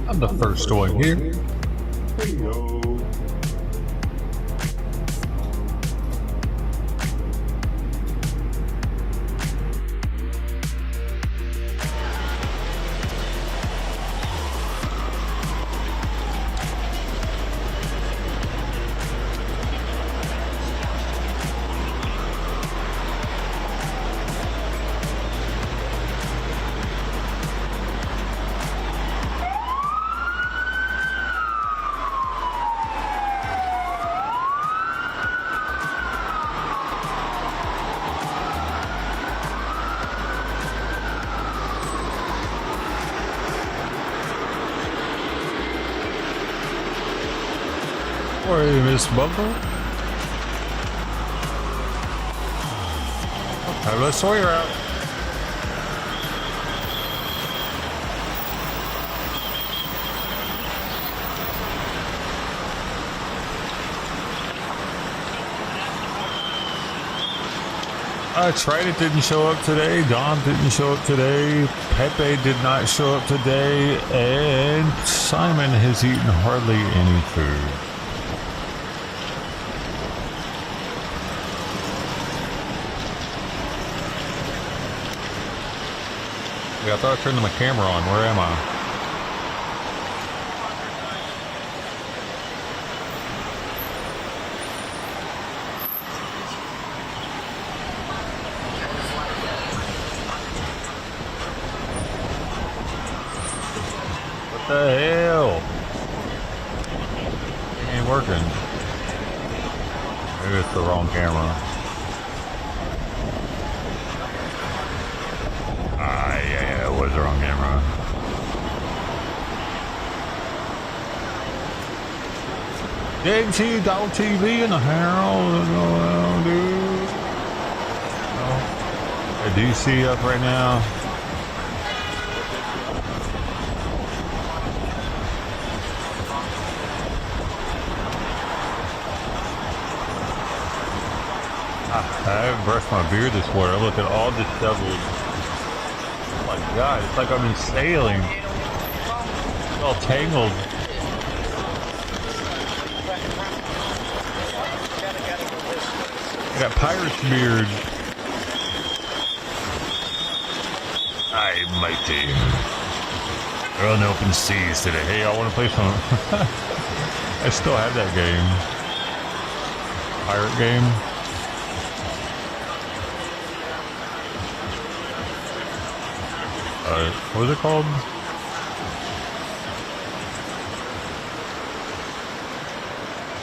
I'm the first one here. Hello. Sorry, Miss Bumper. Okay, let's Sawyer out. Tried it didn't show up today. Don didn't show up today. Pepe did not show up today. And Simon has eaten hardly any food. Yeah, I thought I turned my camera on. Where am I? What the hell? It ain't working. Maybe it's the wrong camera. Ah, yeah, it was the wrong camera. Didn't see Dog TV in the house, dude. Oh. A DC up right now. I haven't brushed my beard this morning. I look at all this disheveled. Oh my god, it's like I've been sailing. It's all tangled. I got pirate's beard. I'm mighty. We're on the open seas today. Hey, I want to play some. I still have that game. Pirate game. What was it called?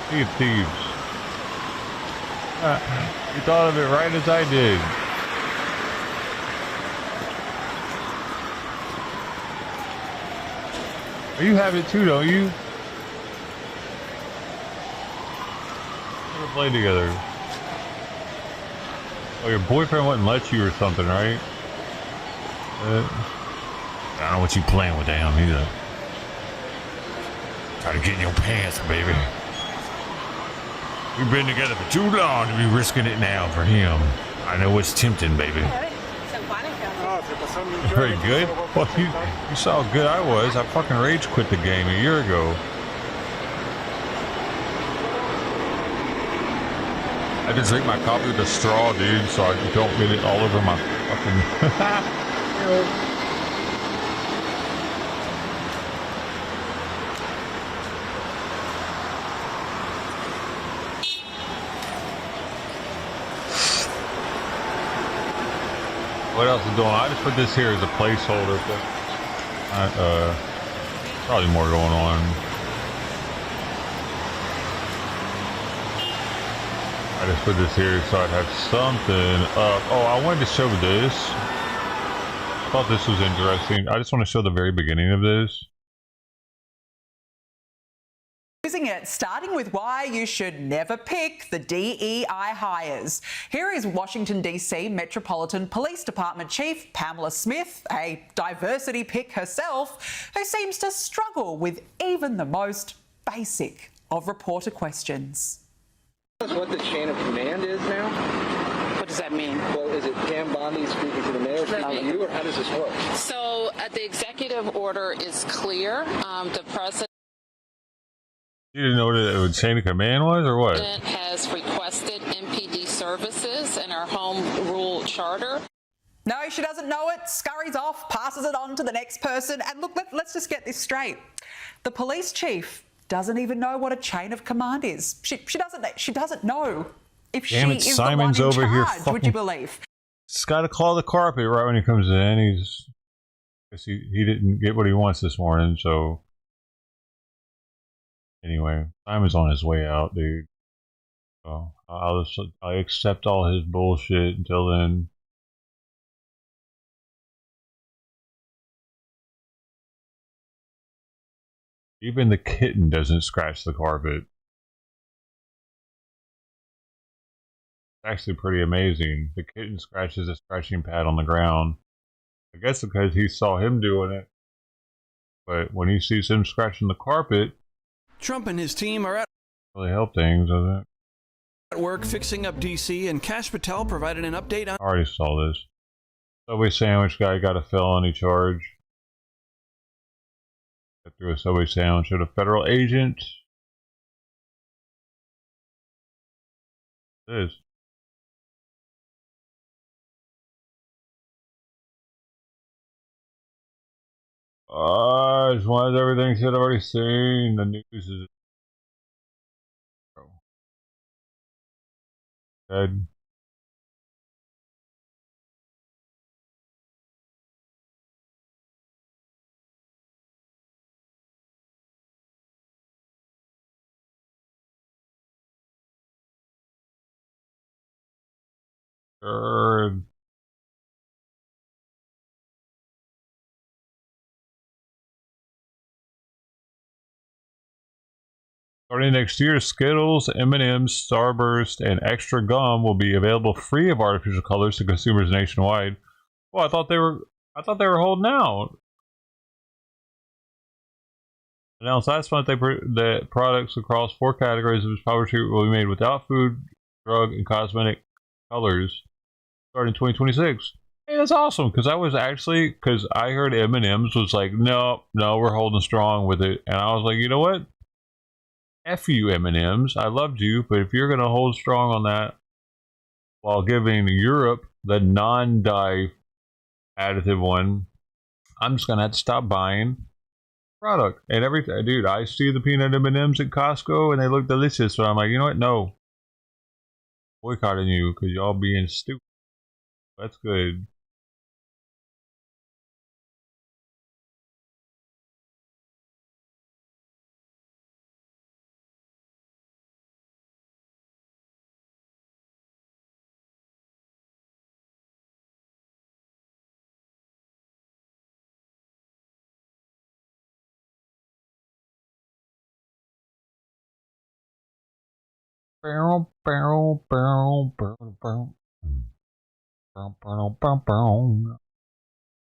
Sea of Thieves. You thought of it right as I did. You have it too, don't you? Never played together. Oh, your boyfriend wouldn't let you or something, right? I don't know what you playing with him either. Try to get in your pants, baby. We've been together for too long to be risking it now for him. I know it's tempting, baby. Very good. Well, you saw how good I was. I fucking rage quit the game a year ago. I just drink my coffee with a straw, dude, so I don't get it all over my fucking... What else is going on? I just put this here as a placeholder, but probably more going on. I just put this here so I'd have something up. Oh, I wanted to show this. I thought this was interesting. I just want to show the very beginning of this. Using it, starting with why you should never pick the DEI hires. Here is Washington, D.C. Metropolitan Police Department Chief Pamela Smith, a diversity pick herself, who seems to struggle with even the most basic of reporter questions. What the chain of command is now? What does that mean? Well, is it Pam Bondi speaking to the mayor, speaking to you, or how does this work? So the executive order is clear. The president You didn't know what a chain of command was, or what? has requested MPD services in our home rule charter. No, she doesn't know it, scurries off, passes it on to the next person. And look, let's just get this straight. The police chief doesn't even know what a chain of command is. She doesn't know if Damn she it, is Simon's the one over in here charge, would you believe? Just got to claw the carpet right when he comes in. He didn't get what he wants this morning, so anyway, Simon's on his way out, dude. So I accept all his bullshit until then. Even the kitten doesn't scratch the carpet. It's actually pretty amazing. The kitten scratches a scratching pad on the ground. I guess because he saw him doing it. But when he sees him scratching the carpet, Trump and his team are at really help things, doesn't it? work fixing up D.C., and Kash Patel provided an update on... I already saw this. Subway sandwich guy got a felony charge. Threw a Subway sandwich at a federal agent. This. Why is everything shit I've already seen? The news is dead. Good. Starting next year, Skittles, M&M's, Starburst, and Extra Gum will be available free of artificial colors to consumers nationwide. Well, I thought they were holding out. Announced last month that products across 4 categories of its powder treatment will be made without food, drug, and cosmetic colors starting 2026. Hey, that's awesome because I heard M&M's was like, no, we're holding strong with it, and I was like, you know what? F you, M&M's. I loved you, but if you're gonna hold strong on that while giving Europe the non-dye additive one, I'm just gonna have to stop buying product and everything. Dude, I see the peanut M&Ms at Costco and they look delicious, so I'm like, you know what? No, boycotting you because y'all being stupid. That's good. Barrel, barrel, barrel, barrel, barrel. Barrel, barrel, barrel, barrel.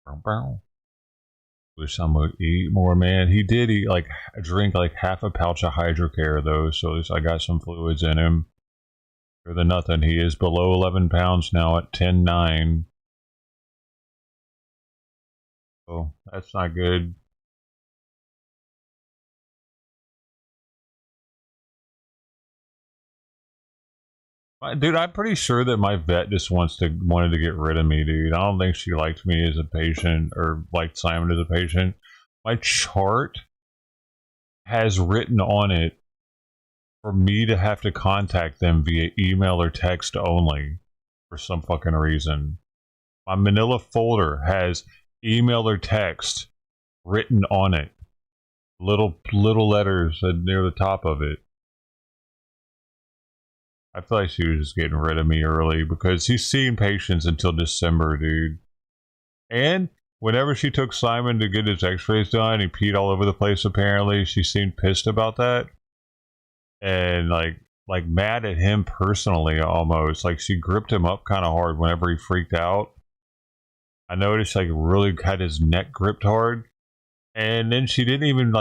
Barrel, barrel. Wish I would eat more, man. He did eat drink like half a pouch of hydrocare though, so at least I got some fluids in him. Better than nothing. He is below 11 pounds now at 10.9. So that's not good. Dude, I'm pretty sure that my vet just wanted to get rid of me, dude. I don't think she liked me as a patient or liked Simon as a patient. My chart has written on it for me to have to contact them via email or text only for some fucking reason. My manila folder has email or text written on it. Little letters near the top of it. I feel like she was just getting rid of me early because she's seeing patients until December, dude. And whenever she took Simon to get his x-rays done, he peed all over the place apparently. She seemed pissed about that. And like mad at him personally almost. Like she gripped him up kind of hard whenever he freaked out. I noticed like really had his neck gripped hard. And then she didn't even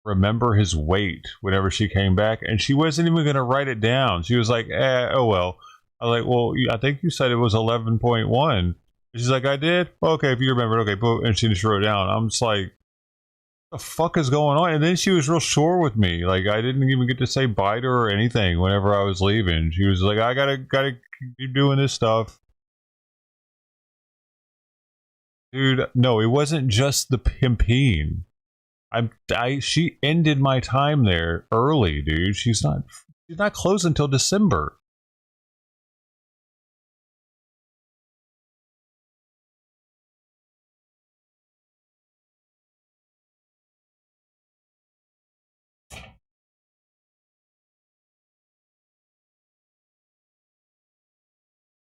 remember his weight whenever she came back, and she wasn't even going to write it down. She was like, oh well. I was like, well, I think you said it was 11.1. She's like, I did? Okay, if you remember, okay, and she just wrote it down. I'm just like, the fuck is going on? And then she was real sure with me. Like, I didn't even get to say bye to her or anything whenever I was leaving. She was like, I gotta keep doing this stuff. Dude, no, it wasn't just the pimping. She ended my time there early, dude. She's not closed until December.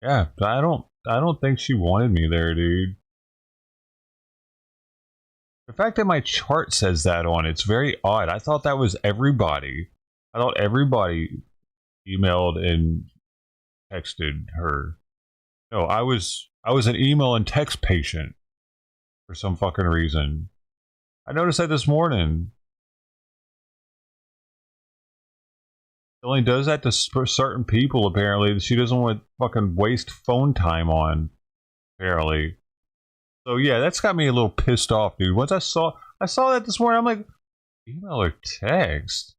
Yeah, I don't think she wanted me there, dude. The fact that my chart says that on it's very odd. I thought that was everybody. I thought everybody emailed and texted her. No, I was an email and text patient for some fucking reason. I noticed that this morning. She only does that to certain people apparently. She doesn't want to fucking waste phone time on apparently. So yeah, that's got me a little pissed off, dude. Once I saw that this morning, I'm like, email or text?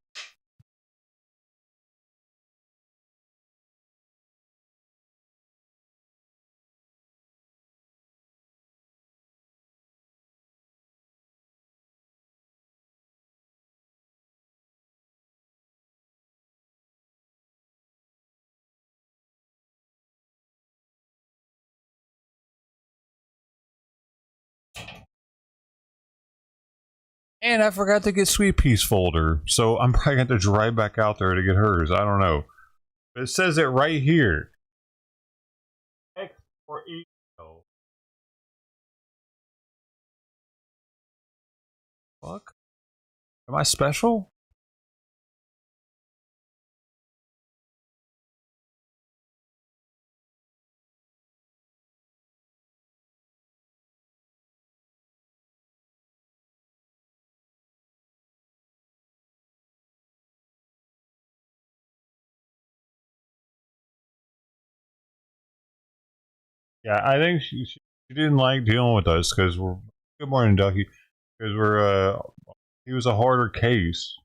And I forgot to get Sweet Pea's folder, so I'm probably going to drive back out there to get hers. I don't know. But it says it right here. X or E. Fuck? Am I special? Yeah, I think she didn't like dealing with us because we're. Good morning, Ducky. Because he was a harder case.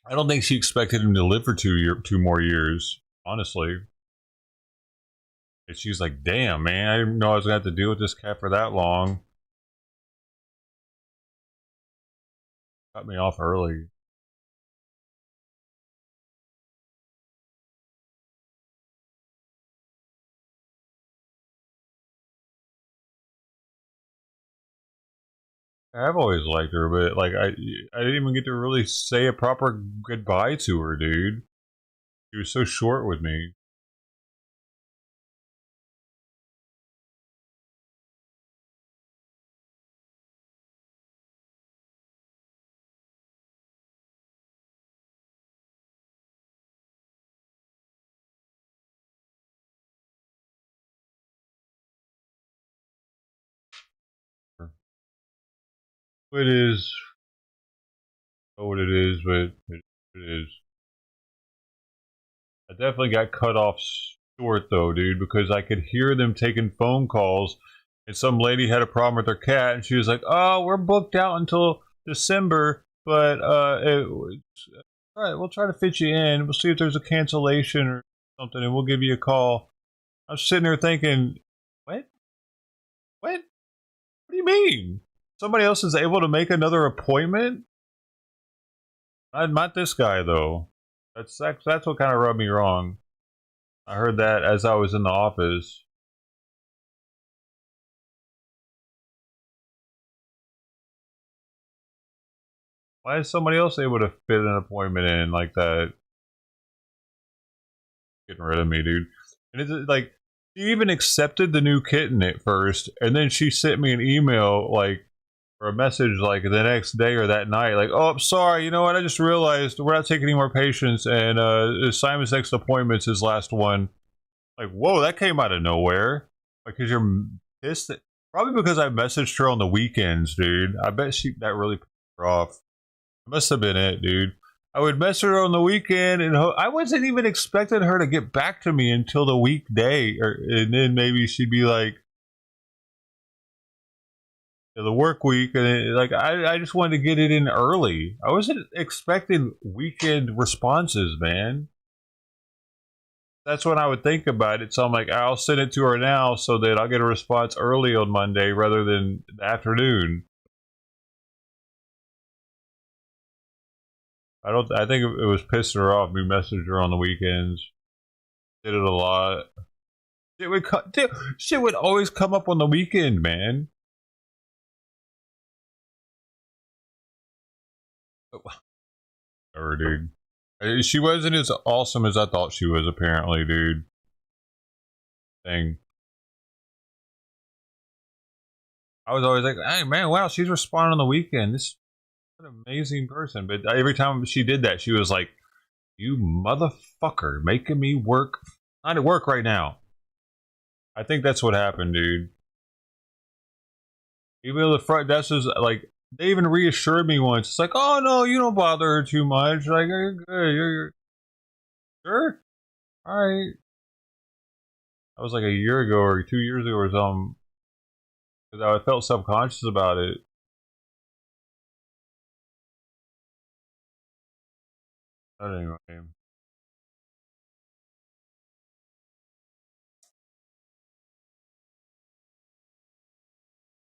I don't think she expected him to live for 2 more years. Honestly, and she's like, "Damn, man, I didn't know I was gonna have to deal with this cat for that long." Cut me off early. I've always liked her, but like I didn't even get to really say a proper goodbye to her, dude. She was so short with me. It is what it is, but it is. I definitely got cut off short though, dude, because I could hear them taking phone calls, and some lady had a problem with her cat, and she was like, "Oh, we're booked out until December, but all right, we'll try to fit you in. We'll see if there's a cancellation or something, and we'll give you a call." I was sitting there thinking, "What? What? What do you mean? Somebody else is able to make another appointment? Not this guy though. That's what kind of rubbed me wrong." I heard that as I was in the office. Why is somebody else able to fit an appointment in like that? Getting rid of me, dude. And it's like she even accepted the new kitten at first, and then she sent me an email like or a message like the next day or that night, like, "Oh, I'm sorry. You know what? I just realized we're not taking any more patients, and Simon's next appointment's his last one." Like, whoa, that came out of nowhere. Like, cause you're pissed. Probably because I messaged her on the weekends, dude. I bet that really pissed her off. Must have been it, dude. I would message her on the weekend, and I wasn't even expecting her to get back to me until the weekday, and then maybe she'd be like, the work week, and like I just wanted to get it in early. I wasn't expecting weekend responses, man. That's when I would think about it. So I'm like, I'll send it to her now so that I'll get a response early on Monday rather than the afternoon. I think it was pissing her off. We messaged her on the weekends. Did it a lot. Shit would always come up on the weekend, man. Or dude, she wasn't as awesome as I thought she was. Apparently, dude. Thing. I was always like, "Hey, man, wow, she's responding on the weekend. This is an amazing person." But every time she did that, she was like, "You motherfucker, making me work. I'm at work right now." I think that's what happened, dude. Even though the front desk was like, they even reassured me once. It's like, "Oh no, you don't bother her too much. Like, you're good. You're sure. All right." That was like a year ago or 2 years ago or something. Because I felt subconscious about it. But anyway,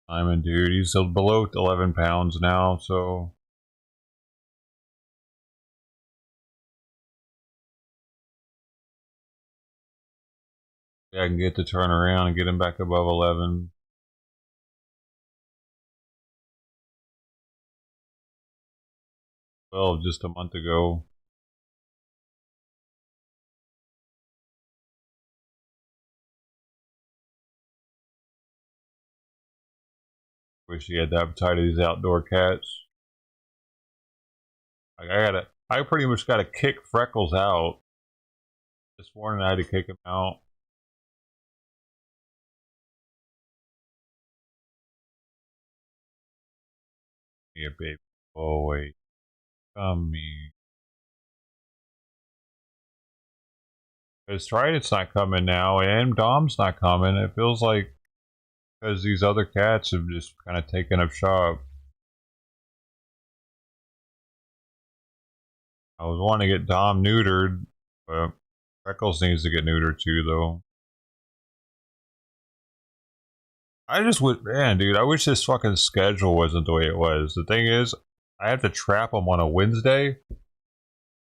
Simon, dude, he's below 11 pounds now, so yeah, I can get to turn around and get him back above 11. 12 just a month ago. Wish he had the appetite of these outdoor cats. I pretty much gotta kick Freckles out. This morning I had to kick him out. Yeah, baby boy. Come me. Because Trident's not coming now, and Dom's not coming. It feels like because these other cats have just kind of taken up shop. I was wanting to get Dom neutered, but Freckles needs to get neutered too, though. I just would, man, dude, I wish this fucking schedule wasn't the way it was. The thing is, I have to trap them on a Wednesday.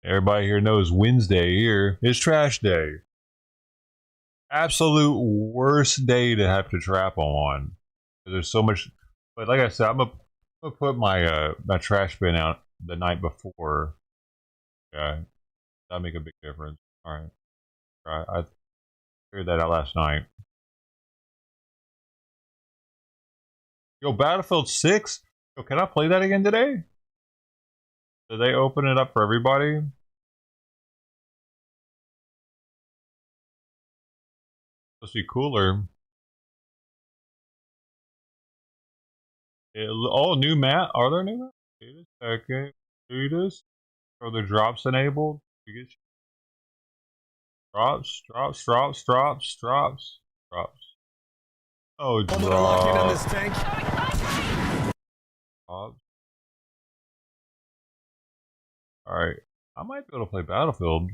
Everybody here knows Wednesday here is trash day. Absolute worst day to have to trap them on. There's so much, but like I said, I'm gonna put my my trash bin out the night before. Yeah, that'll make a big difference. All right, I figured that out last night. Yo, Battlefield 6? Yo, can I play that again today? Did they open it up for everybody? Supposed to be cooler. Oh, new map? Are there new maps? Wait a second. Do this? Are the drops enabled? You get drops. Oh, drops. Drops. Alright. I might be able to play Battlefield.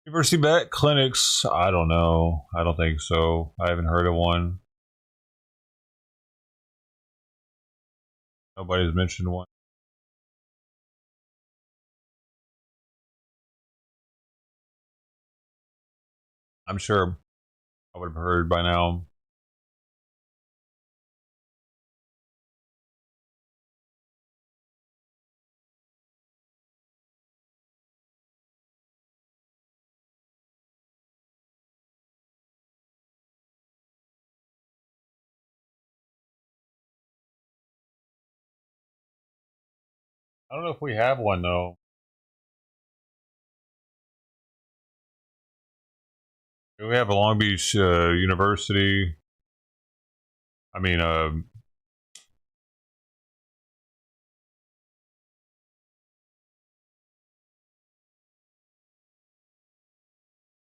University vet clinics. I don't know. I don't think so. I haven't heard of one. Nobody's mentioned one. I'm sure I would have heard by now. I don't know if we have one though. Do we have a Long Beach University? I mean,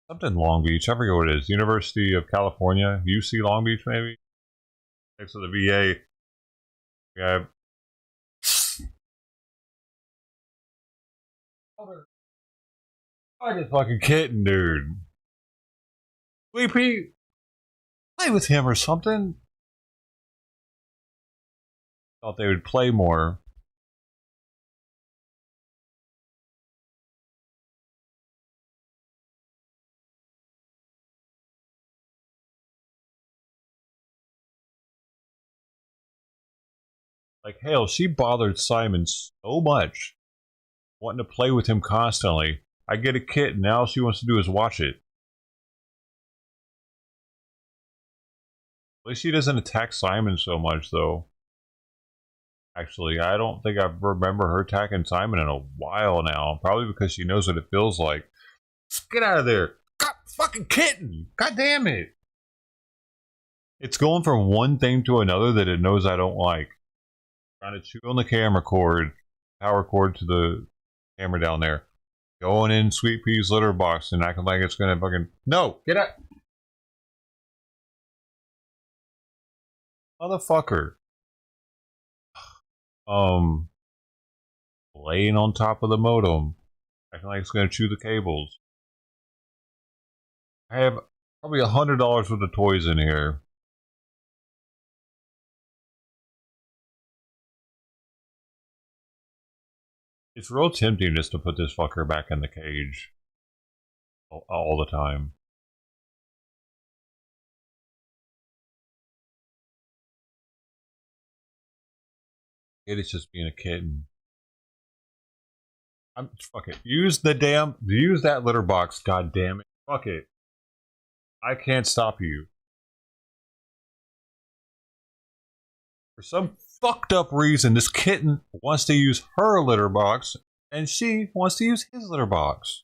something Long Beach. I forget what it is. University of California, UC Long Beach, maybe. Next to the VA. We have. I just fucking Kitten, dude. Sleepy, play with him or something. Thought they would play more. Like, hell, she bothered Simon so much, wanting to play with him constantly. I get a kitten, now all she wants to do is watch it. At least she doesn't attack Simon so much, though. Actually, I don't think I remember her attacking Simon in a while now. Probably because she knows what it feels like. Get out of there! God, fucking kitten! God damn it! It's going from one thing to another that it knows I don't like. Trying to chew on the camera cord, power cord to the camera down there. Going in Sweet Pea's litter box and acting like it's gonna fucking... No! Get out! Motherfucker. Laying on top of the modem. Acting like it's gonna chew the cables. I have probably $100 worth of toys in here. It's real tempting just to put this fucker back in the cage. All the time. It is just being a kitten. Fuck it. Use that litter box. God damn it. Fuck it. I can't stop you. For some fucked up reason, this kitten wants to use her litter box, and she wants to use his litter box.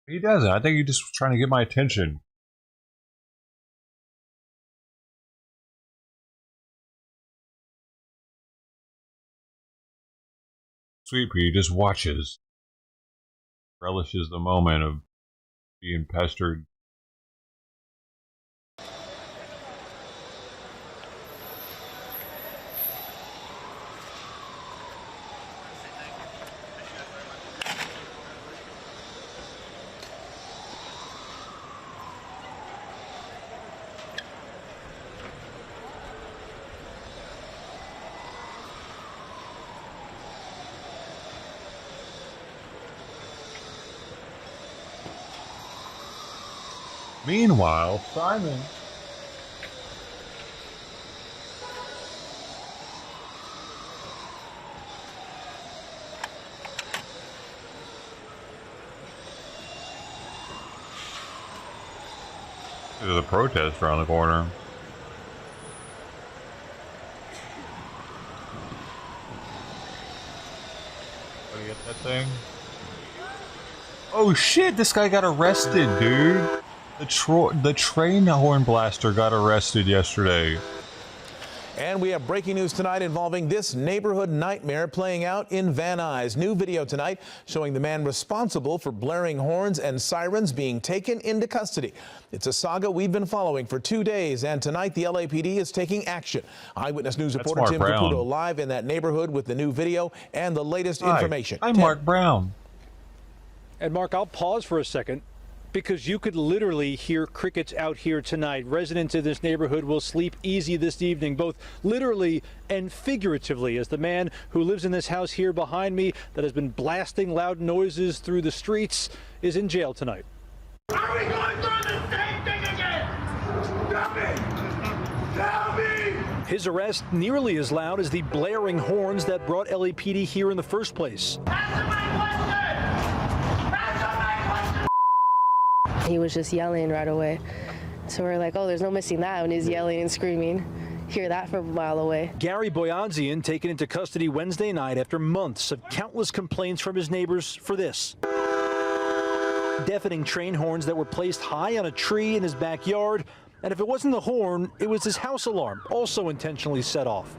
He doesn't. I think he's just trying to get my attention. Sweet Pea just watches, relishes the moment of being pestered. Meanwhile, Simon there's a protest around the corner. What do you get that thing? Oh shit, this guy got arrested, dude. The train horn blaster got arrested yesterday. And we have breaking news tonight involving this neighborhood nightmare playing out in Van Nuys. New video tonight showing the man responsible for blaring horns and sirens being taken into custody. It's a saga we've been following for 2 days, and tonight the LAPD is taking action. Eyewitness News reporter Tim Caputo live in that neighborhood with the new video and the latest information. I'm Mark Brown. And Mark, I'll pause for a second, because you could literally hear crickets out here tonight. Residents of this neighborhood will sleep easy this evening, both literally and figuratively, as the man who lives in this house here behind me that has been blasting loud noises through the streets is in jail tonight. Are we going through the same thing again? Tell me! Tell me! His arrest nearly as loud as the blaring horns that brought LAPD here in the first place. Answer my question! Answer my question! He was just yelling right away. So we're like, oh, there's no missing that when he's yelling and screaming. Hear that from a mile away. Gary Boyandzian taken into custody Wednesday night after months of countless complaints from his neighbors for this. Deafening train horns that were placed high on a tree in his backyard. And if it wasn't the horn, it was his house alarm, also intentionally set off.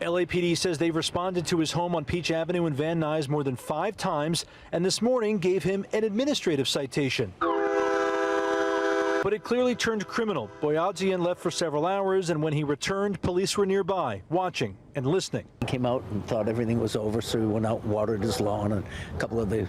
LAPD says they've responded to his home on Peach Avenue in Van Nuys more than 5 times, and this morning gave him an administrative citation. But it clearly turned criminal. Boyandzian left for several hours, and when he returned, police were nearby, watching and listening. He came out and thought everything was over, so he went out and watered his lawn, and a couple of the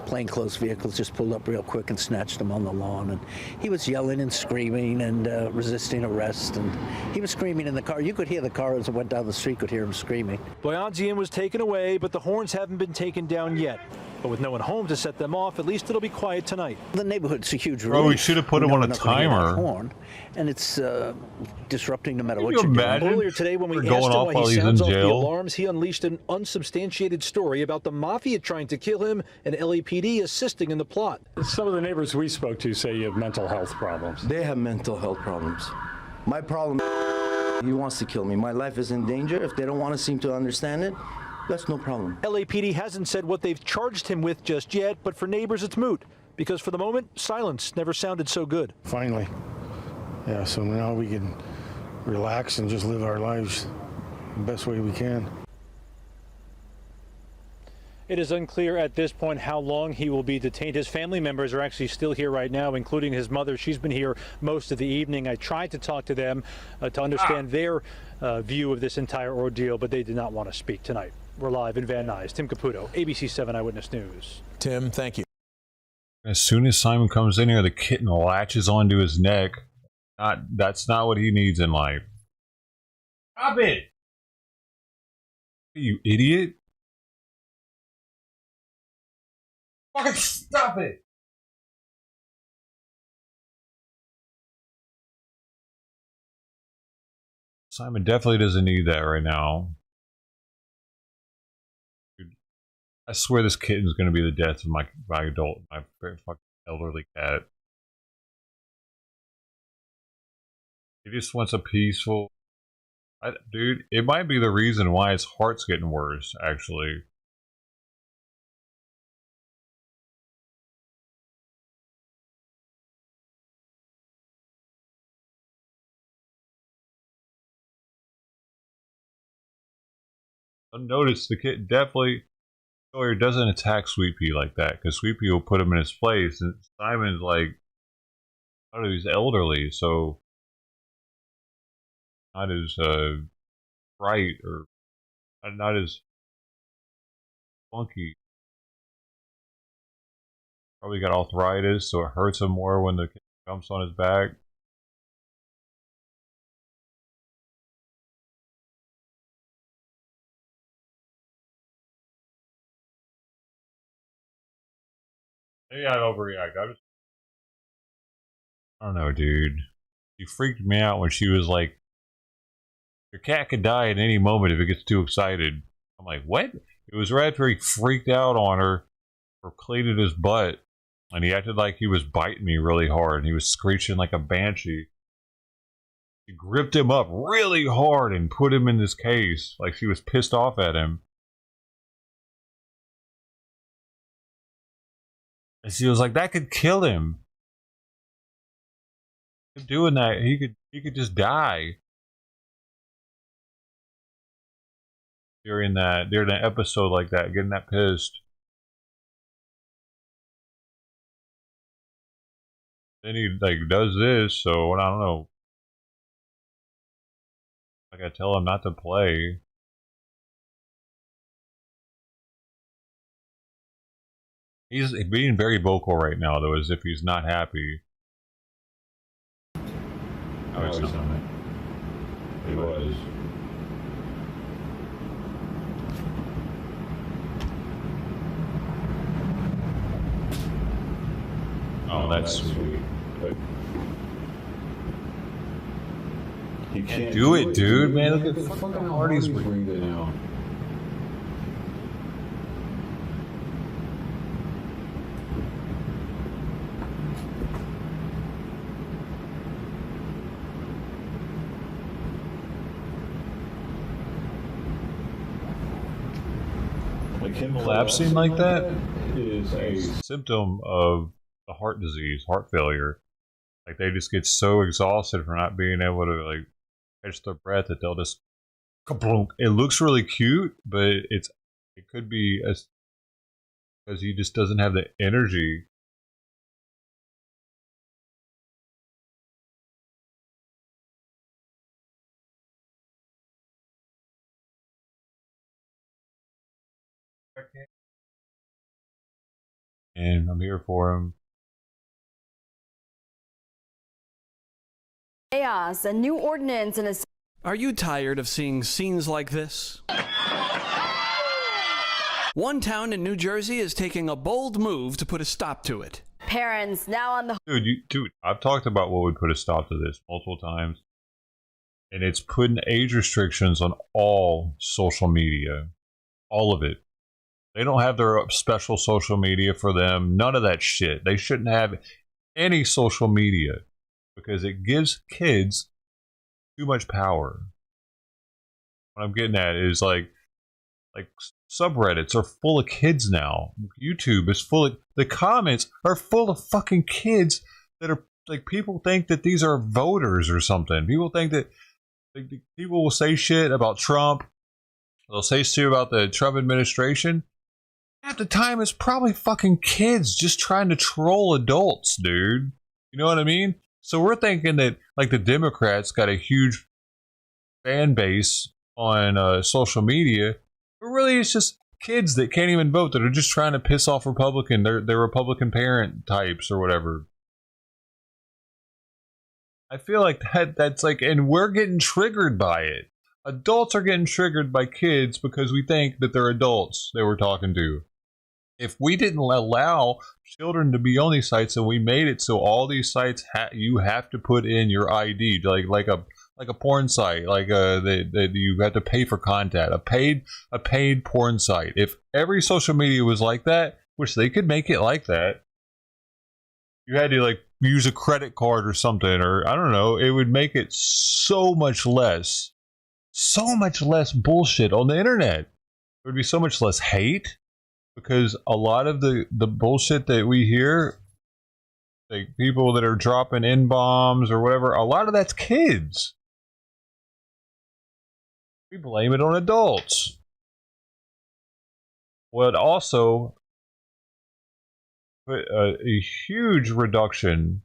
plainclothes vehicles just pulled up real quick and snatched him on the lawn. And he was yelling and screaming and resisting arrest, and he was screaming in the car. You could hear the car as it went down the street, could hear him screaming. Boyandzian was taken away, but the horns haven't been taken down yet. But with no one home to set them off, at least it'll be quiet tonight. The neighborhood's a huge relief. Oh, we should have put him on a timer. Horn, and it's disrupting no matter what you you're imagine? doing. Earlier today, when we asked him why he sounds off the alarms, he unleashed an unsubstantiated story about the mafia trying to kill him and LAPD assisting in the plot. Some of the neighbors we spoke to say you have mental health problems. They have mental health problems. My problem, he wants to kill me. My life is in danger. If they don't want to seem to understand it, that's no problem. LAPD hasn't said what they've charged him with just yet, but for neighbors it's moot, because for the moment, silence never sounded so good. Finally. Yeah, so now we can relax and just live our lives the best way we can. It is unclear at this point how long he will be detained. His family members are actually still here right now, including his mother. She's been here most of the evening. I tried to talk to them to understand their view of this entire ordeal, but they did not want to speak tonight. We're live in Van Nuys. Tim Caputo, ABC 7 Eyewitness News. Tim, thank you. As soon as Simon comes in here, the kitten latches onto his neck. That's not what he needs in life. Stop it! You idiot. Fucking stop it! Simon definitely doesn't need that right now. Dude, I swear this kitten's gonna be the death of my very fucking elderly cat. He just wants a peaceful... dude, it might be the reason why his heart's getting worse, actually. Notice the kid definitely Sawyer doesn't attack Sweet Pea like that because Sweet Pea will put him in his place, and Simon's like, I don't know, he's elderly, so not as bright or not as funky. Probably got arthritis, so it hurts him more when the kid jumps on his back. Maybe I overreact. I don't know, dude. She freaked me out when she was like, your cat could die at any moment if it gets too excited. I'm like, what? It was right after he freaked out on her for cleaning his butt, and he acted like he was biting me really hard, and he was screeching like a banshee. She gripped him up really hard and put him in this case, like she was pissed off at him. And she was like, that could kill him. Doing that, he could just die. During that episode like that, getting that pissed. Then he like does this, so I don't know. I gotta tell him not to play. He's being very vocal right now, though, as if he's not happy. Oh, it's not. He was. Oh, that's sweet. But he can't do it, dude. Man, look at the fucking hard he's breathing now. Like him collapsing like that is a symptom of the heart disease, heart failure. Like they just get so exhausted from not being able to like catch their breath that they'll just kablunk. It looks really cute, but it could be because he just doesn't have the energy. And I'm here for him. Chaos, a new ordinance and a... Are you tired of seeing scenes like this? One town in New Jersey is taking a bold move to put a stop to it. Parents now on the... Dude, I've talked about what would put a stop to this multiple times. And it's putting age restrictions on all social media. All of it. They don't have their special social media for them. None of that shit. They shouldn't have any social media because it gives kids too much power. What I'm getting at is like subreddits are full of kids now. YouTube is full of... The comments are full of fucking kids that are... Like, people think that these are voters or something. People think that... Like, people will say shit about Trump. They'll say shit about the Trump administration. Half the time, it's probably fucking kids just trying to troll adults, dude. You know what I mean? So we're thinking that, like, the Democrats got a huge fan base on social media, but really it's just kids that can't even vote that are just trying to piss off Republican. They're Republican parent types or whatever. I feel like that's like, and we're getting triggered by it. Adults are getting triggered by kids because we think that they're adults that we're talking to. If we didn't allow children to be on these sites, and we made it so all these sites you have to put in your ID, like a porn site, like you have to pay for content, a paid porn site. If every social media was like that, which they could make it like that, you had to like use a credit card or something, or I don't know, it would make it so much less bullshit on the internet. There would be so much less hate. Because a lot of the bullshit that we hear, like people that are dropping N-bombs or whatever, a lot of that's kids. We blame it on adults. Well, it also put a huge reduction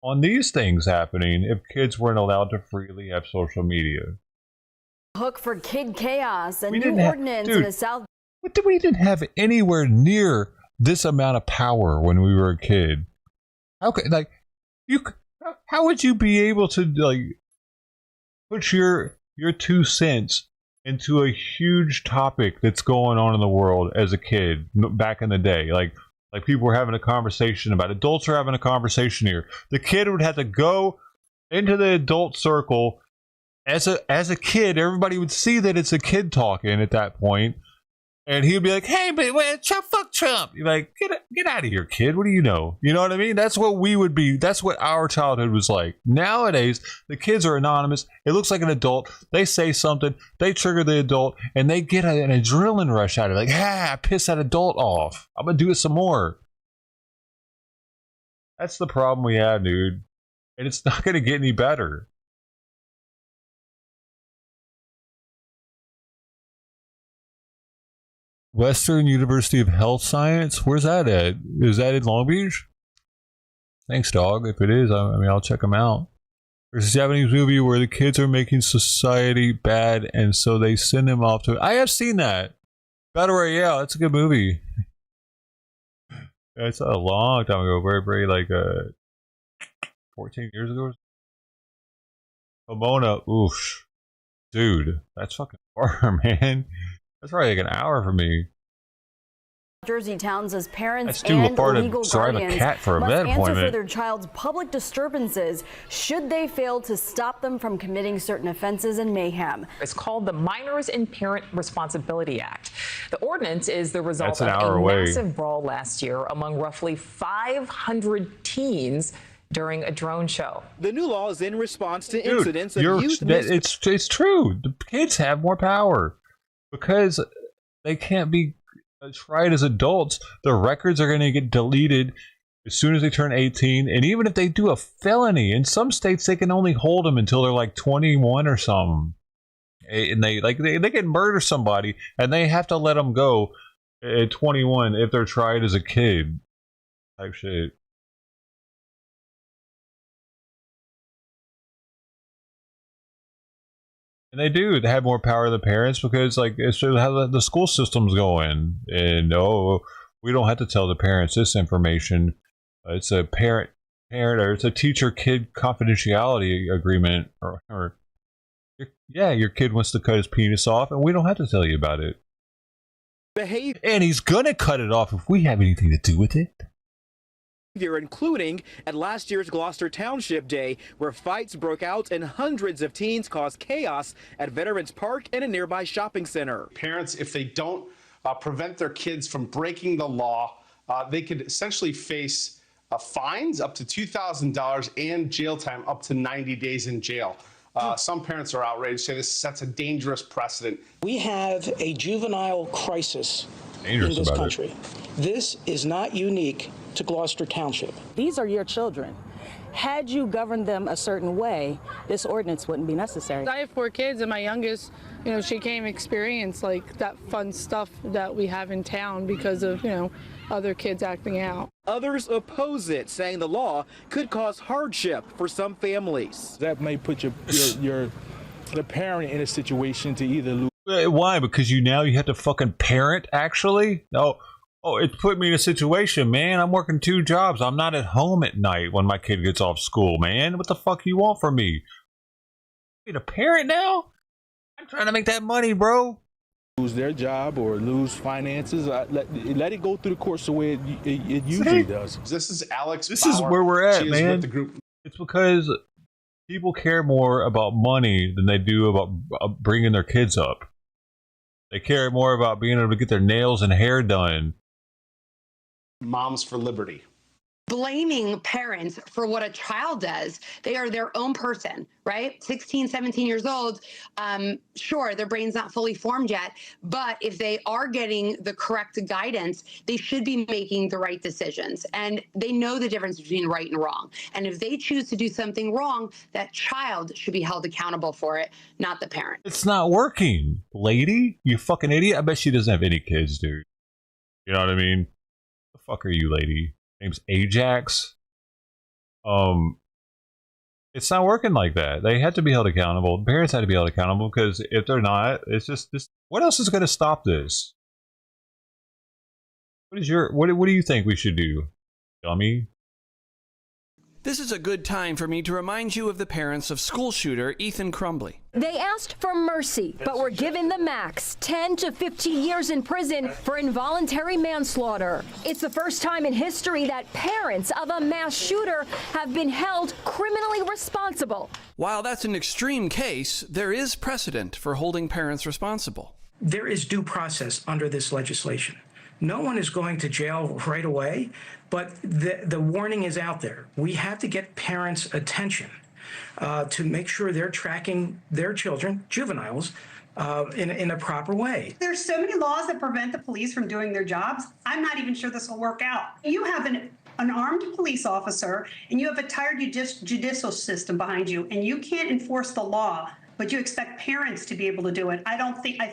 on these things happening if kids weren't allowed to freely have social media. Hook for kid chaos. A new ordinance in the South. We didn't have anywhere near this amount of power when we were a kid. How would you be able to like put your 2 cents into a huge topic that's going on in the world as a kid back in the day? Like people were having a conversation about, adults are having a conversation here. The kid would have to go into the adult circle as a kid. Everybody would see that it's a kid talking at that point. And he'd be like, "Hey, but fuck Trump." You're like, get out of here, kid. What do you know? You know what I mean? That's what we would be. That's what our childhood was like. Nowadays, the kids are anonymous. It looks like an adult. They say something. They trigger the adult. And they get an adrenaline rush out of it. Like, I piss that adult off. I'm going to do it some more. That's the problem we have, dude. And it's not going to get any better. Western University of Health Science? Where's that at? Is that in Long Beach? Thanks, dog. If it is, I'll check them out. There's a Japanese movie where the kids are making society bad, and so they send them off to... I have seen that. Battle Royale, that's a good movie. It's a long time ago. Very, like, 14 years ago. Pomona, oof. Dude, that's fucking far, man. That's probably like an hour for me. Jersey towns as parents and legal guardians must answer for their child's public disturbances should they fail to stop them from committing certain offenses and mayhem. It's called the Minors and Parent Responsibility Act. The ordinance is the result of a massive brawl last year among roughly 500 teens during a drone show. The new law is in response to incidents of youth. It's true. The kids have more power. Because they can't be tried as adults, their records are going to get deleted as soon as they turn 18. And even if they do a felony, in some states they can only hold them until they're like 21 or something. And they can murder somebody, and they have to let them go at 21 if they're tried as a kid. Type shit. And they do. They have more power than parents because, like, it's how the school system's going. And we don't have to tell the parents this information. It's a parent, or it's a teacher-kid confidentiality agreement. Or your kid wants to cut his penis off, and we don't have to tell you about it. And he's gonna cut it off if we have anything to do with it. Including at last year's Gloucester Township Day, where fights broke out and hundreds of teens caused chaos at Veterans Park and a nearby shopping center. Parents, if they don't prevent their kids from breaking the law, they could essentially face fines up to $2,000 and jail time up to 90 days in jail. Some parents are outraged, say this sets a dangerous precedent. We have a juvenile crisis in this country. This is not unique to Gloucester Township. These are your children. Had you governed them a certain way, this ordinance wouldn't be necessary. I have 4 kids, and my youngest, she can't experience like that fun stuff that we have in town because of, other kids acting out. Others oppose it, saying the law could cause hardship for some families. That may put the parent in a situation to either lose. Why? Because you have to fucking parent, actually? No. Oh, it put me in a situation, man. I'm working 2 jobs. I'm not at home at night when my kid gets off school, man. What the fuck you want from me? You need a parent now? I'm trying to make that money, bro. lose their job or lose finances. Let it go through the course the way it usually does. This is Alex This Bauer. is where we're at, She is man. with the group. It's because people care more about money than they do about bringing their kids up. They care more about being able to get their nails and hair done. Moms for Liberty. Blaming parents for what a child does. They are their own person, right? 16, 17 years old. Sure, their brain's not fully formed yet, but if they are getting the correct guidance, they should be making the right decisions. And they know the difference between right and wrong. And if they choose to do something wrong, that child should be held accountable for it, not the parent. It's not working, lady. You fucking idiot. I bet she doesn't have any kids, dude. You know what I mean? The fuck are you, lady? Name's Ajax. It's not working like that. They had to be held accountable. Parents had to be held accountable because if they're not, it's just this. What else is going to stop this? What do you think we should do, dummy? This is a good time for me to remind you of the parents of school shooter Ethan Crumbley. They asked for mercy, but were given the max, 10 to 15 years in prison for involuntary manslaughter. It's the first time in history that parents of a mass shooter have been held criminally responsible. While that's an extreme case, there is precedent for holding parents responsible. There is due process under this legislation. No one is going to jail right away, but the warning is out there. We have to get parents' attention to make sure they're tracking their children, juveniles, in a proper way. There's so many laws that prevent the police from doing their jobs. I'm not even sure this will work out. You have an armed police officer and you have a tired judicial system behind you, and you can't enforce the law, but you expect parents to be able to do it. I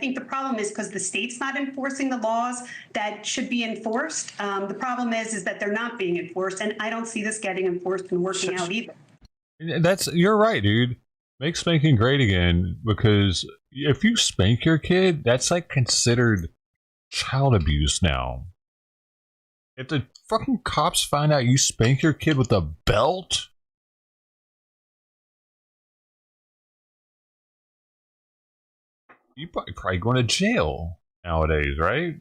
think the problem is because the state's not enforcing the laws that should be enforced. The problem is that they're not being enforced, and I don't see this getting enforced and working out either. You're right, dude. Make spanking great again, because if you spank your kid, that's like considered child abuse now. If the fucking cops find out you spank your kid with a belt, you probably going to jail nowadays, right?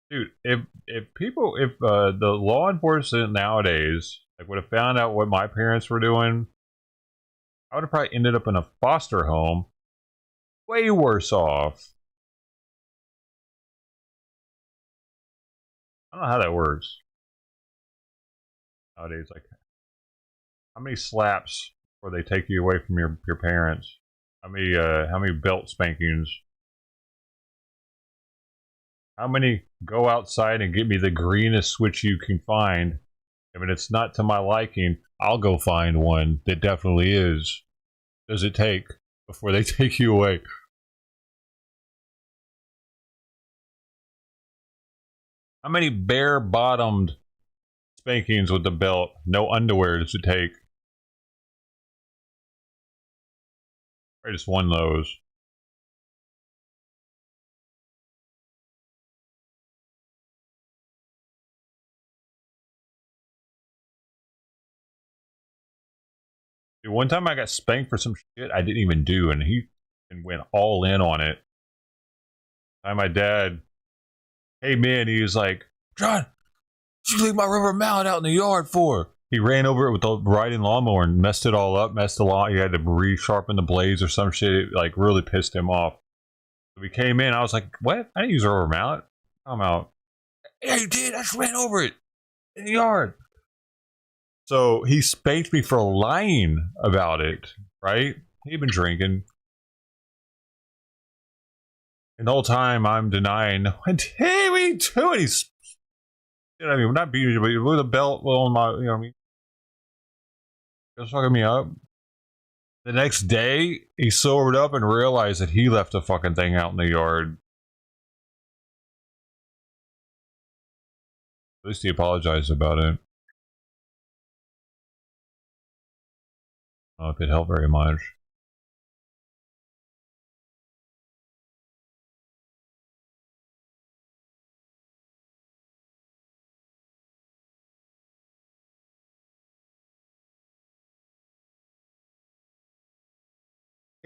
Dude, if the law enforcement nowadays would have found out what my parents were doing, I would have probably ended up in a foster home, way worse off. I don't know how that works nowadays. Like, how many slaps before they take you away from your parents? How many belt spankings? How many go outside and get me the greenest switch you can find? If it's not to my liking, I'll go find one that definitely is. Does it take before they take you away? How many bare-bottomed spankings with the belt, no underwear, does it take? I just won those. Dude, one time I got spanked for some shit I didn't even do, and he went all in on it. My dad came in, he was like, "John, what you leave my rubber mallet out in the yard for?" He ran over it with the riding lawnmower and messed it all up, messed the lawn. He had to resharpen the blades or some shit. It like really pissed him off. So we came in, I was like, "What? I didn't use a rubber mallet." I'm out. "Yeah, you did. I just ran over it in the yard." So he spanked me for lying about it, right? He'd been drinking. And the whole time I'm denying, "Hey, what are you doing?" He's, you know what I mean, we're not beating you, but with a belt on my, you know what I mean? Just fucking me up. The next day, he sobered up and realized that he left the fucking thing out in the yard. At least he apologized about it. Oh, it could help very much.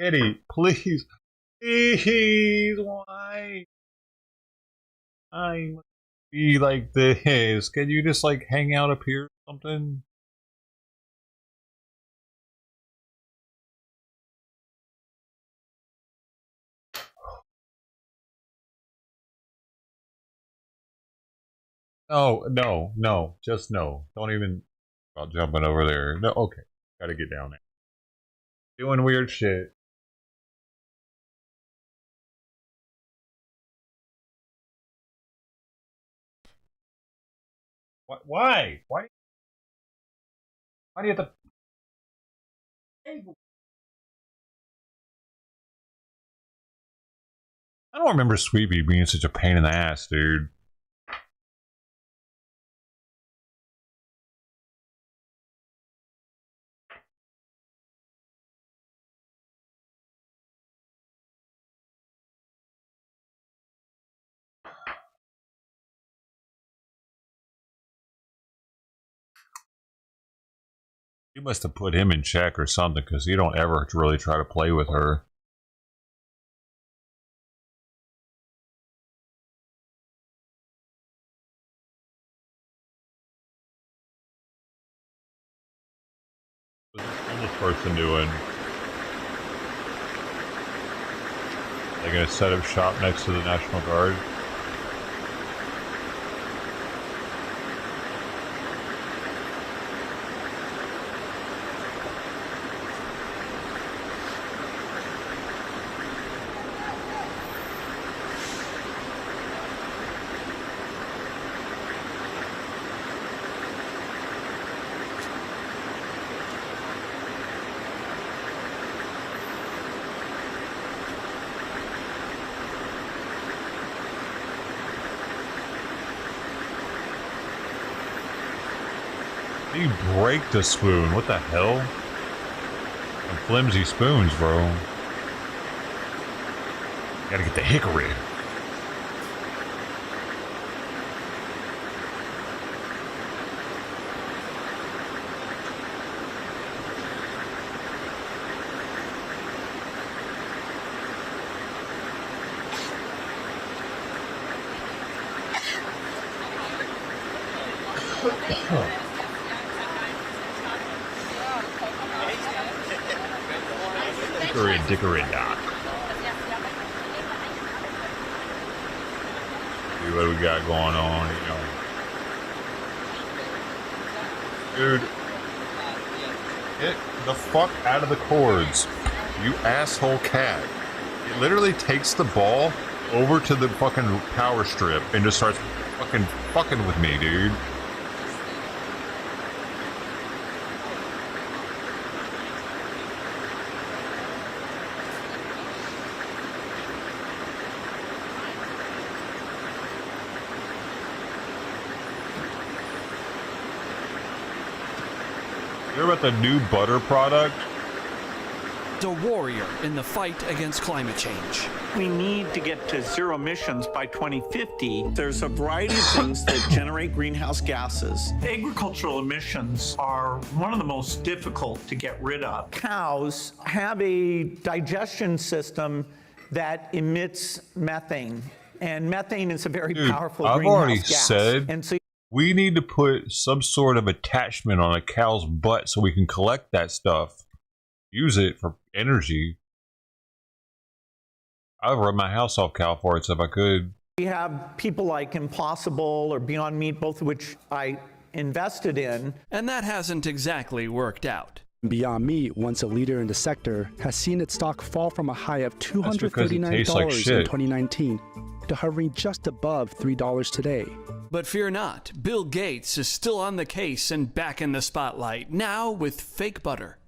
Eddie, please. Please, why? I must be like this. Can you just like hang out up here or something? No, no, no. Just no. Don't even about jumping over there. No, okay. Gotta get down there. Doing weird shit. What? Why? Why? Why do you have to? I don't remember Sweetie being such a pain in the ass, dude. You must have put him in check or something, because you don't ever really try to play with her. What's this person doing? They're gonna set up shop next to the National Guard. You break the spoon. What the hell? Some flimsy spoons, bro. Gotta get the hickory. Dickory dock. See what we got going on, you know. Dude, get the fuck out of the cords, you asshole cat. It literally takes the ball over to the fucking power strip and just starts fucking with me, dude. Hear about the new butter product? A warrior in the fight against climate change. We need to get to zero emissions by 2050. There's a variety of things that generate greenhouse gases. Agricultural emissions are one of the most difficult to get rid of. Cows have a digestion system that emits methane, and methane is a very powerful I've greenhouse already gas. said And so we need to put some sort of attachment on a cow's butt so we can collect that stuff. Use it for energy. I would run my house off cow farts if I could. we have people like Impossible or Beyond Meat, both of which I invested in. And that hasn't exactly worked out. Beyond Meat, once a leader in the sector, has seen its stock fall from a high of $239 in 2019 to hovering just above $3 today. But fear not, Bill Gates is still on the case and back in the spotlight, now with fake butter.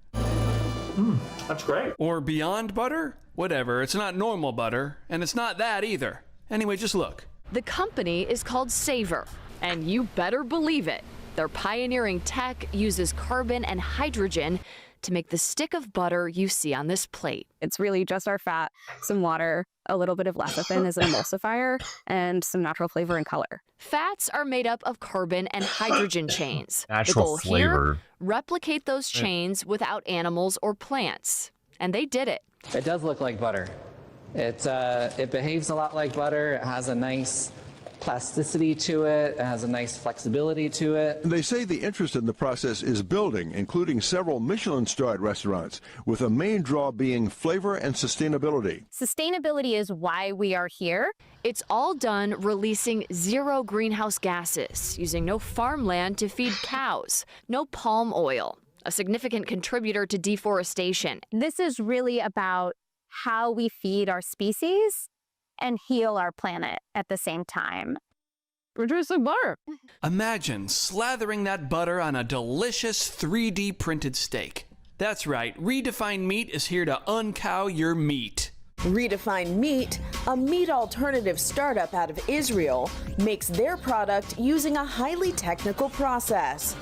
That's great. Or Beyond Butter? Whatever, it's not normal butter, and it's not that either. Anyway, just look. The company is called Savor, and you better believe it. Their pioneering tech uses carbon and hydrogen to make the stick of butter you see on this plate. It's really just our fat, some water, a little bit of lecithin as an emulsifier, and some natural flavor and color. Fats are made up of carbon and hydrogen chains. Natural the goal flavor. here, replicate those chains without animals or plants. And they did it. It does look like butter. It behaves a lot like butter. It has a nice plasticity to it. It has a nice flexibility to it. They say the interest in the process is building, including several Michelin-starred restaurants, with a main draw being flavor and sustainability. Sustainability is why we are here. It's all done releasing 0 greenhouse gases, using no farmland to feed cows, no palm oil, a significant contributor to deforestation. This is really about how we feed our species and heal our planet at the same time. Reducing butter. Imagine slathering that butter on a delicious 3D printed steak. That's right, Redefined Meat is here to uncow your meat. Redefined Meat, a meat alternative startup out of Israel, makes their product using a highly technical process.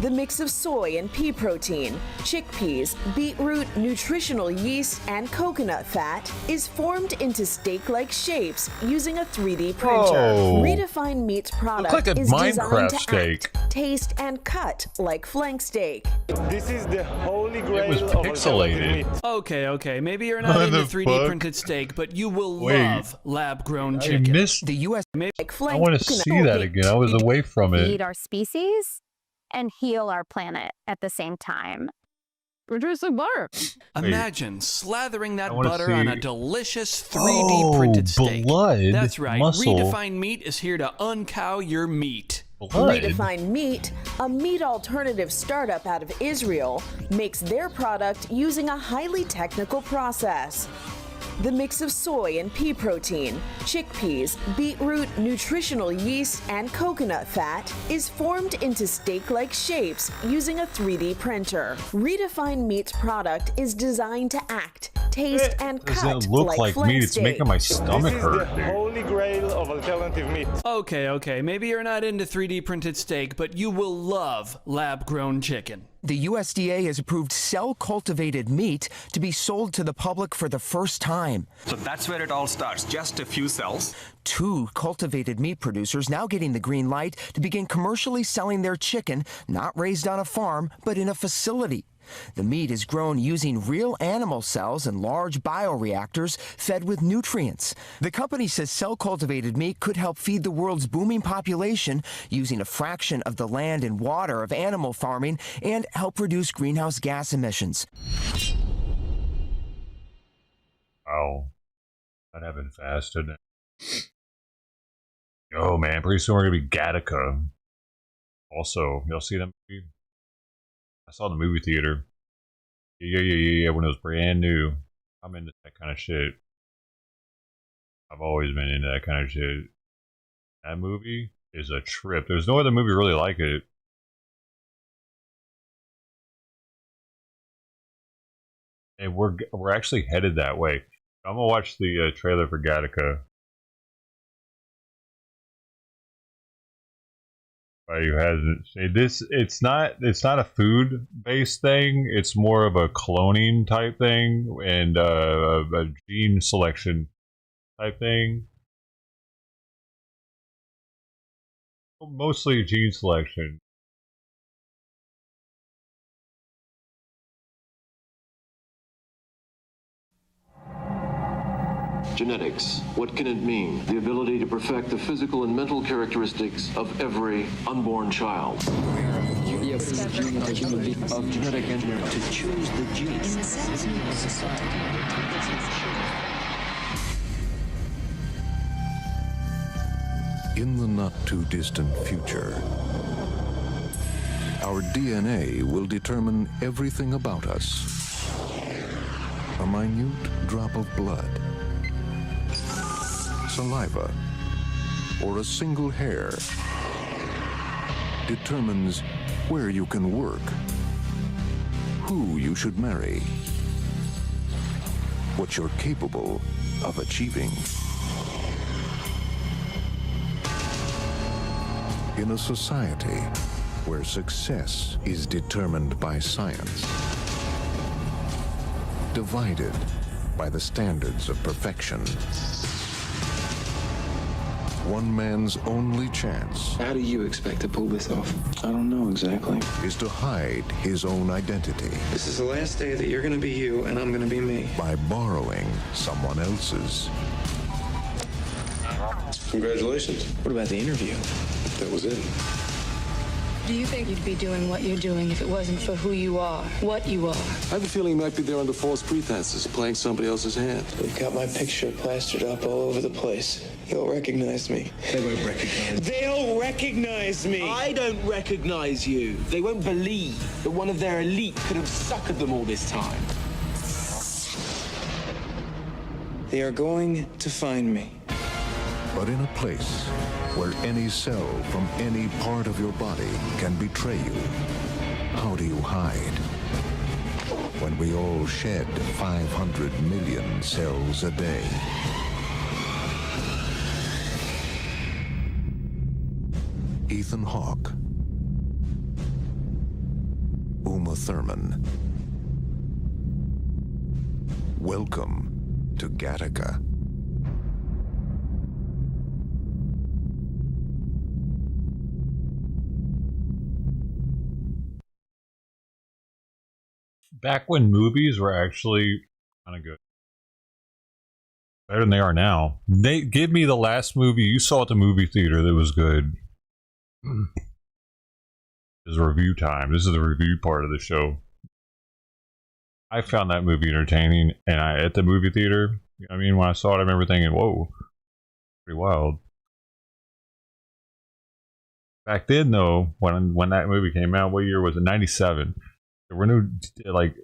The mix of soy and pea protein, chickpeas, beetroot, nutritional yeast, and coconut fat is formed into steak-like shapes using a 3D printer. Whoa. Redefined Meat's product Looks like a is Minecraft designed to steak. act, taste, and cut like flank steak. This is the holy grail. It was pixelated. Okay, maybe you're not What into the 3D fuck? printed steak, but you will Wait. love lab-grown I chicken. missed. The U.S. I want to see that again. I was away from feed it. our species and heal our planet at the same time. Reducing butter. Imagine slathering that I wanna butter on a see- delicious 3D printed steak. blood, That's right, muscle. Redefined Meat is here to uncow your meat. Redefined Meat, a meat alternative startup out of Israel, makes their product using a highly technical process. The mix of soy and pea protein, chickpeas, beetroot, nutritional yeast, and coconut fat is formed into steak-like shapes using a 3D printer. Redefined Meat's product is designed to act, taste, and cut Doesn't look like flank meat. It's steak. making my stomach hurt, dude. Holy grail of alternative meat. Okay, maybe you're not into 3D printed steak, but you will love lab-grown chicken. The USDA has approved cell-cultivated meat to be sold to the public for the first time. So that's where it all starts, just a few cells. 2 cultivated meat producers now getting the green light to begin commercially selling their chicken, not raised on a farm, but in a facility. The meat is grown using real animal cells and large bioreactors fed with nutrients. The company says cell-cultivated meat could help feed the world's booming population using a fraction of the land and water of animal farming and help reduce greenhouse gas emissions. Wow. That happened fast, didn't it? Oh, man. Pretty soon we're going to be Gattaca. Also, y'all see that movie? I saw the movie theater. Yeah, when it was brand new. I'm into that kind of shit. I've always been into that kind of shit. That movie is a trip. There's no other movie really like it. And we're actually headed that way. I'm gonna watch the trailer for Gattaca. Who hasn't seen this? It's not a food based thing. It's more of a cloning type thing and a gene selection type thing. Mostly gene selection. Genetics, what can it mean? The ability to perfect the physical and mental characteristics of every unborn child. Of genetic engineering to choose the genes. In the not-too-distant future, our DNA will determine everything about us. A minute drop of blood, saliva, or a single hair determines where you can work, who you should marry, what you're capable of achieving. In a society where success is determined by science, divided by the standards of perfection, one man's only chance. How do you expect to pull this off? I don't know exactly. Is to hide his own identity. This is the last day that you're going to be you and I'm going to be me. By borrowing someone else's. Congratulations. What about the interview? That was it. Do you think you'd be doing what you're doing if it wasn't for who you are, what you are? I have a feeling he might be there under false pretenses, playing somebody else's hand. We've got my picture plastered up all over the place. They'll recognize me. They won't recognize me. They'll recognize me. I don't recognize you. They won't believe that one of their elite could have suckered them all this time. They are going to find me. But in a place where any cell from any part of your body can betray you, how do you hide? When we all shed 500 million cells a day. Ethan Hawke, Uma Thurman. Welcome to Gattaca. Back when movies were actually kind of good. Better than they are now. They give me the last movie you saw at the movie theater that was good. This is review time. This is the review part of the show. I found that movie entertaining, and at the movie theater, you know what I mean, when I saw it, I remember thinking, whoa, pretty wild. Back then, though, when that movie came out, what year was it? 97. There were no, like,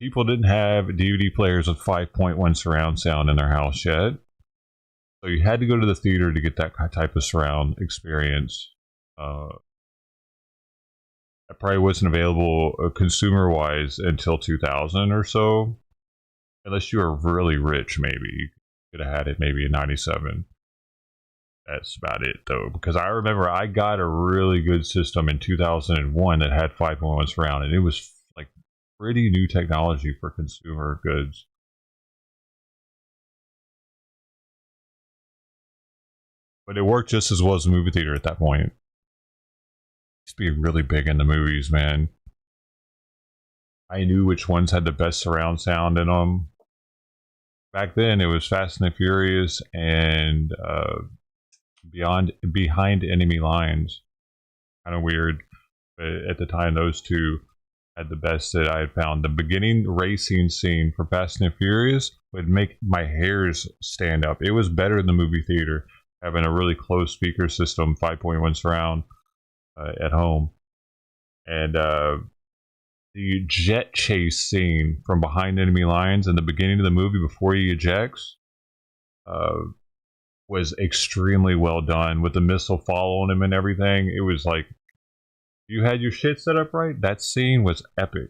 people didn't have DVD players with 5.1 surround sound in their house yet. So you had to go to the theater to get that type of surround experience. That probably wasn't available consumer-wise until 2000 or so. Unless you were really rich, maybe. You could have had it maybe in 97. That's about it, though. Because I remember I got a really good system in 2001 that had 5.1 surround. And it was like pretty new technology for consumer goods. But it worked just as well as a movie theater at that point. Used to be really big in the movies, man. I knew which ones had the best surround sound in them. Back then, it was Fast and the Furious and Behind Enemy Lines. Kind of weird, but at the time, those two had the best that I had found. The beginning racing scene for Fast and the Furious would make my hairs stand up. It was better than the movie theater, having a really close speaker system, 5.1 surround at home. And the jet chase scene from Behind Enemy Lines in the beginning of the movie before he ejects was extremely well done, with the missile following him and everything. It was like, you had your shit set up right. That scene was epic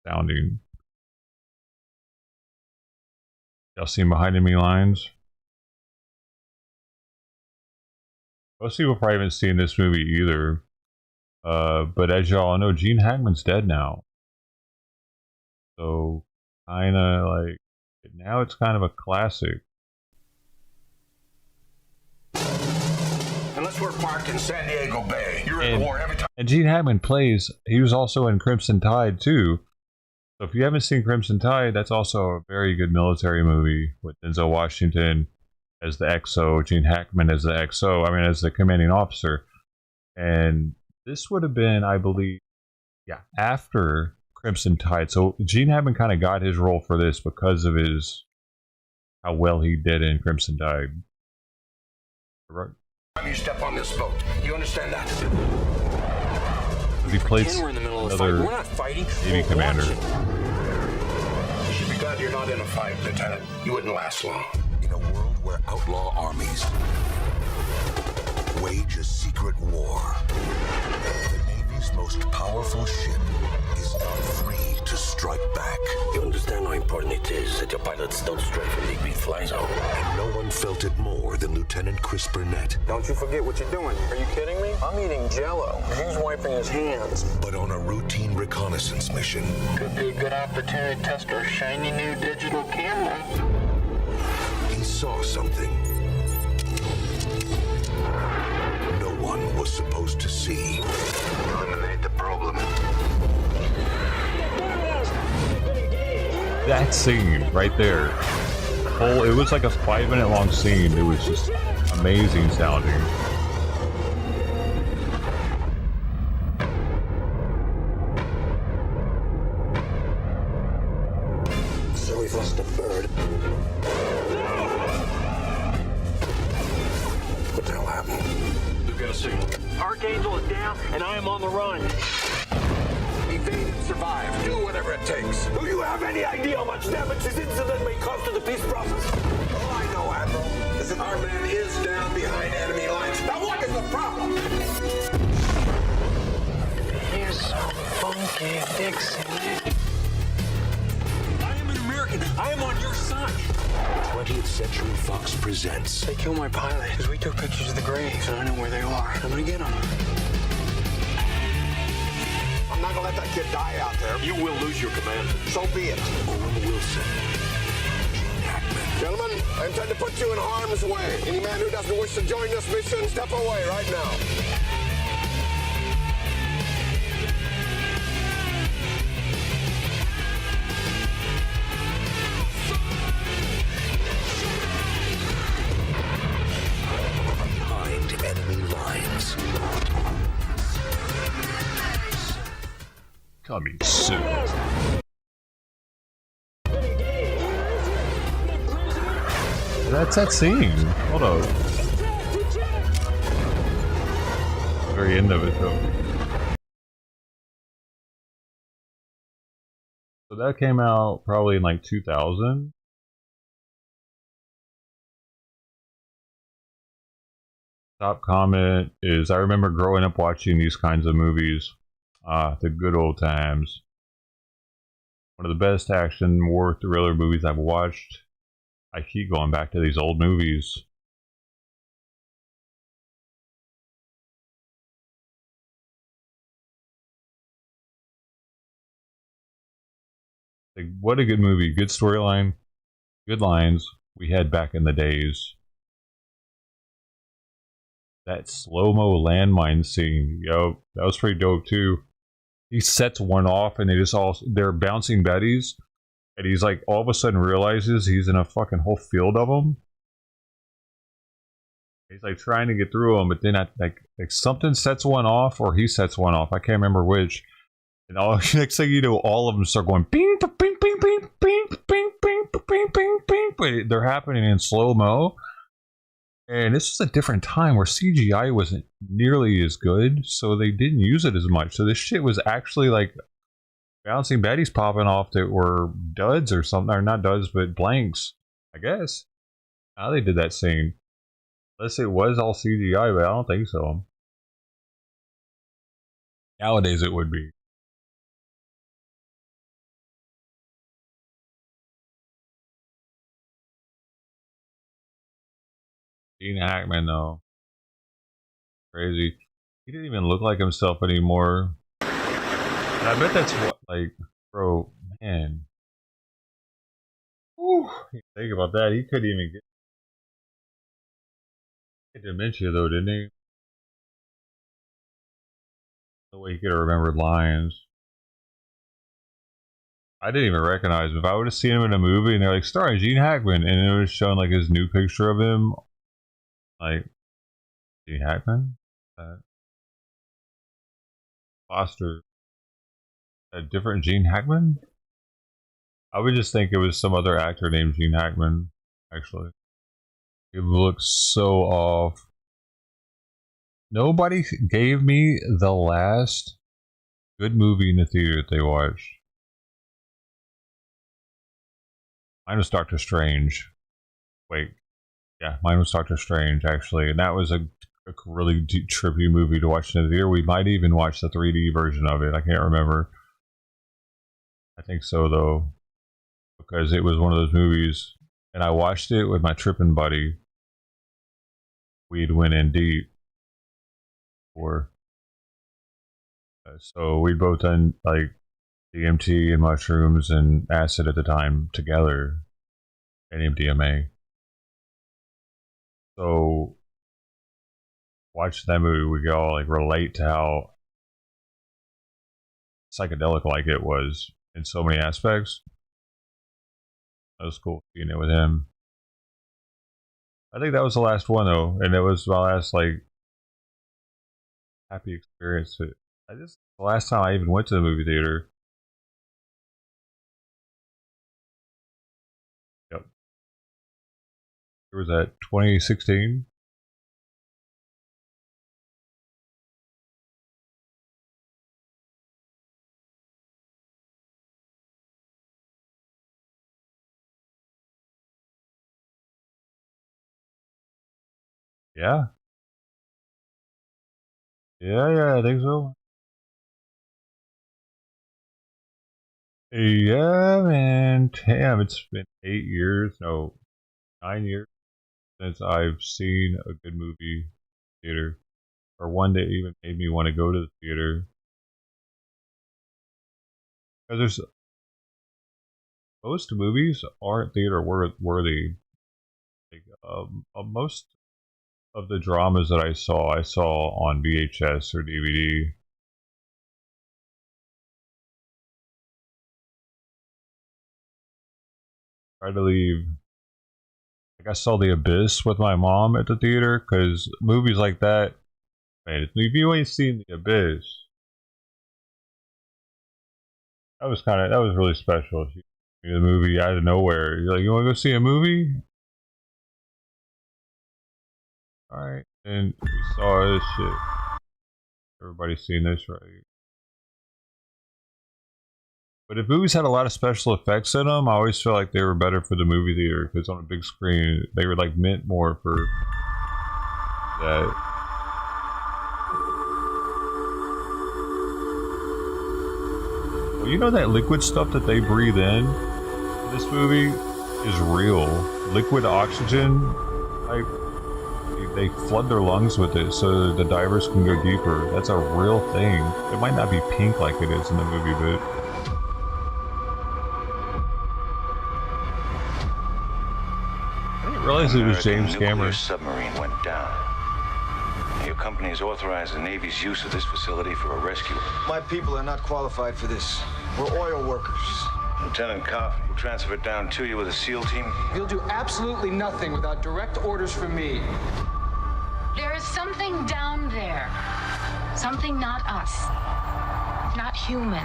sounding. Y'all seen Behind Enemy Lines? Most people probably haven't seen this movie either. But as y'all know, Gene Hackman's dead now. So, kinda like, now it's kind of a classic. Unless we're parked in San Diego Bay, you're in war every time. And Gene Hackman he was also in Crimson Tide too. So if you haven't seen Crimson Tide, that's also a very good military movie with Denzel Washington as the XO, Gene Hackman as the XO, as the commanding officer. And this would have been, I believe, after Crimson Tide. So Gene Hackman kind of got his role for this because of how well he did in Crimson Tide. Right. You step on this boat. You understand that? He played another we're not fighting. Navy commander. You should be glad you're not in a fight, Lieutenant. You wouldn't last long. In a world where outlaw armies wage a secret war, the Navy's most powerful ship is not free to strike back. You understand how important it is that your pilots don't stray from the agreed fly zone. And no one felt it more than Lieutenant Chris Burnett. Don't you forget what you're doing. Are you kidding me? I'm eating Jell-O. He's wiping his hands. But on a routine reconnaissance mission, Could be a good opportunity to test our shiny new digital camera. he saw something was supposed to see. Eliminate the problem. That scene right there. It was like a 5-minute long scene. It was just amazing sounding. So we've lost a bird. What the hell happened? We've got a signal. Archangel is down, and I am on the run. Evade and survive. Do whatever it takes. Do you have any idea how much damage this incident may cause to the peace process? All I know, Admiral, is that our man is down behind enemy lines. Now what is the problem? You're so funky, Dixie. I am an American. I am on your side. 20th Century Fox presents. They killed my pilot because we took pictures of the graves, and I know where they are. I'm gonna get them. I'm not gonna let that kid die out there. You will lose your command. So be it. Owen Wilson. Gentlemen, I intend to put you in harm's way. Any man who doesn't wish to join this mission, step away right now. Behind enemy lines. Coming soon. That's that scene. Hold on. Very end of it though. So that came out probably in like 2000. Top comment is, I remember growing up watching these kinds of movies. The good old times. One of the best action war thriller movies I've watched. I keep going back to these old movies. Like, what a good movie. Good storyline. Good lines we had back in the days. That slow-mo landmine scene, yo, that was pretty dope too. He sets one off and they're bouncing betties. And he's like, all of a sudden realizes he's in a fucking whole field of them. He's like trying to get through them, but then like something sets one off, or he sets one off. I can't remember which. And all next thing you know, all of them start going bing, bing, bing, bing, bing, bing, bing, bing, bing, bing. But they're happening in slow mo. And this was a different time where CGI wasn't nearly as good, so they didn't use it as much. So this shit was actually like bouncing baddies popping off that were duds or something, or not duds, but blanks, I guess. How they did that scene. Unless it was all CGI, but I don't think so. Nowadays it would be. Gene Hackman, though. Crazy. He didn't even look like himself anymore. And I bet that's what, like, bro, man. Whew. Think about that. He couldn't even get dementia, though, didn't he? No way he could have remembered lines. I didn't even recognize him. If I would have seen him in a movie and they're like, starring Gene Hackman, and it was showing like his new picture of him, like, Gene Hackman? Foster. A different Gene Hackman? I would just think it was some other actor named Gene Hackman, actually. He looks so off. Nobody gave me the last good movie in the theater that they watched. Mine was Doctor Strange. Wait. Yeah, mine was Doctor Strange, actually. And that was a really deep, trippy movie to watch in the theater. We might even watch the 3D version of it. I can't remember. I think so, though. Because it was one of those movies. And I watched it with my tripping buddy. We'd went in deep. So we'd both done, like, DMT and mushrooms and acid at the time together. And MDMA. So watching that movie, we could all like relate to how psychedelic like it was in so many aspects. That was cool seeing it with him. I think that was the last one though, and it was my last like happy experience. The last time I even went to the movie theater. Yep. It was at 2016. Yeah. Yeah, I think so. Yeah, man. Damn, it's been 8 years, no, 9 years since I've seen a good movie theater, or one that even made me want to go to the theater. Because there's most movies aren't theater worthy. Like, most of the dramas that I saw on VHS or DVD. Try to leave. Like I saw The Abyss with my mom at the theater because movies like that, man, if you ain't seen The Abyss, that was really special. The movie out of nowhere. You're like, you want to go see a movie? All right, and we saw this shit. Everybody's seen this, right? But if movies had a lot of special effects in them, I always feel like they were better for the movie theater because on a big screen they were like meant more for that. Well, you know that liquid stuff that they breathe in this movie is real. Liquid oxygen, like they flood their lungs with it so the divers can go deeper. That's a real thing. It might not be pink like it is in the movie, but I didn't realize it was James Cameron. Submarine went down. Your company has authorized the Navy's use of this facility for a rescue. My people are not qualified for this. We're oil workers. Lieutenant Koff will transfer it down to you with a SEAL team. You'll do absolutely nothing without direct orders from me. There is something down there. Something not us. Not human.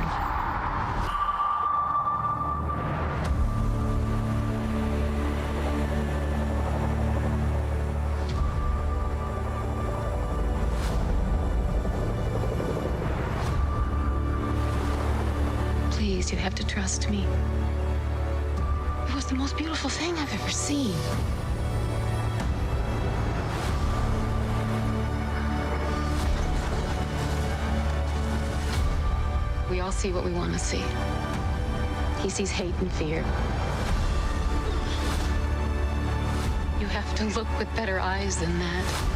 Please, you have to trust me. It was the most beautiful thing I've ever seen. We all see what we want to see. He sees hate and fear. You have to look with better eyes than that.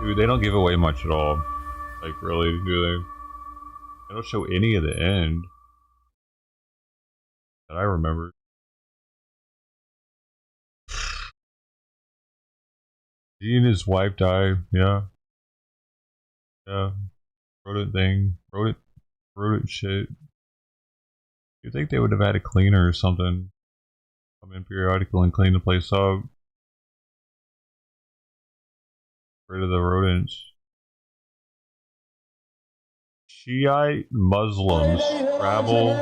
Dude, they don't give away much at all. Like, really, do they? They don't show any of the end that I remember. He and his wife die. Yeah. Yeah. Rodent thing. Rodent shit. You think they would have had a cleaner or something? Come in periodically and clean the place up. Rid of the rodents. Shiite Muslims travel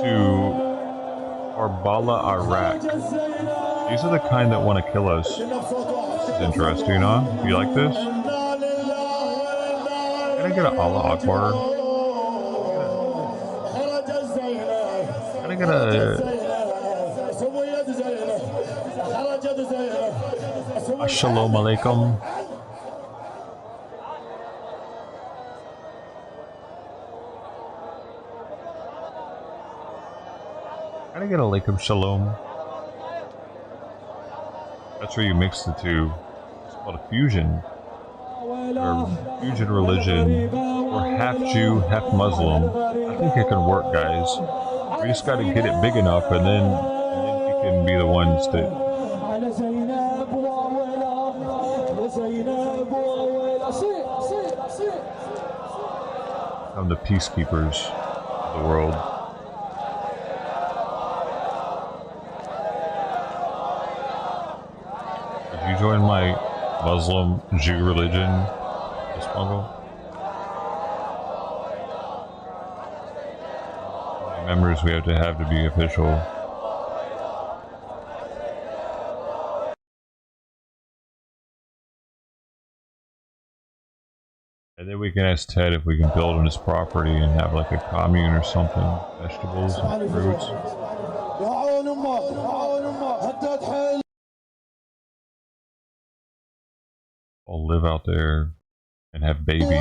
to Karbala, Iraq. These are the kind that want to kill us. This is interesting, huh? You like this? Can I get an Allah Akbar? Can I get a... Assalamu alaikum. Can I get a alaikum shalom? That's where you mix the two. It's called a fusion. Or fusion religion. Or half Jew, half Muslim. I think it can work, guys. We just gotta get it big enough, and then we can be the ones that. I'm the peacekeepers of the world. Did you join my Muslim Jew religion, Miss Muggle? How many members we have to be official? And then we can ask Ted if we can build on his property and have like a commune or something. Vegetables and fruits. I'll live out there and have babies. The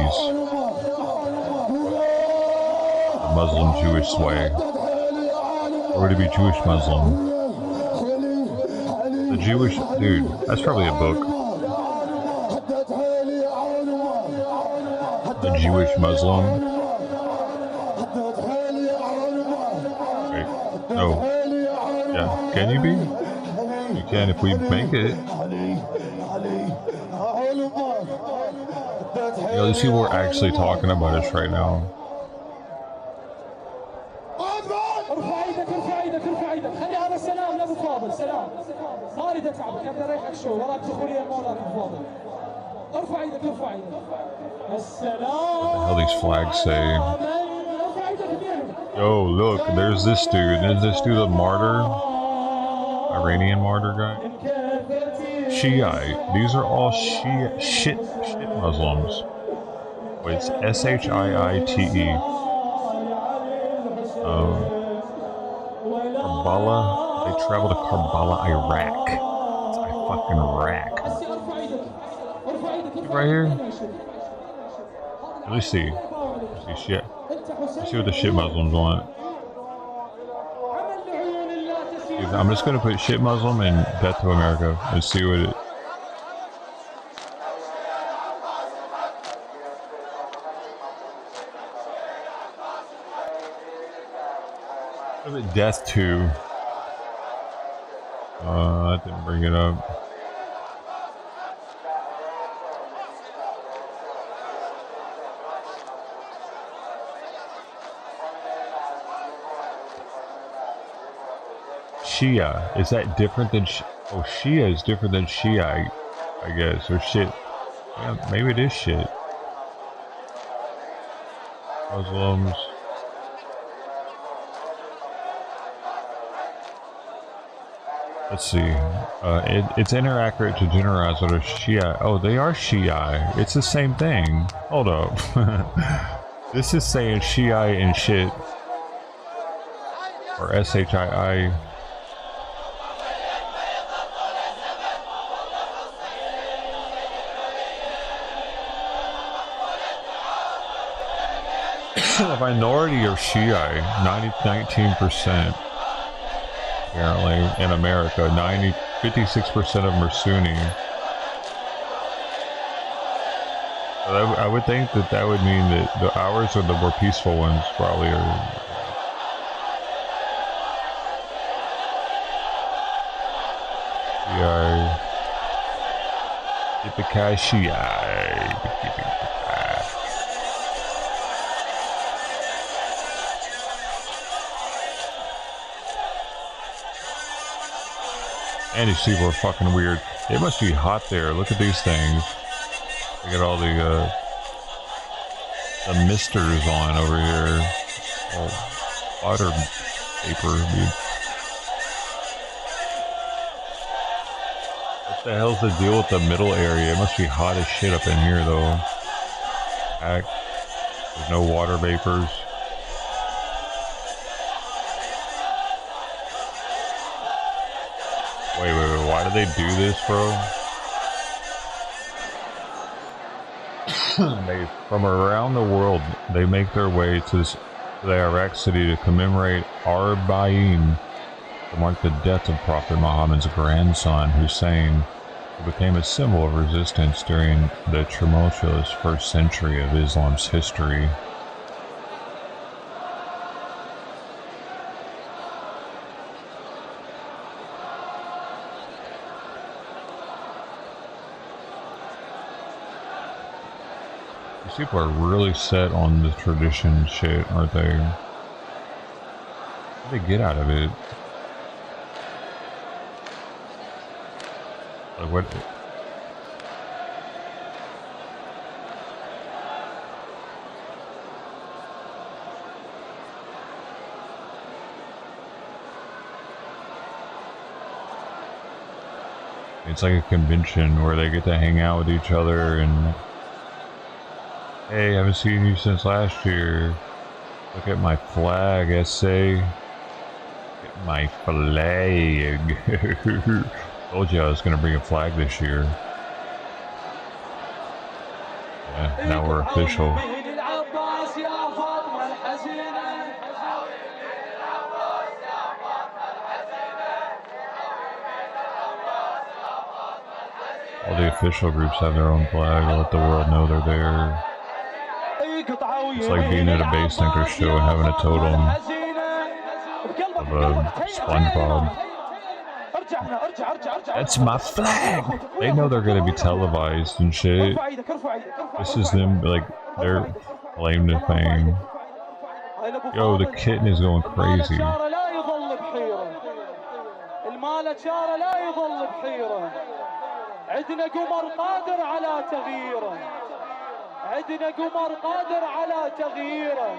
Muslim Jewish way. Or to be Jewish Muslim. The Jewish dude, that's probably a book. The Jewish Muslim. Wait, no. Yeah, can you be? You can if we make it. You know, these people are actually talking about us right now. What the hell these flags say? Yo, look, there's this dude. There's this dude, a martyr. Iranian martyr guy. Shiite. These are all shit Muslims. Wait, it's S-H-I-I-T-E. Karbala. They travel to Karbala, Iraq. It's fucking Iraq. Right here? Let me see. Let's see shit. Let's see what the shit Muslims want. I'm just gonna put shit Muslim and death to America and see what it. Death to. That didn't bring it up. Shia, is that different than oh, Shia is different than Shiite, I guess, or shit. Yeah, maybe it is shit. Muslims. Let's see. It's inaccurate to generalize what a Shia. Oh, they are Shia. It's the same thing. Hold up. This is saying Shiite and shit. Or S-H-I-I. The minority are Shiite, 19% apparently in America. 56% of them are Sunni. So I would think that would mean that the ours are the more peaceful ones, probably. Shiite. Yippee-ki Shiite. And these people are fucking weird. It must be hot there. Look at these things. They got all the misters on over here. Oh, water vapor, dude. What the hell's the deal with the middle area? It must be hot as shit up in here, though. Heck. There's no water vapors. Wait, why do they do this, bro? From around the world, they make their way to the Iraq city to commemorate Arba'in, to mark the death of Prophet Muhammad's grandson, Hussein, who became a symbol of resistance during the tumultuous first century of Islam's history. These people are really set on the tradition shit, aren't they? What do they get out of it? Like what? It's like a convention where they get to hang out with each other and, hey, I haven't seen you since last year. Look at my flag, essay. Look at my flag. Told you I was going to bring a flag this year. Yeah, now we're official. All the official groups have their own flag to let the world know they're there. It's like being at a base anchor show and having a totem of a SpongeBob. That's my flag! They know they're gonna be televised and shit. This is them, like, their claim to fame. Yo, the kitten is going crazy. عندنا قمر قادر على تغييره عندنا قمر قادر على تغييره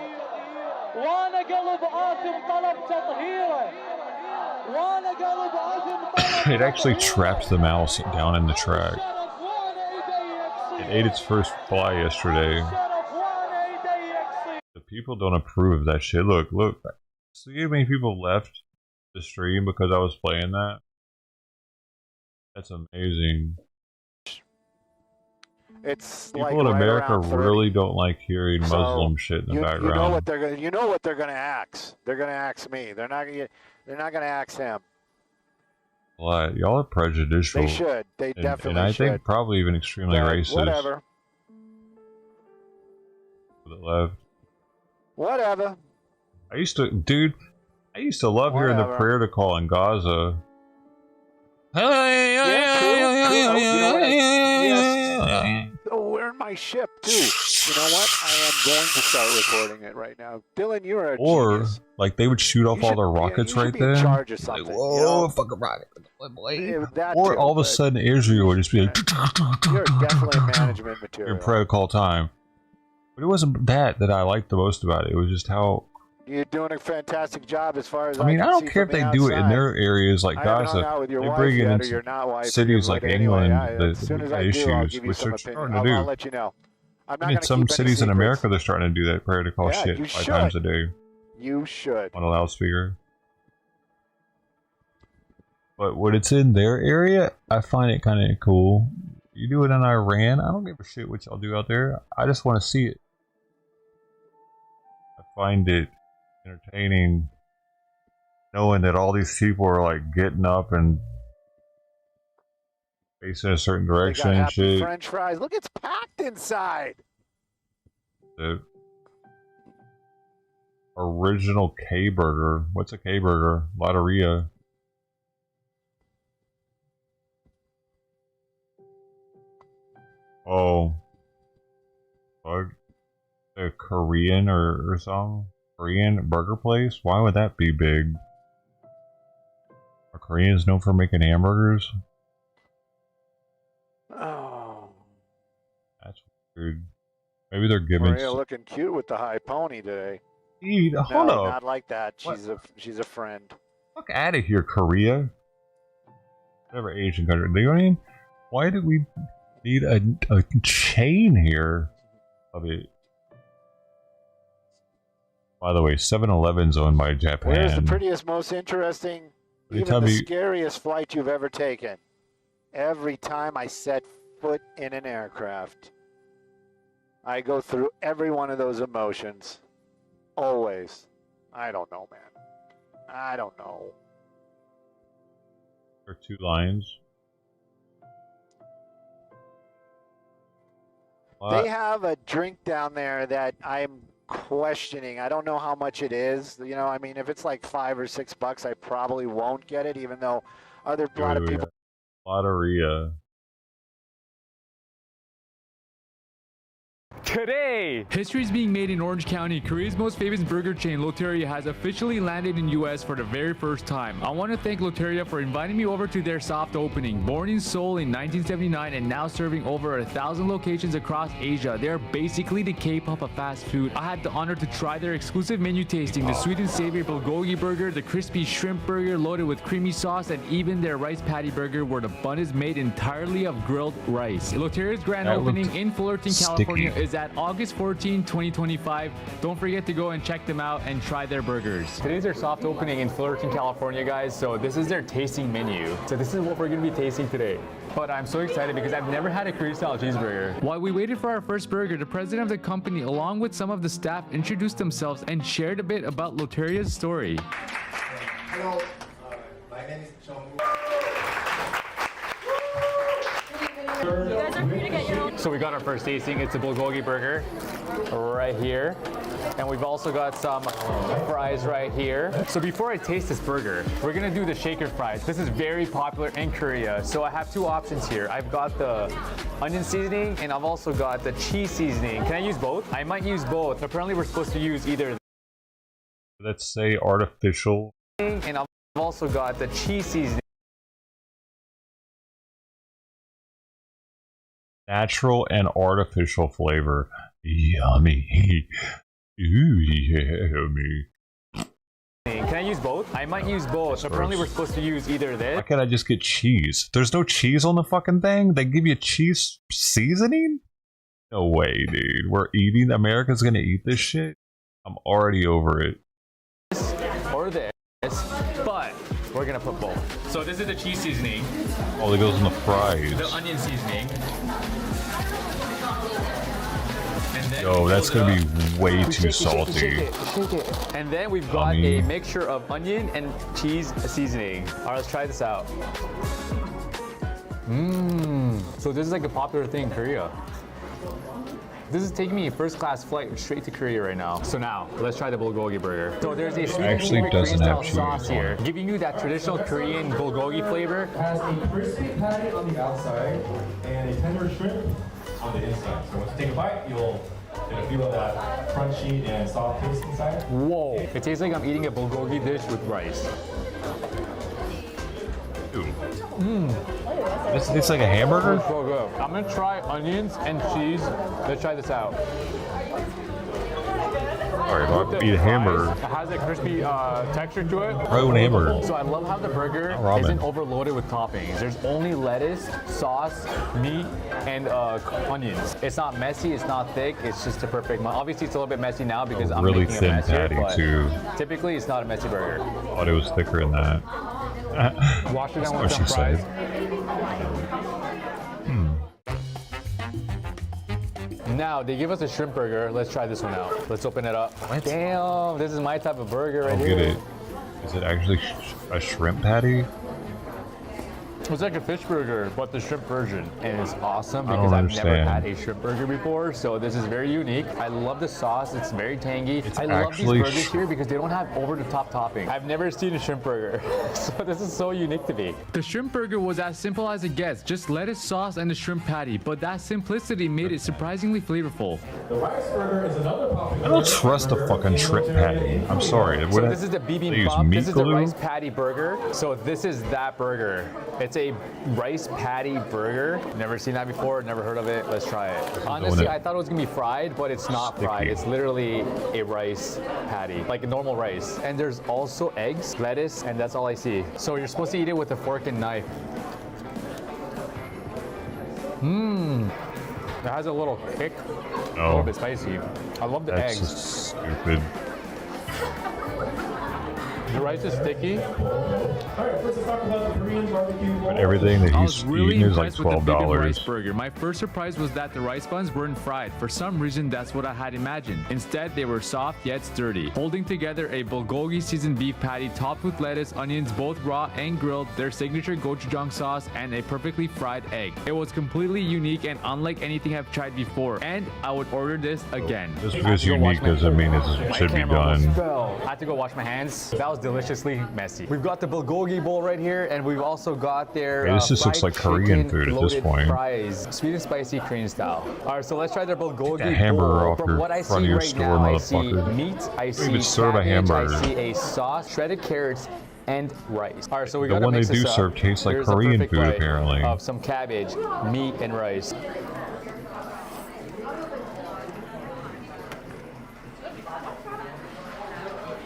وانا قلب آثم طلب تطهيره وانا قلب آثم طلب It actually trapped the mouse down in the track. It ate its first fly yesterday. The people don't approve of that shit. Look, see how many people left the stream because I was playing that? That's amazing. It's people like in right America really don't like hearing Muslim shit in the background. You know what they're gonna. You know what they're gonna ask. They're gonna ask me. They're not gonna ask him. What? Y'all are prejudicial. They should. They definitely and I should. think probably even extremely racist. Whatever. To the left. Whatever. I used to love hearing the prayer to call in Gaza. Oh, we're in my ship too. You know what? I am going to start recording it right now. Dylan, you're a genius. Like they would shoot off all their rockets right there. In charge of something. Like, whoa, fucking rocket! Or all of a sudden, Israel would just be like, "You're definitely management material." In prayer call time. But it wasn't that I liked the most about it. It was just how. You're doing a fantastic job as far as I mean, I don't care if they do it in their areas like Gaza. They bring it in cities like England that got issues, which they're starting to do. I'll let you know. I mean, some cities in America, they're starting to do that prayer to call shit 5 times a day. You should. On a loudspeaker. But when it's in their area, I find it kind of cool. You do it in Iran, I don't give a shit what y'all do out there. I just want to see it. I find it entertaining knowing that all these people are like getting up and facing a certain direction and shit. French fries. Look, it's packed inside. The original K burger. What's a K burger? Lotteria. Oh, fuck. A Korean or something. Korean burger place? Why would that be big? Are Koreans known for making hamburgers? Oh. That's weird. Maybe they're giving. Maria looking cute with the high pony today. Dude, hold up. Not like that. She's a friend. Fuck out of here, Korea. Whatever Asian country. You know what I mean? Why do we need a chain here of it? By the way, 7-Eleven's owned by Japan. Where's the prettiest, most interesting, even the scariest flight you've ever taken? Every time I set foot in an aircraft, I go through every one of those emotions. Always. I don't know, man. I don't know. Or 2 lines. What? They have a drink down there that I'm questioning. I don't know how much it is. You know, I mean, if it's like $5 or $6, I probably won't get it, even though a lot of people. Lotteria. Today, history is being made in Orange County. Korea's most famous burger chain, Loteria, has officially landed in US for the very first time. I want to thank Loteria for inviting me over to their soft opening. Born in Seoul in 1979 and now serving over 1,000 locations across Asia, they're basically the K-pop of fast food. I had the honor to try their exclusive menu tasting, the sweet and savory bulgogi burger, the crispy shrimp burger loaded with creamy sauce, and even their rice patty burger where the bun is made entirely of grilled rice. Loteria's grand opening in Fullerton, California is at August 14, 2025. Don't forget to go and check them out and try their burgers. Today's their soft opening in Fullerton, California, guys. So this is their tasting menu. So this is what we're going to be tasting today. But I'm so excited because I've never had a Korean-style cheeseburger. While we waited for our first burger, the president of the company, along with some of the staff, introduced themselves and shared a bit about Loteria's story. Hello, my name is Jung. So we got our first tasting. It's a bulgogi burger right here. And we've also got some fries right here. So before I taste this burger, we're gonna do the shaker fries. This is very popular in Korea. So I have 2 options here. I've got the onion seasoning and I've also got the cheese seasoning. Can I use both? I might use both. Apparently we're supposed to use either. Let's say artificial. And I've also got the cheese seasoning. Natural and artificial flavor. Yummy. Ooh, yummy. Can I use both? I might use both. Apparently we're supposed to use either this. Why can't I just get cheese? There's no cheese on the fucking thing? They give you cheese seasoning? No way, dude. We're eating. America's gonna eat this shit? I'm already over it. Or this. But we're gonna put both. So this is the cheese seasoning. Oh, it goes in the fries. The onion seasoning. Yo, that's gonna be way too salty. Shake it. And then we've got a mixture of onion and cheese seasoning. All right, let's try this out. So this is like a popular thing in Korea. This is taking me a first-class flight straight to Korea right now. So now, let's try the bulgogi burger. So there's a sweet and savory Korean-style sauce here, giving you that traditional Korean bulgogi flavor. It has a crispy patty on the outside and a tender shrimp on the inside. So once you take a bite, you'll get a feel of that crunchy and soft taste inside. Whoa! It tastes like I'm eating a bulgogi dish with rice. It's like a hamburger? So good. I'm gonna try onions and cheese. Let's try this out. Alright, I'll eat a hamburger. It has a crispy texture to it. Probably an hamburger. So I love how the burger isn't overloaded with toppings. There's only lettuce, sauce, meat, and onions. It's not messy, it's not thick, it's just a perfect. Obviously, it's a little bit messy now because I'm really making thin a mess here, patty but too. typically it's not a messy burger. Thought it was thicker than that. Wash it down with some fries. Now, they give us a shrimp burger. Let's try this one out. Let's open it up. What? Damn, this is my type of burger right here. I'll get it. Is it actually a shrimp patty? It's like a fish burger, but the shrimp version. And it's awesome I because don't I've never understand. had a shrimp burger before, so this is very unique. I love the sauce, it's very tangy. I love these actually burgers here because they don't have over-the-top topping. I've never seen a shrimp burger, so this is so unique to me. The shrimp burger was as simple as it gets, just lettuce, sauce, and the shrimp patty, but that simplicity made it surprisingly flavorful. The rice burger is another popular. I don't trust a fucking shrimp patty. I'm sorry. So this is the bibimbap. This is the rice patty burger. So this is that burger. It's a rice patty burger. Never seen that before. Never heard of it. Let's try it. Honestly, I thought it was gonna be fried, but it's not fried. It's literally a rice patty, like a normal rice. And there's also eggs, lettuce, and that's all I see. So you're supposed to eat it with a fork and knife. It has a little kick. A little bit spicy. I love the That's eggs. Just stupid. The rice is sticky. Alright, first let's talk about the Korean barbecue bowl. But everything that I he's was really eating is like impressed with the Big Rice $12. burger. My first surprise was that the rice buns weren't fried. For some reason, that's what I had imagined. Instead, they were soft yet sturdy, holding together a bulgogi seasoned beef patty topped with lettuce, onions, both raw and grilled, their signature gochujang sauce, and a perfectly fried egg. It was completely unique and unlike anything I've tried before, and I would order this again. Just because unique doesn't mean it should be done. I had to go wash my hands. That was deliciously messy. We've got the bulgogi bowl right here, and we've also got their This just looks like Korean food at this point. Fries, sweet and spicy Korean style. All right, so let's try their bulgogi Get a hamburger bowl. off From your what I front see of your right store, now, I motherfucker. see meat, I see even serve a cabbage, hamburger. I see a sauce, shredded carrots, and rice. All right, so we The gotta one they mix do this up. serve tastes like Here's a Korean perfect food, bite apparently. Of some cabbage, meat, and rice.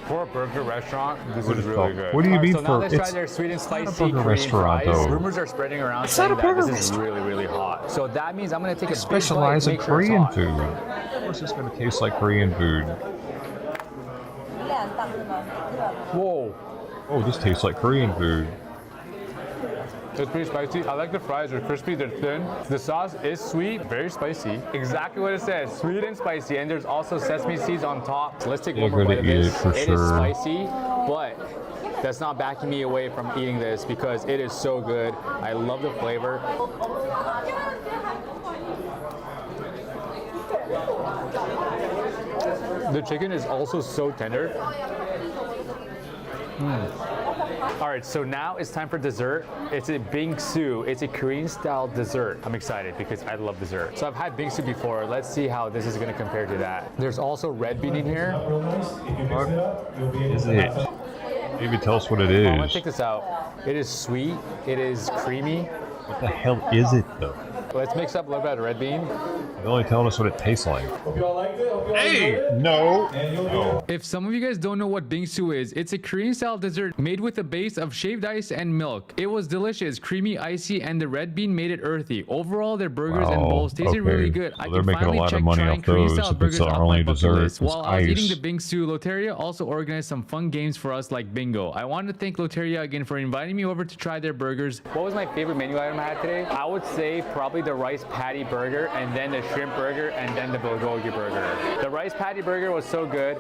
For a burger restaurant, this is really good. What do you All right, mean so now for let's try it's their sweet and not a spicy burger Korean restaurant, fries. though. Rumors are spreading around It's saying not a that burger this is restaurant. really, really hot. So that means I'm gonna take a big Specialize bite, in make sure it's Korean hot. food. Of course, it's going to taste like Korean food. Whoa. Oh, this tastes like Korean food. It's pretty spicy. I like the fries. They're crispy. They're thin. The sauce is sweet, very spicy. Exactly what it says, sweet and spicy. And there's also sesame seeds on top. So let's take one more bite of eat this. it for It is sure. spicy, but that's not backing me away from eating this because it is so good. I love the flavor. The chicken is also so tender. All right, so now it's time for dessert. It's a bingsu. It's a Korean-style dessert. I'm excited because I love dessert. So I've had bingsu before. Let's see how this is going to compare to that. There's also red bean in here. What is it? Maybe tell us what it is. I'm going to take this out. It is sweet. It is creamy. What the hell is it, though? Let's mix up a little bit of red bean. You're only telling us what it tastes like. Hope you all liked it. Hope you all Hey, enjoyed it. no. And you'll No. If some of you guys don't know what bingsu is, it's a Korean-style dessert made with a base of shaved ice and milk. It was delicious, creamy, icy, and the red bean made it earthy. Overall, their burgers and Wow, bowls tasted okay. really good. So I they're can making a finally lot of check money trying off those Korean-style if it's burgers our off only my bucket dessert list. is While I was ice. eating the bingsu, Loteria also organized some fun games for us like bingo. I want to thank Loteria again for inviting me over to try their burgers. What was my favorite menu item I had today? I would say probably the rice patty burger, and then the shrimp burger, and then the bulgogi burger. The rice patty burger was so good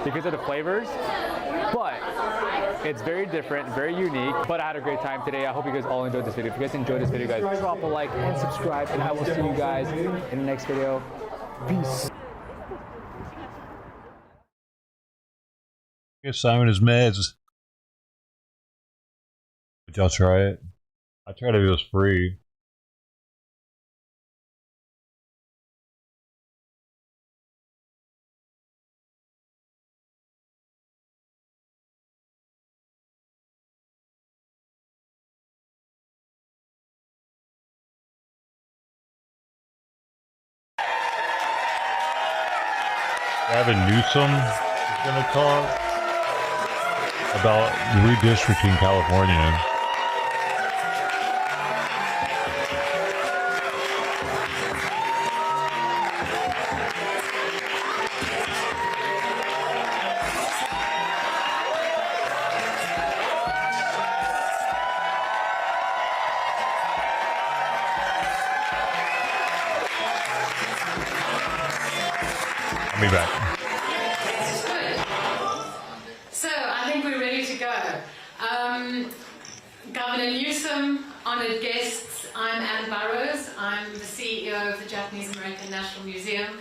because of the flavors, but it's very different, very unique, but I had a great time today. I hope you guys all enjoyed this video. If you guys enjoyed this video, guys, drop a like and subscribe, and I will see you guys in the next video. Peace. Yes, Simon is meds. Did y'all try it? I tried it. It was free. Gavin Newsom is going to talk about redistricting California. I'll be back. So I think we're ready to go. Governor Newsom, honoured guests, I'm Ann Burrows. I'm the CEO of the Japanese American National Museum,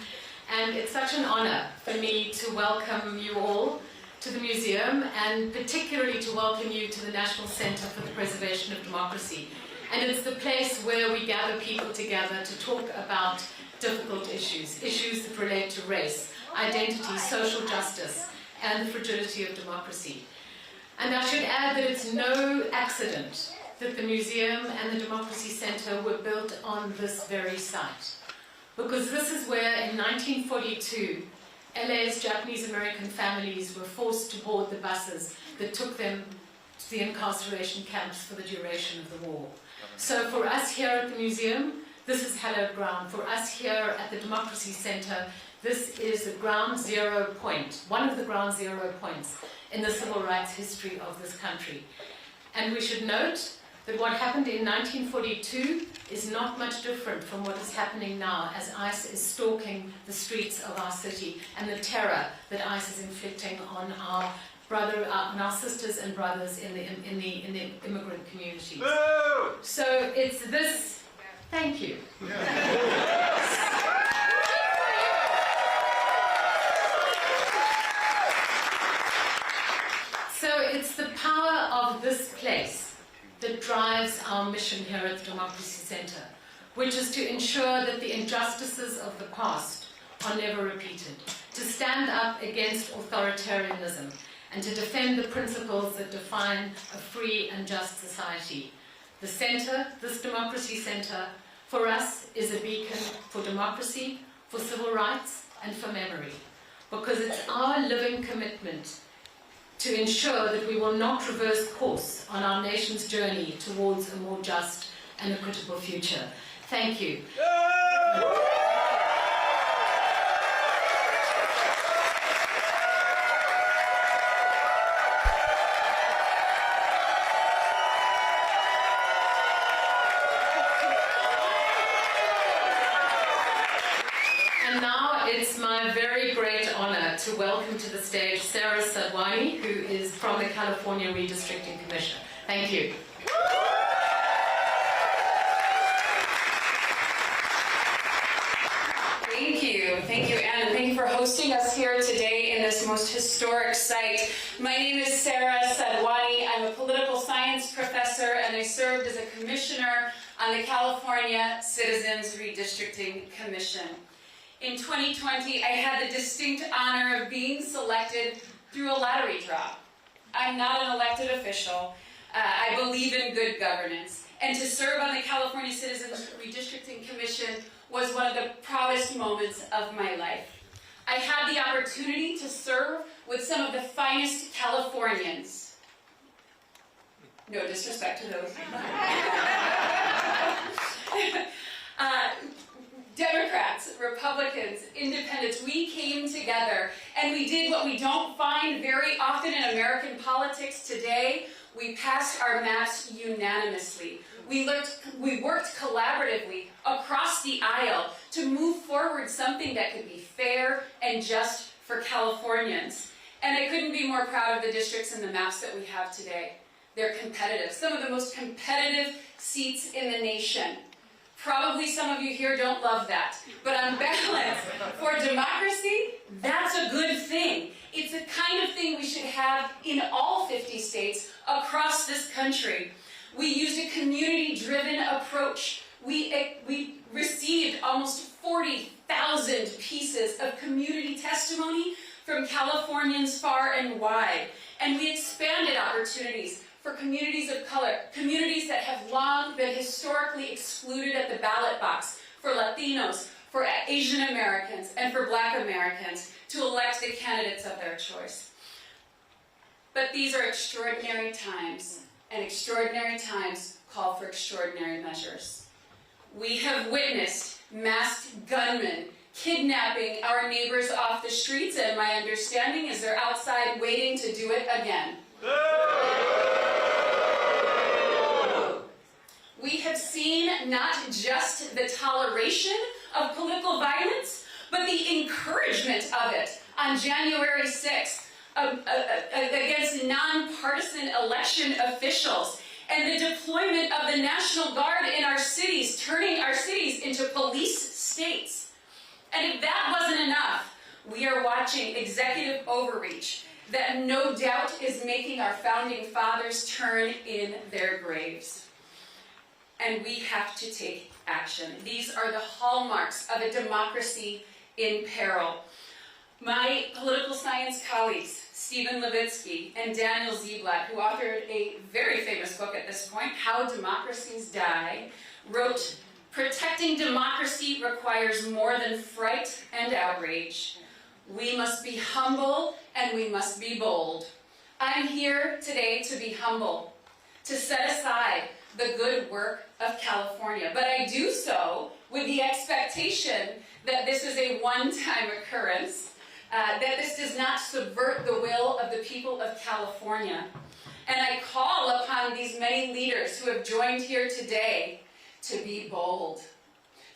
and it's such an honour for me to welcome you all to the museum, and particularly to welcome you to the National Centre for the Preservation of Democracy. And it's the place where we gather people together to talk about difficult issues, issues that relate to race, identity, social justice, and the fragility of democracy. And I should add that it's no accident that the museum and the Democracy Centre were built on this very site. Because this is where, in 1942, LA's Japanese American families were forced to board the buses that took them to the incarceration camps for the duration of the war. So for us here at the museum, this is hallowed ground. For us here at the Democracy Centre, this is the ground zero point, one of the ground zero points in the civil rights history of this country. And we should note that what happened in 1942 is not much different from what is happening now as ICE is stalking the streets of our city and the terror that ICE is inflicting on our sisters and brothers in the immigrant communities. Boo! So it's this. Thank you. So it's the power of this place that drives our mission here at the Democracy Center, which is to ensure that the injustices of the past are never repeated, to stand up against authoritarianism, and to defend the principles that define a free and just society. The center, this Democracy Center, for us is a beacon for democracy, for civil rights, and for memory, because it's our living commitment to ensure that we will not reverse course on our nation's journey towards a more just and equitable future. Thank you. And now it's my very great honor to welcome to the stage Sarah Sadwani, who is from the California Redistricting Commission. Thank you. Thank you, Anne, and thank you for hosting us here today in this most historic site. My name is Sarah Sadwani. I'm a political science professor, and I served as a commissioner on the California Citizens Redistricting Commission. In 2020, I had the distinct honor of being selected through a lottery draw. I'm not an elected official. I believe in good governance. And to serve on the California Citizens Redistricting Commission was one of the proudest moments of my life. I had the opportunity to serve with some of the finest Californians. No disrespect to those. Democrats, Republicans, Independents, we came together and we did what we don't find very often in American politics today. We passed our maps unanimously. We worked collaboratively across the aisle to move forward something that could be fair and just for Californians. And I couldn't be more proud of the districts and the maps that we have today. They're competitive, some of the most competitive seats in the nation. Probably some of you here don't love that, but on balance, for democracy, that's a good thing. It's the kind of thing we should have in all 50 states across this country. We used a community-driven approach. We received almost 40,000 pieces of community testimony from Californians far and wide, and we expanded opportunities for communities of color, communities that have long been historically excluded at the ballot box, for Latinos, for Asian Americans, and for Black Americans to elect the candidates of their choice. But these are extraordinary times, and extraordinary times call for extraordinary measures. We have witnessed masked gunmen kidnapping our neighbors off the streets, and my understanding is they're outside waiting to do it again. We have seen not just the toleration of political violence, but the encouragement of it on January 6th against nonpartisan election officials, and the deployment of the National Guard in our cities, turning our cities into police states. And if that wasn't enough, we are watching executive overreach that no doubt is making our founding fathers turn in their graves. And we have to take action. These are the hallmarks of a democracy in peril. My political science colleagues, Stephen Levitsky and Daniel Ziblatt, who authored a very famous book at this point, How Democracies Die, wrote, "Protecting democracy requires more than fright and outrage. We must be humble and we must be bold." I'm here today to be humble, to set aside the good work of California, but I do so with the expectation that this is a one-time occurrence, that this does not subvert the will of the people of California. And I call upon these many leaders who have joined here today to be bold,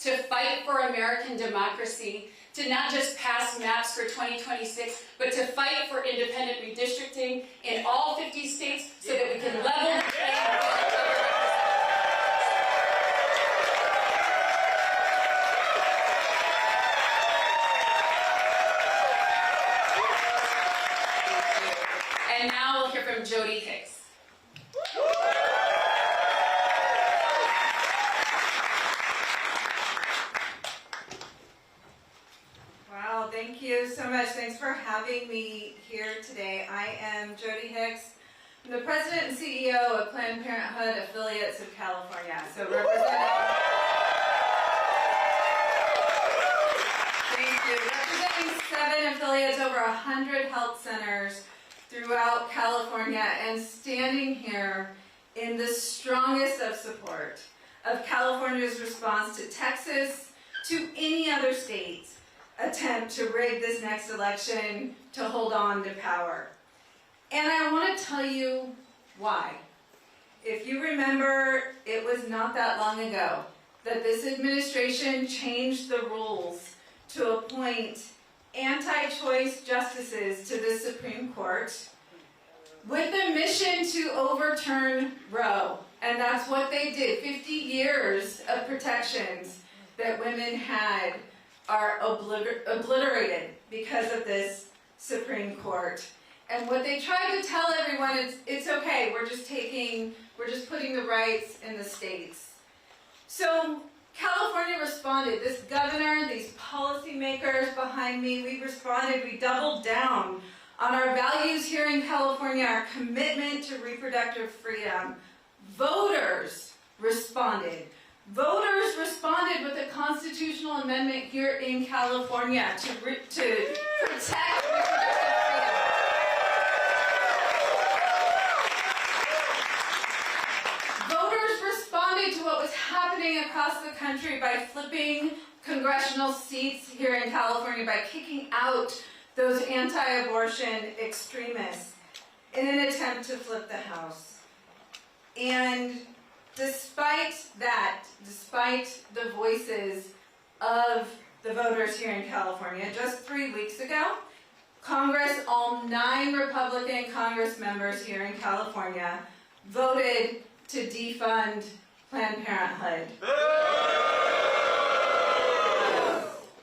to fight for American democracy, to not just pass maps for 2026, but to fight for independent redistricting in all 50 states so that we can level the playing field. And now we'll hear from Jody Hicks. Wow, thank you so much. Thanks for having me here today. I am Jody Hicks. I'm the president and CEO of Planned Parenthood Affiliates of California. So representing 7 affiliates, over 100 health centers throughout California, and standing here in the strongest of support of California's response to Texas, to any other state attempt to rig this next election to hold on to power. And I want to tell you why. If you remember, it was not that long ago that this administration changed the rules to appoint anti-choice justices to the Supreme Court with the mission to overturn Roe. And that's what they did. 50 years of protections that women had are obliterated because of this Supreme Court. And what they tried to tell everyone is, it's okay, we're just putting the rights in the states. So California responded. This governor, these policymakers behind me, we responded. We doubled down on our values here in California, our commitment to reproductive freedom. Voters responded. Voters responded with a constitutional amendment here in California to protect reproductive freedom. Voters responded to what was happening across the country by flipping congressional seats here in California, by kicking out those anti-abortion extremists in an attempt to flip the House. And despite that, despite the voices of the voters here in California, just 3 weeks ago, Congress, all 9 Republican Congress members here in California, voted to defund Planned Parenthood.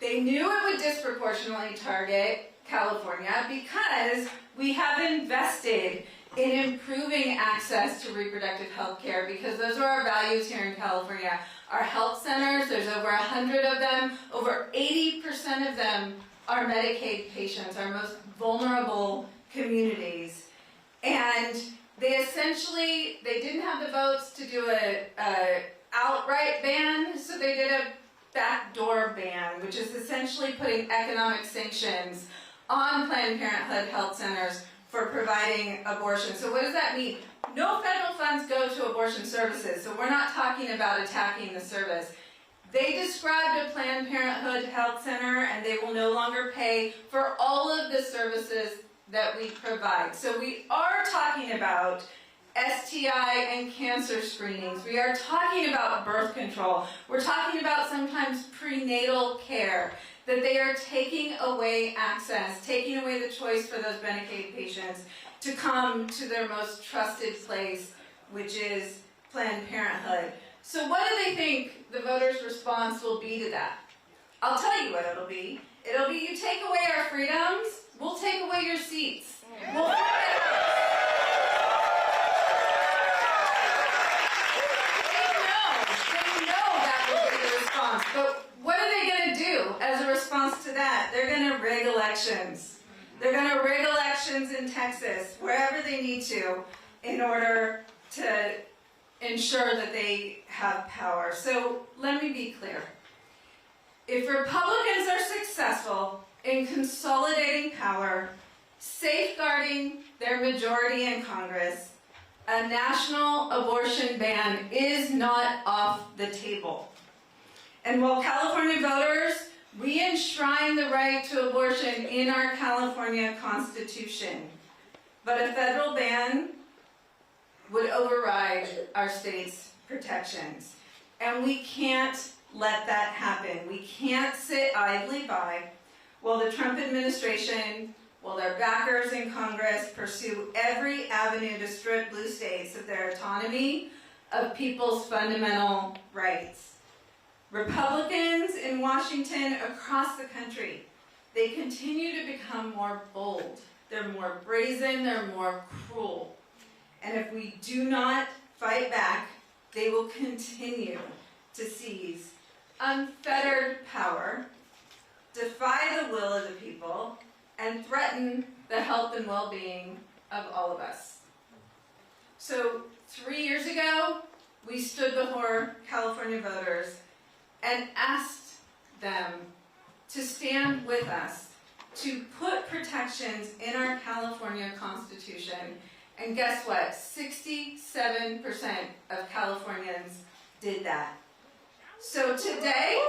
They knew it would disproportionately target California because we have invested in improving access to reproductive health care, because those are our values here in California. Our health centers, there's over 100 of them, over 80% of them are Medicaid patients, our most vulnerable communities. And they didn't have the votes to do a outright ban, so they did a backdoor ban, which is essentially putting economic sanctions on Planned Parenthood health centers for providing abortion. So what does that mean? No federal funds go to abortion services, so we're not talking about attacking the service. They described a Planned Parenthood health center, and they will no longer pay for all of the services that we provide. So we are talking about STI and cancer screenings. We are talking about birth control. We're talking about sometimes prenatal care, that they are taking away access, taking away the choice for those Medicaid patients to come to their most trusted place, which is Planned Parenthood. So what do they think the voters' response will be to that? I'll tell you what it'll be. It'll be, you take away our freedoms, we'll take away your seats. We'll flip it. They know that will be the response. But what are they going to do as a response to that? They're going to rig elections. They're going to rig elections in Texas, wherever they need to, in order to ensure that they have power. So let me be clear. If Republicans are successful in consolidating power, safeguarding their majority in Congress, a national abortion ban is not off the table. And while California voters, we enshrine the right to abortion in our California Constitution. But a federal ban would override our state's protections. And we can't let that happen. We can't sit idly by while the Trump administration, while their backers in Congress pursue every avenue to strip blue states of their autonomy, of people's fundamental rights. Republicans in Washington, across the country, they continue to become more bold. They're more brazen, they're more cruel. And if we do not fight back, they will continue to seize unfettered power, defy the will of the people, and threaten the health and well-being of all of us. So 3 years ago, we stood before California voters and asked them to stand with us, to put protections in our California Constitution. And guess what? 67% of Californians did that. So today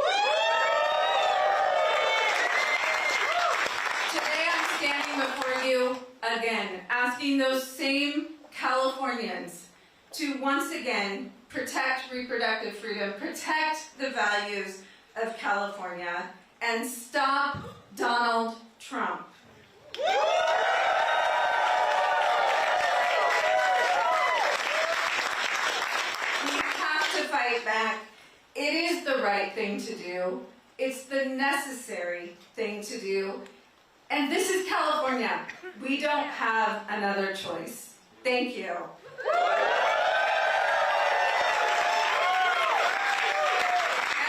I'm standing before you again, asking those same Californians to once again protect reproductive freedom, protect the values of California, and stop Donald Trump. We have to fight back. It is the right thing to do. It's the necessary thing to do. And this is California. We don't have another choice. Thank you. And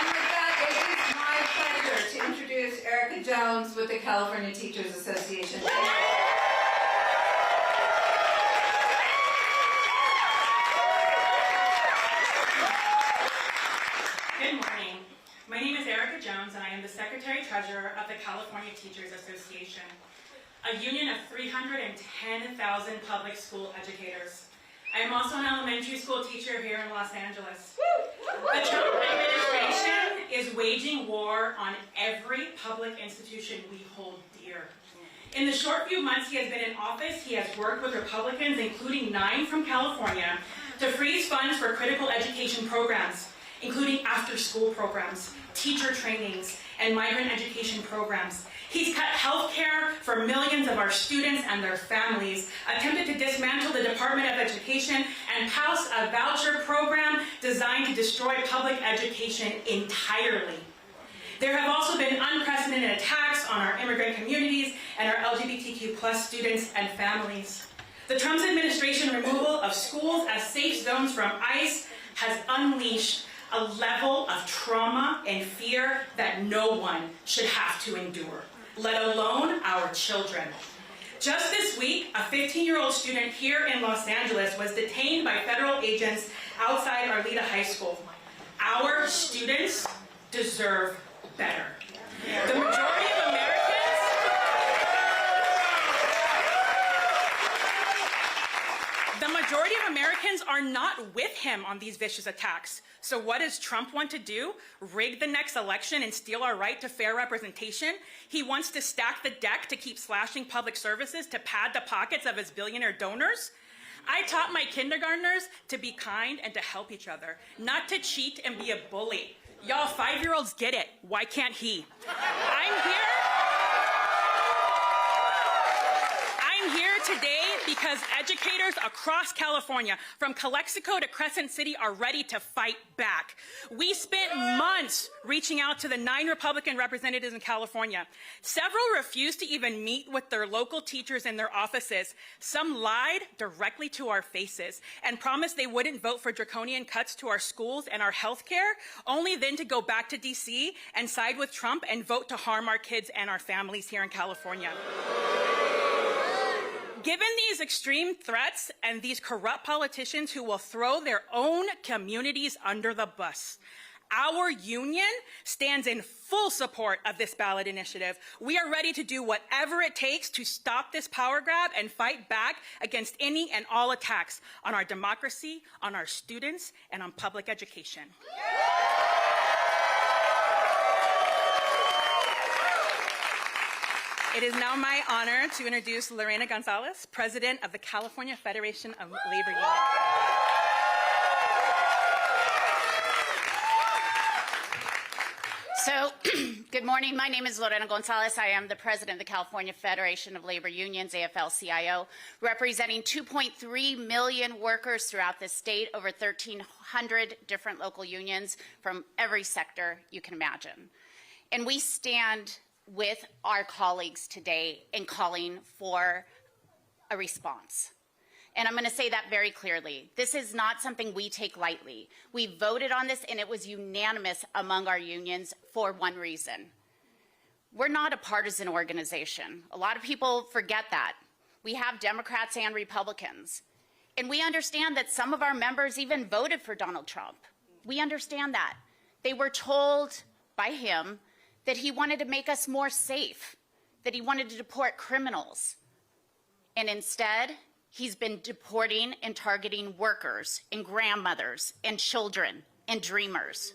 with that, it is my pleasure to introduce Erica Jones with the California Teachers Association. Good morning. My name is Erica Jones, and I am the Secretary-Treasurer of the California Teachers Association, a union of 310,000 public school educators. I am also an elementary school teacher here in Los Angeles. The Trump administration is waging war on every public institution we hold dear. In the short few months he has been in office, he has worked with Republicans, including 9 from California, to freeze funds for critical education programs, including after-school programs, teacher trainings, and migrant education programs. He's cut health care for millions of our students and their families, attempted to dismantle the Department of Education, and passed a voucher program designed to destroy public education entirely. There have also been unprecedented attacks on our immigrant communities and our LGBTQ+ students and families. The Trump administration removal of schools as safe zones from ICE has unleashed a level of trauma and fear that no one should have to endure, let alone our children. Just this week, a 15-year-old student here in Los Angeles was detained by federal agents outside Arleta High School. Our students deserve better. The majority of Americans are not with him on these vicious attacks. So what does Trump want to do? Rig the next election and steal our right to fair representation? He wants to stack the deck to keep slashing public services to pad the pockets of his billionaire donors? I taught my kindergartners to be kind and to help each other, not to cheat and be a bully. Y'all 5-year-olds get it. Why can't he? I'm here today because educators across California, from Calexico to Crescent City, are ready to fight back. We spent months reaching out to the 9 Republican representatives in California. Several refused to even meet with their local teachers in their offices. Some lied directly to our faces and promised they wouldn't vote for draconian cuts to our schools and our health care, only then to go back to DC and side with Trump and vote to harm our kids and our families here in California. Given these extreme threats and these corrupt politicians who will throw their own communities under the bus, our union stands in full support of this ballot initiative. We are ready to do whatever it takes to stop this power grab and fight back against any and all attacks on our democracy, on our students, and on public education. It is now my honor to introduce Lorena Gonzalez, President of the California Federation of Labor Unions. So, good morning. My name is Lorena Gonzalez. I am the President of the California Federation of Labor Unions, AFL-CIO, representing 2.3 million workers throughout the state, over 1,300 different local unions from every sector you can imagine. And we stand with our colleagues today in calling for a response. And I'm going to say that very clearly. This is not something we take lightly. We voted on this, and it was unanimous among our unions for one reason. We're not a partisan organization. A lot of people forget that. We have Democrats and Republicans. And we understand that some of our members even voted for Donald Trump. We understand that. They were told by him that he wanted to make us more safe, that he wanted to deport criminals. And instead, he's been deporting and targeting workers and grandmothers and children and dreamers.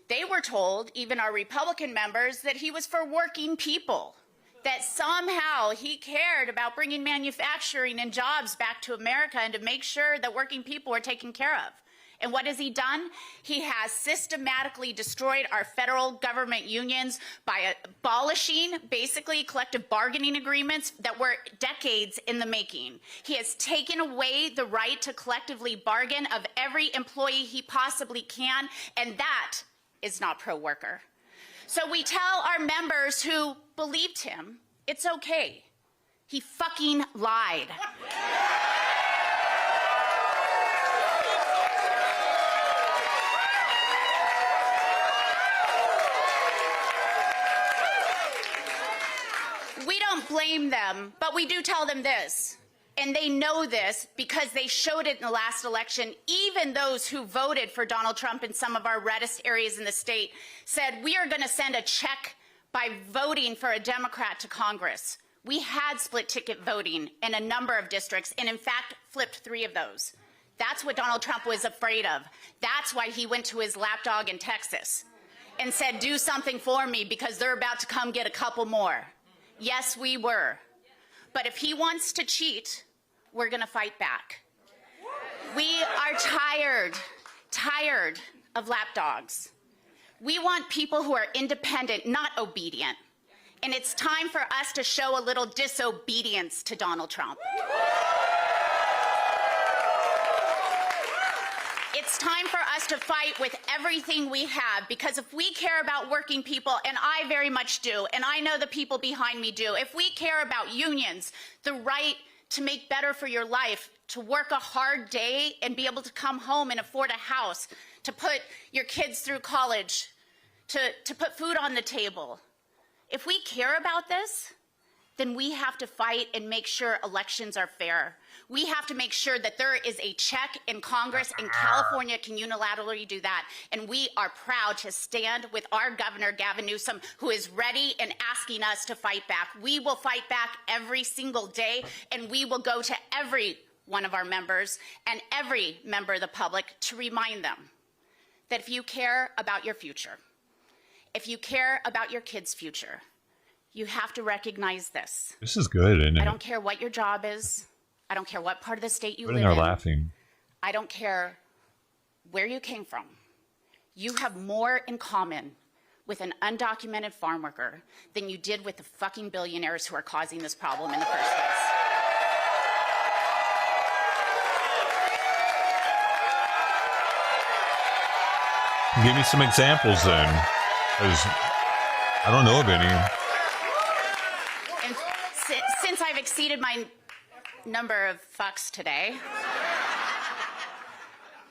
They were told, even our Republican members, that he was for working people, that somehow he cared about bringing manufacturing and jobs back to America and to make sure that working people were taken care of. And what has he done? He has systematically destroyed our federal government unions by abolishing, basically, collective bargaining agreements that were decades in the making. He has taken away the right to collectively bargain of every employee he possibly can, and that is not pro-worker. So we tell our members who believed him, it's okay. He fucking lied. We don't blame them, but we do tell them this, and they know this because they showed it in the last election. Even those who voted for Donald Trump in some of our reddest areas in the state said, we are going to send a check by voting for a Democrat to Congress. We had split ticket voting in a number of districts, and in fact, flipped 3 of those. That's what Donald Trump was afraid of. That's why he went to his lapdog in Texas and said, do something for me because they're about to come get a couple more. Yes, we were. But if he wants to cheat, we're going to fight back. We are tired of lapdogs. We want people who are independent, not obedient. And it's time for us to show a little disobedience to Donald Trump. It's time for us to fight with everything we have, because if we care about working people, and I very much do, and I know the people behind me do, if we care about unions, the right to make better for your life, to work a hard day and be able to come home and afford a house, to put your kids through college, to put food on the table. If we care about this, then we have to fight and make sure elections are fair. We have to make sure that there is a check in Congress, and California can unilaterally do that. And we are proud to stand with our governor, Gavin Newsom, who is ready and asking us to fight back. We will fight back every single day, and we will go to every one of our members and every member of the public to remind them that if you care about your future, if you care about your kids' future, you have to recognize this. This is good, isn't it? I don't care what your job is. I don't care what part of the state you live in. They're laughing. I don't care where you came from. You have more in common with an undocumented farm worker than you did with the fucking billionaires who are causing this problem in the first place. Give me some examples then, because I don't know of any. And since I've exceeded my number of fucks today,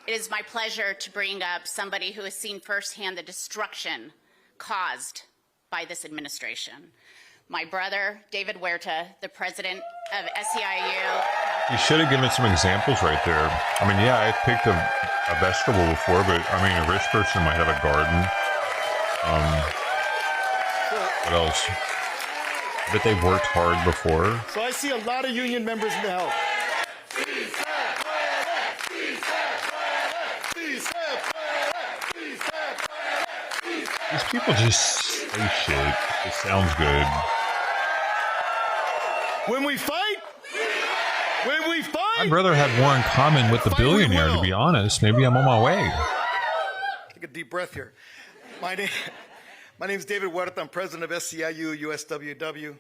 it is my pleasure to bring up somebody who has seen firsthand the destruction caused by this administration. My brother, David Huerta, the president of SEIU. You should have given some examples right there. I mean, yeah, I picked a vegetable before, but I mean, a rich person might have a garden. What else? I bet they've worked hard before. So I see a lot of union members in the help. These people just Oh shit. It sounds good. When we fight, I'd rather have more in common with the billionaire, to be honest. Maybe I'm on my way. Take a deep breath here. My name is David Huerta. I'm president of SCIU USWW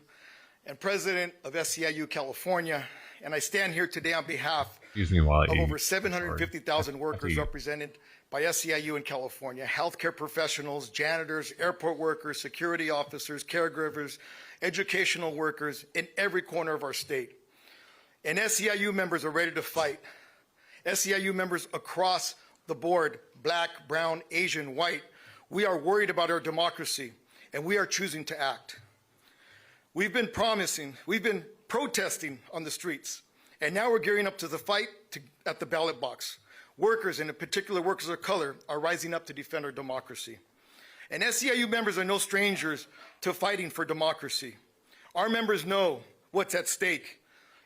and president of SCIU California. And I stand here today on behalf of over 750,000 workers represented by SCIU in California, healthcare professionals, janitors, airport workers, security officers, caregivers, educational workers in every corner of our state. And SCIU members are ready to fight. SCIU members across the board, black, brown, Asian, white, we are worried about our democracy, and we are choosing to act. We've been protesting on the streets, and now we're gearing up to the fight at the ballot box. Workers, and in particular workers of color, are rising up to defend our democracy. And SCIU members are no strangers to fighting for democracy. Our members know what's at stake,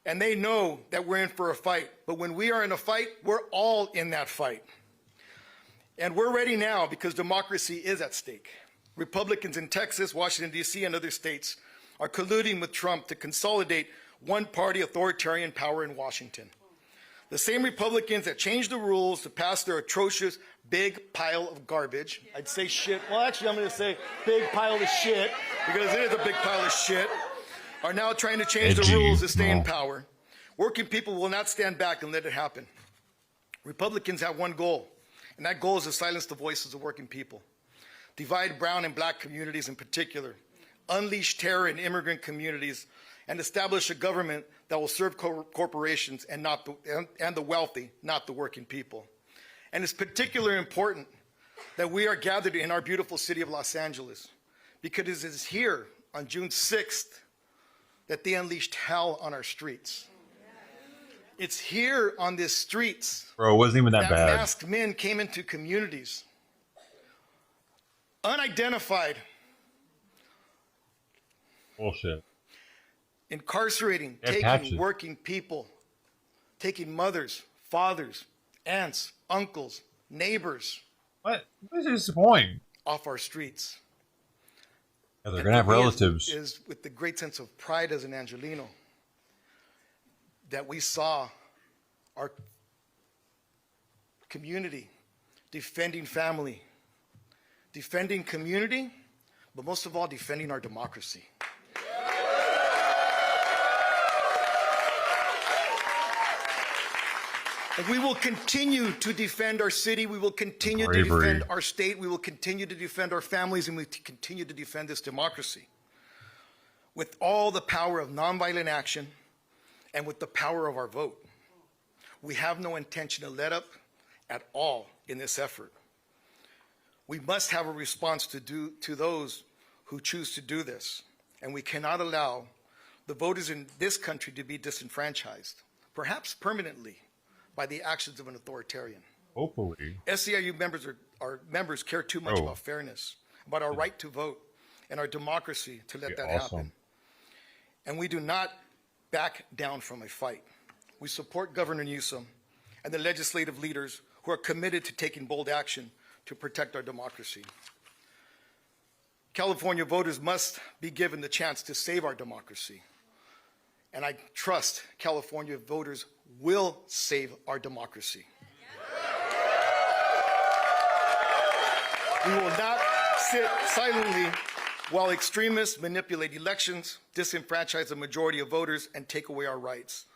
and they know that we're in for a fight. But when we are in a fight, we're all in that fight. And we're ready now because democracy is at stake. Republicans in Texas, Washington, D.C., and other states are colluding with Trump to consolidate one-party authoritarian power in Washington. The same Republicans that changed the rules to pass their atrocious big pile of garbage. I'd say shit. Well, actually, I'm going to say big pile of shit because it is a big pile of shit. Are now trying to change the rules to stay in power. Working people will not stand back and let it happen. Republicans have one goal, and that goal is to silence the voices of working people, divide brown and black communities in particular, unleash terror in immigrant communities, and establish a government that will serve corporations and the wealthy, not the working people. And it's particularly important that we are gathered in our beautiful city of Los Angeles, because it is here on June 6th that they unleashed hell on our streets. It's here on these streets, bro, it wasn't even that bad. Masked men came into communities, unidentified, bullshit, incarcerating, taking working people, taking mothers, fathers, aunts, uncles, neighbors. What is this point? Off our streets. Yeah, they're gonna have relatives. Is with the great sense of pride as an Angelino that we saw our community defending family, defending community, but most of all, defending our democracy. And we will continue to defend our city. We will continue to defend our state. We will continue to defend our families, and we continue to defend this democracy with all the power of nonviolent action and with the power of our vote. We have no intention to let up at all in this effort. We must have a response to those who choose to do this, and we cannot allow the voters in this country to be disenfranchised, perhaps permanently, by the actions of an authoritarian. Hopefully. SCIU members care too much about fairness, about our right to vote, and our democracy to let that happen. And we do not back down from a fight. We support Governor Newsom and the legislative leaders who are committed to taking bold action to protect our democracy. California voters must be given the chance to save our democracy. And I trust California voters will save our democracy. We will not sit silently while extremists manipulate elections, disenfranchise the majority of voters, and take away our rights.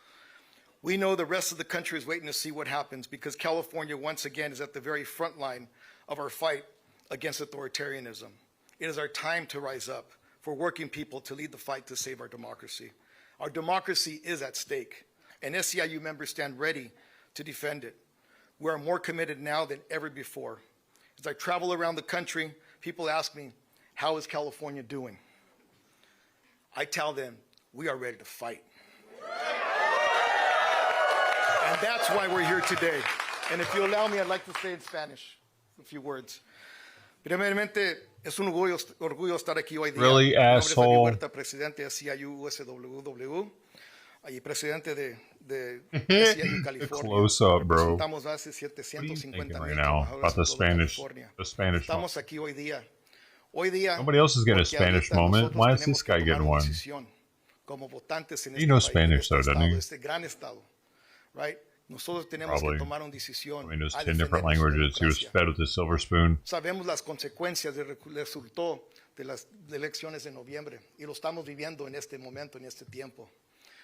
We know the rest of the country is waiting to see what happens because California, once again, is at the very front line of our fight against authoritarianism. It is our time to rise up for working people to lead the fight to save our democracy. Our democracy is at stake, and SCIU members stand ready to defend it. We are more committed now than ever before. As I travel around the country, people ask me, how is California doing? I tell them, we are ready to fight. And that's why we're here today. And if you allow me, I'd like to say in Spanish a few words. Primeramente, es un orgullo estar aquí hoy día. Really, asshole. Presidente de SCIU USWW y presidente de SCIU California. Close up, bro. Estamos hace 750,000 right now about the Spanish. Estamos aquí hoy día Hoy día, Nobody else is getting a porque Spanish ahorita moment. Why is nosotros this tenemos que guy tomar getting una one? decisión como votantes en He este knows país, en Spanish este though, doesn't estado, he? este gran estado, right? Nosotros tenemos Probably. que tomar una decisión I mean, there's a 10 different defender nuestra languages. He was democracia. fed with a silver spoon. Sabemos las consecuencias del resultado de las elecciones de noviembre y lo estamos viviendo en este momento, en este tiempo.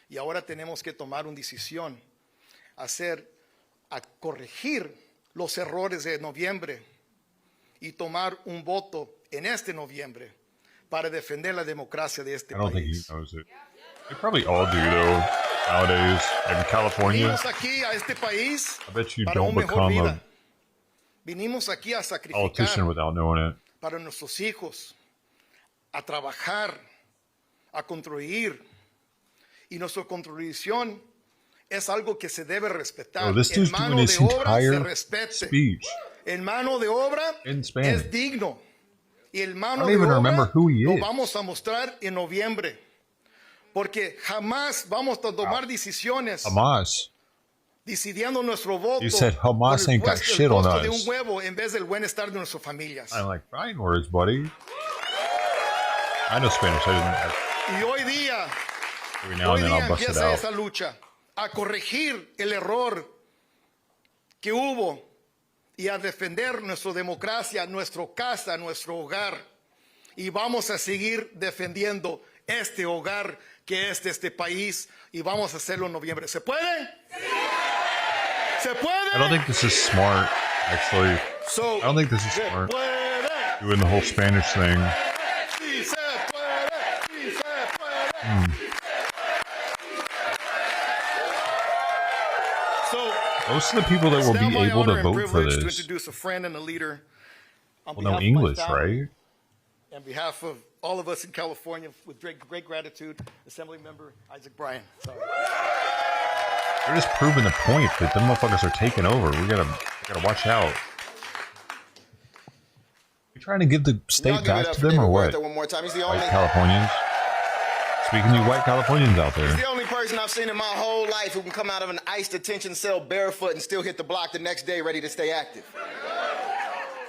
Y ahora tenemos que tomar una decisión, a corregir los errores de noviembre y tomar un voto en este noviembre para defender la democracia de este I don't think he país. knows it. They probably all do, though, nowadays. In California, Vinimos aquí a este país I bet you para don't una mejor become vida. a Vinimos aquí a sacrificar politician without knowing it. para nuestros hijos, a trabajar, a construir. Y nuestra contribución es algo que se debe respetar. Oh, this El dude's mano doing de his obra se entire respete. speech El mano de obra in Spanish. es digno. Y el I mano don't de even remember obra who he lo is. vamos a mostrar en noviembre. Porque jamás vamos a tomar decisiones Hamas. decidiendo nuestro voto He said Hamas por el ain't got puesto- shit el on costo de us. un huevo en vez del bienestar de nuestras familias. I like fine words, buddy. I know Spanish. I Y hoy día, didn't. Every now and then I'll bust it empieza out. esa lucha a corregir el error que hubo y a defender nuestra democracia, nuestra casa, nuestro hogar. Y vamos a seguir defendiendo este hogar que es de este país y vamos a hacerlo en noviembre. ¿Se puede? ¿Se puede? I don't think this is smart, actually. So, I don't think this is se smart. puede. Doing the whole Spanish thing. Sí se puede. Sí se puede. So, Most of the people that it's will now be my able honor to and vote for privilege to this introduce a friend and a leader on will know behalf of my English, family, right? On behalf of all of us in California, with great gratitude, Assembly Member Isaac Bryan. Sorry. They're just proving the point that them motherfuckers are taking over. We gotta watch out. You trying to give the state back to them or what? One more time. He's the White only. Californians. Speaking to you white Californians out there. He's the only person I've seen in my whole life who can come out of an ICE detention cell barefoot and still hit the block the next day ready to stay active.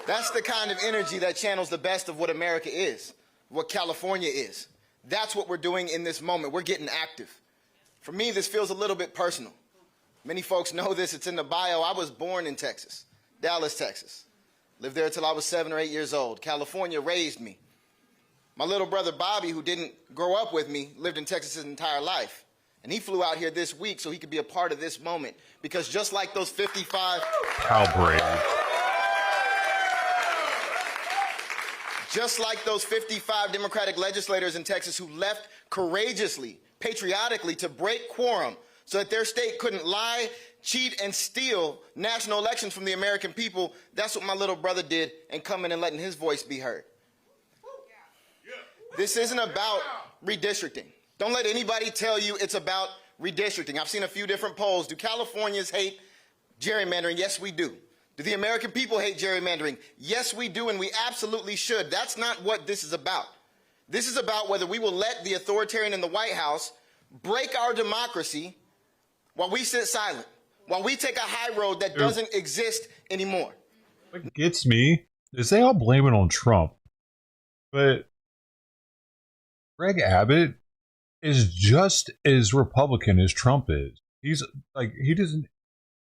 That's the kind of energy that channels the best of what America is, what California is. That's what we're doing in this moment. We're getting active. For me, this feels a little bit personal. Many folks know this. It's in the bio. I was born in Texas, Dallas, Texas. Lived there until I was 7 or 8 years old. California raised me. My little brother Bobby, who didn't grow up with me, lived in Texas his entire life. And he flew out here this week so he could be a part of this moment. Because just like those 55... How brave. Just like those 55 Democratic legislators in Texas who left courageously, patriotically, to break quorum so that their state couldn't lie, cheat, and steal national elections from the American people, that's what my little brother did and coming and letting his voice be heard. This isn't about redistricting. Don't let anybody tell you it's about redistricting. I've seen a few different polls. Do Californians hate gerrymandering? Yes, we do. Do the American people hate gerrymandering? Yes, we do, and we absolutely should. That's not what this is about. This is about whether we will let the authoritarian in the White House break our democracy while we sit silent, while we take a high road that doesn't exist anymore. What gets me is they all blame it on Trump. But Greg Abbott is just as Republican as Trump is. He's like, he doesn't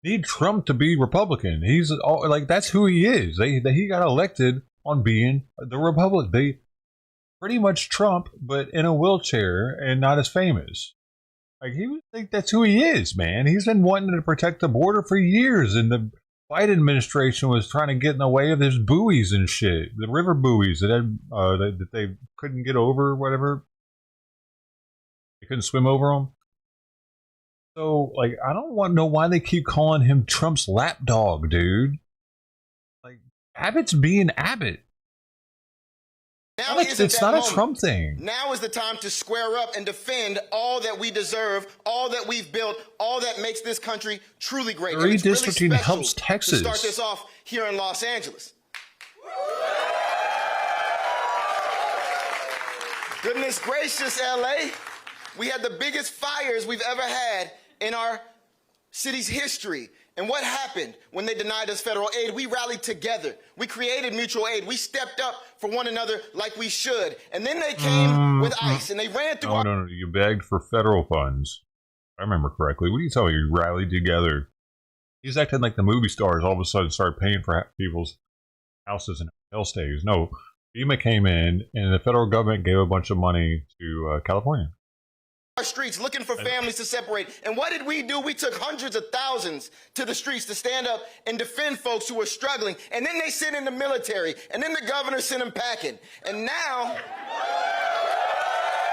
need Trump to be Republican. He's all, like, that's who he is. He got elected on being the Republican. They pretty much Trump, but in a wheelchair and not as famous. Like, he would think that's who he is, man. He's been wanting to protect the border for years, and the Biden administration was trying to get in the way of his buoys and shit, the river buoys that had that they couldn't get over, or whatever. They couldn't swim over them. So, like, I don't want to know why they keep calling him Trump's lapdog, dude. Like, Abbott's being Abbott. Now It's not a Trump thing. Now is the time to square up and defend all that we deserve, all that we've built, all that makes this country truly great. The redistricting helps Texas. To start this off here in Los Angeles. Goodness gracious, LA. We had the biggest fires we've ever had in our city's history. And what happened when they denied us federal aid? We rallied together. We created mutual aid. We stepped up for one another like we should. And then they came with ICE and they ran through No, you begged for federal funds. I remember correctly. What are you telling me? You rallied together. He's acting like the movie stars all of a sudden started paying for people's houses and hotel stays. No, FEMA came in and the federal government gave a bunch of money to California. our streets looking for families to separate. And what did we do? We took hundreds of thousands to the streets to stand up and defend folks who were struggling. And then they sent in the military. And then the governor sent them packing. And now...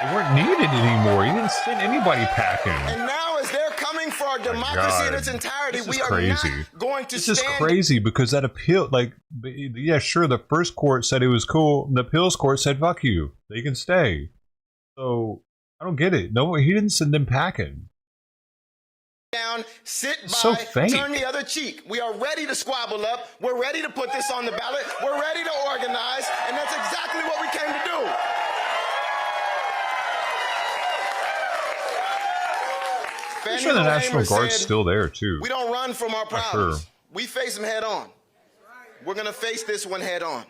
they weren't needed anymore. He didn't send anybody packing. And now as they're coming for our democracy in its entirety, we are not going to stand... This is crazy because that appeal, like, yeah, sure, the first court said it was cool. The appeals court said, fuck you. They can stay. So... I don't get it. No, he didn't send them packing. Down, sit by, so fake. Turn the other cheek. We are ready to squabble up. We're ready to put this on the ballot. We're ready to organize, and that's exactly what we came to do. I'm sure the National Guard's still there too. We don't run from our problems. Sure. We face them head on. We're going to face this one head on.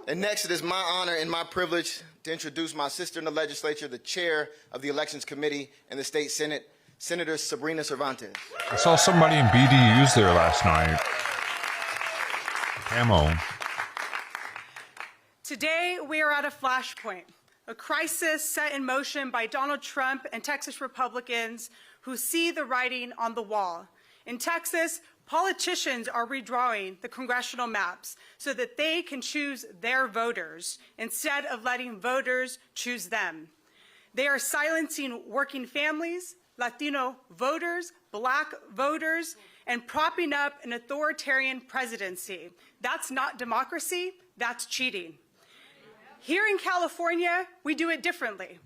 And next, it is my honor and my privilege to introduce my sister in the legislature, the chair of the Elections Committee in the State Senate, Senator Sabrina Cervantes. I saw somebody in BDUs there last night. Camo. Today, we are at a flashpoint, a crisis set in motion by Donald Trump and Texas Republicans who see the writing on the wall. In Texas, politicians are redrawing the congressional maps so that they can choose their voters instead of letting voters choose them. They are silencing working families, Latino voters, Black voters, and propping up an authoritarian presidency. That's not democracy, that's cheating. Here in California, we do it differently.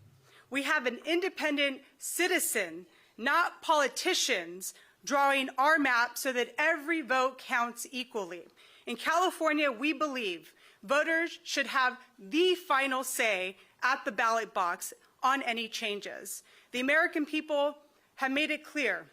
We have an independent citizen, not politicians, drawing our map so that every vote counts equally. In California, we believe voters should have the final say at the ballot box on any changes. The American people have made it clear.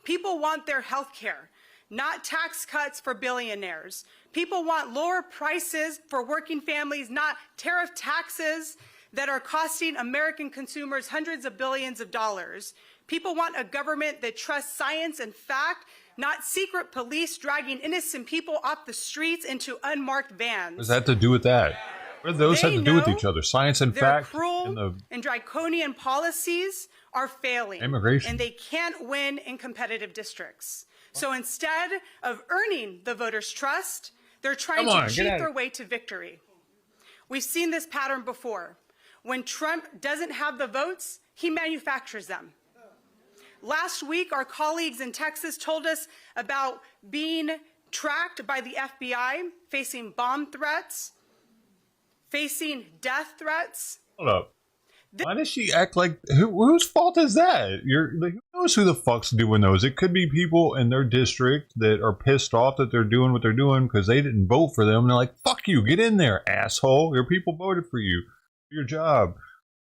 People want their health care, not tax cuts for billionaires. People want lower prices for working families, not tariff taxes that are costing American consumers hundreds of billions of dollars. People want a government that trusts science and fact, not secret police dragging innocent people off the streets into unmarked vans. What does that have to do with that? What do those have to do with each other? Science and fact? Cruel and draconian policies are failing. Immigration. And they can't win in competitive districts. So instead of earning the voters' trust, they're trying to cheat their way to victory. We've seen this pattern before. When Trump doesn't have the votes, he manufactures them. Last week, our colleagues in Texas told us about being tracked by the FBI, facing bomb threats, facing death threats. Hold up. Why does she act like... whose fault is that? Who knows who the fuck's doing those? It could be people in their district that are pissed off that they're doing what they're doing because they didn't vote for them. And they're like, fuck you, get in there, asshole. Your people voted for you. Do your job.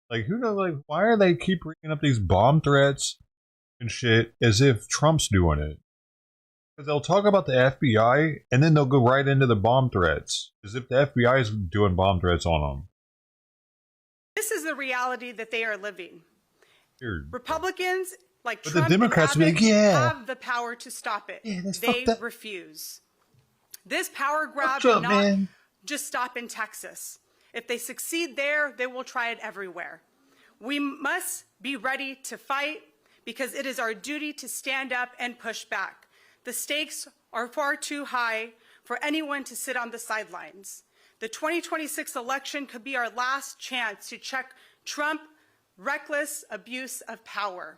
Like, who knows? Like, why are they keep bringing up these bomb threats and shit as if Trump's doing it? Because they'll talk about the FBI and then they'll go right into the bomb threats as if the FBI is doing bomb threats on them. This is the reality that they are living. Weird. Republicans like but Trump the Democrats and Abbott be like, have the power to stop it. Yeah, they refuse. This power grab will not just stop in Texas. If they succeed there, they will try it everywhere. We must be ready to fight because it is our duty to stand up and push back. The stakes are far too high for anyone to sit on the sidelines. The 2026 election could be our last chance to check Trump's reckless abuse of power.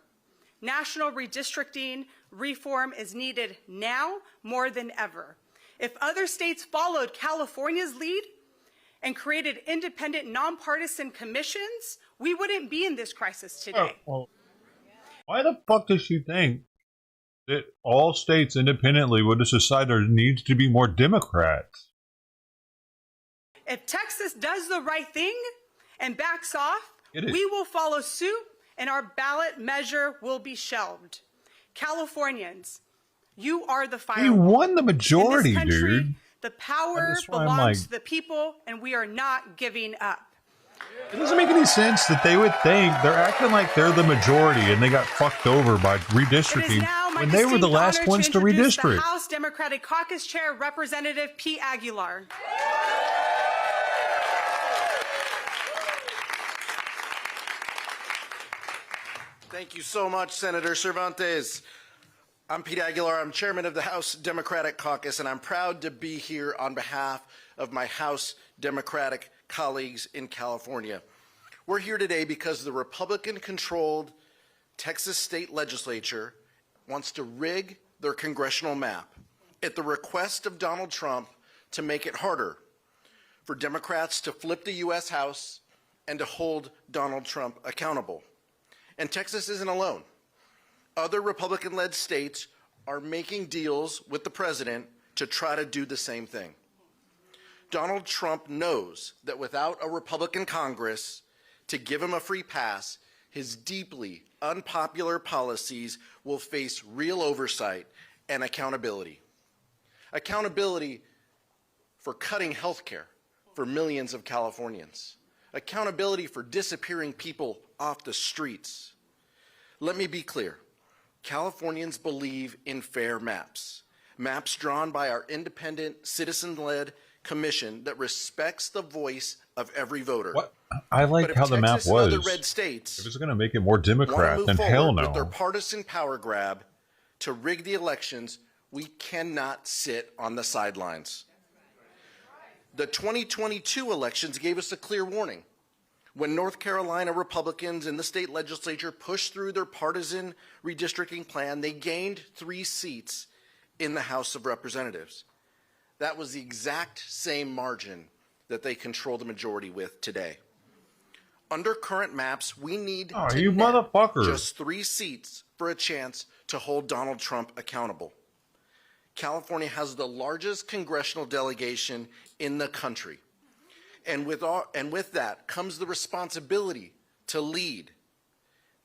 National redistricting reform is needed now more than ever. If other states followed California's lead and created independent, nonpartisan commissions, we wouldn't be in this crisis today. Well, why the fuck does she think that all states independently would decide there needs to be more Democrats? If Texas does the right thing and backs off, we will follow suit and our ballot measure will be shelved. Californians, You are the He firewall. won the majority, In this country, dude. the power That's why I'm belongs like- to the people, and we are not giving up. It doesn't make any sense that they would think they're acting like they're the majority and they got fucked over by It is redistricting now my when they were the distinct last honor ones to introduce the redistrict. House Democratic Caucus Chair, Representative Pete Aguilar. Thank you so much, Senator Cervantes. I'm Pete Aguilar. I'm chairman of the House Democratic Caucus, and I'm proud to be here on behalf of my House Democratic colleagues in California. We're here today because the Republican-controlled Texas state legislature wants to rig their congressional map at the request of Donald Trump to make it harder for Democrats to flip the U.S. House and to hold Donald Trump accountable. And Texas isn't alone. Other Republican-led states are making deals with the president to try to do the same thing. Donald Trump knows that without a Republican Congress to give him a free pass, his deeply unpopular policies will face real oversight and accountability. Accountability for cutting health care for millions of Californians. Accountability for disappearing people off the streets. Let me be clear. Californians believe in fair maps. Maps drawn by our independent, citizen-led commission that respects the voice of every voter. What? I like how the map Texas and was. other red states If it's going to make it more want to Democrat, move then forward hell with their no. partisan power grab to rig the elections, we cannot sit on the sidelines. The 2022 elections gave us a clear warning. When North Carolina Republicans in the state legislature pushed through their partisan redistricting plan, they gained 3 seats in the House of Representatives. That was the exact same margin that they control the majority with today. Under current maps, we need to you net motherfuckers. just 3 seats for a chance to hold Donald Trump accountable. California has the largest congressional delegation in the country. And with that comes the responsibility to lead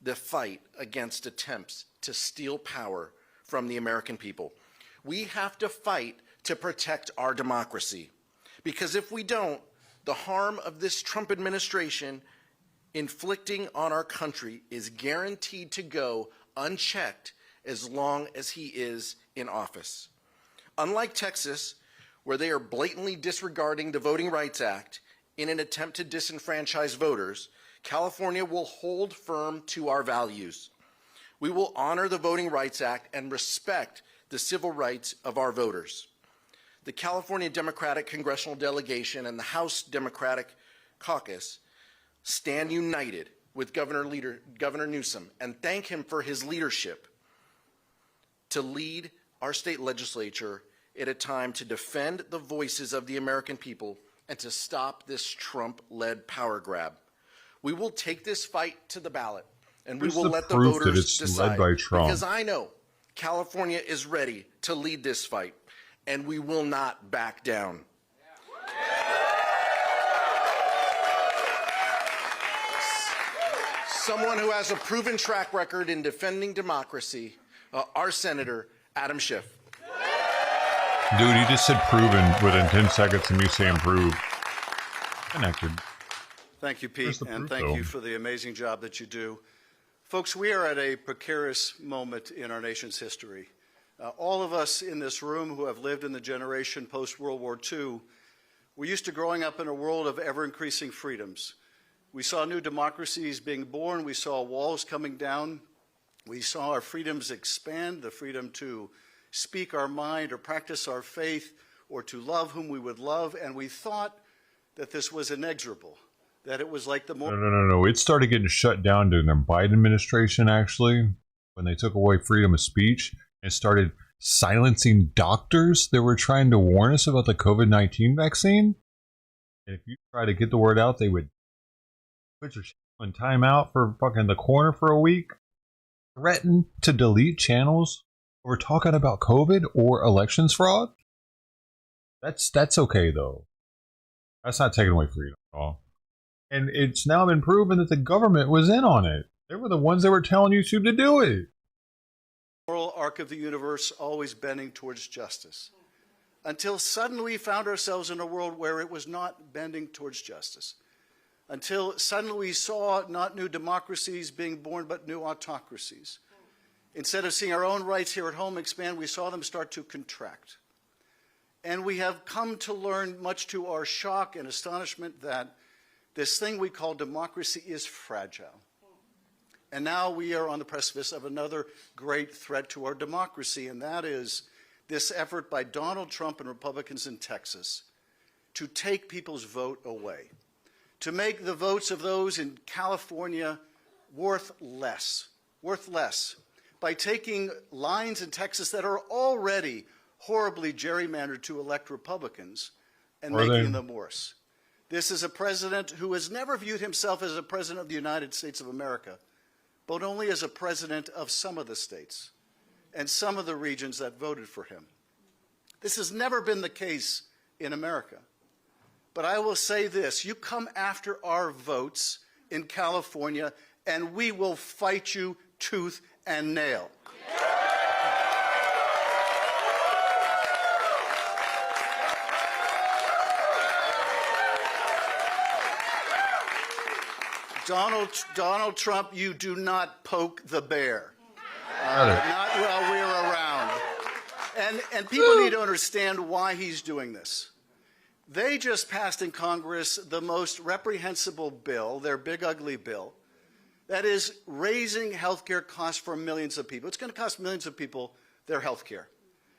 the fight against attempts to steal power from the American people. We have to fight to protect our democracy. Because if we don't, the harm of this Trump administration inflicting on our country is guaranteed to go unchecked as long as he is in office. Unlike Texas, where they are blatantly disregarding the Voting Rights Act in an attempt to disenfranchise voters, California will hold firm to our values. We will honor the Voting Rights Act and respect the civil rights of our voters. The California Democratic Congressional Delegation and the House Democratic Caucus stand united with Governor Newsom and thank him for his leadership to lead our state legislature at a time to defend the voices of the American people and to stop this Trump-led power grab. We will take this fight to the ballot, and we Where's will the let the proof that voters it's decide. led by Trump? Because I know California is ready to lead this fight, and we will not back down. Someone who has a proven track record in defending democracy, our Senator, Adam Schiff. Dude, you just said proven within 10 seconds and you say improved. Connected. Thank you, Pete, and proof, thank though? you for the amazing job that you do. Folks, we are at a precarious moment in our nation's history. All of us in this room who have lived in the generation post-World War II, we're used to growing up in a world of ever-increasing freedoms. We saw new democracies being born. We saw walls coming down. We saw our freedoms expand, the freedom to speak our mind or practice our faith or to love whom we would love, and we thought that this was inexorable, that it was like the more... No. It started getting shut down during the Biden administration, actually, when they took away freedom of speech and started silencing doctors that were trying to warn us about the COVID-19 vaccine. And if you try to get the word out, they would put your channel in timeout for fucking the corner for a week, threaten to delete channels over talking about COVID or elections fraud. That's okay, though. That's not taking away freedom at all. And it's now been proven that the government was in on it. They were the ones that were telling YouTube to do it. moral arc of the universe always bending towards justice, until suddenly we found ourselves in a world where it was not bending towards justice, until suddenly we saw not new democracies being born, but new autocracies. Instead of seeing our own rights here at home expand, we saw them start to contract. And we have come to learn, much to our shock and astonishment, that this thing we call democracy is fragile. And now we are on the precipice of another great threat to our democracy, and that is this effort by Donald Trump and Republicans in Texas to take people's vote away, to make the votes of those in California worth less, by taking lines in Texas that are already horribly gerrymandered to elect Republicans and making them worse. This is a president who has never viewed himself as a president of the United States of America, but only as a president of some of the states and some of the regions that voted for him. This has never been the case in America. But I will say this, you come after our votes in California and we will fight you tooth and nail. Donald Trump, you do not poke the bear. Not while we're around. And people need to understand why he's doing this. They just passed in Congress the most reprehensible bill, their big ugly bill, that is raising health care costs for millions of people. It's going to cost millions of people their health care.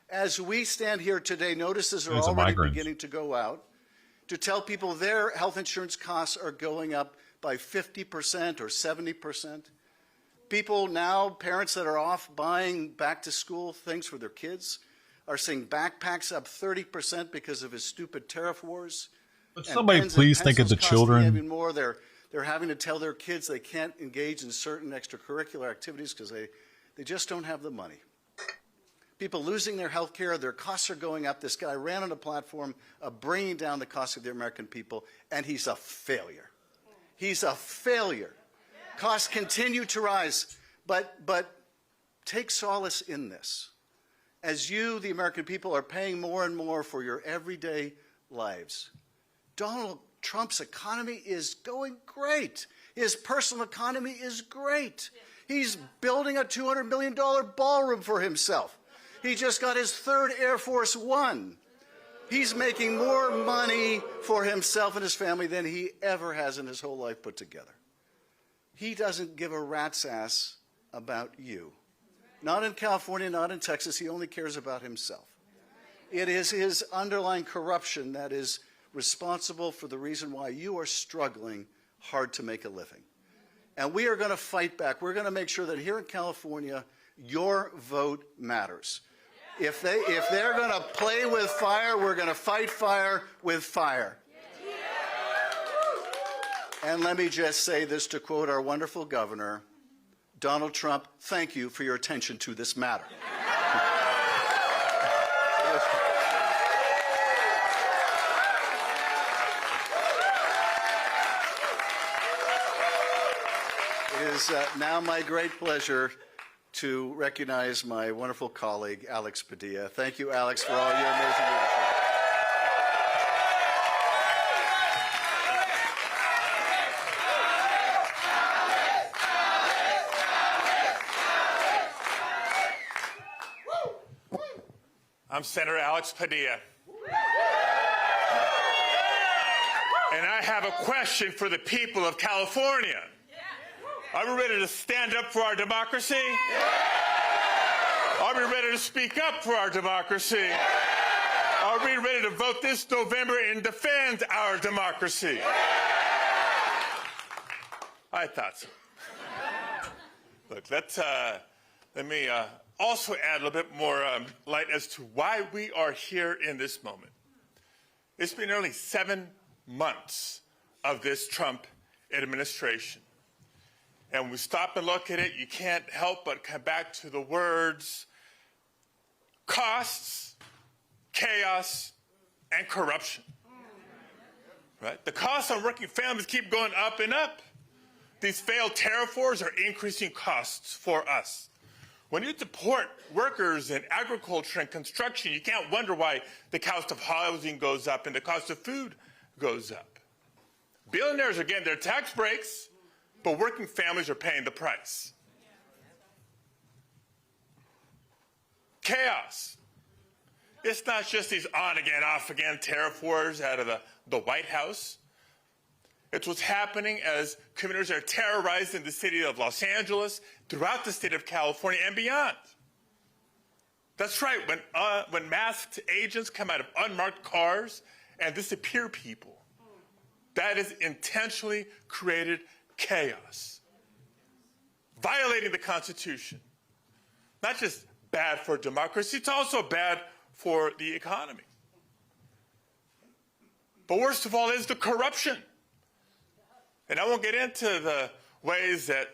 As we stand here today, notices are already beginning to go out to tell people their health insurance costs are going up by 50% or 70%. People now, parents that are off buying back-to-school things for their kids, are seeing backpacks up 30% because of his stupid tariff wars. But somebody please think of the children. Even more, they're having to tell their kids they can't engage in certain extracurricular activities because they just don't have the money. People losing their health care, their costs are going up. This guy ran on a platform of bringing down the cost of the American people, and he's a failure. He's a failure. Costs continue to rise, but take solace in this. As you, the American people, are paying more and more for your everyday lives, Donald Trump's economy is going great. His personal economy is great. He's building a $200 million ballroom for himself. He just got his third Air Force One. He's making more money for himself and his family than he ever has in his whole life put together. He doesn't give a rat's ass about you. Not in California, not in Texas. He only cares about himself. It is his underlying corruption that is responsible for the reason why you are struggling hard to make a living. And we are going to fight back. We're going to make sure that here in California, your vote matters. If they're going to play with fire, we're going to fight fire with fire. And let me just say this to quote our wonderful governor, Donald Trump, thank you for your attention to this matter. It is now my great pleasure to recognize my wonderful colleague, Alex Padilla. Thank you, Alex, for all your amazing leadership. I'm Senator Alex Padilla. And I have a question for the people of California. Are we ready to stand up for our democracy? Are we ready to speak up for our democracy? Are we ready to vote this November and defend our democracy? I thought so. Look, let me also add a little bit more light as to why we are here in this moment. It's been nearly 7 months of this Trump administration. And when we stop and look at it, you can't help but come back to the words costs, chaos, and corruption. Right? The costs on working families keep going up and up. These failed tariff wars are increasing costs for us. When you deport workers in agriculture and construction, you can't wonder why the cost of housing goes up and the cost of food goes up. Billionaires are getting their tax breaks, but working families are paying the price. Chaos. It's not just these on-again, off-again tariff wars out of the White House. It's what's happening as communities are terrorized in the city of Los Angeles, throughout the state of California, and beyond. That's right, when masked agents come out of unmarked cars and disappear people, that is intentionally created chaos, violating the Constitution. Not just bad for democracy, it's also bad for the economy. But worst of all is the corruption. And I won't get into the ways that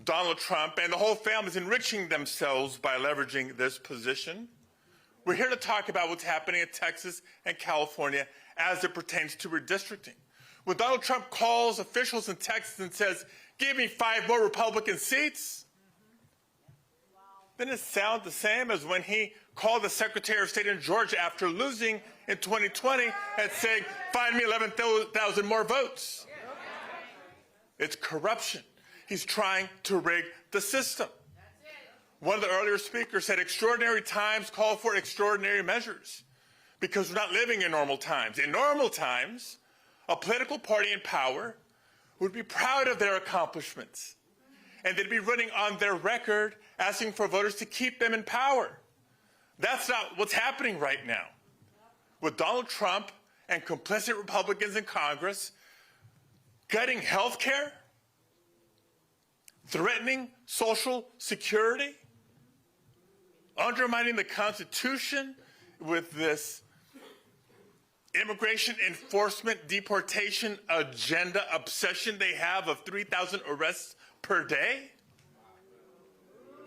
Donald Trump and the whole family is enriching themselves by leveraging this position. We're here to talk about what's happening in Texas and California as it pertains to redistricting. When Donald Trump calls officials in Texas and says, "Give me 5 more Republican seats," then it sounds the same as when he called the Secretary of State in Georgia after losing in 2020 and saying, "Find me 11,000 more votes." It's corruption. He's trying to rig the system. One of the earlier speakers said extraordinary times call for extraordinary measures because we're not living in normal times. In normal times, a political party in power would be proud of their accomplishments, and they'd be running on their record asking for voters to keep them in power. That's not what's happening right now. With Donald Trump and complicit Republicans in Congress gutting health care, threatening Social Security, undermining the Constitution with this immigration enforcement deportation agenda obsession they have of 3,000 arrests per day.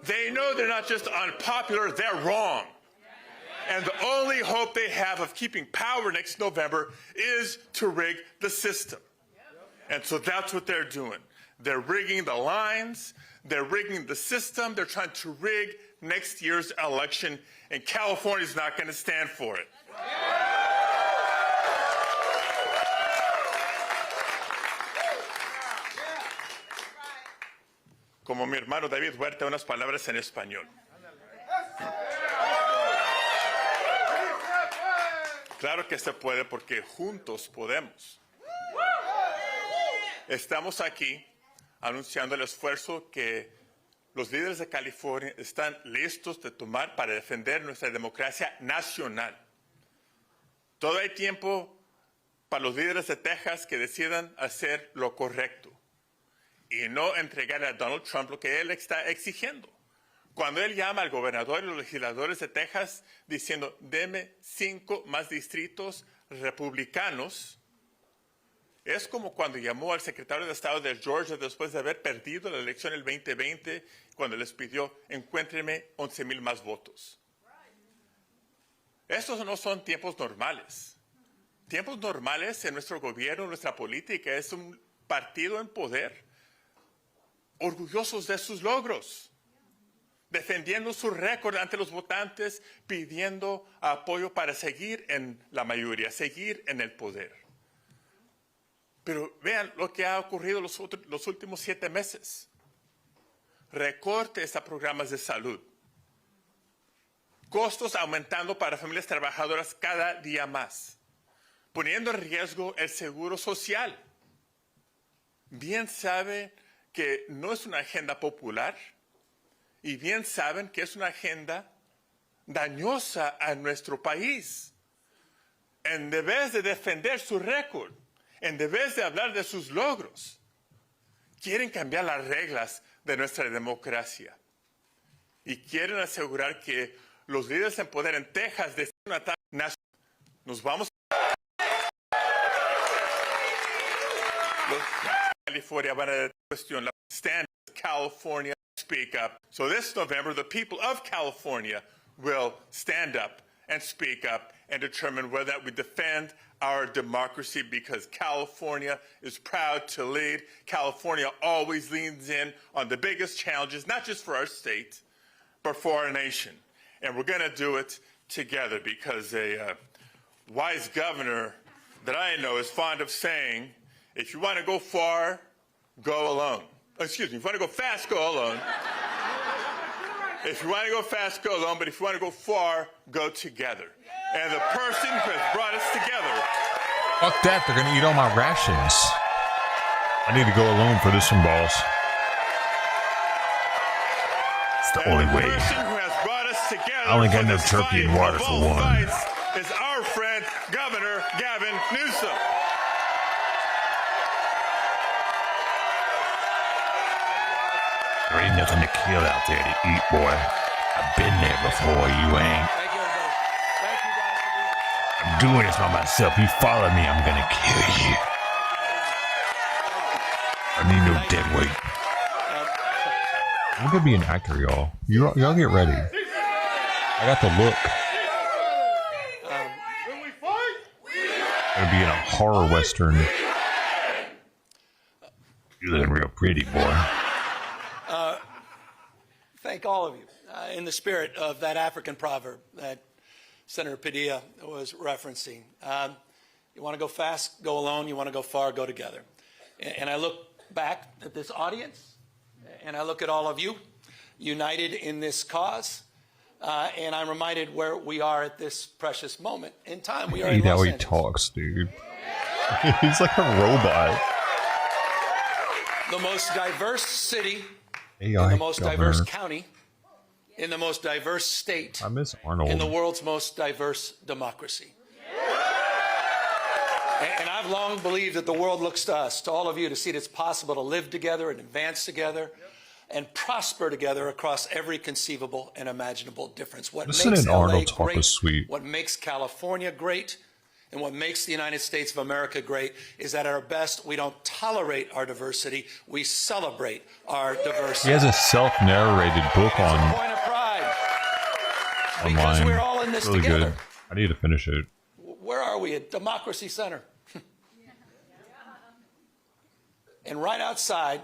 They know they're not just unpopular, they're wrong. And the only hope they have of keeping power next November is to rig the system. And so that's what they're doing. They're rigging the lines, they're rigging the system, they're trying to rig next year's election, and California's not going to stand for it. Como mi hermano David Huerta, unas palabras en español. Claro que se puede porque juntos podemos. Estamos aquí anunciando el esfuerzo que los líderes de California están listos de tomar para defender nuestra democracia nacional. Todo hay tiempo para los líderes de Texas que decidan hacer lo correcto y no entregarle a Donald Trump lo que él está exigiendo. Cuando él llama al gobernador y los legisladores de Texas diciendo, deme 5 más distritos republicanos, es como cuando llamó al secretario de Estado de Georgia después de haber perdido la elección el 2020, cuando les pidió, encuéntrenme 11,000 más votos. Estos no son tiempos normales. Tiempos normales en nuestro gobierno, en nuestra política, es un partido en poder, orgullosos de sus logros, defendiendo su récord ante los votantes, pidiendo apoyo para seguir en la mayoría, seguir en el poder. Pero vean lo que ha ocurrido los últimos 7 meses. Recortes a programas de salud. Costos aumentando para familias trabajadoras cada día más, poniendo en riesgo el seguro social. Bien saben que no es una agenda popular y bien saben que es una agenda dañosa a nuestro país. En vez de defender su récord, en vez de hablar de sus logros, quieren cambiar las reglas de nuestra democracia y quieren asegurar que los líderes en poder en Texas deciden un ataque nacional. Nos vamos a California van a cuestionar. Stand with California, speak up. So this November, the people of California will stand up and speak up and determine whether we defend our democracy, because California is proud to lead. California always leans in on the biggest challenges, not just for our state, but for our nation. And we're going to do it together because a wise governor that I know is fond of saying, if you want to go far, go alone. Excuse me, if you want to go fast, go alone. If you want to go fast, go alone, but if you want to go far, go together. And the person who has brought us together. Fuck that, they're gonna eat all my rations. I need to go alone for this one, boss. It's the only way. I only got enough turkey and water for one. Is our friend Governor Gavin Newsom. There ain't nothing to kill out there to eat, boy. I've been there before, you ain't. I'm doing this by myself. You follow me, I'm gonna kill you. I need no dead weight. I'm gonna be an actor, y'all. Y'all get ready. I got the look. I'm gonna be in a horror western. You're looking real pretty, boy. Thank all of you in the spirit of that African proverb that Senator Padilla was referencing. You want to go fast, go alone. You want to go far, go together. And I look back at this audience, and I look at all of you united in this cause, and I'm reminded where we are at this precious moment in time. We are in Los how he Angeles. talks, dude. He's like a robot. The most diverse city AI in the most governor. diverse county, in the most diverse state, I miss Arnold. in the world's most diverse democracy. And I've long believed that the world looks to us, to all of you, to see that it's possible to live together and advance together and prosper together across every conceivable and imaginable difference. What Listen makes to LA Arnold talk great, was sweet. what makes California great, and what makes the United States of America great is that at our best, we don't tolerate our diversity, we celebrate our diversity. He has a self-narrated book on Point of pride. Because online. we're all in this really together. good. I need to finish it. Where are we? At Democracy Center. And right outside,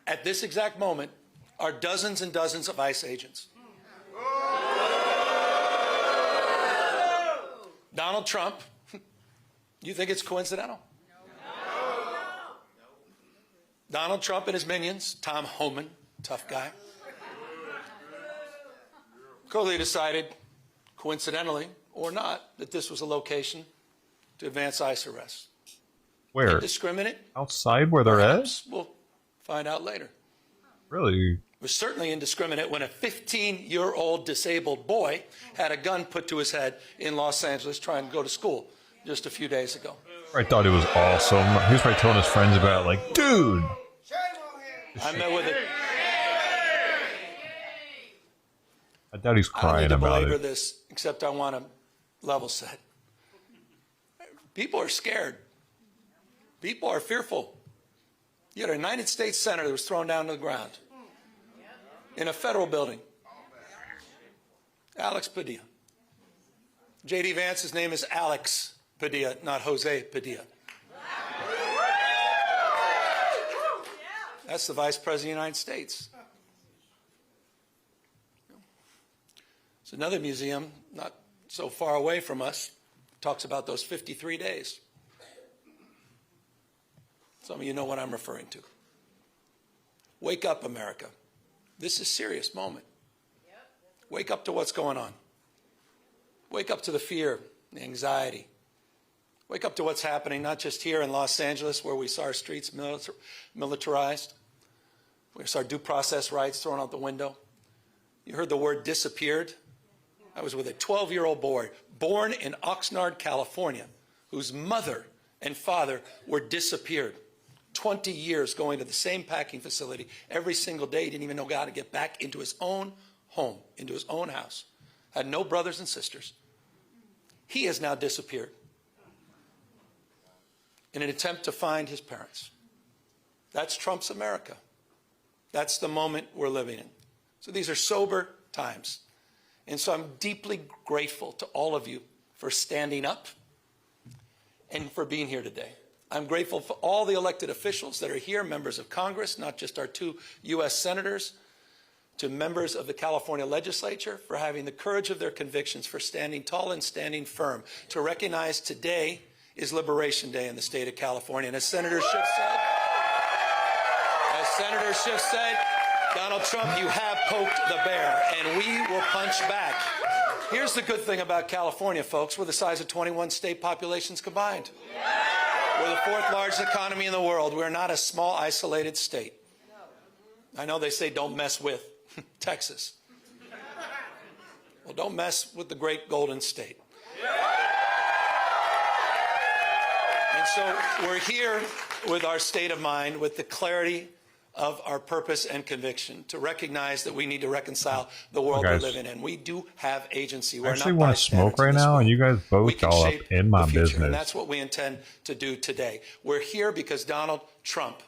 at this exact moment, are dozens and dozens of ICE agents. Donald Trump, you think it's coincidental? Donald Trump and his minions, Tom Homan, tough guy, clearly decided, coincidentally or not, that this was a location to advance ICE arrests. Where? Indiscriminate? Outside where they're at? We'll find out later. Really? It was certainly indiscriminate when a 15-year-old disabled boy had a gun put to his head in Los Angeles trying to go to school just a few days ago. I thought it was awesome. He was probably telling his friends about it, like, dude. I met with it. I doubt he's I crying don't need to about belabor it. this, except I want to level set. People are scared. People are fearful. You had a United States senator that was thrown down to the ground in a federal building. Alex Padilla. J.D. Vance's name is Alex Padilla, not Jose Padilla. That's the Vice President of the United States. It's another museum not so far away from us. Talks about those 53 days. Some of you know what I'm referring to. Wake up, America. This is a serious moment. Wake up to what's going on. Wake up to the fear, the anxiety. Wake up to what's happening, not just here in Los Angeles, where we saw our streets militarized. We saw our due process rights thrown out the window. You heard the word disappeared. I was with a 12-year-old boy born in Oxnard, California, whose mother and father were disappeared. 20 years going to the same packing facility every single day. He didn't even know how to get back into his own home, into his own house. Had no brothers and sisters. He has now disappeared in an attempt to find his parents. That's Trump's America. That's the moment we're living in. So these are sober times. And so I'm deeply grateful to all of you for standing up and for being here today. I'm grateful for all the elected officials that are here, members of Congress, not just our 2 U.S. senators, to members of the California legislature for having the courage of their convictions, for standing tall and standing firm, to recognize today is Liberation Day in the state of California. And as Senator Schiff said, Donald Trump, you have poked the bear, and we will punch back. Here's the good thing about California, folks. We're the size of 21 state populations combined. We're the fourth largest economy in the world. We're not a small, isolated state. I know they say don't mess with Texas. Well, don't mess with the great Golden State. And so we're here with our state of mind, with the clarity of our purpose and conviction to recognize that we need to reconcile the world we live in. And we do have agency. We're I actually not want to smoke right now, and you guys both all up in my business. And that's what we intend to do today. We're here because Donald Trump,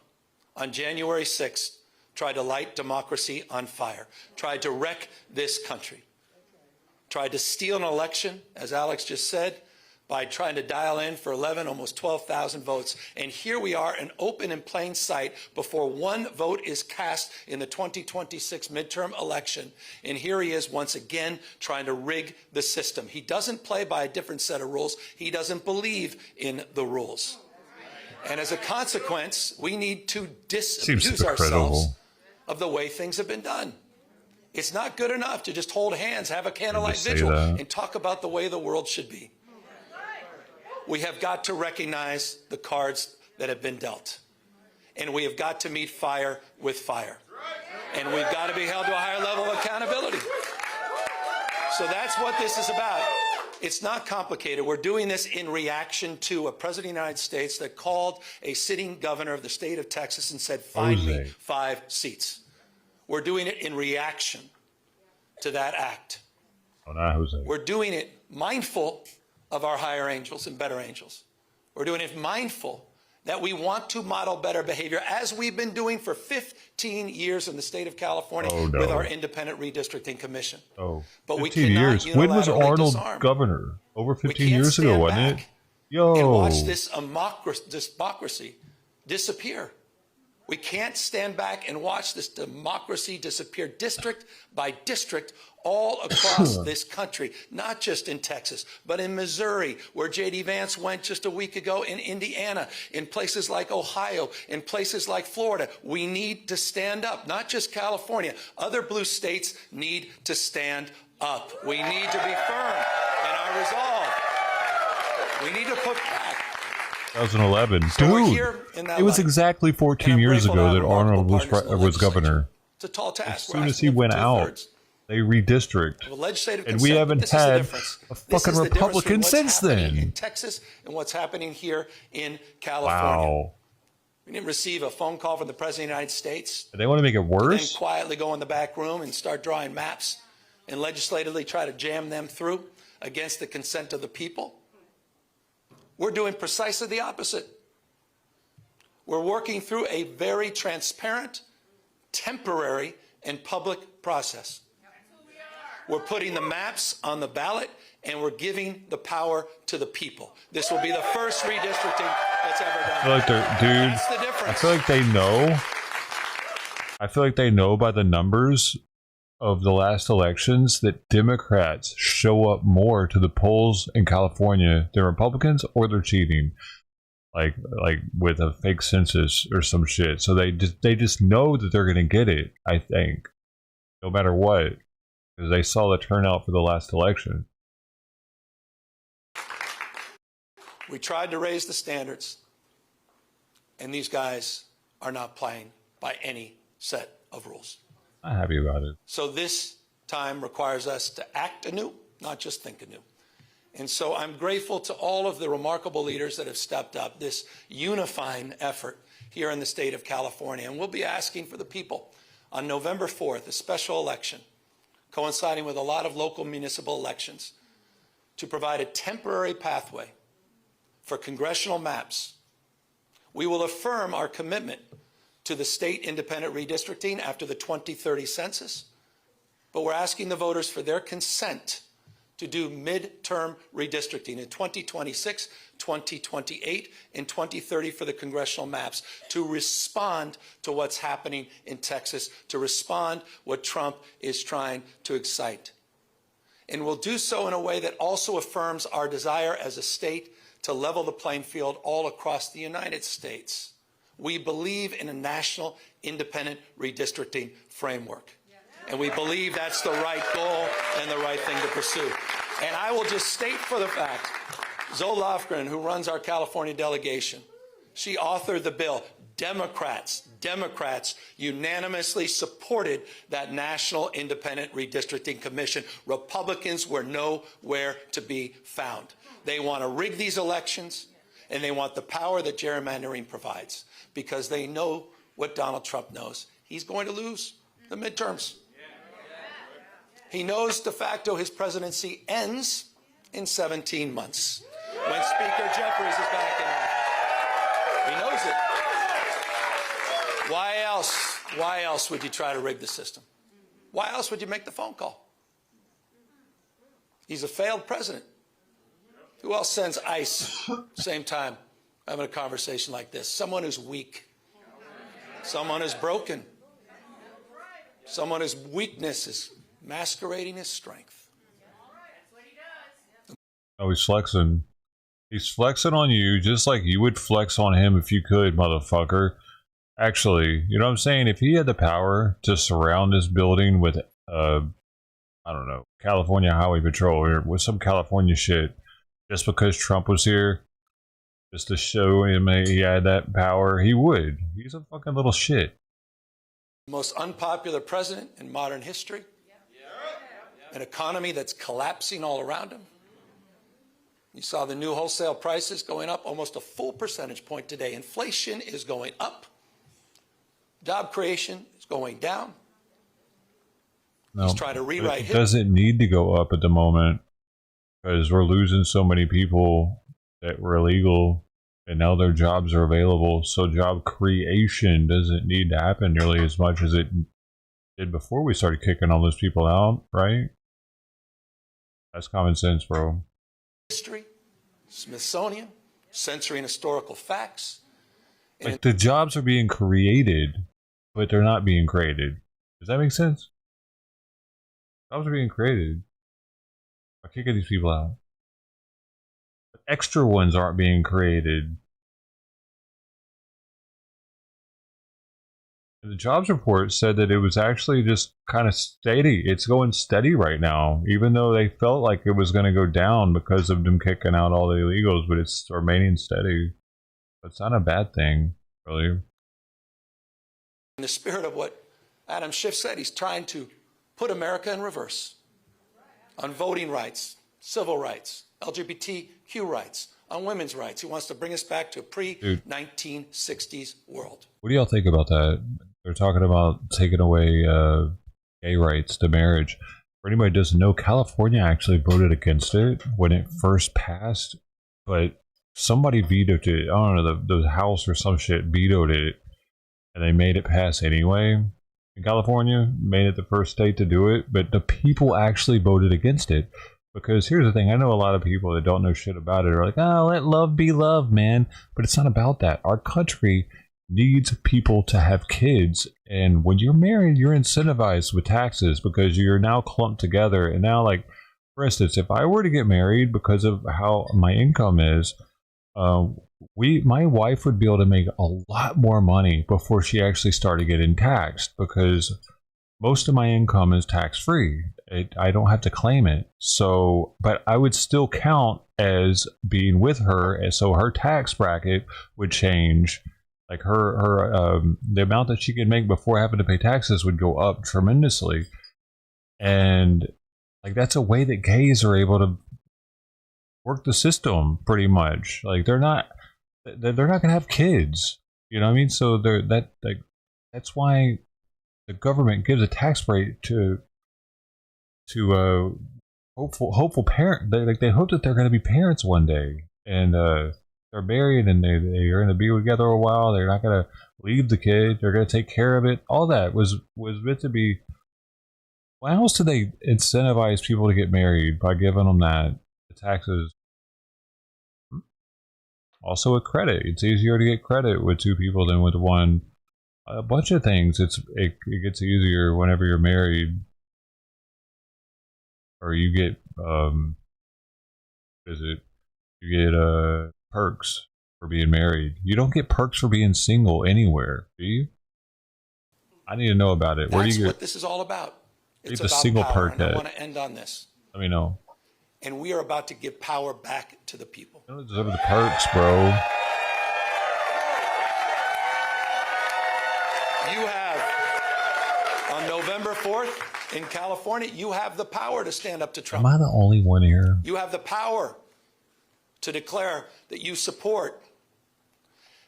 on January 6th, tried to light democracy on fire, tried to wreck this country, tried to steal an election, as Alex just said, by trying to dial in for 11, almost 12,000 votes. And here we are, in open and plain sight, before one vote is cast in the 2026 midterm election. And here he is once again trying to rig the system. He doesn't play by a different set of rules. He doesn't believe in the rules. And as a consequence, we need to disabuse ourselves of the way things have been done. It's not good enough to just hold hands, have a candlelight vigil, and talk about the way the world should be. We have got to recognize the cards that have been dealt. And we have got to meet fire with fire. And we've got to be held to a higher level of accountability. So that's what this is about. It's not complicated. We're doing this in reaction to a president of the United States that called a sitting governor of the state of Texas and said, find me 5 seats. We're doing it in reaction to that act. Oh, not Jose. We're doing it mindful of our higher angels and better angels. We're doing it mindful that we want to model better behavior, as we've been doing for 15 years in the state of California with our independent redistricting commission. Oh, but 15 years. When was Arnold governor? Over 15 years ago, wasn't it? Yo. And watch this democracy disappear. We can't stand back and watch this democracy disappear district by district all across this country, not just in Texas, but in Missouri, where J.D. Vance went just a week ago, in Indiana, in places like Ohio, in places like Florida. We need to stand up, not just California. Other blue states need to stand up. We need to be firm in our resolve. We need to put back. 2011. Dude, it was exactly 14 years ago that Arnold was governor. It's a tall task. As soon as he went out, they redistrict. And we haven't had a fucking Republican since then. In Texas and what's happening here in California. Wow. We didn't receive a phone call from the President of the United States. They want to make it worse? Then quietly go in the back room and start drawing maps and legislatively try to jam them through against the consent of the people. We're doing precisely the opposite. We're working through a very transparent, temporary, and public process. We're putting the maps on the ballot, and we're giving the power to the people. This will be the first redistricting that's ever done. I feel like That's the difference. I feel like they know. I feel like they know by the numbers of the last elections that Democrats show up more to the polls in California than Republicans, or they're cheating, like with a fake census or some shit. So they just know that they're going to get it, I think, no matter what, because they saw the turnout for the last election. We tried to raise the standards, and these guys are not playing by any set of rules. I'm happy about it. So this time requires us to act anew, not just think anew. And so I'm grateful to all of the remarkable leaders that have stepped up, this unifying effort here in the state of California. And we'll be asking for the people on November 4th, a special election, coinciding with a lot of local municipal elections, to provide a temporary pathway for congressional maps. We will affirm our commitment to the state independent redistricting after the 2030 census, but we're asking the voters for their consent to do midterm redistricting in 2026, 2028, and 2030 for the congressional maps to respond to what's happening in Texas, to respond what Trump is trying to excite. And we'll do so in a way that also affirms our desire as a state to level the playing field all across the United States. We believe in a national independent redistricting framework. And we believe that's the right goal and the right thing to pursue. And I will just state for the fact, Zoe Lofgren, who runs our California delegation, she authored the bill. Democrats unanimously supported that National Independent Redistricting Commission. Republicans were nowhere to be found. They want to rig these elections, and they want the power that gerrymandering provides, because they know what Donald Trump knows. He's going to lose the midterms. He knows de facto his presidency ends in 17 months when Speaker Jeffries is back in office. He knows it. Why else would you try to rig the system? Why else would you make the phone call? He's a failed president. Who else sends ICE same time having a conversation like this? Someone who's weak. Someone who's broken. Someone whose weakness is masquerading as strength. Oh, he's flexing. He's flexing on you just like you would flex on him if you could, motherfucker. Actually, you know what I'm saying? If he had the power to surround this building with, I don't know, California Highway Patrol or with some California shit, just because Trump was here, just to show him he had that power, he would. He's a fucking little shit. Most unpopular president in modern history. An economy that's collapsing all around him. You saw the new wholesale prices going up almost a full percentage point today. Inflation is going up. Job creation is going down. No, he's trying to rewrite it doesn't need to go up at the moment because we're losing so many people that were illegal and now their jobs are available. So job creation doesn't need to happen nearly as much as it did before we started kicking all those people out, right? That's common sense, bro. History, Smithsonian, censoring historical facts. Like the jobs are being created, but they're not being created. Does that make sense? Jobs are being created. I'm kicking these people out. But extra ones aren't being created. The jobs report said that it was actually just kind of steady. It's going steady right now, even though they felt like it was going to go down because of them kicking out all the illegals, but it's remaining steady. It's not a bad thing, really. In the spirit of what Adam Schiff said, he's trying to put America in reverse on voting rights, civil rights, LGBTQ rights, on women's rights. He wants to bring us back to a pre-1960s world. What do y'all think about that? They're talking about taking away gay rights to marriage. For anybody who doesn't know, California actually voted against it when it first passed, but somebody vetoed it. I don't know, the House or some shit vetoed it, and they made it pass anyway. And California made it the first state to do it, but the people actually voted against it. Because here's the thing, I know a lot of people that don't know shit about it are like, oh, let love be love, man. But it's not about that. Our country needs people to have kids. And when you're married, you're incentivized with taxes because you're now clumped together. And now, like, for instance, if I were to get married because of how my income is, my wife would be able to make a lot more money before she actually started getting taxed because most of my income is tax-free. I don't have to claim it. So, but I would still count as being with her, and so her tax bracket would change. Like the amount that she could make before having to pay taxes would go up tremendously. And like that's a way that gays are able to work the system pretty much. Like they're not gonna have kids. You know what I mean? So that's why the government gives a tax break to hopeful parent. They hope that they're going to be parents one day, and they're married and they're going to be together a while. They're not going to leave the kid. They're going to take care of it. All that was meant to be Why else do they incentivize people to get married by giving them that? The taxes. Also with credit. It's easier to get credit with two people than with one. A bunch of things. It gets easier whenever you're married. Or you get you get perks for being married. You don't get perks for being single anywhere, do you? I need to know about it. Where do you get what this is all about. It's the about single power, perk and I at? want to end on this. Let me know. And we are about to give power back to the people. You don't deserve the perks, bro. You have, on November 4th in California, you have the power to stand up to Trump. Am I the only one here? You have the power to declare that you support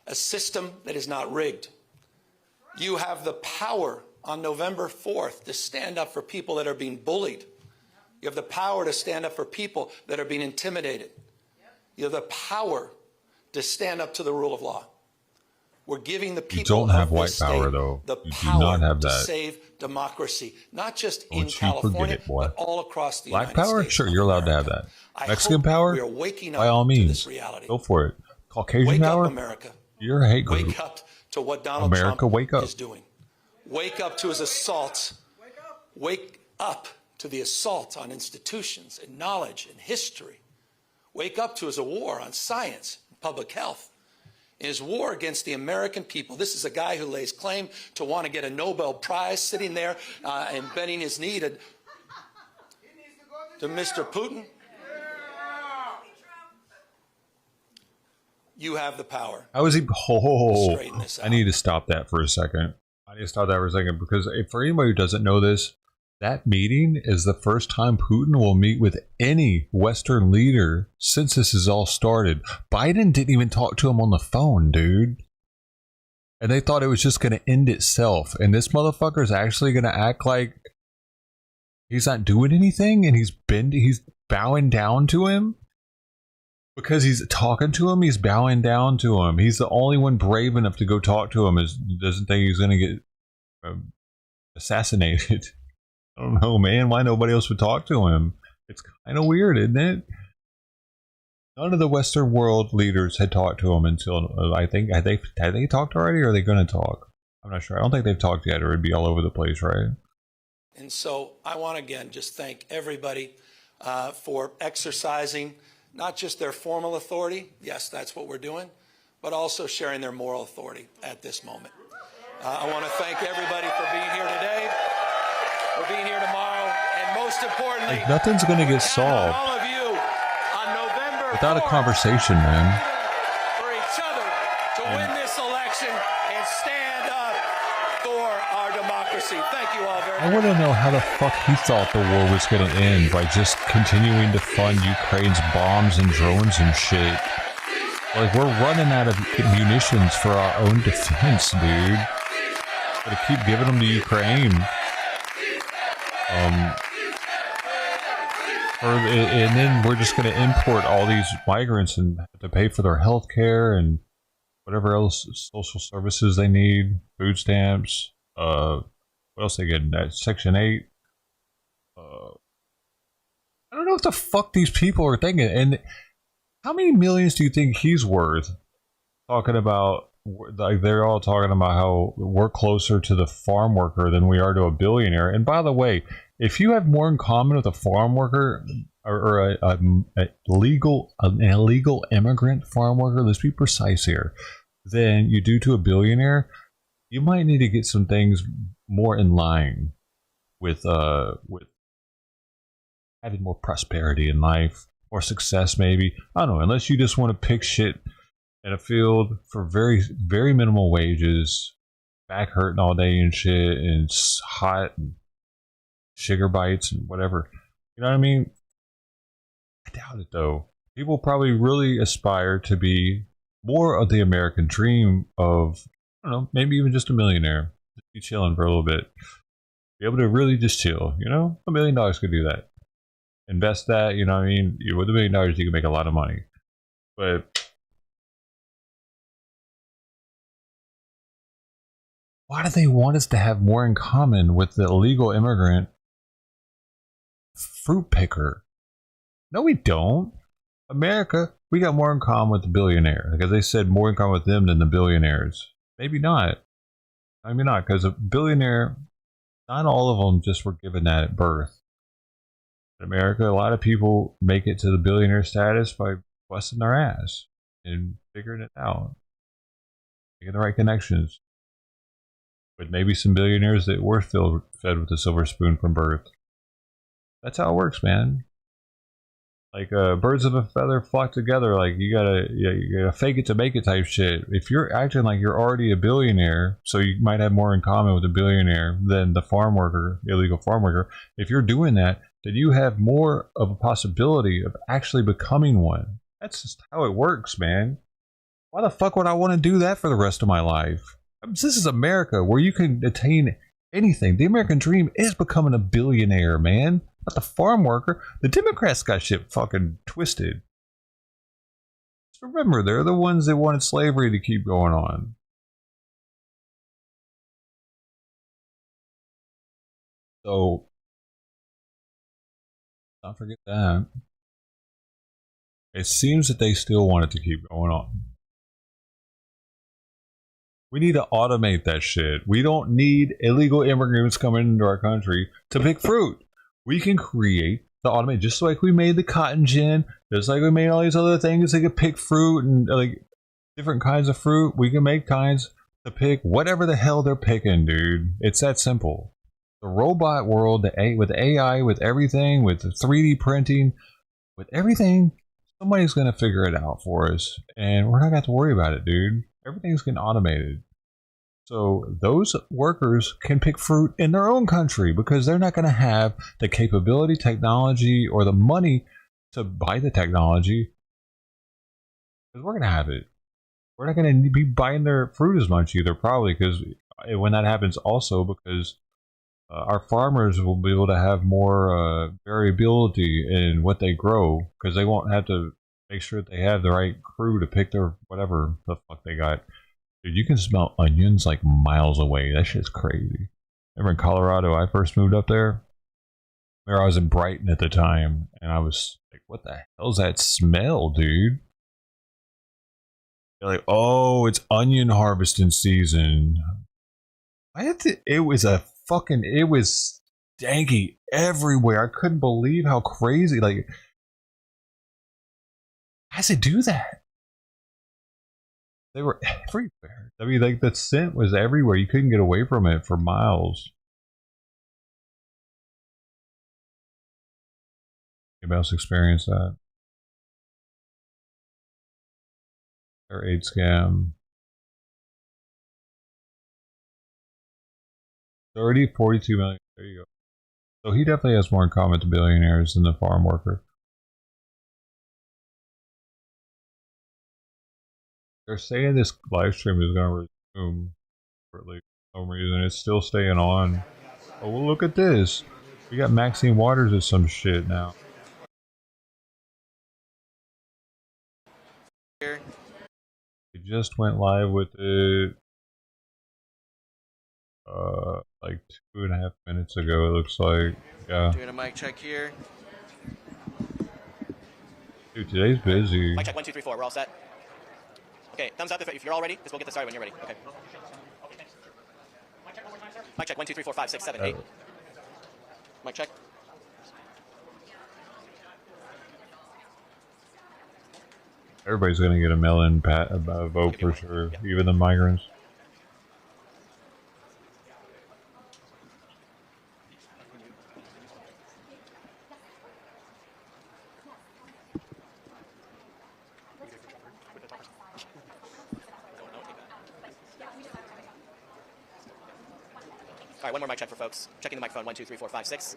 a system that is not rigged. You have the power on November 4th to stand up for people that are being bullied. You have the power to stand up for people that are being intimidated. You have the power to stand up to the rule of law. We're giving the people You don't have of white this power, state though. the You do power not have to that. save democracy, not just in Don't you forget California, it, boy. but all across the Black United power? States. Sure, you're allowed to have that. I Mexican hope power? we are waking By up all to means. this reality. Go for it. Caucasian Wake power? up, America. You're a hate group. Wake up to what Donald America, Trump wake up. is doing. Wake up to his assaults. Wake up to the assault on institutions and knowledge and history. Wake up to his war on science and public health. In his war against the American people. This is a guy who lays claim to want to get a Nobel Prize, sitting there and bending his knee to Mr. Putin. You have the power. How is he? Oh, straighten this I need to stop that for a second. Because for anybody who doesn't know this, that meeting is the first time Putin will meet with any Western leader since this has all started. Biden didn't even talk to him on the phone, dude. And they thought it was just going to end itself. And this motherfucker is actually going to act like he's not doing anything, and he's bowing down to him. Because he's talking to him, he's bowing down to him. He's the only one brave enough to go talk to him. Doesn't think he's going to get assassinated. I don't know, man. Why nobody else would talk to him? It's kind of weird, isn't it? None of the Western world leaders had talked to him until I think had they talked already, or are they going to talk? I'm not sure. I don't think they've talked yet, or it'd be all over the place, right? And so I want to again just thank everybody for exercising not just their formal authority, yes, that's what we're doing, but also sharing their moral authority at this moment. I want to thank everybody for being here today, for being here tomorrow, and most importantly, Like, nothing's going to get solved all of you on November without a conversation, man. for each other to win this election and stand up for our democracy. Thank you all very much. I want to know how the fuck he thought the war was going to end by just continuing to fund Ukraine's bombs and drones and shit. Like, we're running out of munitions for our own defense, dude. Gotta keep giving them to Ukraine. And then we're just going to import all these migrants and have to pay for their health care and whatever else social services they need, food stamps, what else they get? Section 8. I don't know what the fuck these people are thinking. And how many millions do you think he's worth? Talking about, like, they're all talking about how we're closer to the farm worker than we are to a billionaire. And by the way, if you have more in common with a farm worker or an illegal immigrant farm worker, let's be precise here, than you do to a billionaire, you might need to get some things more in line with having more prosperity in life, or success maybe. I don't know, unless you just want to pick shit in a field for very, very minimal wages, back hurting all day and shit, and it's hot and sugar bites and whatever. You know what I mean? I doubt it though. People probably really aspire to be more of the American dream of, I don't know, maybe even just a millionaire. Just be chilling for a little bit. Be able to really just chill, you know? $1 million could do that. Invest that, you know what I mean? With $1 million, you can make a lot of money. But why do they want us to have more in common with the illegal immigrant fruit picker. No, we don't. America, we got more in common with the billionaire. Because they said more in common with them than the billionaires. Maybe not. Maybe not, because a billionaire, not all of them just were given that at birth. In America, a lot of people make it to the billionaire status by busting their ass and figuring it out. Making the right connections. But maybe some billionaires that were fed with a silver spoon from birth. That's how it works, man. Like birds of a feather flock together. Like you gotta fake it to make it type shit. If you're acting like you're already a billionaire, so you might have more in common with a billionaire than the farm worker, illegal farm worker. If you're doing that, then you have more of a possibility of actually becoming one. That's just how it works, man. Why the fuck would I want to do that for the rest of my life? This is America, where you can attain anything. The American dream is becoming a billionaire, man. Not the farm worker. The Democrats got shit fucking twisted. Just remember, they're the ones that wanted slavery to keep going on. So, don't forget that. It seems that they still want it to keep going on. We need to automate that shit. We don't need illegal immigrants coming into our country to pick fruit. We can create the automate, just like we made the cotton gin, just like we made all these other things that could pick fruit and like different kinds of fruit. We can make kinds to pick whatever the hell they're picking, dude. It's that simple. The robot world, with AI, with everything, with 3D printing, with everything, somebody's going to figure it out for us. And we're not going to have to worry about it, dude. Everything's getting automated. So those workers can pick fruit in their own country because they're not going to have the capability, technology, or the money to buy the technology. Because we're going to have it. We're not going to be buying their fruit as much either, probably, because when that happens also because our farmers will be able to have more variability in what they grow because they won't have to make sure that they have the right crew to pick their whatever the fuck they got. Dude, you can smell onions like miles away. That shit's crazy. Remember in Colorado, I first moved up there? I was in Brighton at the time, and I was like, what the hell's that smell, dude? They're like, oh, it's onion harvesting season. It was stanky everywhere. I couldn't believe how crazy, like, how does it do that? They were everywhere. I mean, like, the scent was everywhere. You couldn't get away from it for miles. Anybody else experience that? Or aid scam. 42 million. There you go. So he definitely has more in common with the billionaires than the farm worker. They're saying this live stream is going to resume for at least some reason. It's still staying on. Oh, well, look at this. We got Maxine Waters or some shit now. It just went live with it like 2.5 minutes ago, it looks like. Yeah. Doing a mic check here. Dude, today's busy. Mic check 1, 2, 3, 4. We're all set. Okay, thumbs up if you're all ready, because we'll get this started when you're ready. Okay. Mic check 1, 2, 3, 4, 5, 6, 7, 8. Mic check. Everybody's going to get a mail-in vote for sure, even the migrants. All right, one more mic check for folks. Checking the microphone. 1, 2, 3, 4, 5, 6.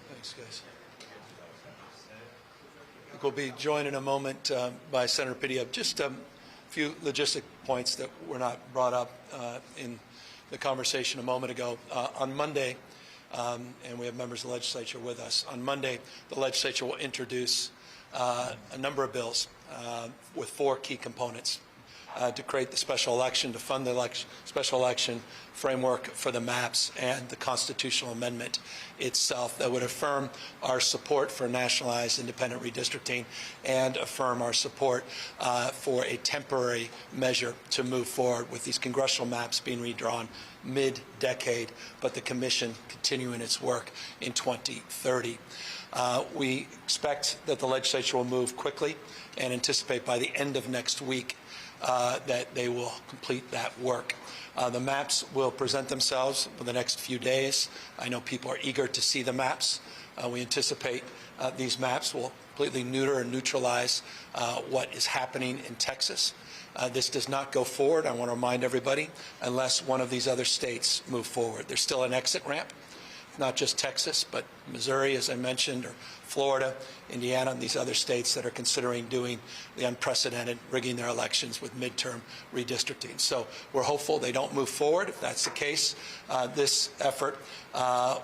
Thanks, guys. I think we'll be joined in a moment by Senator Piddy. Just a few logistic points that were not brought up in the conversation a moment ago. On Monday, and we have members of the legislature with us, on Monday the legislature will introduce a number of bills with 4 key components to create the special election, to fund the special election, framework for the maps, and the constitutional amendment itself that would affirm our support for nationalized independent redistricting and affirm our support for a temporary measure to move forward with these congressional maps being redrawn mid-decade, but the Commission continuing its work in 2030. We expect that the legislature will move quickly and anticipate by the end of next week that they will complete that work. The maps will present themselves for the next few days. I know people are eager to see the maps. We anticipate these maps will completely neuter and neutralize what is happening in Texas. This does not go forward, I want to remind everybody, unless one of these other states move forward. There's still an exit ramp, not just Texas, but Missouri, as I mentioned, or Florida, Indiana, and these other states that are considering doing the unprecedented, rigging their elections with midterm redistricting. So we're hopeful they don't move forward. If that's the case, this effort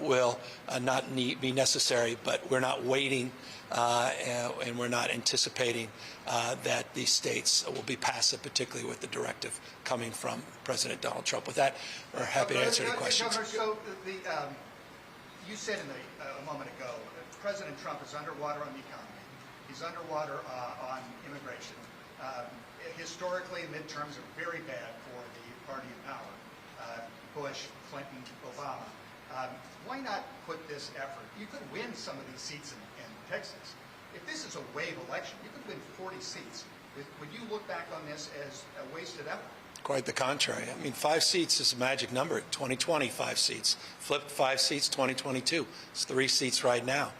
will not be necessary, but we're not waiting and we're not anticipating that these states will be passive, particularly with the directive coming from President Donald Trump. With that, we're happy to answer any questions. Governor, so you said a moment ago that President Trump is underwater on the economy. He's underwater on immigration. Historically, midterms are very bad for the party in power. Bush, Clinton, Obama. Why not put this effort? You could win some of these seats in Texas. If this is a wave election, you could win 40 seats. Would you look back on this as a wasted effort? Quite the contrary. I mean, 5 seats is a magic number. 2020, 5 seats. Flipped 5 seats, 2022. It's 3 seats right now.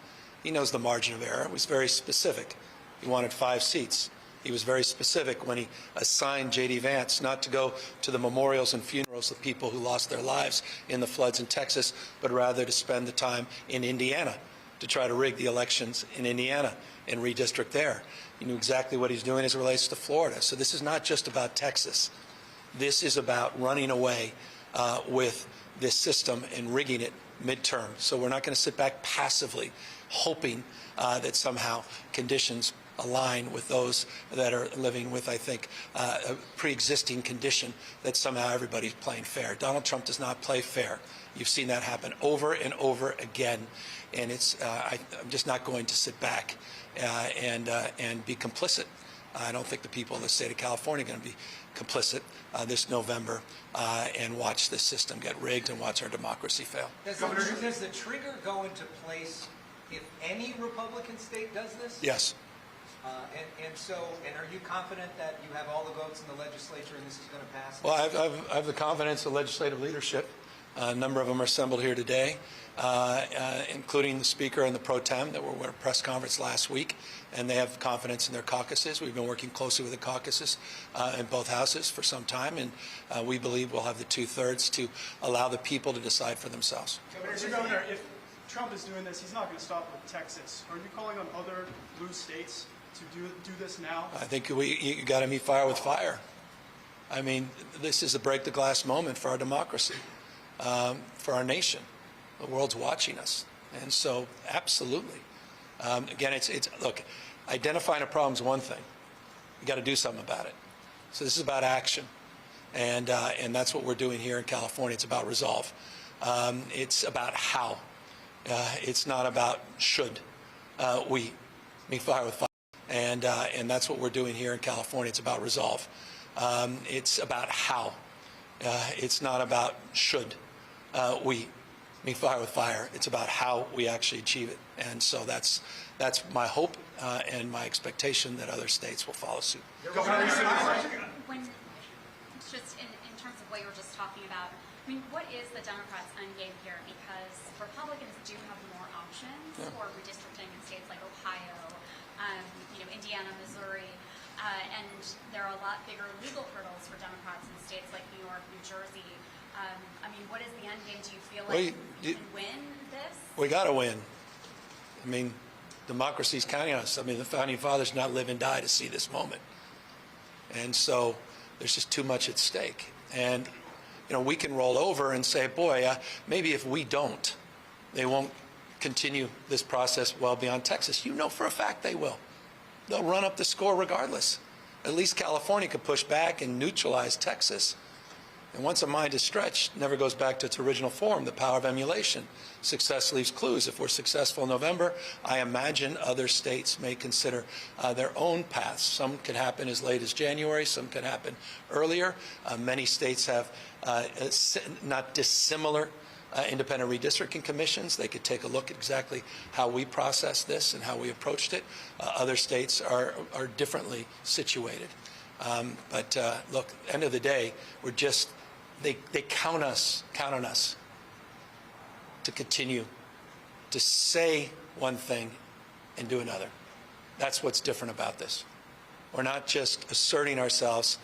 He knows the margin of error. It was very specific. He wanted 5 seats. He was very specific when he assigned J.D. Vance not to go to the memorials and funerals of people who lost their lives in the floods in Texas, but rather to spend the time in Indiana to try to rig the elections in Indiana and redistrict there. He knew exactly what he's doing as it relates to Florida. So this is not just about Texas. This is about running away with this system and rigging it midterm. So we're not going to sit back passively hoping that somehow conditions align with those that are living with, I think, a pre-existing condition that somehow everybody's playing fair. Donald Trump does not play fair. You've seen that happen over and over again. And it's, I'm just not going to sit back and be complicit. I don't think the people of the state of California are going to be complicit this November and watch this system get rigged and watch our democracy fail. Does the trigger go into place if any Republican state does this? Yes. And are you confident that you have all the votes in the legislature and this is going to pass? Well, I have the confidence of legislative leadership. A number of them are assembled here today, including the Speaker and the Pro Tem that were at a press conference last week, and they have confidence in their caucuses. We've been working closely with the caucuses in both houses for some time, and we believe we'll have the 2/3 to allow the people to decide for themselves. Governor, if Trump is doing this, he's not going to stop with Texas. Are you calling on other blue states to do this now? I think you got to meet fire with fire. I mean, this is a break the glass moment for our democracy, for our nation. The world's watching us, and so absolutely. Again, it's look, identifying a problem is one thing. You got to do something about it. So this is about action, and that's what we're doing here in California. It's about resolve. It's about how. It's not about should. We meet fire with fire. And that's what we're doing here in California. It's about resolve. It's about how. It's not about should. We mean fire with fire. It's about how we actually achieve it. And so that's my hope and my expectation that other states will follow suit. When, just in terms of what you were just talking about, I mean, what is the Democrats' end game here? Because Republicans do have more options for redistricting in states like Ohio, Indiana, Missouri, and there are a lot bigger legal hurdles for Democrats in states like New York, New Jersey. I mean, what is the end game? Do you feel like you can win this? We got to win. I mean, democracy's counting on us. I mean, the Founding Fathers did not live and die to see this moment. And so there's just too much at stake. And, we can roll over and say, boy, maybe if we don't, they won't continue this process well beyond Texas. You know for a fact they will. They'll run up the score regardless. At least California could push back and neutralize Texas. And once a mind is stretched, it never goes back to its original form, the power of emulation. Success leaves clues. If we're successful in November, I imagine other states may consider their own paths. Some could happen as late as January. Some could happen earlier. Many states have not dissimilar independent redistricting commissions. They could take a look at exactly how we process this and how we approached it. Other states are differently situated. But look, end of the day, we're just, they count on us to continue to say one thing and do another. That's what's different about this. We're not just asserting ourselves,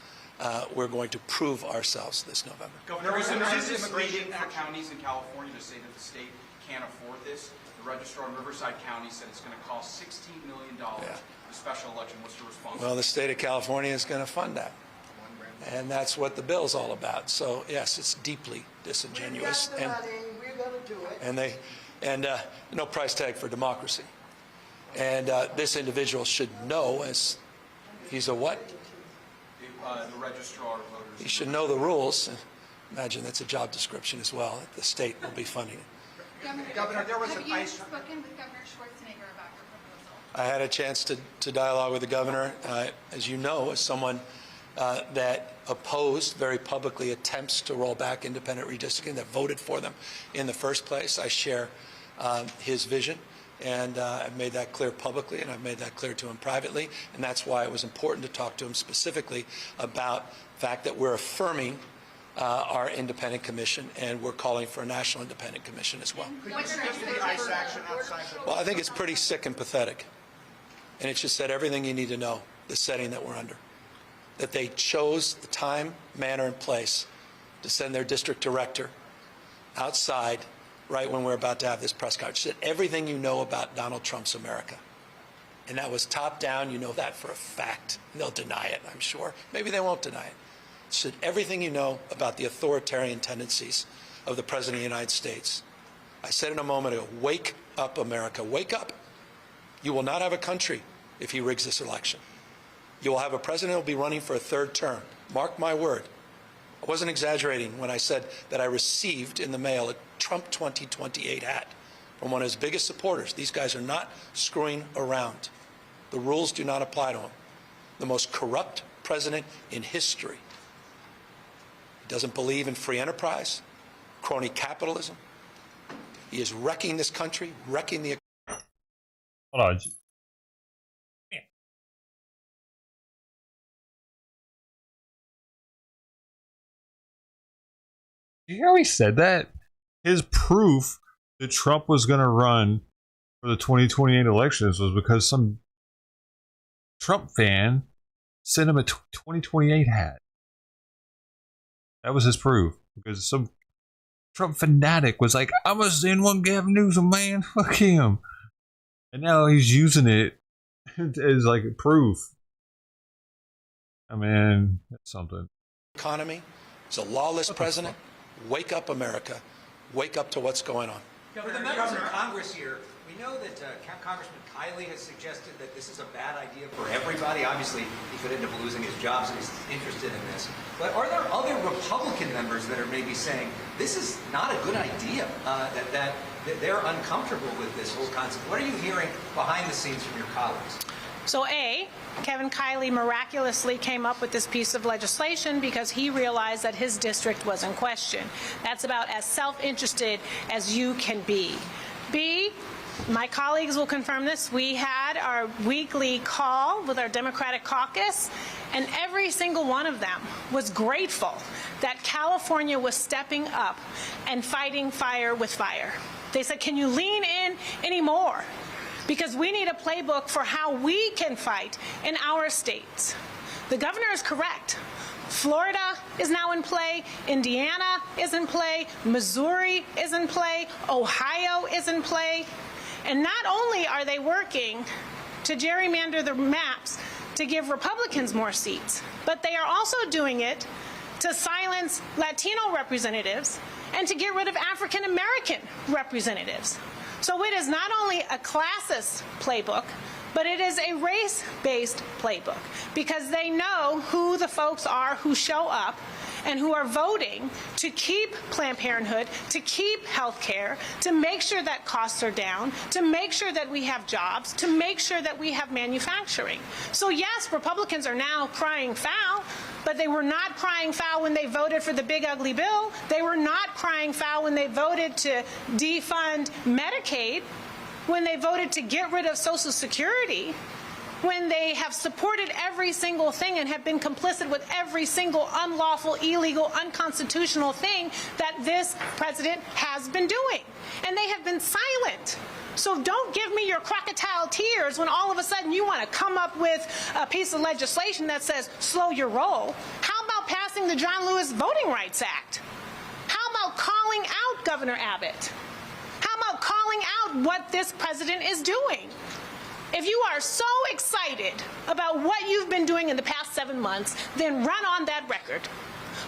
we're going to prove ourselves this November. Governor, is this immigration for counties in California to say that the state can't afford this? The registrar in Riverside County said it's going to cost $16 million the special election. What's your response? Well, the state of California is going to fund that. And that's what the bill's all about. So, yes, it's deeply disingenuous. We're going to do it. And no price tag for democracy. And this individual should know, as he's a what? The registrar voters. He should know the rules. Imagine that's a job description as well. The state will be funding it. Governor, there was have you spoken with Governor Schwarzenegger about your proposal? I had a chance to dialogue with the governor. As you know, as someone that opposed very publicly attempts to roll back independent redistricting, that voted for them in the first place, I share his vision. And I've made that clear publicly, and I've made that clear to him privately. And that's why it was important to talk to him specifically about the fact that we're affirming our independent commission, and we're calling for a national independent commission as well. Well, I think it's pretty sick and pathetic. And it just said everything you need to know, the setting that we're under. That they chose the time, manner, and place to send their district director outside right when we're about to have this press conference. Said everything you know about Donald Trump's America. And that was top down. You know that for a fact. And they'll deny it, I'm sure. Maybe they won't deny it. Said everything you know about the authoritarian tendencies of the President of the United States. I said it a moment ago, wake up, America. Wake up. You will not have a country if he rigs this election. You will have a president who will be running for a third term. Mark my word. I wasn't exaggerating when I said that I received in the mail a Trump 2028 hat from one of his biggest supporters. These guys are not screwing around. The rules do not apply to him. The most corrupt president in history. He doesn't believe in free enterprise, crony capitalism. He is wrecking this country, wrecking the economy. Hold on. You hear how he said that? His proof that Trump was going to run for the 2028 elections was because some Trump fan sent him a 2028 hat. That was his proof. Because some Trump fanatic was like, I'm going to send one Gavin Newsom, man. Fuck him. And now he's using it as like proof. I mean, that's something. Economy. He's a lawless president. Wake up, America. Wake up to what's going on. For the members of Congress here, we know that Congressman Kiley has suggested that this is a bad idea for everybody. Obviously, he could end up losing his job, so he's interested in this. But are there other Republican members that are maybe saying this is not a good idea, that they're uncomfortable with this whole concept? What are you hearing behind the scenes from your colleagues? So A, Kevin Kiley miraculously came up with this piece of legislation because he realized that his district was in question. That's about as self-interested as you can be. B, my colleagues will confirm this. We had our weekly call with our Democratic caucus, and every single one of them was grateful that California was stepping up and fighting fire with fire. They said, can you lean in anymore? Because we need a playbook for how we can fight in our states. The governor is correct. Florida is now in play, Indiana is in play, Missouri is in play, Ohio is in play. And not only are they working to gerrymander the maps to give Republicans more seats, but they are also doing it to silence Latino representatives and to get rid of African American representatives. So it is not only a classist playbook, but it is a race-based playbook because they know who the folks are who show up and who are voting to keep Planned Parenthood, to keep health care, to make sure that costs are down, to make sure that we have jobs, to make sure that we have manufacturing. So yes, Republicans are now crying foul, but they were not crying foul when they voted for the big ugly bill. They were not crying foul when they voted to defund Medicaid, when they voted to get rid of Social Security, when they have supported every single thing and have been complicit with every single unlawful, illegal, unconstitutional thing that this president has been doing. And they have been silent. So don't give me your crocodile tears when all of a sudden you want to come up with a piece of legislation that says slow your roll. How about passing the John Lewis Voting Rights Act? How about calling out Governor Abbott? How about calling out what this president is doing? If you are so excited about what you've been doing in the past 7 months, then run on that record.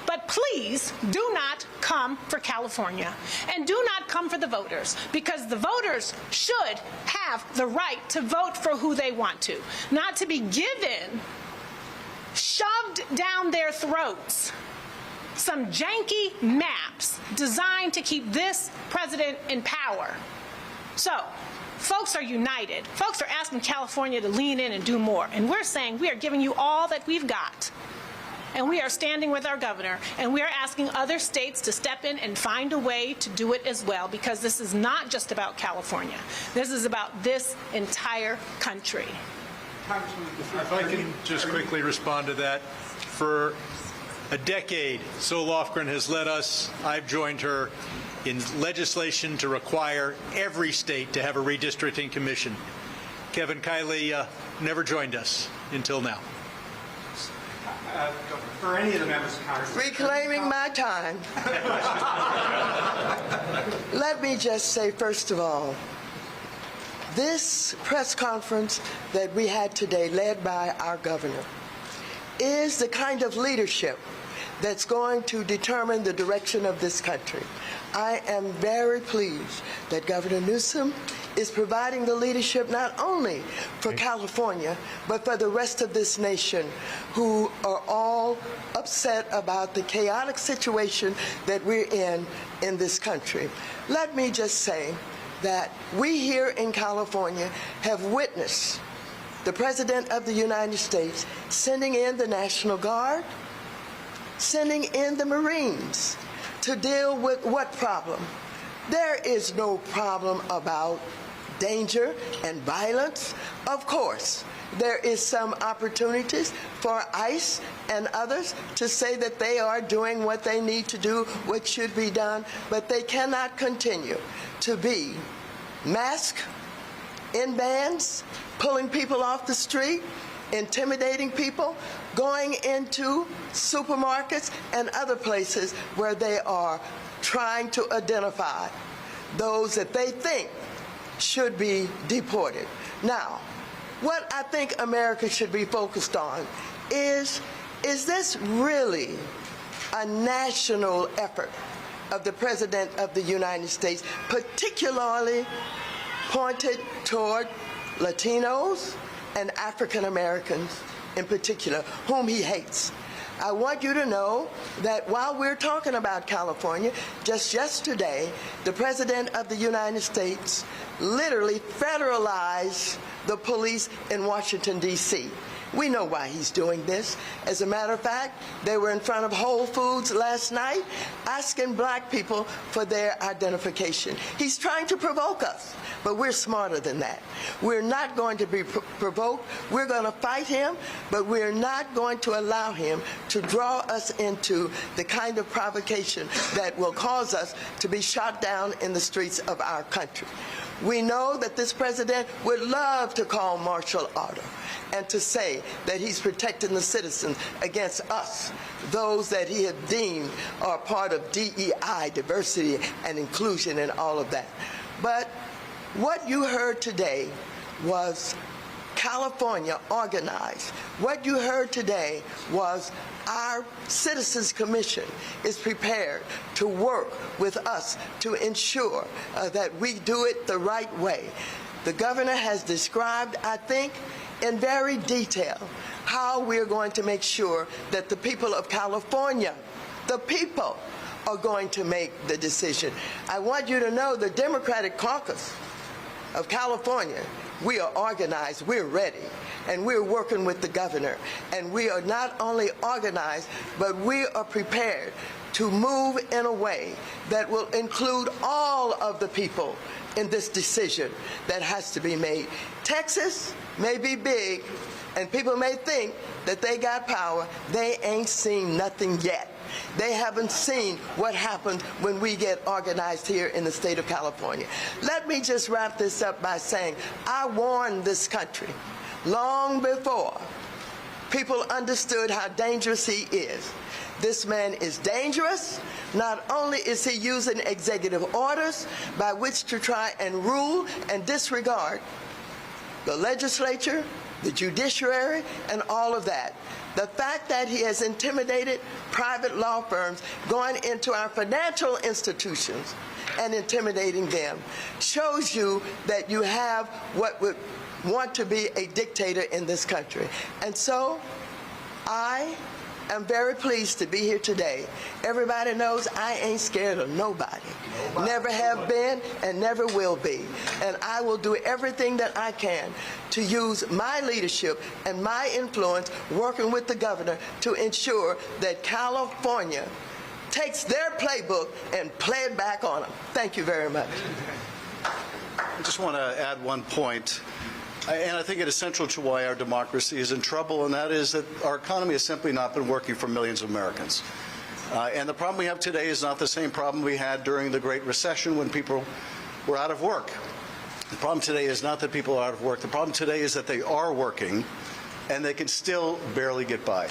But please do not come for California, and do not come for the voters, because the voters should have the right to vote for who they want to, not to be given, shoved down their throats, some janky maps designed to keep this president in power. So, folks are united. Folks are asking California to lean in and do more. And we're saying we are giving you all that we've got. And we are standing with our governor. And we are asking other states to step in and find a way to do it as well. Because this is not just about California. This is about this entire country. If I can just quickly respond to that. For a decade, Sol Lofgren has led us, I've joined her, in legislation to require every state to have a redistricting commission. Kevin Kiley never joined us until now. For any of the members of Congress. Reclaiming my time. Let me just say, first of all, this press conference that we had today, led by our governor, is the kind of leadership that's going to determine the direction of this country. I am very pleased that Governor Newsom is providing the leadership not only for California, but for the rest of this nation, who are all upset about the chaotic situation that we're in this country. Let me just say that we here in California have witnessed the President of the United States sending in the National Guard, sending in the Marines to deal with what problem? There is no problem about danger and violence. Of course, there is some opportunities for ICE and others to say that they are doing what they need to do, what should be done, but they cannot continue to be masked in bands, pulling people off the street, intimidating people, going into supermarkets and other places where they are trying to identify those that they think should be deported. Now, what I think America should be focused on is this really a national effort of the President of the United States, particularly pointed toward Latinos and African Americans in particular, whom he hates? I want you to know that while we're talking about California, just yesterday, the President of the United States literally federalized the police in Washington, D.C. We know why he's doing this. As a matter of fact, they were in front of Whole Foods last night asking black people for their identification. He's trying to provoke us, but we're smarter than that. We're not going to be provoked. We're going to fight him, but we're not going to allow him to draw us into the kind of provocation that will cause us to be shot down in the streets of our country. We know that this president would love to call martial order and to say that he's protecting the citizens against us, those that he had deemed are part of DEI, diversity and inclusion and all of that. But what you heard today was California organized. What you heard today was our Citizens Commission is prepared to work with us to ensure that we do it the right way. The governor has described, I think, in very detail how we're going to make sure that the people of California, the people, are going to make the decision. I want you to know the Democratic caucus of California, we are organized, we're ready, and we're working with the governor. And we are not only organized, but we are prepared to move in a way that will include all of the people in this decision that has to be made. Texas may be big, and people may think that they got power. They ain't seen nothing yet. They haven't seen what happens when we get organized here in the state of California. Let me just wrap this up by saying I warned this country long before people understood how dangerous he is. This man is dangerous. Not only is he using executive orders by which to try and rule and disregard the legislature, the judiciary, and all of that. The fact that he has intimidated private law firms going into our financial institutions and intimidating them shows you that you have what would want to be a dictator in this country. And so I am very pleased to be here today. Everybody knows I ain't scared of nobody. Never have been and never will be. And I will do everything that I can to use my leadership and my influence working with the governor to ensure that California takes their playbook and play it back on them. Thank you very much. I just want to add one point. And I think it is central to why our democracy is in trouble, and that is that our economy has simply not been working for millions of Americans. And the problem we have today is not the same problem we had during the Great Recession when people were out of work. The problem today is not that people are out of work. The problem today is that they are working, and they can still barely get by.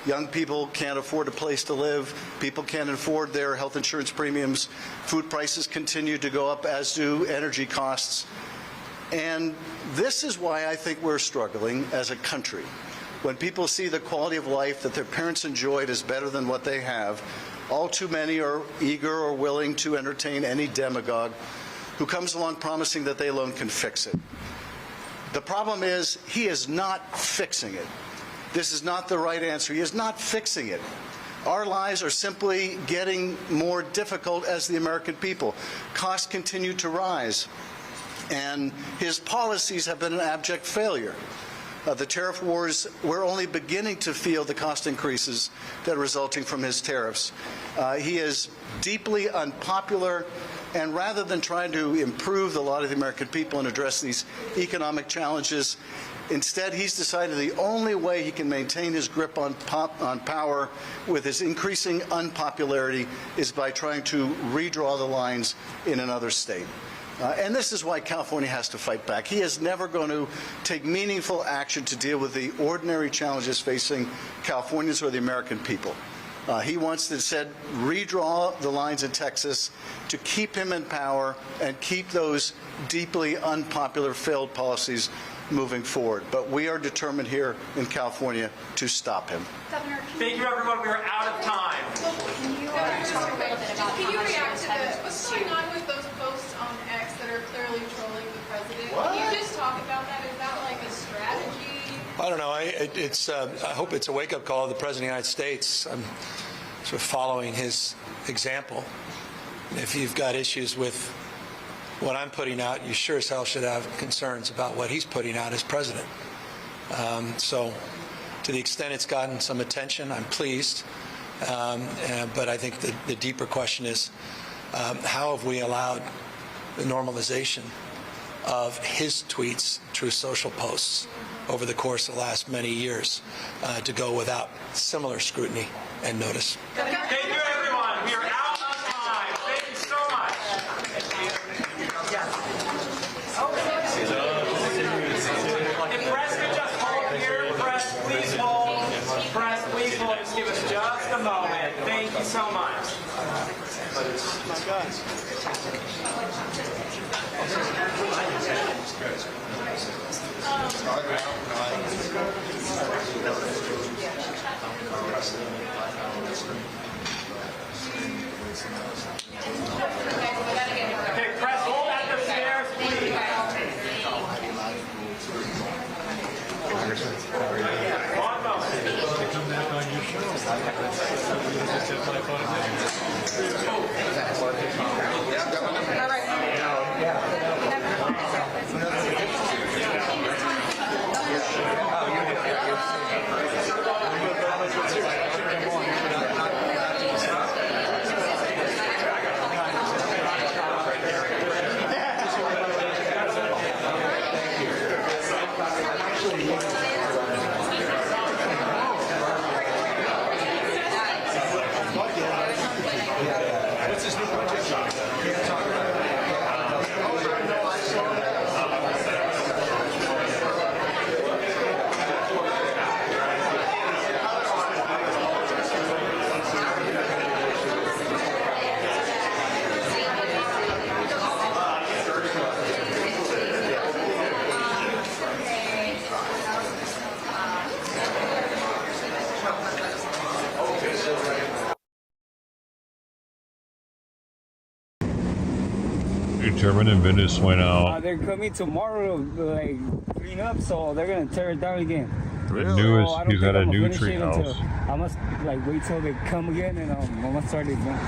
Young people can't afford a place to live. People can't afford their health insurance premiums. Food prices continue to go up, as do energy costs. And this is why I think we're struggling as a country. When people see the quality of life that their parents enjoyed is better than what they have, all too many are eager or willing to entertain any demagogue who comes along promising that they alone can fix it. The problem is he is not fixing it. This is not the right answer. He is not fixing it. Our lives are simply getting more difficult as the American people. Costs continue to rise. And his policies have been an abject failure. The tariff wars, we're only beginning to feel the cost increases that are resulting from his tariffs. He is deeply unpopular, and rather than trying to improve the lot of the American people and address these economic challenges, instead he's decided the only way he can maintain his grip on power with his increasing unpopularity is by trying to redraw the lines in another state. And this is why California has to fight back. He is never going to take meaningful action to deal with the ordinary challenges facing Californians or the American people. He wants to instead redraw the lines in Texas to keep him in power and keep those deeply unpopular failed policies moving forward. But we are determined here in California to stop him. Governor, thank you, everyone. We are out of time. Can you talk a little bit about Can you react to what's going on with those posts on X that are clearly trolling the president? What? Can you just talk about that? Is that like a strategy? I don't know. I hope it's a wake-up call to the President of the United States. I'm sort of following his example. If you've got issues with what I'm putting out, you sure as hell should have concerns about what he's putting out as president. So to the extent it's gotten some attention, I'm pleased. But I think the deeper question is, how have we allowed the normalization of his tweets through social posts over the course of the last many years to go without similar scrutiny and notice? Thank you, everyone. We are out of time. Thank you so much. If press could just hold here, press, please hold. Press, please hold. Just give us just a moment. Thank you so much. My God. Okay, press hold at the stairs, please. One moment. Come back on your show. All right. What's his new project? German and Venice went out. They're coming tomorrow to like clean up, so they're gonna tear it down again. The newest, he's got a new treehouse. I must like wait till they come again, and I'm gonna start it again.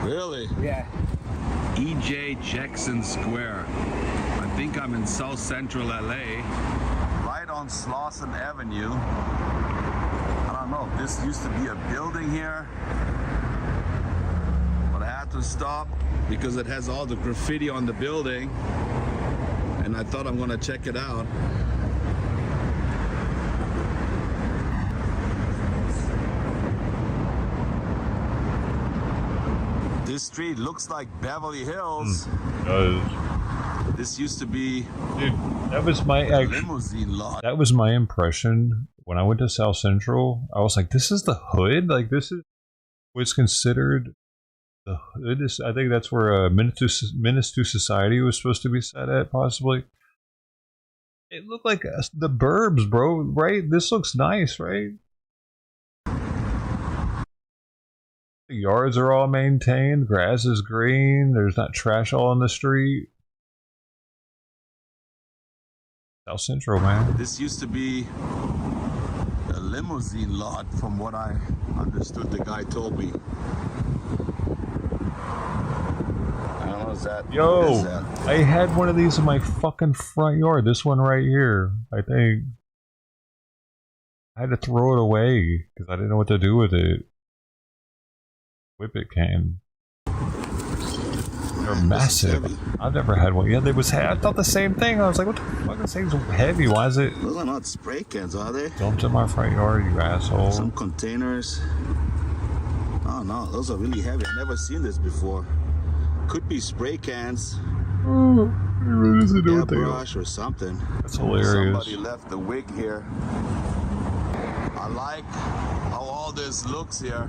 Really? Yeah. E.J. Jackson Square. I think I'm in South Central LA, right on Slauson Avenue. I don't know if this used to be a building here, but I had to stop because it has all the graffiti on the building, and I thought I'm gonna check it out. This street looks like Beverly Hills. It does. This used to be, dude, that was my limousine lot. That was my impression when I went to South Central. I was like, this is the hood? Like, this is what's considered the hood? I think that's where Menace to Society was supposed to be set at, possibly. It looked like the burbs, bro, right? This looks nice, right? The yards are all maintained, grass is green, there's not trash all on the street. South Central, man. This used to be a limousine lot, from what I understood. The guy told me. I don't know, is that? Yo, I had one of these in my fucking front yard. This one right here, I think. I had to throw it away because I didn't know what to do with it. Whippet can. They're massive. I've never had one. Yeah, they was. I thought the same thing. I was like, what the fuck? This thing's heavy. Why is it? Those are not spray cans, are they? Dumped in my front yard, you asshole. Some containers. Oh no, those are really heavy. I've never seen this before. Could be spray cans. Airbrush or something. That's hilarious. Somebody left the wig here. I like how all this looks here.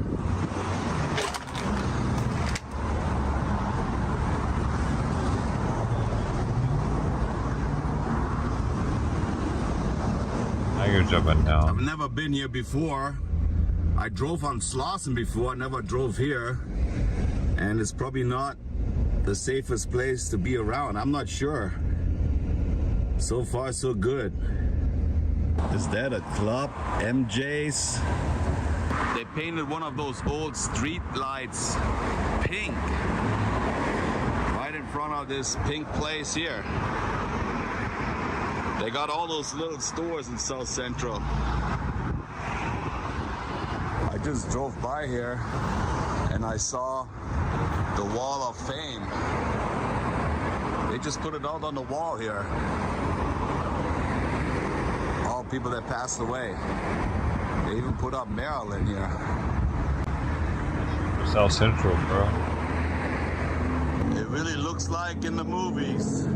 Now you're jumping down. I've never been here before. I drove on Slauson before, I never drove here. And it's probably not the safest place to be around. I'm not sure. So far, so good. Is that a club? MJ's? They painted one of those old street lights pink right in front of this pink place here. They got all those little stores in South Central. I just drove by here and I saw the Wall of Fame. They just put it out on the wall here. All people that passed away. They even put up Maryland here. South Central, bro. It really looks like in the movies.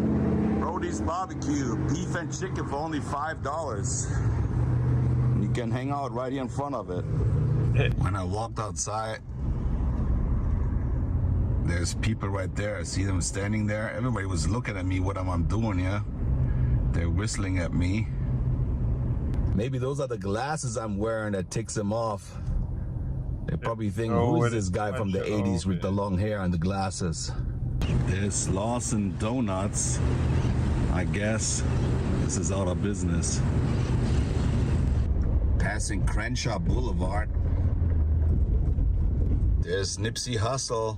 Brody's Barbecue, beef and chicken for only $5. You can hang out right here in front of it. When I walked outside, there's people right there. I see them standing there. Everybody was looking at me, what I'm doing here. They're whistling at me. Maybe those are the glasses I'm wearing that ticks them off. They probably think, who is this guy from the 80s with the long hair and the glasses? There's Lawson Donuts. I guess this is out of business. Passing Crenshaw Boulevard. There's Nipsey Hussle.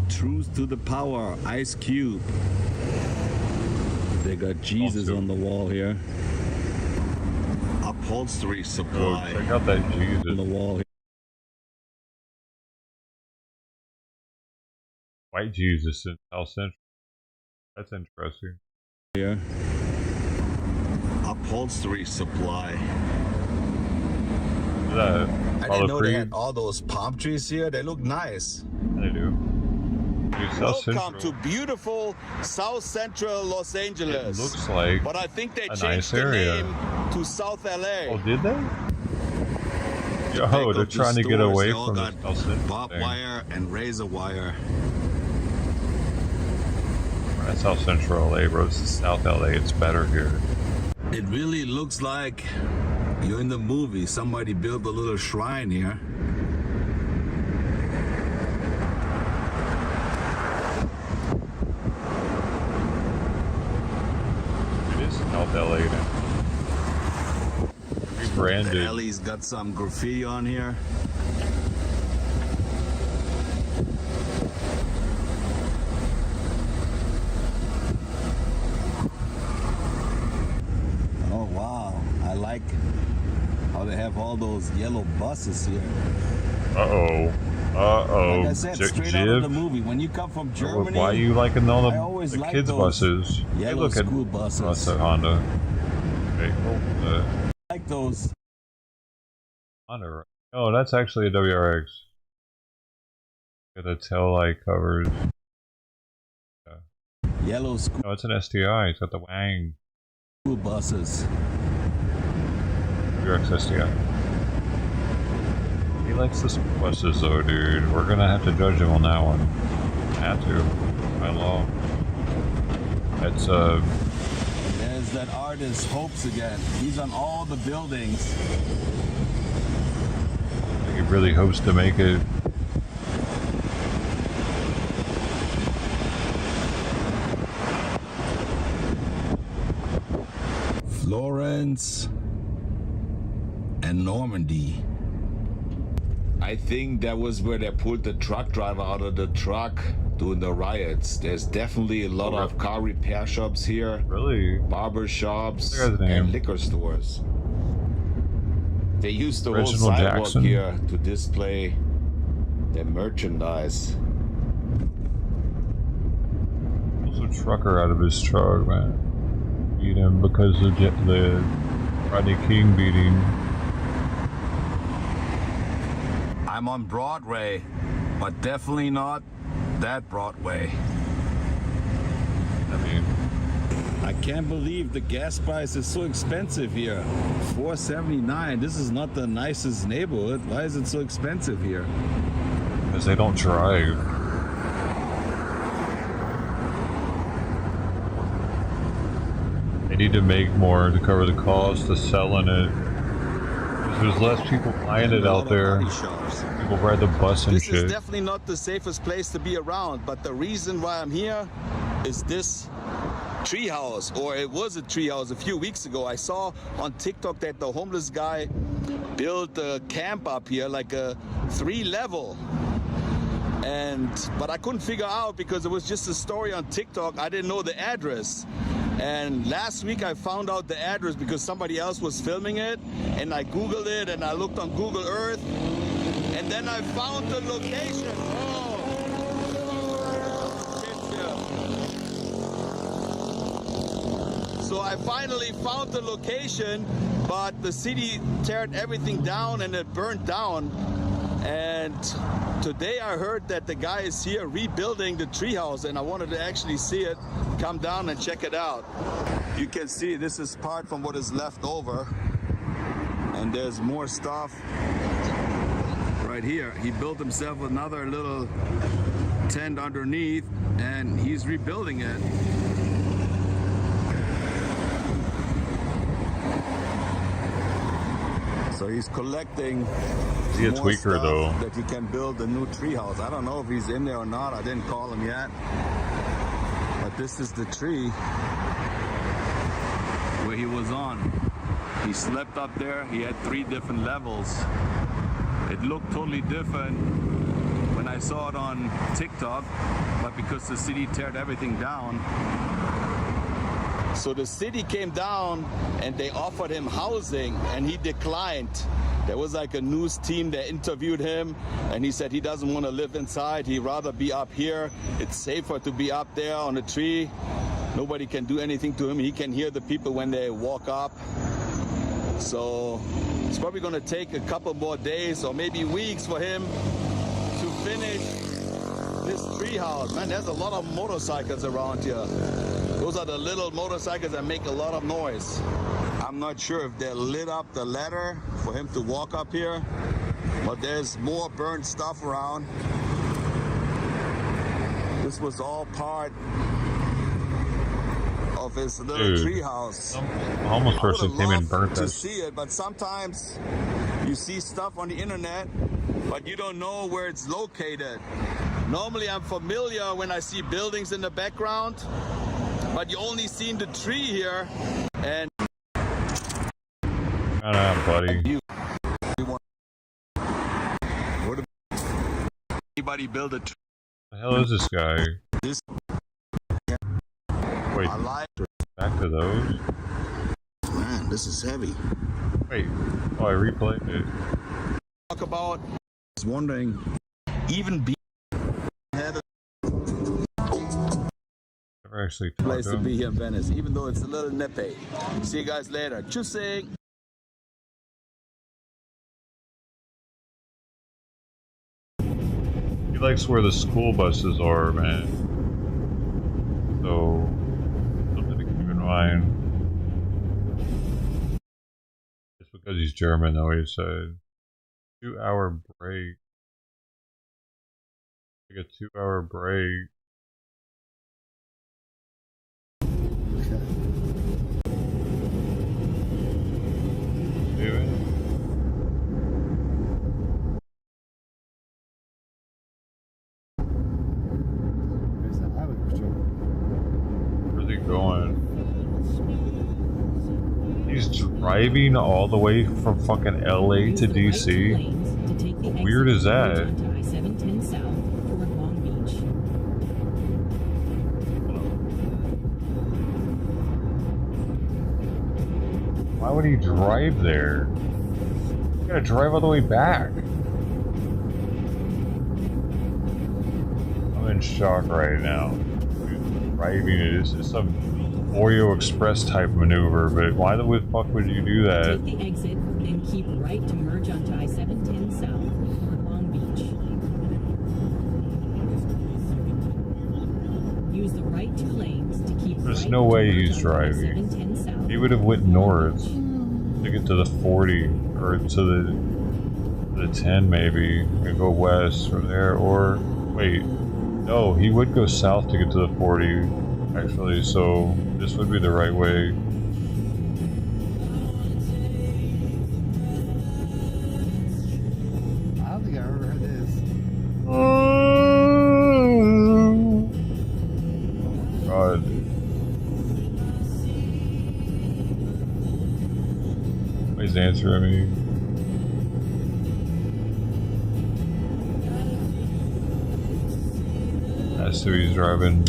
Truth to the Power, Ice Cube. They got Jesus on the wall here. Upholstery Supply. Check out that Jesus on the wall here. White Jesus in South Central. That's interesting. Here. Upholstery Supply. I didn't know they had all those palm trees here. They look nice. They do. Welcome to beautiful South Central Los Angeles. It looks like but I think they a changed nice the area. name to South LA. Oh, did they? Yo, they're trying to get away from the South Central barbed wire and razor wire. That's South Central LA, bro. This is South LA. It's better here. It really looks like you're in the movie. Somebody built a little shrine here. South LA now. Rebranded. The alley's got some graffiti on here. Oh wow, I like how they have all those yellow buses here. Uh-oh. Uh-oh. Like I said, straight out of the movie. When you come from Germany, why are you liking all the like kids' buses? Hey, look at school buses. That's a Honda. Okay, cool. I like those. Honda. Oh, that's actually a WRX. Got the tail light covers. Yeah. Yellow school. No, it's an STI. It's got the Wang. School buses. WRX STI. He likes the school buses though, dude. We're gonna have to judge him on that one. Have to, by law. That's There's that artist Hopes again. He's on all the buildings. he really hopes to make it. Florence and Normandy. I think that was where they pulled the truck driver out of the truck during the riots. There's definitely a lot of car repair shops here. Really? Barber shops and liquor stores. They used the whole Reginald sidewalk Jackson. here to display their merchandise. Pulls a trucker out of his truck, man. Beat him because of the Rodney King beating. I'm on Broadway, but definitely not that Broadway. I mean, I can't believe the gas price is so expensive here. $4.79. This is not the nicest neighborhood. Why is it so expensive here? because they don't drive. They need to make more to cover the cost of selling it. There's less people buying it out there. People ride the bus and This shit. is definitely not the safest place to be around, but the reason why I'm here is this treehouse, or it was a treehouse a few weeks ago. I saw on TikTok that the homeless guy built a camp up here, like a 3-level. But I couldn't figure out because it was just a story on TikTok. I didn't know the address. And last week I found out the address because somebody else was filming it, and I Googled it and I looked on Google Earth, and then I found the location. So I finally found the location, but the city teared everything down and it burned down. And today I heard that the guy is here rebuilding the treehouse, and I wanted to actually see it, come down and check it out. You can see this is part from what is left over, and there's more stuff right here. He built himself another little tent underneath, and he's rebuilding it. So he's collecting He a tweaker though. that he can build a new treehouse. I don't know if he's in there or not. I didn't call him yet. But this is the tree where he was on. He slept up there. He had 3 different levels. It looked totally different when I saw it on TikTok, but because the city teared everything down. So the city came down and they offered him housing, and he declined. There was like a news team that interviewed him, and he said he doesn't want to live inside. He'd rather be up here. It's safer to be up there on a tree. Nobody can do anything to him. He can hear the people when they walk up. So it's probably going to take a couple more days or maybe weeks for him to finish this treehouse. Man, there's a lot of motorcycles around here. Those are the little motorcycles that make a lot of noise. I'm not sure if they lit up the ladder for him to walk up here, but there's more burnt stuff around. This was all part of his little treehouse. A homeless person came and burnt to that. see it, but sometimes you see stuff on the internet, but you don't know where it's located. Normally I'm familiar when I see buildings in the background, but you only seen the tree here, and Shut up, buddy. Would anybody build a tree? The hell is this guy? This Wait, back to those? Man, this is heavy. Wait, oh, I replayed it. Talk about, I was wondering, even being had a Never actually place talked to to him. be here in Venice, even though it's a little nippy. See you guys later. Tschüssing. He likes where the school buses are, man. So, something to keep in mind. Just because he's German, though, he said. 2-hour break. Like a 2-hour break. Where's he going? He's driving all the way from fucking LA to DC? How weird is that? Why would he drive there? You gotta drive all the way back. I'm in shock right now. Driving it is some Oreo Express type maneuver, but why the fuck would you do that? Take the exit and keep right to merge onto I-710 South toward Long Beach. Use the right 2 lanes to keep There's right no way to he's merge onto driving. I-710 South. He would have went north to get to the 40 or to the 10 maybe and go west from there, or wait, no, he would go south to get to the 40 actually, so this would be the right way. I don't think I ever heard this. God. Nobody's answering me. That's who he's driving.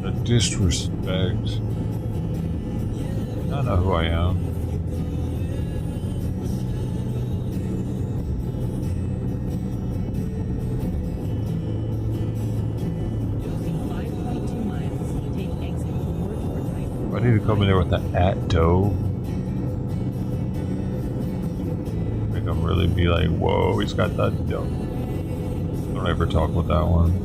The disrespect. I know who I am. I need to come in there with the @dough. Make him really be like, whoa, he's got that dough. Don't ever talk with that one.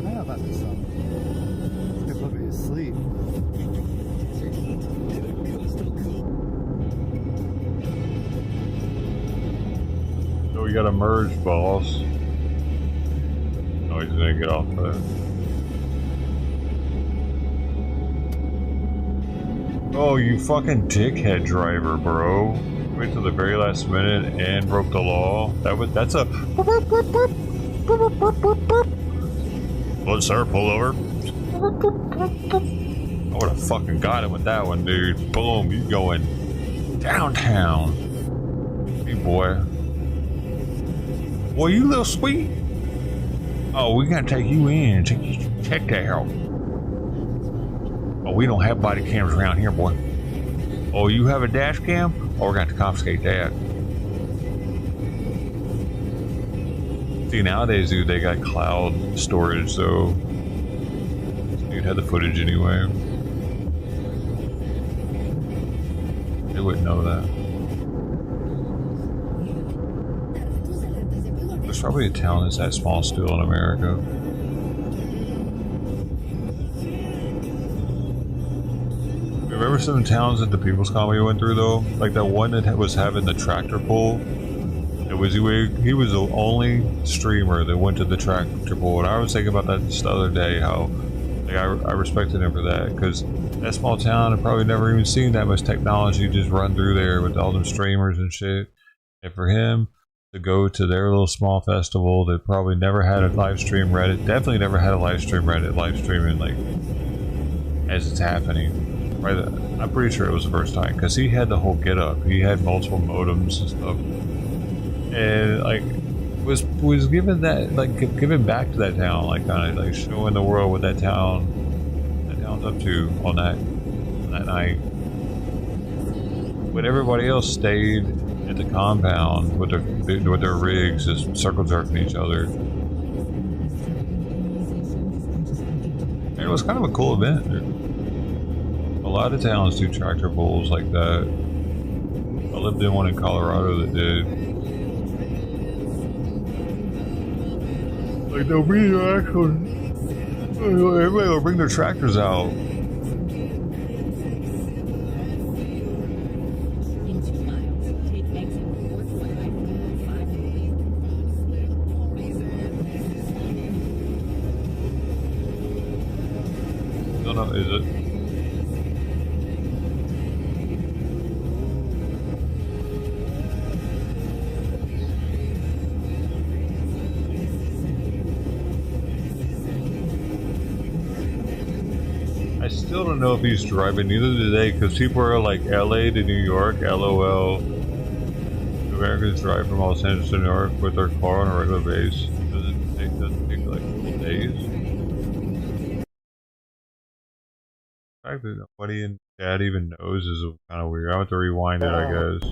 I know about this song. It's gonna put me to sleep. So we gotta merge, boss. Oh, he's gonna get off that. Oh, you fucking dickhead driver, bro. Wait till the very last minute and broke the law. That's a well, sir, pull over. I would have fucking got him with that one, dude. Boom, you going downtown. Hey, boy. Boy, you little sweet. Oh, we gotta take you in. Check that out. Oh, we don't have body cams around here, boy. Oh, you have a dash cam? Oh, we're gonna have to confiscate that. See, nowadays, dude, they got cloud storage, so dude had the footage anyway. They wouldn't know that. There's probably a town that's that small still in America. Remember some towns that the People's Comedy went through though? Like that one that was having the tractor pull? He was the only streamer that went to the tractor pull, and I was thinking about that just the other day. How like I respected him for that, because that small town had probably never even seen that much technology just run through there with all them streamers and shit. And for him to go to their little small festival that probably never had a live stream Reddit, definitely never had a live stream Reddit, live streaming like as it's happening. Right, I'm pretty sure it was the first time because he had the whole get up. He had multiple modems and stuff. And like was giving that giving back to that town, like kind of like showing the world what that town's up to on that night. But everybody else stayed at the compound with their rigs, just circle jerking each other. And it was kind of a cool event. A lot of towns do tractor pulls like that. I lived in one in Colorado that did. Like they'll bring their actual, everybody will bring their tractors out. No, no, is it? I still don't know if he's driving, neither do they, because people are like LA to New York, LOL. Americans drive from Los Angeles to New York with their car on a regular basis. Doesn't take like a couple days. The fact that nobody in chat even knows is kind of weird. I have to rewind it, I guess.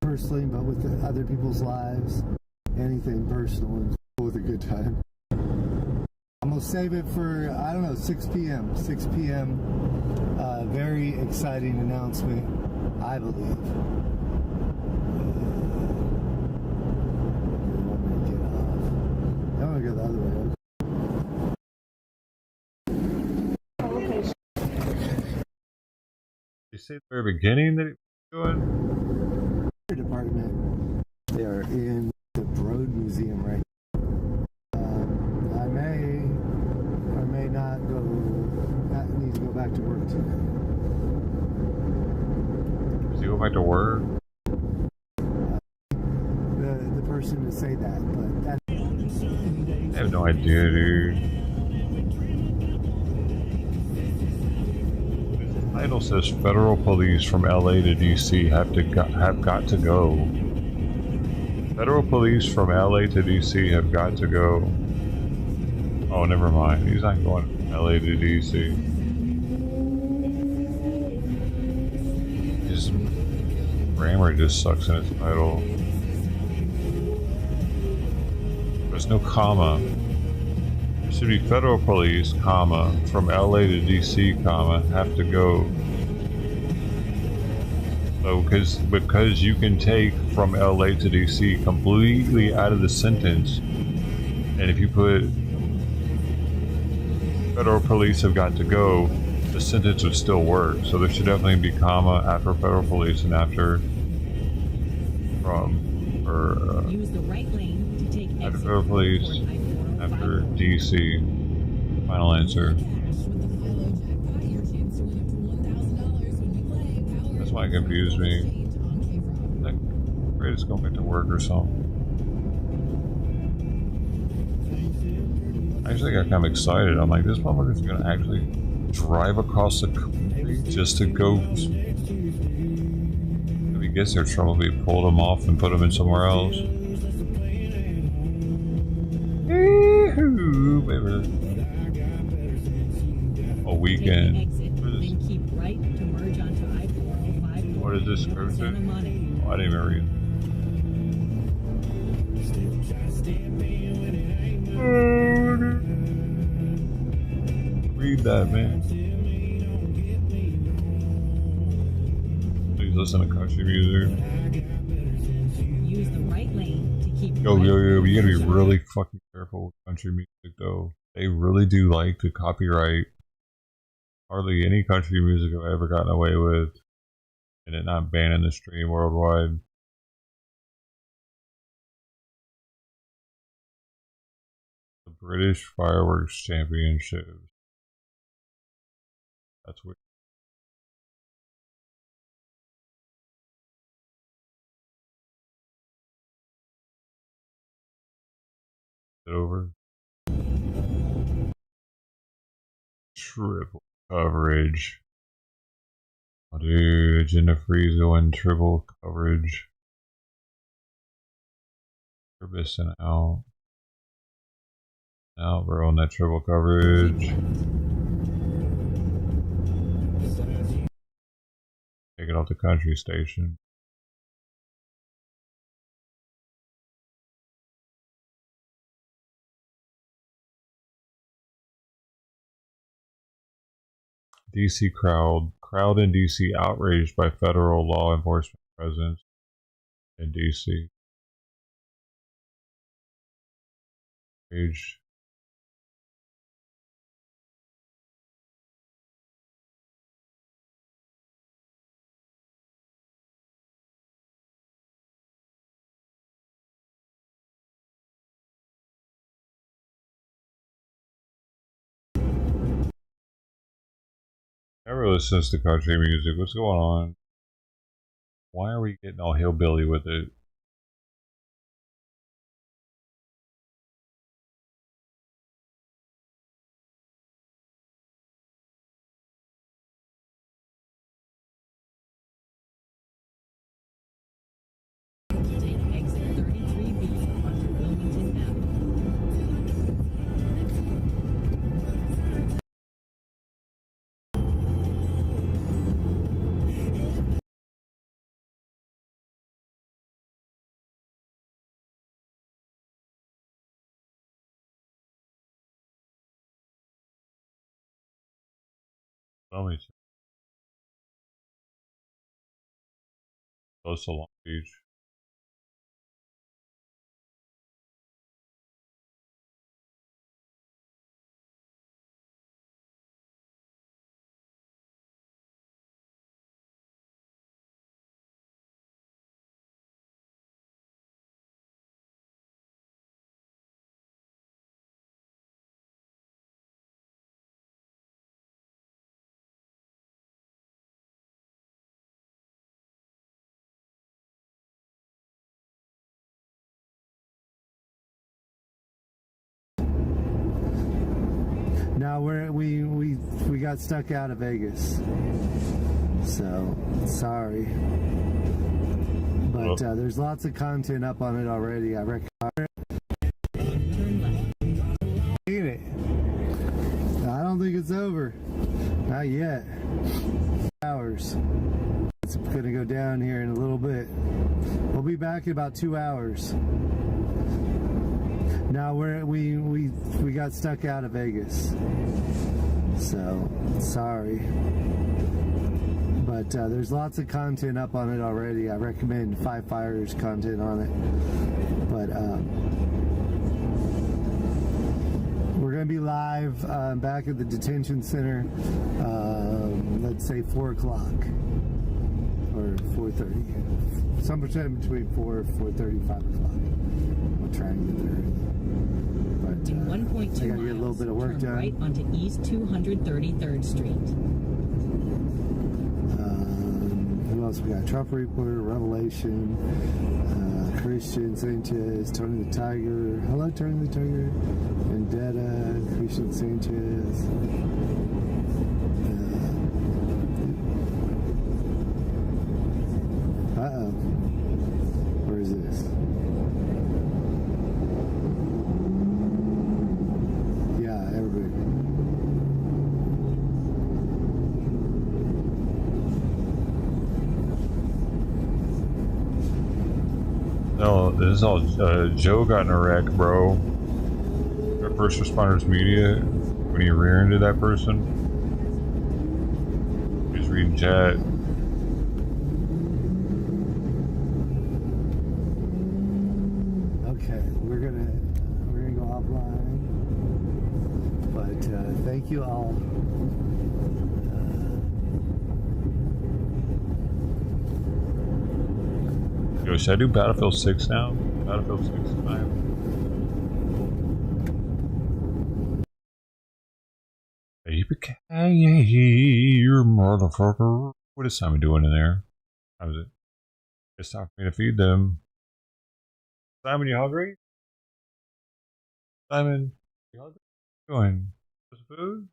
Personally, but with other people's lives, anything personal and with a good time. I'm gonna save it for, I don't know, 6 p.m. 6 p.m. Very exciting announcement, I believe. I'm gonna go the other way. You say at the very beginning that it was doing? Department. They are in the Broad Museum right now. I may or may not need to go back to work today. Does he go back to work? The person to say that, but that. I have no idea, dude. The title says federal police from LA to DC have got to go. Federal police from LA to DC have got to go. Oh, never mind. He's not going from LA to DC. His grammar just sucks in its title. There's no comma. There should be federal police, comma, from LA to DC, comma, have to go. So, because you can take from LA to DC completely out of the sentence, and if you put federal police have got to go, the sentence would still work. So there should definitely be comma after federal police and after from, or Use the right lane to take after exit federal police, after DC. Final answer. That's why it confused me. Like, great, it's going back to work or something. I actually got kind of excited. I'm like, this motherfucker's gonna actually drive across the country just to go. If he gets there, Trump will be pulled him off and put him in somewhere else. Baby. A weekend. Then keep right to merge onto I-405. What is this scripture? Oh, I didn't even read. Read that, man. Please listen to country music. Use the right lane to keep Yo, you gotta be really fucking careful with country music, though. They really do like to copyright hardly any country music I've ever gotten away with, and it not banning the stream worldwide. The British Fireworks Championships. That's weird. Is it over? Triple coverage. Oh, dude, Jennifer's going triple coverage. We're missing out. Now we're on that triple coverage. Take it off the country station. DC crowd in DC outraged by federal law enforcement presence in DC. Page. Never listens to country music. What's going on? Why are we getting all hillbilly with it? Take exit 33B onto Wilmington Tell me. Close to Long Beach. No, we got stuck out of Vegas, so sorry. But there's lots of content up on it already. I recommend it. I don't think it's over. Not yet. Hours. It's gonna go down here in a little bit. We'll be back in about 2 hours. No, we got stuck out of Vegas, so sorry. But there's lots of content up on it already. I recommend Five Fires content on it. But we're going to be live back at the detention center, let's say 4 o'clock or 4:30. Sometime between 4, 4:30, 5 o'clock. We'll try and get there early. But In 1.2 I got to get a little bit of work turn done. right onto East 233rd Street. Who else we got? Trump Reaper, Revelation, Christian Sanchez, Tony the Tiger. Hello, Tony the Tiger. Vendetta, Christian Sanchez. Uh-oh. Where is this? Yeah, everybody. No, this is all Joe got in a wreck, bro. Got first responders media when he rear-ended that person. He's reading chat. Okay, we're gonna go offline. But thank you all. Yo, should I do Battlefield 6 now? Battlefield 6 time. You motherfucker. What is Simon doing in there? How is it? It's time for me to feed them. Simon, you hungry? Simon, you hungry? What are you doing? Some food?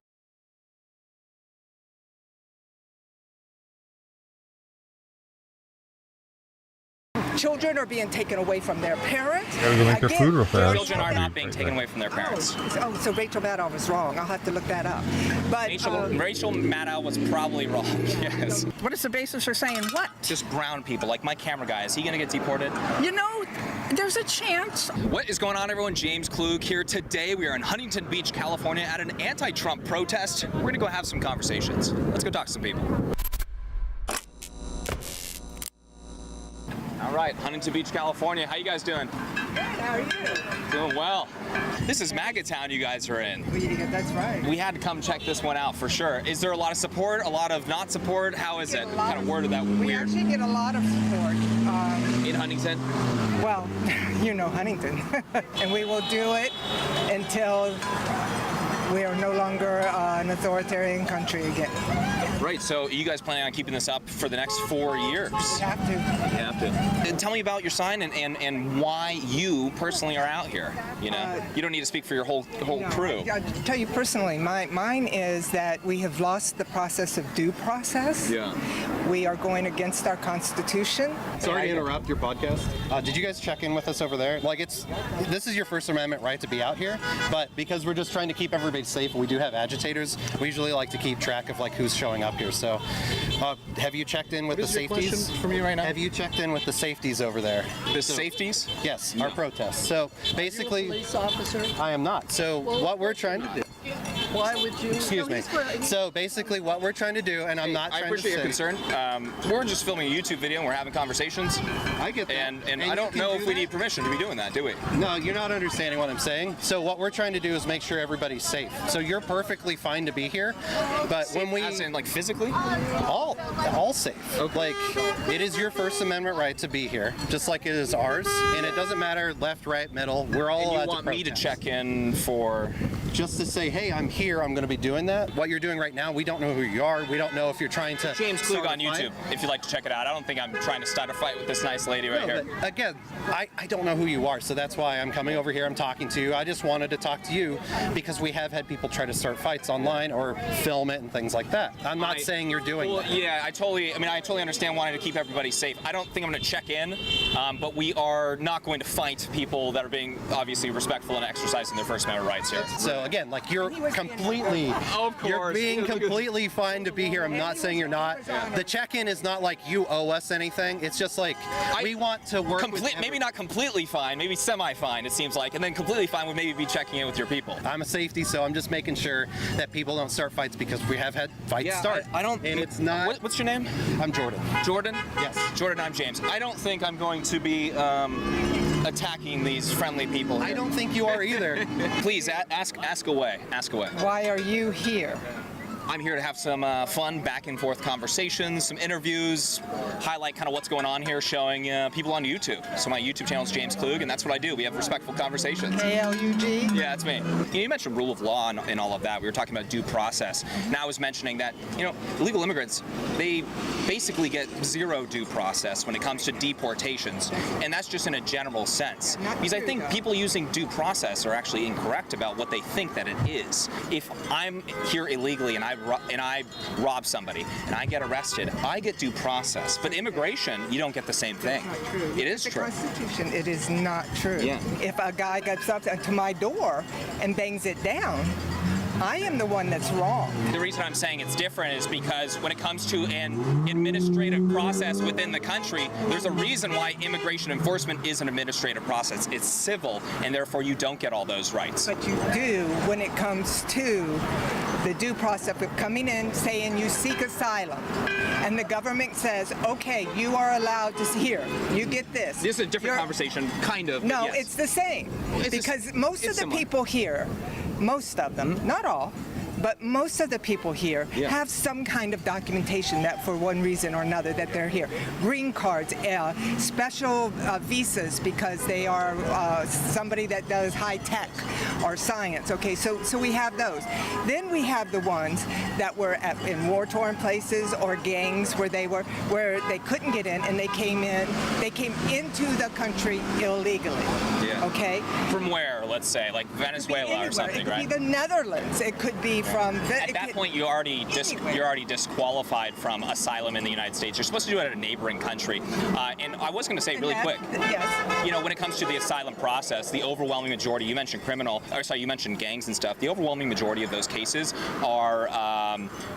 Children are being taken away from their parents. Gotta go make their food real fast. Children are not being taken away from their parents. Oh, so Rachel Maddow was wrong. I'll have to look that up. But Rachel Maddow was probably wrong, yes. What is the basis for saying what? Just ground people, like my camera guy. Is he going to get deported? You know, there's a chance. What is going on, everyone? James Klug here. Today, we are in Huntington Beach, California at an anti-Trump protest. We're going to go have some conversations. Let's go talk to some people. All right, Huntington Beach, California. How you guys doing? Good, how are you? Doing well. This is MAGA town you guys are in. Yeah, that's right. We had to come check this one out for sure. Is there a lot of support, a lot of not support? How is it? Kind of worded that weird. We actually get a lot of support. In Huntington? Well, you know Huntington. And we will do it until we are no longer an authoritarian country again. Right, so you guys planning on keeping this up for the next 4 years? We have to. You have to. And tell me about your sign and why you personally are out here. You know, you don't need to speak for your whole crew. I'll tell you personally, mine is that we have lost the process of due process. Yeah. We are going against our Constitution. Sorry to interrupt your podcast. Did you guys check in with us over there? Like, this is your First Amendment right to be out here, but because we're just trying to keep everybody safe, and we do have agitators, we usually like to keep track of like who's showing up here. So, have you checked in with the safeties? For me right now? Have you checked in with the safeties over there? The safeties? Yes, our protests. So basically, Are you a police officer? I am not. So what we're trying to do. Why would you? Excuse me. So basically what we're trying to do, and I'm not I trying to say. appreciate your concern. We're just filming a YouTube video and we're having conversations. I get that. And I don't know if we need permission to be doing that, do we? No, you're not understanding what I'm saying. So what we're trying to do is make sure everybody's safe. So you're perfectly fine to be here, but Safe when we as in like physically? all safe. Okay. Like it is your First Amendment right to be here, just like it is ours, and it doesn't matter left, right, middle. We're all And allowed you want to me to protest. check in for just to say, hey, I'm here, I'm going to be doing that. What you're doing right now, we don't know who you are. We don't know if you're trying to... James Klug on start a fight. YouTube, if you'd like to check it out. I don't think I'm trying to start a fight with this nice lady right here. But again, I don't know who you are, so that's why I'm coming over here, I'm talking to you. I just wanted to talk to you because we have had people try to start fights online or film it and things like that. I'm not saying you're doing that. Yeah, I totally understand wanting to keep everybody safe. I don't think I'm going to check in, but we are not going to fight people that are being obviously respectful and exercising their First Amendment rights here. So again, like you're completely, you're being completely fine to be here. I'm not saying you're not. The check-in is not like you owe us anything. It's just like we want to work with maybe not completely fine, maybe semi-fine, it seems like, and then completely fine would maybe be checking in with your people. I'm a safety, so I'm just making sure that people don't start fights because we have had fights start. I don't. And it's not. What's your name? I'm Jordan. Jordan? Yes. Jordan, I'm James. I don't think I'm going to be attacking these friendly people here. I don't think you are either. Please ask away. Ask away. Why are you here? I'm here to have some fun back and forth conversations, some interviews, highlight kind of what's going on here, showing people on YouTube. So my YouTube channel is James Klug, and that's what I do. We have respectful conversations. KLUG? Yeah, that's me. You mentioned rule of law and all of that. We were talking about due process. And I was mentioning that, illegal immigrants, they basically get zero due process when it comes to deportations. And that's just in a general sense. Because I think people using due process are actually incorrect about what they think that it is. If I'm here illegally and I rob somebody and I get arrested, I get due process. But immigration, you don't get the same thing. It is true. The Constitution, it is not true. Yeah. If a guy gets up to my door and bangs it down, I am the one that's wrong. The reason I'm saying it's different is because when it comes to an administrative process within the country, there's a reason why immigration enforcement is an administrative process. It's civil, and therefore you don't get all those rights. But you do when it comes to the due process of coming in, saying you seek asylum, and the government says, okay, you are allowed to here, you get this. This is a different conversation, kind of. No, yes. it's the same. Because most of the similar. people here, most of them, not all, but most of the people here have some kind of documentation that for one reason or another that they're here. Green cards, special visas because they are somebody that does high tech or science. Okay, so we have those. Then we have the ones that were in war-torn places or gangs where they couldn't get in and they came into the country illegally. Yeah. Okay? From where, let's say, like Venezuela or something, right? It could be the Netherlands. It could be from... At that point, you're already disqualified from asylum in the United States. You're supposed to do it at a neighboring country. And I was going to say really quick, when it comes to the asylum process, the overwhelming majority, you mentioned you mentioned gangs and stuff, the overwhelming majority of those cases are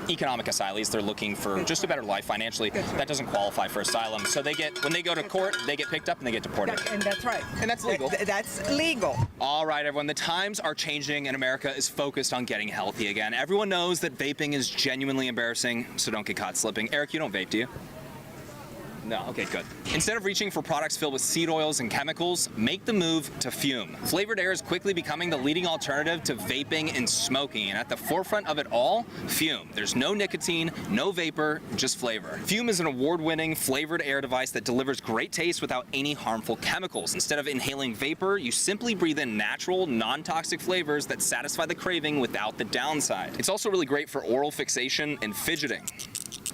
economic asylees. They're looking for just a better life financially. That doesn't qualify for asylum. So when they go to court, they get picked up and they get deported. And that's right. And that's legal. That's legal. All right, everyone. The times are changing, and America is focused on getting healthy again. Everyone knows that vaping is genuinely embarrassing, so don't get caught slipping. Eric, you don't vape, do you? No, okay, good. Instead of reaching for products filled with seed oils and chemicals, make the move to Fume. Flavored air is quickly becoming the leading alternative to vaping and smoking, and at the forefront of it all, Fume. There's no nicotine, no vapor, just flavor. Fume is an award-winning flavored air device that delivers great taste without any harmful chemicals. Instead of inhaling vapor, you simply breathe in natural, non-toxic flavors that satisfy the craving without the downside. It's also really great for oral fixation and fidgeting.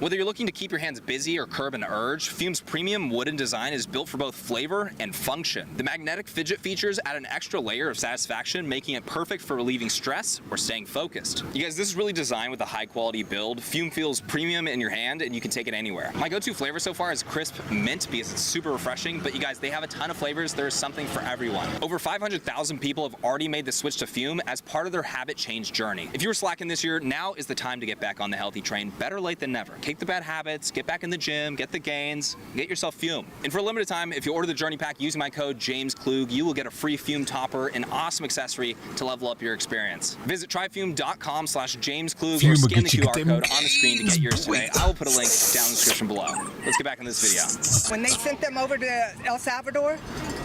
Whether you're looking to keep your hands busy or curb an urge, Fume's premium wooden design is built for both flavor and function. The magnetic fidget features add an extra layer of satisfaction, making it perfect for relieving stress or staying focused. You guys, this is really designed with a high-quality build. Fume feels premium in your hand, and you can take it anywhere. My go-to flavor so far is crisp mint because it's super refreshing, but you guys, they have a ton of flavors. There's something for everyone. Over 500,000 people have already made the switch to Fume as part of their habit change journey. If you were slacking this year, now is the time to get back on the healthy train. Better late than never. Kick the bad habits, get back in the gym, get the gains, get yourself Fume. And for a limited time, if you order the Journey Pack using my code JamesKlug, you will get a free Fume topper, an awesome accessory to level up your experience. Visit tryfume.com/JamesKlug or scan the QR code on the screen to get yours today. I will put a link down in the description below. Let's get back in this video. When they sent them over to El Salvador,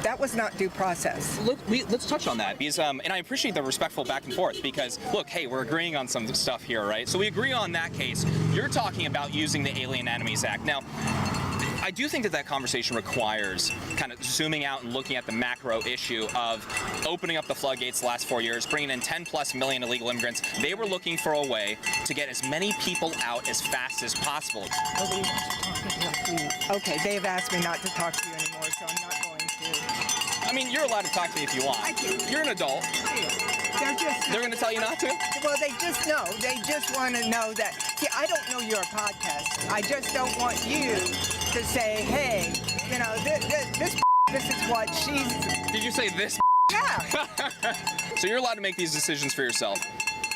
that was not due process. Let's touch on that because, and I appreciate the respectful back and forth because, look, hey, we're agreeing on some stuff here, right? So we agree on that case. You're talking about using the Alien Enemies Act. Now, I do think that conversation requires kind of zooming out and looking at the macro issue of opening up the floodgates the last 4 years, bringing in 10+ million illegal immigrants. They were looking for a way to get as many people out as fast as possible. Nobody wants to talk to me. Okay, they've asked me not to talk to you anymore, so I'm not going to. I mean, you're allowed to talk to me if you want. You're an adult. They're going to tell you not to? Well, they just know. They just want to know that. See, I don't know you're a podcast. I just don't want you to say, hey, you know, this is what she's... Did you say this? Yeah. So you're allowed to make these decisions for yourself.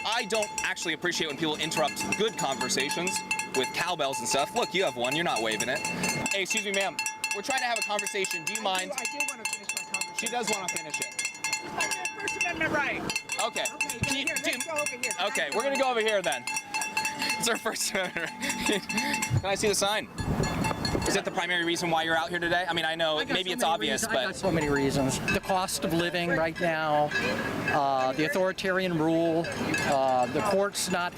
I don't actually appreciate when people interrupt good conversations with cowbells and stuff. Look, you have one. You're not waving it. Hey, excuse me, ma'am. We're trying to have a conversation. Do you mind? I do want to finish my conversation. She does want to finish it. First Amendment right. Okay. Let's go over here. Okay, we're going to go over here then. It's our First Amendment right. Can I see the sign? Is that the primary reason why you're out here today? I mean, I know maybe it's obvious, but... I got so many reasons. The cost of living right now, the authoritarian rule, the courts not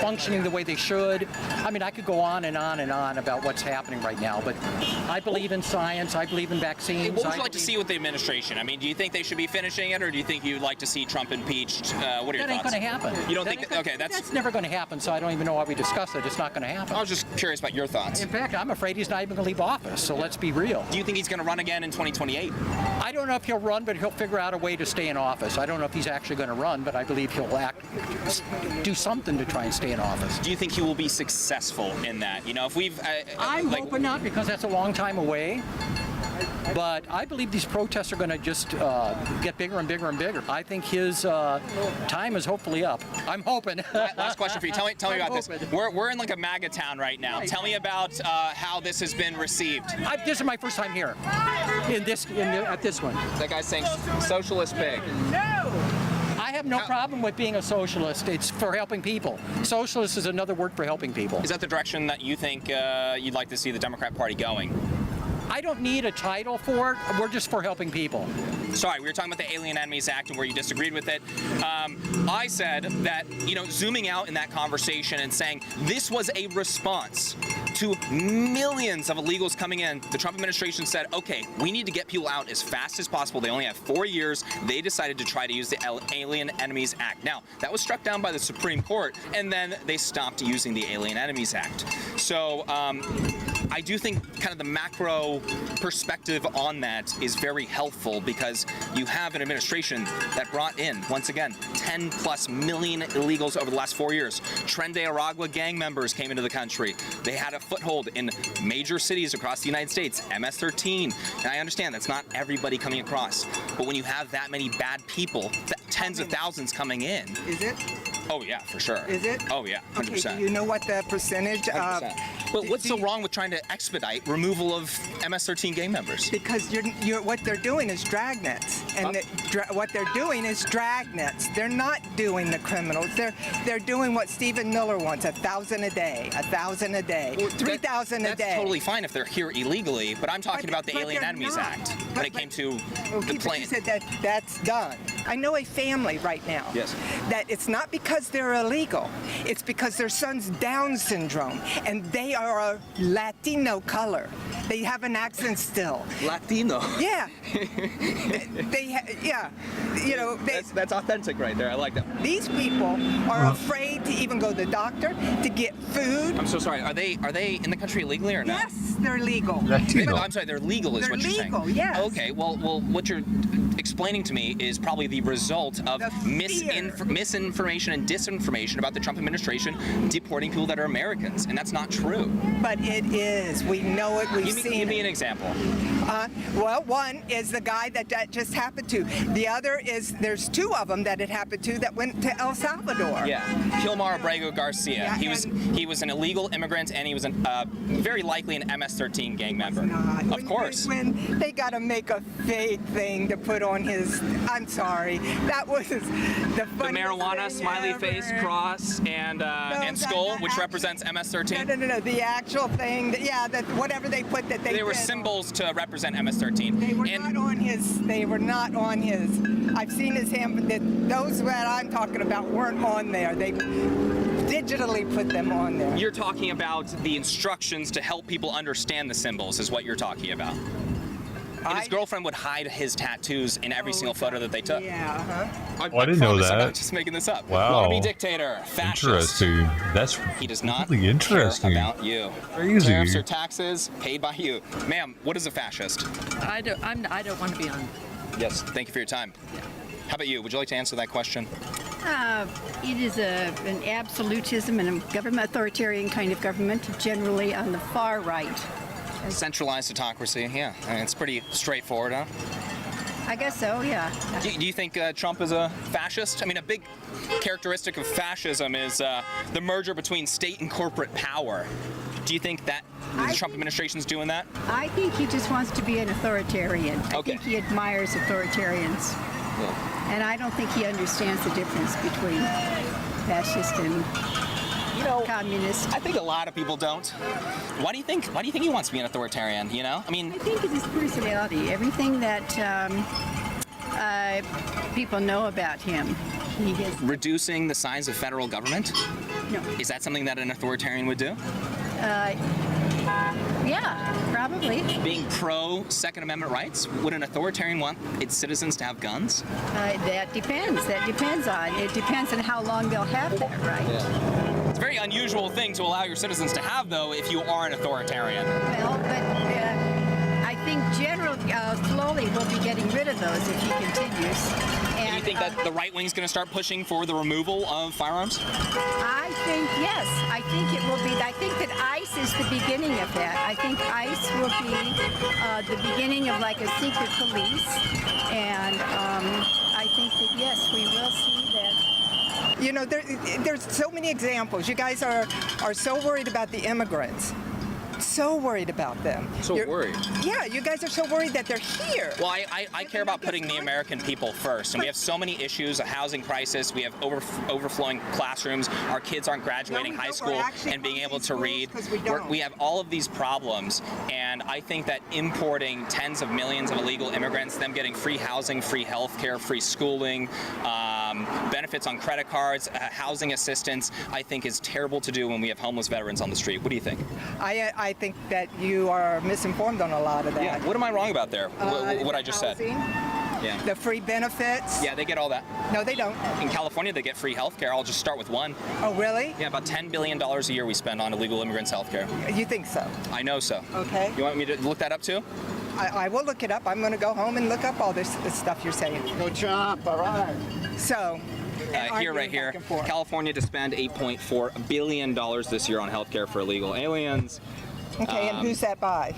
functioning the way they should. I mean, I could go on and on and on about what's happening right now, but I believe in science. I believe in vaccines. What would you like to see with the administration? I mean, do you think they should be finishing it, or do you think you'd like to see Trump impeached? What are your thoughts? That ain't going to happen. You don't think... Okay, that's never going to happen, so I don't even know why we discuss it. It's not going to happen. I was just curious about your thoughts. In fact, I'm afraid he's not even going to leave office, so let's be real. Do you think he's going to run again in 2028? I don't know if he'll run, but he'll figure out a way to stay in office. I don't know if he's actually going to run, but I believe he'll do something to try and stay in office. Do you think he will be successful in that? You know, if we've... I'm hoping not, because that's a long time away. But I believe these protests are going to just get bigger and bigger and bigger. I think his time is hopefully up. I'm hoping. Last question for you. Tell me about this. We're in like a MAGA town right now. Tell me about how this has been received. This is my first time here. At this one. That guy's saying socialist pig. No. I have no problem with being a socialist. It's for helping people. Socialist is another word for helping people. Is that the direction that you think you'd like to see the Democrat Party going? I don't need a title for it. We're just for helping people. Sorry, we were talking about the Alien Enemies Act and where you disagreed with it. I said that, you know, zooming out in that conversation and saying this was a response to millions of illegals coming in. The Trump administration said, okay, we need to get people out as fast as possible. They only have 4 years. They decided to try to use the Alien Enemies Act. Now, that was struck down by the Supreme Court, and then they stopped using the Alien Enemies Act. So I do think kind of the macro perspective on that is very helpful, because you have an administration that brought in, once again, 10+ million illegals over the last 4 years. Tren de Aragua gang members came into the country. They had a foothold in major cities across the United States, MS-13. And I understand that's not everybody coming across, but when you have that many bad people, tens of thousands coming in. Is it? Oh yeah, for sure. Is it? Oh yeah, 100%. Okay, do you know what the percentage of... But what's so wrong with trying to expedite removal of MS-13 gang members? Because what they're doing is dragnets, and what they're doing is dragnets. They're not doing the criminals. They're doing what Stephen Miller wants: 1,000 a day, 1,000 a day, 3,000 a day. That's totally fine if they're here illegally, but I'm talking about the Alien Enemies Act when it came to the plane. You said that's done. I know a family right now. Yes. That it's not because they're illegal. It's because their son's Down syndrome, and they are a Latino color. They have an accent still. Latino. Yeah. Yeah. You know. That's authentic right there. I like that. These people are afraid to even go to the doctor, to get food. I'm so sorry. Are they in the country illegally or not? Yes, they're legal. I'm sorry, they're legal is what you're saying. They're legal, yes. Okay, well, what you're explaining to me is probably the result of misinformation and disinformation about the Trump administration deporting people that are Americans, and that's not true. But it is. We know it. We've seen it. Give me an example. Well, one is the guy that just happened to. The other is, there's two of them that it happened to that went to El Salvador. Yeah, Kilmar Abrego Garcia. Yeah, he was an illegal immigrant, and he was very likely an MS-13 gang member. Of course. When they got to make a fake thing to put on his, I'm sorry, that was the funniest The marijuana thing smiley ever. face cross and skull, which represents MS-13. No, the actual thing, whatever they put that they were did. Symbols to represent MS-13. They were not on his. They were not on his. I've seen his hand, but those that I'm talking about weren't on there. digitally put them on there. You're talking about the instructions to help people understand the symbols is what you're talking about. And his girlfriend would hide his tattoos in every single photo that they took. Yeah. I didn't know promise I'm that. not just making this up. Wow. Wannabe dictator, fascist. Interesting. That's He does not really interesting. care about you. Crazy. Tariffs or taxes paid by you. Ma'am, what is a fascist? I don't want to be on. Yes, thank you for your time. How about you? Would you like to answer that question? It is an absolutism and a government authoritarian kind of government, generally on the far right. Centralized autocracy, yeah. I mean, it's pretty straightforward, huh? I guess so, yeah. Do you think Trump is a fascist? I mean, a big characteristic of fascism is the merger between state and corporate power. Do you think that the Trump administration's doing that? I think he just wants to be an authoritarian. I Okay. think he admires authoritarians. Yeah. And I don't think he understands the difference between fascist and communist. I think a lot of people don't. Why do you think he wants to be an authoritarian, you know? I mean, I think it's his personality. Everything that people know about him. He has, reducing the size of federal government? No. Is that something that an authoritarian would do? yeah, probably. Being pro Second Amendment rights? Would an authoritarian want its citizens to have guns? That depends. It depends on how long they'll have that right. Yeah. It's a very unusual thing to allow your citizens to have, though, if you are an authoritarian. Well, but I think slowly we'll be getting rid of those if he continues. And Do you think that the right wing's going to start pushing for the removal of firearms? I think, yes. I think it will be. I think that ICE is the beginning of that. I think ICE will be the beginning of like a secret police. And I think that, yes, we will see that. You know, there's so many examples. You guys are so worried about the immigrants. So worried about them. You're worried? Yeah, you guys are so worried that they're here. Well, I care about putting the American people first, and we have so many issues, a housing crisis, we have overflowing classrooms, our kids aren't graduating high school and being able to read. We have all of these problems, and I think that importing tens of millions of illegal immigrants, them getting free housing, free health care, free schooling, benefits on credit cards, housing assistance, I think is terrible to do when we have homeless veterans on the street. What do you think? I think that you are misinformed on a lot of that. Yeah. What am I wrong about there? What I just said? Yeah. The free benefits. Yeah, they get all that. No, they don't. In California, they get free health care. I'll just start with one. Oh, really? Yeah, about $10 billion a year we spend on illegal immigrants' health care. You think so? I know so. Okay. You want me to look that up too? I will look it up. I'm going to go home and look up all this stuff you're saying. Go Trump, all right. So, right here. California to spend $8.4 billion this year on health care for illegal aliens. Okay, and who's that by?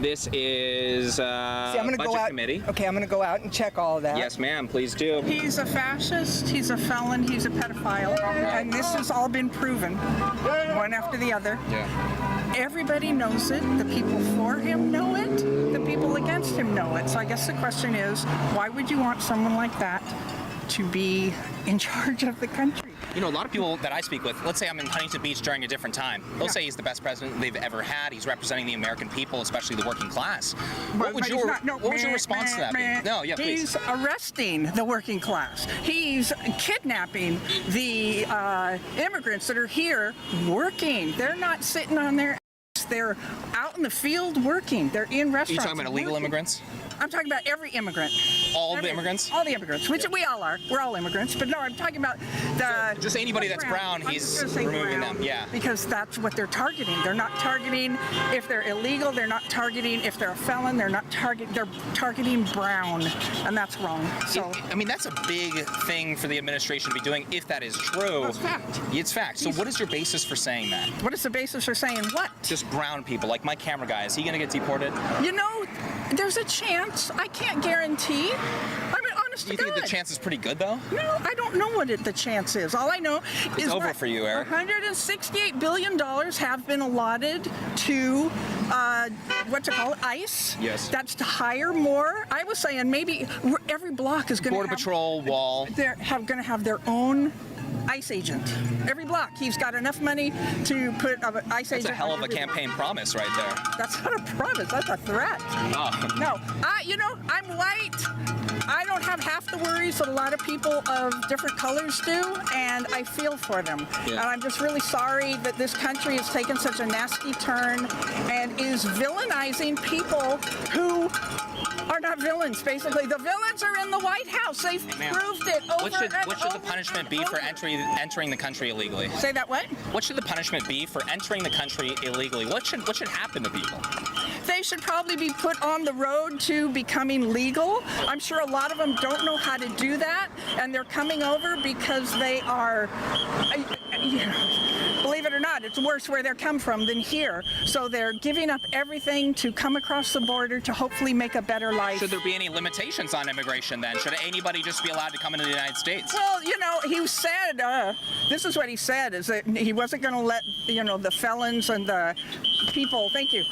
This is I'm gonna Budget go out, Committee. Okay, I'm going to go out and check all of that. Yes, ma'am, please do. He's a fascist, he's a felon, he's a pedophile, and this has all been proven, one after the other. Yeah. Everybody knows it. The people for him know it. The people against him know it. So I guess the question is, why would you want someone like that to be in charge of the country? You know, a lot of people that I speak with, let's say I'm in Huntington Beach during a different time. They'll say he's the best president they've ever had. He's representing the American people, especially the working class. What would your response to that be? No, yeah, please. He's arresting the working class. He's kidnapping the immigrants that are here working. They're not sitting on their ass. They're out in the field working. They're in restaurants. Are you talking about illegal immigrants? I'm talking about every immigrant. All of the immigrants? All the immigrants, which we all are. We're all immigrants. But no, I'm talking about the... So just anybody that's brown, he's removing them, yeah. Because that's what they're targeting. They're not targeting if they're illegal. They're not targeting if they're a felon. They're not they're targeting brown, and that's wrong. So I mean, that's a big thing for the administration to be doing, if that is true. It's fact. It's fact. So what is your basis for saying that? What is the basis for saying what? Just brown people, like my camera guy. Is he going to get deported? You know, there's a chance. I can't guarantee. I mean, honest to God. You think the chance is pretty good, though? No, I don't know what the chance is. All I know is it's over for you, Eric. $168 billion have been allotted to what's it called, ICE. Yes. That's to hire more. I was saying maybe every block is going to Border Patrol, wall. They're going to have their own ICE agent. Every block. He's got enough money to put an ICE agent. That's a hell of on a every campaign promise right there. That's not a promise. That's a threat. Oh. No, I'm white. I don't have half the worries that a lot of people of different colors do, and I feel for them. Yeah. And I'm just really sorry that this country has taken such a nasty turn and is villainizing people who are not villains, basically. The villains are in the White House. They've proved it over What should the punishment be for entering the country illegally? Say that what? What should the punishment be for entering the country illegally? What should happen to people? They should probably be put on the road to becoming legal. I'm sure a lot of them don't know how to do that, and they're coming over because they are, believe it or not, it's worse where they come from than here. So they're giving up everything to come across the border to hopefully make a better life. Should there be any limitations on immigration then? Should anybody just be allowed to come into the United States? Well, he said, this is what he said, is that he wasn't going to let, the felons and the people, thank you,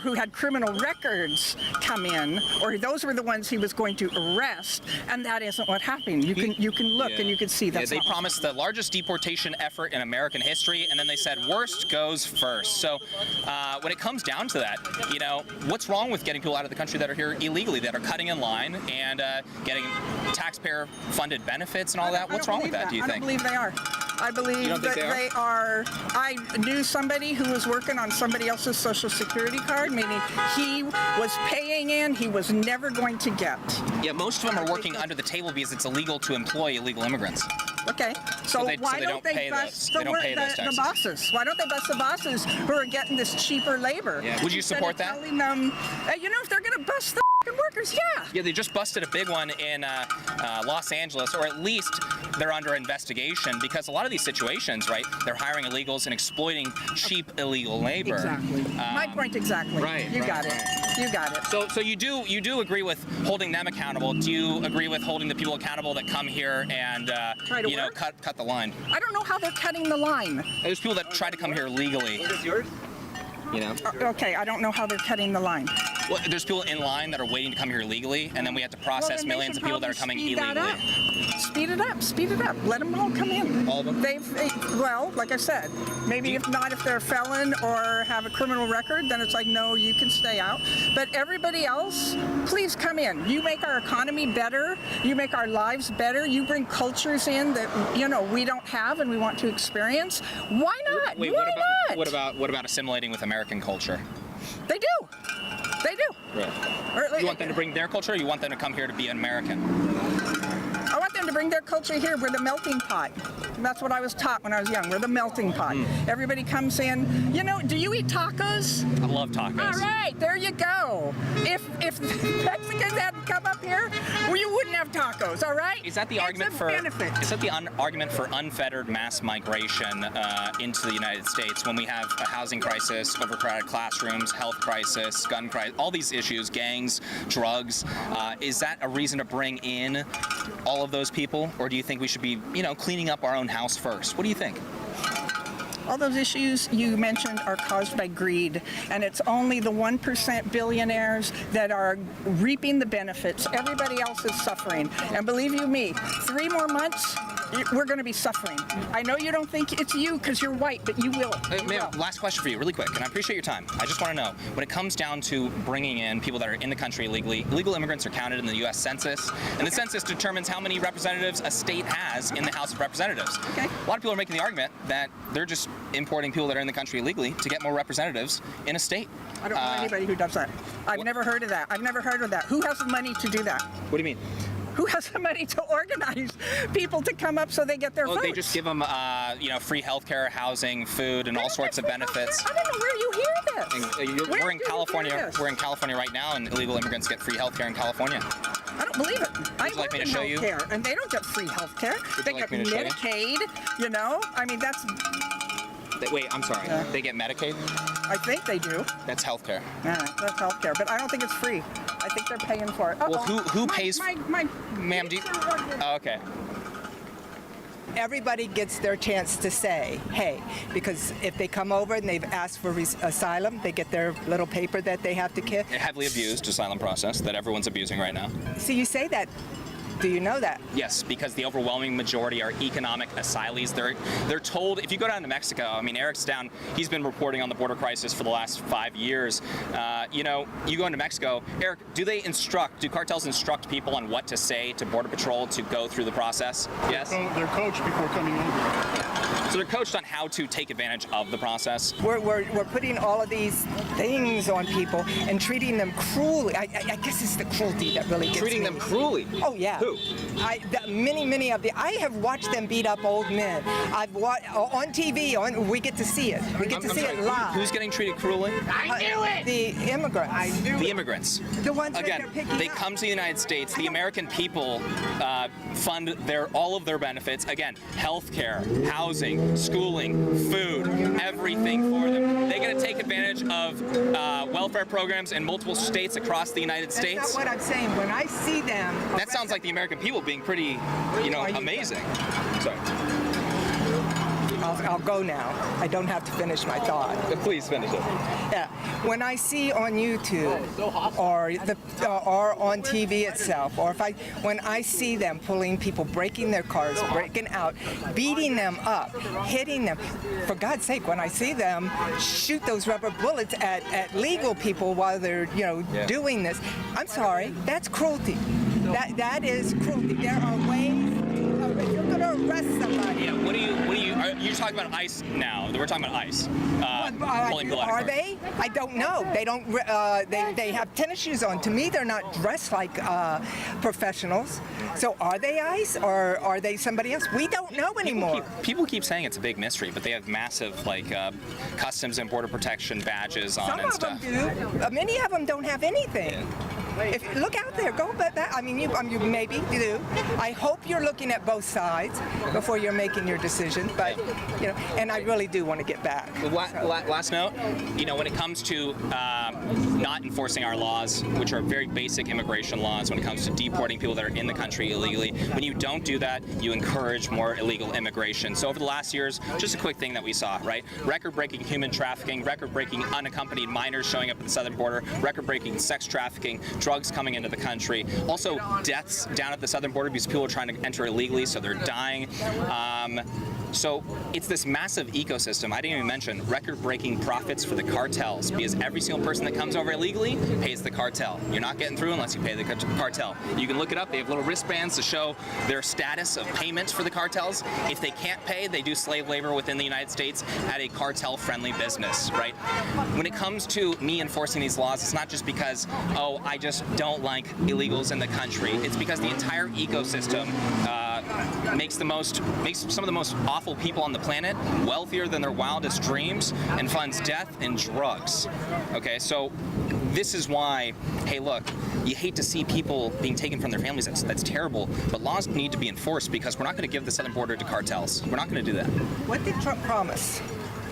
who had criminal records come in, or those were the ones he was going to arrest, and that isn't what happened. You can look and you can see that's they promised the largest deportation effort in American history, and then they said worst goes first. So when it comes down to that, what's wrong with getting people out of the country that are here illegally, that are cutting in line and getting taxpayer-funded benefits and all that? What's wrong with that, do you think? I don't believe they are. I believe that they are. I knew somebody who was working on somebody else's Social Security card, meaning he was paying in, he was never going to get. Yeah, most of them are working under the table because it's illegal to employ illegal immigrants. Okay, so why don't they bust the bosses? Why don't they bust the bosses who are getting this cheaper labor? Yeah. Would you support that? Telling them, if they're going to bust the workers, yeah. Yeah, they just busted a big one in Los Angeles, or at least they're under investigation because a lot of these situations, right, they're hiring illegals and exploiting cheap illegal labor. Exactly. My point exactly. Right. You got it. You got it. So you do agree with holding them accountable? Do you agree with holding the people accountable that come here and cut the line? I don't know how they're cutting the line. There's people that try to come here legally. Is this yours? Okay, I don't know how they're cutting the line. Well, there's people in line that are waiting to come here legally, and then we have to process millions of people that are coming illegally. Speed it up. Let them all come in. All of them? Well, like I said, maybe if they're a felon or have a criminal record, then it's like, no, you can stay out. But everybody else, please come in. You make our economy better. You make our lives better. You bring cultures in that, we don't have and we want to experience. Why not? Wait, Why not? What about assimilating with American culture? They do. They do. Right. You want them to bring their culture, or you want them to come here to be an American? I want them to bring their culture here. We're the melting pot. And that's what I was taught when I was young. We're the melting pot. Everybody comes in. Do you eat tacos? I love tacos. All right, there you go. If Mexicans hadn't come up here, you wouldn't have tacos. All right. Is that the argument for? Is that the argument for unfettered mass migration into the United States when we have a housing crisis, overcrowded classrooms, health crisis, gun crisis, all these issues, gangs, drugs? Is that a reason to bring in all of those people, or do you think we should be, cleaning up our own house first? What do you think? All those issues you mentioned are caused by greed, and it's only the 1% billionaires that are reaping the benefits. Everybody else is suffering. And believe you me, 3 more months, we're going to be suffering. I know you don't think it's you because you're white, but you will. Ma'am, last question for you, really quick, and I appreciate your time. I just want to know, when it comes down to bringing in people that are in the country illegally, illegal immigrants are counted in the U.S. Census, and the census determines how many representatives a state has in the House of Representatives. Okay. A lot of people are making the argument that they're just importing people that are in the country illegally to get more representatives in a state. I don't know anybody who does that. I've never heard of that. I've never heard of that. Who has the money to do that? What do you mean? Who has the money to organize people to come up so they get their votes? They just give them, free healthcare, housing, food, and all sorts of benefits. I don't know where you hear this. We're in California. We're in California right now, and illegal immigrants get free healthcare in California. I don't believe it. Would you like me to show you? And they don't get free health care. They get Medicaid. I mean, that's. Wait, I'm sorry. They get Medicaid? I think they do. That's healthcare. Yeah, that's healthcare, but I don't think it's free. I think they're paying for it. Well, who pays? Ma'am, do you? Oh, okay. Everybody gets their chance to say, hey, because if they come over and they've asked for asylum, they get their little paper that they have to give. A heavily abused asylum process that everyone's abusing right now. See, you say that, Do you know that? Yes, because the overwhelming majority are economic asylees. They're told, if you go down to Mexico, I mean, Eric's down, he's been reporting on the border crisis for the last 5 years. You know, you go into Mexico, Eric, do cartels instruct people on what to say to Border Patrol to go through the process? Yes? They're coached before coming over. So they're coached on how to take advantage of the process? We're putting all of these things on people and treating them cruelly. I guess it's the cruelty that really gets Treating me. them cruelly? Oh, yeah. Who? Many of the. I have watched them beat up old men. I've watched on TV. We get to see it. We get to see it live. Who's getting treated cruelly? I knew it. The immigrants. I knew the immigrants. The ones again, that they're picking they up. come to the United States. The American people fund all of their benefits. Again, health care, housing, schooling, food, everything for them. They get to take advantage of welfare programs in multiple states across the United States. That's not what I'm saying. When I see them, that sounds like the American people being pretty, amazing. Sorry. I'll go now. I don't have to finish my thought. Please finish it. Yeah. When I see on YouTube or on TV itself, or when I see them pulling people, breaking their cars, breaking out, beating them up, hitting them, for God's sake, when I see them shoot those rubber bullets at legal people while they're doing this, I'm sorry, that's cruelty. That is cruelty. There are ways. If you're going to arrest somebody. Yeah. What do you? You're talking about ICE now. We're talking about ICE. Are they? I don't know. They don't. They have tennis shoes on. To me, they're not dressed like professionals. So are they ICE or are they somebody else? We don't know anymore. People keep saying it's a big mystery, but they have massive customs and border protection badges on and stuff. Some of them do. Many of them don't have anything. Yeah. If look out there, go back. I mean, you maybe do. I hope you're looking at both sides before you're making your decision. But and I really do want to get back. Last note, when it comes to not enforcing our laws, which are very basic immigration laws, when it comes to deporting people that are in the country illegally, when you don't do that, you encourage more illegal immigration. So over the last years, just a quick thing that we saw, right? Record-breaking human trafficking, record-breaking unaccompanied minors showing up at the southern border, record-breaking sex trafficking, drugs coming into the country. Also, deaths down at the southern border because people are trying to enter illegally, so they're dying. So it's this massive ecosystem. I didn't even mention record-breaking profits for the cartels because every single person that comes over illegally pays the cartel. You're not getting through unless you pay the cartel. You can look it up. They have little wristbands to show their status of payment for the cartels. If they can't pay, they do slave labor within the United States at a cartel-friendly business, right? When it comes to me enforcing these laws, it's not just because, I just don't like illegals in the country. It's because the entire ecosystem makes some of the most awful people on the planet wealthier than their wildest dreams and funds death and drugs. Okay, so this is why, hey, look, you hate to see people being taken from their families. That's terrible. But laws need to be enforced because we're not going to give the southern border to cartels. We're not going to do that. What did Trump promise?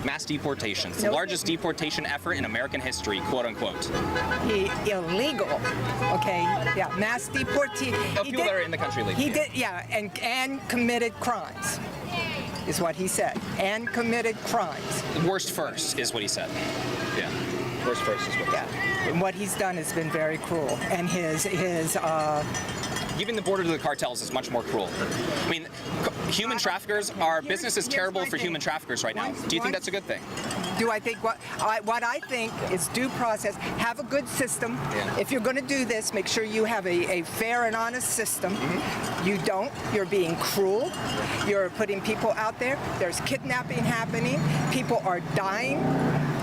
Mass deportations. The largest deportation effort in American history, quote unquote. Illegal. Okay. Yeah. Mass deportation. People that are in the country legally. He did. Yeah. And committed crimes. Is what he said. And committed crimes. Worst first is what he said. Yeah. Worst first is what he said. And what he's done has been very cruel. And his giving the border to the cartels is much more cruel. I mean, human traffickers, our business is terrible for human traffickers right now. Do you think that's a good thing? Do I think what I think is due process? Have a good system. Yeah. If you're going to do this, make sure you have a fair and honest system. Mm-hmm. You don't. You're being cruel. You're putting people out there. There's kidnapping happening. People are dying.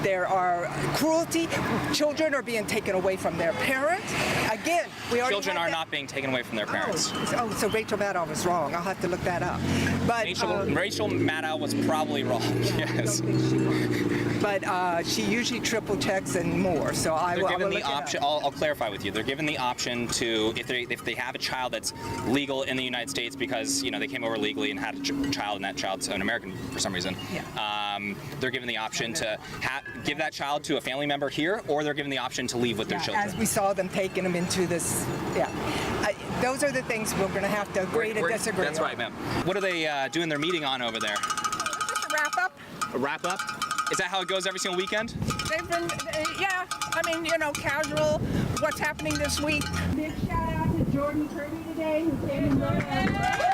There are cruelty. Children are being taken away from their parents. Again, we already children are not being taken away from their parents. So Rachel Maddow was wrong. I'll have to look that up. But Rachel Maddow was probably wrong. Yes. But she usually triple checks and more. So they're given the option. I'll clarify with you. They're given the option to, if they have a child that's legal in the United States because they came over legally and had a child and that child's an American for some reason. Yeah. They're given the option to give that child to a family member here, or they're given the option to leave with their children. As we saw them taking them into this. Yeah. Those are the things we're going to have to agree to disagree. That's right, ma'am. What are they doing their meeting on over there? Just a wrap up. A wrap up? Is that how it goes every single weekend? They've been, yeah, I mean, you know, casual, what's happening this week. Big shout out to Jordan Kirby today, who came in there.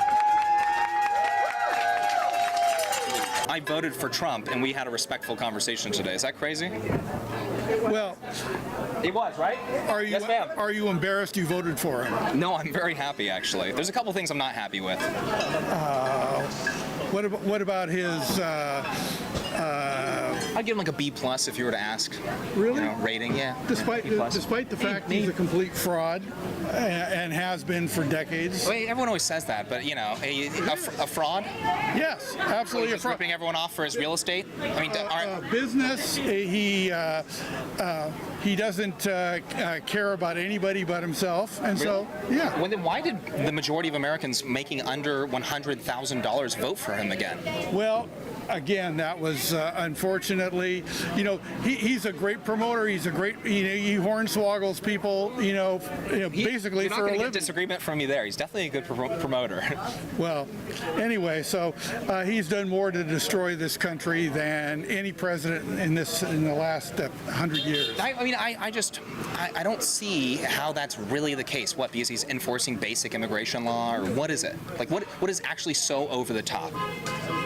I voted for Trump, and we had a respectful conversation today. Is that crazy? Well, it was, right? Yes, ma'am. Are you embarrassed you voted for him? No, I'm very happy, actually. There's a couple things I'm not happy with. What about his? I'd give him like a B+ if you were to ask. Really? You know, rating, yeah. Despite the fact he's a complete fraud and has been for decades. Well, everyone always says that, but you know, a fraud? Yes, absolutely a fraud. Ripping everyone off for his real estate. I mean, business. He doesn't care about anybody but himself, and so yeah. Well, then why did the majority of Americans making under $100,000 vote for him again? Well, again, that was unfortunately, you know, he's a great promoter. He's a great, you know, he hornswoggles people, basically for a living. Get disagreement from me there. He's definitely a good promoter. Well, anyway, so he's done more to destroy this country than any president in the last 100 years. I don't see how that's really the case. What, because he's enforcing basic immigration law, or what is it? Like, what is actually so over the top?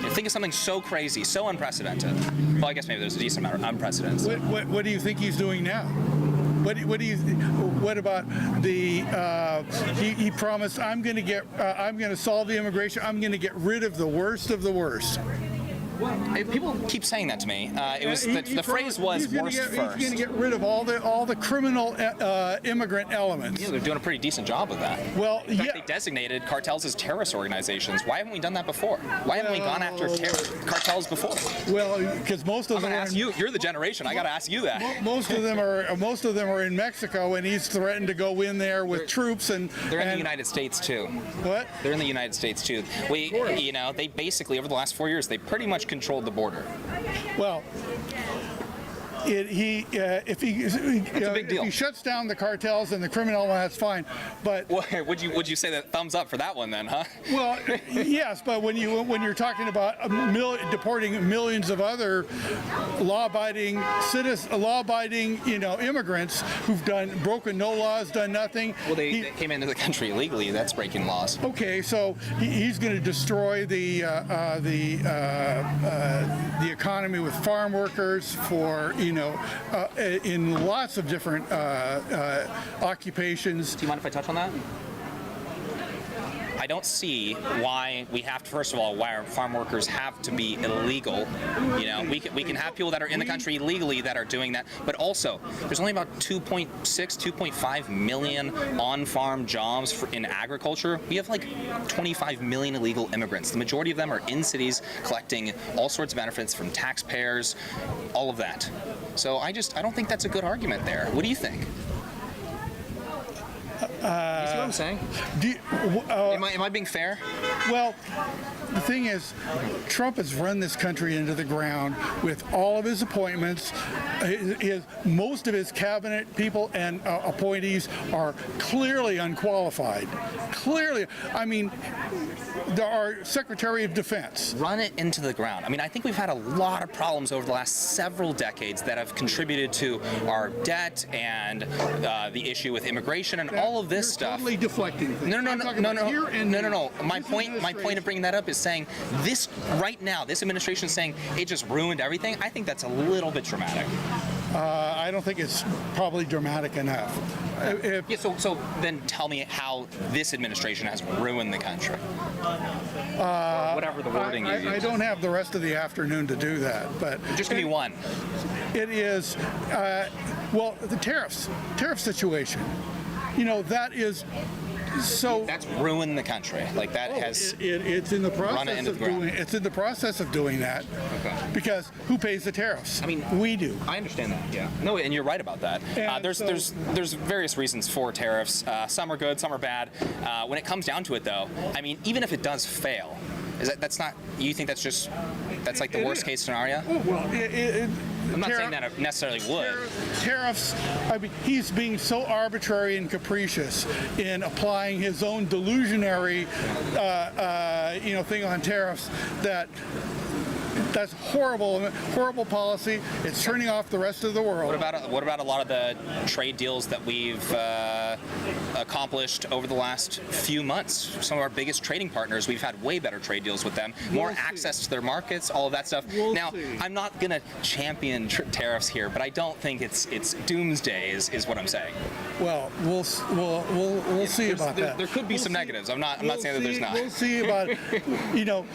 You think of something so crazy, so unprecedented. Well, I guess maybe there's a decent amount of unprecedented. What do you think he's doing now? What about the? He promised, I'm going to solve the immigration. I'm going to get rid of the worst of the worst. People keep saying that to me. The phrase was worst first. He's going to get rid of all the criminal immigrant elements. Yeah, they're doing a pretty decent job of that. Well, in fact, they designated cartels as terrorist organizations. Why haven't we done that before? Why haven't we gone after cartels before? Well, because most of them. I'm going to ask you. You're the generation. I got to ask you that. Most of them are in Mexico, and he's threatened to go in there with troops and. They're in the United States too. What? They're in the United States too. They basically over the last 4 years they pretty much controlled the border. Well, if he shuts down the cartels and the criminal, that's fine. But would you say that thumbs up for that one then, huh? Well, yes, but when you're talking about deporting millions of other law-abiding immigrants who've broken no laws, done nothing. Well, they came into the country illegally. That's breaking laws. Okay, so he's going to destroy the economy with farm workers for. In lots of different occupations. Do you mind if I touch on that? I don't see why we have to, first of all, why our farm workers have to be illegal. We can have people that are in the country legally that are doing that, but also there's only about 2.5 million on-farm jobs in agriculture. We have like 25 million illegal immigrants. The majority of them are in cities collecting all sorts of benefits from taxpayers, all of that. So I don't think that's a good argument there. What do you think? You see what I'm saying? Am I being fair? Well, the thing is, Trump has run this country into the ground with all of his appointments. Most of his cabinet people and appointees are clearly unqualified. Clearly, I mean, our Secretary of Defense. Run it into the ground. I mean, I think we've had a lot of problems over the last several decades that have contributed to our debt and the issue with immigration and all of this stuff. Totally deflecting things. No. My point of bringing that up is saying this right now, this administration is saying it just ruined everything. I think that's a little bit dramatic. I don't think it's probably dramatic enough. So then tell me how this administration has ruined the country. Whatever the wording you use. I don't have the rest of the afternoon to do that, but just give me one. It is the tariff situation. That is. So that's ruined the country. Like that has. It's in the process of doing. It's in the process of doing that. Okay. Because who pays the tariffs? I mean, we do. I understand that. Yeah. No, and you're right about that. There's various reasons for tariffs. Some are good, some are bad. When it comes down to it, though, I mean, even if it does fail, that's not. You think that's like the worst case scenario? Oh, well, I'm not saying that it necessarily would. Tariffs, I mean, he's being so arbitrary and capricious in applying his own delusionary, thing on tariffs that That's horrible, horrible policy. It's turning off the rest of the world. What about a lot of the trade deals that we've accomplished over the last few months? Some of our biggest trading partners, we've had way better trade deals with them, more access to their markets, all of that stuff. Now, I'm not going to champion tariffs here, but I don't think it's doomsday is what I'm saying. Well, we'll see about that. There could be some negatives. I'm not saying that there's not. We'll see about it. You know,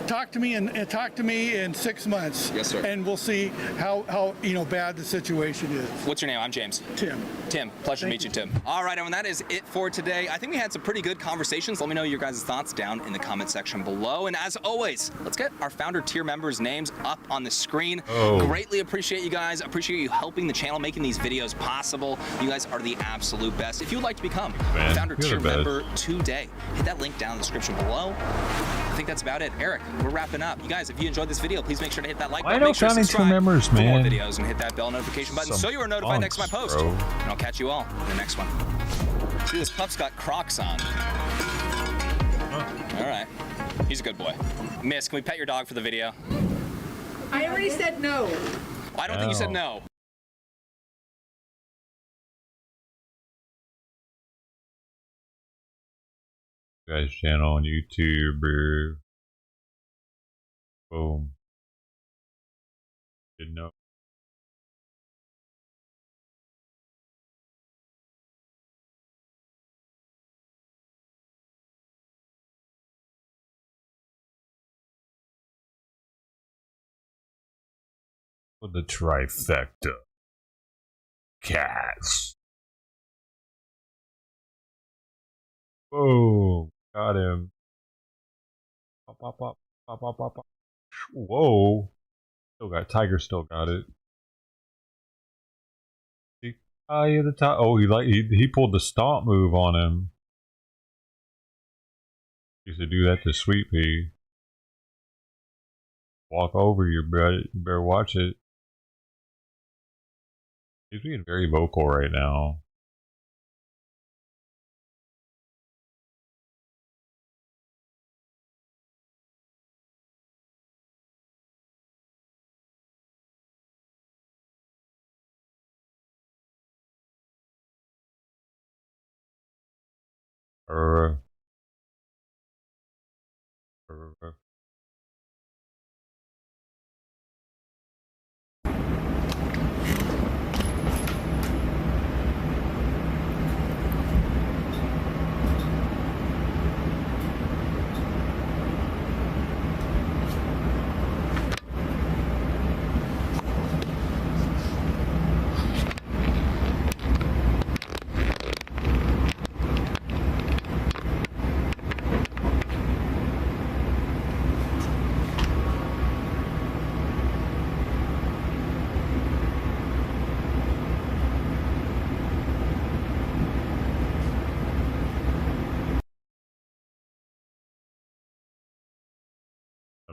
talk to me in 6 months. Yes, sir. And we'll see how bad the situation is. What's your name? I'm James. Tim. Tim. Pleasure to meet you, Tim. All right, everyone, that is it for today. I think we had some pretty good conversations. Let me know your guys' thoughts down in the comment section below. And as always, let's get our founder tier members' names up on the screen. Greatly appreciate you guys. Appreciate you helping the channel, making these videos possible. You guys are the absolute best. If you would like to become a founder tier member today, hit that link down in the description below. I think that's about it. Eric, we're wrapping up. You guys, if you enjoyed this video, please make sure to hit that like button. Make sure to subscribe for more videos and hit that bell notification button so you are notified next time I post. And I'll catch you all in the next one. See, this pup's got Crocs on. All right. He's a good boy. Miss, can we pet your dog for the video? I already said no. I don't think you said no. Guys' channel on YouTube. Boom. Didn't know. With the trifecta. Cats. Oh, got him. Pop, pop, pop, pop, pop, pop, pop. Whoa. Tiger still got it. He pulled the stomp move on him. Used to do that to Sweet Pea. Walk over you, bro. You better watch it. He's being very vocal right now.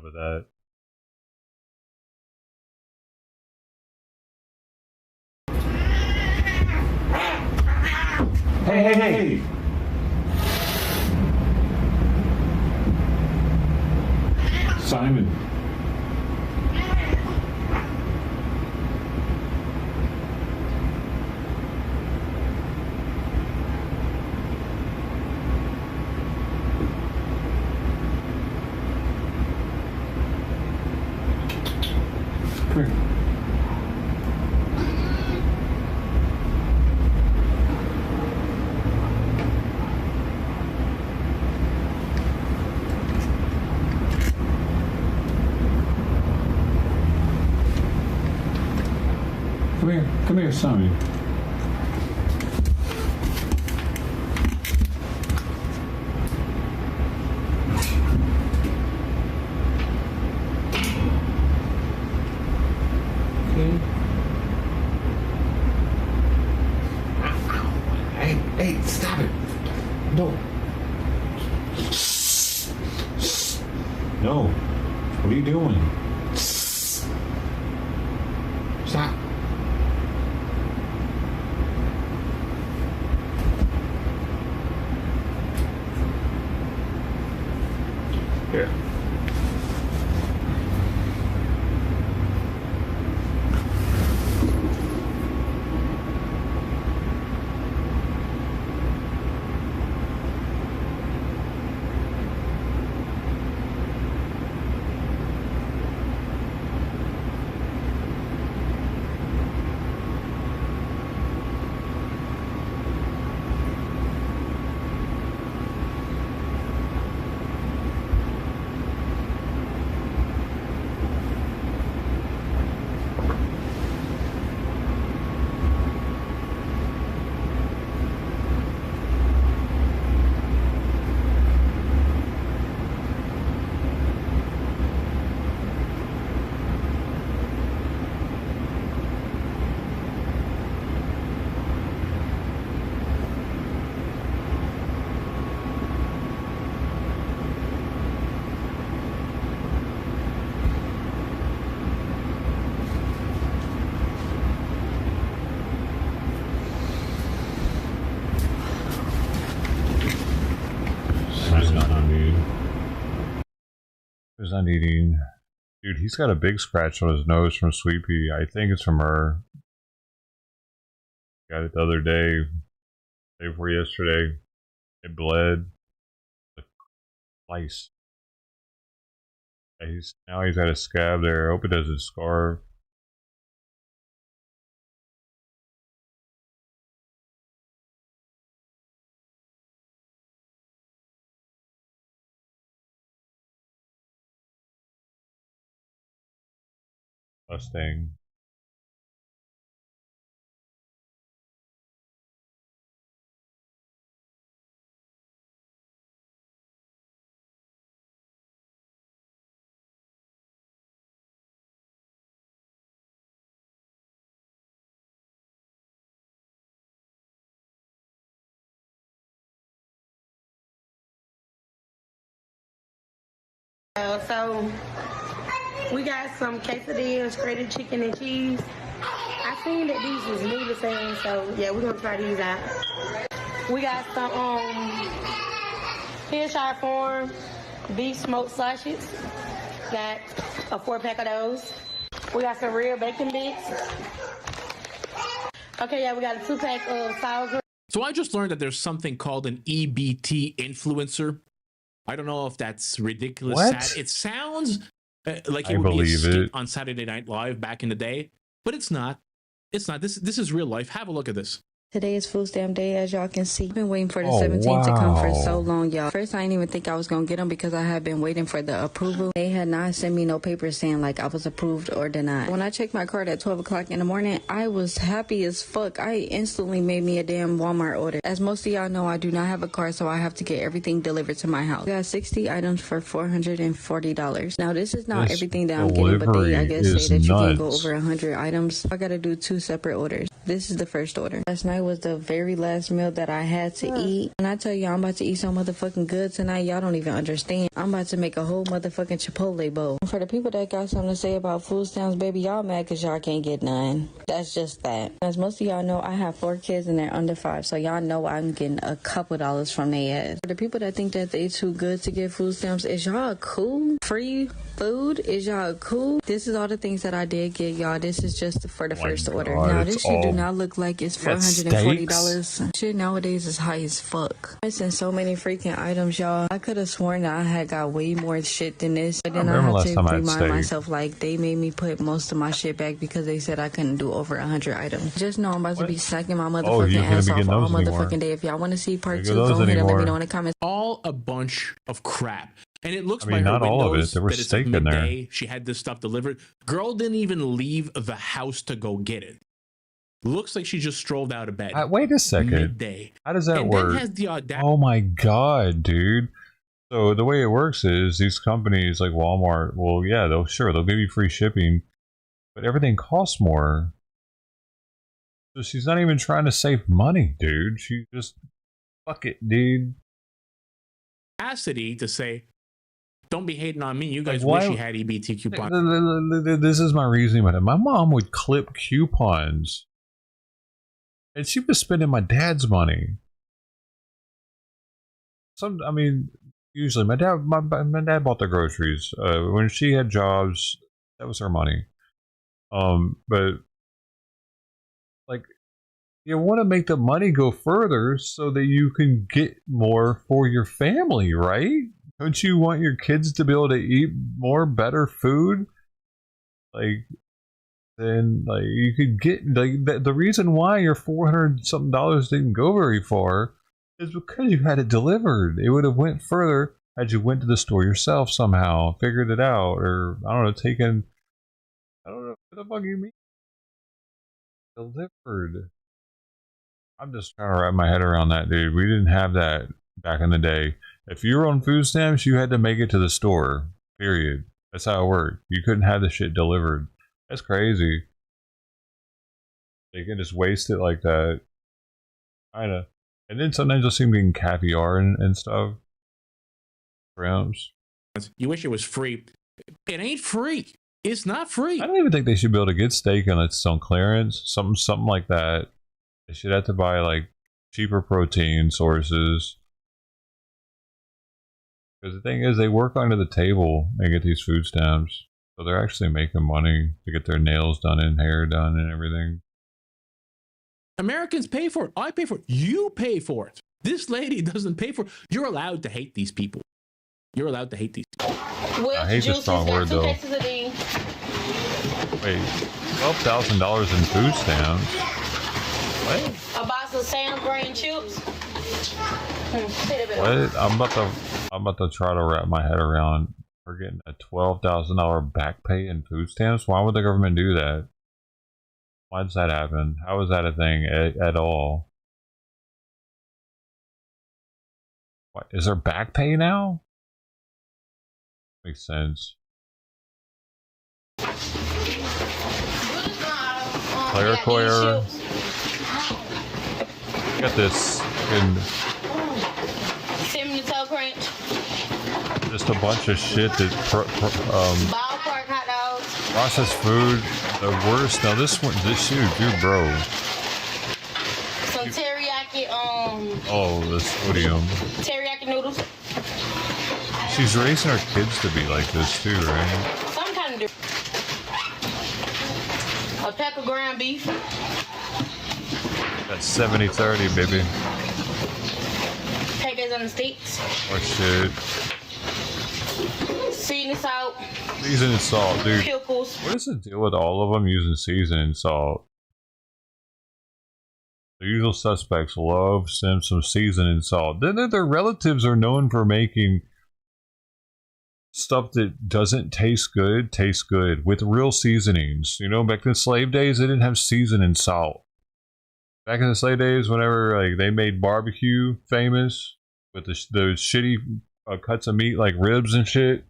Remember that. Hey! Simon. Come here. Come here, Simon. Okay. Hey, stop it. No. No. What are you doing? Stop. Here. He's not eating. Dude, he's got a big scratch on his nose from Sweet Pea. I think it's from her. Got it the other day. Day before yesterday. It bled. The slice. Now he's got a scab there. I hope it doesn't scar. Mustang. So we got some quesadillas, shredded chicken and cheese. I seen that these was new to saying, so yeah, we're gonna try these out. We got some Hillshire Farm beef smoked sausages. Got a 4-pack of those. We got some real bacon bits. Okay, yeah, we got a 2-pack of sour cream. So I just learned that there's something called an EBT influencer. I don't know if that's ridiculous. What? Sad. It sounds like I it would be a believe skit it. on Saturday Night Live back in the day, but it's not. It's not. This is real life. Have a look at this. Today is food stamp day, as y'all can see. I've been waiting for the Oh, 17 to come for wow. so long, y'all. First, I didn't even think I was going to get them because I had been waiting for the approval. They had not sent me no paper saying like I was approved or denied. When I checked my card at 12 o'clock in the morning, I was happy as fuck. I instantly made me a damn Walmart order. As most of y'all know, I do not have a car, so I have to get everything delivered to my house. I got 60 items for $440. Now, this is not This everything that I'm getting, but they, I guess, delivery say that is you can go nuts. over 100 items. I got to do 2 separate orders. This is the first order. Last night was the very last meal that I had to eat. When I tell you I'm about to eat so motherfucking good tonight, y'all don't even understand. I'm about to make a whole motherfucking Chipotle bowl. For the people that got something to say about food stamps, baby, y'all mad because y'all can't get none. That's just that. As most of y'all know, I have 4 kids and they're under 5, so y'all know I'm getting a couple dollars from their ass. For the people that think that they too good to get food stamps, is y'all cool? Free food? Is y'all cool? This is all the things that I did get, y'all. This is just for the first order. Now, this shit do not look like it's $440. Shit nowadays is high as fuck. I sent so many freaking items, y'all. I could have sworn that I had got way more shit than this. But then I had to remind myself, like, they made me put most of my shit back because they said I couldn't do over 100 items. Just know I'm about to be sucking my motherfucking ass off all motherfucking day. If y'all want to see part 2, go ahead and let me know in the comments. All a bunch of crap. And it looks I mean, by her not all of windows it. There was that it's steak in there. midday. She had this stuff delivered. Girl didn't even leave the house to go get it. Looks like she just strolled out of bed. Wait a second. Midday. How does that and work? Then has the audacity. Oh my god, dude. So the way it works is these companies like Walmart, well, yeah, they'll give you free shipping, but everything costs more. So she's not even trying to save money, dude. She just fuck it, dude. Capacity to say, don't be hating on me. You guys Like, wish why- you had EBT coupons. This is my reasoning with it. My mom would clip coupons, and she was spending my dad's money. I mean, usually my dad bought the groceries. When she had jobs, that was her money. But like, you want to make the money go further so that you can get more for your family, right? Don't you want your kids to be able to eat more, better food? Like, then like you could get like the reason why your $400 something didn't go very far is because you had it delivered. It would have went further had you went to the store yourself somehow, figured it out, or I don't know, I don't know what the fuck you mean delivered. I'm just trying to wrap my head around that, dude. We didn't have that back in the day. If you were on food stamps, you had to make it to the store. Period. That's how it worked. You couldn't have the shit delivered. That's crazy. They can just waste it like that. Kinda. And then sometimes you'll see them getting caviar and stuff. Shrimps. You wish it was free. It ain't free. It's not free. I don't even think they should be able to get steak unless it's on clearance. Something like that. They should have to buy like cheaper protein sources. Because the thing is, they work under the table and get these food stamps. So they're actually making money to get their nails done and hair done and everything. Americans pay for it. I pay for it. You pay for it. This lady doesn't pay for it. You're allowed to hate these people. You're allowed to hate these people. I hate the strong word, though. Wait, $12,000 in food stamps? What? A box of Sam's grain chips. What? I'm about to try to wrap my head around. We're getting a $12,000 back pay in food stamps. Why would the government do that? Why does that happen? How is that a thing at all? What, is there back pay now? Makes sense. Clerical error. Got this in Cinnamon Toast Crunch. just a bunch of shit that Ballpark hot dogs. processed food, the worst. Now this dude, bro. Some teriyaki, Oh, the sodium. teriyaki noodles. She's raising her kids to be like this too, right? Some kind of different. A pack of ground beef. That's 70-30, baby. Peppers on the sticks. Oh shit. Seasoning salt. Seasoning salt, dude. Pickles. What is the deal with all of them using seasoning salt? The usual suspects love some seasoning salt. Then their relatives are known for making stuff that doesn't taste good with real seasonings. You know, back in the slave days, they didn't have seasoning salt. Back in the slave days, whenever like they made barbecue famous with those shitty cuts of meat like ribs and shit,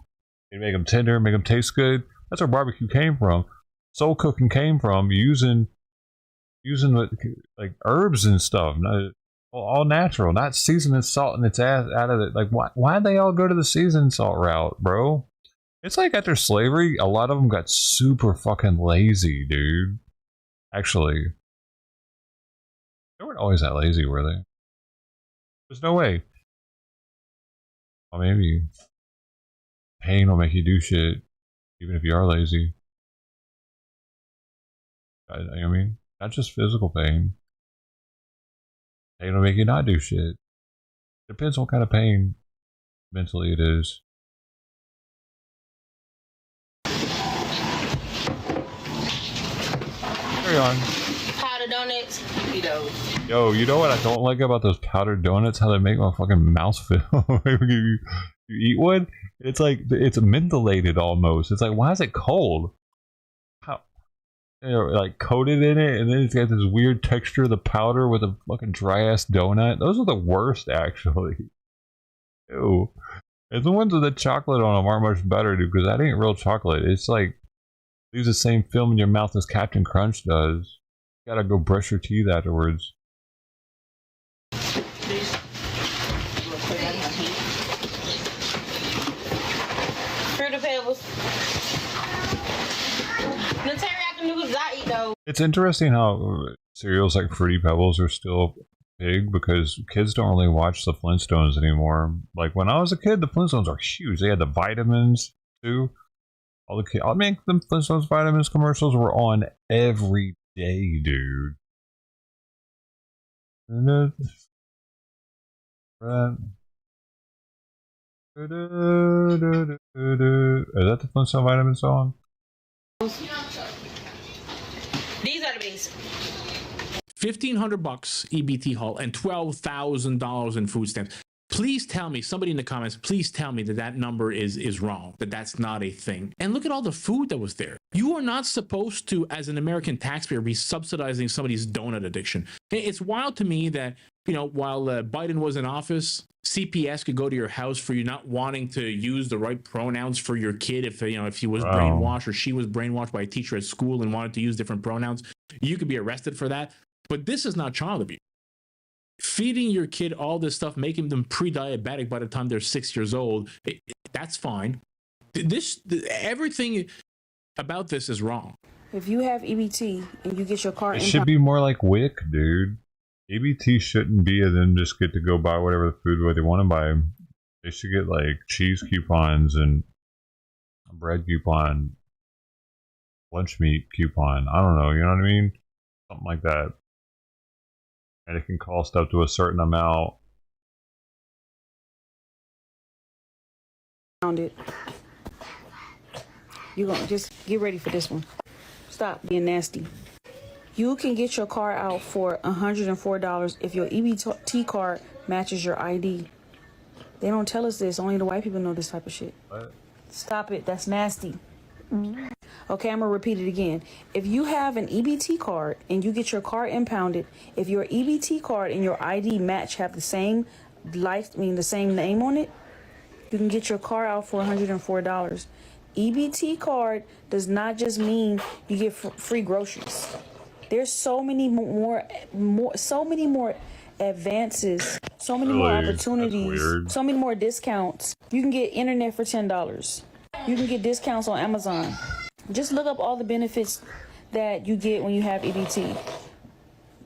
they make them tender, make them taste good. That's where barbecue came from. Soul cooking came from using like herbs and stuff, all natural, not seasoning salt and its ass out of it. Like why'd they all go to the seasoning salt route, bro? It's like after slavery, a lot of them got super fucking lazy, dude. Actually. They weren't always that lazy, were they? There's no way. Well, maybe pain will make you do shit, even if you are lazy. I mean, not just physical pain. Pain will make you not do shit. Depends on what kind of pain mentally it is. Carry on. Powdered donuts. Yo, you know what I don't like about those powdered donuts? How they make my fucking mouth feel. you eat one, it's like it's mentholated almost. It's like, why is it cold? How, you know, like coated in it, and then it's got this weird texture of the powder with a fucking dry ass donut. Those are the worst, actually. Ew. And the ones with the chocolate on them aren't much better, dude, because that ain't real chocolate. It's like leaves the same film in your mouth as Captain Crunch does. You gotta go brush your teeth afterwards. Fruit Pebbles. The teriyaki noodles I eat though. It's interesting how cereals like Fruity Pebbles are still big because kids don't really watch the Flintstones anymore. Like when I was a kid, the Flintstones are huge. They had the vitamins too. All the kids, I mean, the Flintstones vitamins commercials were on every day, dude. Right. Is that the Flintstone vitamin song? These are the basics. $1,500 EBT haul and $12,000 in food stamps. Please tell me, somebody in the comments, please tell me that that number is wrong, that that's not a thing. And look at all the food that was there. You are not supposed to, as an American taxpayer, be subsidizing somebody's donut addiction. It's wild to me that, you know, while Biden was in office, CPS could go to your house for you not wanting to use the right pronouns for your kid. If, you know, if he was brainwashed or she was brainwashed by a teacher at school and wanted to use different pronouns, you could be arrested for that. But this is not child abuse. Feeding your kid all this stuff, making them pre-diabetic by the time they're 6 years old, that's fine. Everything about this is wrong. If you have EBT and you get your car, it should be more like WIC, dude. EBT shouldn't be, and then just get to go buy whatever the food they want to buy. They should get like cheese coupons and a bread coupon, lunch meat coupon. I don't know, you know what I mean? Something like that. And it can cost up to a certain amount. Found it. You're gonna just get ready for this one. Stop being nasty. You can get your car out for $104 if your EBT card matches your ID. They don't tell us this. Only the white people know this type of shit. What? Stop it. That's nasty. Okay, I'm gonna repeat it again. If you have an EBT card and you get your car impounded, if your EBT card and your ID match have the same the same name on it, you can get your car out for $104. EBT card does not just mean you get free groceries. There's so many more advances, so many more opportunities, so many more discounts. You can get internet for $10. You can get discounts on Amazon. Just look up all the benefits that you get when you have EBT.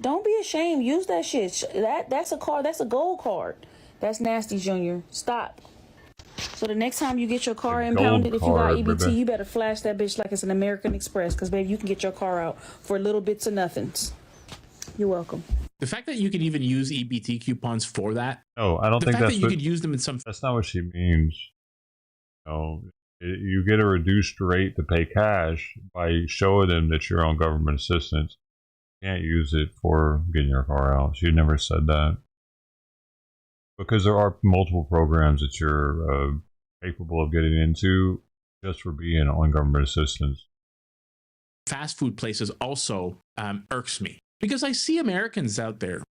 Don't be ashamed. Use that shit. That's a card. That's a gold card. That's nasty, Junior. Stop. So the next time you get your car impounded, if you got EBT, you better flash that bitch like it's an American Express, because baby, you can get your car out for little bits of nothings. You're welcome. The fact that you can even use EBT coupons for that. No, I don't think that's you could use them in some. That's not what she means. No, you get a reduced rate to pay cash by showing them that you're on government assistance. You can't use it for getting your car out. She never said that. Because there are multiple programs that you're capable of getting into just for being on government assistance. Fast food places also irks me because I see Americans out there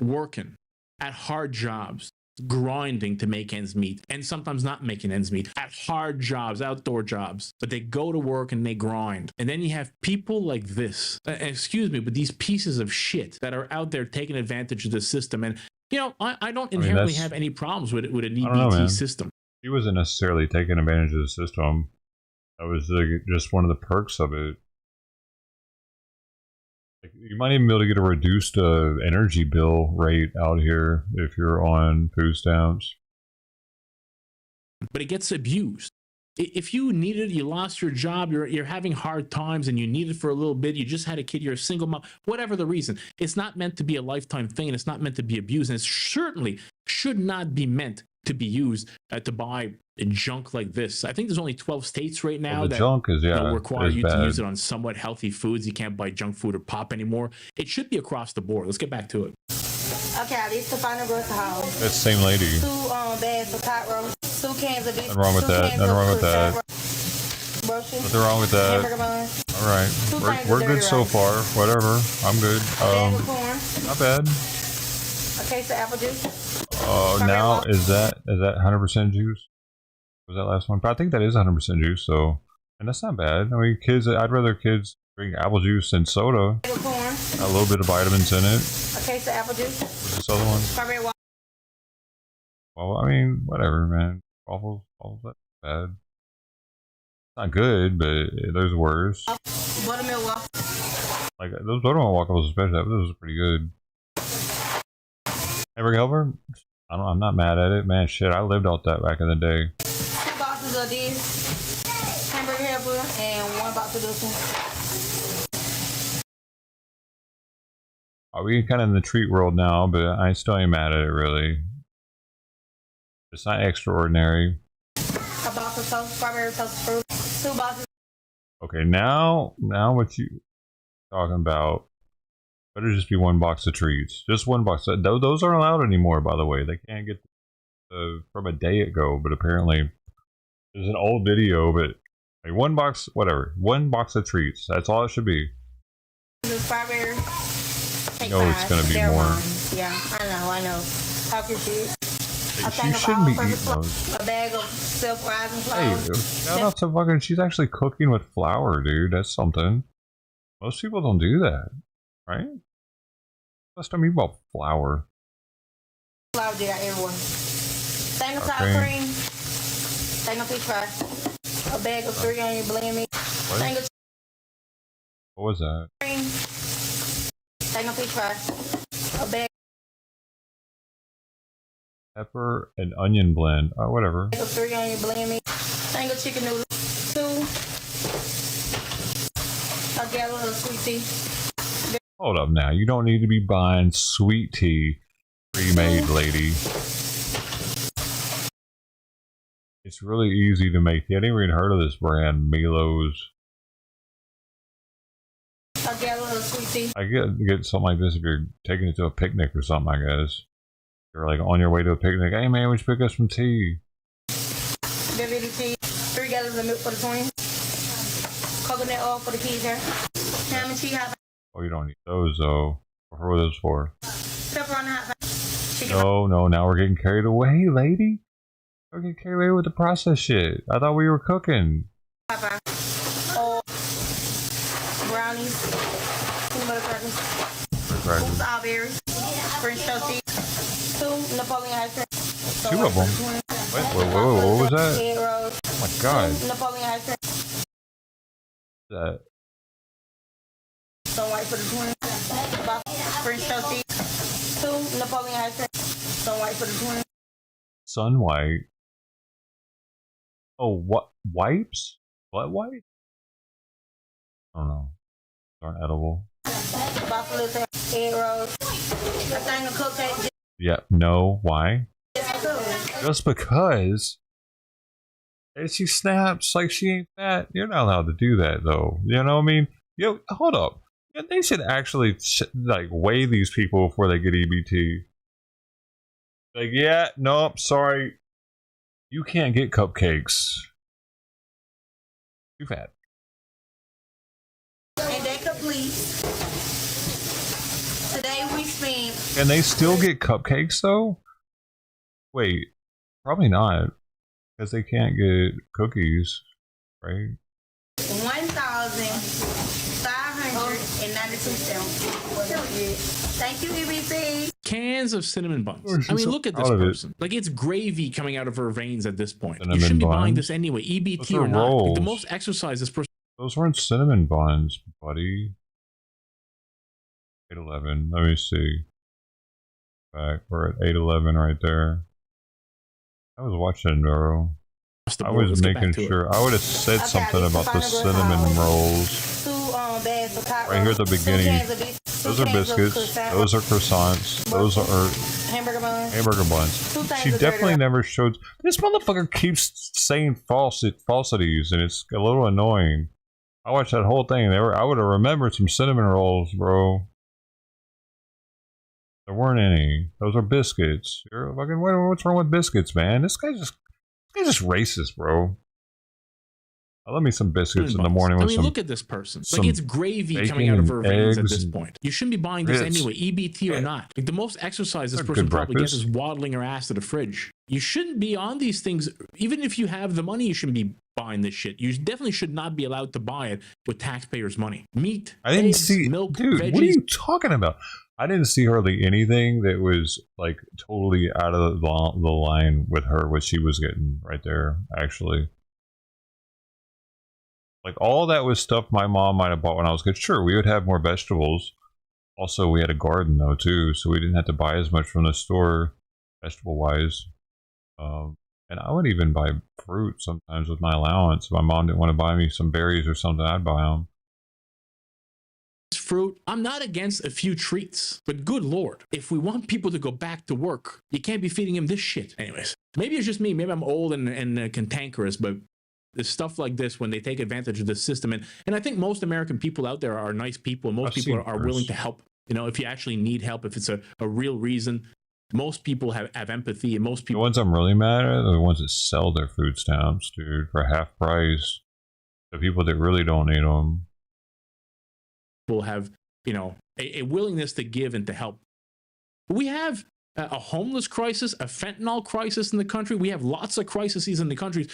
working at hard jobs, grinding to make ends meet, and sometimes not making ends meet at hard jobs, outdoor jobs, but they go to work and they grind. And then you have people like this, excuse me, but these pieces of shit that are out there taking advantage of the system. And you know, I don't inherently have any problems with an EBT system. He wasn't necessarily taking advantage of the system. That was just one of the perks of it. Like, you might even be able to get a reduced energy bill rate out here if you're on food stamps. But it gets abused. If you need it, you lost your job, you're having hard times and you need it for a little bit, you just had a kid, you're a single mom, whatever the reason, it's not meant to be a lifetime thing and it's not meant to be abused. And it certainly should not be meant to be used to buy junk like this. I think there's only 12 states right now that junk is, require you bad. to use it on somewhat healthy foods. You can't buy junk food or pop anymore. It should be across the board. Let's get back to it. Okay, I need to find a grocery haul. That's the same lady. 2 bags of pot roast, 2 cans of beef. Nothing wrong with that. Nothing wrong with that. Groceries. Nothing wrong with that. Hamburger buns. All right, we're good so far. Whatever, I'm good. Bag of corn. Not bad. A case of apple juice. Now is that 100% juice? Was that last one? But I think that is 100% juice. So, and that's not bad. I mean, kids. I'd rather kids drink apple juice than soda. Bag of corn. A little bit of vitamins in it. A case of apple juice. What's this other one? Strawberry water. Well, I mean, whatever, man. Waffles, that's bad. It's not good, but there's worse. Buttermilk waffles. Like those buttermilk waffles, especially, those are pretty good. Hamburger helper? I'm not mad at it, man. Shit, I lived off that back in the day. 2 boxes of this hamburger helper and 1 box of this one. We kind of in the treat world now, but I still ain't mad at it really. It's not extraordinary. A box of toast, strawberry toast fruit. 2 boxes. Okay, now what you talking about? Better just be 1 box of treats. Just 1 box. Those aren't allowed anymore, by the way. They can't get from a day ago, but apparently there's an old video. But like 1 box, whatever. 1 box of treats. That's all it should be. The strawberry. No, it's gonna be more. Yeah, I know. How could you? She shouldn't be eating those. A bag of self-rising Hey, flour. shout out to fucking. She's actually cooking with flour, dude. That's something. Most people don't do that, right? Last time you bought flour. Flour did I everywhere. Thing of sour cream. Thing of fish fries. A bag of 3 onion blend meat. Thing of What was that? cream. Thing of fish fries. A bag. Pepper and onion blend. Oh, whatever. 3 onion blend me. Tango chicken noodle. 2. A gallon of sweet tea. Hold up now. You don't need to be buying sweet tea pre-made, lady. It's really easy to make. I never even heard of this brand, Milo's. A gallon of sweet tea. I get something like this if you're taking it to a picnic or something, I guess. You're like on your way to a picnic. Hey man, we should pick up some tea. Baby tea. 3 gallons of milk for the twins. Coconut oil for the kids here. Ham and cheese hot. Oh, you don't need those though. What are those for? Pepper on the hot. Chicken. No, now we're getting carried away, lady. We're getting carried away with the processed shit. I thought we were cooking. Oh, brownies. Peanut butter crackers. Strawberries. French toasties. 2 Napoleon ice cream. 2 of them. Wait, what was that? Egg rolls. Oh my god. 2 Napoleon ice cream. That. Some white for the twins. French toasties. 2 Napoleon ice cream. Some white for the twins. Sun white. Oh, what wipes? What white? I don't know. These aren't edible. Buffalo egg rolls. A thing of cupcakes. Yeah, no. Why? Just because. And she snaps like she ain't fat. You're not allowed to do that, though. You know what I mean? Yo, hold up. They should actually like weigh these people before they get EBT. Like, yeah, nope, sorry. You can't get cupcakes. Too fat. And that complete. Today we spent. Can they still get cupcakes though? Wait, probably not, because they can't get cookies, right? 1,592 cents. Thank you, EBT. Cans of cinnamon buns. Oh, I mean, so look at this proud of it. person. Like, it's gravy coming out of her veins at this point. Cinnamon You shouldn't be buying buns? this anyway, Those EBT are or not. Like, rolls. the most exercise this person. Those weren't cinnamon buns, buddy. 811. Let me see. Back, we're at 811 right there. I was watching, bro. I was making sure. I would have said something about the cinnamon rolls. 2 bags of pot Right here at the rolls, 2 beginning. cans of Those are biscuits. Those are croissants. Those are hamburger buns. hamburger buns. 2 things She of definitely dirty- never showed. This motherfucker keeps saying falsities, and it's a little annoying. I watched that whole thing. I would have remembered some cinnamon rolls, bro. There weren't any. Those are biscuits. You're fucking. What's wrong with biscuits, man? This guy's just racist, bro. I love me some biscuits in the morning I with mean, some. look at this person. some Like, it's gravy bacon coming out of her and veins at eggs this and point. You shouldn't be buying this grits. anyway, EBT or not. Like, the most exercise this A person good probably gets breakfast. is waddling her ass to the fridge. You shouldn't be on these things. Even if you have the money, you shouldn't be buying this shit. You definitely should not be allowed to buy it with taxpayers' money. Meat, I didn't eggs, see, milk, dude. veggies. What are you talking about? I didn't see hardly anything that was like totally out of the line with her. What she was getting right there, actually. Like, all that was stuff my mom might have bought when I was a kid. Sure, we would have more vegetables. Also, we had a garden though too, so we didn't have to buy as much from the store, vegetable wise. And I would even buy fruit sometimes with my allowance. If my mom didn't want to buy me some berries or something, I'd buy them. Fruit. I'm not against a few treats, but good lord, if we want people to go back to work, you can't be feeding them this shit. Anyways, maybe it's just me. Maybe I'm old and cantankerous, but there's stuff like this when they take advantage of the system. And I think most American people out there are nice people, and most I've people seen are willing to help. You know, if you actually need help, if it's a real reason, most people have empathy, and most The people ones I'm really mad at are the ones that sell their food stamps, dude, for half price. The people that really don't need them. have, you know, a willingness to give and to help. We have a homeless crisis, a fentanyl crisis in the country. We have lots of crises in the country.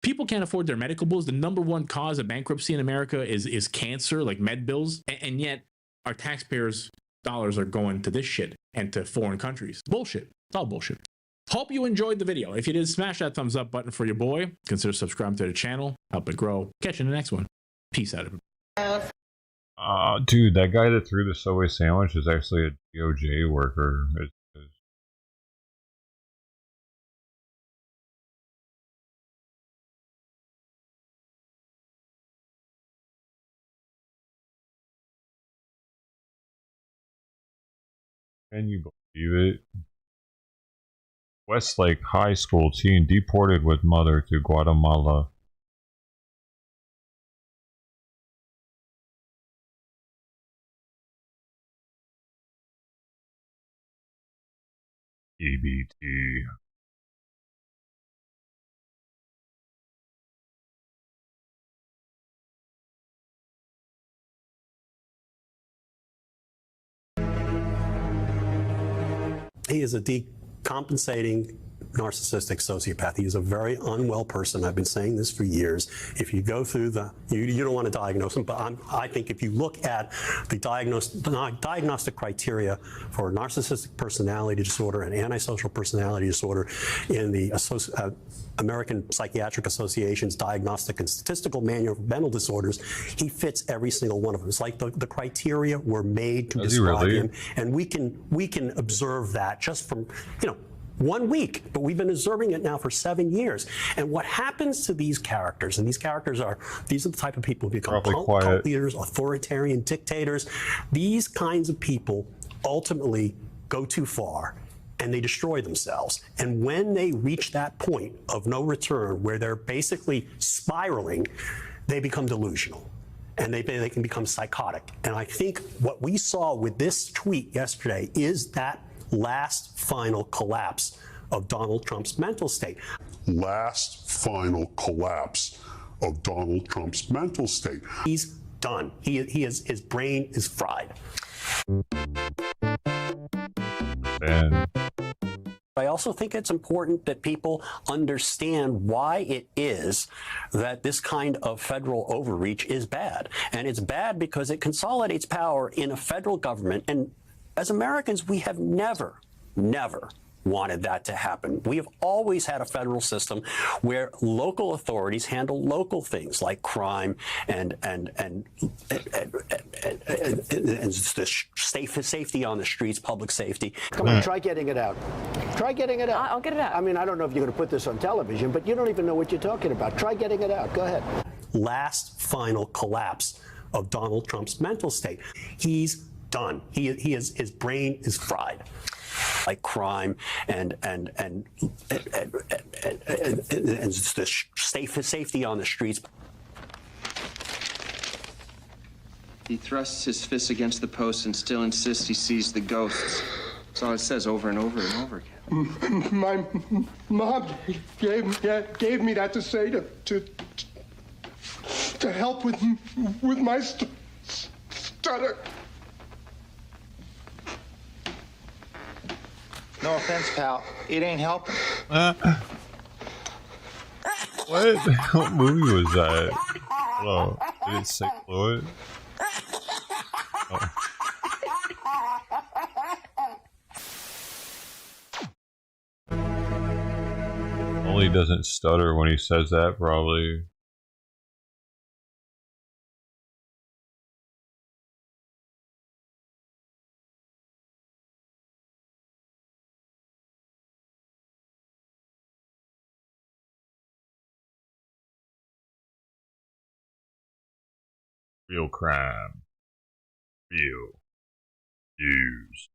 People can't afford their medical bills. The number one cause of bankruptcy in America is cancer, like med bills. And yet our taxpayers' dollars are going to this shit and to foreign countries. Bullshit. It's all bullshit. Hope you enjoyed the video. If you did, smash that thumbs up button for your boy. Consider subscribing to the channel. Help it grow. Catch you in the next one. Peace out, everybody. Dude, that guy that threw the Subway sandwich is actually a DOJ worker. Can you believe it? Westlake High School teen deported with mother to Guatemala. EBT. He is a decompensating narcissistic sociopath. He is a very unwell person. I've been saying this for years. If you go through you don't want to diagnose him, but I think if you look at the diagnostic criteria for narcissistic personality disorder and antisocial personality disorder in the American Psychiatric Association's Diagnostic and Statistical Manual of Mental Disorders, he fits every single one of them. It's like the criteria were made to describe him, and we can observe that just from 1 week, but we've been observing it now for 7 years. And what happens to these characters, and these are the type of people who become cult leaders, authoritarian dictators. These kinds of people ultimately go too far and they destroy themselves. And when they reach that point of no return, where they're basically spiraling, they become delusional. And they can become psychotic. And I think what we saw with this tweet yesterday is that last final collapse of Donald Trump's mental state. Last final collapse of Donald Trump's mental state. He's done. His brain is fried. And I also think it's important that people understand why it is that this kind of federal overreach is bad. And it's bad because it consolidates power in a federal government. And as Americans, we have never wanted that to happen. We have always had a federal system where local authorities handle local things like crime and the safety on the streets, public safety. Come on, try getting it out. Try getting it out. I'll get it out. I mean, I don't know if you're going to put this on television, but you don't even know what you're talking about. Try getting it out. Go ahead. Last final collapse of Donald Trump's mental state. He's done. His brain is fried. Like crime and the safety on the streets. He thrusts his fist against the post and still insists he sees the ghosts. That's all it says over and over and over again. My mom gave me that to say to help with my stutter. No offense, pal. It ain't helping. What movie was that? Hello. Did it say Fluid? Oh. Only doesn't stutter when he says that, probably. Real crime. Real news.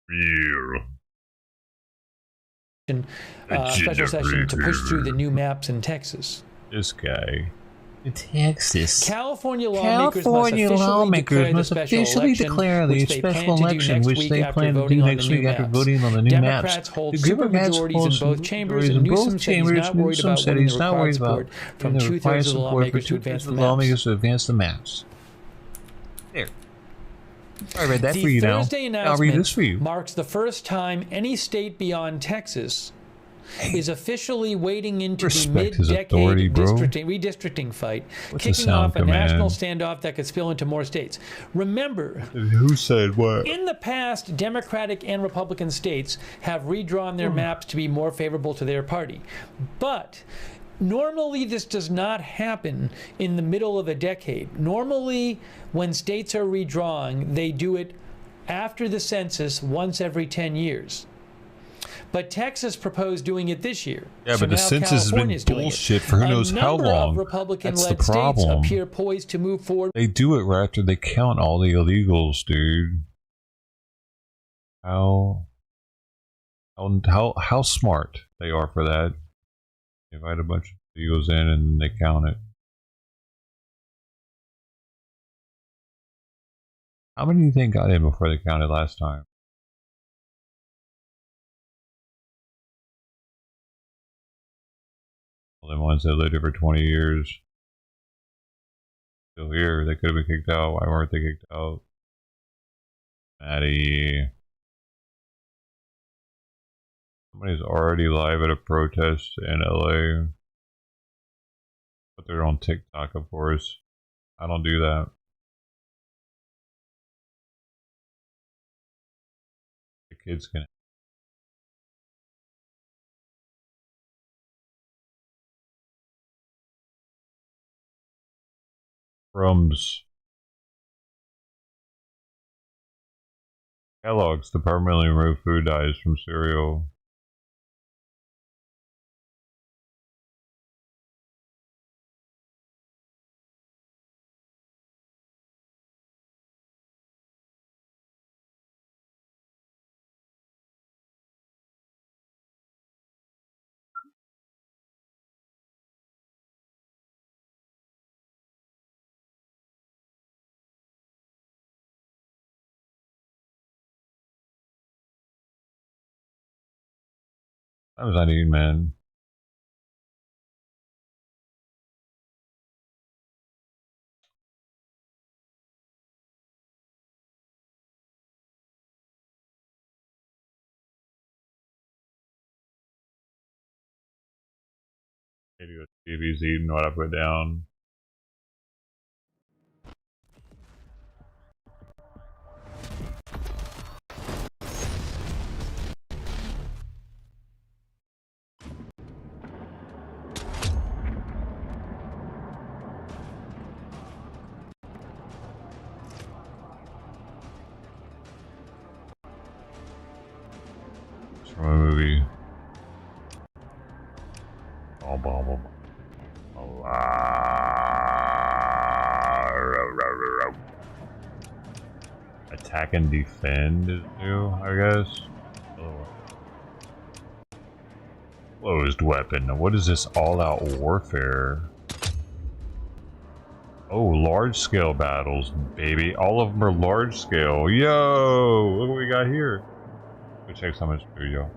Real. Special session to push through the new maps in Texas. This guy. In Texas. California lawmakers must officially declare the special election, which they plan to do next week after voting on the new maps. Democrats hold supermajorities in both chambers, and Newsom said he's not worried about winning the support from two-thirds of the lawmakers to advance the maps. There. I read that for you now. The Thursday I'll read this for you. Marks the first time any state beyond Texas is officially wading into the mid-decade redistricting fight, kicking off a national standoff that could spill into more states. Remember, who said what? In the past, Democratic and Republican states have redrawn their maps to be more favorable to their party. But normally this does not happen in the middle of a decade. Normally, when states are redrawing, they do it after the census once every 10 years. but Texas proposed doing it this year. Yeah, So but the now census has been California's doing it. bullshit for who knows how A number long. of Republican-led That's the states problem. appear poised to move forward. They do it right after they count all the illegals, dude. How smart they are for that. They invite a bunch of illegals in and they count it. How many do you think got in before they counted last time? Well, the ones that lived here for 20 years. Still here. They could have been kicked out. Why weren't they kicked out? Maddie. Somebody's already live at a protest in LA. But they're on TikTok, of course. I don't do that. The kids can. Crumbs. Kellogg's to permanently remove food dyes from cereal. That was not eating, man. Maybe TV's eating what I put down. It's from a movie. Oh, blah, blah, blah. Attack and defend is new, I guess. Closed weapon. What is this all-out warfare? Oh, large-scale battles, baby. All of them are large-scale. Yo! Look what we got here. Go check some of this food, yo.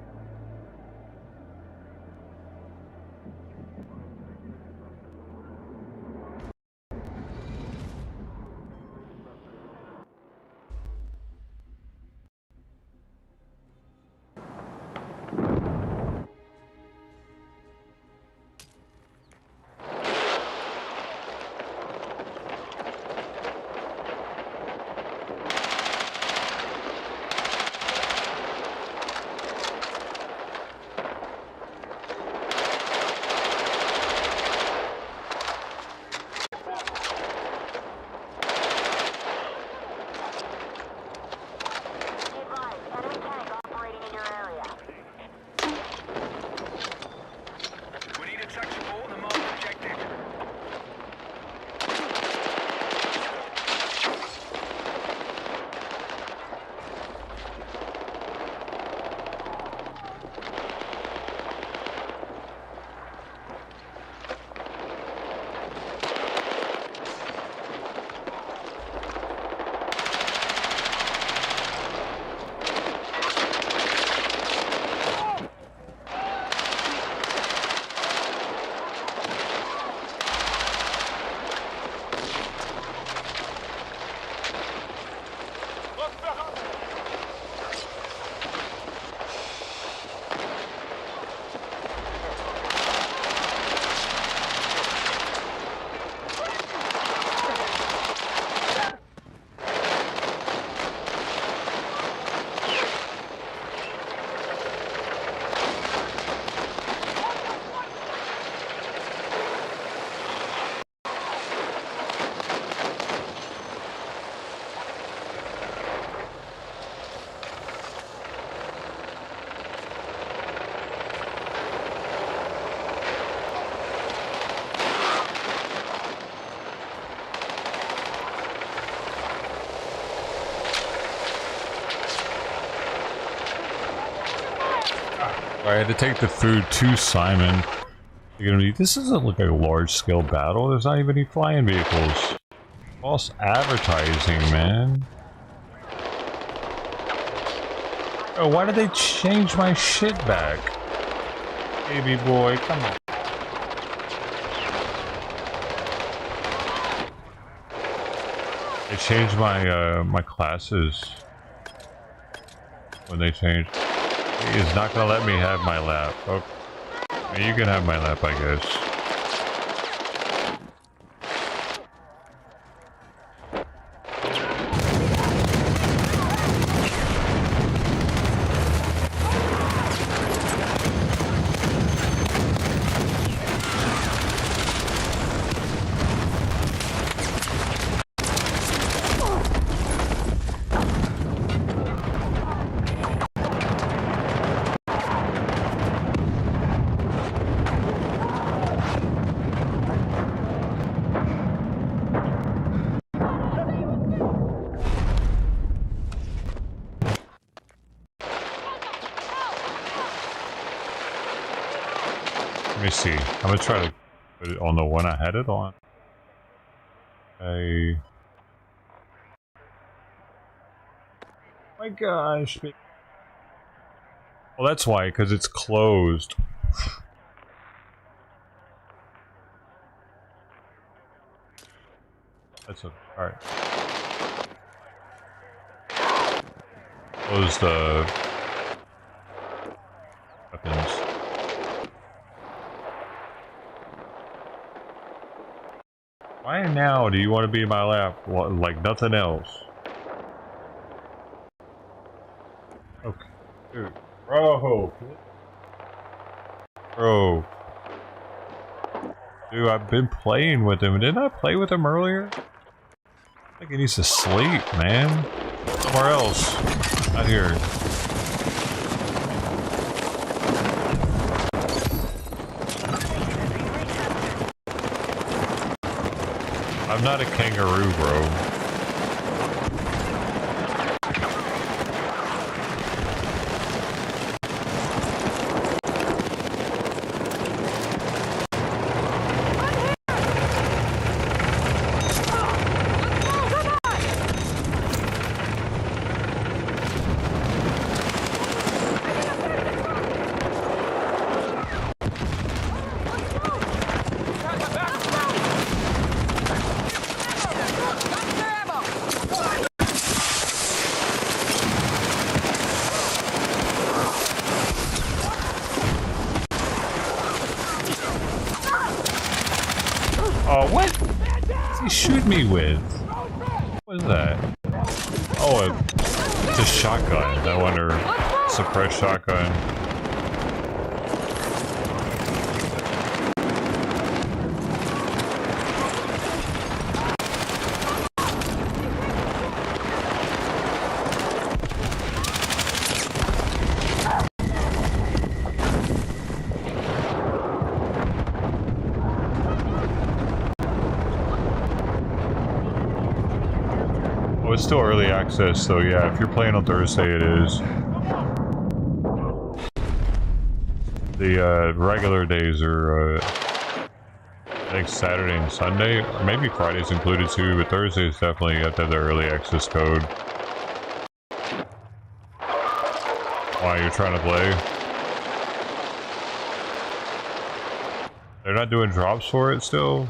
I had to take the food to Simon. This doesn't look like a large-scale battle. There's not even any flying vehicles. False advertising, man. Oh, why did they change my shit back? Baby boy, come on. They changed my my classes when they changed. He is not gonna let me have my lap. Okay. You can have my lap, I guess. Let me see. I'm gonna try to put it on the one I had it on. My gosh. Well, that's why, because it's closed. That's okay. Alright. Close the weapons. Why now do you want to be in my lap? Like nothing else? Okay. Dude. Bro. Bro. Dude, I've been playing with him. Didn't I play with him earlier? I think he needs to sleep, man. Somewhere else. Not here. I'm not a kangaroo, bro. Oh, what? What's he shoot me with? What is that? Oh, it's a shotgun. I wonder. Suppressed shotgun. It's still early access, so yeah, if you're playing on Thursday, it is. The regular days are, I think Saturday and Sunday, or maybe Friday's included too, but Thursdays definitely have to have the early access code. Why, you're trying to play? They're not doing drops for it still?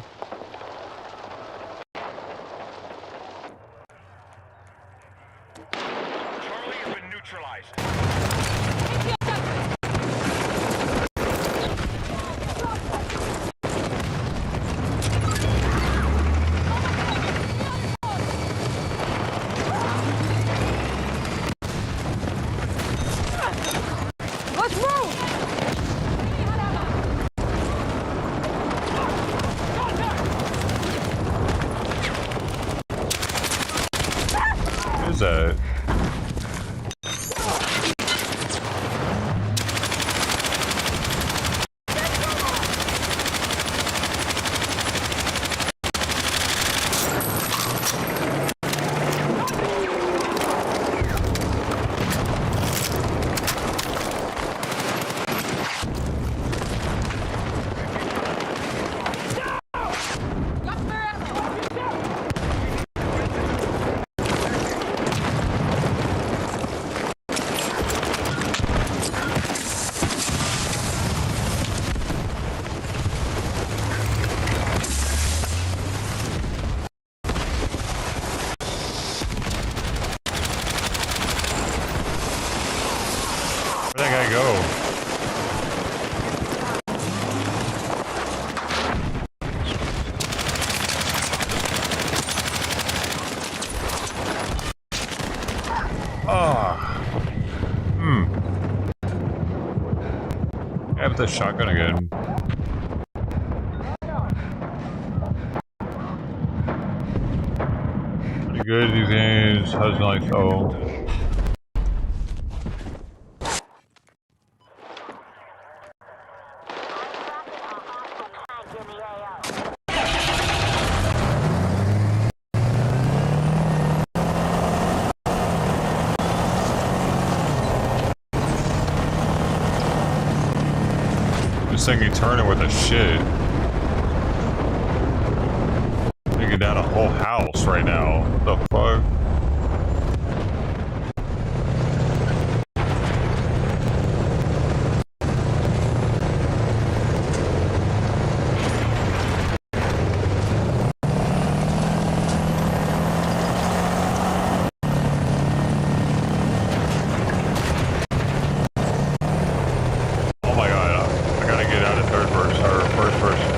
What is that? Where'd that guy go? Yeah, with the shotgun again. Pretty good these games. Husband like This thing ain't turning with a shit. Taking down a whole house right now. What the fuck? Oh my god, I gotta get out of third person, or first person.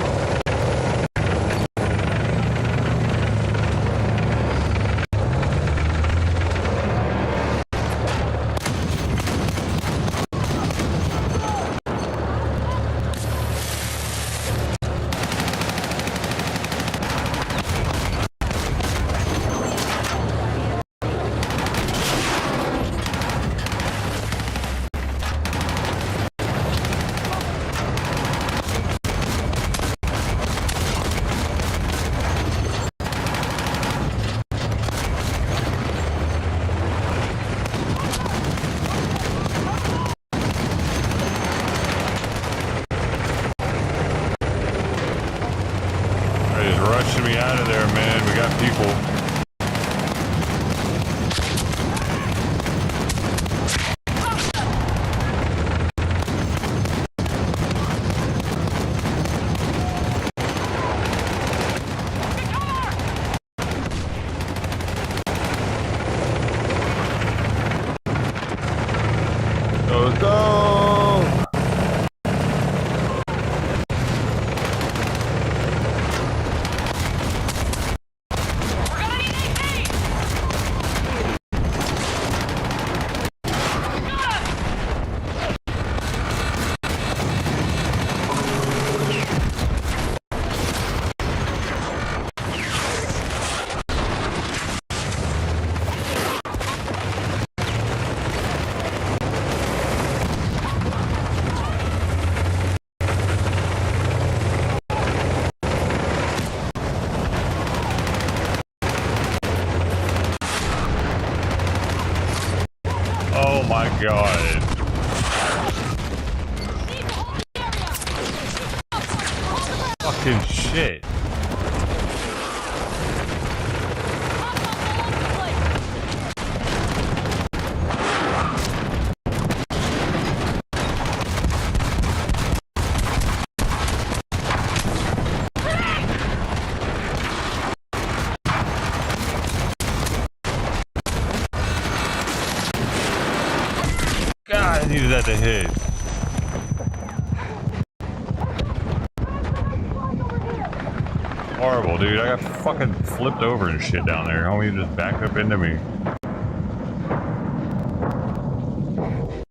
He's rushing me out of there, man. We got people. Let's go! Oh my god. Fucking shit. God, I needed that to hit. Horrible, dude. I got fucking flipped over and shit down there. Homie just backed up into me.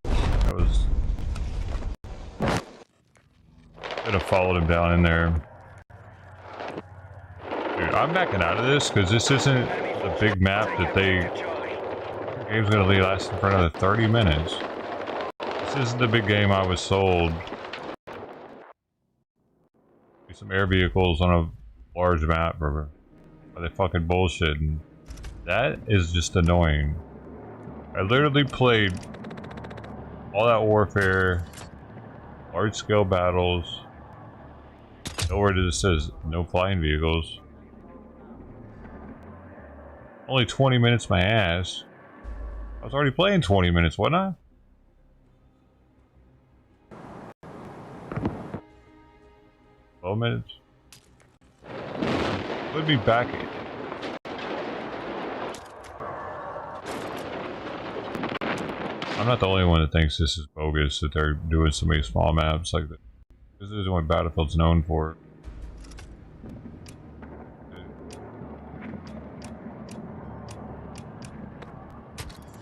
That was... Could have followed him down in there. Dude, I'm backing out of this because this isn't the big map that the game's gonna last for another 30 minutes. This isn't the big game I was sold. Some air vehicles on a large map, brother. Are they fucking bullshitting? That is just annoying. I literally played all that warfare, large scale battles. Nowhere does it says no flying vehicles. Only 20 minutes my ass. I was already playing 20 minutes, wasn't I? Minutes. Would be back. I'm not the only one that thinks this is bogus, that they're doing so many small maps like this. This is what Battlefield's known for.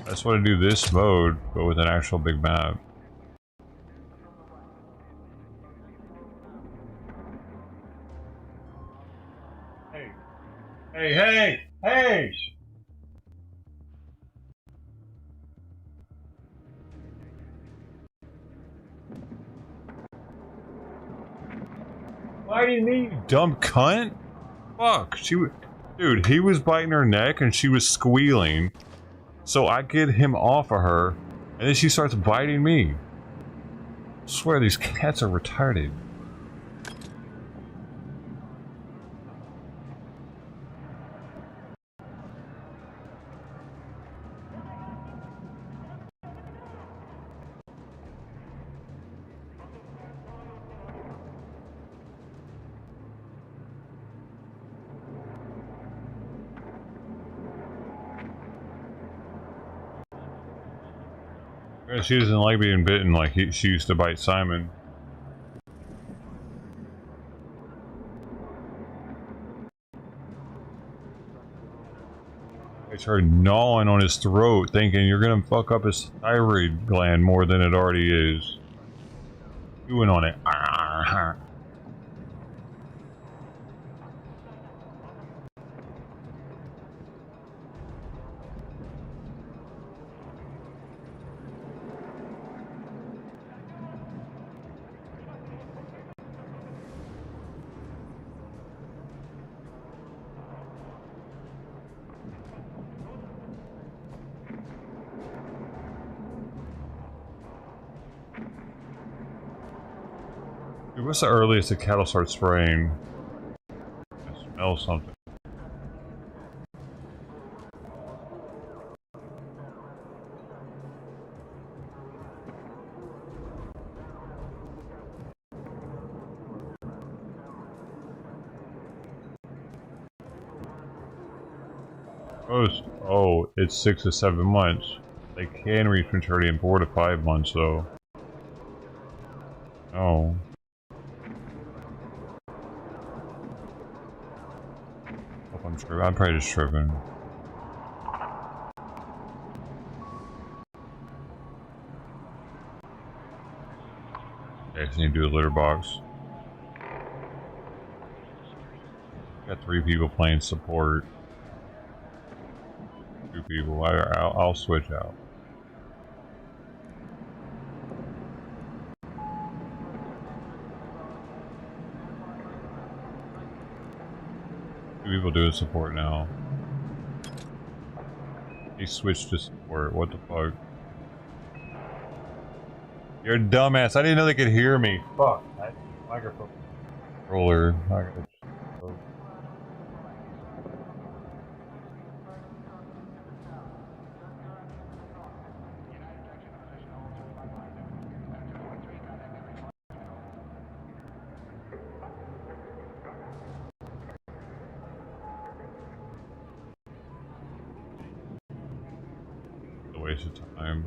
I just want to do this mode, but with an actual big map. Hey! Hey, hey! Hey! Biting me, you dumb cunt? Fuck, dude, he was biting her neck and she was squealing. So I get him off of her, and then she starts biting me. I swear these cats are retarded. She doesn't like being bitten like she used to bite Simon. I started gnawing on his throat, thinking you're gonna fuck up his thyroid gland more than it already is. Chewing on it. Dude, what's the earliest the cattle start spraying? I smell something. Oh, it's 6 to 7 months. They can reach maturity in 4 to 5 months, though. Oh. Hope I'm tripping. I'm probably just tripping. Okay, I just need to do a litter box. Got 3 people playing support. 2 people. I'll switch out. People doing support now. He switched to support. What the fuck? You're a dumbass. I didn't know they could hear me. Fuck. Microphone controller. A waste of time.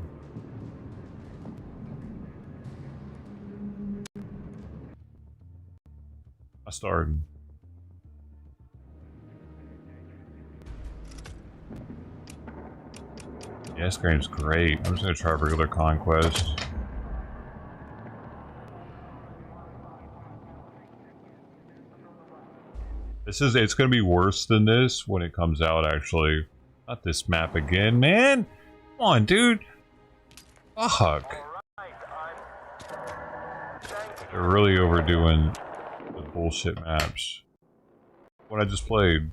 I started. Yeah, this game's great. I'm just gonna try regular conquest. It's gonna be worse than this when it comes out, actually. Not this map again, man! Come on, dude! Fuck! They're really overdoing the bullshit maps. What I just played.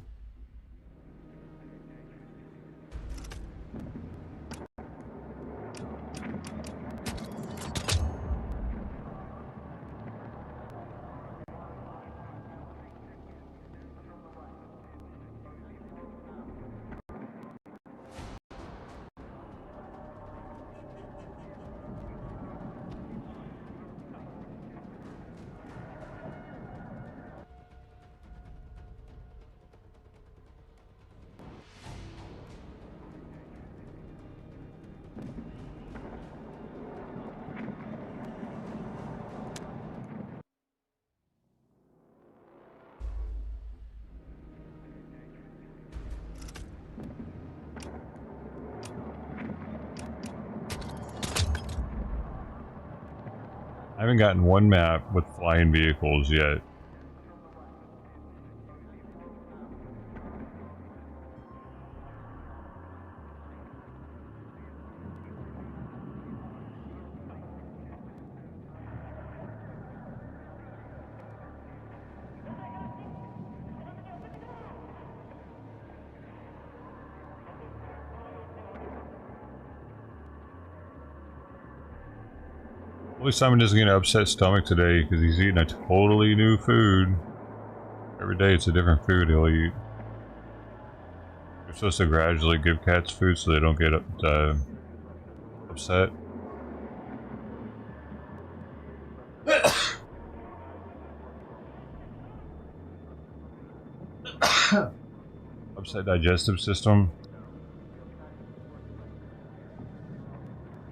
haven't gotten one map with flying vehicles yet. At least Simon doesn't get an upset stomach today because he's eating a totally new food. Every day it's a different food he'll eat. You're supposed to gradually give cats food so they don't get upset. Upset digestive system.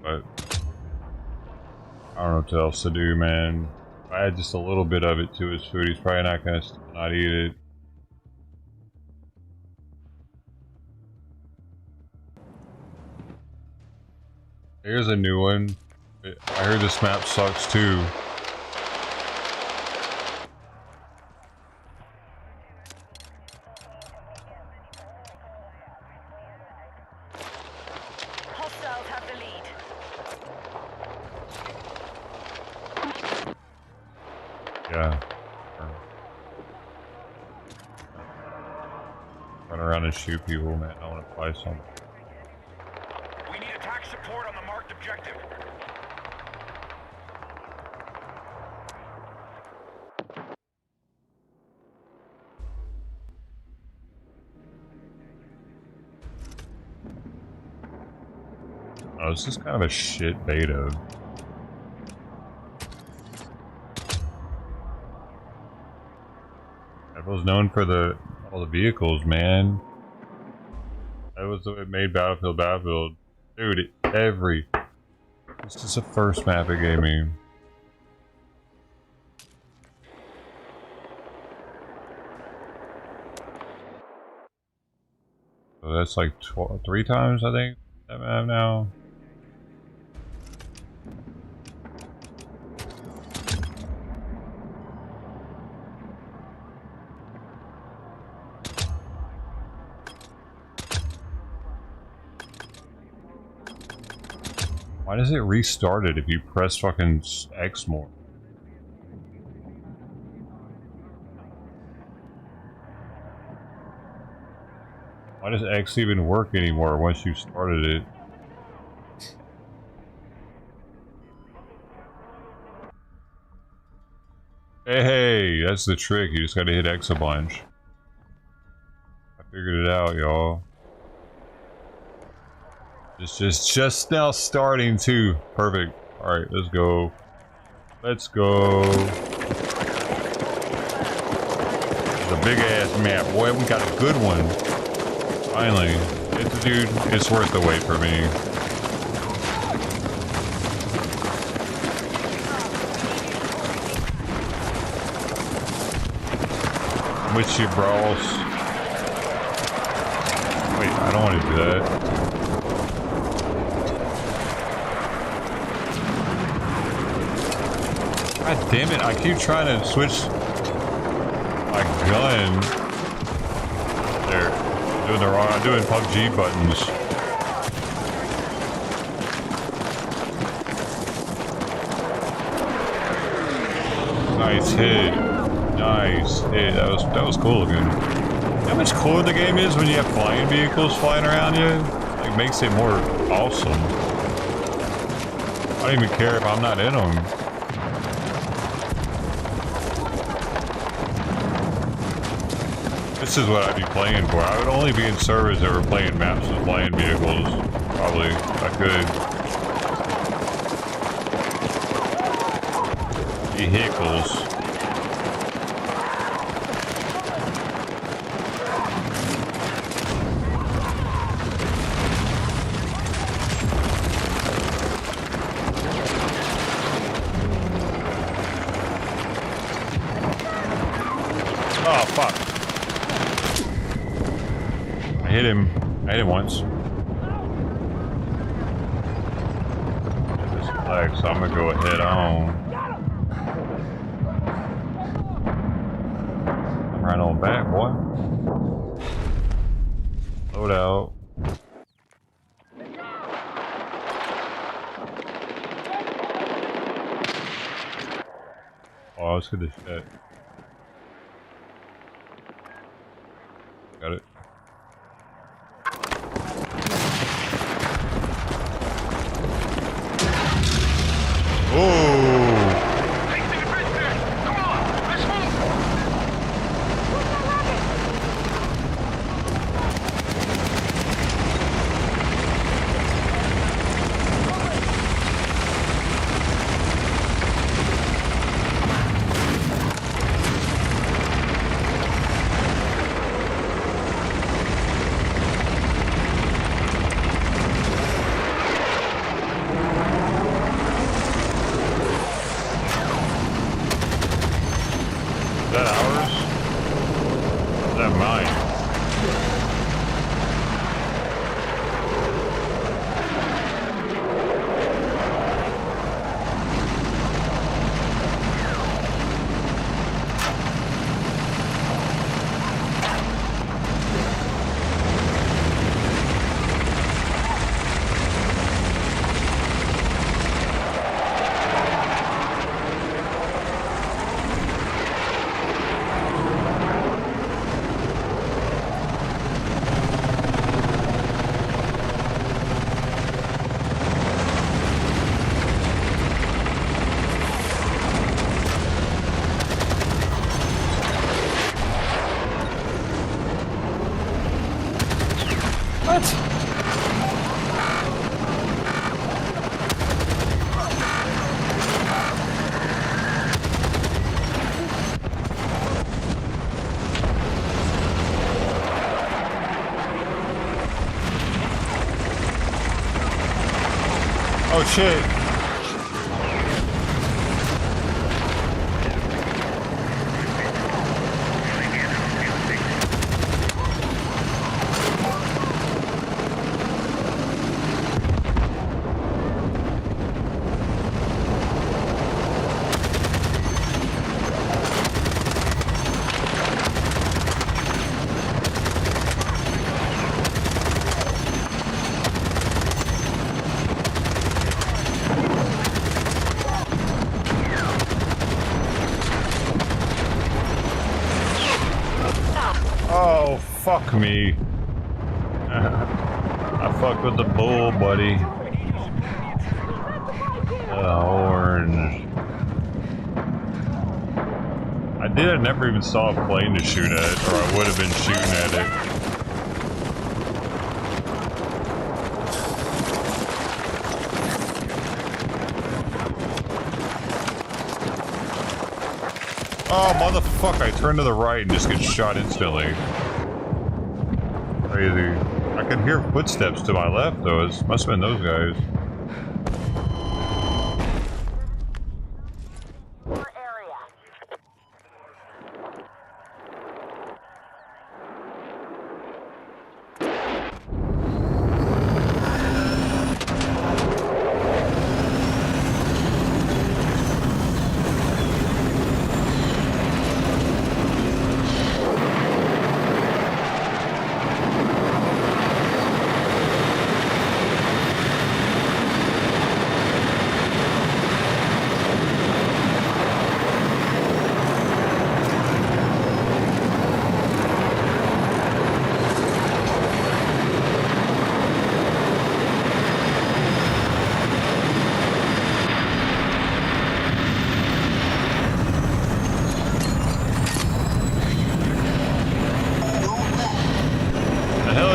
But I don't know what else to do, man. If I add just a little bit of it to his food, he's probably not gonna not eat it. Here's a new one. I heard this map sucks too. Hostiles have the lead. Yeah. Run around and shoot people, man. I want to buy some. We need attack support on the marked objective. Oh, this is kind of a shit beta. It was known for all the vehicles, man. That was what made Battlefield. Dude, this is the first map it gave me. So that's like 3 times, I think, that map now. Why does it restart it if you press fucking X more? Why does X even work anymore once you started it? Hey, that's the trick. You just gotta hit X a bunch. I figured it out, y'all. It's just now starting too. Perfect. Alright, let's go. Let's go. It's a big ass map. Boy, we got a good one. Finally. Dude, it's worth the wait for me. I'm with you, bros. Wait, I don't want to do that. God damn it, I keep trying to switch my gun. There. I'm doing Pubg buttons. Nice hit. Nice hit. That was cool looking. How much cooler the game is when you have flying vehicles flying around you? It makes it more awesome. I don't even care if I'm not in them. This is what I'd be playing for. I would only be in servers that were playing maps with flying vehicles. Probably, if I could. Vehicles. Oh, fuck. I hit him once. This flag, so I'm gonna go head on. right on back, boy. Load out. Oh, let's get this shit. Got it. Oh! Is that ours? Is that mine? Oh shit. Oh, fuck me. I fucked with the bull, buddy. The horn. I never even saw a plane to shoot at, or I would have been shooting at it. Oh, motherfucker, I turned to the right and just get shot instantly. Crazy. I could hear footsteps to my left, though. It must have been those guys.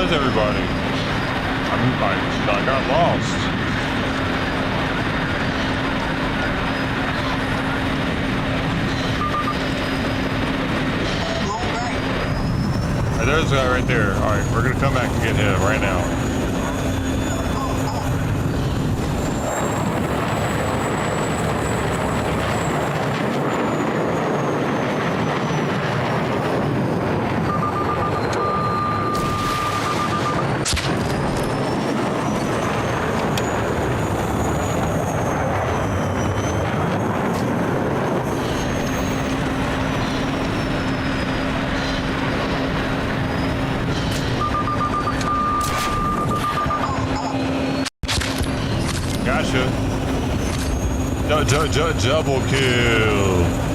Everybody. I got lost. Hey, there's a guy right there. Alright, we're gonna come back and get him right now. Gotcha. Double kill.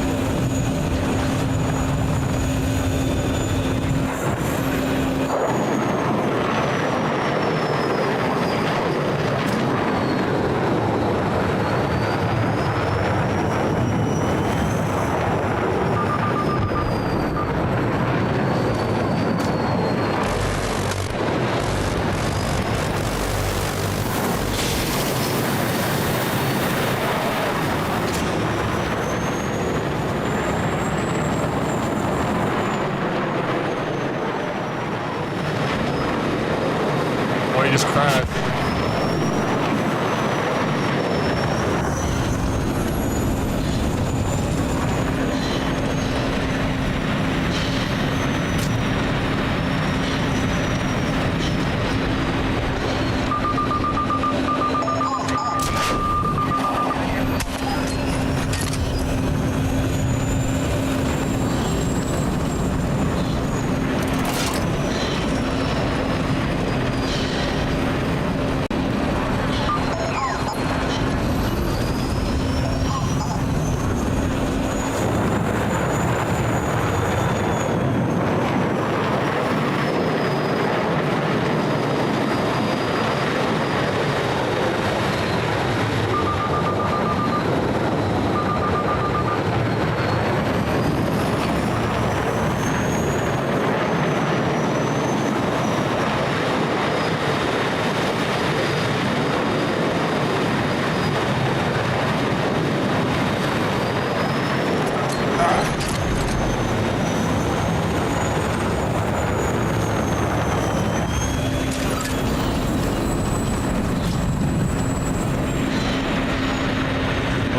Oh, he just crashed.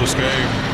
Close game.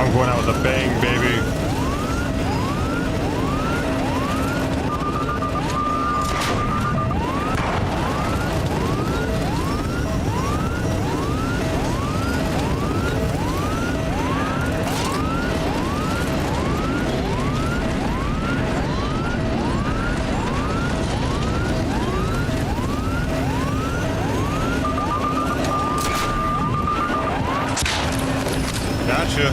I'm going out with a bang, baby. Gotcha.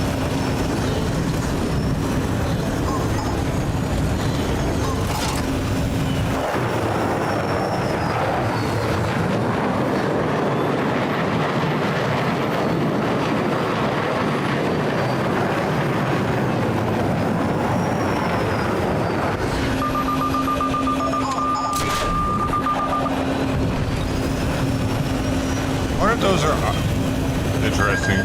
I wonder if those are interesting.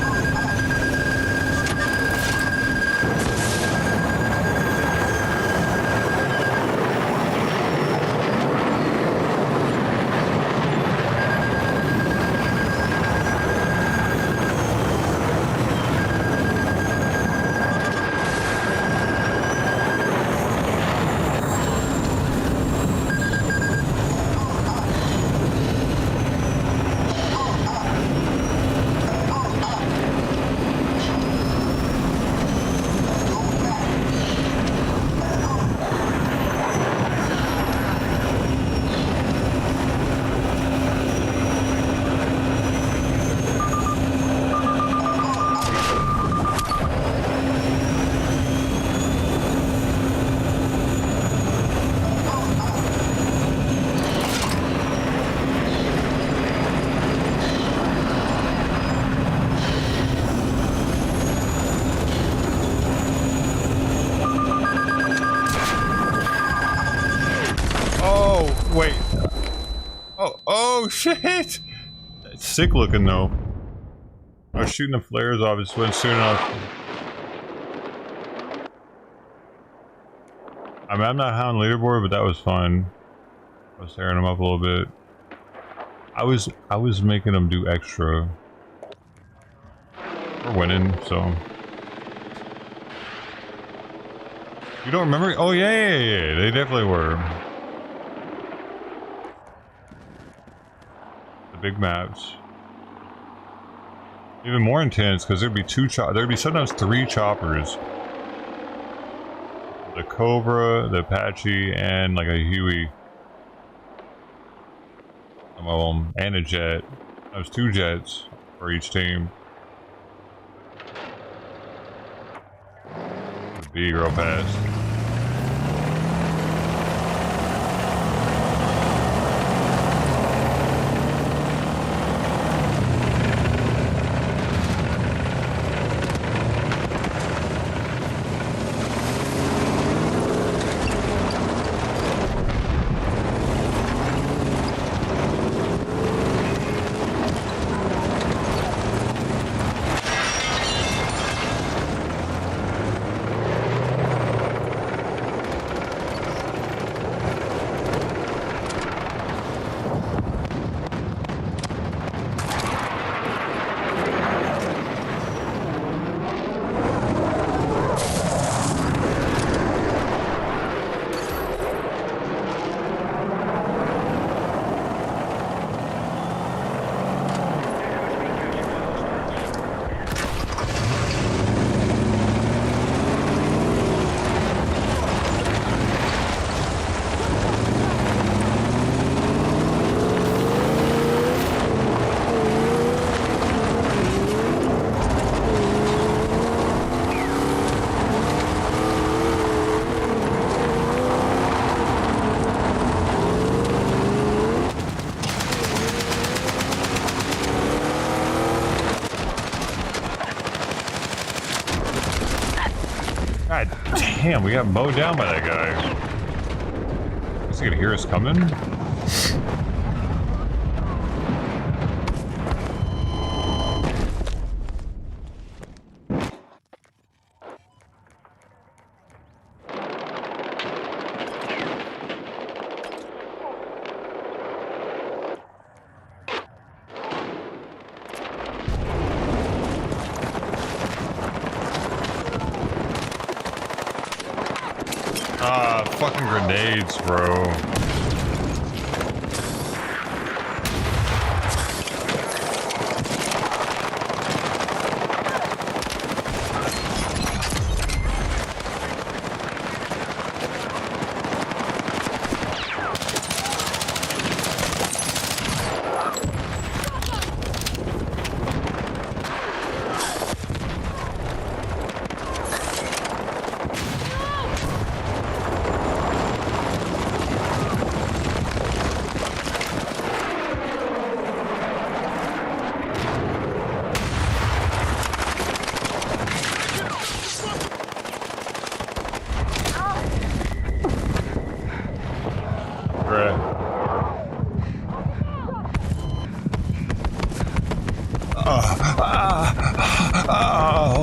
Wait. Oh shit! That's sick looking though. I was shooting the flares off, it went soon enough. I mean, I'm not high on leaderboard, but that was fun. I was tearing them up a little bit. I was making them do extra. We're winning, so. You don't remember? Oh yeah, they definitely were. Big maps. Even more intense because there'd be there'd be sometimes 3 choppers. The Cobra, the Apache, and like a Huey. Some of them, and a jet. That was 2 jets for each team. The B real fast. God damn, we got mowed down by that guy. Is he gonna hear us coming? Ah, fucking grenades, bro.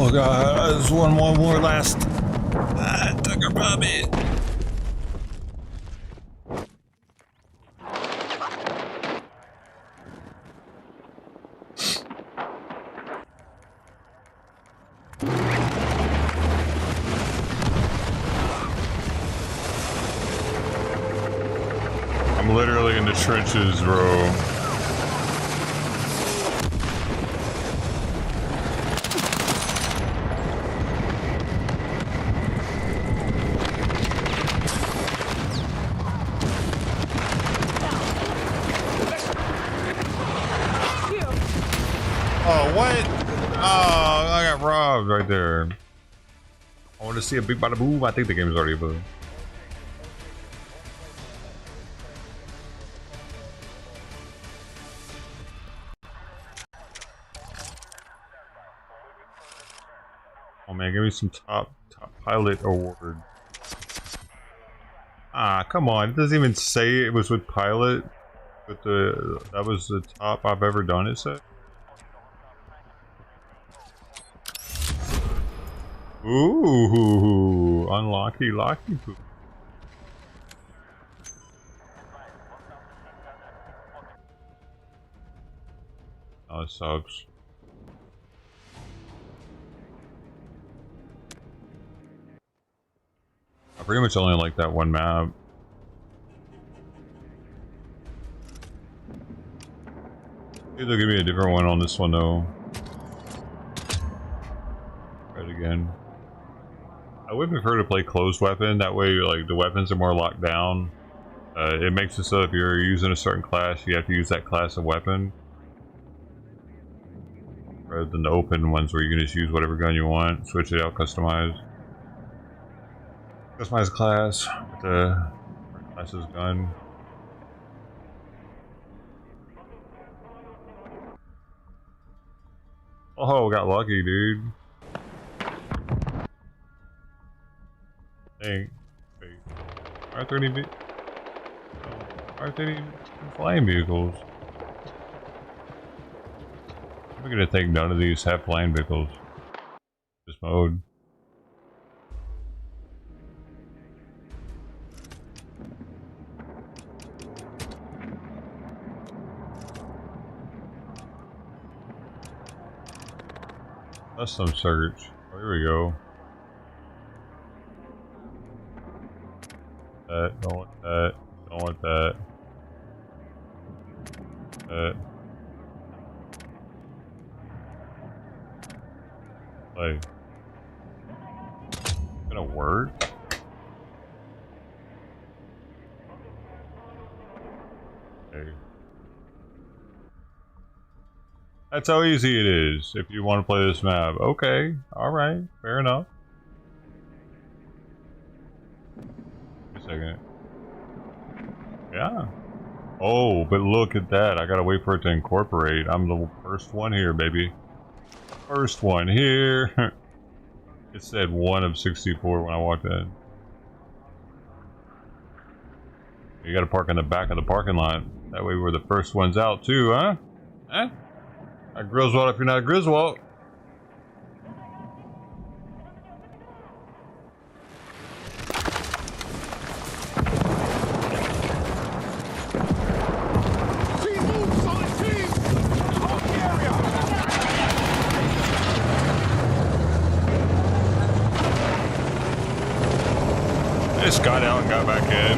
Oh god, there's one more last. Tucker Bobby. I'm literally in the trenches, bro. Oh, what? Oh, I got robbed right there. I want to see a big bada boom. I think the game is already above. Oh man, give me some top pilot award. Ah, come on. It doesn't even say it was with pilot. But that was the top I've ever done, it said. Ooh, unlucky, lucky poo. Oh, it sucks. I pretty much only like that one map. Maybe they'll give me a different one on this one though. Try it again. I would prefer to play closed weapon. That way, like the weapons are more locked down. It makes it so if you're using a certain class, you have to use that class of weapon, rather than the open ones where you can just use whatever gun you want, switch it out, customize. Customize class with the class's gun. Oh, got lucky, dude. Dang. Wait. Aren't there any flying vehicles? I'm gonna think none of these have flying vehicles. This mode. Custom search. Oh, here we go. That, don't want that, don't want that. Like, gonna work? Okay. That's how easy it is if you want to play this map. Okay, alright, fair enough. Wait a second. Yeah. Oh, but look at that. I gotta wait for it to incorporate. I'm the first one here, baby. First one here. It said 1 of 64 when I walked in. You gotta park in the back of the parking lot. That way we're the first ones out too, huh? Huh? A Griswold if you're not a Griswold. just got out and got back in.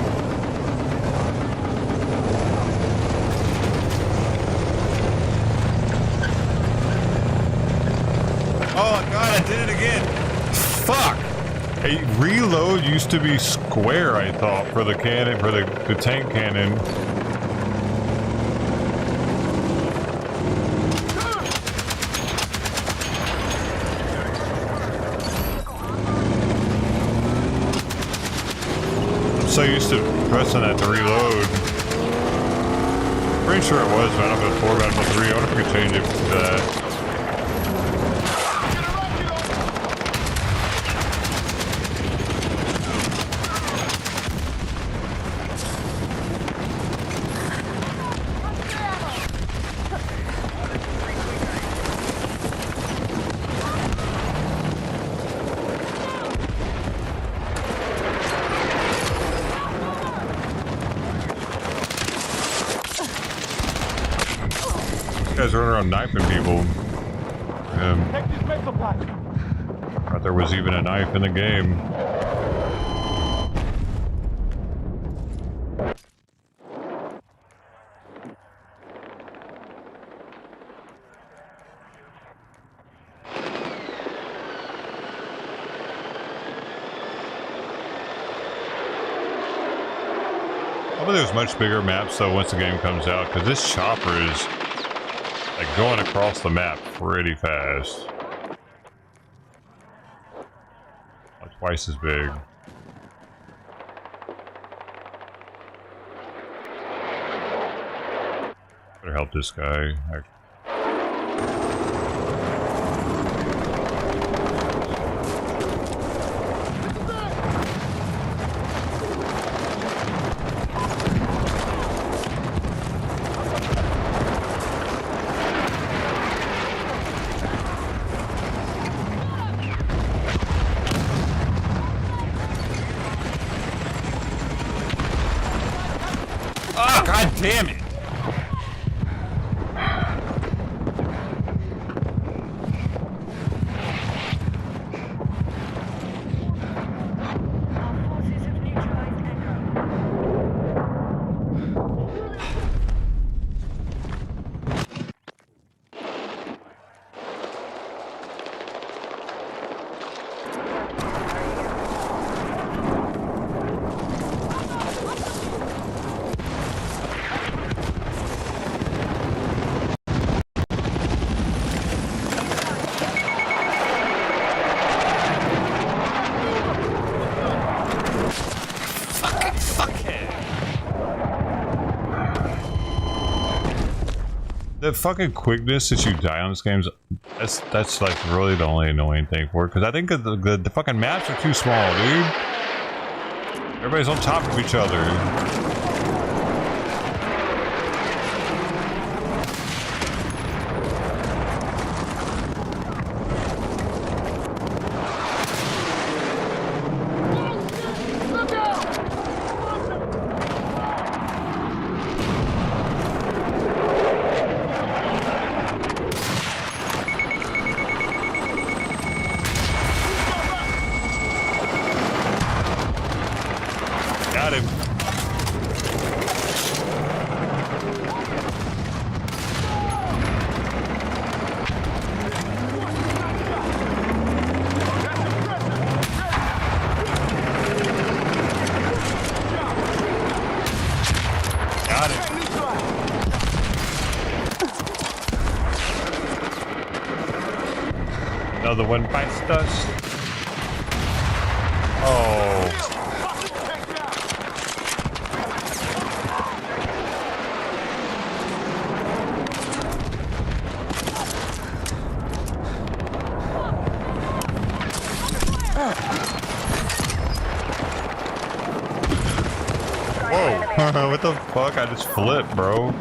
Oh god, I did it again. Fuck. A reload used to be square, I thought, for the cannon, for the tank cannon. I'm so used to pressing that to reload. Pretty sure it was Battlefield 4, Battlefield 3. I wonder if we could change it to that. Guys running around knifing people. Thought there was even a knife in the game. Hopefully there's much bigger maps though once the game comes out, because this chopper is like going across the map pretty fast. Like twice as big. Better help this guy. Oh, god damn it! The fucking quickness that you die on this game, that's like really the only annoying thing for it. Because I think the fucking maps are too small, dude. Everybody's on top of each other. Got him. Got it. Another one bites dust. Oh. Whoa, what the fuck? I just flipped, bro.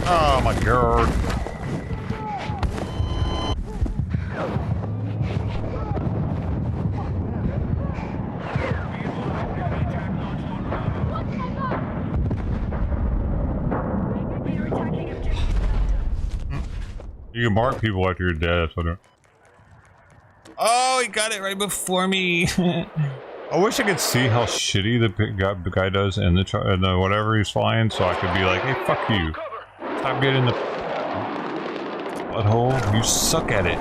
Oh my god. You can mark people after you're dead. So oh, he got it right before me. I wish I could see how shitty the guy does in the whatever he's flying, so I could be like, hey, fuck you. Stop getting the butthole. You suck at it.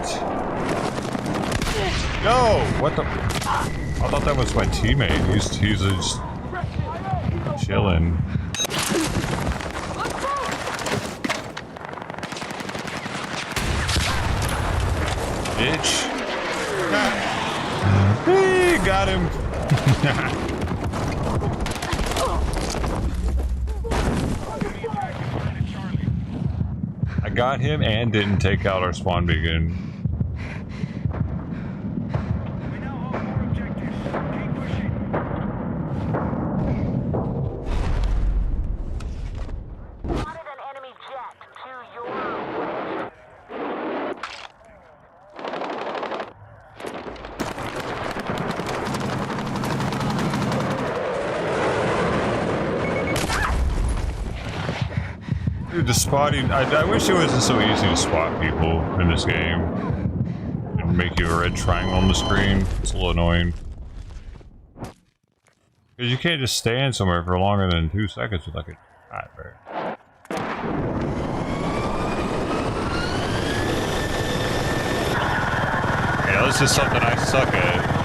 No! What the? I thought that was my teammate. He's just chilling. Bitch. Hey, got him. I got him and didn't take out our spawn beacon. Dude, the spotting, I wish it wasn't so easy to spot people in this game. And make you a red triangle on the screen. It's a little annoying. Because you can't just stand somewhere for longer than 2 seconds with like a shot there. Yeah, this is something I suck at.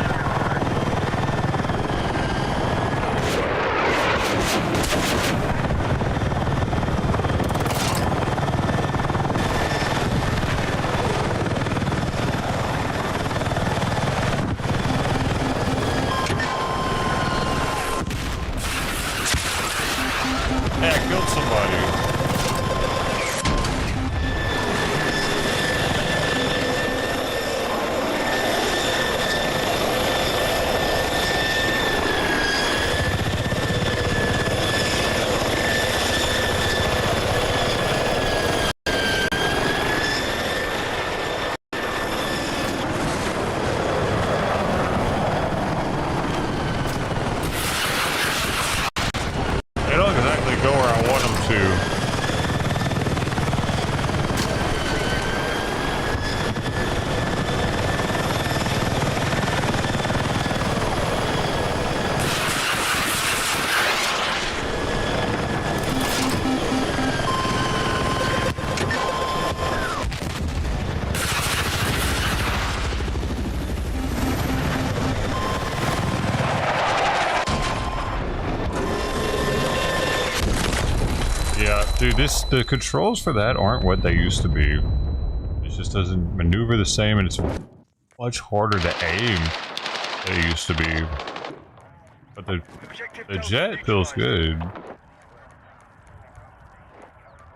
Dude, the controls for that aren't what they used to be. It just doesn't maneuver the same, and it's much harder to aim than it used to be. But the jet feels good.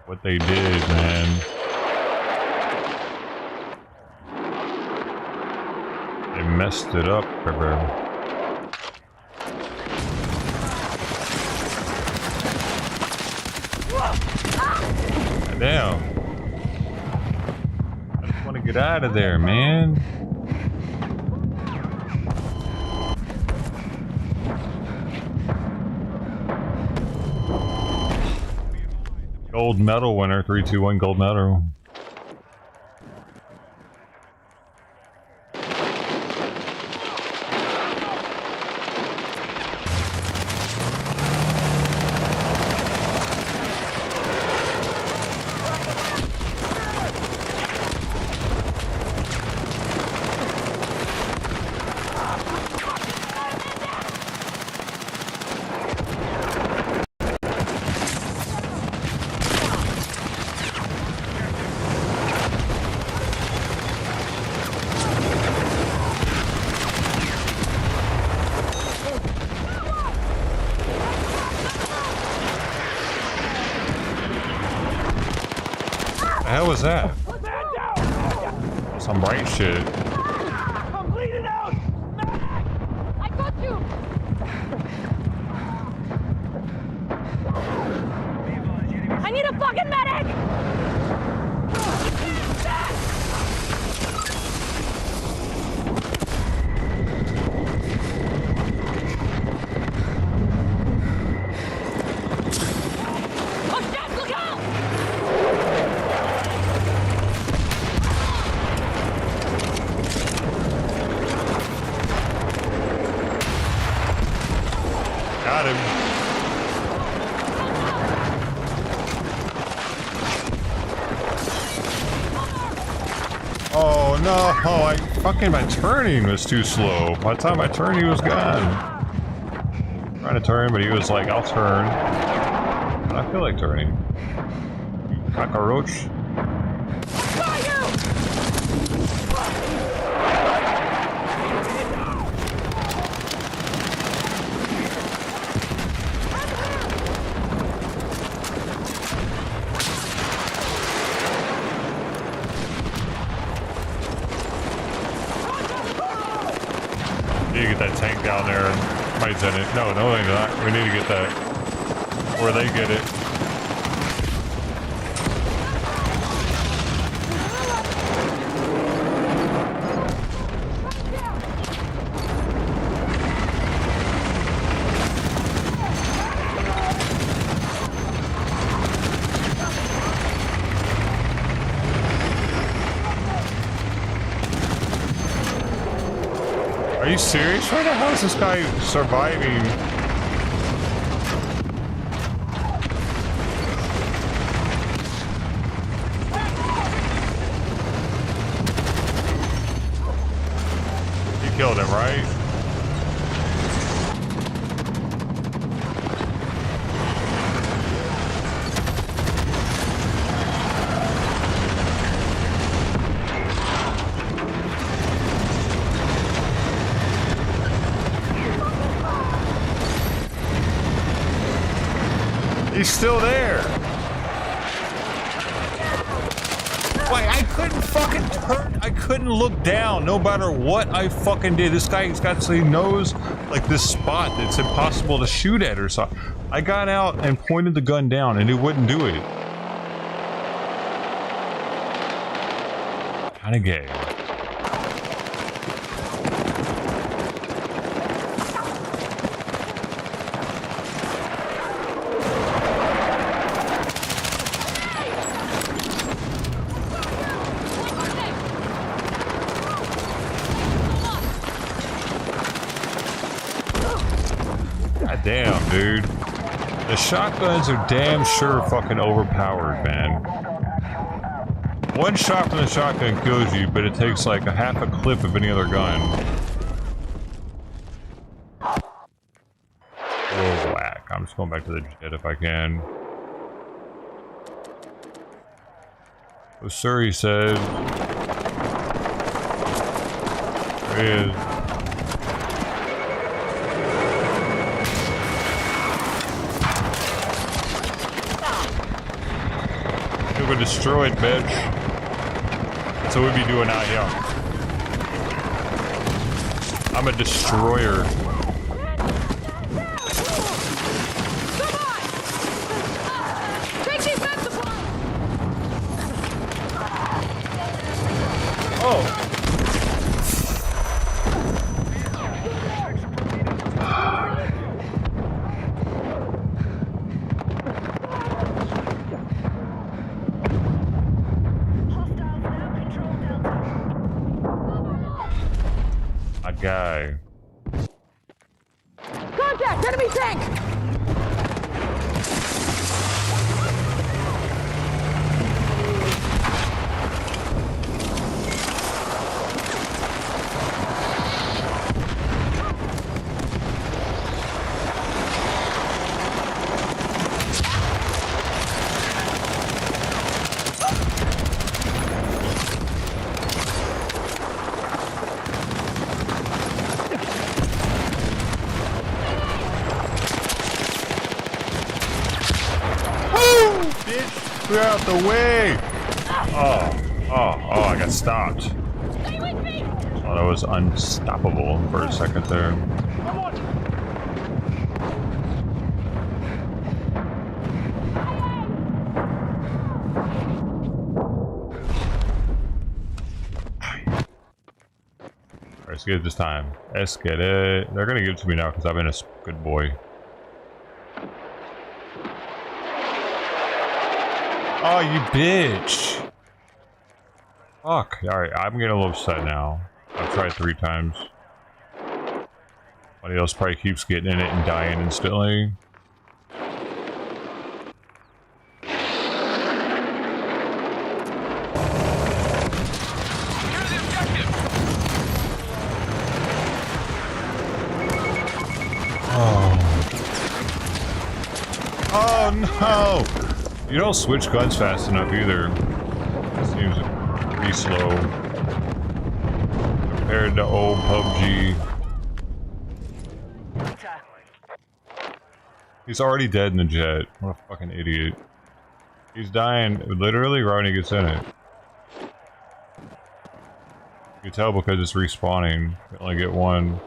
What they did, man. They messed it up, bro. Damn. I just want to get out of there, man. Gold medal winner, 3-2-1 gold medal. The hell was that? Some bright shit. I'm bleeding out! Medic! I got you! I need a fucking medic! No, my turning was too slow. By the time I turned, he was gone. Trying to turn, but he was like, I'll turn. I feel like turning. You cockroach. Need to get that tank down there and might send it. No, they're not. We need to get that. Or they get it. Are you serious right now? How is this guy surviving? You killed him, right? He's still there. Why, I couldn't fucking turn. I couldn't look down no matter what I fucking did. This guy's got, so he knows like this spot that's impossible to shoot at or something. I got out and pointed the gun down and it wouldn't do it. Kinda gay. Damn, dude. The shotguns are damn sure fucking overpowered, man. One shot from the shotgun kills you, but it takes like a half a clip of any other gun. Oh, whack. I'm just going back to the jet if I can. Oh, sir, he said. There he is. We're destroyed, bitch. That's what we be doing out here. I'm a destroyer. Oh. Guy. Contact! Enemy tank! Clear out the way! Oh, I got stopped. Oh, that was unstoppable for a second there. Alright, let's get it this time. Let's get it. They're gonna give it to me now because I've been a good boy. Oh, you bitch. Fuck. Alright, I'm getting a little upset now. I've tried 3 times. Somebody else probably keeps getting in it and dying instantly. No! You don't switch guns fast enough either. It seems pretty slow. Compared to old Pubg. He's already dead in the jet. What a fucking idiot. He's dying literally right when he gets in it. You can tell because it's respawning. You only get one.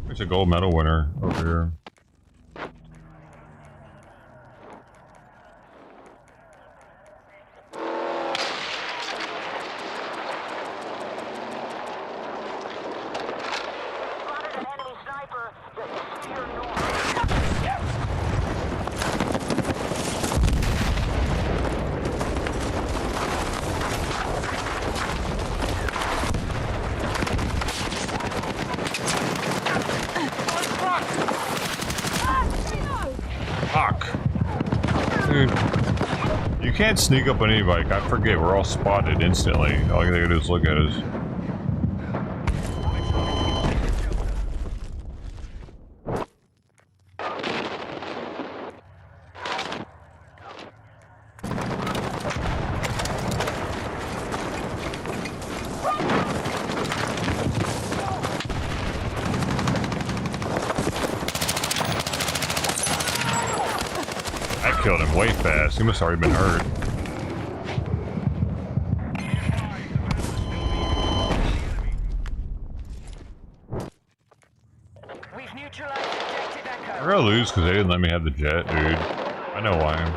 There's a gold medal winner over here. Dude, you can't sneak up on anybody. I forget, we're all spotted instantly. All you gotta do is look at us. Killed him way fast. He must have already been hurt. We're gonna lose because they didn't let me have the jet, dude. I know why.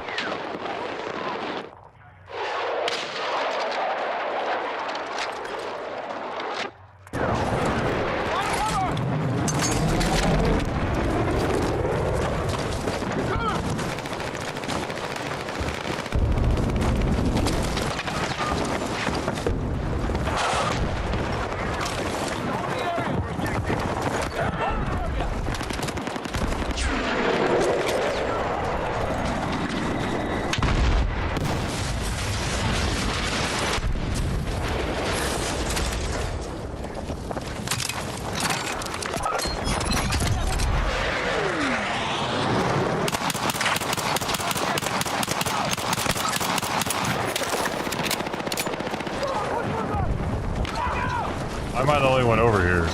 Am I the only one over here?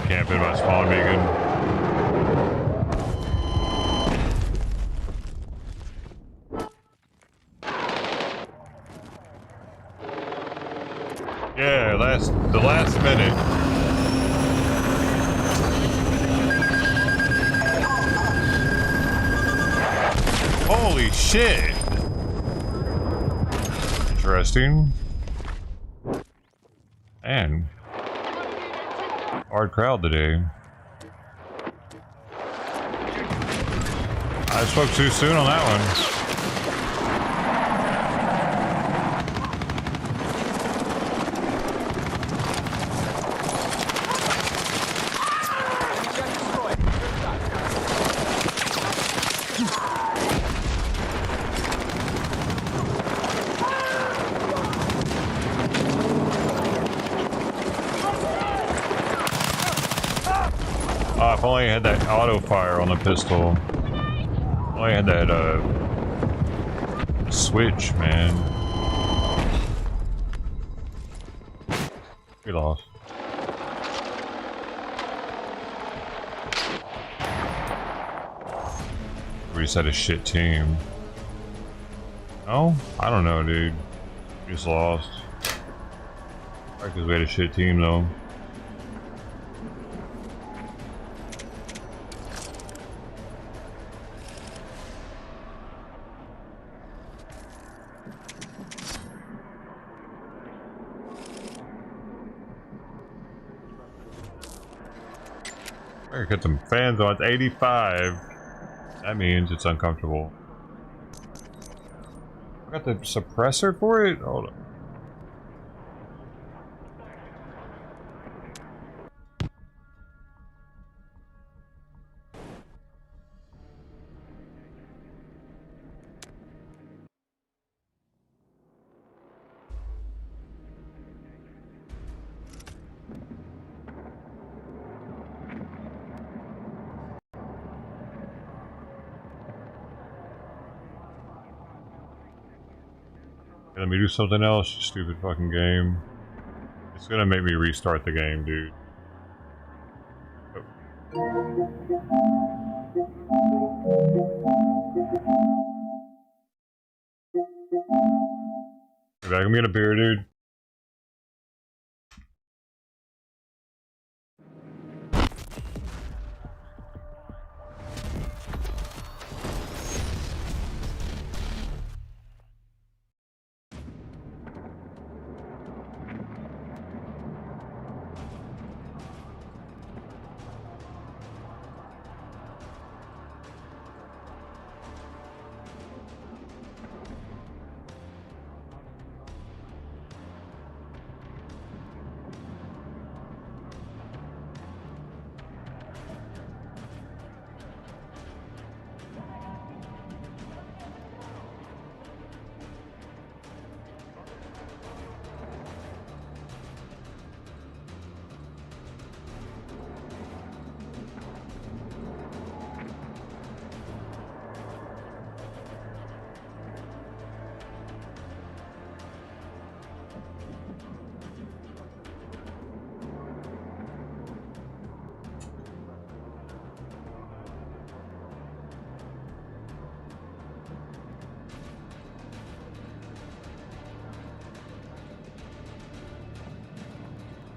Camping my spawn beacon. Yeah, the last minute. Holy shit! Interesting. And hard crowd today. I spoke too soon on that one. If only I had that auto fire on the pistol. If only I had that switch, man. We lost. We just had a shit team. Oh, I don't know, dude. We just lost. Probably because we had a shit team though. I got some fans on. It's 85. That means it's uncomfortable. I got the suppressor for it? Hold on. Let me do something else, you stupid fucking game. It's gonna make me restart the game, dude. Is that gonna be in a beer, dude?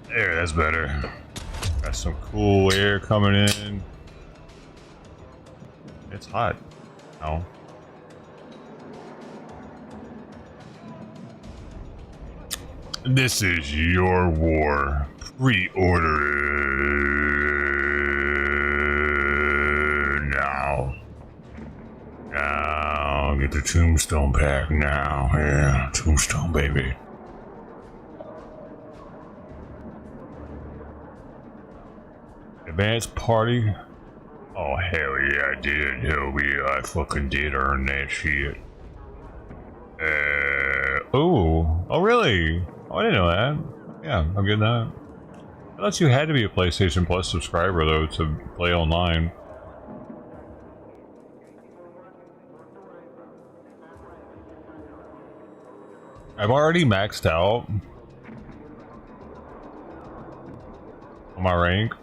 There, that's better. Got some cool air coming in. It's hot. No. This is your war. Pre-order now. Now, get the tombstone pack now. Yeah, tombstone, baby. Advanced party? Oh, hell yeah, I did. Hell yeah, I fucking did earn that shit. Oh, really? Oh, I didn't know that. Yeah, I'm getting that. I thought you had to be a PlayStation Plus subscriber, though, to play online. I've already maxed out on my rank.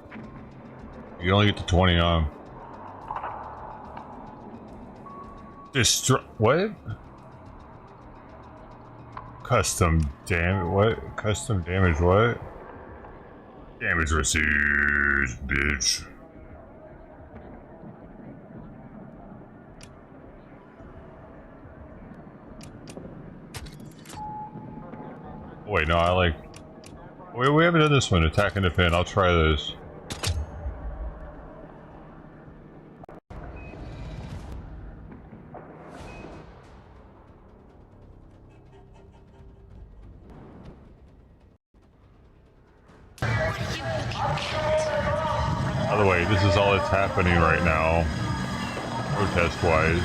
You only get to 20 on. What? Custom damage. What? Custom damage. What? Damage received, bitch. Wait, no, I like. Wait, we haven't done this one. Attack and defend. I'll try this. By the way, this is all that's happening right now, protest-wise,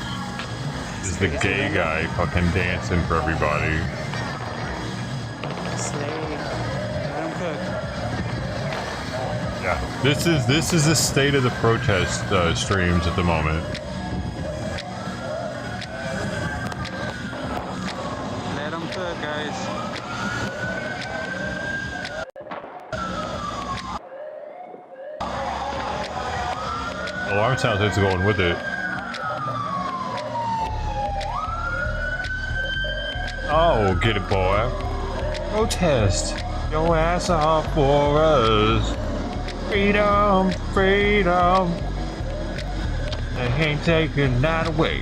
is the gay guy fucking dancing for everybody. Yeah, this is the state of the protest streams at the moment. Let them cook, guys. Alarm sounds like it's going with it. Oh, get it, boy. Protest your ass off for us. Freedom, freedom. They ain't taking that away.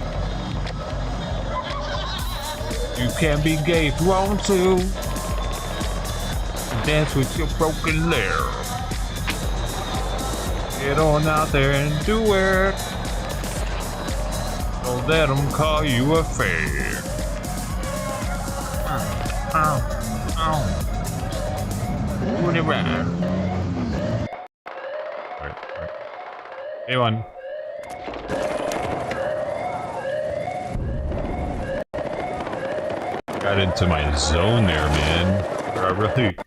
You can be gay if you want to. Dance with your broken leg. Get on out there and do it. Don't let them call you a fag. Ow, ow. Doing it right. Right. Anyone? Got into my zone there, man. I really...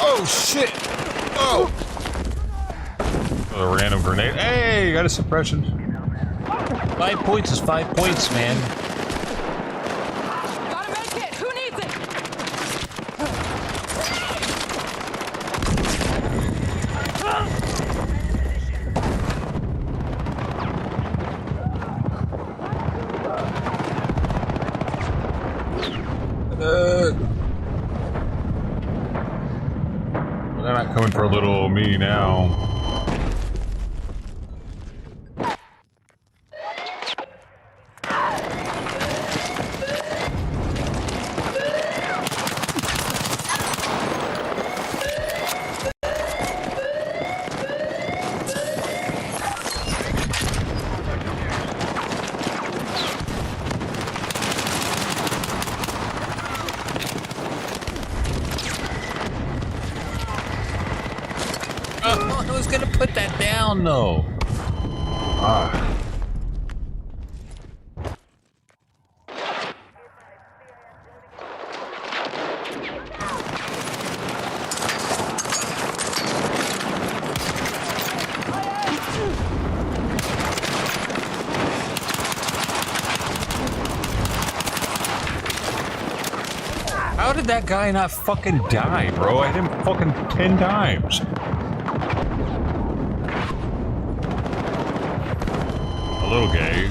Oh shit! Oh! A random grenade. Hey, got a suppression. 5 points is 5 points, man. Gotta make it! Who needs it? They're not coming for little me now. Who's gonna put that down, though? Ah. How did that guy not fucking die, bro? I hit him fucking 10 times. A little gay.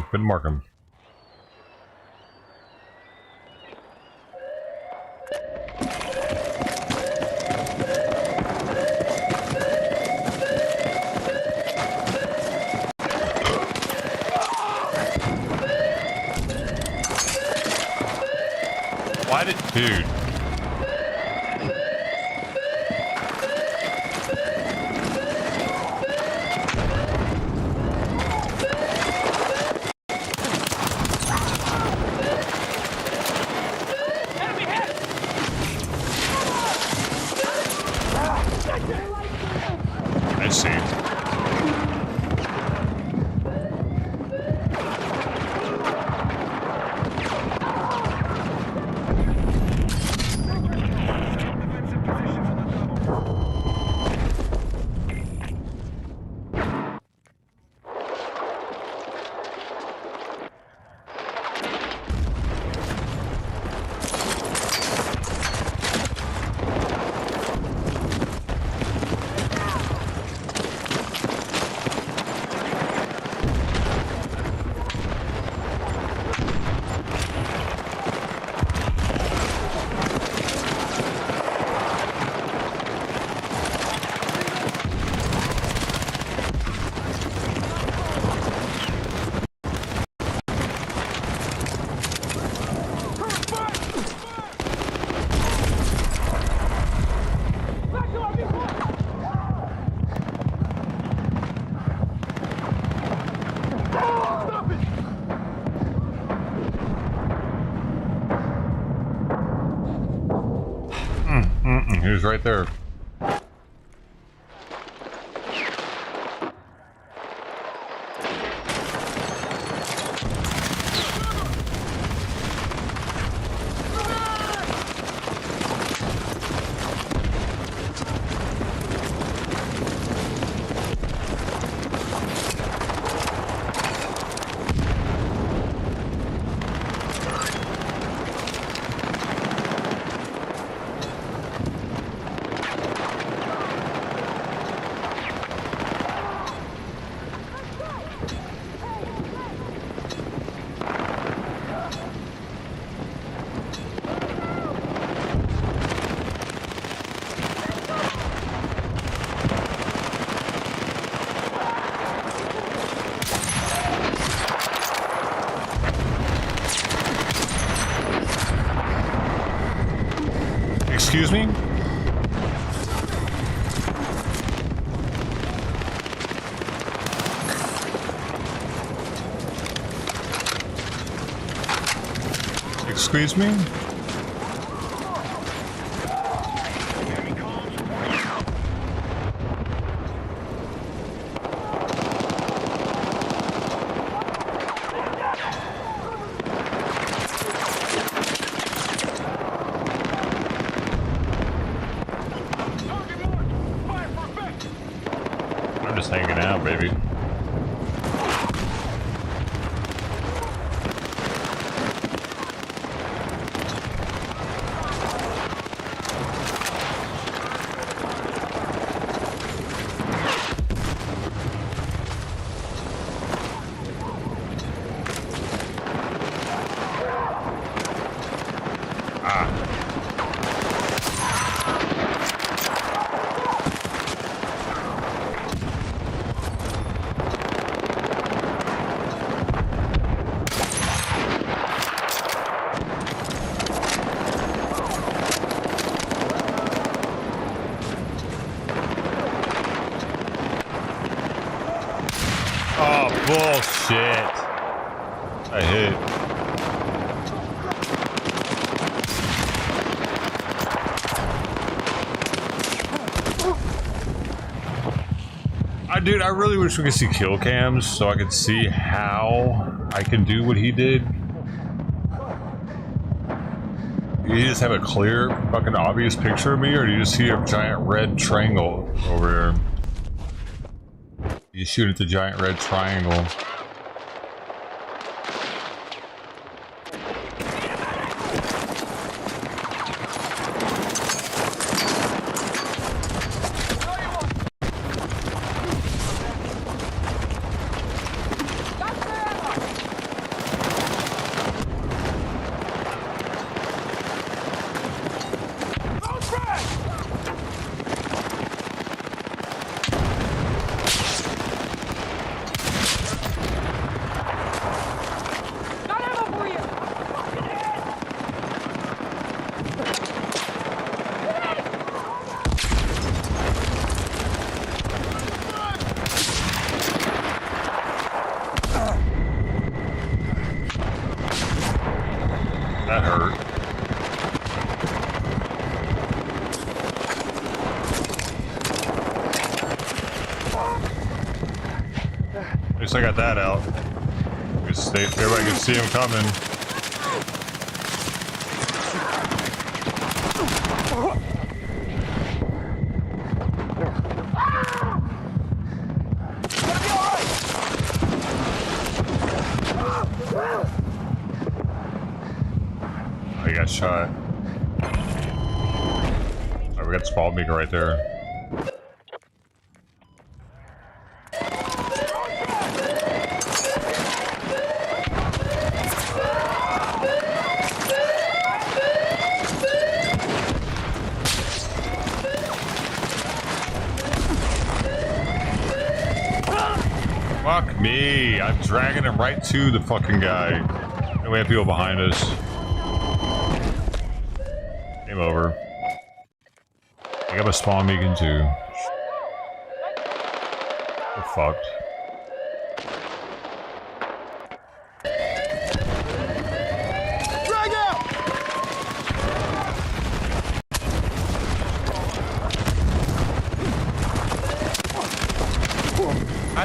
Couldn't mark him. Why did, dude? He was right there. Excuse me? Excuse me? I'm just hanging out, baby. Oh, bullshit. I hit. Dude, I really wish we could see kill cams so I could see how I can do what he did. Do you just have a clear, fucking obvious picture of me, or do you just see a giant red triangle over here? You shoot at the giant red triangle. That hurt. At least I got that out. Everybody can see him coming. I got shot. Oh, we got the Pubg right there. Fuck me! I'm dragging him right to the fucking guy. And we have people behind us. Game over. I got a spawn beacon too. We're fucked. Drag out!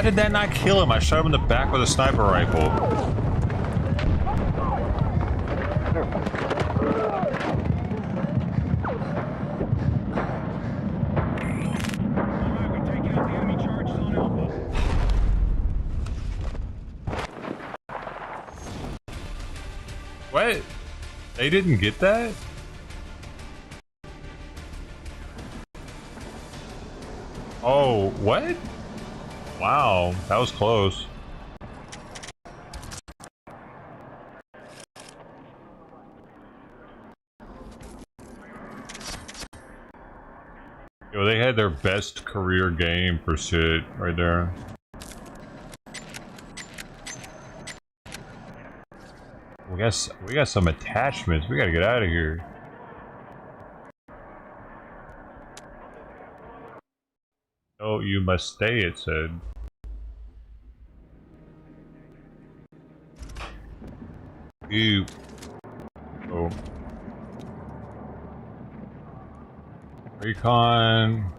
did that not kill him? I shot him in the back with a sniper rifle. What? They didn't get that? Oh, what? Wow, that was close. Yo, they had their best career game for shit right there. We got some attachments. We gotta get out of here. Oh, you must stay, it said. Ew. Oh. Recon.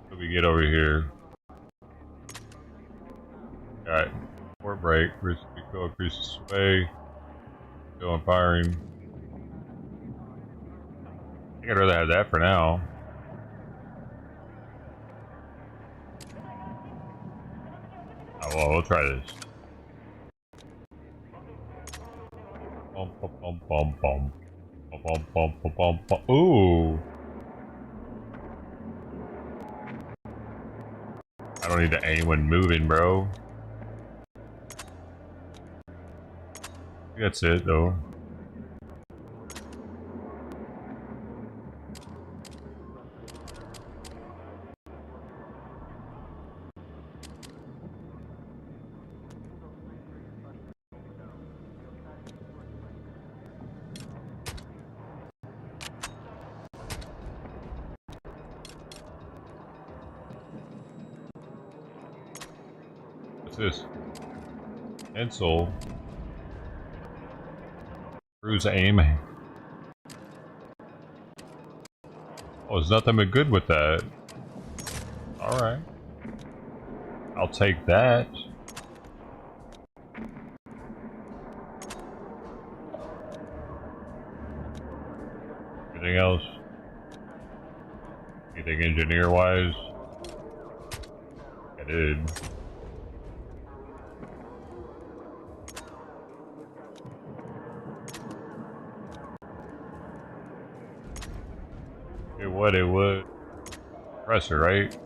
What do we get over here? Got port break. Go increase sway. Go on firing. I think I'd rather have that for now. Oh, well, we'll try this. Bum, bum, bum, bum, bum. Bum, bum, bum, bum, bum, bum. Ooh. I don't need to aim when moving, bro. That's it, though. What's this? Pencil. Cruise aim. Oh, there's nothing but good with that. Alright. I'll take that. Anything else? Anything engineer-wise? I did. It would. Compressor, right?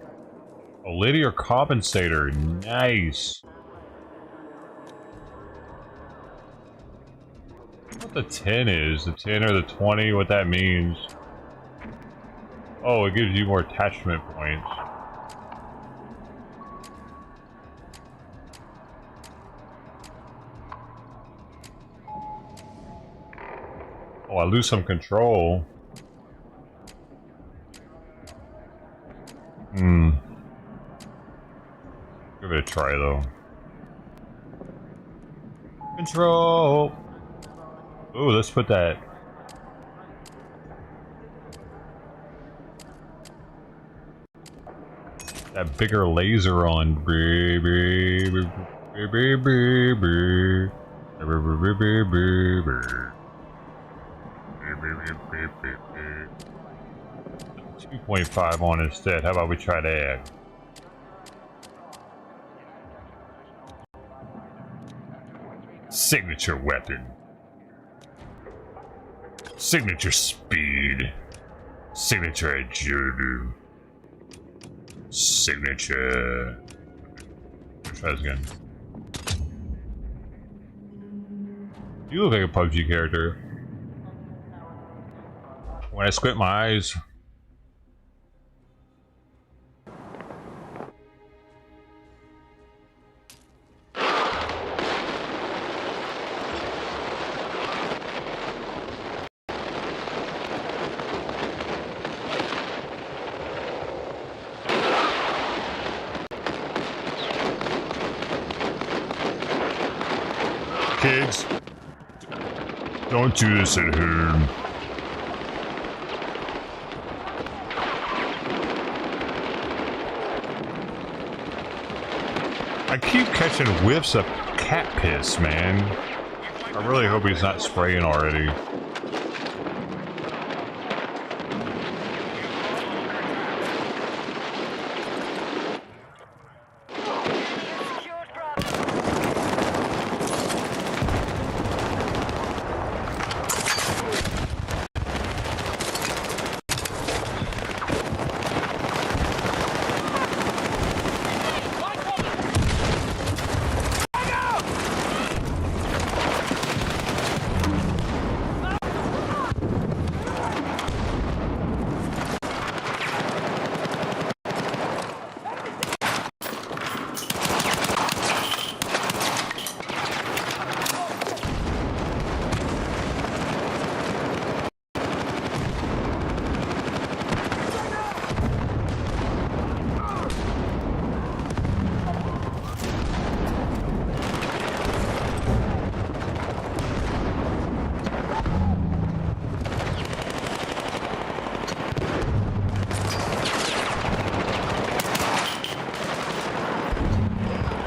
A linear compensator. Nice. What the 10 is? The 10 or the 20? What that means? Oh, it gives you more attachment points. Oh, I lose some control. Give it a try, though. Control! Ooh, let's put that... that bigger laser on. .5 on instead. How about we try that? Signature weapon. Signature speed. Signature agility. Signature. Let's try this again. You look like a PUBG character. When I squint my eyes. Kids, don't do this at home. I keep catching whiffs of cat piss, man. I really hope he's not spraying already.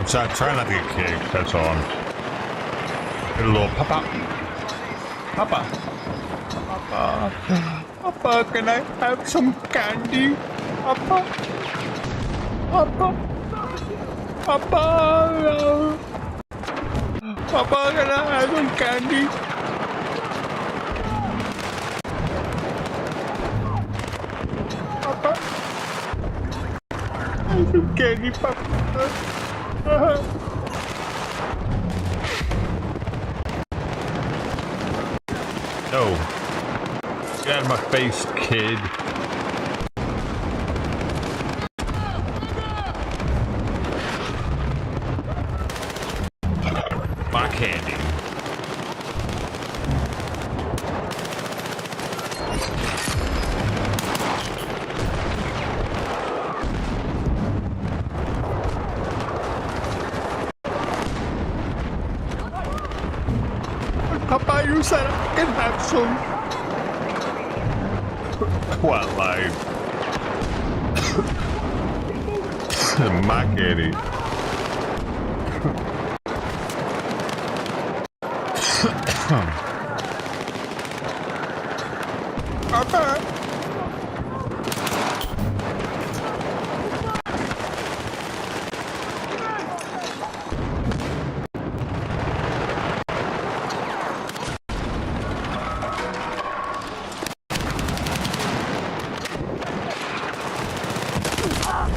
So I'm trying not to get kicked, that's all. Get a little papa. Papa. Papa. Papa, can I have some candy? Papa. Papa. Papa. Papa, can I have some candy? Papa. Have some candy, Papa. No. Get out of my face, kid. My candy. Papa, you said I can have some. What line? My candy. Papa.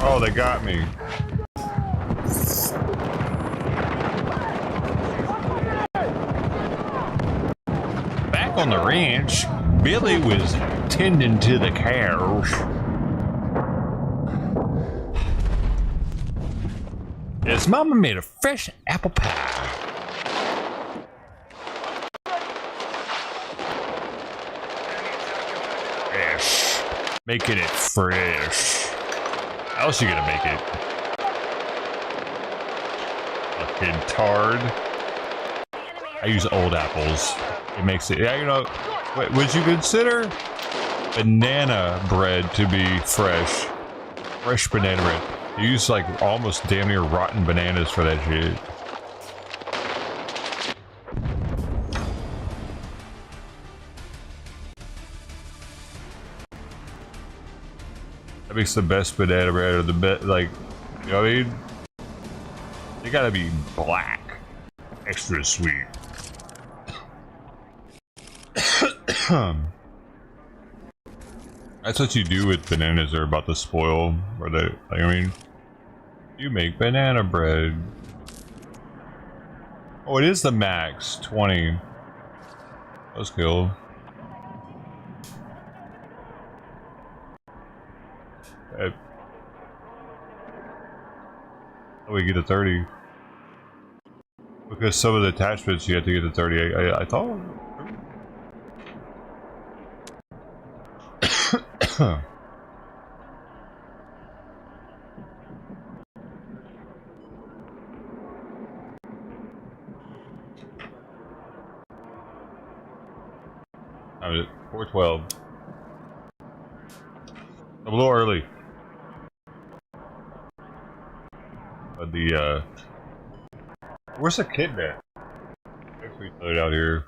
Oh, they got me. Back on the ranch, Billy was tending to the cows. His mama made a fresh apple pie. Fresh. Making it fresh. How else you gonna make it? Fucking tard. I use old apples. It makes it. Yeah, you know. Would you consider banana bread to be fresh? Fresh banana bread. You use like almost damn near rotten bananas for that shit. That makes the best banana bread, or the best, like, you know what I mean? They gotta be black. Extra sweet. That's what you do with bananas. They're about to spoil. Or they, like, I mean, you make banana bread. Oh, it is the max. 20. Let's go. Oh, we get a 30. Because some of the attachments you have to get a 30. I thought. I'm at 412. I'm a little early. But the Where's the kid at? Actually, put it out here.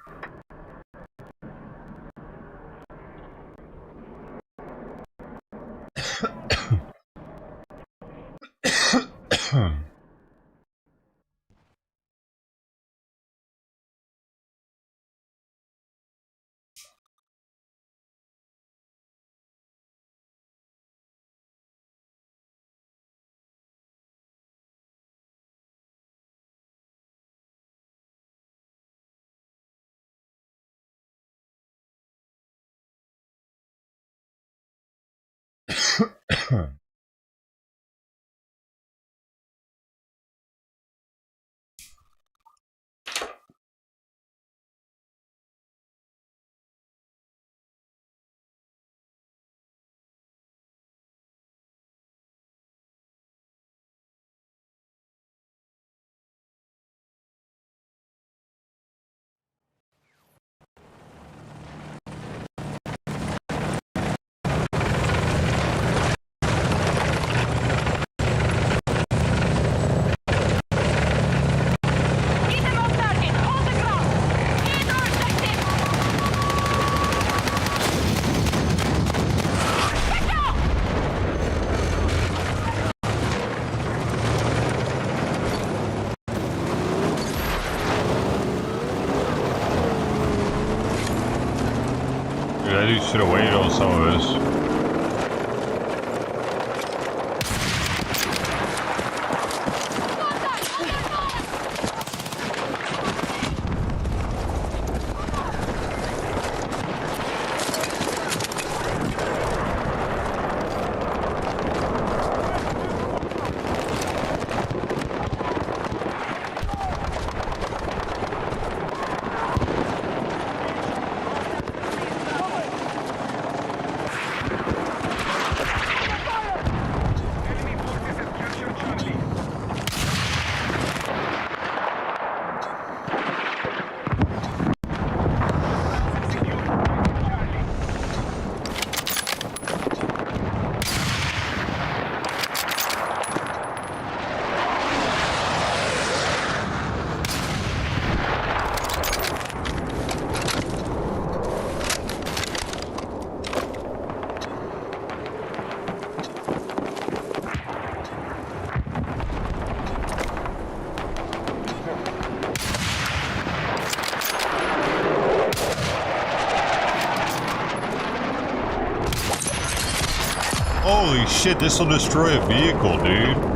That dude should have waited on some of this. Holy shit, this will destroy a vehicle, dude.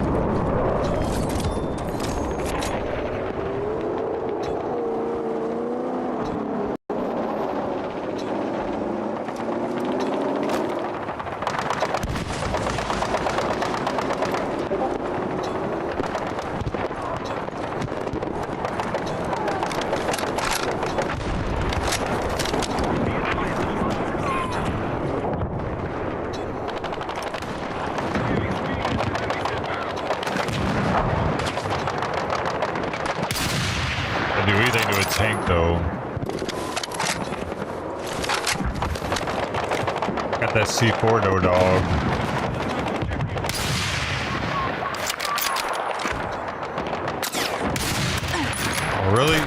Do anything to a tank though. Got that C4 no dog. Oh, really?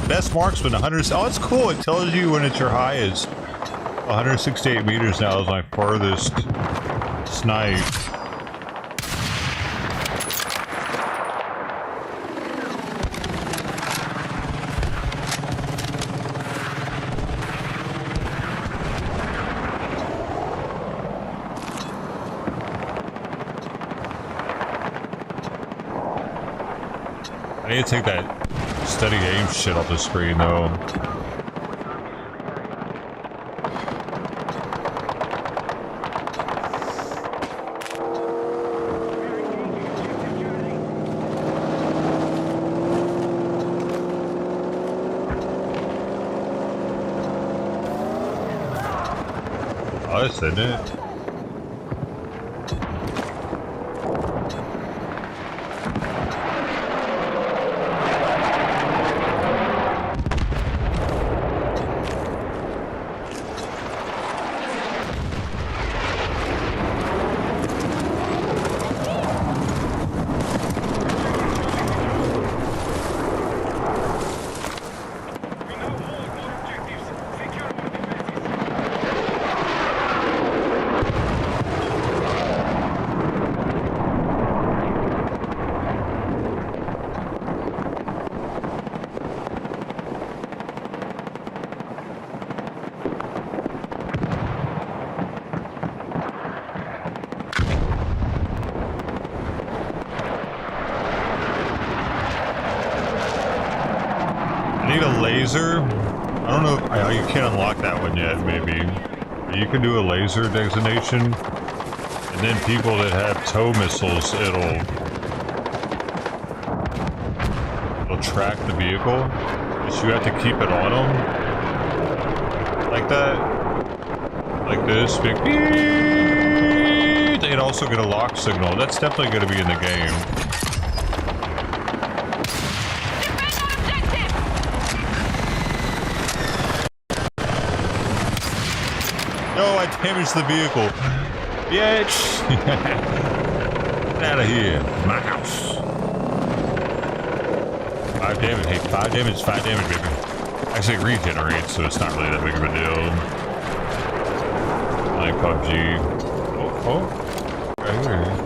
Best marksman, 100. Oh, it's cool. It tells you when it's your highest. 168 meters now is my furthest snipe. I need to take that steady aim shit off the screen though. us, isn't it? Laser. I don't know if you can't unlock that one yet, maybe. But you can do a laser designation, and then people that have tow missiles, it'll track the vehicle. But you have to keep it on them. Like that. Like this. Big beep. They'd also get a lock signal. That's definitely going to be in the game. No, I damaged the vehicle. Bitch! Get out of here. My house. 5 damage. Hey, 5 damage, 5 damage, baby. Actually, it regenerates, so it's not really that big of a deal. Like Pubg. Oh, right here.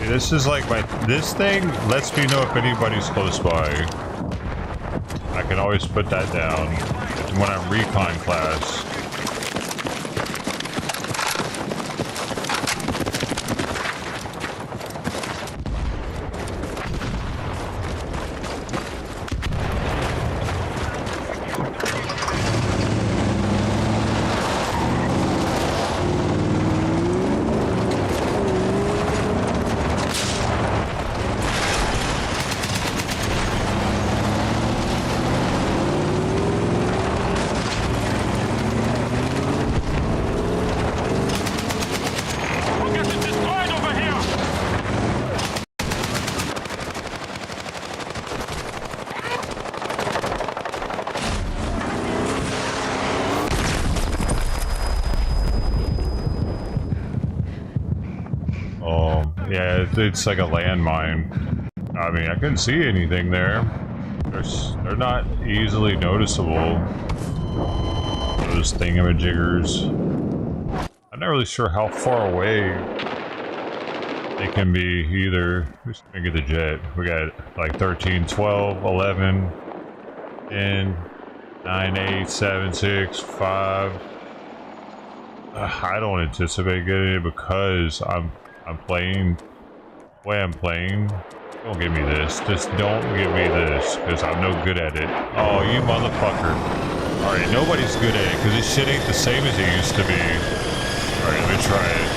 This is like this thing lets me know if anybody's close by. I can always put that down when I'm recon class. Yeah, it's like a landmine. I mean, I couldn't see anything there. They're not easily noticeable. Those thingamajiggers. I'm not really sure how far away they can be either. Who's gonna get the jet? We got like 13, 12, 11, 10, 9, 8, 7, 6, 5. I don't anticipate getting it because I'm playing the way I'm playing. Don't give me this. Just don't give me this, because I'm no good at it. Oh, you motherfucker. Alright, nobody's good at it, because this shit ain't the same as it used to be. Alright, let me try it.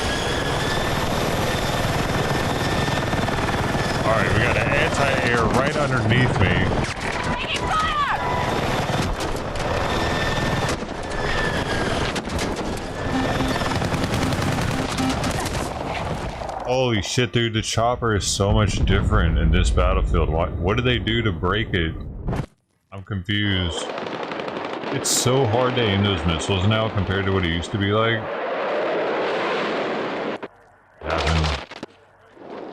Alright, we got an anti-air right underneath me. Holy shit, dude, the chopper is so much different in this battlefield. What do they do to break it? I'm confused. It's so hard to aim those missiles now compared to what it used to be like.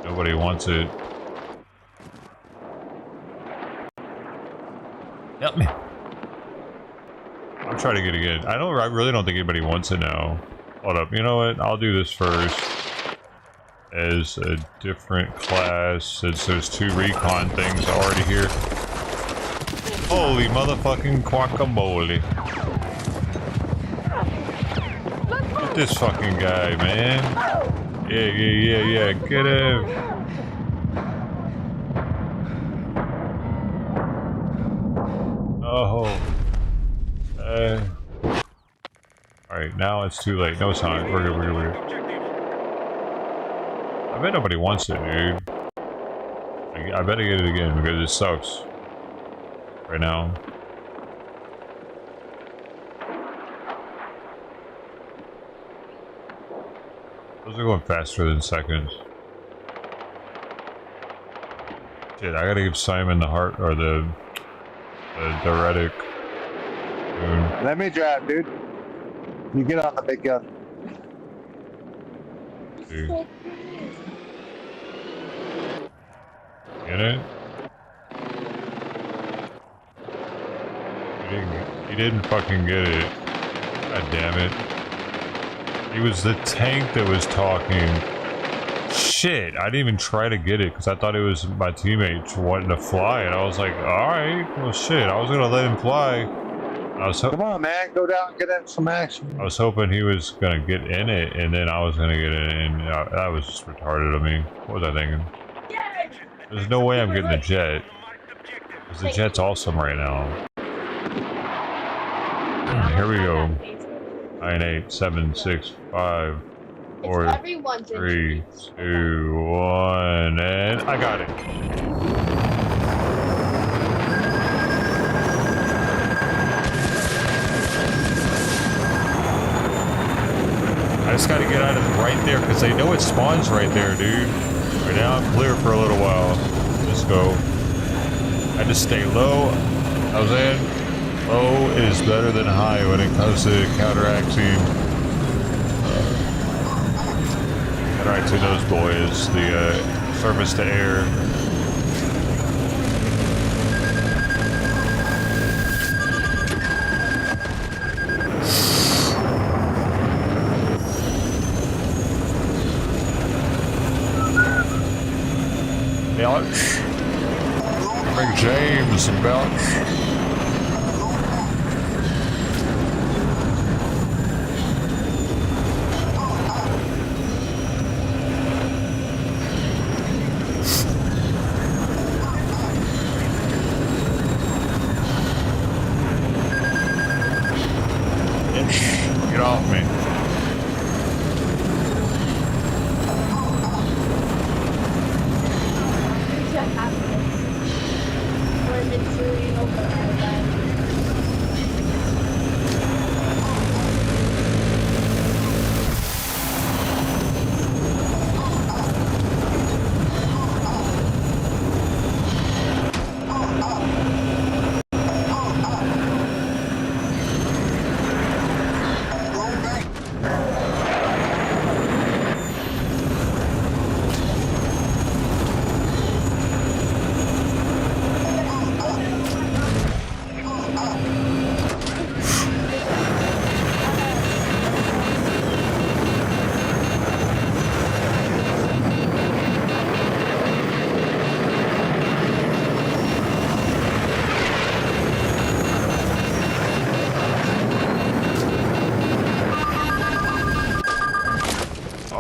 Nobody wants it. Help me. I'm trying to get it again. I really don't think anybody wants it now. Hold up, you know what? I'll do this first. As a different class, since there's 2 recon things already here. Holy motherfucking guacamole. Get this fucking guy, man. Yeah. Get him. Oh. Alright, now it's too late. No, it's not. We're good. I bet nobody wants it, dude. I better get it again because it sucks. Right now. Those are going faster than seconds. Shit, I gotta give Simon the heart or the diuretic. Dude. Let me drive, dude. You get on the big gun. Dude. Get it? He didn't fucking get it. God damn it. It was the tank that was talking. Shit, I didn't even try to get it because I thought it was my teammates wanting to fly, and I was like, alright, well shit, I was gonna let him fly. Come on, man, go down and get in some action. I was hoping he was gonna get in it, and then I was gonna get in, and that was just retarded of me. What was I thinking? There's no way I'm getting the jet. Because the jet's awesome right now. Here we go. 9, 8, 7, 6, 5, 4, 3, 2, 1, and I got it. I just gotta get out of right there because they know it spawns right there, dude. Right now I'm clear for a little while. Let's go. I just stay low. I was in. Low is better than high when it comes to counteracting those boys. The surface to air. Belch. Big James and Belch. Get off me.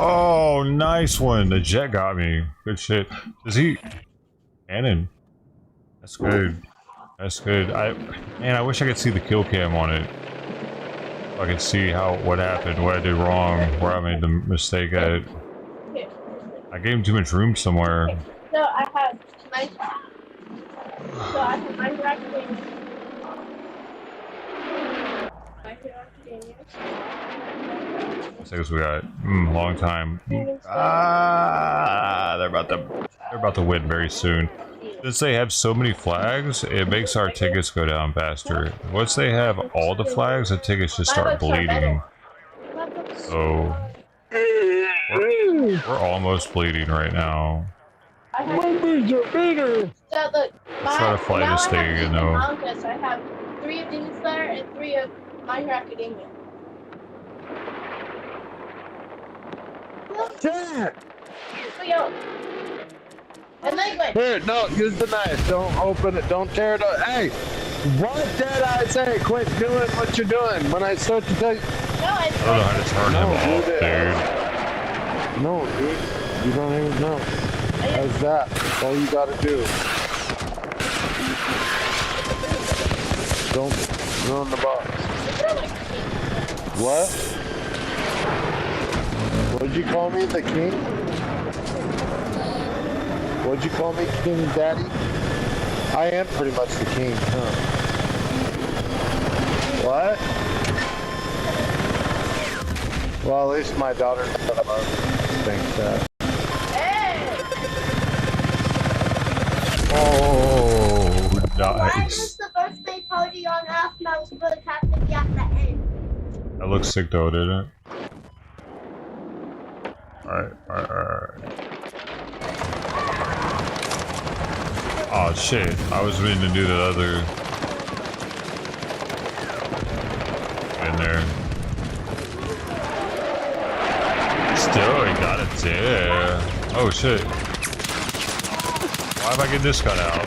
Oh, nice one. The jet got me. Good shit. Does he... Cannon. That's good. That's good. Man, I wish I could see the kill cam on it. So I could see what happened, what I did wrong, where I made the mistake at. I gave him too much room somewhere. So I have my Six we got. Long time. They're about to win very soon. Since they have so many flags, it makes our tickets go down faster. Once they have all the flags, the tickets just start bleeding. So we're almost bleeding right now. Let's try to fly this thing again though. I have 3 of Demon Slayer and 3 of My Hero Academia. Jack! Here, no, use the knife. Don't open it. Don't tear it up. Hey, what did I say? Quit doing what you're doing when I start to tell you. I don't know how to turn him off, dude. No, dude. You don't even know. How's that? That's all you gotta do. Don't ruin the box. What? What'd you call me? The king? What'd you call me? King Daddy? I am pretty much the king, huh? What? Well, at least my daughter thinks that. Oh, Why nice. was the birthday party on Earth and I was supposed to have to be at the end? That looks sick though, didn't it? Alright. Oh shit, I was meaning to do the other in there. Still, he got it, yeah. Oh shit. Why am I getting this cut out?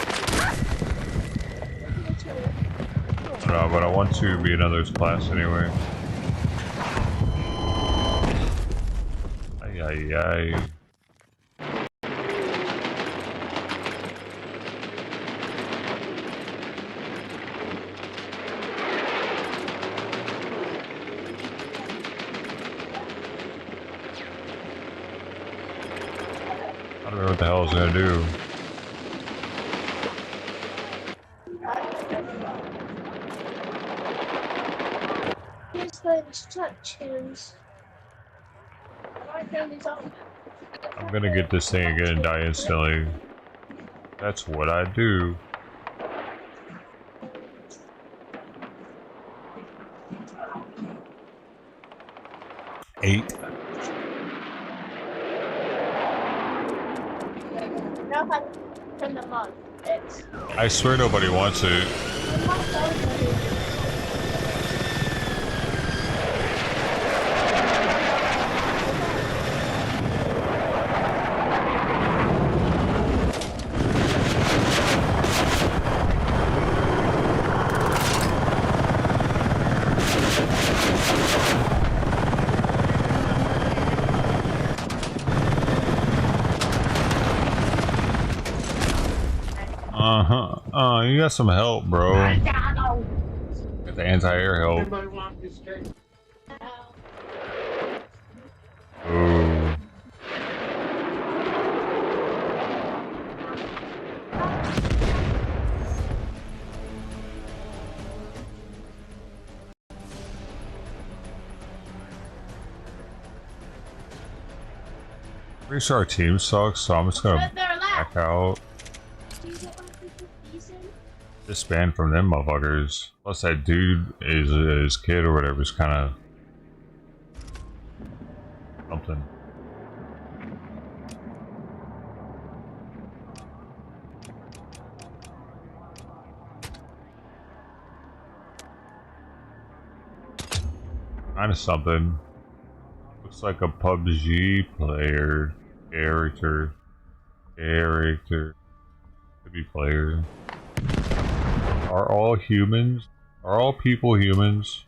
No, but I want to be another class anyway. Ay. I don't know what the hell I was gonna do. Here's the instructions. I'm gonna get this thing again and die instantly. That's what I do. Eight. Now if I turn them on, it's... I swear nobody wants it. You got some help, bro. Got the anti-air help. Ooh. Pretty sure our team sucks, so I'm just gonna back out. Disband from them motherfuckers. Plus that dude is his kid or whatever is kind of something. Kind of something. Looks like a PUBG player. Character. Could be player. Are all humans? Are all people humans?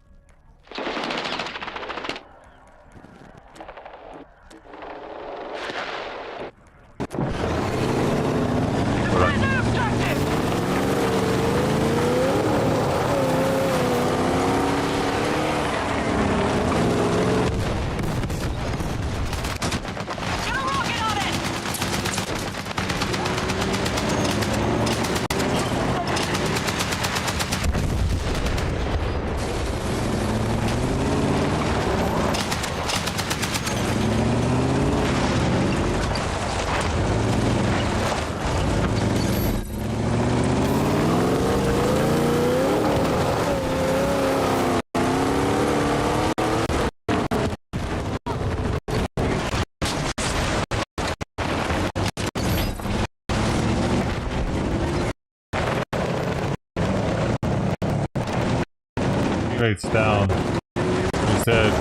Teammates down. He's dead.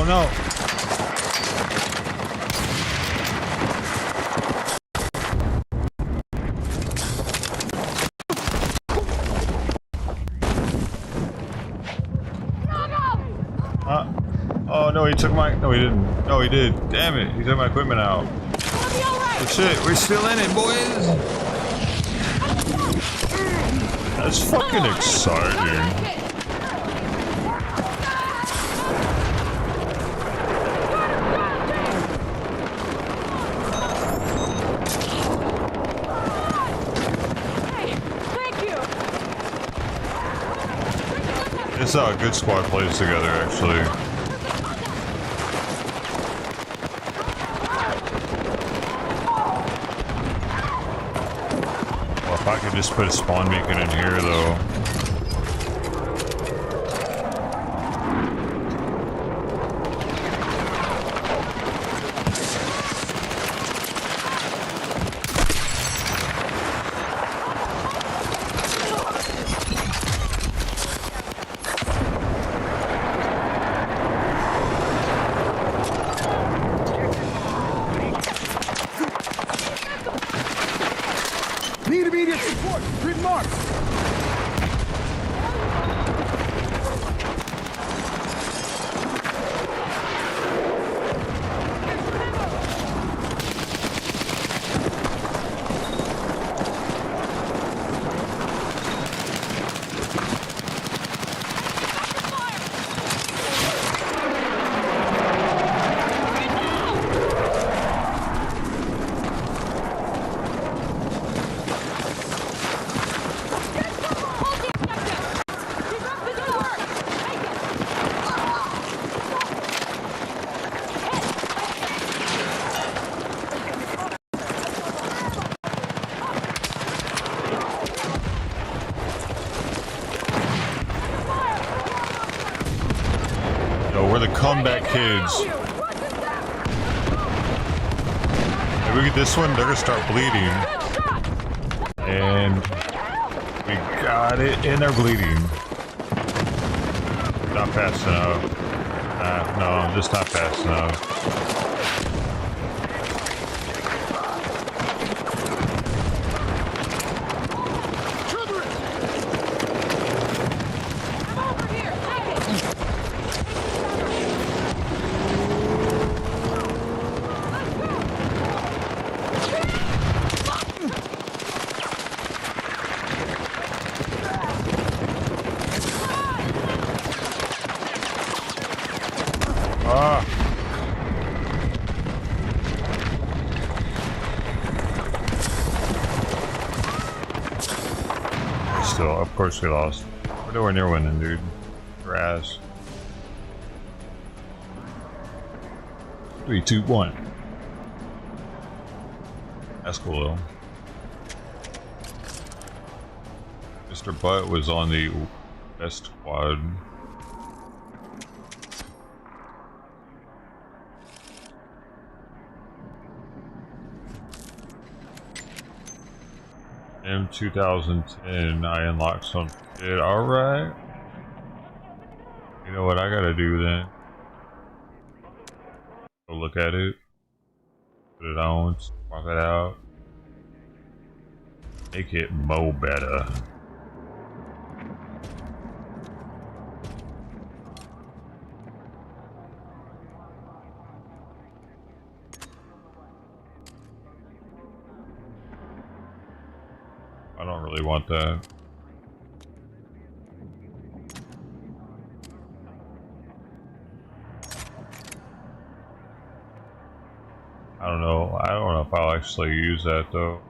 no. Oh no, he took my. No, he didn't. No, he did. Damn it, he took my equipment out. Oh shit, we're still in it, boys. That's fucking exciting. It's how a good squad plays together, actually. Well, if I could just put a spawn beacon in here, though. Need immediate support. Grid mark. We're the comeback kids. If we get this one, they're gonna start bleeding. And we got it, and they're bleeding. Not fast enough. No, just not fast enough. Still, of course we lost. We're nowhere near winning, dude. Grass. 3, 2, 1. That's cool though. Mr. Butt was on the best squad. In 2010, I unlocked some shit. Alright. You know what I gotta do then? Go look at it. Put it on. Swap it out. Make it mo better. I don't really want that. I don't know. I don't know if I'll actually use that though.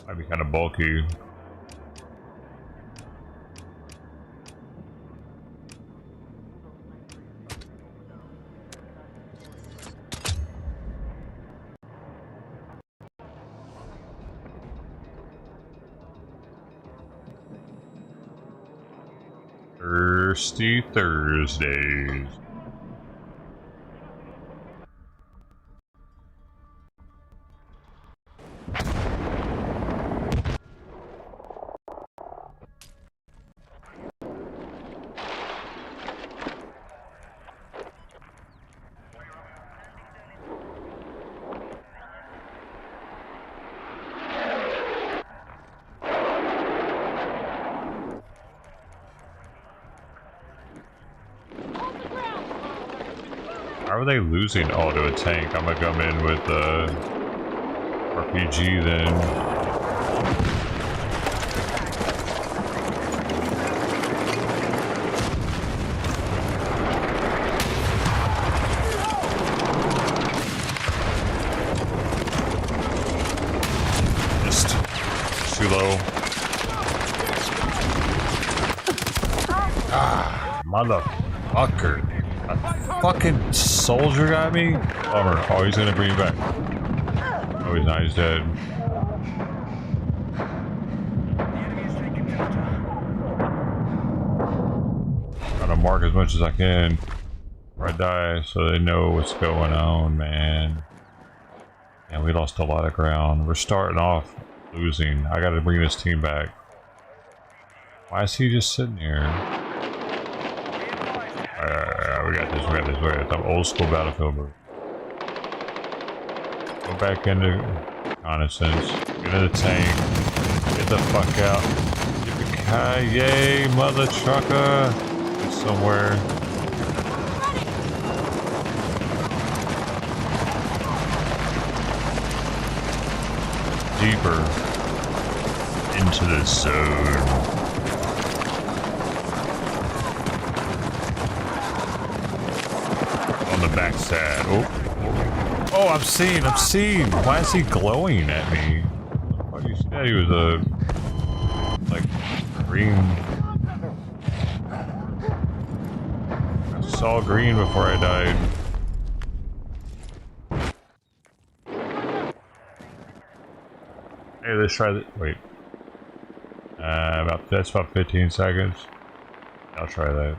Might be kind of bulky. Thirsty Thursdays. How are they losing? Oh, to a tank. I'm gonna come in with the RPG then. Just too low. Ah, motherfucker. A fucking soldier got me? Bummer. Oh, he's gonna bring you back. Oh, he's not. He's dead. Gotta mark as much as I can before I die so they know what's going on, man. And we lost a lot of ground. We're starting off losing. I gotta bring this team back. Why is he just sitting here? We got this, we got this, we got this. I'm old school Battlefield, bro. Go back into reconnaissance. Get in the tank. Get the fuck out. Yippee-ki-yay, mother trucker. Get somewhere. Deeper into the zone. On the backside. Oh, I'm seeing. Why is he glowing at me? Why do you see that? He was a like green. I saw green before I died. Hey, let's try that. Wait. That's about 15 seconds. I'll try that.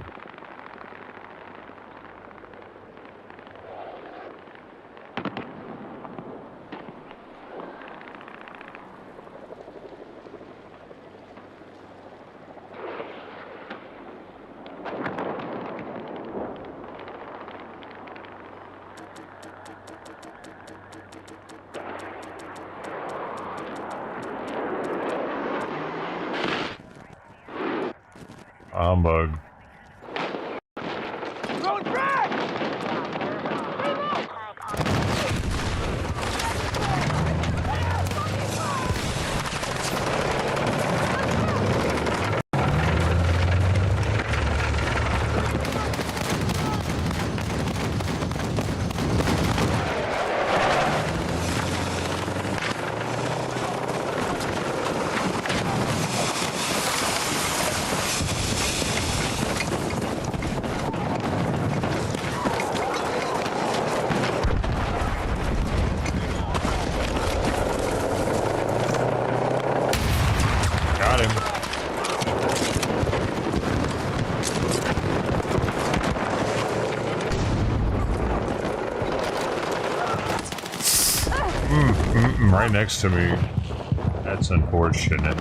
Humbug. Right next to me. That's unfortunate.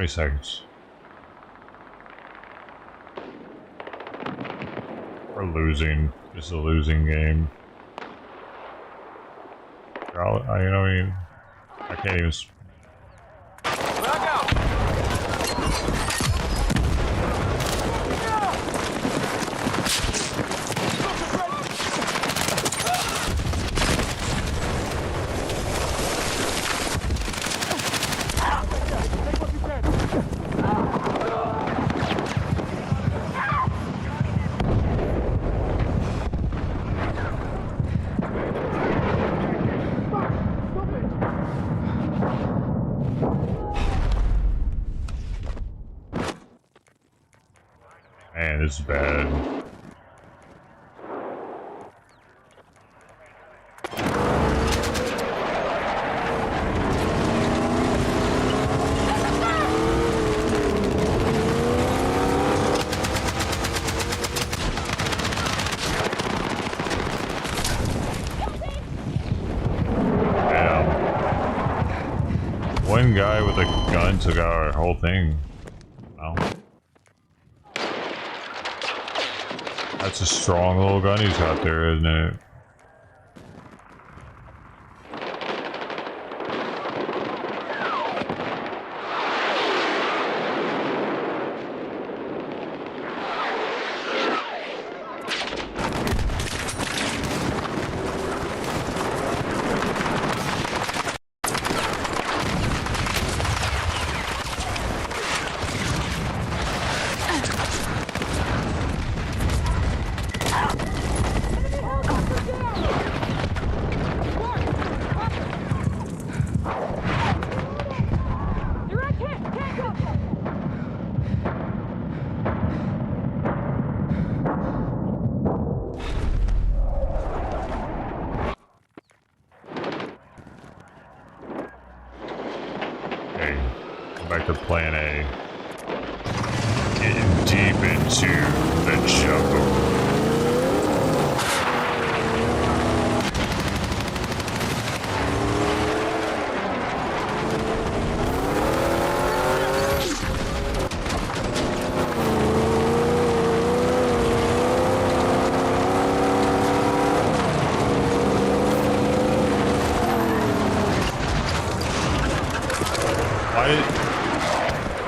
Seconds. We're losing. This is a losing game. I can't even. Man, this is bad. One guy with a gun took out our whole thing. Wow. That's a strong little gun he's got there, isn't it? Back to plan A. Getting deep into the jungle.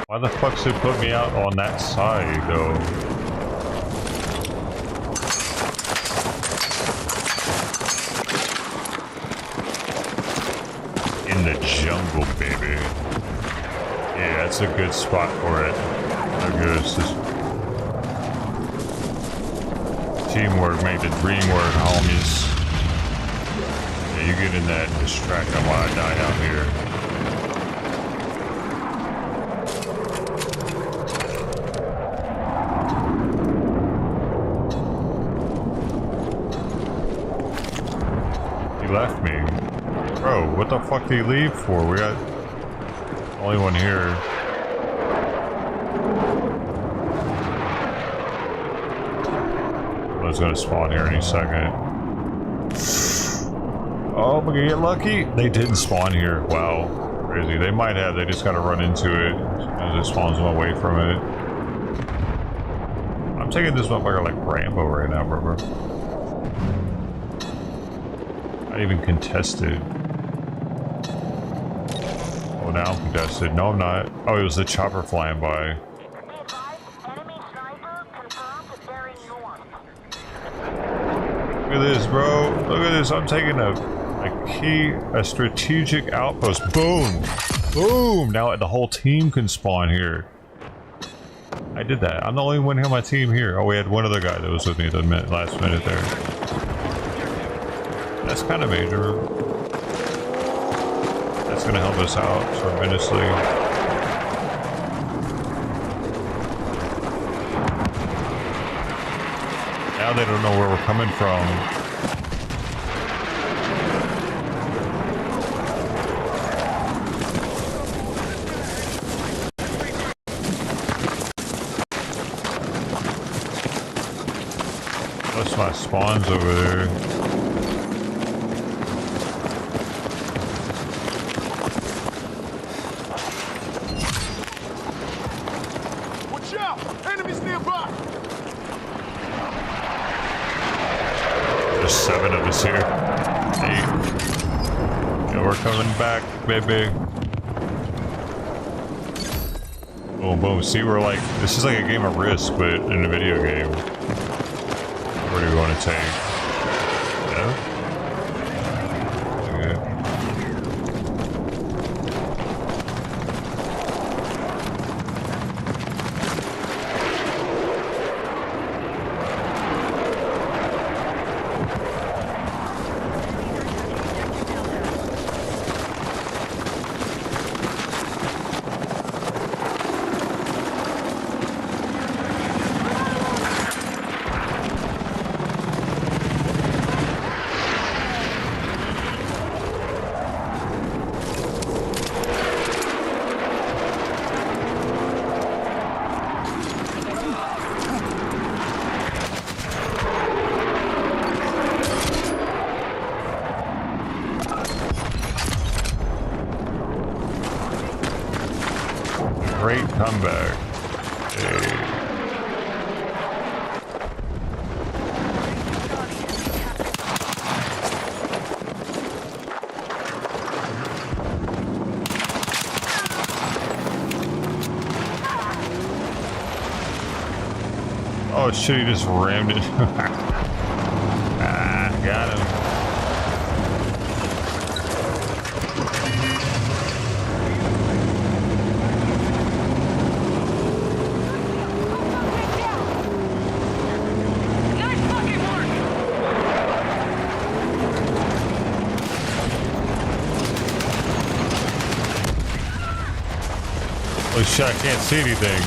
Why the fuck should put me out on that side, though? In the jungle, baby. Yeah, that's a good spot for it. I guess just teamwork make the dream work, homies. Yeah, you get in that and distract them while I die out here. Left me. Bro, what the fuck did he leave for? We got only one here. I was gonna spawn here any second. Oh, we're gonna get lucky. They didn't spawn here. Wow. Crazy. They might have. They just gotta run into it as it spawns them away from it. I'm taking this motherfucker like Rambo right now, bro. Not even contested. Oh, now I'm contested. No, I'm not. Oh, it was the chopper flying by. Look at this, bro. Look at this. I'm taking a strategic outpost. Boom. Boom. Now the whole team can spawn here. I did that. I'm the only one on my team here. Oh, we had one other guy that was with me at the last minute there. That's kind of major. That's going to help us out tremendously. Now they don't know where we're coming from. Plus my spawns over there. There's 7 of us here. 8. Yeah, we're coming back, baby. Boom, boom. See, we're like, this is like a game of Risk, but in a video game. Where do we want to take? Yeah? comeback. Hey. Oh shit, he just rammed it. Ah, got him. Oh shit, I can't see anything.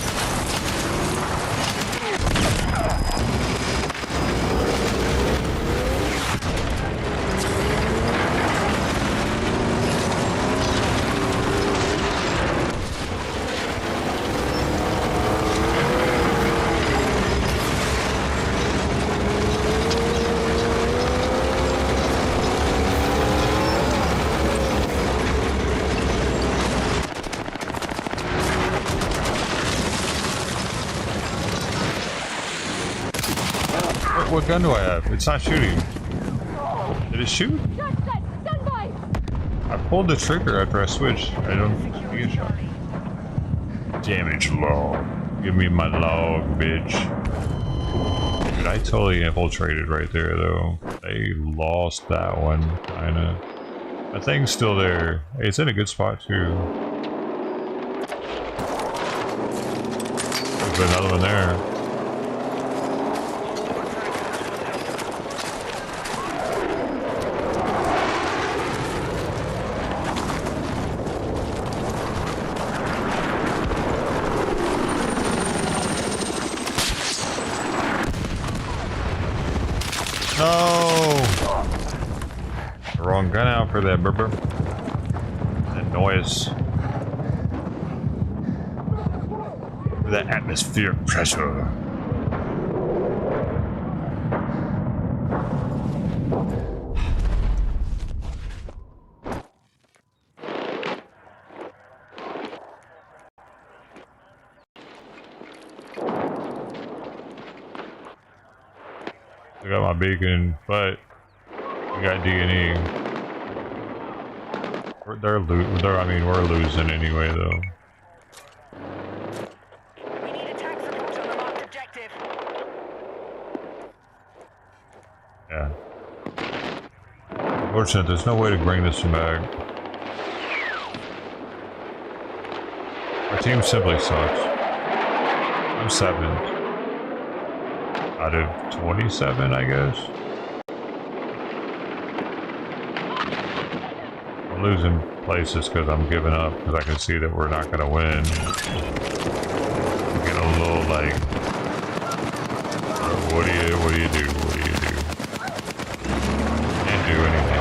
What gun do I have? It's not shooting. Did it shoot? I pulled the trigger after I switched. I don't get shot. Damage log. Give me my log, bitch. Dude, I totally infiltrated right there, though. They lost that one, kinda. My thing's still there. Hey, it's in a good spot, too. There's another one there. No! The wrong gun out for that, burr. That noise. That atmospheric pressure. I got my beacon, but we got D&E. We're losing anyway, though. We need attack support on the marked objective. Yeah. Unfortunately, there's no way to bring this one back. Our team simply sucks. I'm 7th. Out of 27, I guess. I'm losing places because I'm giving up because I can see that we're not going to win. I'm getting a little like, what do you do? What do you do? Can't do anything.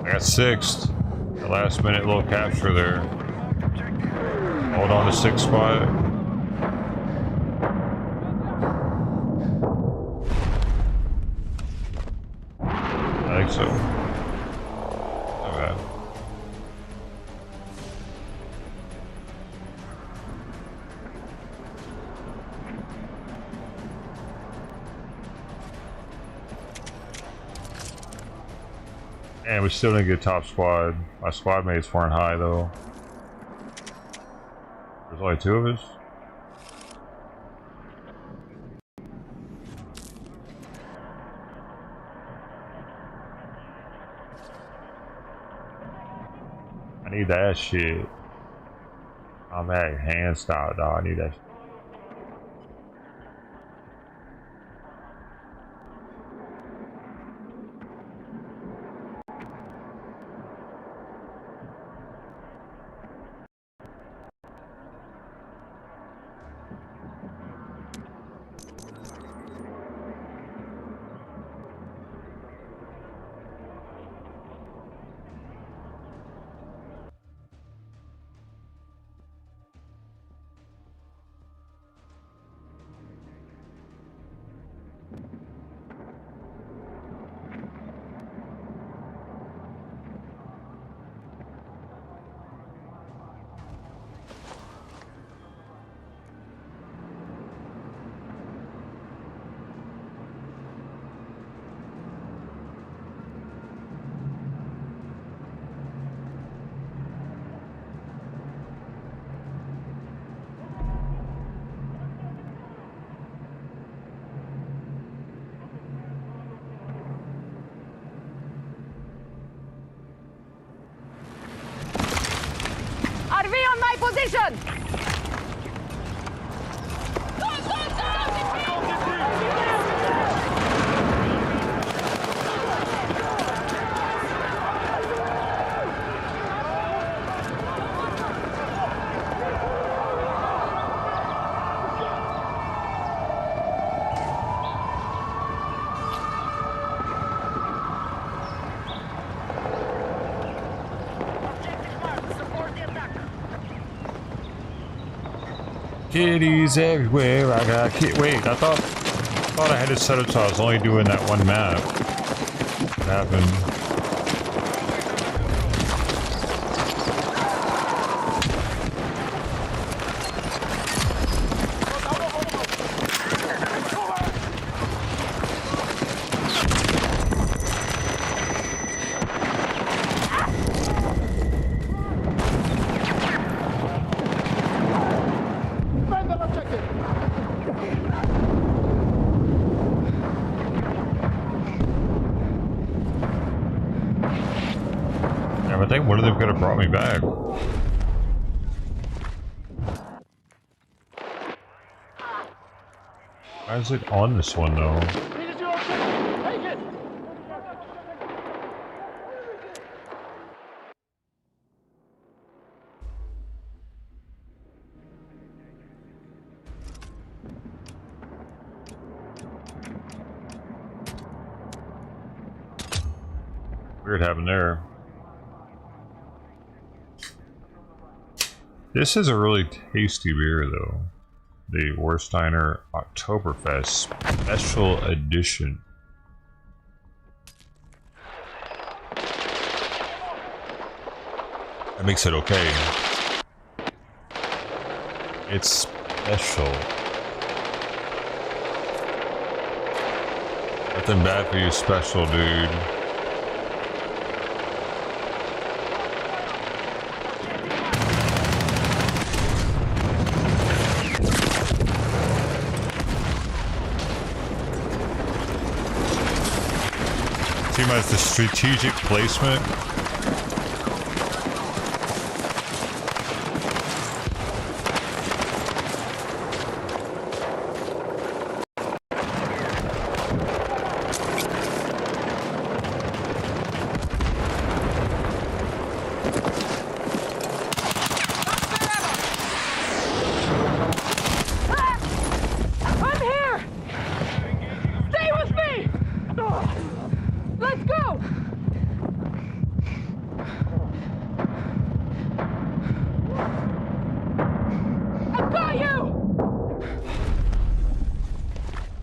I got 6th. The last minute little capture there. Hold on to 6th spot. I think so. Not bad. And we still didn't get top squad. My squad mates weren't high though. There's only 2 of us. I need that shit. I'm at hand style, dog. I need that shit. position! Kitties everywhere. I got wait, I thought I had it set up so I was only doing that one map. What happened? I think one of them could have brought me back. Why is it on this one though? Weird happened there. This is a really tasty beer, though. The Warsteiner Oktoberfest Special Edition. That makes it okay. It's special. Nothing bad for you, special dude. As the strategic placement. I'm here! Stay with me! Let's go! I've got you!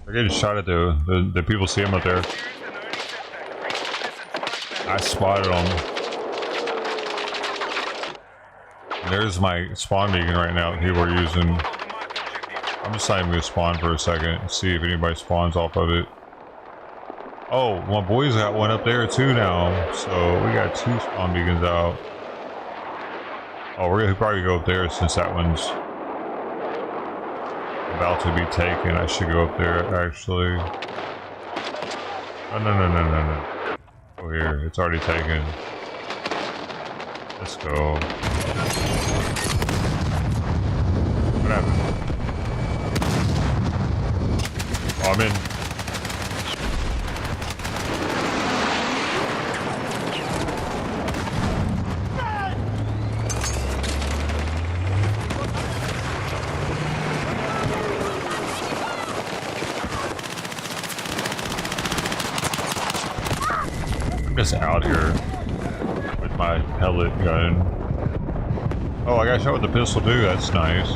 They're getting shot at the people see him up there. I spotted them. There's my spawn beacon right now that people are using. I'm just not even gonna spawn for a second and see if anybody spawns off of it. Oh, my boys got one up there too now, so we got 2 spawn beacons out. Oh, we're gonna probably go up there since that one's about to be taken. I should go up there actually. Oh, no. Go here, it's already taken. Let's go. What happened? Oh, I'm in. I'm just out here with my pellet gun. Oh, I got shot with the pistol too, that's nice.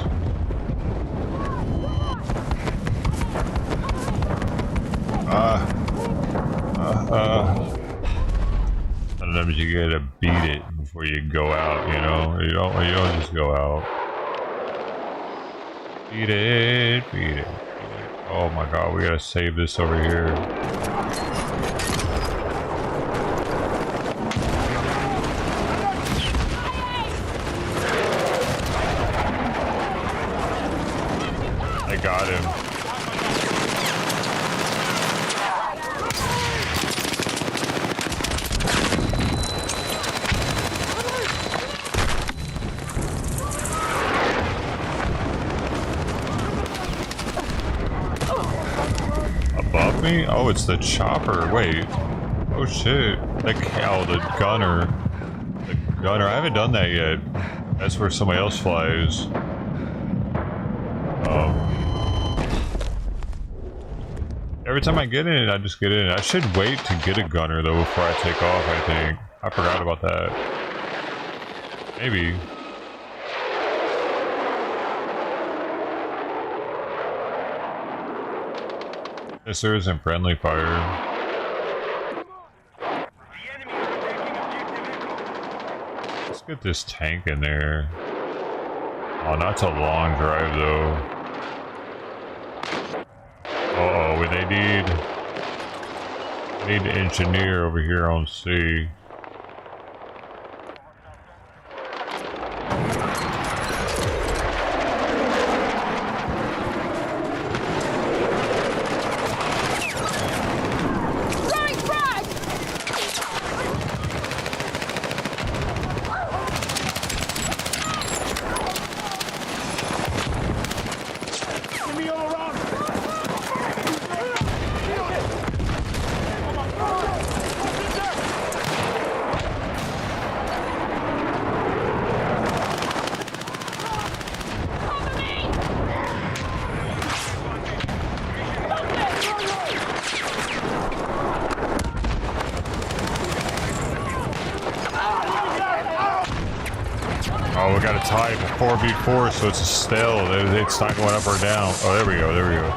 Sometimes you gotta beat it before you go out, you know? You don't just go out. Beat it. Oh my god, we gotta save this over here. I got him. me? Oh, it's the chopper. Wait. Oh shit. The gunner. The gunner. I haven't done that yet. That's where somebody else flies. Every time I get in it, I just get in it. I should wait to get a gunner though before I take off, I think. I forgot about that. Maybe. Yes, there isn't friendly fire. Let's get this tank in there. Oh, that's a long drive though. Uh-oh, they need an engineer over here on C. Oh, we got a tie for 4v4, so it's a stale. It's not going up or down. Oh, there we go, there we go.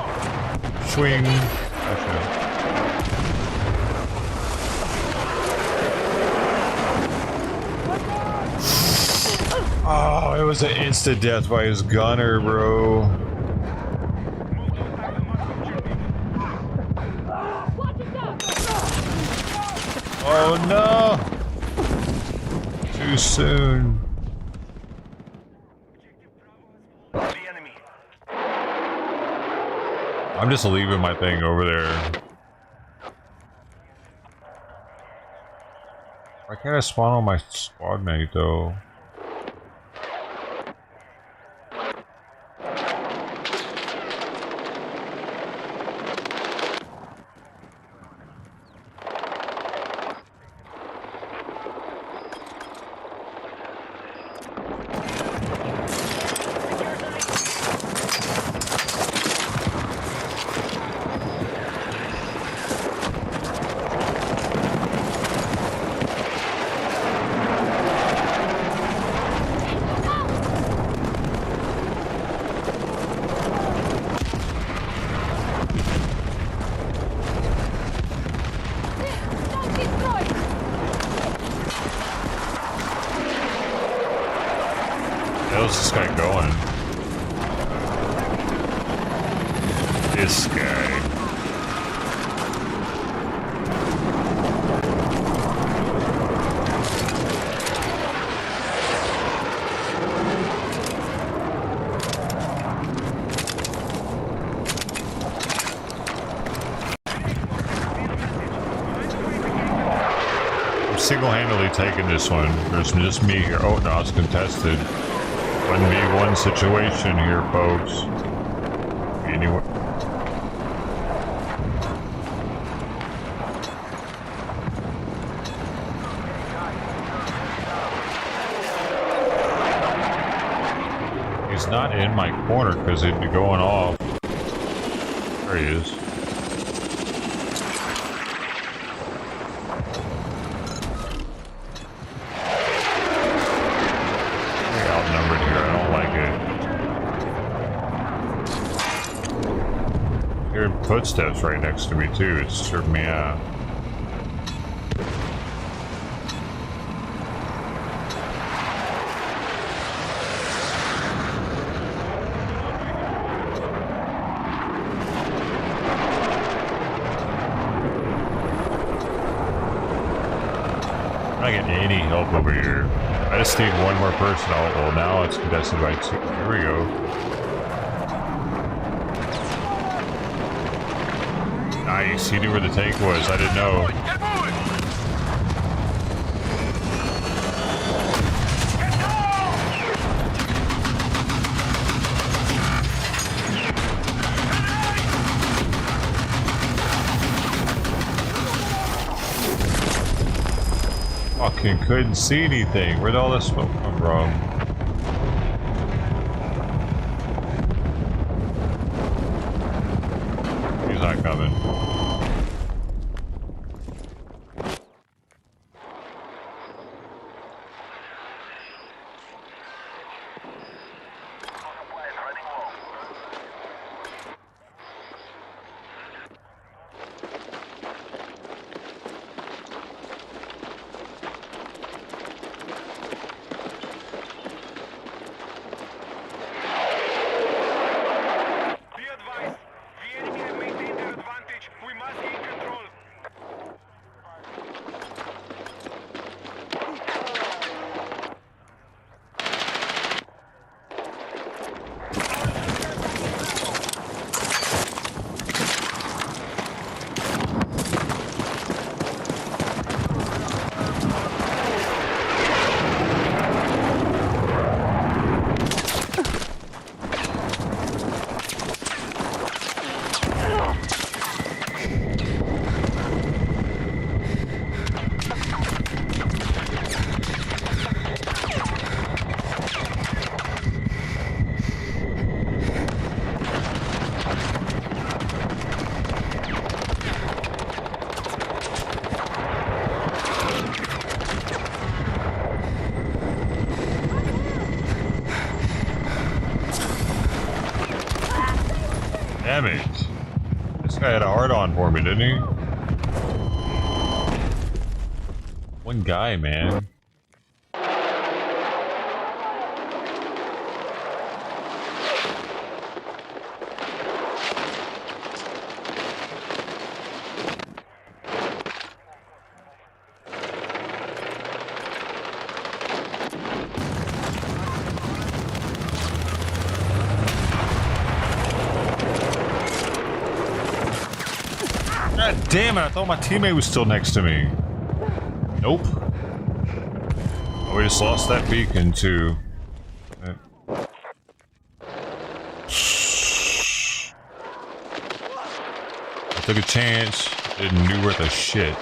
Swing. Oh, it was an instant death by his gunner, bro. Oh no! Too soon. I'm just leaving my thing over there. Why can't I spawn on my squad mate though? How's this guy going? This guy. I'm single-handedly taking this one. There's just me here. Oh no, it's contested. 1v1 situation here, folks. Anyway. He's not in my corner because he'd be going off. There he is. Footsteps right next to me too. It's tripping me out. I'm not getting any help over here. I just need one more person. Oh, well, now it's contested by two. Here we go. Nice, he knew where the tank was, I didn't know. Fucking couldn't see anything. Where'd all this smoke come from? He's not coming. Damn it. This guy had a hard-on for me, didn't he? One guy, man. God damn it, I thought my teammate was still next to me. Nope. Oh, we just lost that beacon too. I took a chance, didn't do worth a shit.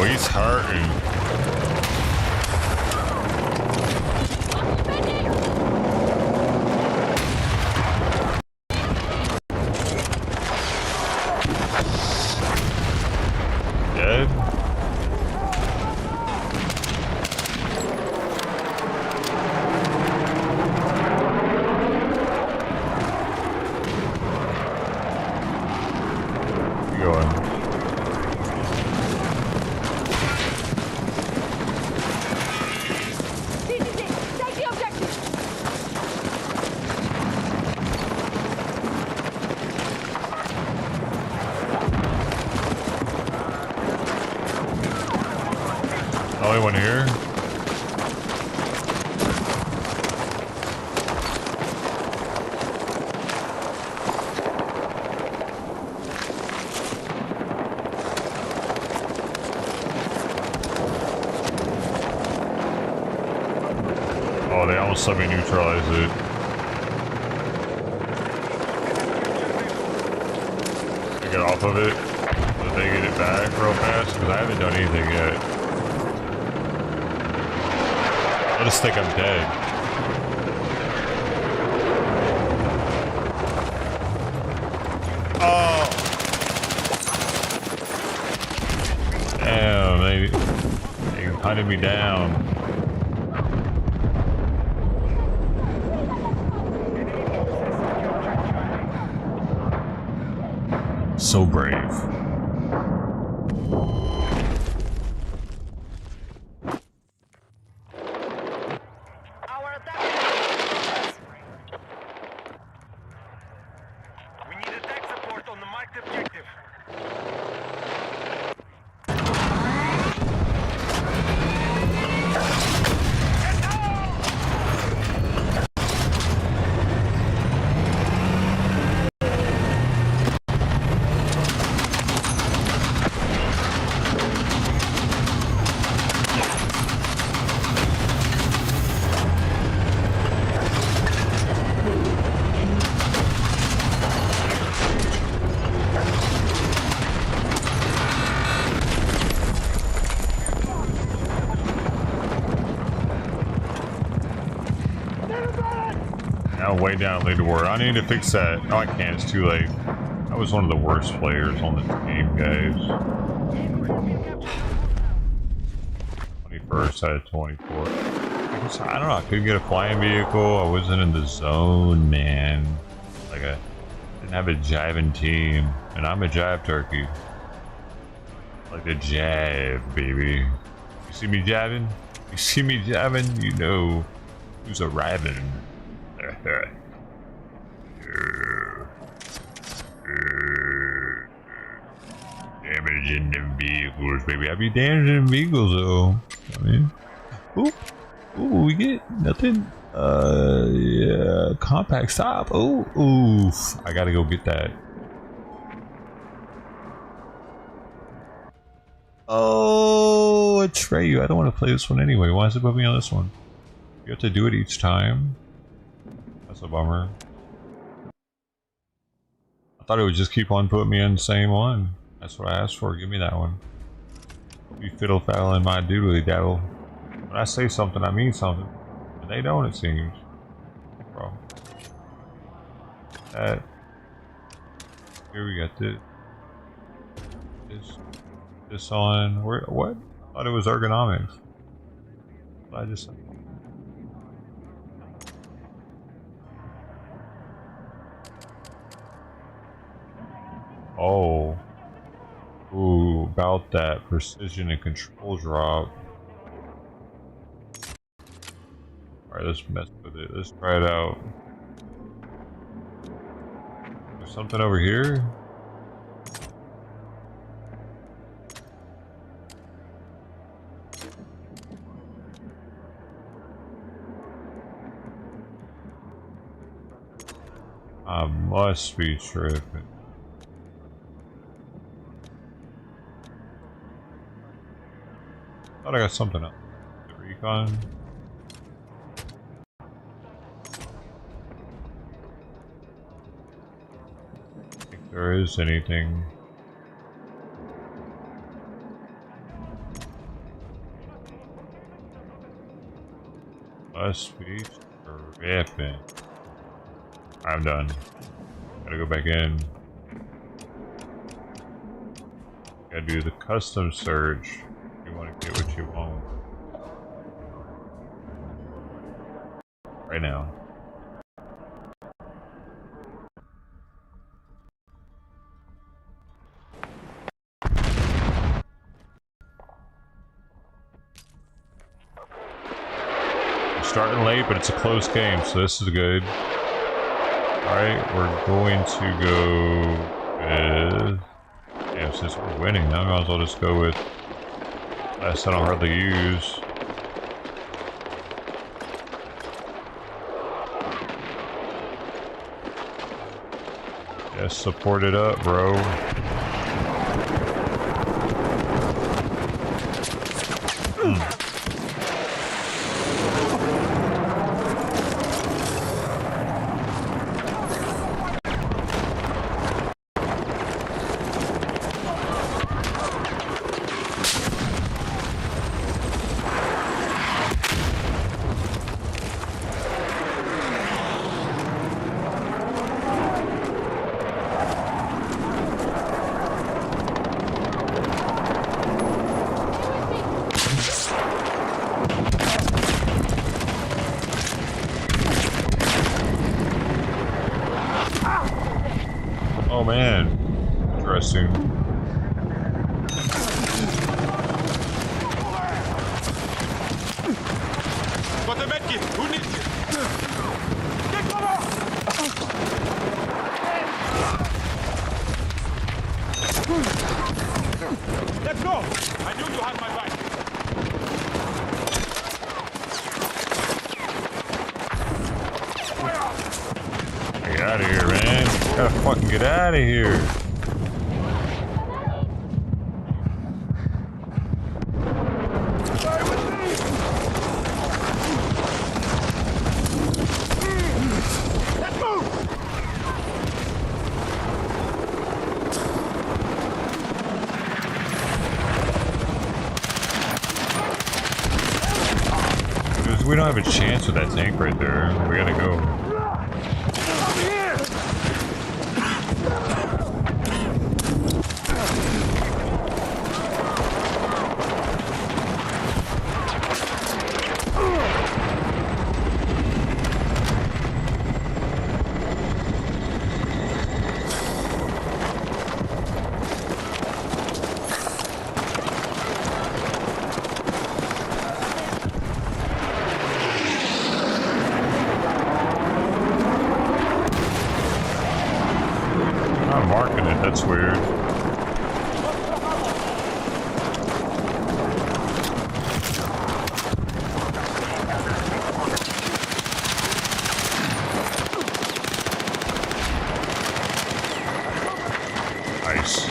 Oh, he's hurting. Dead? Keep going. only one here? Oh, they almost let me neutralize it. To get off of it, so that they get it back real fast, because I haven't done anything yet. I just think I'm dead. Oh! Damn, they hunted me down. So brave. We need attack support on the marked objective. Now way down leaderboard. I need to fix that. Oh, I can't. It's too late. I was one of the worst players on the team, guys. 21st out of 24. I don't know. I couldn't get a flying vehicle. I wasn't in the zone, man. Like I didn't have a jiving team, and I'm a jive turkey. Like a jive, baby. You see me jiving? You see me jiving? You know who's arriving. Damaging them vehicles, baby. I be damaging them vehicles, though. I mean, ooh, we get nothing. Yeah, compact stop. Oh, oof. I gotta go get that. Oh, Atreyu. I don't want to play this one anyway. Why is it put me on this one? You have to do it each time. That's a bummer. I thought it would just keep on putting me in the same one. That's what I asked for. Give me that one. You fiddle faddle in my doodly daddle. When I say something, I mean something. And they don't, it seems. Bro. That. Here we got this. This on. Where? What? I thought it was ergonomics. I just. Oh. Ooh, about that precision and control drop. Alright, let's mess with it. Let's try it out. There's something over here? I must be tripping. Thought I got something else. The recon. I think there is anything. Must be tripping. I'm done. Gotta go back in. Gotta do the custom search. You want to get what you want. Right now. We're starting late, but it's a close game, so this is good. Alright, we're going to go with... Damn, since we're winning, now I might as well just go with Last I don't hardly use. Yes, support it up, bro. Oh man, interesting. Got a medkit. Who needs it? Get cover! Let's go! I knew you had my back. Get out of here, man. Gotta fucking get out of here. We don't have a chance with that tank right there. We gotta go. Marking it, that's weird. Nice.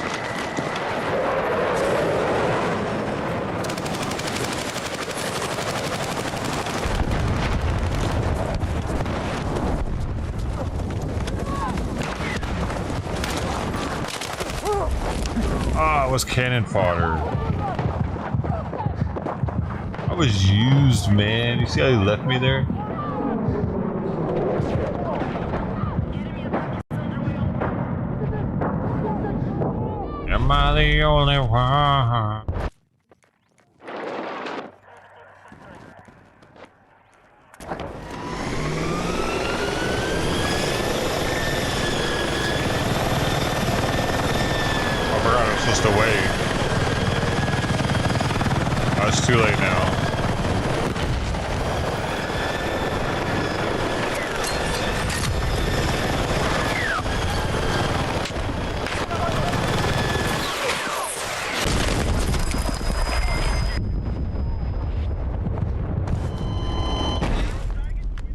Ah, it was cannon fodder. I was used, man. You see how he left me there? Am I the only one? Supposed to wait. Oh, it's too late now.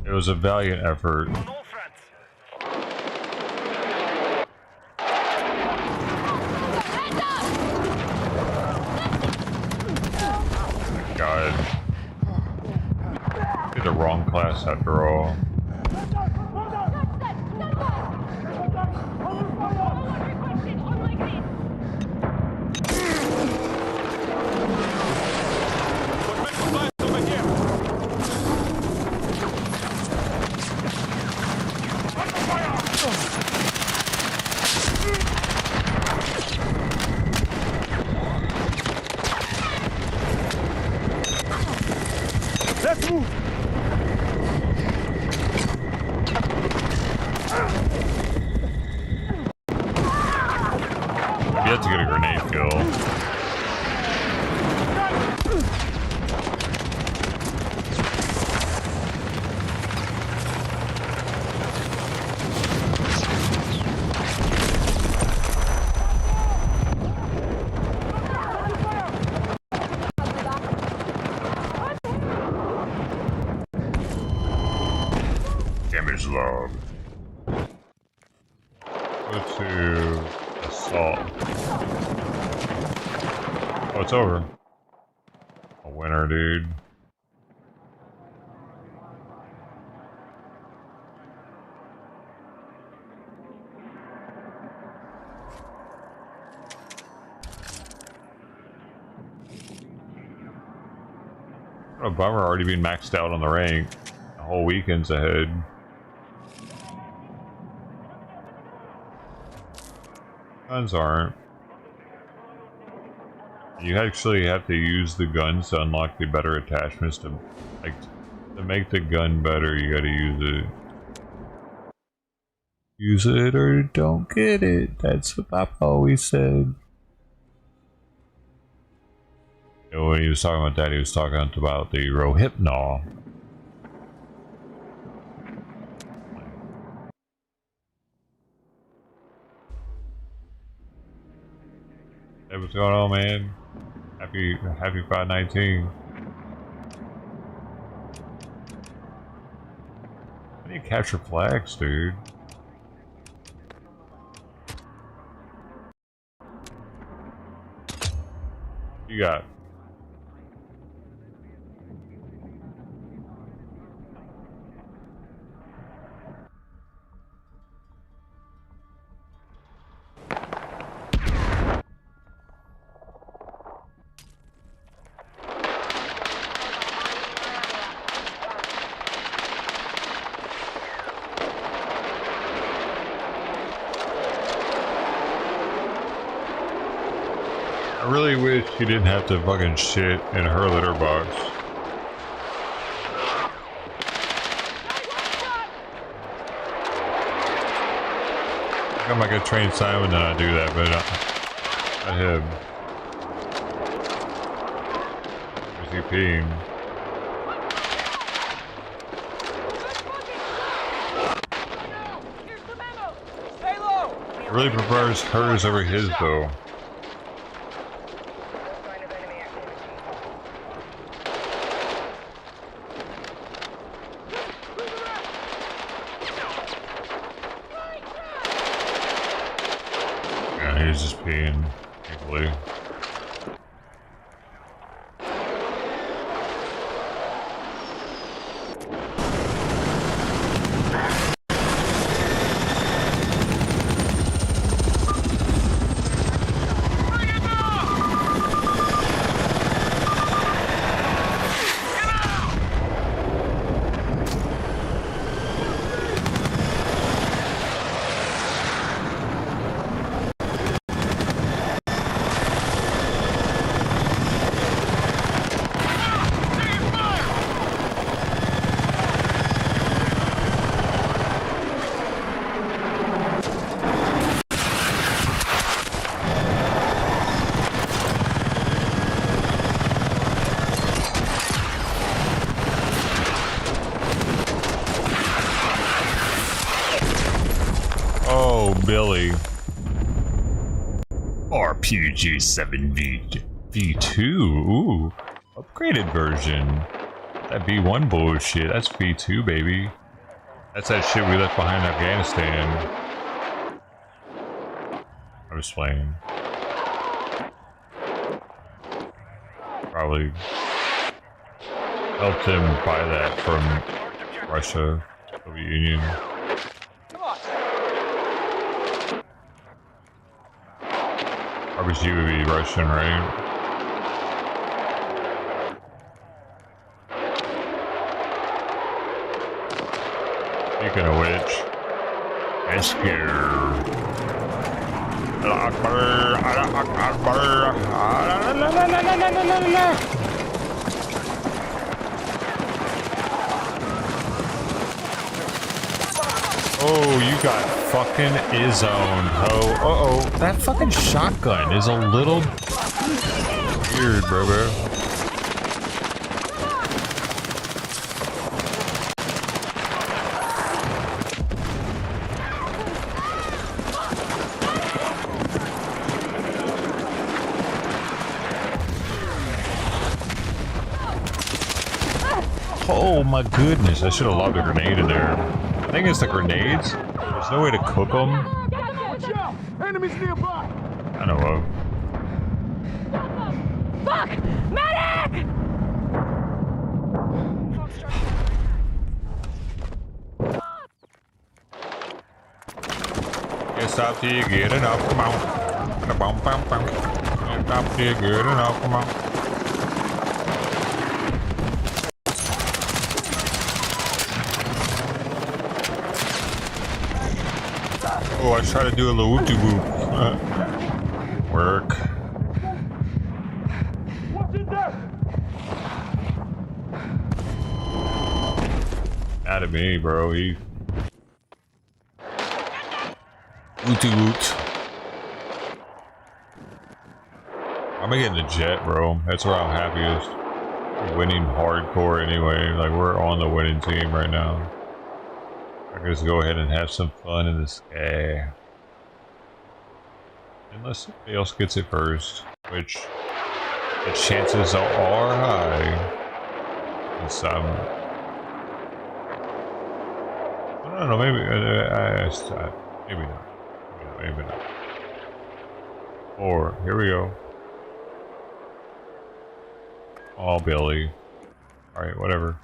It was a valiant effort. The wrong class after all. Let's move! You have to get a grenade kill. Captain's log. Go to assault. Oh, it's over. A winner, dude. What a bummer, already being maxed out on the rank. The whole weekend's ahead. Guns aren't. You actually have to use the guns to unlock the better attachments to make the gun better. You gotta use it. Use it or don't get it. That's what Papa always said. You know, when he was talking about that, he was talking about the Rohypnol. Hey, what's going on, man? Happy 519. I need to capture flags, dude. You got. I really wish she didn't have to fucking shit in her litter box. I'm like a trained Simon that I do that, but not him. Is he peeing? I really prefers hers over his though. He's just peeing equally. Oh, Billy. RPG 7 V2. Ooh, upgraded version. That V1 bullshit. That's V2, baby. That's that shit we left behind in Afghanistan. I was playing. Probably helped him buy that from Russia, Soviet Union. RPG would be Russian, right? Speaking of which, Esker. Oh, you got fucking izzoned, ho. Uh-oh. That fucking shotgun is a little weird, bro. Oh my goodness, I should have lobbed a grenade in there. think it's the grenades. There's no way to cook them. Watch out! Enemies nearby! I don't know. Fuck! Medic! Stop till you get enough, come on. Stop till you get enough, come on. Oh, I try to do a little whoop-de-whoop. Work. What's in there? Out of me, bro. He woot. I'm gonna get in the jet, bro. That's where I'm happiest. We're winning hardcore anyway. Like, we're on the winning team right now. I can just go ahead and have some fun in the sky. Unless somebody else gets it first, which the chances are high. It's, I don't know, maybe, maybe not. Maybe not. Or, here we go. Oh, Billy. Alright, whatever.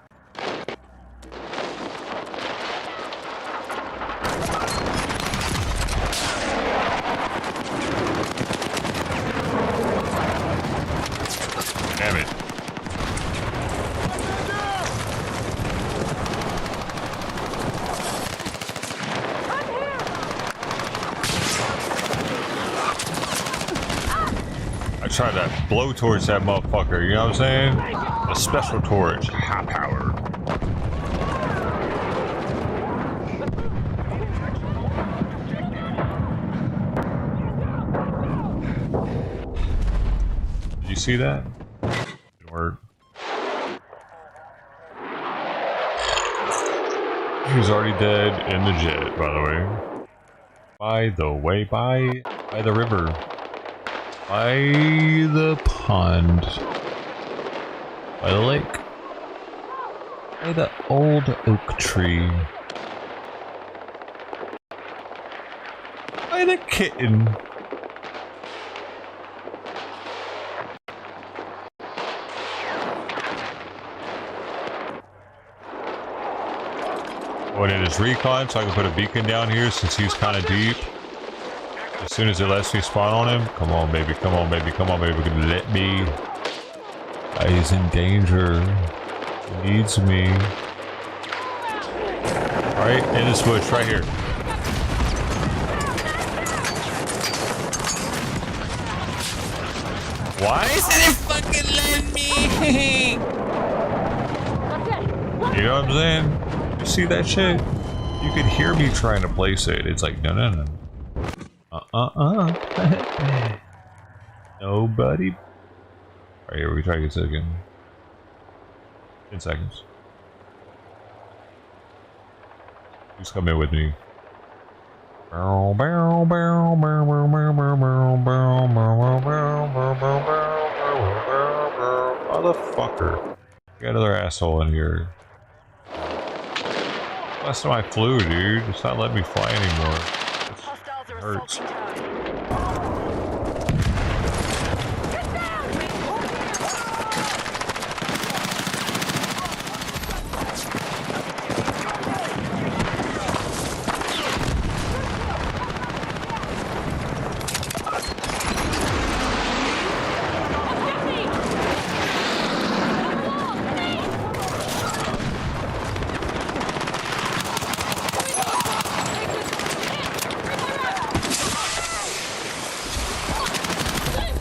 Damn it. I tried to blow torch that motherfucker, you know what I'm saying? A special torch, high power. Did you see that? Didn't work. He's already dead in the jet, by the way. By the way, by the river. By the pond. By the lake. By the old oak tree. By the kitten. Going in his recon so I can put a beacon down here since he's kind of deep. As soon as it lets me spawn on him, come on baby, come on baby, come on baby, let me. He's in danger. He needs me. Alright, in this bush right here. Why isn't it fucking letting me? You know what I'm saying? You see that shit? You could hear me trying to place it. It's like, no, no, no. Nobody. Alright, here we try to get this again. 10 seconds. Please come in with me. Motherfucker. Got another asshole in here. Last time I flew, dude. It's not letting me fly anymore. It hurts.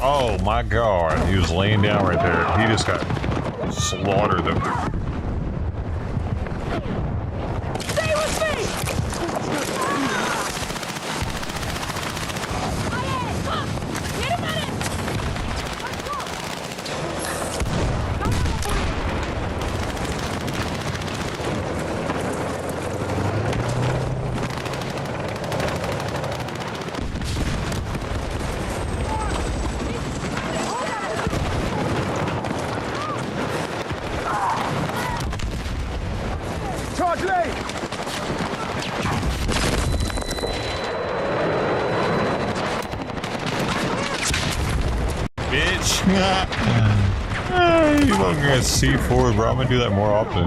Oh my god, he was laying down right there. He just got slaughtered them. Stay with me! Get him at it! Bitch. You fucking got C4, bro. I'm gonna do that more often.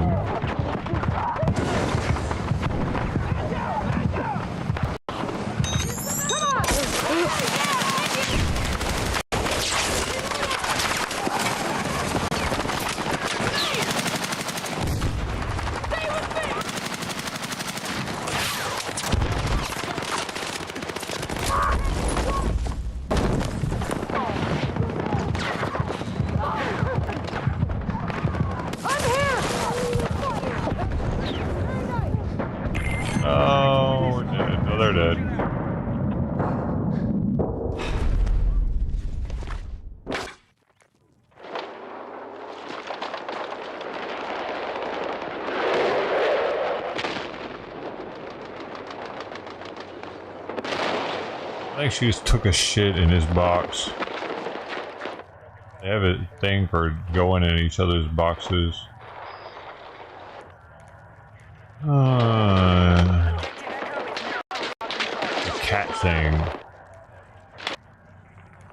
Oh, we're dead. No, they're dead. I think she just took a shit in his box. They have a thing for going in each other's boxes. The cat thing.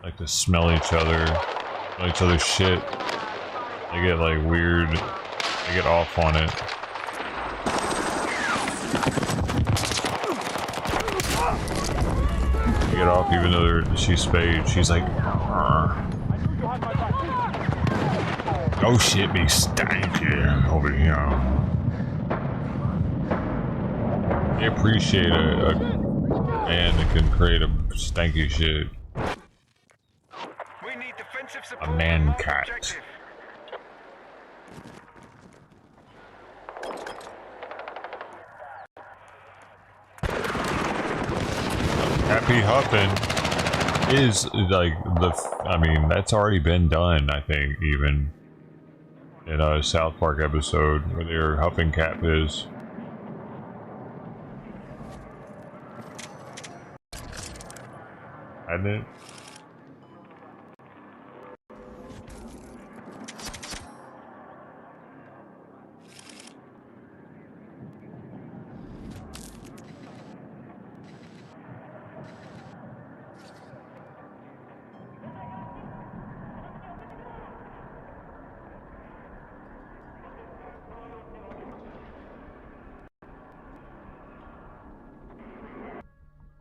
Like to smell each other's shit. They get like weird. They get off on it. They get off even though she's spayed. She's like, oh shit, be stanky over here. They appreciate a man that can create a stanky shit. A man cat. Happy Huffin' is like I mean, that's already been done, I think, even in a South Park episode where they were huffing cat piss. Hadn't it?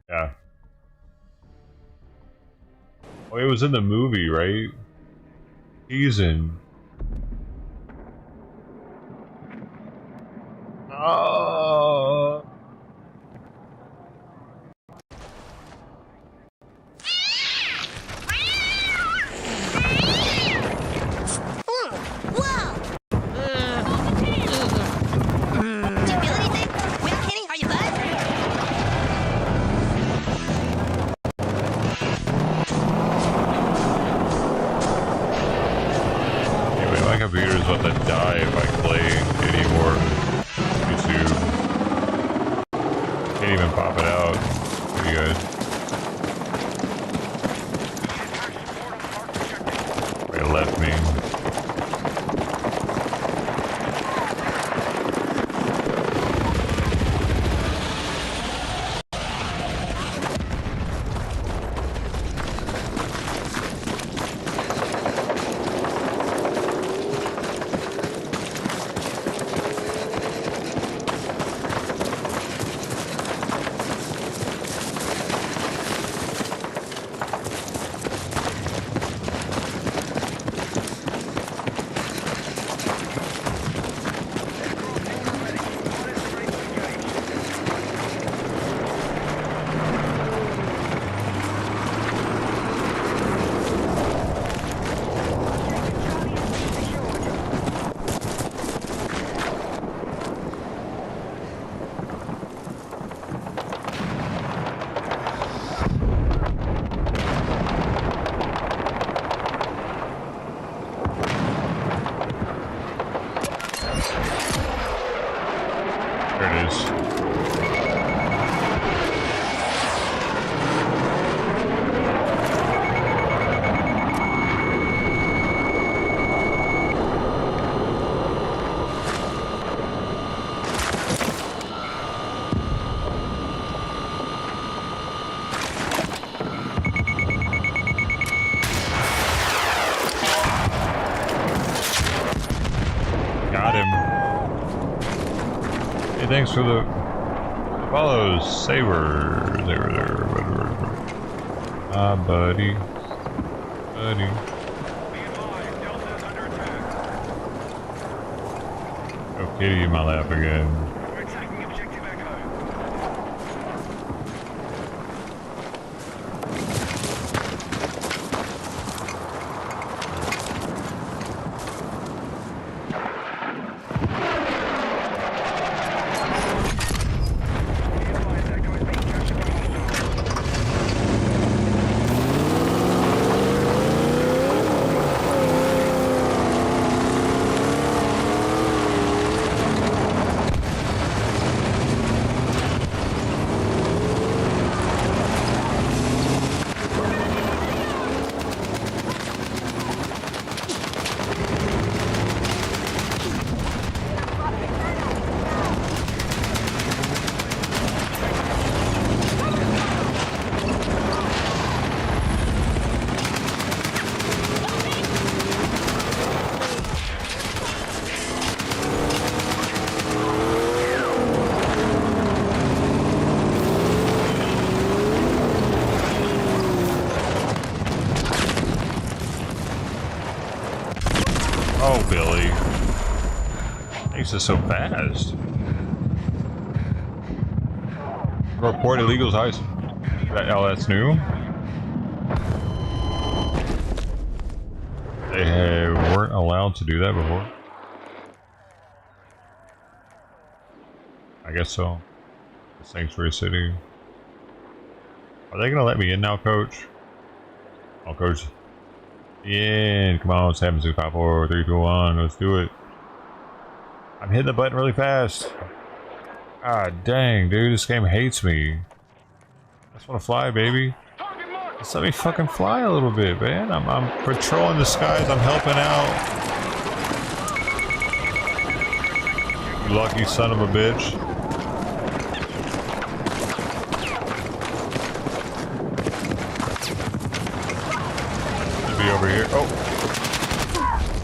Yeah. Oh, it was in the movie, right? Season. Oh. Computer's about to die if I play any more YouTube. Can't even pop it out for you guys. It left me. Hey, thanks for the follows, Saber. There. Ah, buddy. Oh, Kitty in my lap again. Oh, Billy. Makes it so fast. Report illegals heist. Oh, that's new? They weren't allowed to do that before. I guess so. Sanctuary City. Are they gonna let me in now, Coach? Oh, Coach. In. Come on, 7, 6, 5, 4, 3, 2, 1. Let's do it. I'm hitting the button really fast. God dang, dude, this game hates me. I just want to fly, baby. Just let me fucking fly a little bit, man. I'm patrolling the skies. I'm helping out. You lucky son of a bitch. Be over here.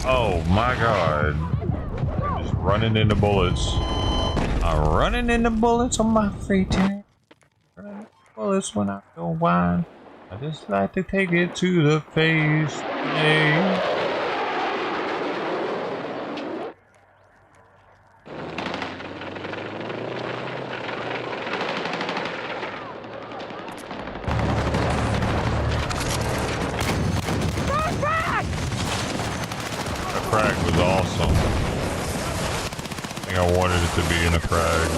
Oh my god. I'm just running into bullets. I'm running into bullets on my free time. Running into bullets when I don't whine. I just like to take it to the face. Hey. Crag was awesome. I think I wanted it to be in a crag.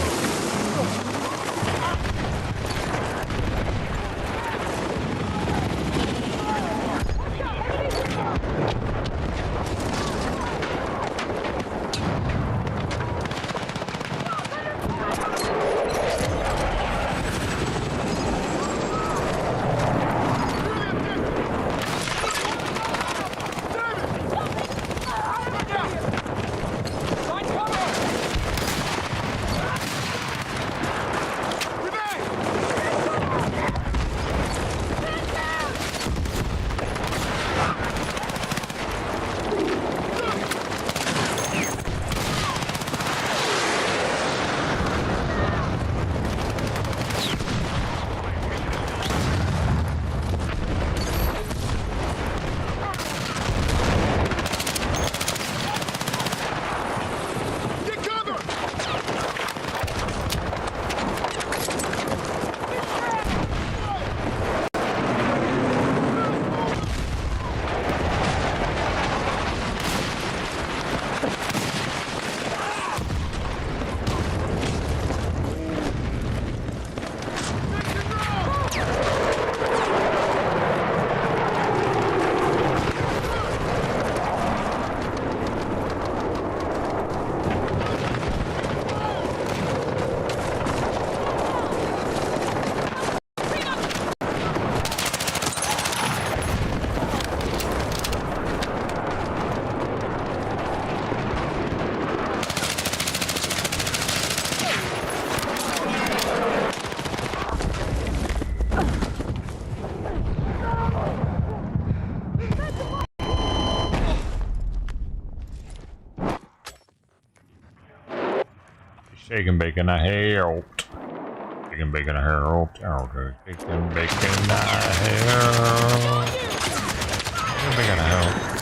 Shaking bacon a hair. Shaking bacon a hair. Okay. Shaking bacon a hair. Shaking bacon a hair.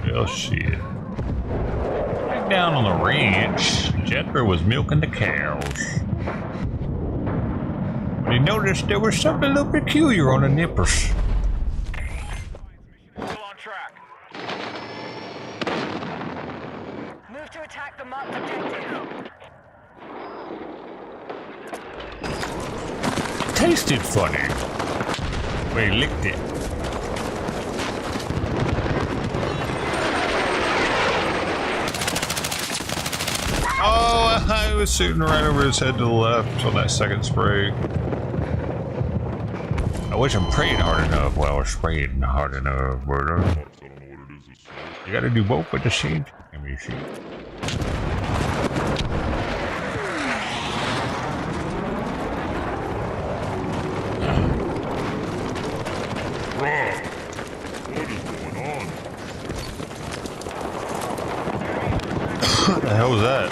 Well, shit. Back down on the ranch, Jethro was milking the cows. When he noticed there was something a little peculiar on the nippers. Still on track. Move to attack the marked objective. Tasted funny. We licked it. Oh, I was shooting right over his head to the left on that second spray. I wasn't praying hard enough. Well, I was spraying hard enough, brother. You gotta do both at the same time, you see. What the hell was that?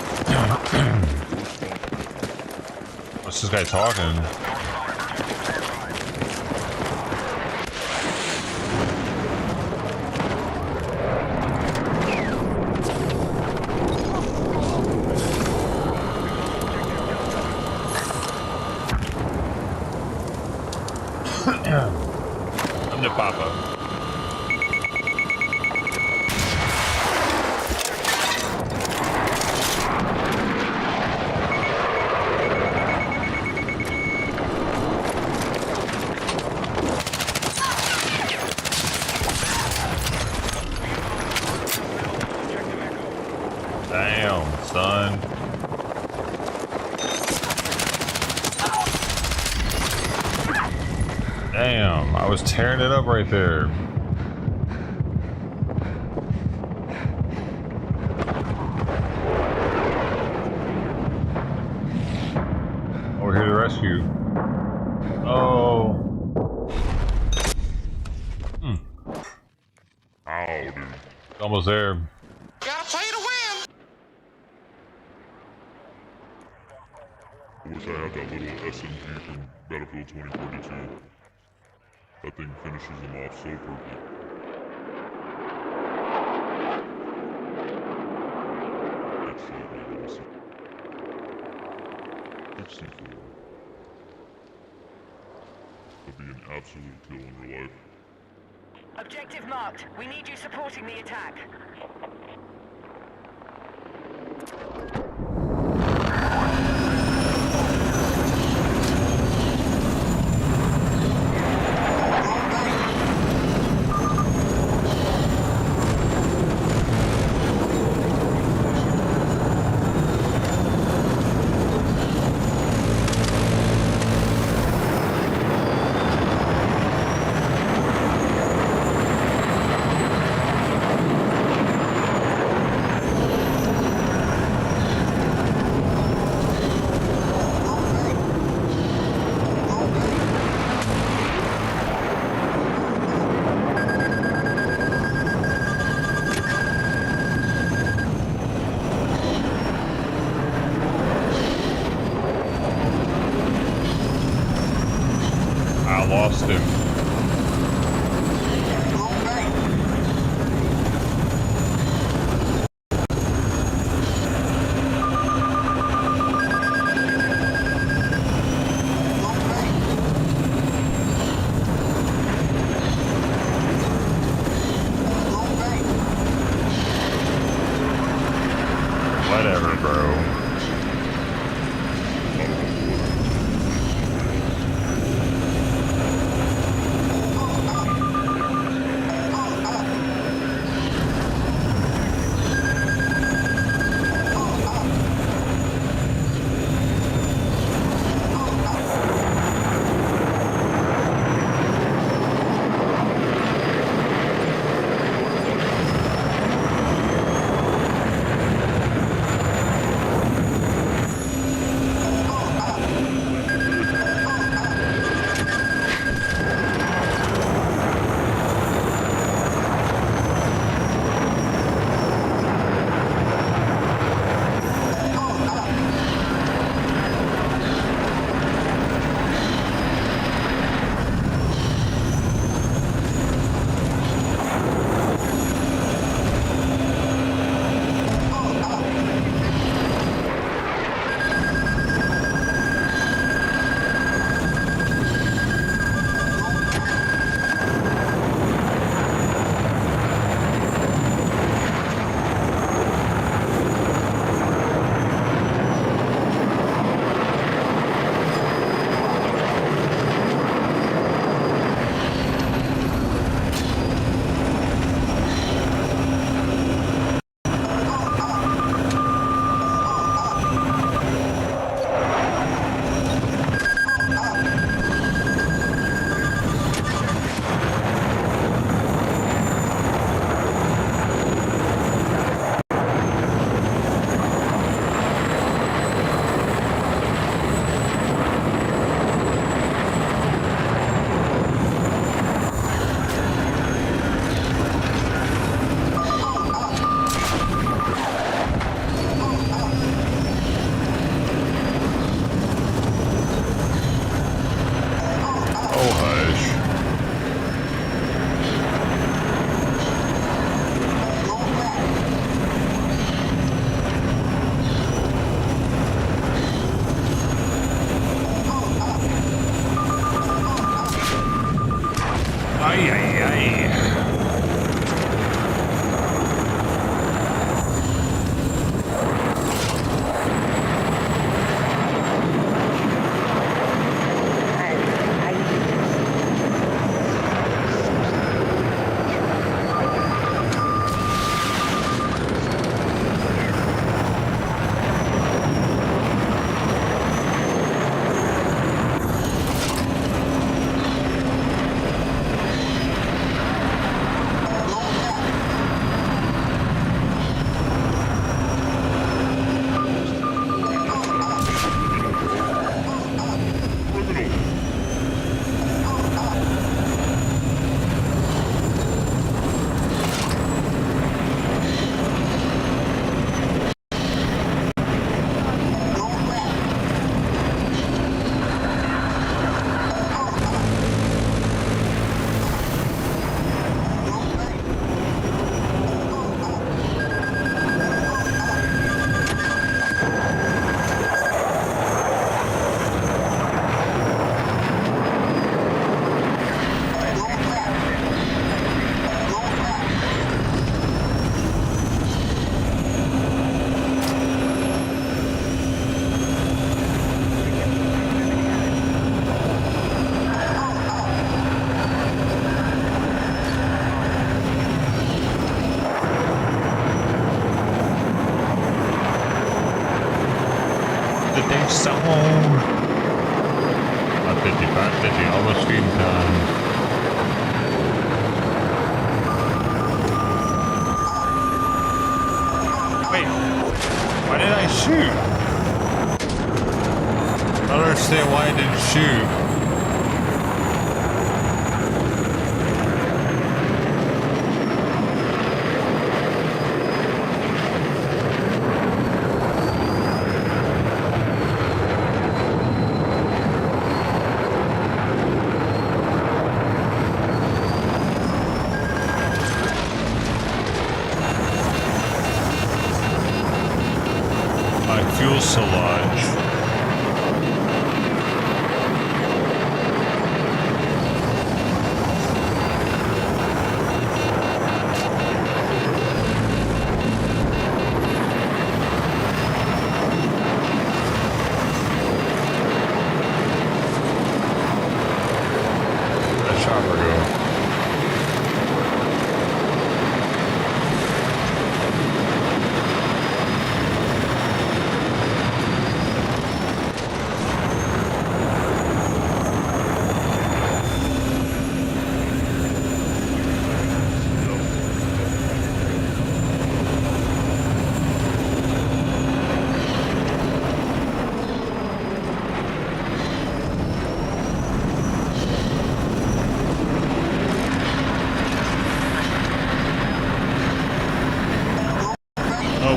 What's this guy talking? I'm the Papa. Damn, son. Damn, I was tearing it up right there. We're here to rescue. Oh. Oh, dude. It's almost there. Gotta play to win. I wish I had that little SMG from Battlefield 2042. That thing finishes them off so perfect. Actually, 64. That'd be an absolute kill in real life. Objective marked. We need you supporting the attack. lost him. Whatever, bro. So, 550, almost stream time. Wait, why did I shoot? I don't understand why I didn't shoot. My fuselage.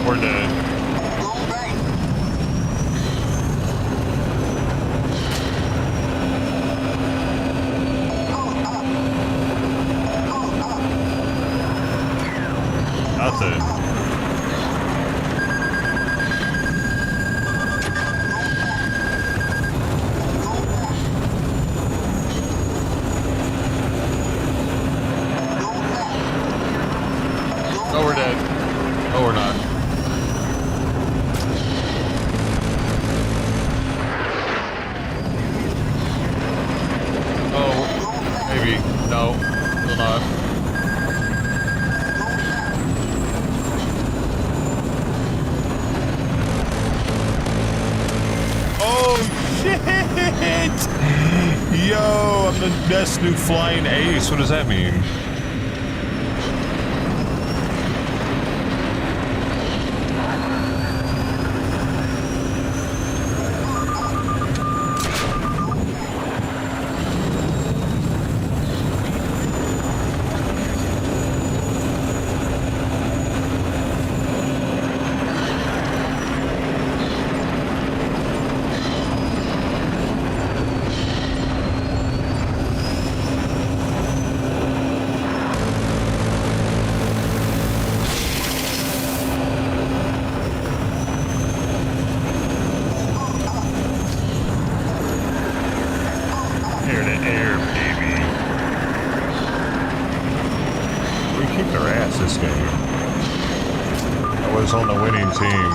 We're dead. Nothing. Oh, we're dead. Oh, we're not. Maybe. No. Still not. Oh, shit! Yo, I'm the best new flying ace. What does that mean? Air to air, baby. We kicked our ass this game. I was on the winning team.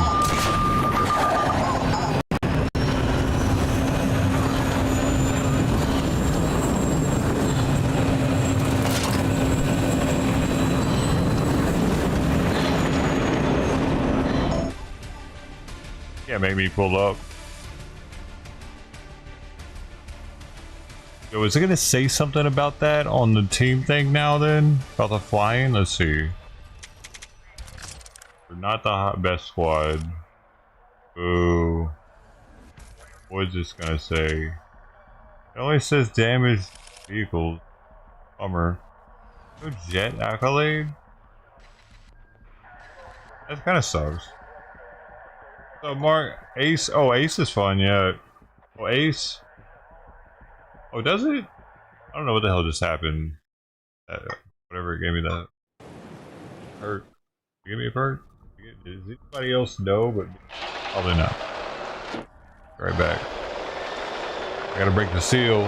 Yeah, make me pull up. Yo, is it gonna say something about that on the team thing now then? About the flying? Let's see. We're not the best squad. Ooh. What is this gonna say? It only says damaged vehicles. Bummer. No jet accolade? That kinda sucks. So Mark, Ace, oh Ace is fun, yeah. Oh Ace. Oh, does it? I don't know what the hell just happened. Whatever gave me that perk. Give me a perk? Does anybody else know? But probably not. Right back. I gotta break the seal.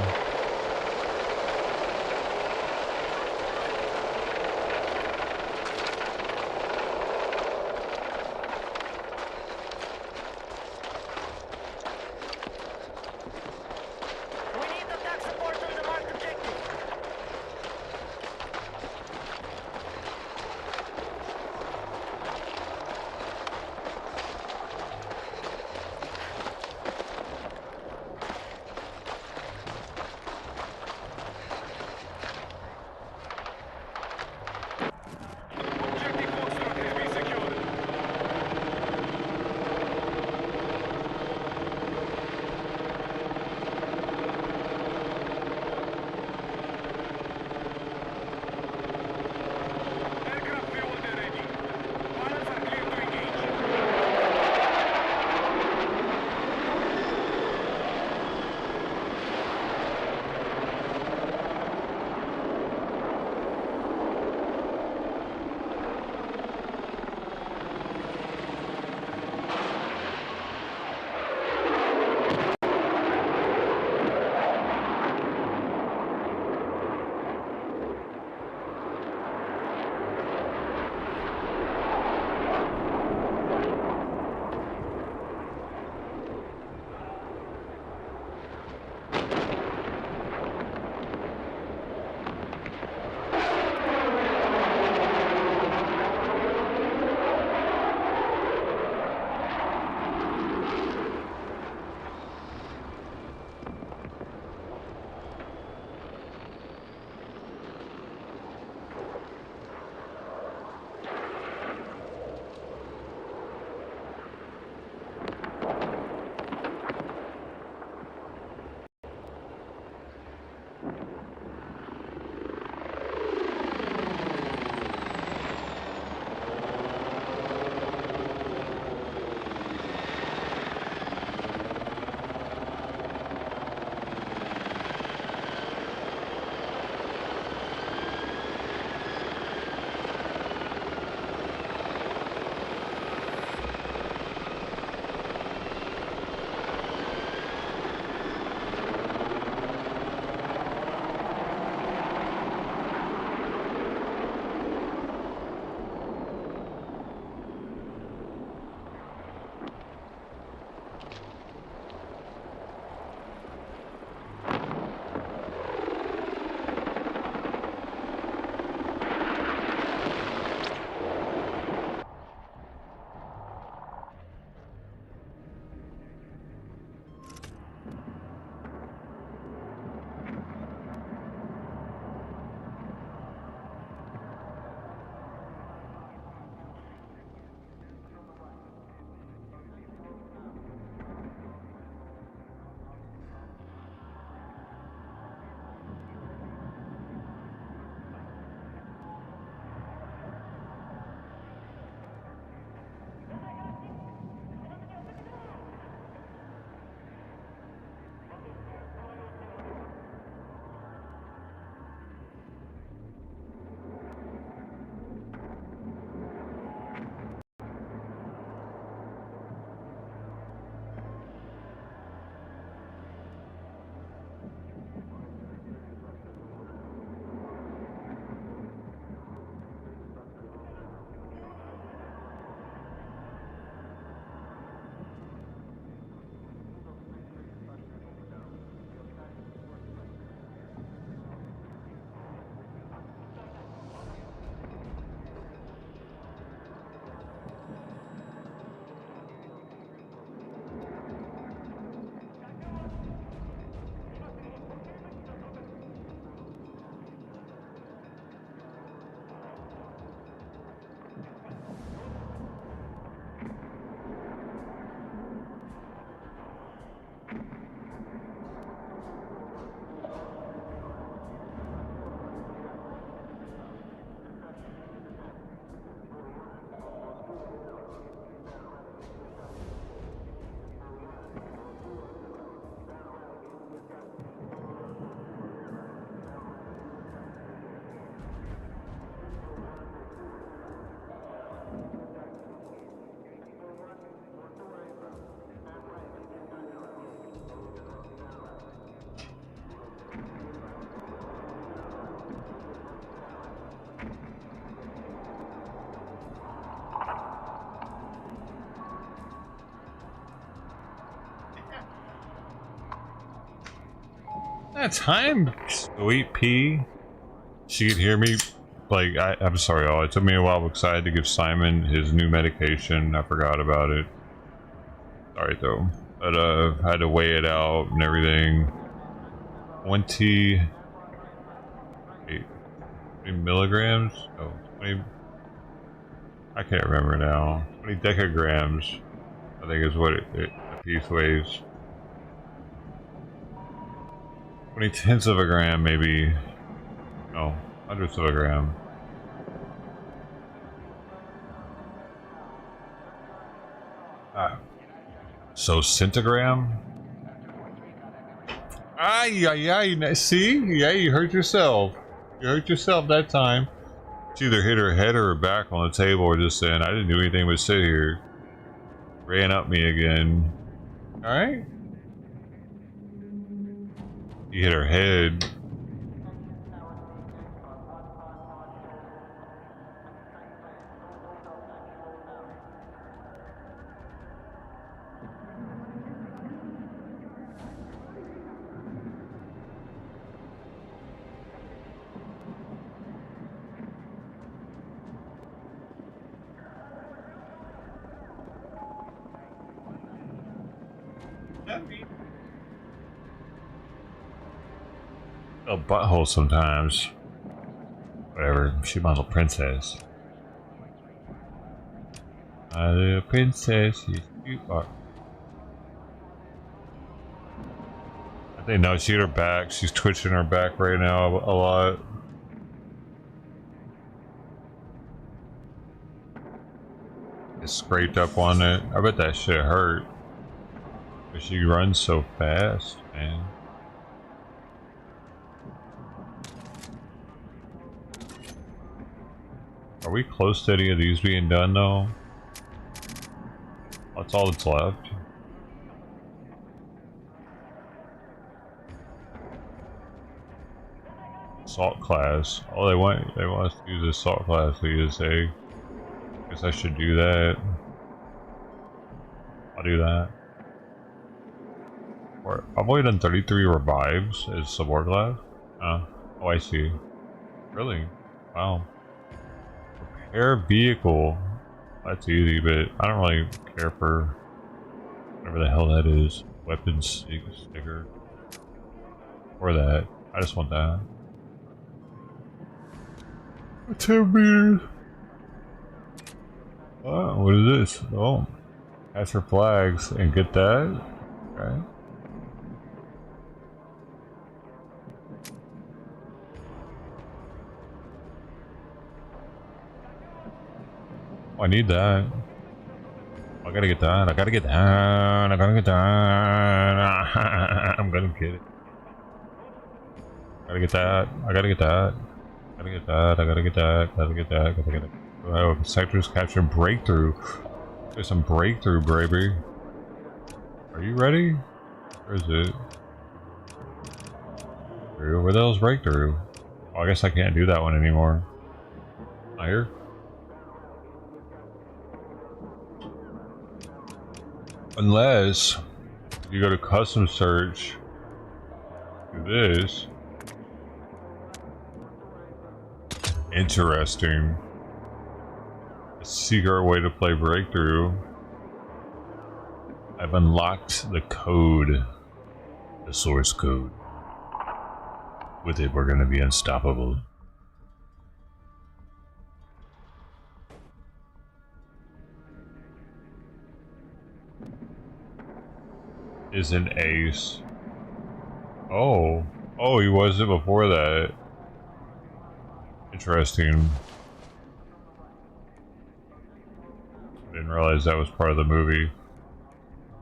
That time, Sweet Pea. She could hear me. Like, I'm sorry, y'all. It took me a while because I had to give Simon his new medication. I forgot about it. Sorry, though. But, I had to weigh it out and everything. 20 milligrams? Oh, 20. I can't remember now. 20 decagrams, I think is what a piece weighs. 20 tenths of a gram, maybe. No, hundredths of a gram. So centigram? See? Yeah, you hurt yourself. You hurt yourself that time. She either hit her head or her back on the table or just saying, I didn't do anything but sit here. Ran up me again. Alright? You hit her head. A butthole sometimes. Whatever, she might as well princess. My little princess, you are. I think no, she hit her back. She's twitching her back right now a lot. It scraped up on it. I bet that shit hurt. But she runs so fast, man. Are we close to any of these being done though? That's all that's left. Salt class. Oh, they want us to use this salt class. So you say, guess I should do that. I'll do that. I've only done 33 revives as support class. Oh, I see. Really? Wow. Repair vehicle. That's easy, but I don't really care for whatever the hell that is. Weapons sticker. Or that. I just want that. 10 meters. Oh, what is this? Oh. Ask for flags and get that. Okay. I need that. I gotta get that. I gotta get that. I gotta get that. I'm gonna get it. I gotta get that. I gotta get that. I gotta get that. I gotta get that. I gotta get that. I gotta get it. Oh, sectors capture breakthrough. There's some breakthrough, baby. Are you ready? Where is it? Where the hell's breakthrough? Oh, I guess I can't do that one anymore. Not here. Unless you go to custom search, do this. Interesting. A secret way to play breakthrough. I've unlocked the code, the source code. With it, we're gonna be unstoppable. Is an ace. Oh. Oh, he wasn't before that. Interesting. Didn't realize that was part of the movie.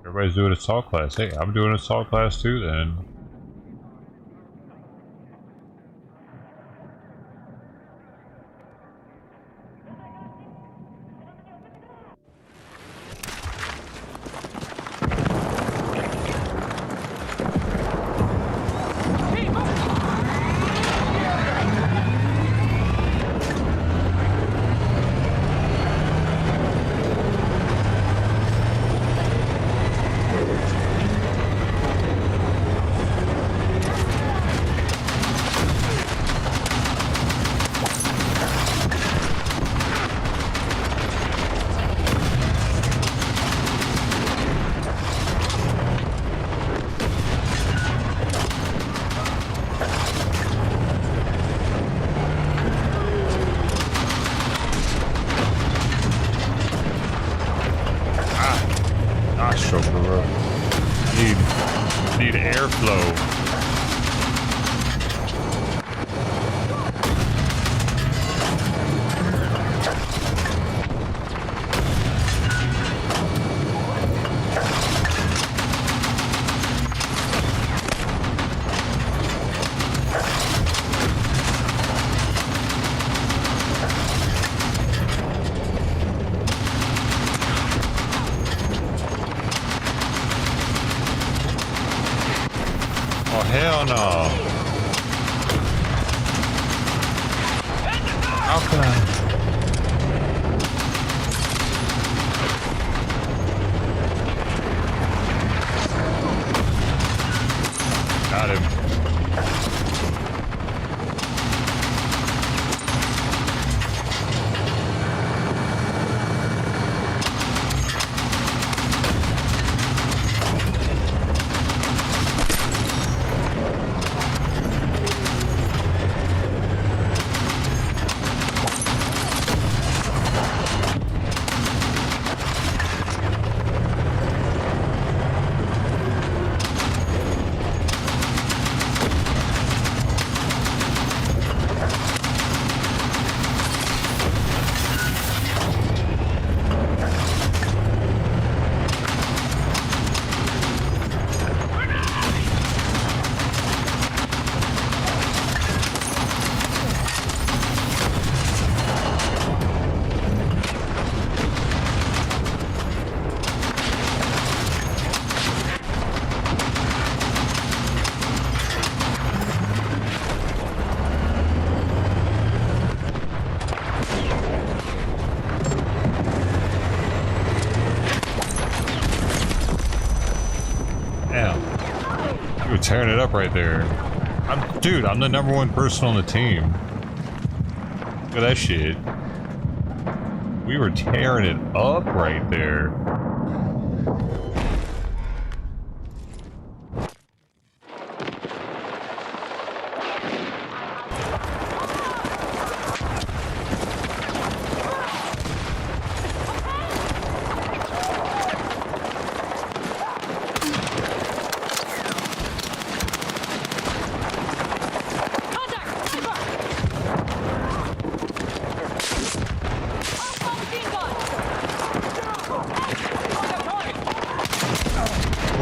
Everybody's doing assault class. Hey, I'm doing assault class too then. bro. I need airflow. Oh, hell no. How can I? Got him. Damn. You were tearing it up right there. Dude, I'm the #1 person on the team. Look at that shit. We were tearing it up right there.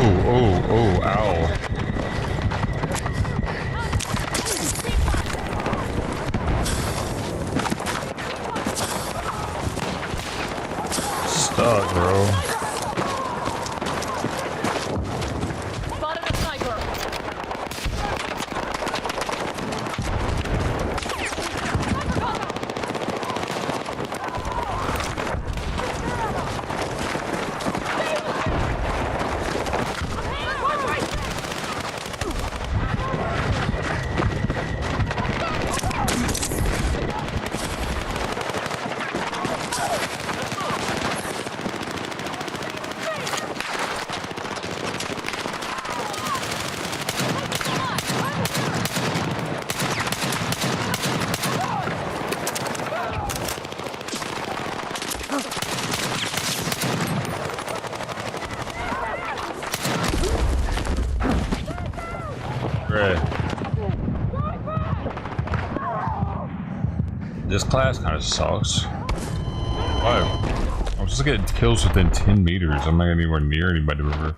Oh, ow. Stuck, bro. Spotted a sniper. This class kind of sucks. Why? I'm just getting kills within 10 meters. I'm not getting anywhere near anybody. Remember?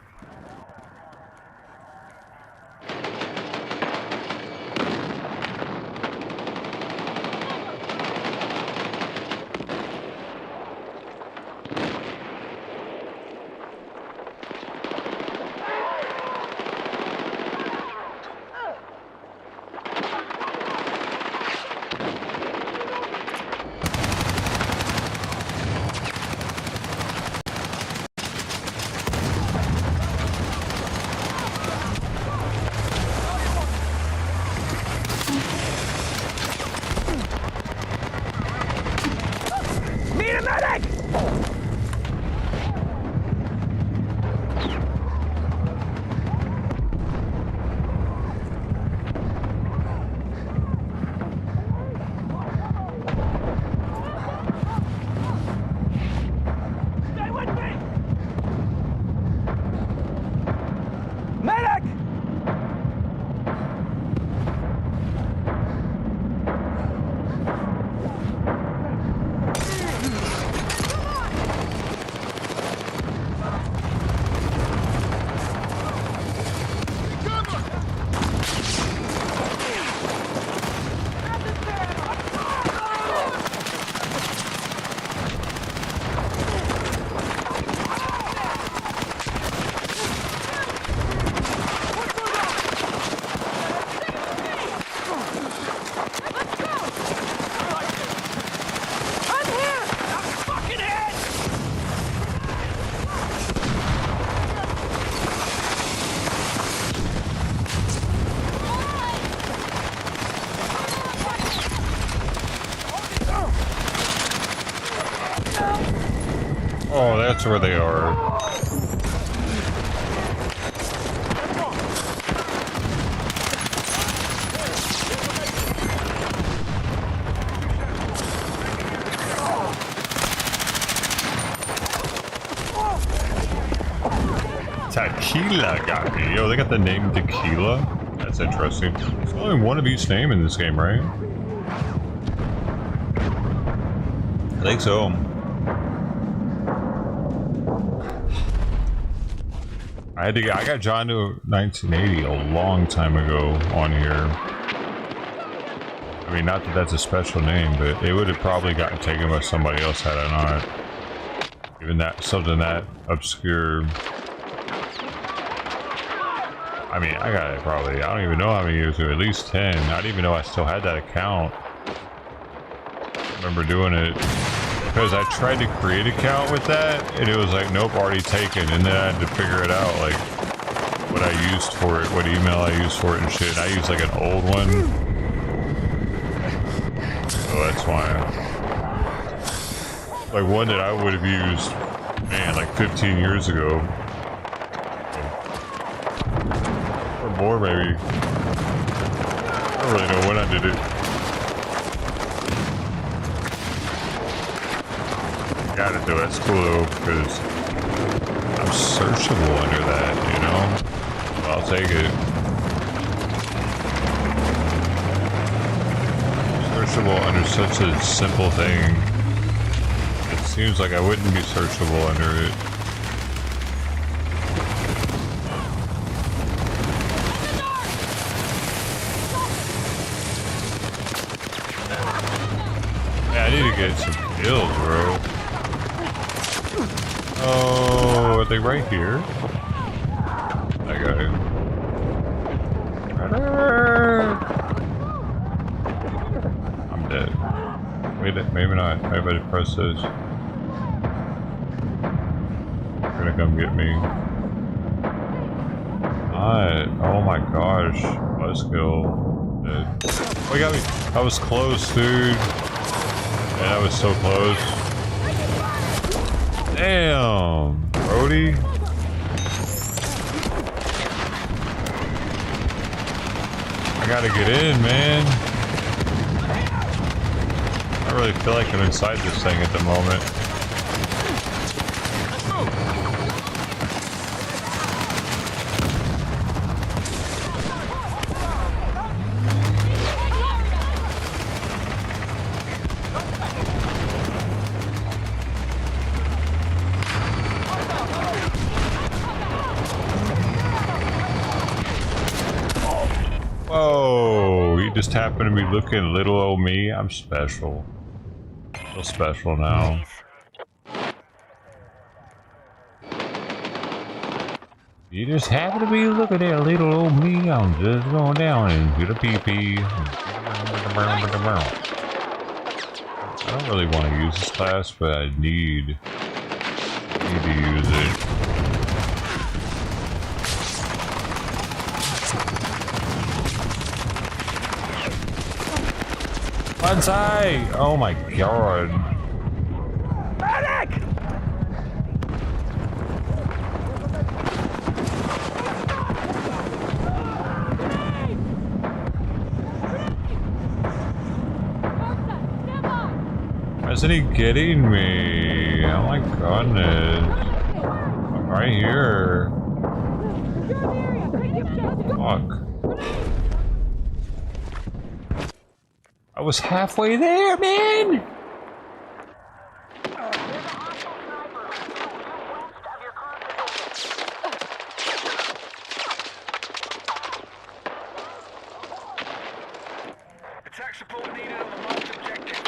That's where they are. Tequila got me. Yo, they got the name Tequila? That's interesting. There's only one of each name in this game, right? I think so. I got John to 1980 a long time ago on here. I mean, not that that's a special name, but it would have probably gotten taken by somebody else had I not. Even that, something that obscure. I mean, I got it probably, I don't even know how many years ago, at least 10. I didn't even know I still had that account. I remember doing it because I tried to create an account with that and it was like, nope, already taken. And then I had to figure it out, like what I used for it, what email I used for it and shit. And I used like an old one. So that's why. Like one that I would have used, man, like 15 years ago. More maybe. I don't really know when I did it. Gotta do it. It's cool though because I'm searchable under that, you know? Well, I'll take it. Searchable under such a simple thing. It seems like I wouldn't be searchable under it. I need to get some kills, bro. Oh, are they right here? That guy. I'm dead. Wait, maybe not. Maybe I press this. They're gonna come get me. Oh my gosh. Buzzkill. Dead. Oh, he got me. I was close, dude. Yeah, I was so close. Damn, Brody. I gotta get in, man. I really feel like I'm inside this thing at the moment. Whoa, you just happened to be looking little old me. I'm special. So special now. You just happen to be looking at little old me. I'm just going down into the pee-pee. I don't really want to use this class, but I need to use it. Bonsai! Oh my god. Medic! Isn't he getting me? Oh my goodness. I'm right here. Fuck. I was halfway there, man!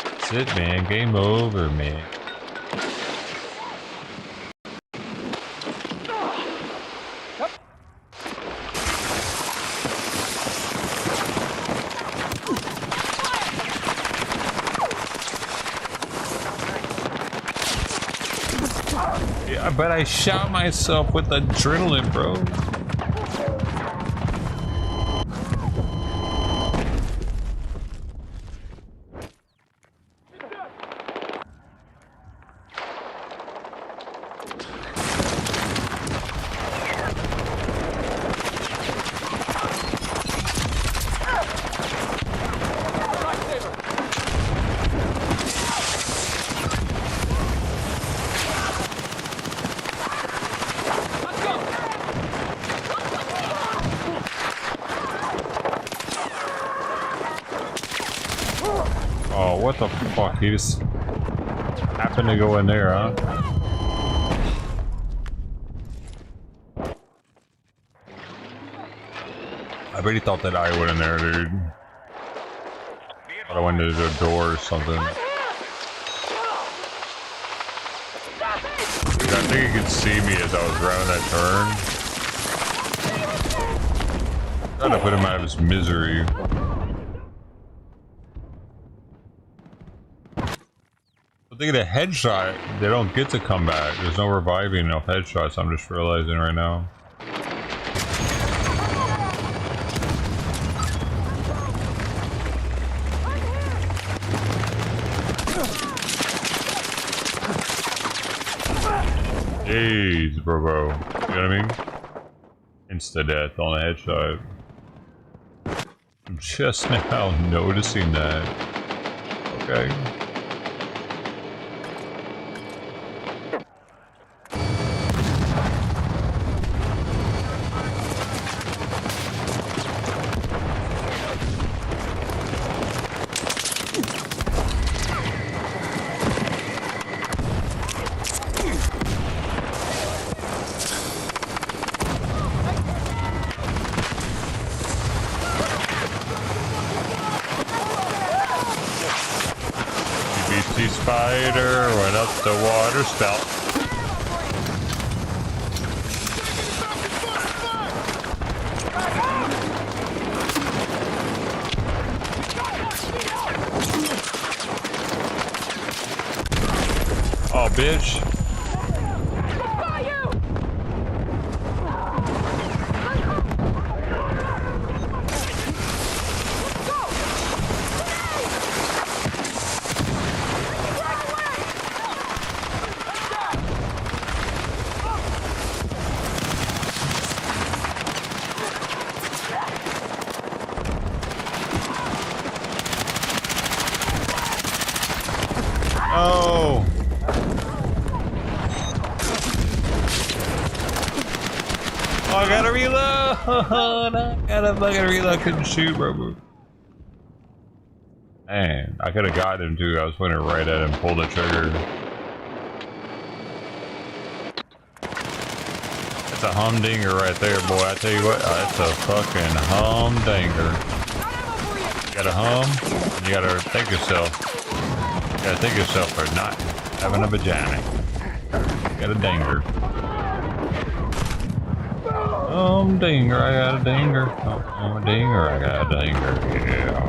That's it, man. Game over, man. Yeah, but I shot myself with adrenaline, bro. what the fuck? He just happened to go in there, huh? I bet he thought that I went in there, dude. Thought I went into the door or something. Dude, I think he could see me as I was rounding that turn. Trying to put him out of his misery. I think the headshot, they don't get to come back. There's no reviving enough headshots, I'm just realizing right now. Jeez, bro. You know what I mean? Insta-death on a headshot. I'm just now noticing that. Okay. Spider went up the water spout. Oh, bitch. Oh. Oh, I gotta reload. I gotta fucking reload. Couldn't shoot, bro. Man, I could have got him too. I was pointing right at him, pulled the trigger. That's a humdinger right there, boy. I tell you what, that's a fucking humdinger. You gotta hum, and you gotta thank yourself. You gotta thank yourself for not having a vagina. You got a dinger. Dinger, I got a dinger. Oh, a dinger, I got a dinger. Yeah.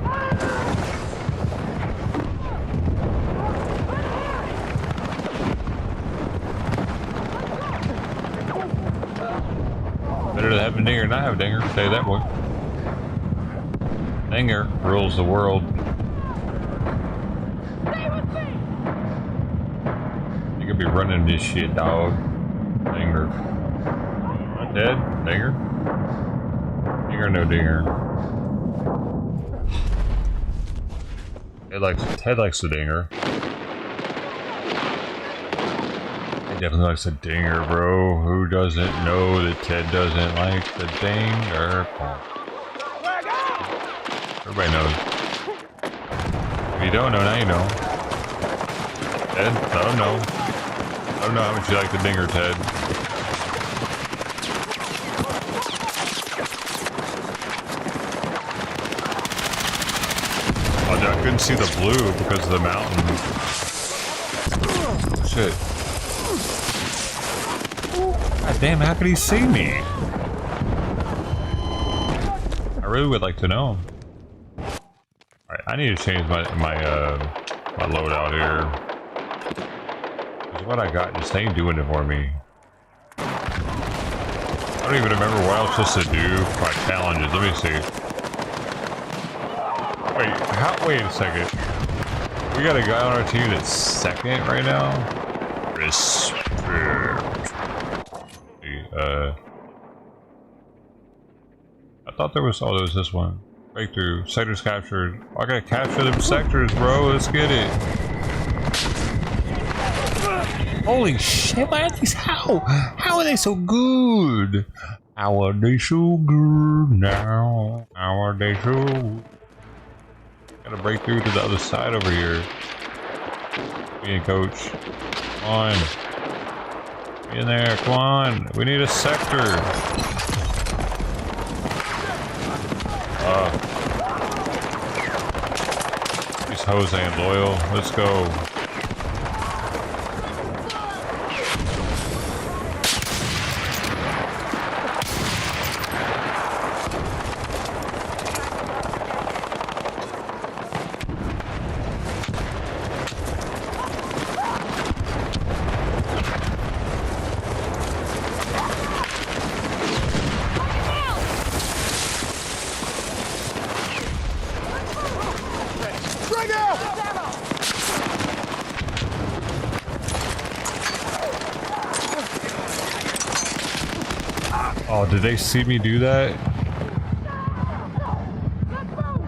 Better to have a dinger than not have a dinger. Say that, boy. Dinger rules the world. You could be running this shit, dog. Dinger. Not dead? Dinger? Dinger, no dinger. Ted likes the dinger. He definitely likes the dinger, bro. Who doesn't know that Ted doesn't like the dinger? Everybody knows. If you don't know, now you know. Ted, let him know. Let him know how much you like the dinger, Ted. Oh, dude, I couldn't see the blue because of the mountain. Shit. God damn, how could he see me? I really would like to know. Alright, I need to change my loadout here. Because what I got just ain't doing it for me. I don't even remember what I was supposed to do for my challenges. Let me see. Wait a second. We got a guy on our team that's second right now? Respect. I thought there was this one. Breakthrough. Sectors captured. I gotta capture them sectors, bro. Let's get it. Holy shit, man. How are they so good? How are they so good now? How are they so good? Gotta break through to the other side over here. Me and Coach. Come on. Get in there, come on. We need a sector. These hoes ain't loyal. Let's go. Oh, did they see me do that?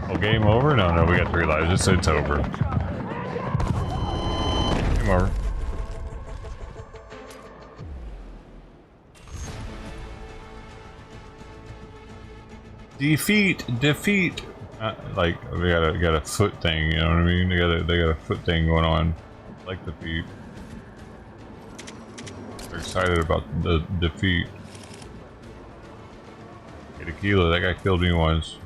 Oh, game over? No, we got 3 lives. It's over. Game over. Defeat! Like they got a foot thing, you know what I mean? They got a foot thing going on. Like defeat. They're excited about the defeat. Tequila, that guy killed me once.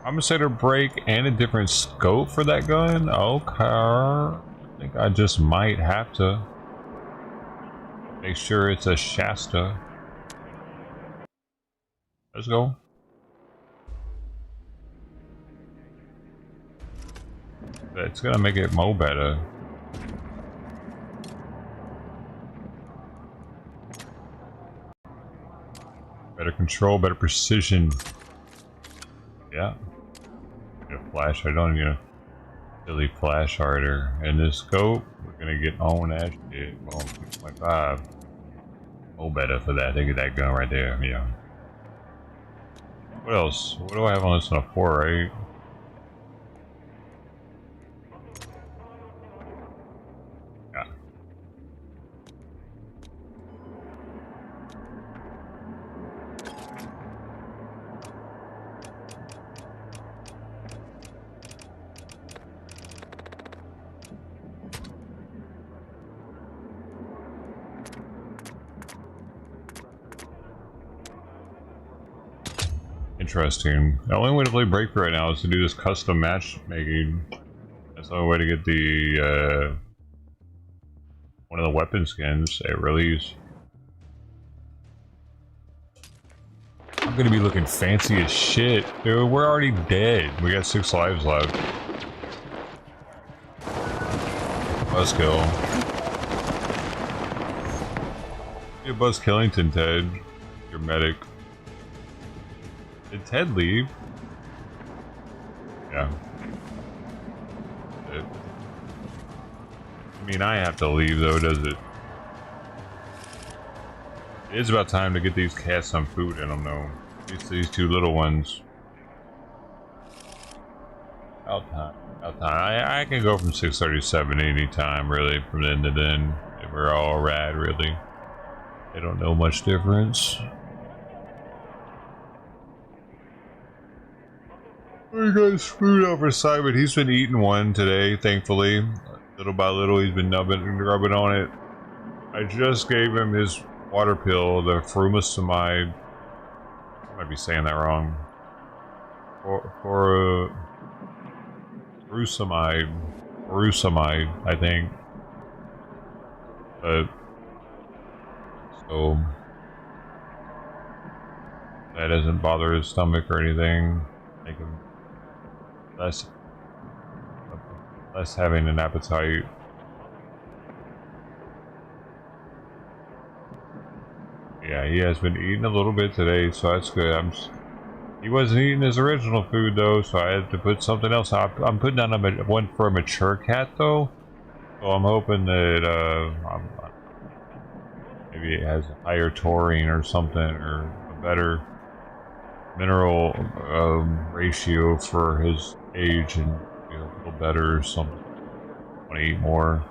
I'm gonna set a break and a different scope for that gun. Okay. I think I just might have to make sure it's a Shasta. Let's go. It's gonna make it mo better. Better control, better precision. Yeah. Get a flash. I don't need a silly flash harder. And this scope, we're gonna get on that shit. Boom, 6.5. Mo better for that. Look at that gun right there. Yeah. What else? What do I have on this one? A 4, right? Interesting. The only way to play Breaker right now is to do this custom matchmaking. That's the only way to get the one of the weapon skins at release. I'm gonna be looking fancy as shit. Dude, we're already dead. We got 6 lives left. Let's go. Hey, Buzz Killington, Ted. Your medic. Did Ted leave? Yeah. I mean, I have to leave though, does it? It is about time to get these cats some food in them though. These 2 little ones. Out time. I can go from 6:37 anytime, really, from then to then. We're all rad, really. They don't know much difference. We got food over Simon. He's been eating one today, thankfully. Little by little, he's been rubbing on it. I just gave him his water pill, the furosemide. I might be saying that wrong. Furosemide, I think. But so that doesn't bother his stomach or anything. Make him less having an appetite. Yeah, he has been eating a little bit today, so that's good. He wasn't eating his original food though, so I had to put something else out. I'm putting down one for a mature cat though, so I'm hoping that maybe it has a higher taurine or something, or a better mineral ratio for his age, and a little better or something. Want to eat more.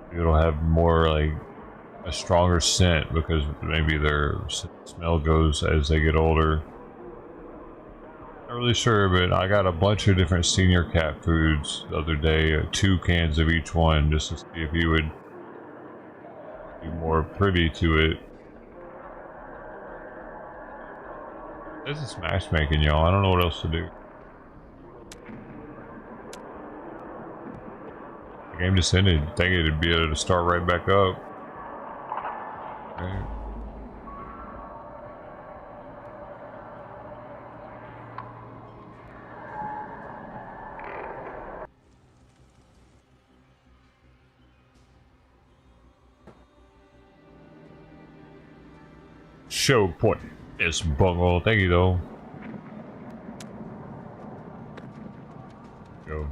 Maybe it'll have more like a stronger scent because maybe their smell goes as they get older. Not really sure, but I got a bunch of different senior cat foods the other day, 2 cans of each one, just to see if you would be more privy to it. This is matchmaking, y'all. I don't know what else to do. The game just ended. Think it'd be able to start right back up. Okay. Show point. It's bungle. Thank you though. Go.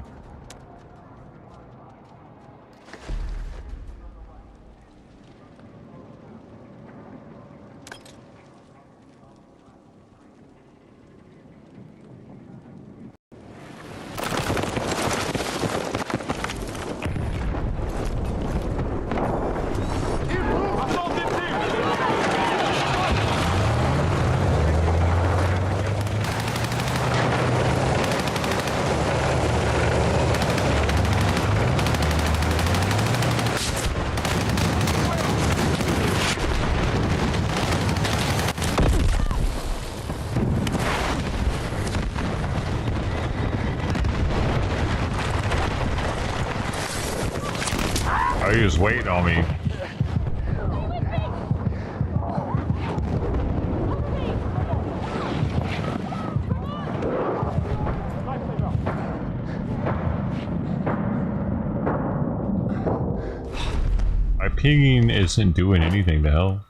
Oh, he was waiting on me. My pinging isn't doing anything to hell.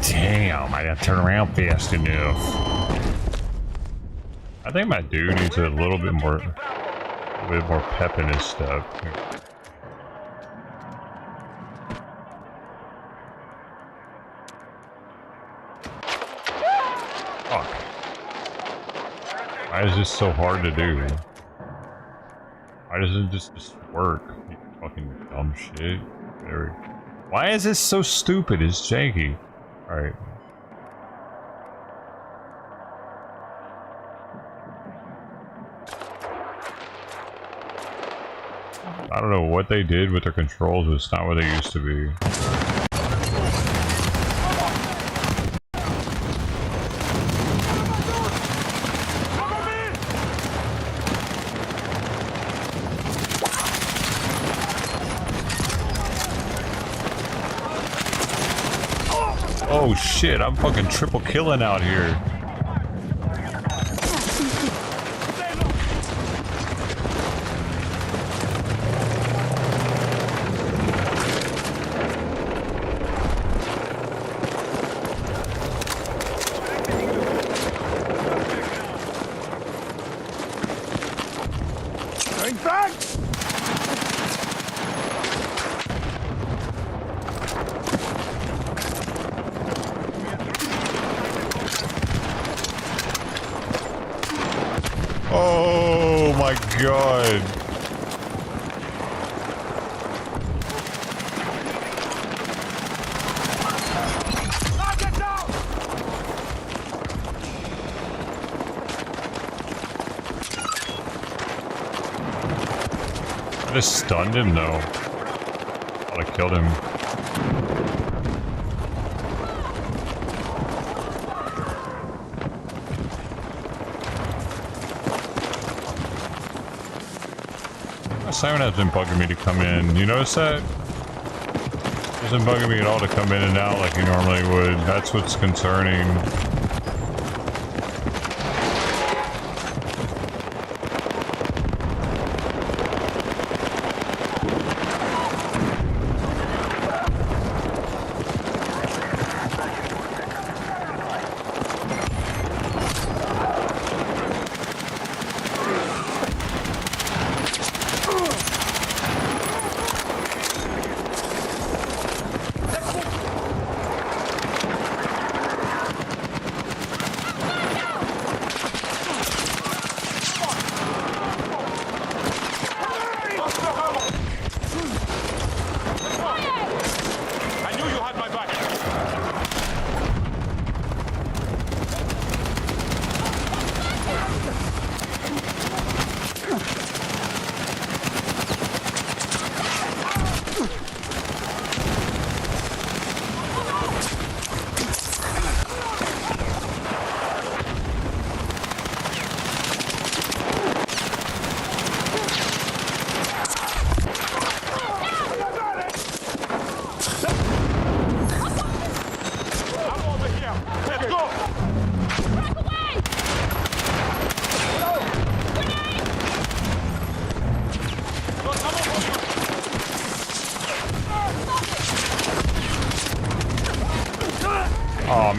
Damn, I gotta turn around fast enough. I think my dude needs a little bit more pep in his step. Fuck. Why is this so hard to do? Why doesn't it just work? You fucking dumb shit. There we go. Why is this so stupid? It's janky. Alright. I don't know what they did with their controls, but it's not what they used to be. Oh shit, I'm fucking triple killing out here. Going back! Oh my god. I just stunned him though. Thought I killed him. Simon has been bugging me to come in. You notice that? He hasn't bugging me at all to come in and out like he normally would. That's what's concerning.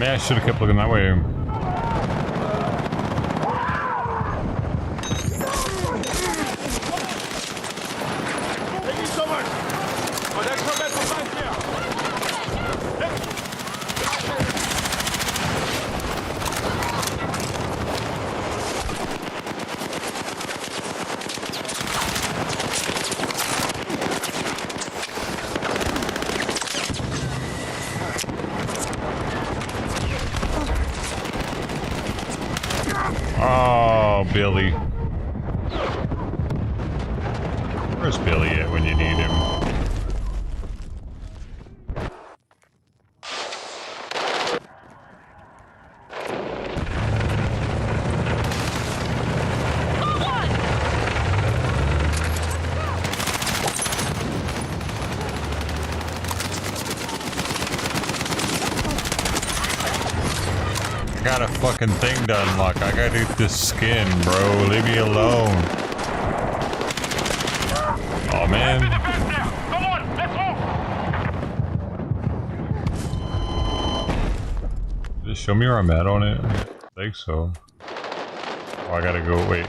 mean, I should have kept looking that way. Thank you so much. Oh, that's not bad for five here. Oh, Billy. Where's Billy at when you need him? I got a fucking thing to unlock. I gotta get this skin, bro. Leave me alone. Oh man. Come on, let's move. Just show me where I'm at on it. I think so. Oh, I gotta go. Wait.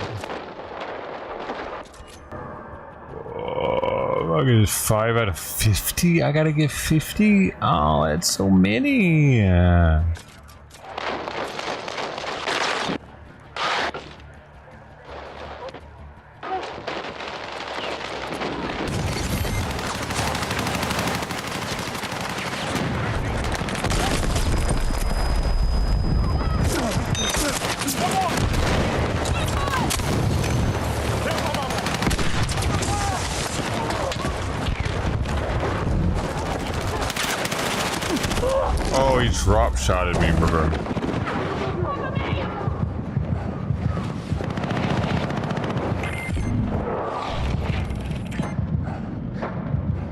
Oh, I get 5 out of 50. I gotta get 50. Oh, that's so many. Oh, he drop shotted me, bro.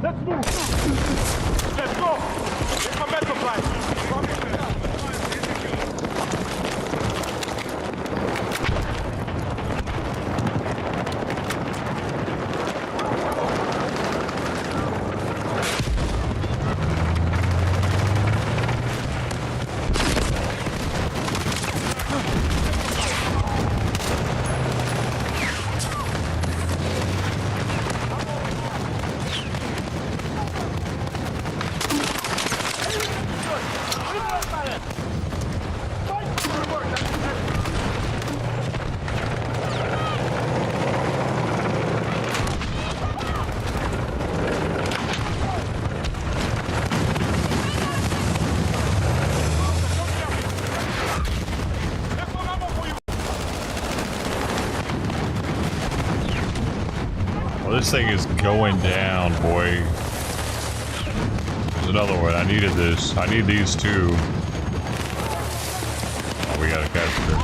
Let's move. Let's go. It's my metal flight. Well, this thing is going down, boy. There's another one. I needed this. I need these too. Oh, we gotta capture it.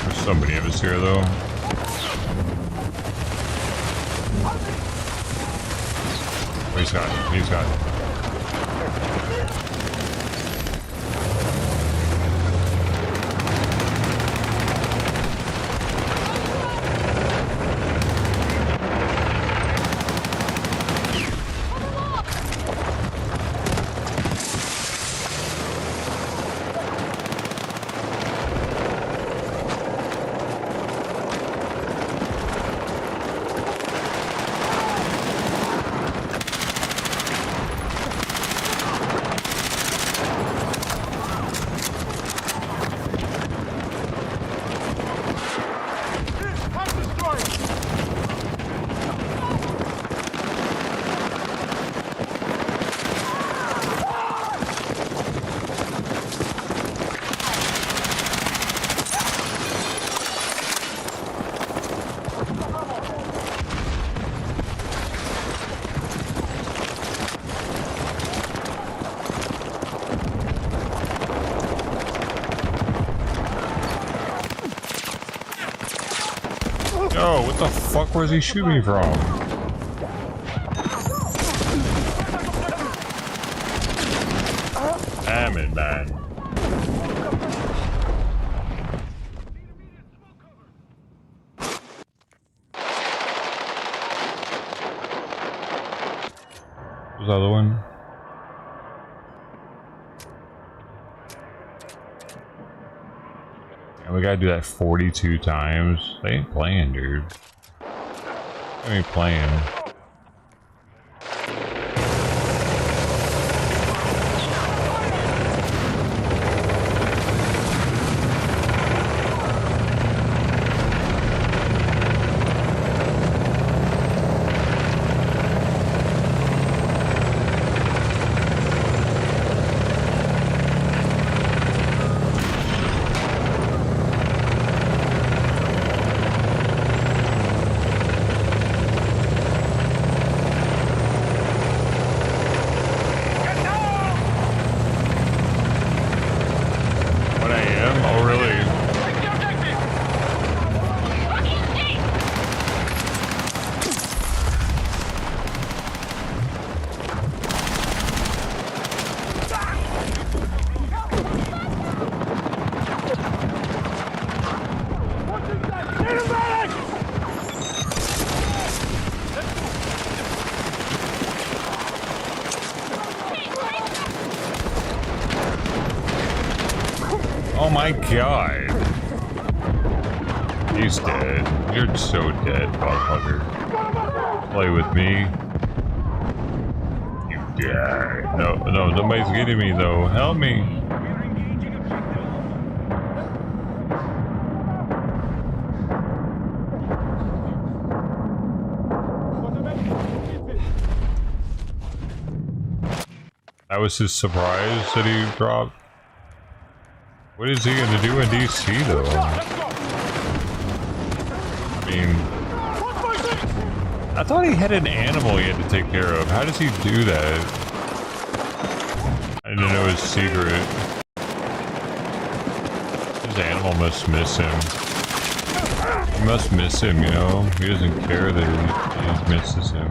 There's so many of us here, though. Oh, he's got it. He's got it. Yo, what the fuck was he shooting me from? Damn it, man. What's the other one? And we gotta do that 42 times. They ain't playing, dude. They ain't playing. Oh my god. He's dead. You're so dead, motherfucker. Play with me. You die. No, nobody's getting me though. Help me. That was his surprise that he dropped. What is he gonna do in DC though? I mean, I thought he had an animal he had to take care of. How does he do that? I didn't know his secret. His animal must miss him. He must miss him, you know? He doesn't care that he misses him.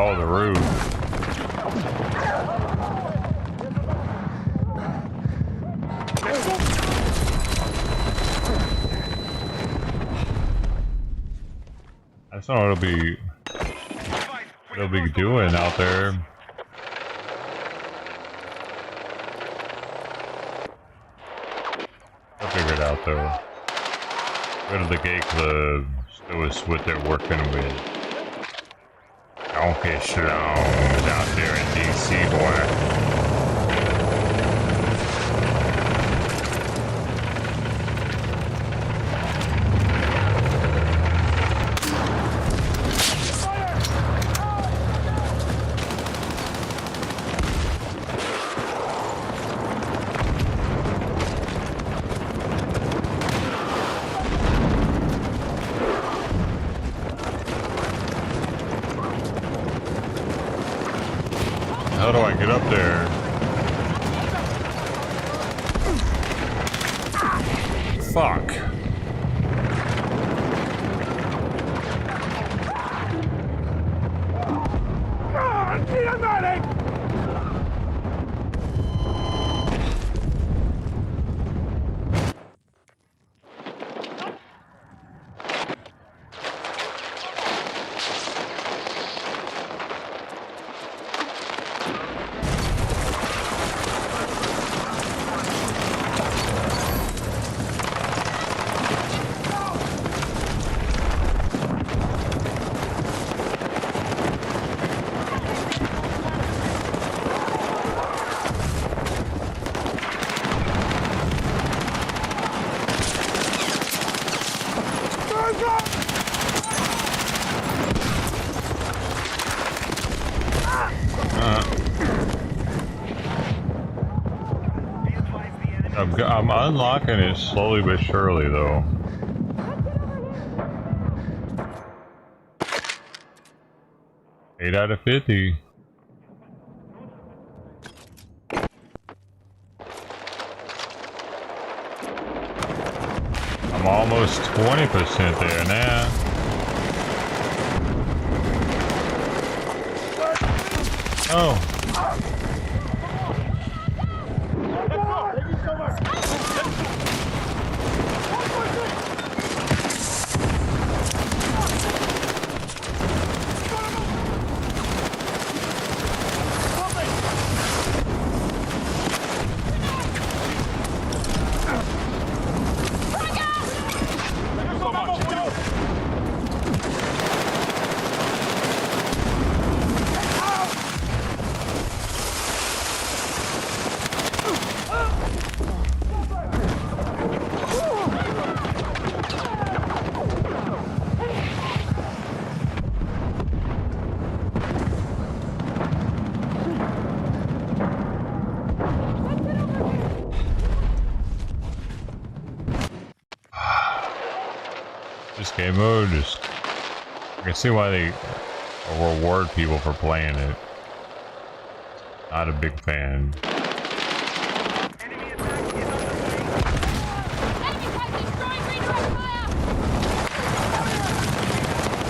Oh, the roof. That's not what it'll be doing out there. I'll figure it out though. Go to the gate club. Show us what they're working with. Donkey Schlongs out there in DC, boy. How do I get up there? Fuck. I'm unlocking it slowly but surely, though. Eight out of 50. I'm almost 20% there now. Oh. This game mode is... I can see why they reward people for playing it. Not a big fan.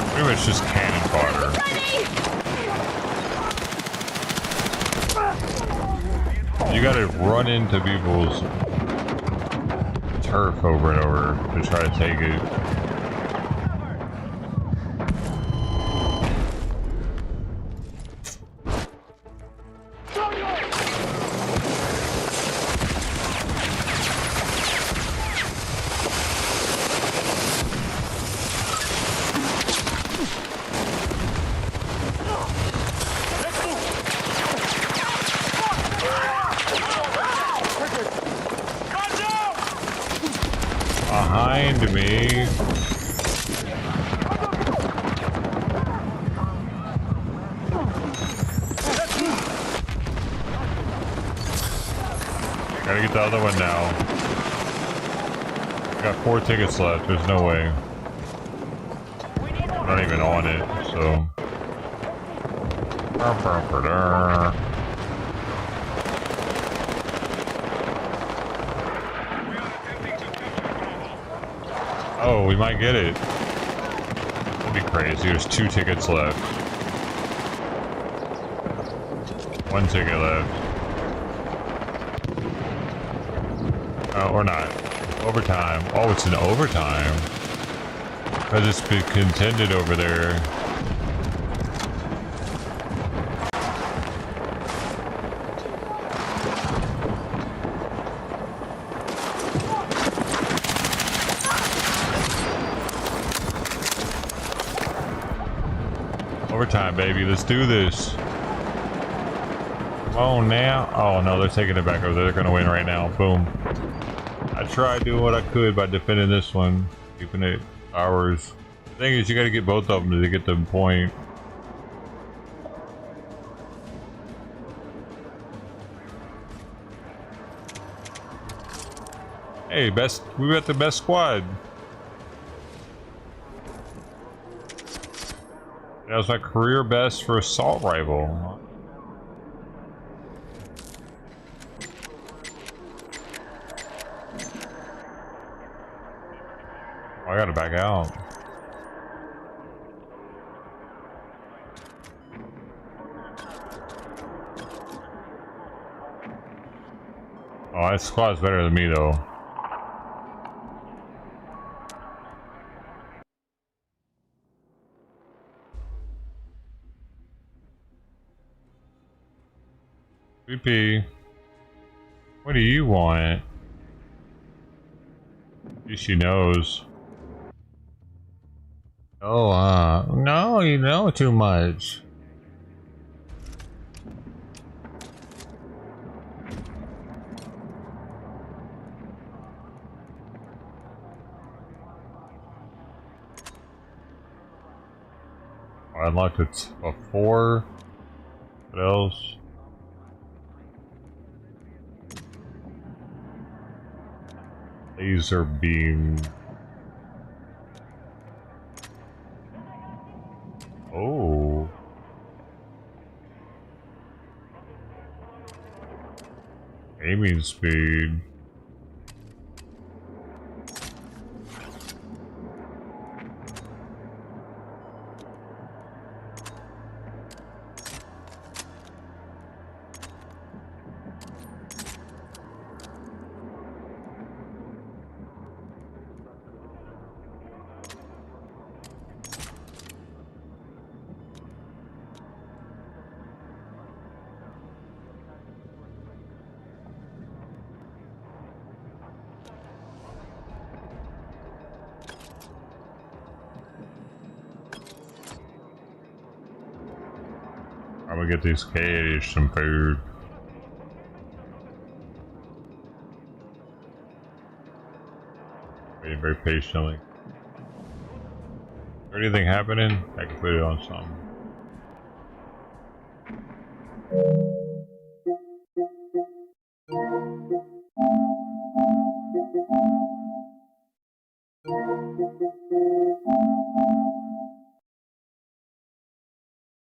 Pretty much just cannon fodder. You gotta run into people's turf over and over to try to take it. Behind me. Gotta get the other one now. I got 4 tickets left. There's no way. I'm not even on it, so. Oh, we might get it. That'd be crazy. There's 2 tickets left. 1 ticket left. Or not. Overtime. Oh, it's an overtime. Because it's been contended over there. Overtime, baby. Let's do this. Come on now. Oh, no, they're taking it back over there. They're going to win right now. Boom. I tried doing what I could by defending this one. Keeping it ours. The thing is, you got to get both of them to get the point. Hey, we got the best squad. That was my career best for assault rifle. Oh, I gotta back out. Oh, that squad's better than me though. VP, what do you want? At least she knows. Oh, no, you know too much. I unlocked it a 4. What else? Laser beam. Oh. Aiming speed. I'm gonna get these kids some food. Waiting very patiently. Is there anything happening? I can put it on something.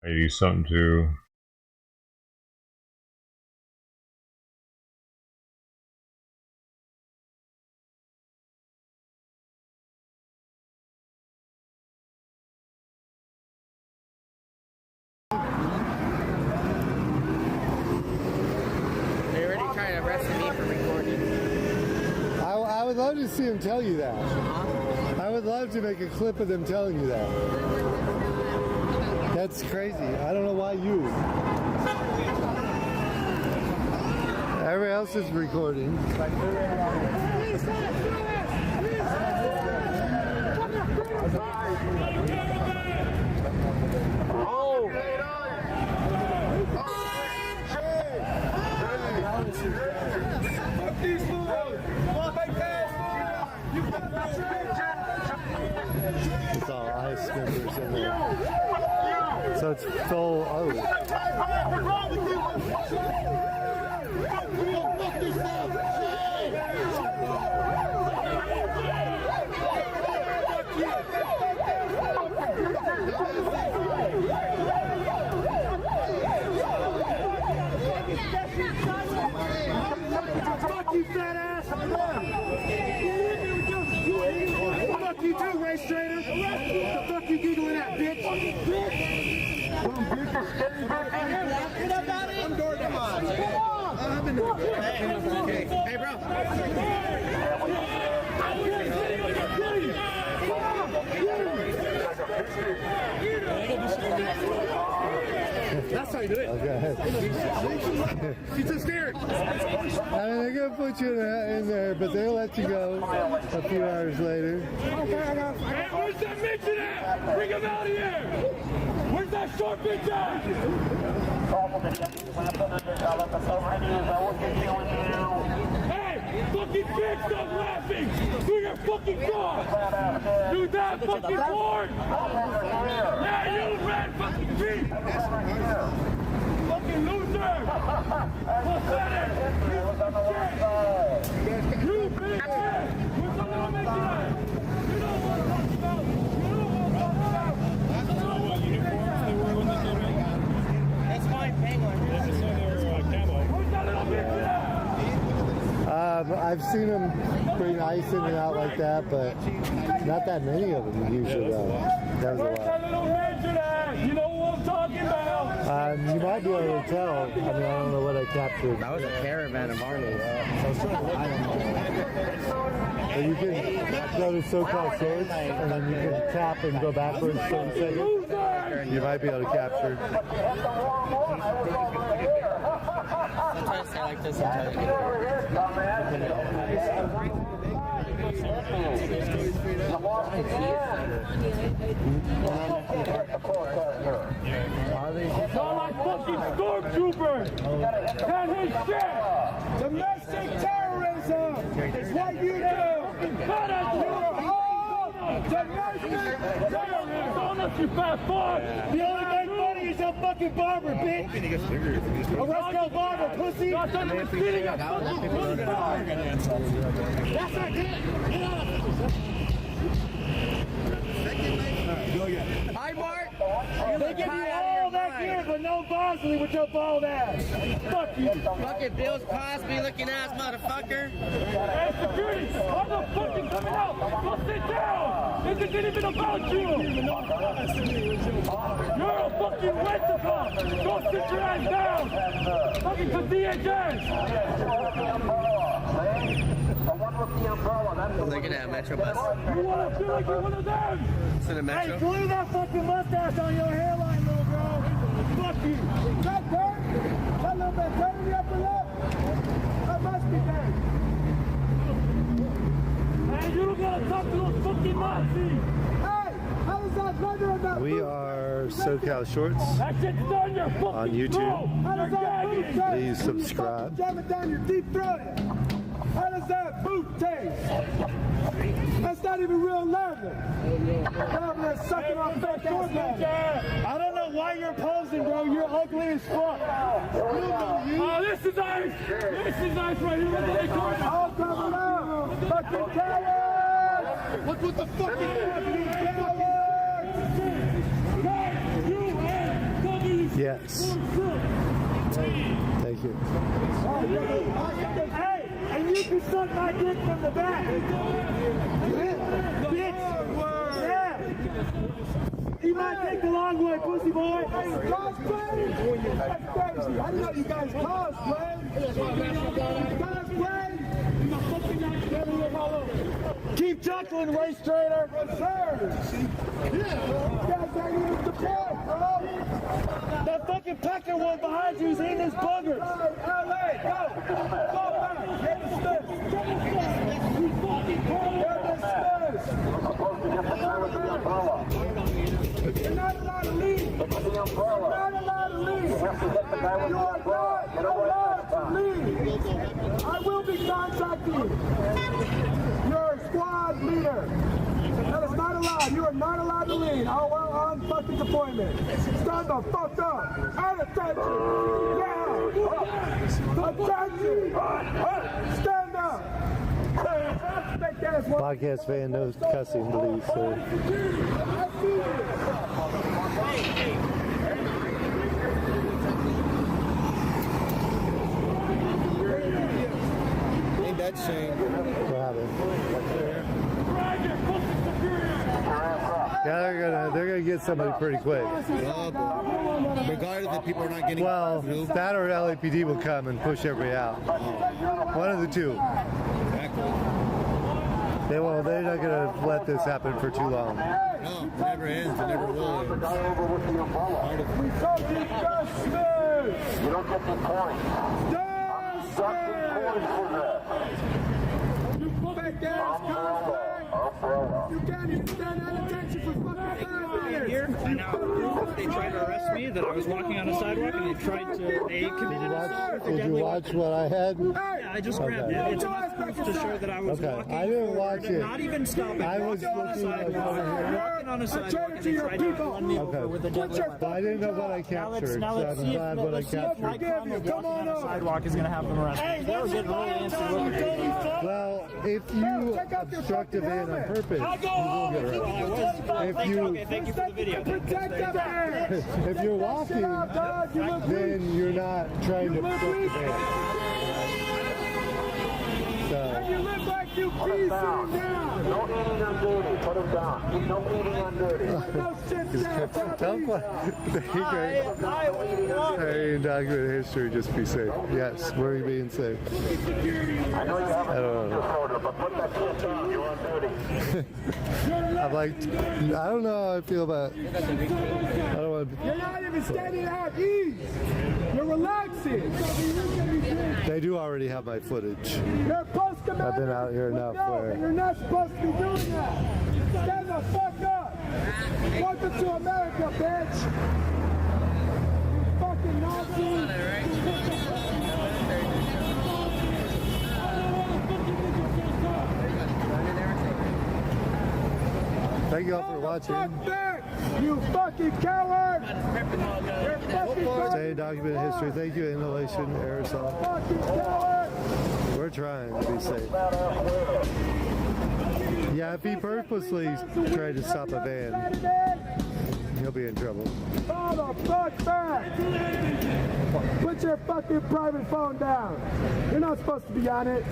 I need something to. They already tried arresting me for recording. I would love to see him tell you that. I would love to make a clip of them telling you that. That's crazy. I don't know why you. Everybody else is recording. It's all ice scrimpers in there. So it's full. Oh. Fuck you, fat ass! Fuck you too, race trader! The fuck you giggling at, bitch? Get up out of here! I'm door to mine. Hey, bro. That's how you do it. Okay. She's so scared. I mean, they're gonna put you in there, but they'll let you go a few hours later. Hey, where's that midget at? Bring him out of here! Where's that short bitch at? Hey, fucking bitch, stop laughing! Do your fucking job! Do that fucking board! Yeah, you red fucking bitch! Fucking loser! Pathetic! You bitch! Where's the little midget at? You know what I'm talking about! That's fine, penguin. I've seen them bring ice in and out like that, but not that many of them usually. That was a lot. You know what I'm talking about? You might be able to tell. I mean, I don't know what I captured. That was a caravan of armies. But you can go to so-called source, and then you can tap and go backwards 30 seconds. You might be able to capture. Sometimes I like this. Sound like fucking stormtroopers! That his shit! Domestic terrorism is what you do! Cut us! You're all domestic terrorists! Don't let you fast forward! The only big money is up fucking barber, bitch! Arrest that barber, pussy! That's not Hi, Mark. They give you all that gear, but no Bosley with your bald ass. Fuck you. Fucking Bill Cosby looking ass motherfucker. Hey, security, I'm not fucking coming out. Go sit down. This isn't even about you. You're a fucking rent-a-car. Go sit your ass down. Fucking for DHS. Look at that Metro bus. You want to feel like you're one of them? It's in a Metro. Hey, glue that fucking mustache on your hairline, little bro. Fuck you. That dirt? That little bit dirt in the upper lip? That must be dirt. Hey, you don't gotta talk to those fucking Nazis. Hey, how does that leather in that We are SoCal Shorts That shit's down your fucking on YouTube. How does that boot taste? Please subscribe. Jam it down your deep throat. How does that boot taste? That's not even real leather. Leather is sucking on fake ass leather. I don't know why you're posing, bro. You're ugly as fuck. Oh, this is ice. This is ice right here. What they call it? Oh, come on. Fucking cowards. Look what the fuck is happening, cowards. Yes. Thank you. Hey, and you can suck my dick from the back. Bitch. Yeah. You might take the long way, pussy boy. Cosplay? That's crazy. I didn't know you guys cosplay. Cosplay? Keep chuckling, race trader. Sir. Yeah. You guys ain't even deployed, bro. That fucking pecker one behind you is eating his boogers. LA, go. Go back. Get the stairs. Get the stairs. You're not allowed to leave. You're not allowed to leave. You are not allowed to leave. I will be contacting your squad leader. That is not allowed. You are not allowed to leave. On fucking deployment. Stand the fuck up. And attention. Yeah. Attention. Stand up. Podcast fan knows cussing, please, sir. Ain't that shame? What happened? Yeah, they're gonna get somebody pretty quick. Regardless if people are not getting. Well, that or LAPD will come and push everybody out. One of the two. They won't. They're not gonna let this happen for too long. No, it never ends. It never will end. We told you justice! You don't get the point. Justice! You fake ass cosplay! You can't even stand at attention for fucking 5 minutes! Here, and now they tried to arrest me, that I was walking on a sidewalk, and they committed assault. Did you watch what I had? Yeah, I just grabbed it. It's enough proof to show that I was walking. I didn't watch it. Not even stopping. I was walking on a sidewalk. Walking on a sidewalk, and they tried to run me over with a deadly weapon. But I didn't know what I captured. Now let's see if my crime of walking on a sidewalk is going to have them arrested. They were getting really antsy looking. Well, if you obstruct a van on purpose, you will get arrested. Thank you for the video. If you're walking, then you're not trying to obstruct the van. So. You look like you peace down. No eating on duty. Put him down. No eating on duty. Hey, document history, just be safe. Yes, we're being safe. I know you have a disorder, but put that shit down. You're on duty. I'm like, I don't know how I feel about. I don't want to. You're not even standing at ease. You're relaxing. They do already have my footage. You're post commander. I've been out here enough where. You're not supposed to be doing that. Stand the fuck up. Welcome to America, bitch. You fucking Nazi. Thank you all for watching. Fuck back, you fucking coward. You're maintain documented history. Thank you, inhalation aerosol. We're trying to be safe. Yeah, if he purposely tried to stop a van, he'll be in trouble. Fall the fuck back! Put your fucking private phone down. You're not supposed to be on it.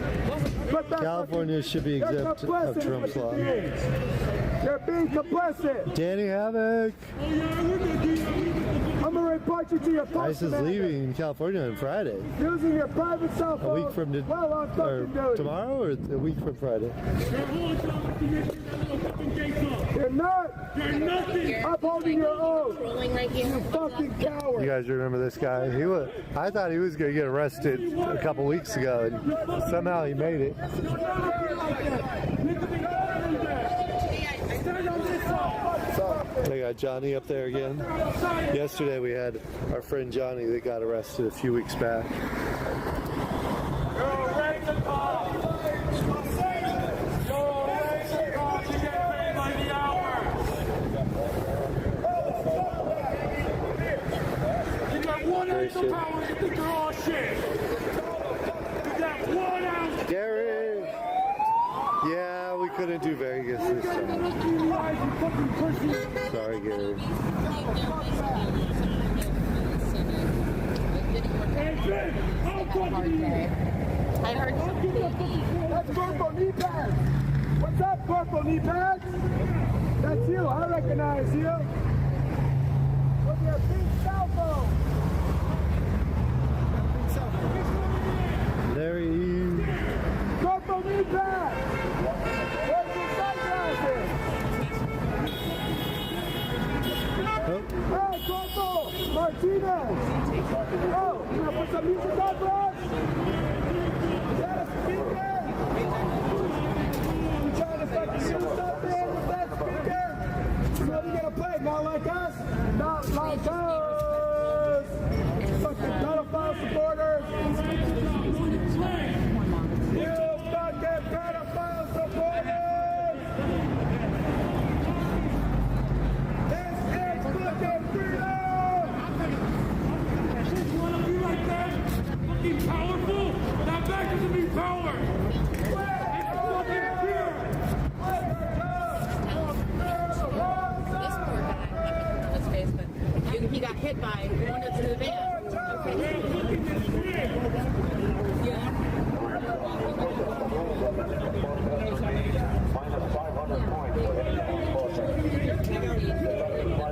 California should be exempt of Trump's law. You're being complicit. Danny Havoc. I'm gonna report you to your ICE is leaving California on Friday. Using your private cell phone. A week from tomorrow or a week from Friday? You're not upholding your oath. You fucking coward. You guys remember this guy? I thought he was going to get arrested a couple weeks ago, and somehow he made it. They got Johnny up there again. Yesterday we had our friend Johnny that got arrested a few weeks back. Gary! Yeah, we couldn't do Vegas this time. Sorry, Gary. I heard that's Corporal Knee Pads. What's up, Corporal Knee Pads? That's you. I recognize you. With your big cell phone. There he is. Corporal Knee Pads. Where's your sunglasses? Hey, Corporal Martinez. Oh, you want to put some music on for us? Is that a speaker? You trying to fucking use something with that speaker? So what are you gonna play? Not like us? Not like us! Fucking pedophile supporters! You fucking pedophile supporters! This is fucking freedom! You wanna be like that? Fucking powerful? That back doesn't mean power! It's fucking fear! This poor guy, I'm not his face, but he got hit by one of the van. The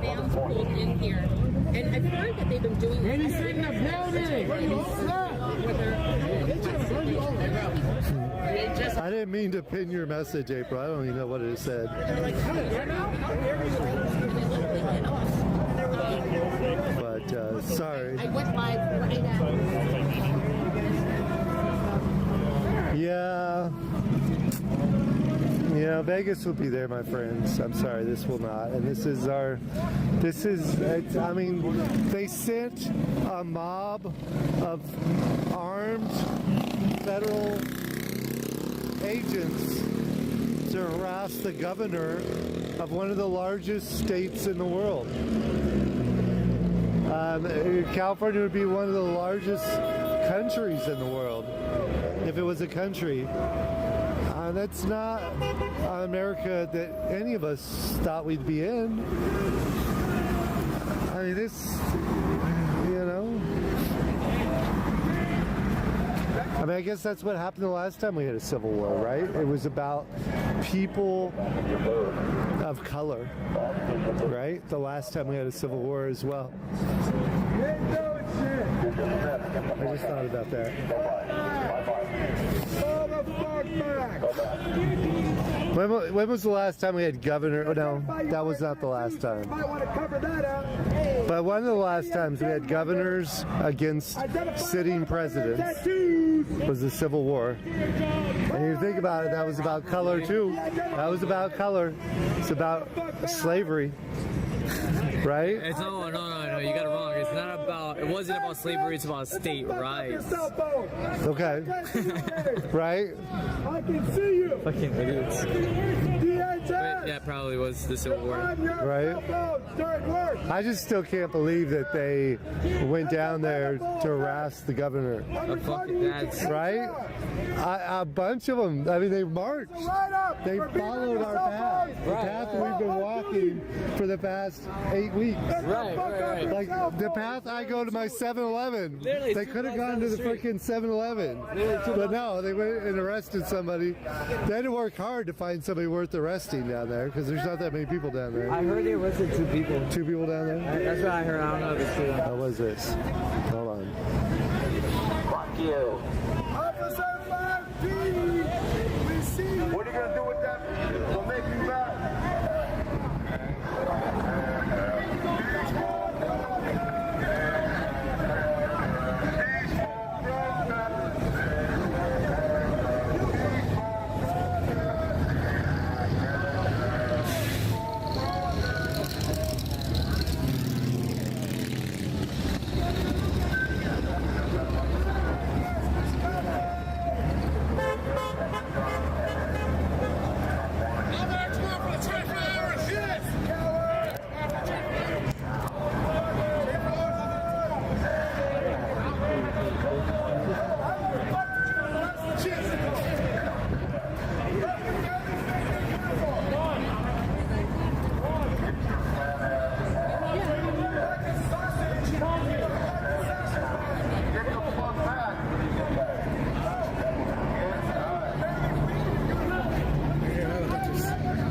van's pulled in here. And I've heard that they've been doing this. He's in the building! I didn't mean to pin your message, April. I don't even know what it said. But, sorry. I went live right now. Yeah. Yeah, Vegas will be there, my friends. I'm sorry, this will not. And I mean, they sent a mob of armed federal agents to harass the governor of one of the largest states in the world. California would be one of the largest countries in the world if it was a country. That's not America that any of us thought we'd be in. I mean, this, you know. I mean, I guess that's what happened the last time we had a civil war, right? It was about people of color, right? The last time we had a civil war as well. I just thought about that. When was the last time we had governor? Oh, no, that was not the last time. But one of the last times we had governors against sitting presidents was the Civil War. And you think about it, that was about color too. That was about color. It's about slavery. Right? It's no, you got it wrong. It's not about, it wasn't about slavery, it's about state rights. Okay. Right? I can see you. Fucking idiots. But yeah, it probably was the Civil War. Right? I just still can't believe that they went down there to harass the governor. Right? A bunch of them. I mean, they marched. They followed our path. The path we've been walking for the past 8 weeks. Right. Like the path I go to my 7-Eleven. They could have gone to the freaking 7-Eleven. But no, they went and arrested somebody. They had to work hard to find somebody worth arresting down there because there's not that many people down there. I heard they arrested 2 people. 2 people down there? That's what I heard. I don't know if it's true. What was this? Hold on. Fuck you. Officer 5P! We see you. What are you going to do with that? We'll make you back.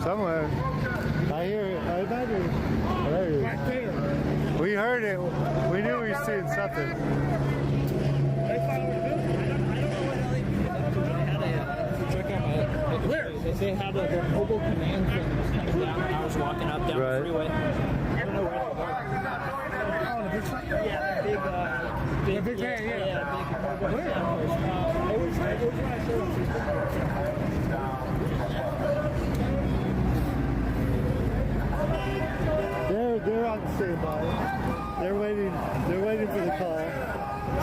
Somewhere. I hear it. I heard it. Right there. We heard it. We knew we were seeing something. Where? They had like a mobile command thing that was coming down when I was walking up down the freeway. I don't know where they were. Yeah, big van, yeah. Where? It was when I showed They're on the same by. They're waiting for the call.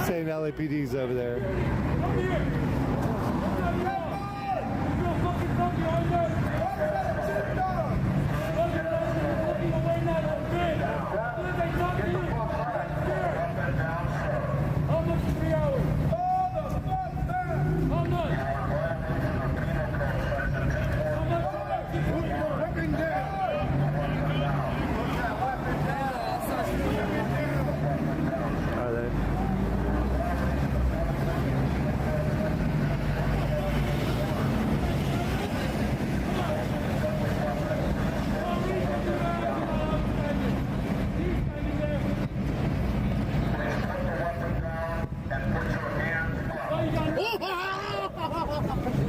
Saying LAPD's over there.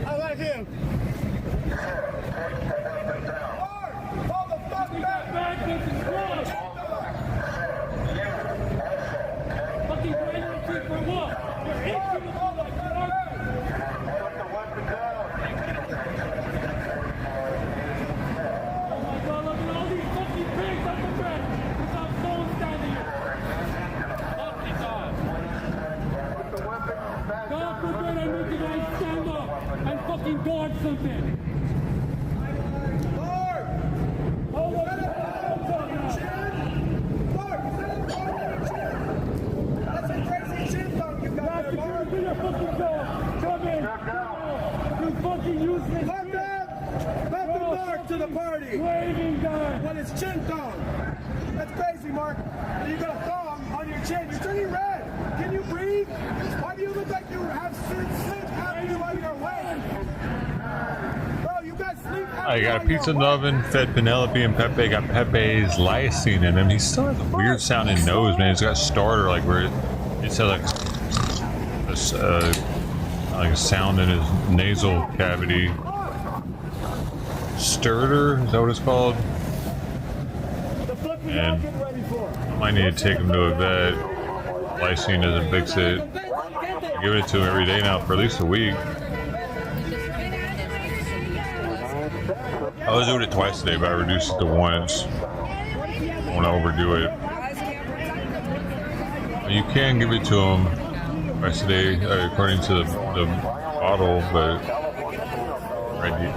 I like him. God something. Lord! Hold on. That's a crazy chin thumb you got there, Lord. Come in. You fucking useless. Let the mark to the party. Waving gun. What is chin thumb? That's crazy, Mark. You got a thumb on your chin. You're turning red. Can you breathe? Why do you look like you have sleep happening while you're awake? I got a pizza in the oven, fed Penelope and Pepe. Got Pepe's lysine in him. He still has a weird sounding nose, man. He's got a starter, like where it's like a sound in his nasal cavity. Starter, is that what it's called? And I might need to take him to a vet. Lysine doesn't fix it. I give it to him every day now for at least a week. I was doing it twice a day, but I reduced it to once. I don't want to overdo it. You can give it to them twice a day, according to the bottle, but maybe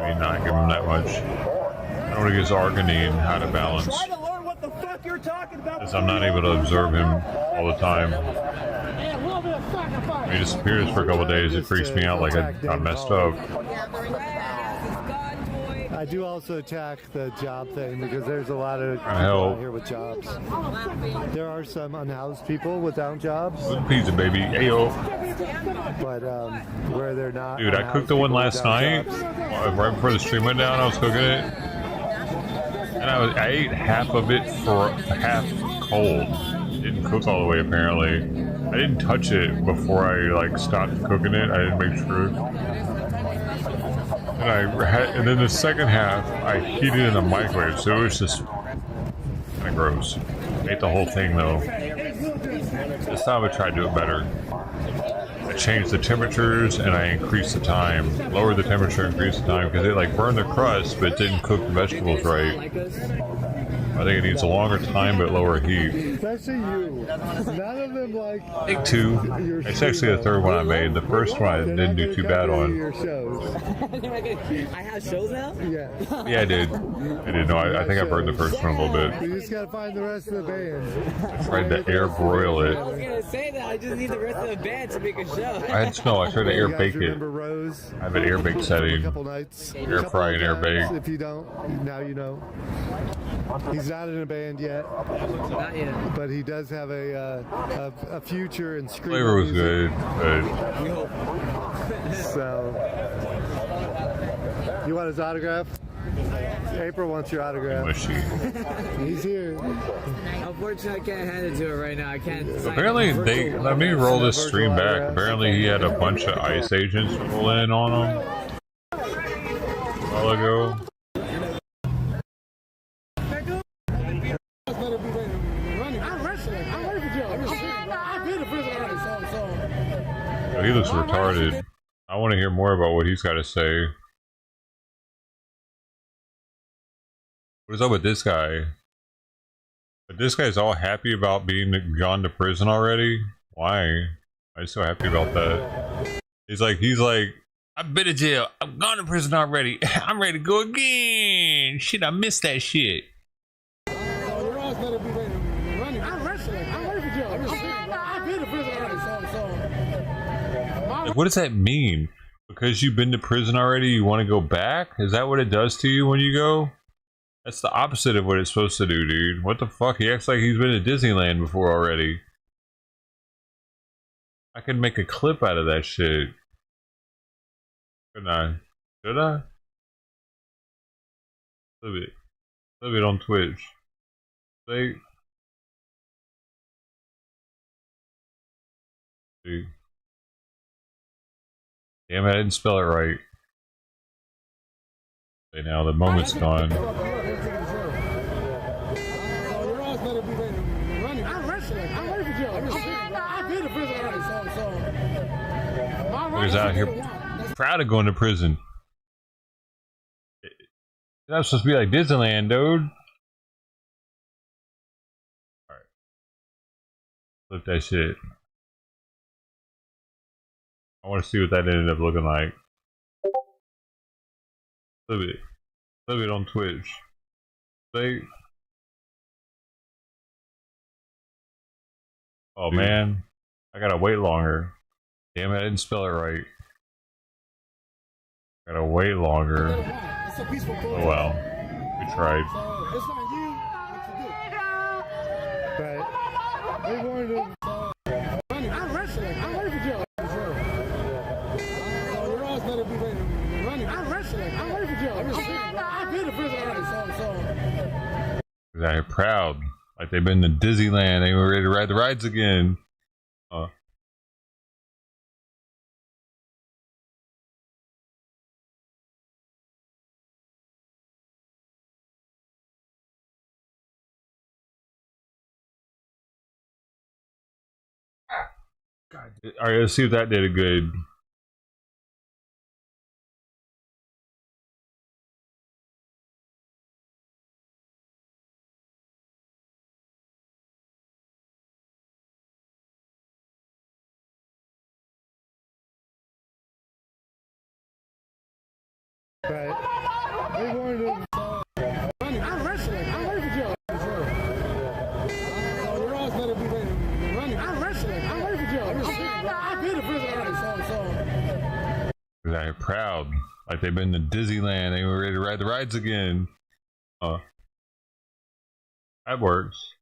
Maybe not give him that much. I don't want to use Arginine how to balance. Try to learn what the fuck you're talking about. Because I'm not able to observe him all the time. When he disappears for a couple of days, it freaks me out like I messed up. I do also attack the job thing because there's a lot of people help. out here with jobs. There are some unhoused people without jobs. Good pizza, baby. Ayo. But where they're not. Dude, I cooked the one last night. Right before the stream went down, I was cooking it. And I ate half of it for half cold. Didn't cook all the way, apparently. I didn't touch it before I like stopped cooking it. I didn't make sure. And then the second half, I heated it in the microwave, so it was just kind of gross. I ate the whole thing though. This time I tried to do it better. I changed the temperatures and I increased the time. Lowered the temperature, increased the time, because it like burned the crust, but it didn't cook the vegetables right. I think it needs a longer time but lower heat. Especially you. None of them like. Take two. It's actually the third one I made. The first one I didn't do too bad on. I have shows now? Yeah. Yeah, I did. No, I think I burned the first one a little bit. You just gotta find the rest of the band. I tried to air broil it. I was gonna say that. I just need the rest of the band to make a show. I tried to air bake it. Rose? I have an air bake setting. Air fry and air bake. If you don't, now you know. He's not in a band yet. Not yet. But he does have a future in screaming Flavor was music. good, but So, you want his autograph? April wants your autograph. He's here. Unfortunately, I can't hand it to her right now. I can't. apparently they let me roll this stream back. Apparently he had a bunch of ICE agents roll in on him a while ago. Oh, he looks retarded. I want to hear more about what he's got to say. What is up with this guy? But this guy's all happy about being gone to prison already? Why? Why is he so happy about that? He's like, I've been in jail. I'm gone to prison already. I'm ready to go again. Shit, I missed that shit. Like, what does that mean? Because you've been to prison already, you want to go back? Is that what it does to you when you go? That's the opposite of what it's supposed to do, dude. What the fuck? He acts like he's been to Disneyland before already. I could make a clip out of that shit. Couldn't I? Should I? Live it on Twitch. Dude. Damn it, I didn't spell it right. Okay, now the moment's gone. He's out here proud of going to prison. It's not supposed to be like Disneyland, dude. Alright. Flip that shit. I want to see what that ended up looking like. Flip it on Twitch. See? Oh man, I gotta wait longer. Damn it, I didn't spell it right. Gotta wait longer. Oh well, we tried. It's not you, what you do. Right. They wanted to. I'm wrestling. I'm ready for jail. Your eyes better be ready to run. I'm wrestling. I'm ready for jail. I've been to prison already, so. He's out here proud. Like they've been to Disneyland. They were ready to ride the rides again. God. Alright, let's see if that did a good. Right. They wanted him. I'm wrestling. I'm ready for jail. So your ass better be ready to run. I'm wrestling. I'm ready for jail. I've been to prison already, so. They're proud. Like they've been to Disneyland. They were ready to ride the rides again. That works.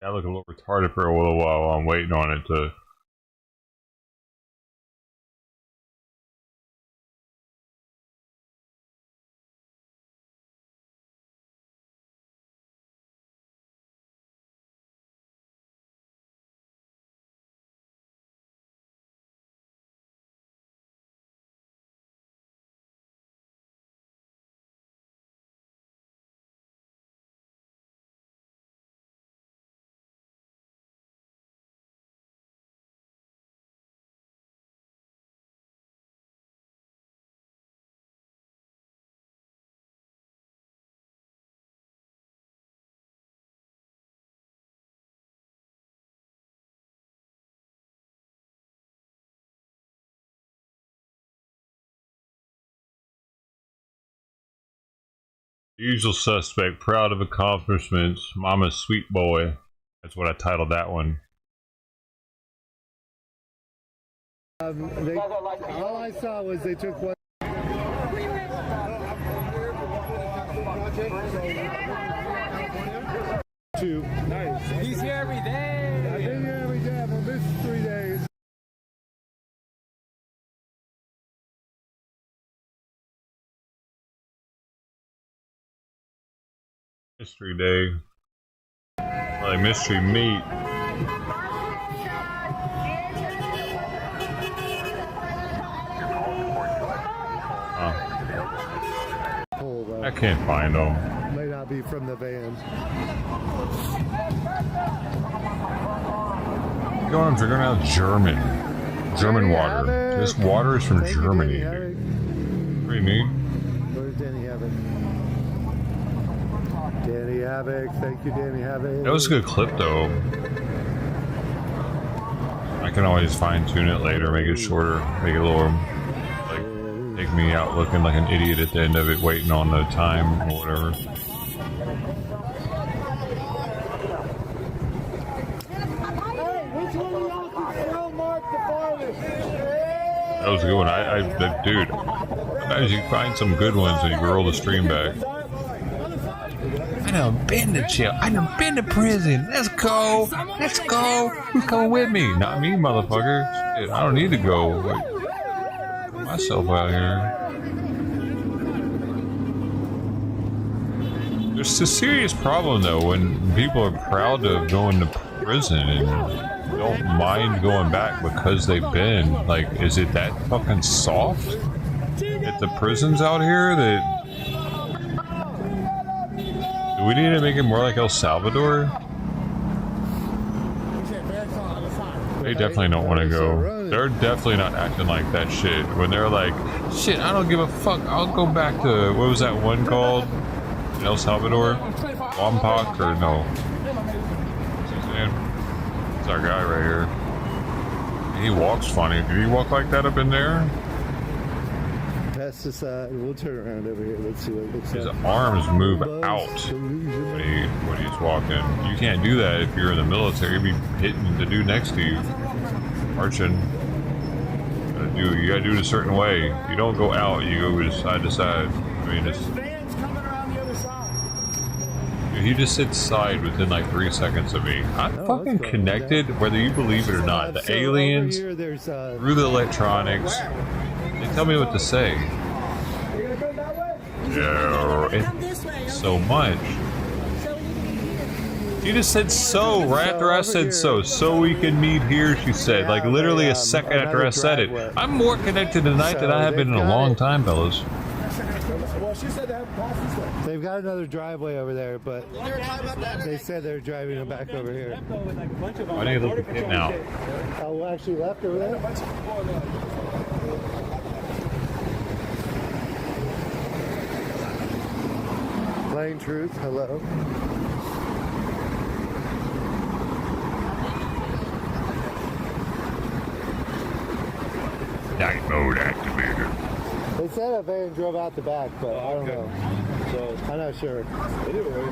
I look a little retarded for a little while while I'm waiting on it to. Usual suspect, proud of accomplishments, mama's sweet boy. That's what I titled that one. All I saw was they took one. Two. Nice. He's here every day. I've been here every day. I'm gonna miss 3 days. Mystery day. Like mystery meat. I can't find them. May not be from the van. Going drinking out German water. This water is from Germany, dude. Pretty neat. Where's Danny Havoc? Danny Havoc, thank you, Danny Havoc. That was a good clip, though. I can always fine tune it later, make it shorter, make it a little, like, take me out looking like an idiot at the end of it, waiting on the time or whatever. That was a good one. Dude, sometimes you find some good ones and you roll the stream back. I done been to jail. I done been to prison. Let's go. Let's go. Who's coming with me? Not me, motherfucker. Shit, I don't need to go. Put myself out here. There's a serious problem though when people are proud of going to prison and don't mind going back because they've been. Like, is it that fucking soft at the prisons out here that do we need to make it more like El Salvador? They definitely don't want to go. They're definitely not acting like that shit. When they're like, shit, I don't give a fuck. I'll go back to, what was that one called? In El Salvador? Wampak or no? What's his name? It's our guy right here. He walks funny. Did he walk like that up in there? Pesticide. We'll turn around over here. Let's see what it looks like. His arms move out when he's walking. You can't do that if you're in the military. You'd be hitting the dude next to you. Marching. You gotta do it a certain way. You don't go out, you go side to side. I mean, it's... He just sits side within like 3 seconds of me. I'm fucking connected, whether you believe it or not. The aliens, through the electronics, they tell me what to say. Yeah, so much. She just said so right after I said so. So we can meet here, she said. Like literally a second after I said it. I'm more connected tonight than I have been in a long time, fellas. They've got another driveway over there, but they said they're driving them back over here. I need to look at Kitten out. Oh, actually left over there? Plain Truth, hello. Night mode activated. said a van drove out the back, but I don't know. So I'm not sure. Anyway,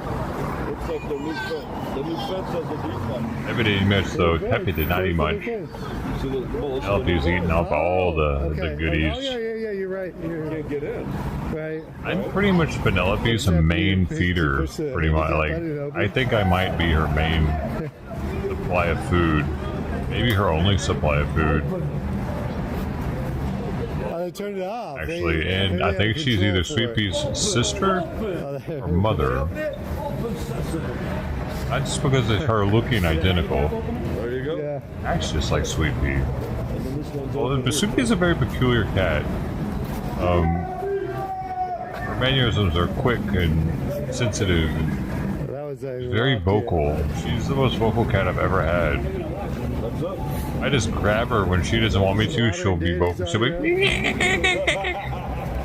looks like the new fence has a defect. Pepe didn't much though. Pepe did not eat much. Penelope's eating up all the goodies. Oh, yeah, you're right. You can't get in. Right. I'm pretty much Penelope's main feeder, pretty much. Like, I think I might be her main supply of food. Maybe her only supply of food. They turned it off. Actually, and I think she's either Sweet Pea's sister or mother. Not just because of her looking identical. There you go. Yeah. Acts just like Sweet Pea. Well, Sweet Pea's a very peculiar cat. Her mannerisms are quick and sensitive. And very vocal. She's the most vocal cat I've ever had. I just grab her when she doesn't want me to. She'll be vocal. She'll be.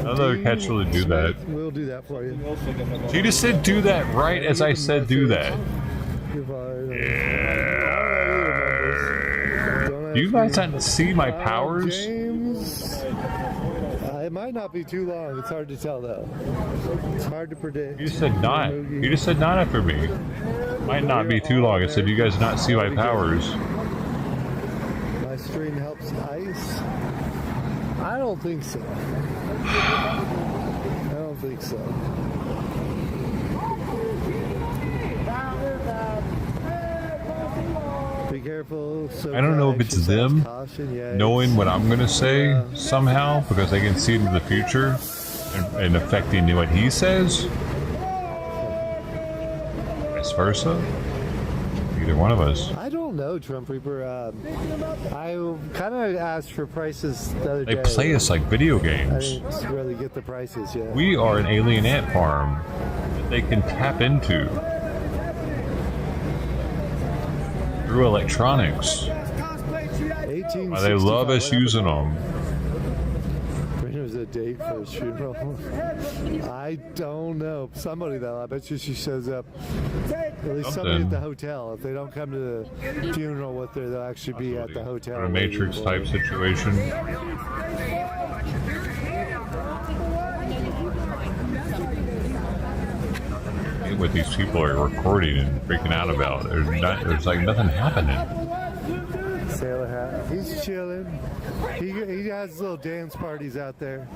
None of the cats really do that. We'll do that for you. She just said do that right as I said do that. Yeah. Do you guys not see my powers? It might not be too long. It's hard to tell though. It's hard to predict. You just said not. You just said not after me. Might not be too long. I said you guys not see my powers. My stream helps ice. I don't think so. I don't think so. Be careful. So I don't know if it's them knowing what I'm going to say somehow because they can see into the future and affecting what he says. Vice versa. Either one of us. I don't know, Trump Reaper. I kind of asked for prices the other day. They play us like video I games. didn't really get the prices yet. We are an alien ant farm that they can tap into through electronics. They love us using them. There's a date for his funeral. I don't know. Somebody though. I bet you she shows up. At least somebody at the hotel. If they don't come to the funeral, they'll actually be at the hotel. A Matrix type situation. What these people are recording and freaking out about. There's like nothing happening. Sailor hat. He's chilling. He has little dance parties out there.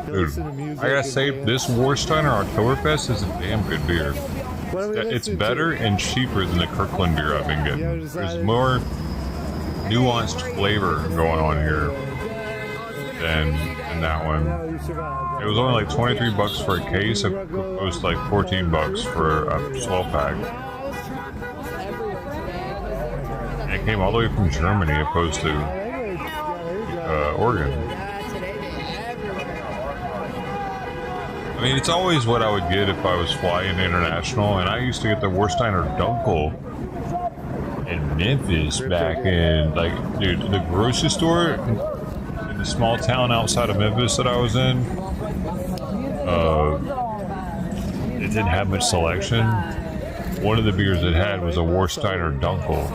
He'll Dude, listen to music. I gotta say, this Warsteiner Oktoberfest is a damn good beer. It's better and cheaper than the Kirkland beer I've been getting. There's more nuanced flavor going on here than that one. It was only like 23 bucks for a case, opposed to like 14 bucks for a 12-pack. And it came all the way from Germany, opposed to Oregon. I mean, it's always what I would get if I was flying international, and I used to get the Warsteiner Dunkel in Memphis back in, like, dude, the grocery store in the small town outside of Memphis that I was in, it didn't have much selection. One of the beers it had was a Warsteiner Dunkel,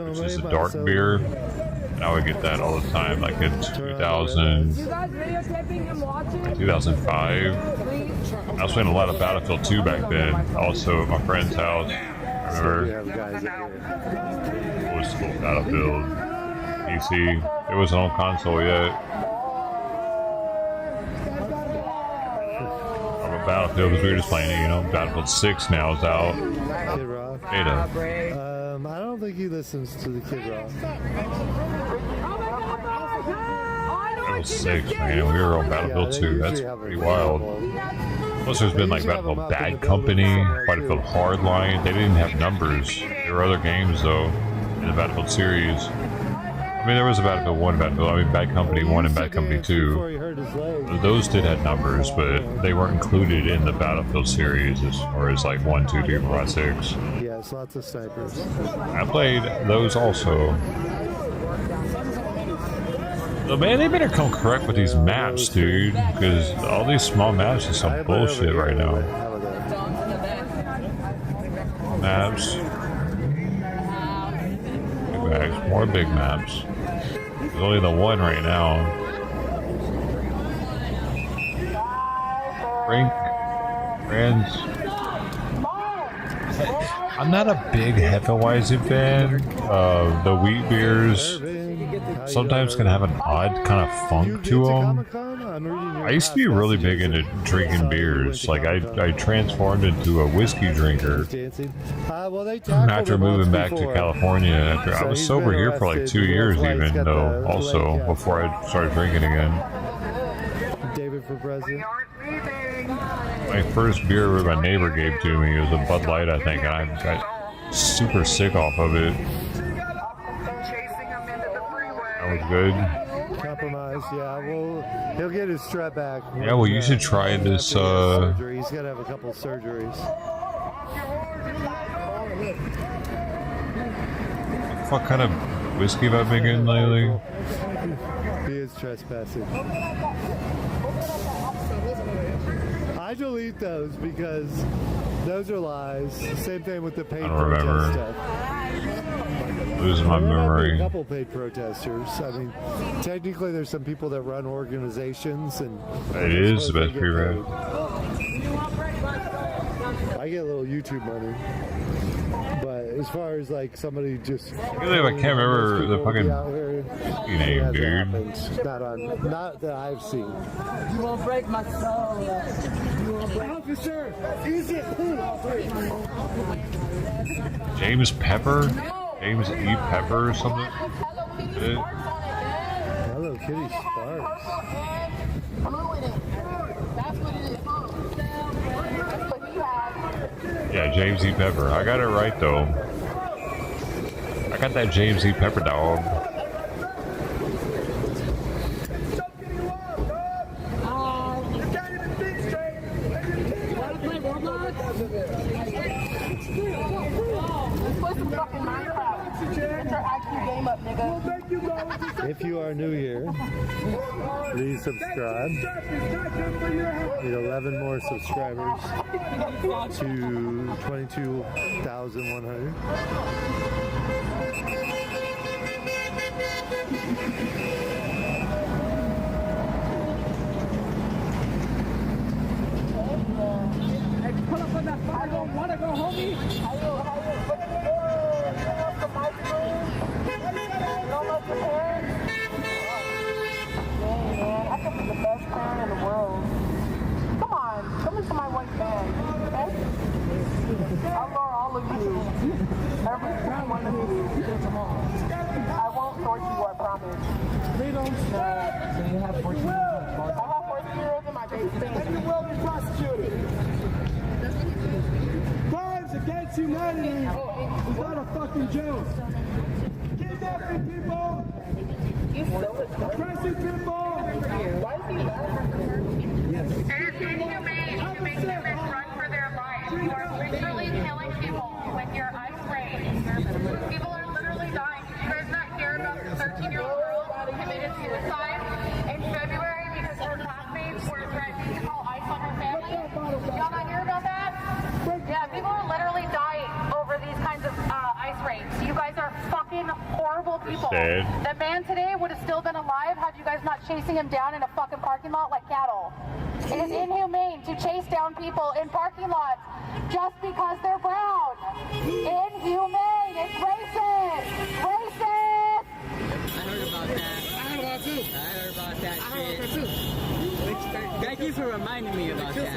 which is a dark beer, and I would get that all the time, like in 2005. I was playing a lot of Battlefield 2 back then, also at my friend's house. I remember old school Battlefield, PC. It wasn't on console yet. Battlefield, because we were just playing it, you know. Battlefield 6 now is out. Kid Rock. Beta. I don't think he listens to the Kid Rock. Battlefield 6, man. We were on Battlefield 2. That's pretty wild. Plus, there's been like Battlefield Bad Company, Battlefield Hardline. They didn't have numbers. There were other games, though, in the Battlefield series. I mean, there was a Battlefield 1, Bad Company 1 and Bad Company 2. Those did have numbers, but they weren't included in the Battlefield series as far as like 1, 2, 3, 4, 5, 6. Yes, lots of snipers. I played those also. So man, they better come correct with these maps, dude, because all these small maps are some bullshit right now. Maps. Big bags, more big maps. There's only the one right now. drink brands. I'm not a big Hefeweizen fan. The wheat beers sometimes can have an odd kind of funk to them. I used to be really big into drinking beers. Like I transformed into a whiskey drinker after moving back to California. After I was sober here for like 2 years, even though also before I started drinking again. David for president. My first beer my neighbor gave to me was a Bud Light, I think, and I got super sick off of it. That was good. Compromise, yeah. Well, he'll get his strap back. Yeah, well, you should try this. He's got to have a couple surgeries. What kind of whiskey have I been getting lately? He is trespassing. I delete those because those are lies. Same thing with the paid protest stuff. Losing my memory. A couple paid protesters. I mean, technically, there's some people that run organizations, and it is the best pre-read. I get a little YouTube money, but as far as like somebody just, I can't remember the fucking name, dude. Not that I've seen. You won't break my soul. Officer, is it? James Pepper? James E. Pepper or something? Hello Kitty Sparks. Yeah, James E. Pepper. I got it right though. I got that James E. Pepper dog. If you are new here, please subscribe. Need 11 more subscribers to 22,100. Pull up on that fire. Don't want to go, homie. I could be the best parent in the world. Come on, come into my white bag, okay? I'll lure all of you. Every single one of you. I won't torture you, I promise. They don't stop. So you have 14 years. I have 14 years in my basement. And you will be prosecuted. Crimes against humanity is not a fucking joke. Kidnapping people. Oppressing people. Why is he Yes. It is inhumane to make humans run for their lives. You are literally killing people with your ice raids. People are literally dying. Did you guys not hear about the 13-year-old girl who committed suicide in February because her classmates were threatening to call ICE on her family? Y'all not hear about that? Yeah, people are literally dying over these kinds of ice raids. You guys are fucking horrible people. Sad. The man today would have still been alive had you guys not chasing him down in a fucking parking lot like cattle. It is inhumane to chase down people in parking lots just because they're brown. Inhumane. It's racist. Racist. I heard about that. I heard about too. I heard about that shit. Thank you for reminding me about that.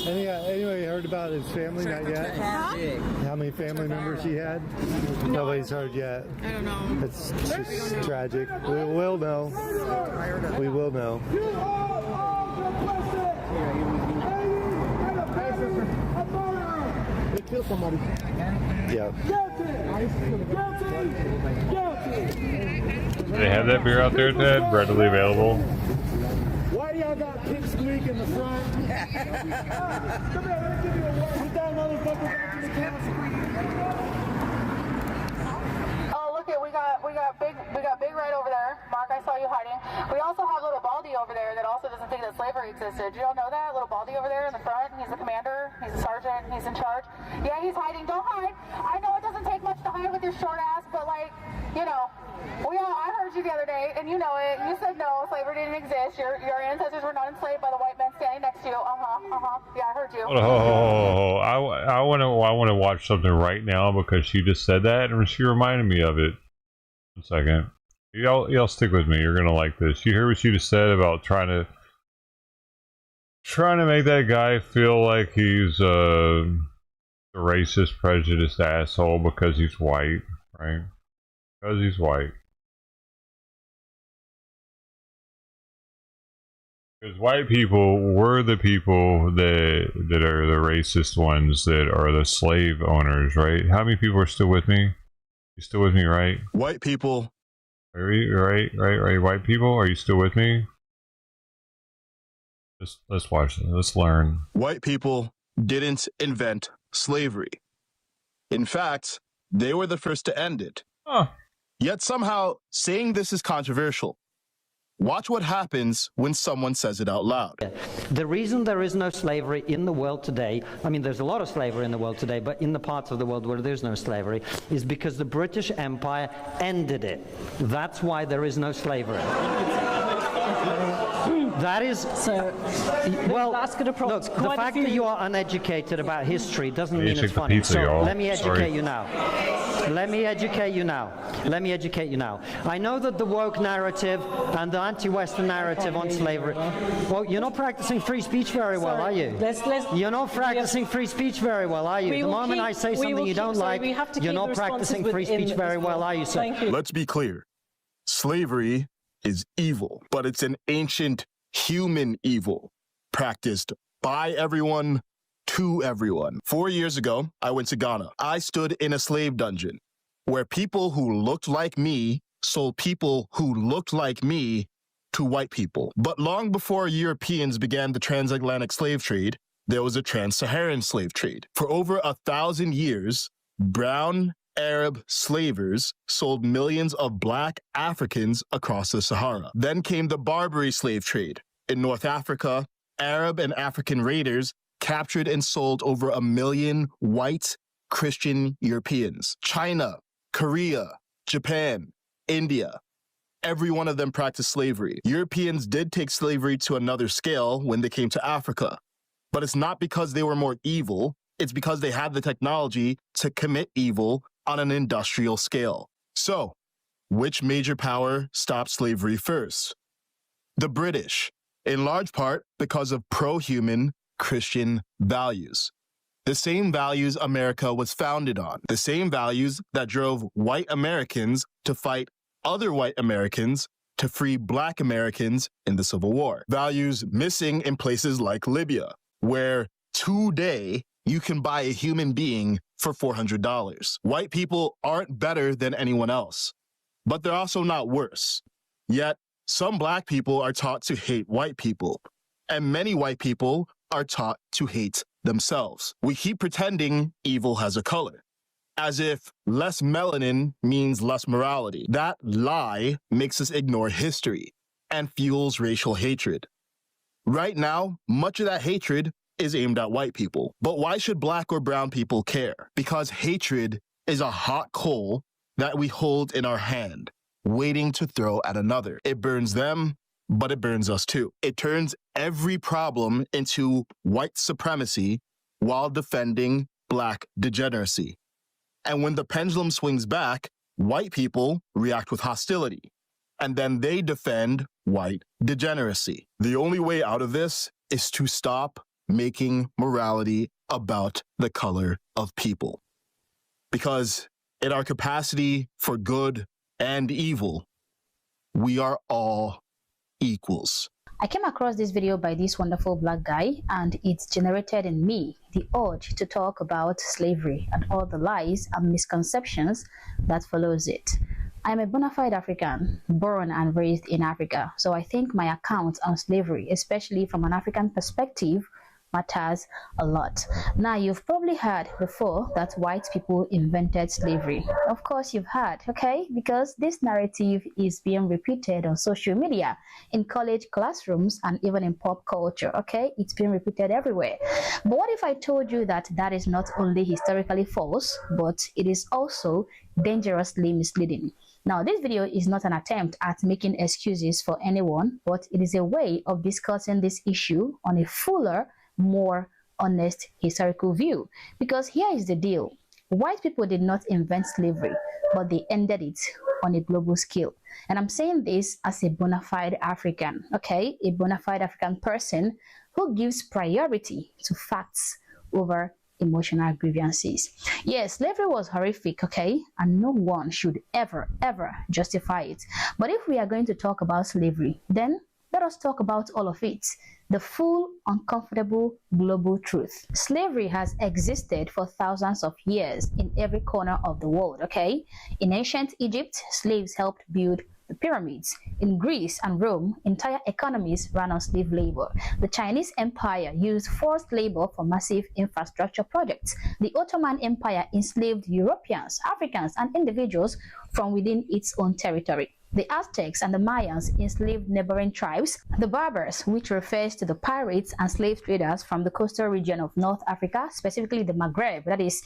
Anyway, you heard about his family? Not yet? How many family members he had? Nobody's heard yet. I don't know. It's just tragic. We will know. We will know. They killed somebody. Yeah. Do they have that beer out there, Ted? Readily available? Why do y'all got pig squeak in the front? Come here, let me give you a word. Put that motherfucker back in the car. Oh, look it, we got big right over there. Mark, I saw you hiding. We also have little Baldy over there that also doesn't think that slavery existed. Did y'all know that? Little Baldy over there in the front. He's the commander. He's a sergeant. He's in charge. Yeah, he's hiding. Don't hide. I know it doesn't take much to hide with your short ass, but like, you know, I heard you the other day, and you know it. You said no, slavery didn't exist. Your ancestors were not enslaved by the white men standing next to you. Yeah, I heard you. Oh, I want to watch something right now because she just said that and she reminded me of it. 1 second. Y'all stick with me. You're gonna like this. You hear what she just said about trying to make that guy feel like he's a racist, prejudiced asshole because he's white, right? Because he's white. Because white people were the people that are the racist ones, that are the slave owners, right? How many people are still with me? You still with me, right? White people. Right. White people, are you still with me? Let's watch this. Let's learn. White people didn't invent slavery. In fact, they were the first to end it. Yet somehow saying this is controversial. Watch what happens when someone says it out loud. The reason there is no slavery in the world today, I mean, there's a lot of slavery in the world today, but in the parts of the world where there's no slavery, is because the British Empire ended it. That's why there is no slavery. That is so. Well, look, the fact that you are uneducated about history doesn't mean it's funny. So let me educate you now. Let me educate you now. I know that the woke narrative and the anti-Western narrative on slavery. Well, you're not practicing free speech very well, are you? You're not practicing free speech very well, are you? The moment I say something you don't like, you're not practicing free speech very well, are you, sir? Let's be clear. Slavery is evil, but it's an ancient human evil practiced by everyone to everyone. 4 years ago, I went to Ghana. I stood in a slave dungeon where people who looked like me sold people who looked like me to white people. But long before Europeans began the transatlantic slave trade, there was a trans-Saharan slave trade. For over 1,000 years, brown Arab slavers sold millions of black Africans across the Sahara. Then came the Barbary slave trade. In North Africa, Arab and African raiders captured and sold over 1 million white Christian Europeans. China, Korea, Japan, India, every one of them practiced slavery. Europeans did take slavery to another scale when they came to Africa, but it's not because they were more evil, it's because they had the technology to commit evil on an industrial scale. So, which major power stopped slavery first? The British, in large part because of pro-human Christian values. The same values America was founded on. The same values that drove white Americans to fight other white Americans to free black Americans in the Civil War. Values missing in places like Libya, where today you can buy a human being for $400. White people aren't better than anyone else, but they're also not worse. Yet, some black people are taught to hate white people, and many white people are taught to hate themselves. We keep pretending evil has a color, as if less melanin means less morality. That lie makes us ignore history and fuels racial hatred. Right now, much of that hatred is aimed at white people. But why should black or brown people care? Because hatred is a hot coal that we hold in our hand, waiting to throw at another. It burns them, but it burns us too. It turns every problem into white supremacy while defending black degeneracy. And when the pendulum swings back, white people react with hostility, and then they defend white degeneracy. The only way out of this is to stop making morality about the color of people. Because in our capacity for good and evil, we are all equals. I came across this video by this wonderful black guy, and it's generated in me the urge to talk about slavery and all the lies and misconceptions that follows it. I'm a bona fide African, born and raised in Africa, so I think my account on slavery, especially from an African perspective, matters a lot. Now, you've probably heard before that white people invented slavery. Of course, you've heard, okay? Because this narrative is being repeated on social media, in college classrooms, and even in pop culture, okay? It's being repeated everywhere. But what if I told you that that is not only historically false, but it is also dangerously misleading? Now, this video is not an attempt at making excuses for anyone, but it is a way of discussing this issue on a fuller, more honest historical view. Because here is the deal. White people did not invent slavery, but they ended it on a global scale. And I'm saying this as a bona fide African, okay? A bona fide African person who gives priority to facts over emotional grievances. Yes, slavery was horrific, okay, and no one should ever justify it. But if we are going to talk about slavery, then let us talk about all of it, the full, uncomfortable global truth. Slavery has existed for thousands of years in every corner of the world, okay? In ancient Egypt, slaves helped build the pyramids. In Greece and Rome, entire economies ran on slave labor. The Chinese Empire used forced labor for massive infrastructure projects. The Ottoman Empire enslaved Europeans, Africans, and individuals from within its own territory. The Aztecs and the Mayans enslaved neighboring tribes. The Berbers, which refers to the pirates and slave traders from the coastal region of North Africa, specifically the Maghreb, that is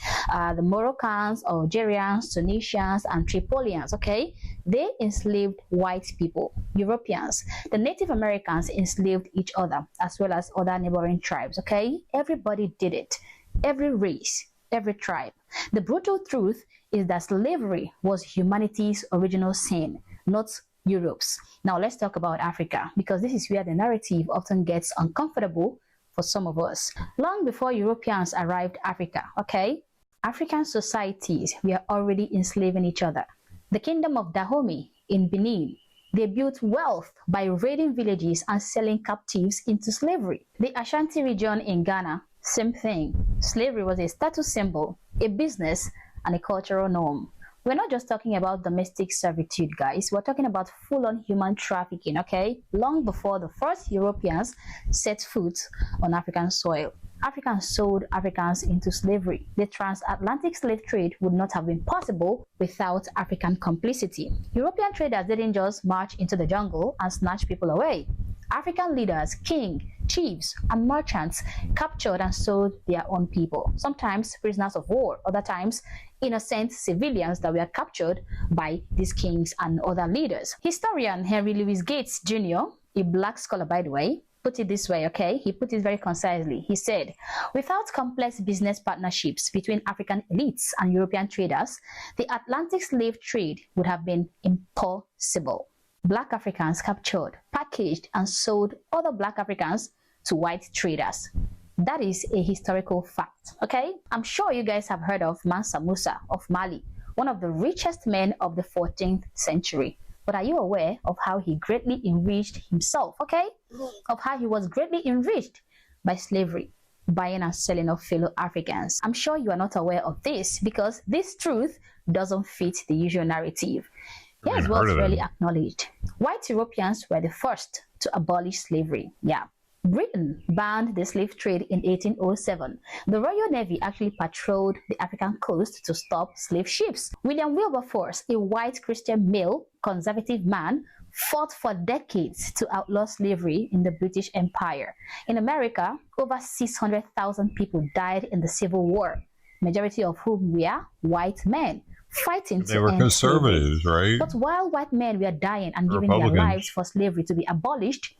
the Moroccans, Algerians, Tunisians, and Tripolians, okay? They enslaved white people, Europeans. The Native Americans enslaved each other, as well as other neighboring tribes, okay? Everybody did it. Every race, every tribe. The brutal truth is that slavery was humanity's original sin, not Europe's. Now let's talk about Africa, because this is where the narrative often gets uncomfortable for some of us. Long before Europeans arrived Africa, okay, African societies were already enslaving each other. The kingdom of Dahomey in Benin, they built wealth by raiding villages and selling captives into slavery. The Ashanti region in Ghana, same thing. Slavery was a status symbol, a business, and a cultural norm. We're not just talking about domestic servitude, guys. We're talking about full-on human trafficking, okay? Long before the first Europeans set foot on African soil, Africans sold Africans into slavery. The transatlantic slave trade would not have been possible without African complicity. European traders didn't just march into the jungle and snatch people away. African leaders, kings, chiefs, and merchants captured and sold their own people, sometimes prisoners of war, other times innocent civilians that were captured by these kings and other leaders. Historian Henry Louis Gates Jr., a black scholar by the way, put it this way, okay? He put it very concisely. He said, without complex business partnerships between African elites and European traders, the Atlantic slave trade would have been impossible. Black Africans captured, packaged, and sold other Black Africans to white traders. That is a historical fact, okay? I'm sure you guys have heard of Mansa Musa of Mali, one of the richest men of the 14th century. But are you aware of how he greatly enriched himself, okay? Of how he was greatly enriched by slavery, buying and selling of fellow Africans. I'm sure you are not aware of this because this truth doesn't fit the usual narrative. Here's what's really acknowledged. White Europeans were the first to abolish slavery. Yeah. Britain banned the slave trade in 1807. The Royal Navy actually patrolled the African coast to stop slave ships. William Wilberforce, a white Christian male, conservative man, fought for decades to outlaw slavery in the British Empire. In America, over 600,000 people died in the Civil War, majority of whom were white men, fighting to end slavery. They were conservatives, right? But while white men were dying and giving their lives for slavery to be abolished,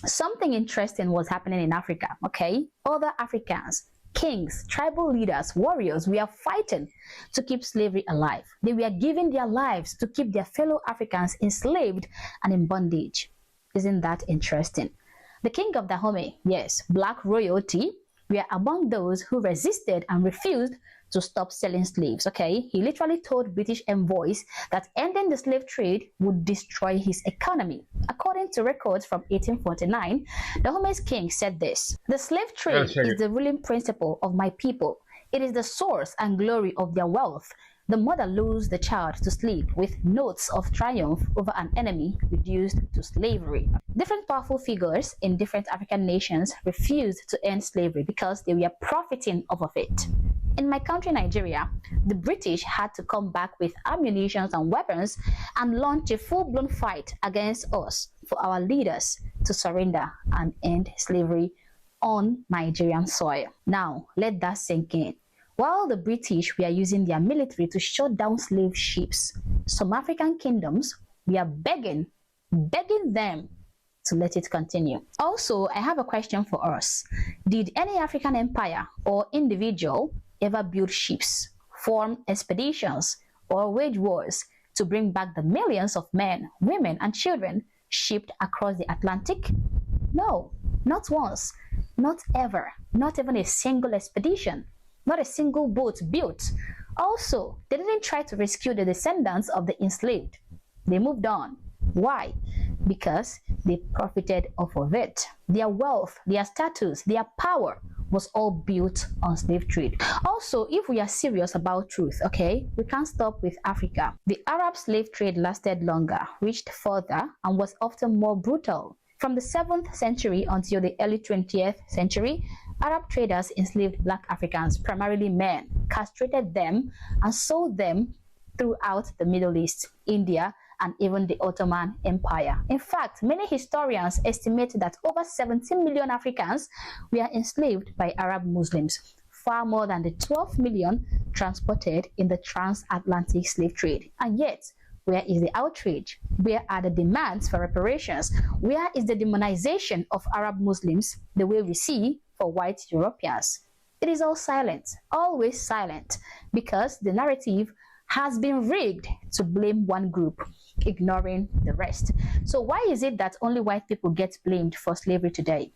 something interesting was happening in Africa, okay? Other Africans, kings, tribal leaders, warriors were fighting to keep slavery alive. They were giving their lives to keep their fellow Africans enslaved and in bondage. Isn't that interesting? The king of Dahomey, yes, black royalty, were among those who resisted and refused to stop selling slaves, okay? He literally told British envoys that ending the slave trade would destroy his economy. According to records from 1849, Dahomey's king said this: "The slave trade is the ruling principle of my people. It is the source and glory of their wealth. The mother lures the child to sleep with notes of triumph over an enemy reduced to slavery. Different powerful figures in different African nations refused to end slavery because they were profiting off of it. In my country, Nigeria, the British had to come back with ammunition and weapons and launch a full-blown fight against us for our leaders to surrender and end slavery on Nigerian soil. Now, let that sink in. While the British were using their military to shut down slave ships, some African kingdoms were begging them to let it continue. Also, I have a question for us. Did any African empire or individual ever build ships, form expeditions, or wage wars to bring back the millions of men, women, and children shipped across the Atlantic? No, not once, not ever, not even a single expedition, not a single boat built. Also, they didn't try to rescue the descendants of the enslaved. They moved on. Why? Because they profited off of it. Their wealth, their status, their power was all built on slave trade. Also, if we are serious about truth, okay, we can't stop with Africa. The Arab slave trade lasted longer, reached further, and was often more brutal. From the 7th century until the early 20th century, Arab traders enslaved black Africans, primarily men, castrated them, and sold them throughout the Middle East, India, and even the Ottoman Empire. In fact, many historians estimate that over 17 million Africans were enslaved by Arab Muslims, far more than the 12 million transported in the transatlantic slave trade. And yet, where is the outrage? Where are the demands for reparations? Where is the demonization of Arab Muslims the way we see for white Europeans? It is all silent, always silent, because the narrative has been rigged to blame one group, ignoring the rest. So why is it that only white people get blamed for slavery today?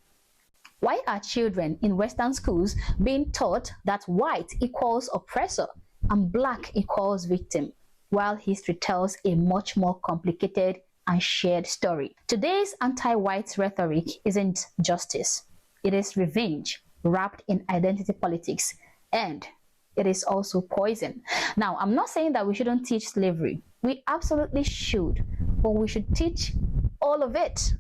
Why are children in Western schools being taught that white equals oppressor and black equals victim, while history tells a much more complicated and shared story? Today's anti-white rhetoric isn't justice. It is revenge wrapped in identity politics, and it is also poison. Now, I'm not saying that we shouldn't teach slavery. We absolutely should, but we should teach all of it.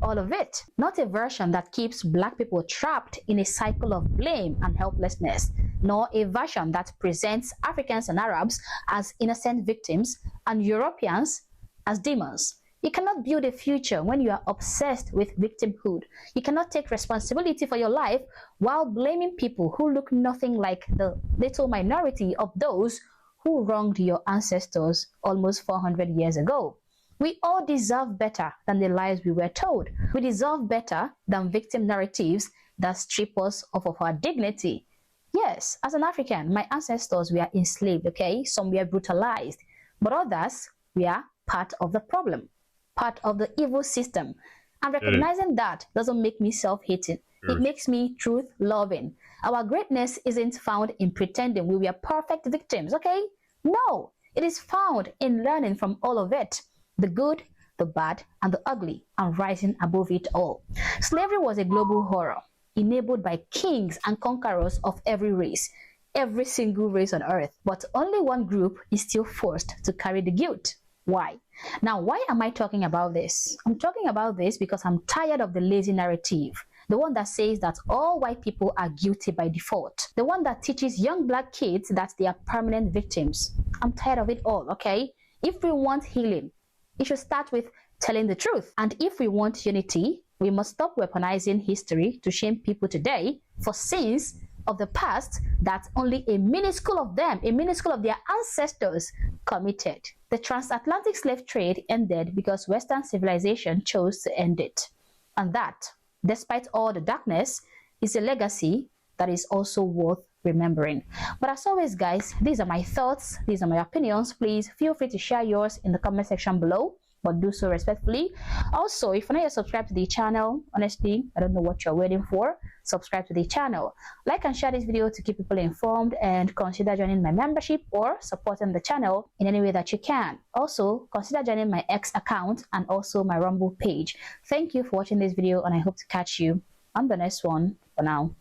All of it. Not a version that keeps black people trapped in a cycle of blame and helplessness, nor a version that presents Africans and Arabs as innocent victims and Europeans as demons. You cannot build a future when you are obsessed with victimhood. You cannot take responsibility for your life while blaming people who look nothing like the little minority of those who wronged your ancestors almost 400 years ago. We all deserve better than the lies we were told. We deserve better than victim narratives that strip us of our dignity. Yes, as an African, my ancestors were enslaved, okay? Some were brutalized, but others were part of the problem, part of the evil system. And recognizing that doesn't make me self-hating. It makes me truth-loving. Our greatness isn't found in pretending we were perfect victims, okay? No, it is found in learning from all of it. The good, the bad, and the ugly, and rising above it all. Slavery was a global horror, enabled by kings and conquerors of every race, every single race on earth. But only one group is still forced to carry the guilt. Why? Now, why am I talking about this? I'm talking about this because I'm tired of the lazy narrative. The one that says that all white people are guilty by default. The one that teaches young black kids that they are permanent victims. I'm tired of it all, okay? If we want healing, it should start with telling the truth. And if we want unity, we must stop weaponizing history to shame people today for sins of the past that only a minuscule of them, a minuscule of their ancestors committed. The transatlantic slave trade ended because Western civilization chose to end it. And that, despite all the darkness, is a legacy that is also worth remembering. But as always, guys, these are my thoughts, these are my opinions. Please feel free to share yours in the comment section below, but do so respectfully. Also, if you're not yet subscribed to the channel, honestly, I don't know what you're waiting for. Subscribe to the channel, like and share this video to keep people informed, and consider joining my membership or supporting the channel in any way that you can. Also, consider joining my X account and also my Rumble page. Thank you for watching this video, and I hope to catch you on the next one. For now,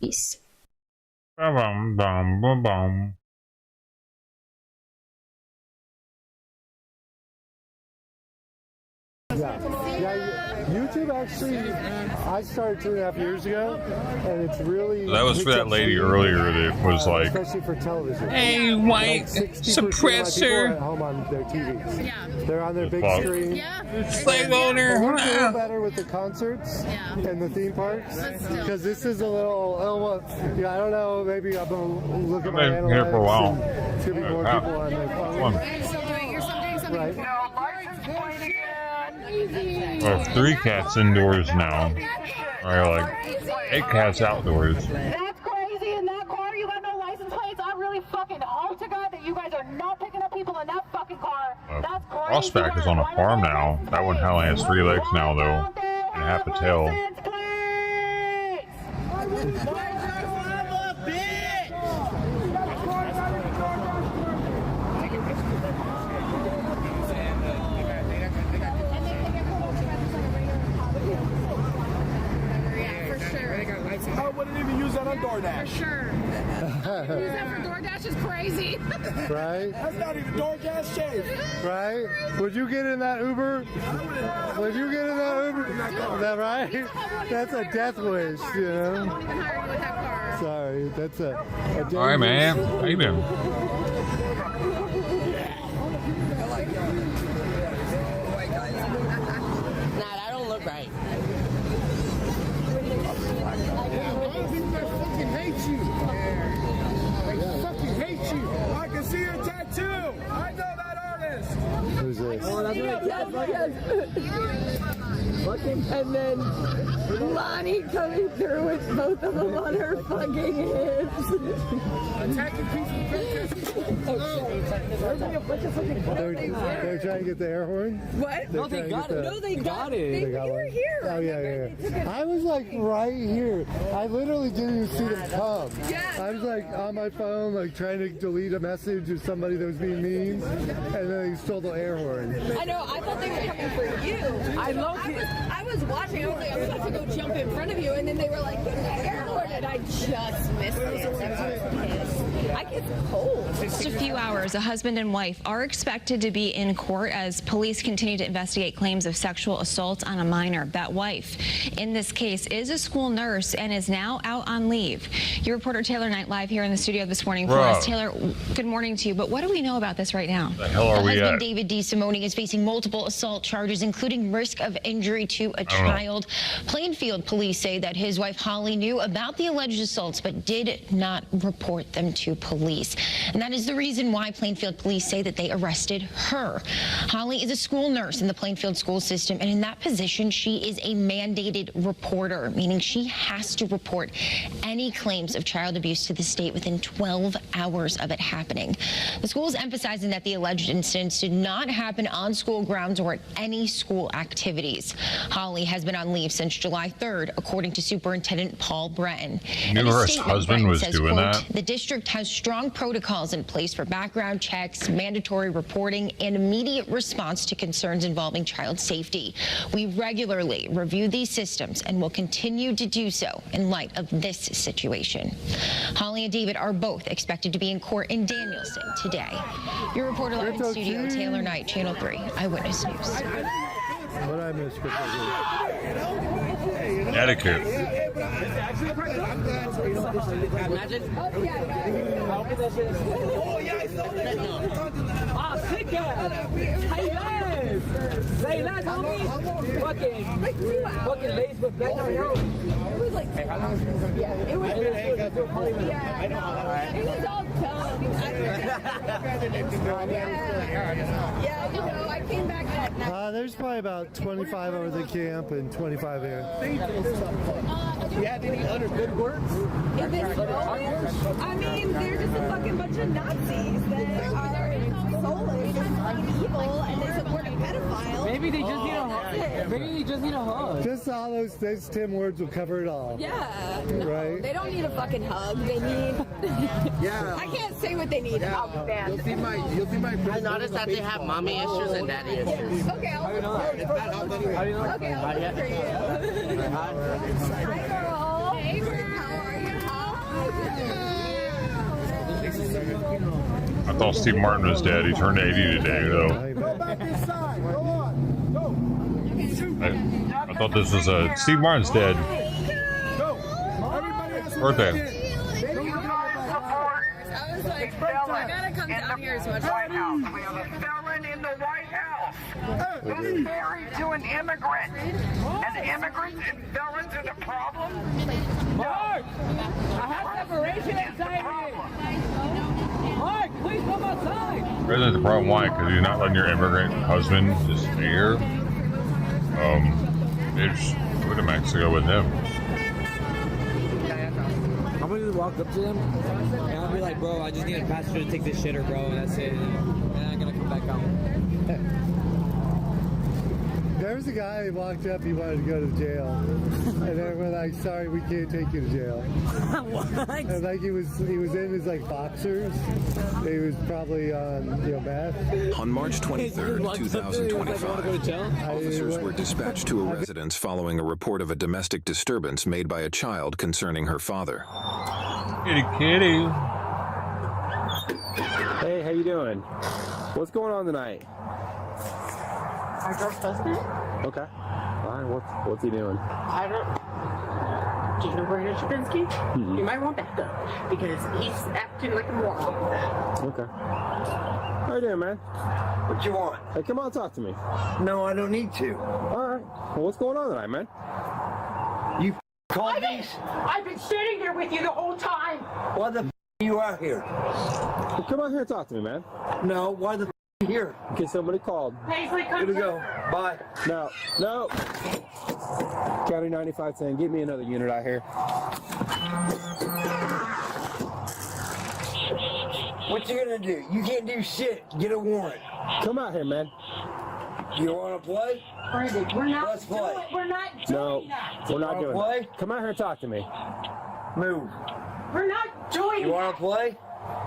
peace. Yeah, YouTube actually, I started 2.5 years ago, and it's really... That was for that lady earlier that was like... Especially for television. Hey, white suppressor. At home on their TVs. Yeah. They're on their big screen. Yeah. Slave owner. We're doing better with the concerts and the theme parks, because this is a little... I don't know, maybe I'm going to look at my analytics. Here for a while. It's going to be more people on their phone. Right. Well, 3 cats indoors now. Or like 8 cats outdoors. That's crazy. In that car, you got no license plates. I really fucking hope to God that you guys are not picking up people in that fucking car. That's crazy. Prospect is on a farm now. That one only has 3 legs now, though, and half a tail. I wouldn't even use that on DoorDash. For sure. Use that for DoorDash is crazy. Right? That's not even DoorDash safe. Right? Would you get in that Uber? Would you get in that Uber? Is that right? That's a death wish, you know? Sorry, that's a death All right, man. How you been? Nah, that don't look right. I can see your tattoo. I know that artist. Who's this? Oh, that's and then Lonnie coming through with both of them on her fucking hips. Attacking They're trying to get the air horn? What? No, they got it. No, they got it. They got were it. here. Oh, yeah. I was like right here. I literally didn't even see them come. I was like on my phone, like trying to delete a message of somebody that was being mean, and then they stole the air horn. I know, I thought they were coming for you. I was watching, I was like, I'm about to go jump in front of you, and then they were like, get the air horn, and I just missed it. I get cold. Just a few hours, a husband and wife are expected to be in court as police continue to investigate claims of sexual assault on a minor. That wife, in this case, is a school nurse and is now out on leave. Your reporter Taylor Knight live here in the studio this morning for us. Taylor, good morning to you, but what do we know about this right now? The hell are we husband, at? David D. Simone, is facing multiple assault charges, including risk of injury to a child. Plainfield police say that his wife Holly knew about the alleged assaults but did not report them to police. And that is the reason why Plainfield police say that they arrested her. Holly is a school nurse in the Plainfield school system, and in that position, she is a mandated reporter, meaning she has to report any claims of child abuse to the state within 12 hours of it happening. The school is emphasizing that the alleged incidents did not happen on school grounds or at any school activities. Holly has been on leave since July 3rd, according to Superintendent Paul Breton. You knew her husband was doing that? The district has strong protocols in place for background checks, mandatory reporting, and immediate response to concerns involving child safety. We regularly review these systems and will continue to do so in light of this situation. Holly and David are both expected to be in court in Danielson today. Your reporter live in studio, Taylor Knight, Channel 3 Eyewitness News. What I missed? Etiquette. Ah, sick ass! Hey, lads! Say, lads, homie! Fucking lace with black on your own. It was like, hey, how long? Yeah, it was all dumb. Yeah, you know, I came back at night. There's probably about 25 over the camp and 25 here. You have any other good words? I mean, they're just a fucking bunch of Nazis that are soulless and evil, and they support a pedophile. Maybe they just need a hug. Maybe they just need a hug. Just all those 10 words will cover it all. Yeah. No, right? They don't need a fucking hug. They need... Yeah. I can't say what they need. Yeah. I'll be banned. You'll see my I noticed that they have mommy issues and daddy issues. Okay, I'll look for you. Okay, I'll look for you. Hi, girl. Hey, girl. How are you? I thought Steve Martin was dead. He turned 80 today, though. Go back inside. Go on. Go. I thought this was Steve Martin's dead. Birthday. I was like, I gotta come down here as much as possible. We have a felon in the White House who's married to an immigrant. And immigrants and felons are the problem? Mark! I have separation anxiety! Mark, please come outside! President's the problem. Why? Because you're not letting your immigrant husband just stay here. Bitch, go to Mexico with him. I'm gonna just walk up to them and I'll be like, bro, I just need a passenger to take this shitter, bro, and that's it. And I'm gonna come back out. There was a guy who walked up, he wanted to go to jail. And then we're like, sorry, we can't take you to jail. What? And like he was in his like boxers. He was probably on meth. On March 23rd, 2025, officers were dispatched to a residence following a report of a domestic disturbance made by a child concerning her father. Kitty. Hey, how you doing? What's going on tonight? Our girl's husband? Okay. All right, what's he doing? I don't. Do you know Brandon Shapinsky? Mm-hmm. You might want backup because he's acting like a moron. Okay. How you doing, man? What you want? Hey, come on, talk to me. No, I don't need to. All right. Well, what's going on tonight, man? You called me? I've been sitting here with you the whole time. Why the are you out here? Well, come out here and talk to me, man. No, why the you here? Because somebody called. Paisley, come Here we go. Bye. No. County 9510, get me another unit out here. What you gonna do? You can't do shit. Get a warrant. Come out here, man. You wanna play? Brandon, we're not Let's play. We're not doing that. We're not doing play? that. Come out here and talk to me. Move. We're not doing You wanna play?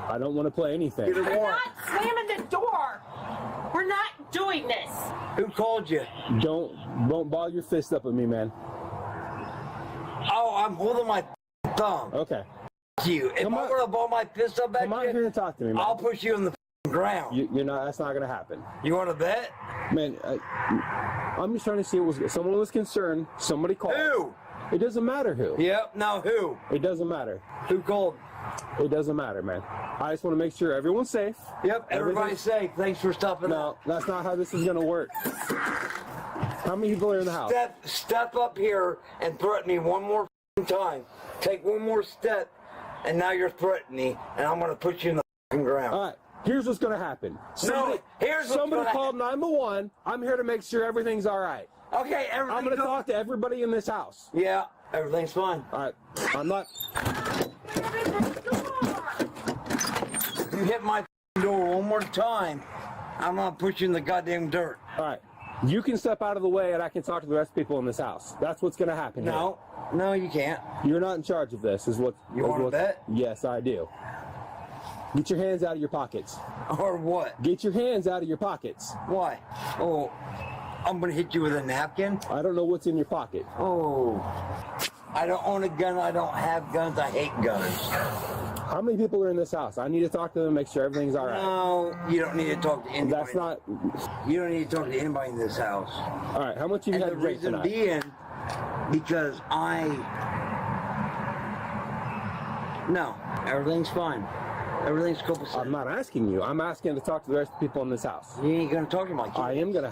I don't want to play anything. Get a We're warrant. not slamming the door. We're not doing this. Who called you? Don't ball your fist up at me, man. Oh, I'm holding my thumb. Okay. You. If I'm gonna ball my fist up at you, Come out here and talk to me, man. I'll push you on the ground. You're not. That's not gonna happen. You want to bet? Man, I'm just trying to see what was. Someone was concerned. Somebody called. Who? It doesn't matter who. Yep. Now who? It doesn't matter. Who called? It doesn't matter, man. I just want to make sure everyone's safe. Yep. Everybody's safe. Thanks for stopping. No, that's not how this is gonna work. How many people are in the house? Step up here and threaten me one more time. Take one more step, and now you're threatening me, and I'm gonna put you in the ground. All right. Here's what's gonna happen. Somebody called 911. I'm here to make sure everything's all right. Okay, I'm gonna talk to everybody in this house. Yeah, everything's fine. All right. I'm not. You hit my door one more time, I'm gonna put you in the goddamn dirt. All right. You can step out of the way, and I can talk to the rest of the people in this house. That's what's gonna happen. No, no, you can't. You're not in charge of this. Is what you want to bet? Yes, I do. Get your hands out of your pockets. Or what? Get your hands out of your pockets. Why? Oh, I'm gonna hit you with a napkin? I don't know what's in your pocket. Oh, I don't own a gun. I don't have guns. I hate guns. How many people are in this house? I need to talk to them, make sure everything's all right. No, you don't need to talk to anybody. That's not. You don't need to talk to anybody in this house. All right. How much have you had to drink tonight? The reason being, because no, everything's fine. Everything's copacetic. I'm not asking you. I'm asking to talk to the rest of the people in this house. You ain't gonna talk to my kids. I am gonna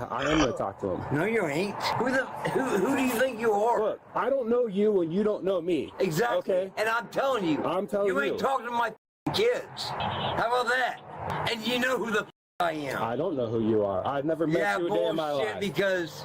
talk to them. No, you ain't. Who do you think you are? Look, I don't know you and you don't know me. Exactly. Okay. And I'm telling you. You ain't talking to my kids. How about that? And you know who the I am. I don't know who you are. I've never met you a day in my life. Because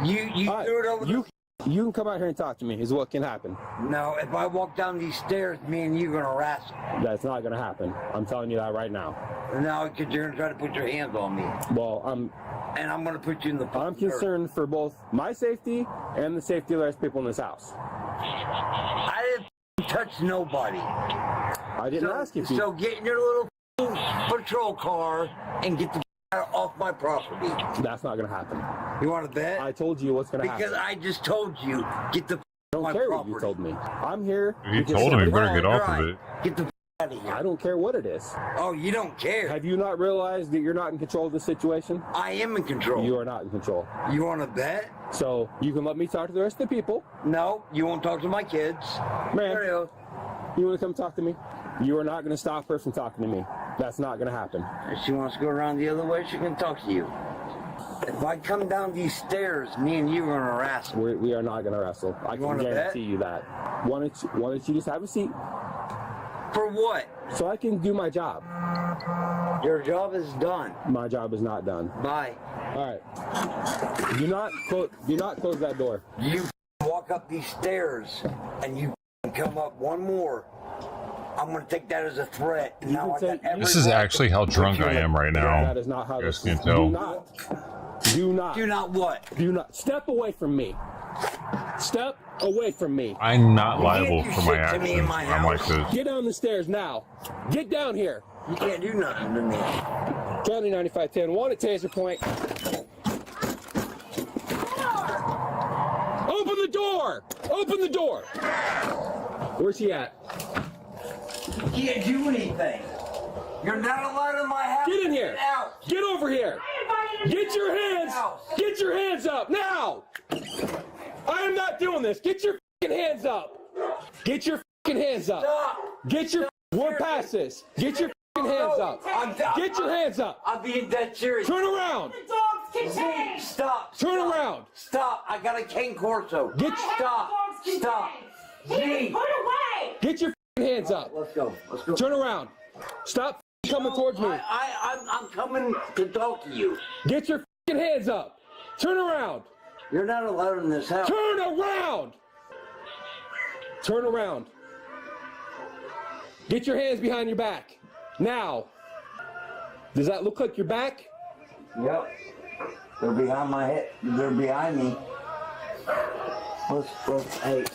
you threw it over. You can come out here and talk to me, is what can happen. No, if I walk down these stairs, me and you are gonna wrestle. That's not gonna happen. I'm telling you that right now. No, because you're gonna try to put your hands on me. Well, and I'm gonna put you in the I'm concerned for both my safety and the safety of the rest of the people in this house. I didn't touch nobody. I didn't ask you. So get in your little patrol car and get the off my property. That's not gonna happen. You want to bet? I told you what's gonna happen. Because I just told you, get the I don't care what you told me. I'm here. You told him you better get off of it. Get the out of here. I don't care what it is. Oh, you don't care? Have you not realized that you're not in control of the situation? I am in control. You are not in control. You want to bet? So you can let me talk to the rest of the people. No, you won't talk to my kids. Man, you want to come talk to me? You are not going to stop her from talking to me. That's not going to happen. If she wants to go around the other way, she can talk to you. If I come down these stairs, me and you are going to wrestle. We are not going to wrestle. I can guarantee you that. Why don't you just have a seat? For what? So I can do my job. Your job is done. My job is not done. Bye. All right. Do not close that door. You walk up these stairs and you come up one more. I'm going to take that as a threat. Now this is actually how drunk I am right now. That is not how this can tell. Do not. Do not what? Do not. Step away from me. Step away from me. I'm not liable for my actions. I'm like this. Get down the stairs now. Get down here. You can't do nothing to me. County 9510. One at Taser Point. Open the door. Open the door. Where's he at? You can't do anything. You're not allowed in my house. Get in here. Get out. Get over here. Get your hands. Get your hands up now. I am not doing this. Get your fucking hands up. Get your fucking hands up. Stop. Get your. We're past this. Get your fucking hands up. Get your hands up. I'm being dead serious. Turn around. The dogs can change. Stop. Turn around. Stop. I got a cane corso. Stop. Stop. Put away. Get your fucking hands up. Let's go. Let's go. Turn around. Stop coming towards me. I'm coming to talk to you. Get your fucking hands up. Turn around. You're not allowed in this house. Turn around. Turn around. Get your hands behind your back. Now. Does that look like your back? Yep. They're behind my head. They're behind me. Let's, hey.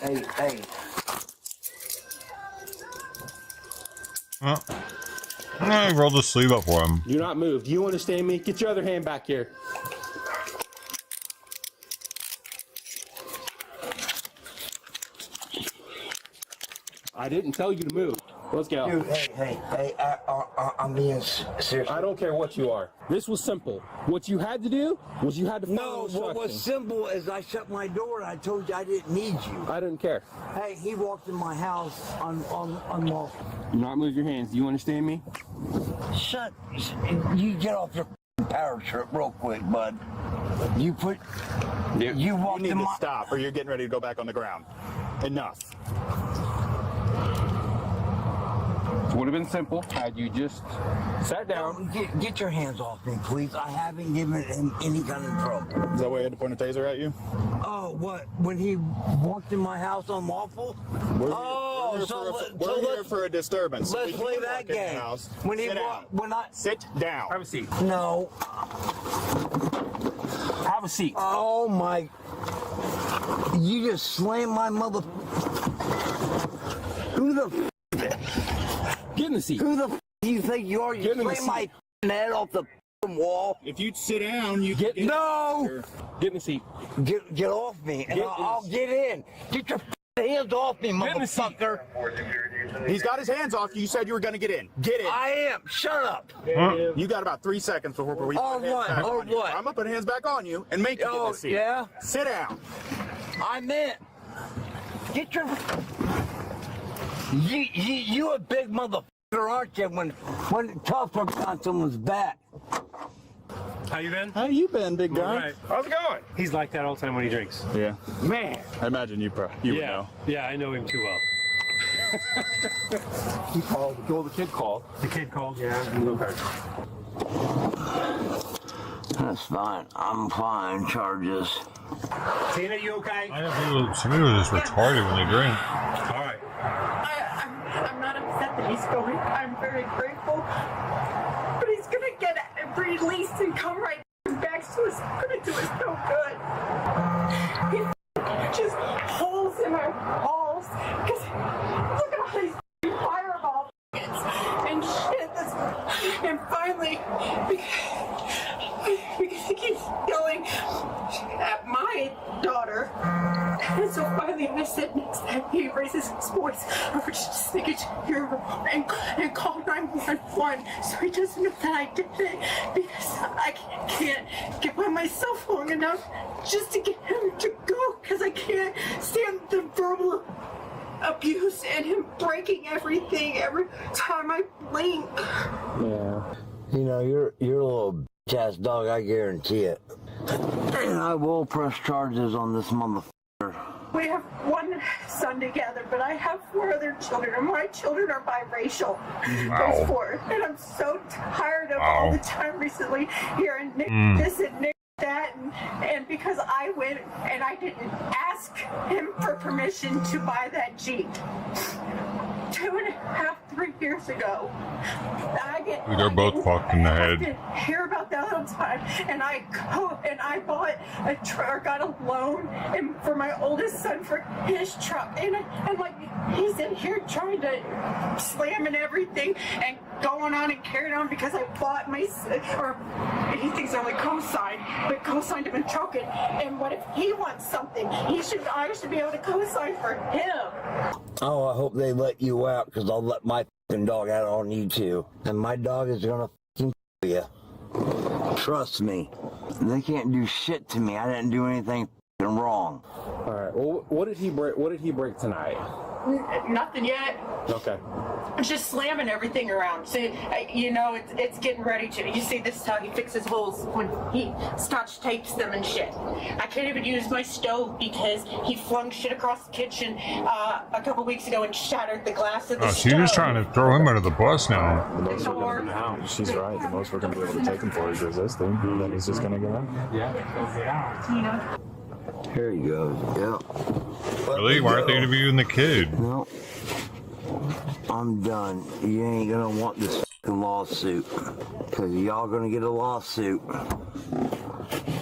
I rolled the sleeve up for him. Do not move. Do you understand me? Get your other hand back here. I didn't tell you to move. Let's go. Dude, hey, I'm being serious. I don't care what you are. This was simple. What you had to do was you had to follow instructions. What was simple is I shut my door and I told you I didn't need you. I didn't care. Hey, he walked in my house unlawful. Do not move your hands. Do you understand me? You get off your power trip real quick, bud. You walked need in to my... stop or you're getting ready to go back on the ground. Enough. It would have been simple had you just sat down. Get your hands off me, please. I haven't given him any kind of trouble. Is that why you had to point a taser at you? Oh, what? When he walked in my house unlawful? We're here for a disturbance. Let's play that game. When he sit down. Have a seat. No. Have a seat. Oh my! You just slammed my mother. Who the? Get in the seat. Who the do you think you are? You slammed my head off the wall. If you sit down, you get no. Get in the seat. Get off me, and I'll get in. Get your hands off me, motherfucker. He's got his hands off you. You said you were going to get in. Get in. I am. Shut up. You got about 3 seconds before we put hands back on you. I'm going to put hands back on you and make you get in the seat. Yeah? Sit down. I'm in. Get your... You a big motherfucker, aren't you, when tough on someone's back. How you been? How you been, big guy? Right. How's it going? He's like that all the time when he drinks. Yeah. Man. I imagine you would know. Yeah, I know him too well. He called. Well, the kid called. The kid called, yeah. Okay. That's fine. I'm fine. Charges. Tina, you okay? I know somebody was just retarded when they drink. All right. I'm not upset that he's going. I'm very grateful. But he's gonna get released and come right back to us. Gonna do us no good. He just holes in my walls. Cause look at all these fireball and shit. And finally, because he keeps yelling at my daughter. And so finally I said next time he raises his voice, I would just think it's here and call 911 so he doesn't know that I did it, because I can't get by myself long enough just to get him to go, because I can't stand the verbal abuse and him breaking everything every time I blink. Yeah. You know, you're a little bitch-ass dog, I guarantee it. And I will press charges on this motherfucker. We have one son together, but I have 4 other children, and my children are biracial. Wow. Those 4. And I'm so tired of all the time recently hearing Nick this and Nick that, and because I went and I didn't ask him for permission to buy that Jeep 2.5, 3 years ago. They're both fucked in the head. I hear about that all the time, and I bought or got a loan for my oldest son for his truck, and like he's in here trying to slamming everything and going on and carrying on because I bought or he thinks I only co-signed, but co-signed him in trucking. And what if he wants something? I should be able to co-sign for him. Oh, I hope they let you out, because I'll let my fucking dog out on you too. And my dog is gonna fucking kill you. Trust me. They can't do shit to me. I didn't do anything fucking wrong. Alright, well, what did he break tonight? Nothing yet. Okay. It's just slamming everything around. So, you know, it's getting ready to. You see, this is how he fixes holes when he scotch tapes them and shit. I can't even use my stove because he flung shit across the kitchen a couple weeks ago and shattered the glass of the stove. She's just trying to throw him under the bus now. The most we're going to do now, she's right, the most we're going to be able to take him for is resisting. Then he's just going to get out. Yeah. You know. Here he goes. Yep. Really? Why aren't they interviewing the kid? No. I'm done. You ain't gonna want this fucking lawsuit. Because y'all gonna get a lawsuit.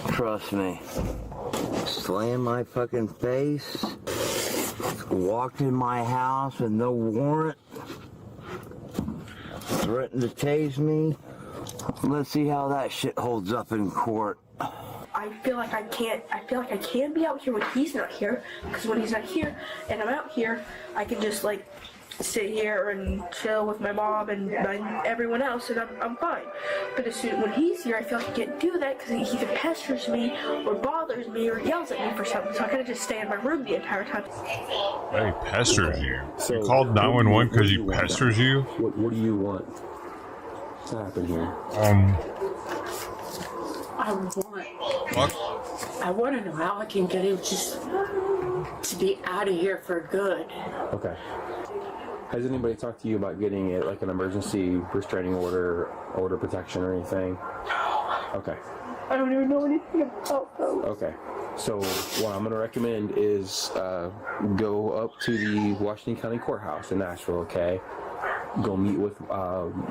Trust me. Slam my fucking face. Walked in my house with no warrant. Threatened to tase me. Let's see how that shit holds up in court. I feel like I can be out here when he's not here, because when he's not here and I'm out here, I can just like sit here and chill with my mom and everyone else, and I'm fine. But when he's here, I feel like I can't do that because he either pesters me or bothers me or yells at me for something. So I gotta just stay in my room the entire time. He pesters you. So you called 911 because he pesters you? What do you want to happen here? I want to know how I can get him just to be out of here for good. Okay. Has anybody talked to you about getting it like an emergency restraining order protection or anything? Okay. I don't even know anything about those. Okay. So what I'm going to recommend is go up to the Washington County Courthouse in Nashville, okay? Go meet with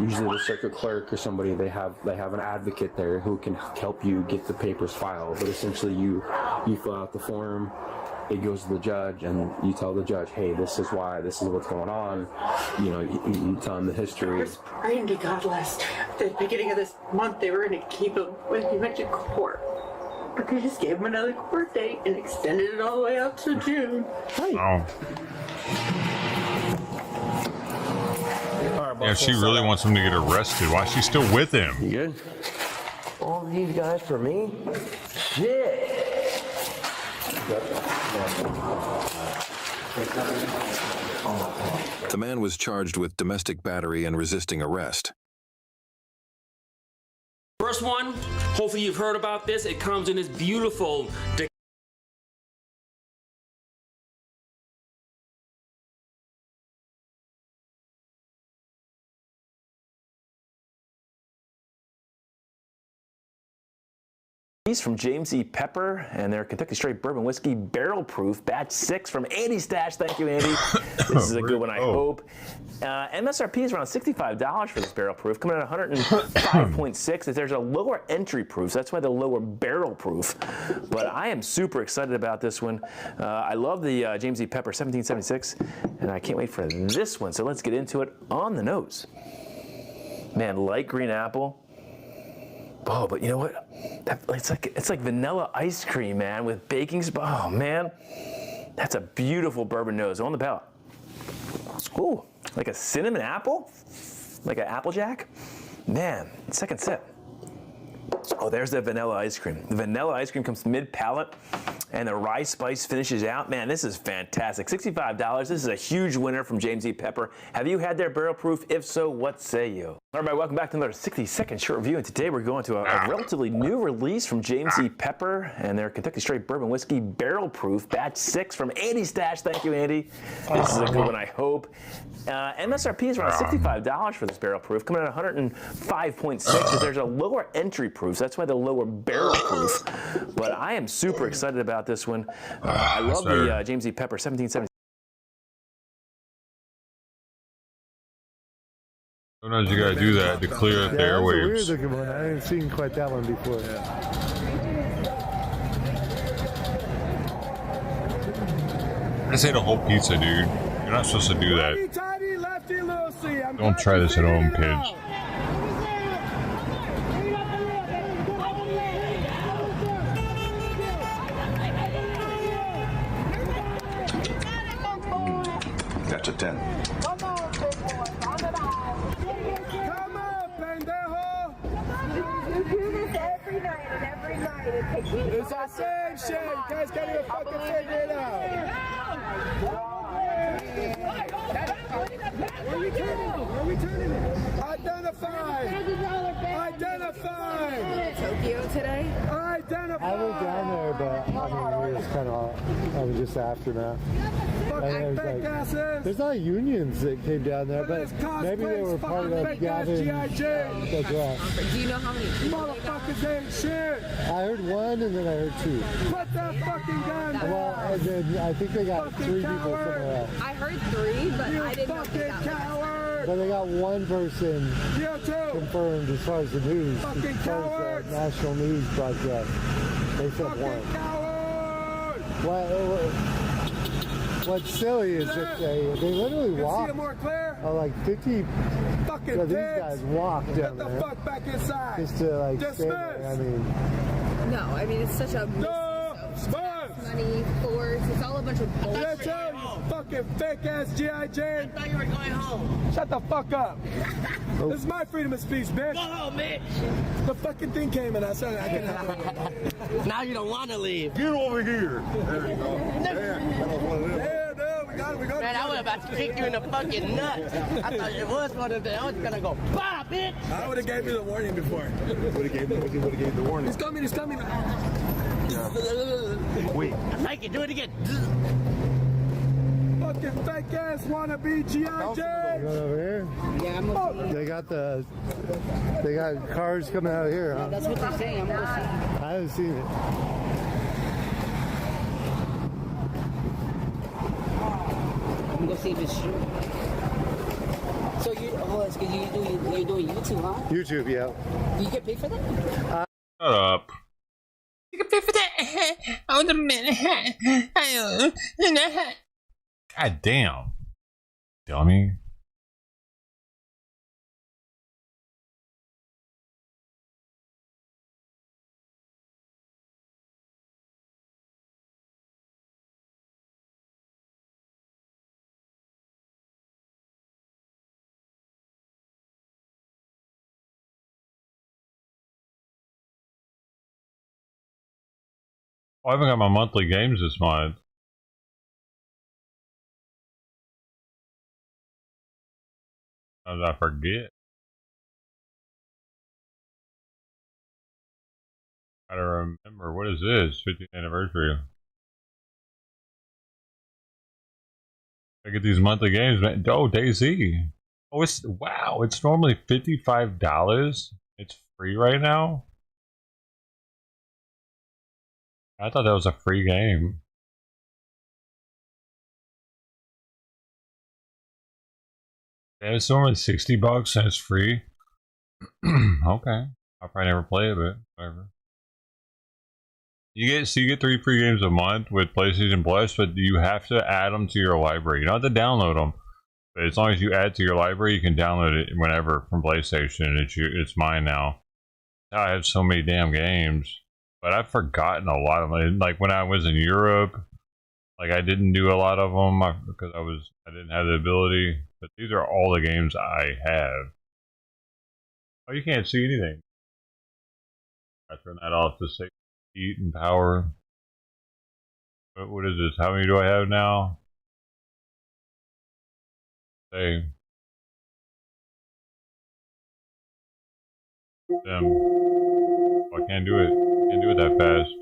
usually the circuit clerk or somebody. They have an advocate there who can help you get the papers filed. But essentially, you fill out the form, it goes to the judge, and you tell the judge, hey, this is why, this is what's going on. You know, you tell him the history. I was praying to God at the beginning of this month they were going to keep him when he went to court. But they just gave him another court date and extended it all the way out to June. Oh. Yeah, she really wants him to get arrested. Why is she still with him? You good? All these guys for me? Shit! The man was charged with domestic battery and resisting arrest. First one, hopefully you've heard about this. It comes in this beautiful from James E. Pepper and their Kentucky Straight Bourbon Whiskey Barrel Proof Batch 6 from Andy Stash. Thank you, Andy. This is a good one, I hope. MSRP is around $65 for this barrel proof, coming at 105.6. There's a lower entry proof, so that's why the lower barrel proof. But I am super excited about this one. I love the James E. Pepper 1776, and I can't wait for this one. So let's get into it on the nose. Man, light green apple. Oh, but you know what? It's like vanilla ice cream, man, with baking. Oh man, That's a beautiful bourbon nose on the palate. Ooh, like a cinnamon apple? Like an Applejack? Man, second sip. Oh, there's the vanilla ice cream. The vanilla ice cream comes mid-palate, and the rye spice finishes out. Man, this is fantastic. $65. This is a huge winner from James E. Pepper. Have you had their barrel proof? If so, what say you? All right, welcome back to another 60-second short review, and today we're going to a relatively new release from James E. Pepper and their Kentucky Straight Bourbon Whiskey Barrel Proof Batch 6 from Andy Stash. Thank you, Andy. This is a good one, I hope. MSRP is around $65 for this barrel proof, coming at 105.6. But there's a lower entry proof, so that's why the lower barrel proof. But I am super excited about this one. I love the James E. Pepper 1770. Sometimes you gotta do that to clear up the airwaves. That's a weird looking one. I haven't seen quite that one before. This ain't a whole pizza, dude. You're not supposed to do that. Don't try this at home, kids. That's a 10. Come on, pendejo! You do this every night and every night. It's the same shit. You guys can't even fucking figure it out. Where are we turning it? Identify! Tokyo today? Identify! I went down there, but I mean, it was kind of, I was just aftermath. There's a lot of unions that came down there, but maybe they were part of Gavin. Do you know how many motherfuckers ain't shit? I heard one, and then I heard two. Put that fucking gun down. Well, and then I think they got three people somewhere else. I heard 3, but I didn't know if they got But they got one person confirmed as far as the news, as far as the national news broadcast. They said one. What's silly is that they literally walk like 50. These guys walk down there. Fuck back inside. Just to like stay there. I mean. No, I mean it's such a money force. It's all a bunch of bullshit. Fucking fake ass G.I. Jane. I thought you were going home. Shut the fuck up. This is my freedom of speech, bitch. Go home, bitch. The fucking thing came and I said I couldn't have it. Now you don't want to leave. Get over here. There you go. Yeah, no, we got it. Man, I was about to kick you in the fucking nuts. I thought it was one of them. I was gonna go, bah, bitch. I would have gave you the warning before. Would have gave the warning. He's coming. Wait. I can do it again. Fucking fake ass wannabe G.I. Jane. Going over here? Yeah, I'm gonna They got cars coming out of here, huh? Yeah, that's what they're saying. I'm gonna see. I haven't seen it. I'm gonna see if it's true. So you're doing YouTube, huh? YouTube, yeah. Do you get paid for that? Shut up. You get paid for that? Oh, the minute. God damn. Dummy. Oh, I haven't got my monthly games this month. How did I forget? Gotta remember, what is this? 50th anniversary. I get these monthly games, man. Oh, DayZ. Oh, wow, it's normally $55. It's free right now? I thought that was a free game. Yeah, it's normally $60 and it's free. Okay. I'll probably never play it, but whatever. You get 3 free games a month with PlayStation Plus, but you have to add them to your library. You don't have to download them, but as long as you add to your library, you can download it whenever from PlayStation. It's mine now. I have so many damn games, but I've forgotten a lot of them. Like when I was in Europe, Like I didn't do a lot of them because I didn't have the ability. But these are all the games I have. Oh, you can't see anything. I turn that off to save heat and power. What is this? How many do I have now? Hey. Them. Oh, I can't do it. I can't do it that fast.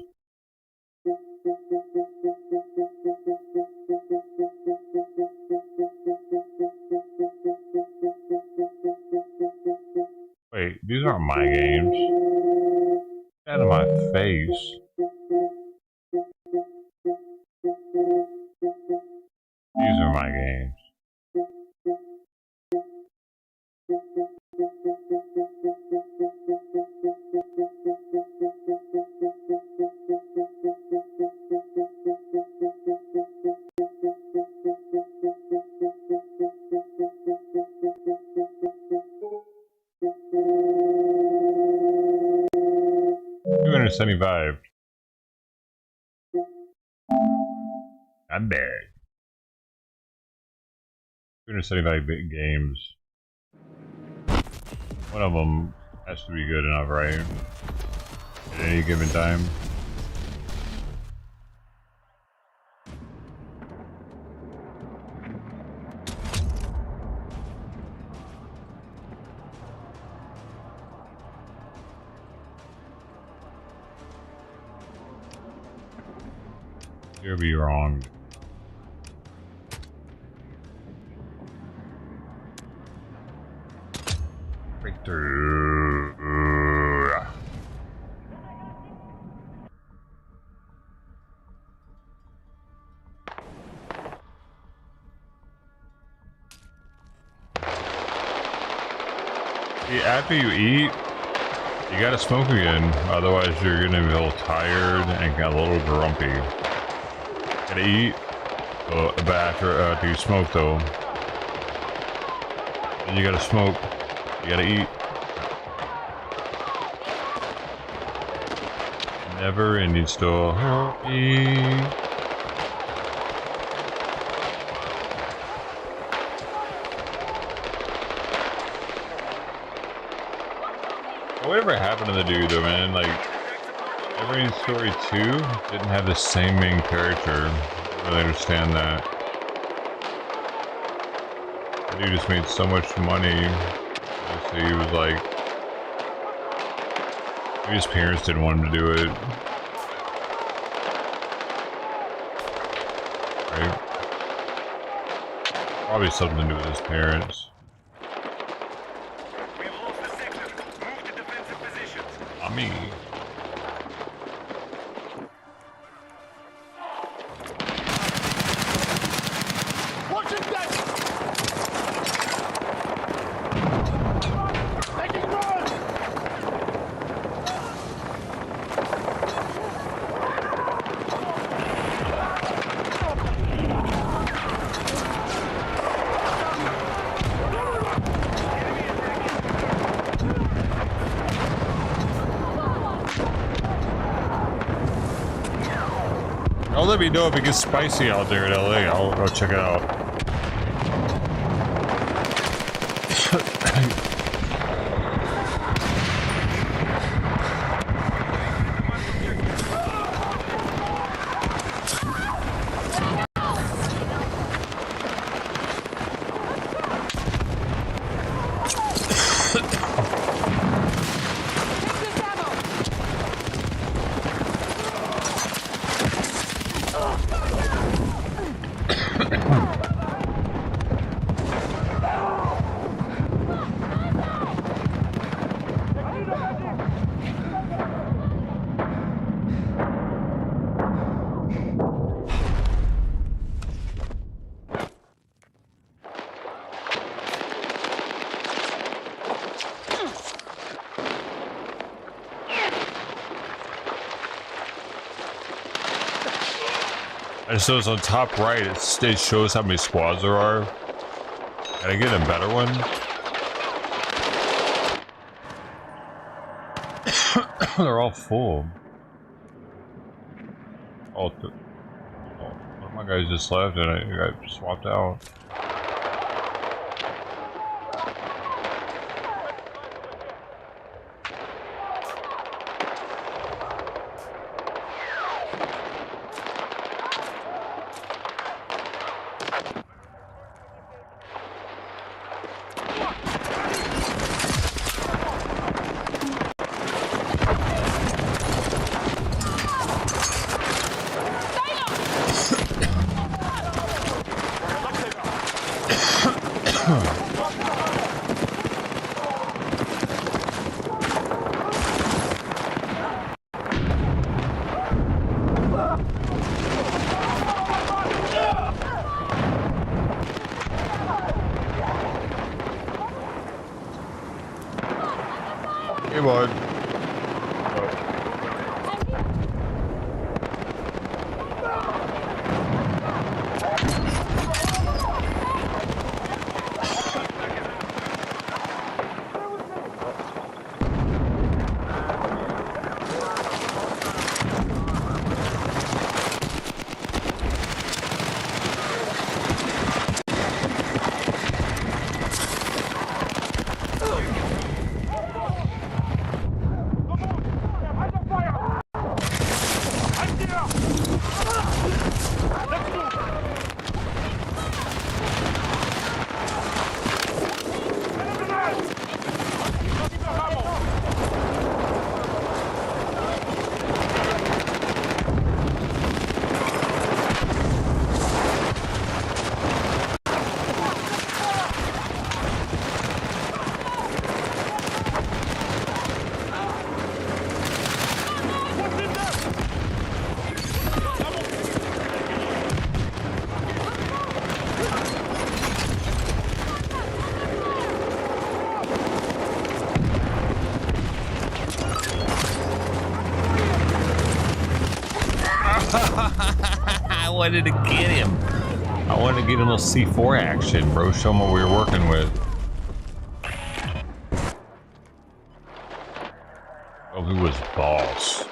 Wait, these aren't my games. Get out of my face. These are my games. $275. I'm bad. 275 big games. One of them has to be good enough, right? At any given time. You'll be wrong. Breakthrough. See, after you eat, you gotta smoke again. Otherwise, you're gonna be a little tired and get a little grumpy. Gotta eat, but after you smoke though, then you gotta smoke. You gotta eat. Never ending story. Whatever happened to the dude though, man? Like, Never Ending Story 2 didn't have the same main character. I don't really understand that. The dude just made so much money. So he was like, maybe his parents didn't want him to do it. Right? Probably something to do with his parents. Not me. I'll let me know if it gets spicy out there in LA. I'll go check it out. And so it's on top right, it shows how many squads there are. Can I get a better one? They're all full. Oh, My guys just left and I got swapped out. Hey, bud. I wanted to get him. I wanted to get him a little C4 action, bro. Show him what we were working with. Oh, who was boss?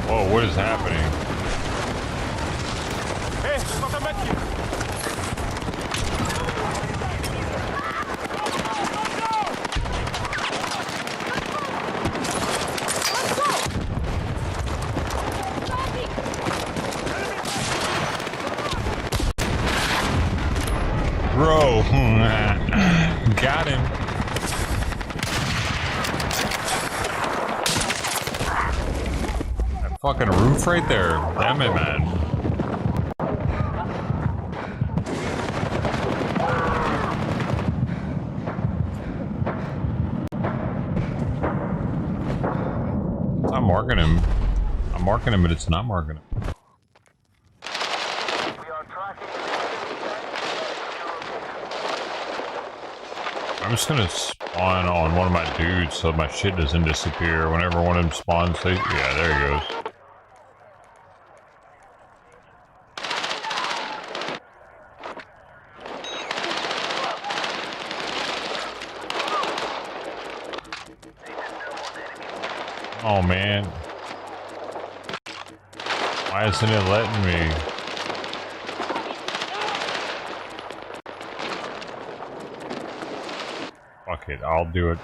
Whoa, what is happening? Bro, got him. That fucking roof right there. Damn it, man. It's not marking him. I'm marking him, but it's not marking him. I'm just gonna spawn on one of my dudes so my shit doesn't disappear. Whenever one of them spawns, yeah, there he goes. Oh man. Why isn't it letting me? Fuck it, I'll do it.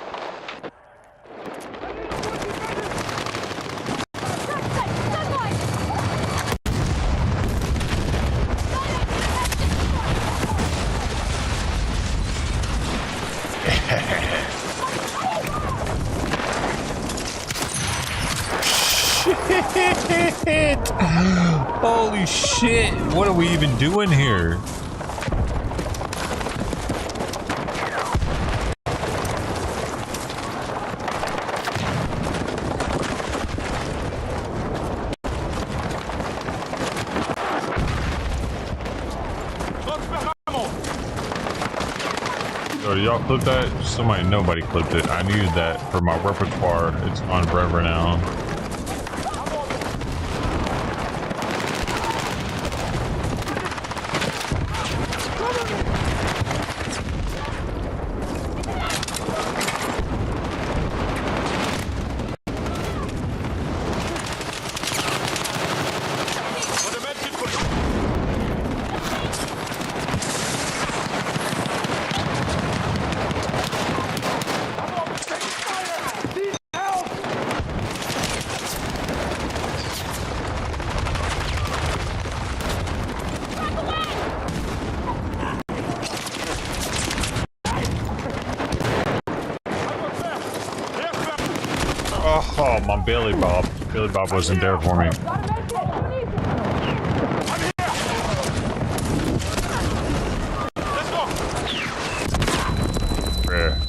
Shit! Holy shit! What are we even doing here? did y'all clip that? Nobody clipped it. I needed that for my repertoire. It's gone forever now. Oh, my Billy Bob. Billy Bob wasn't there for me. Yeah.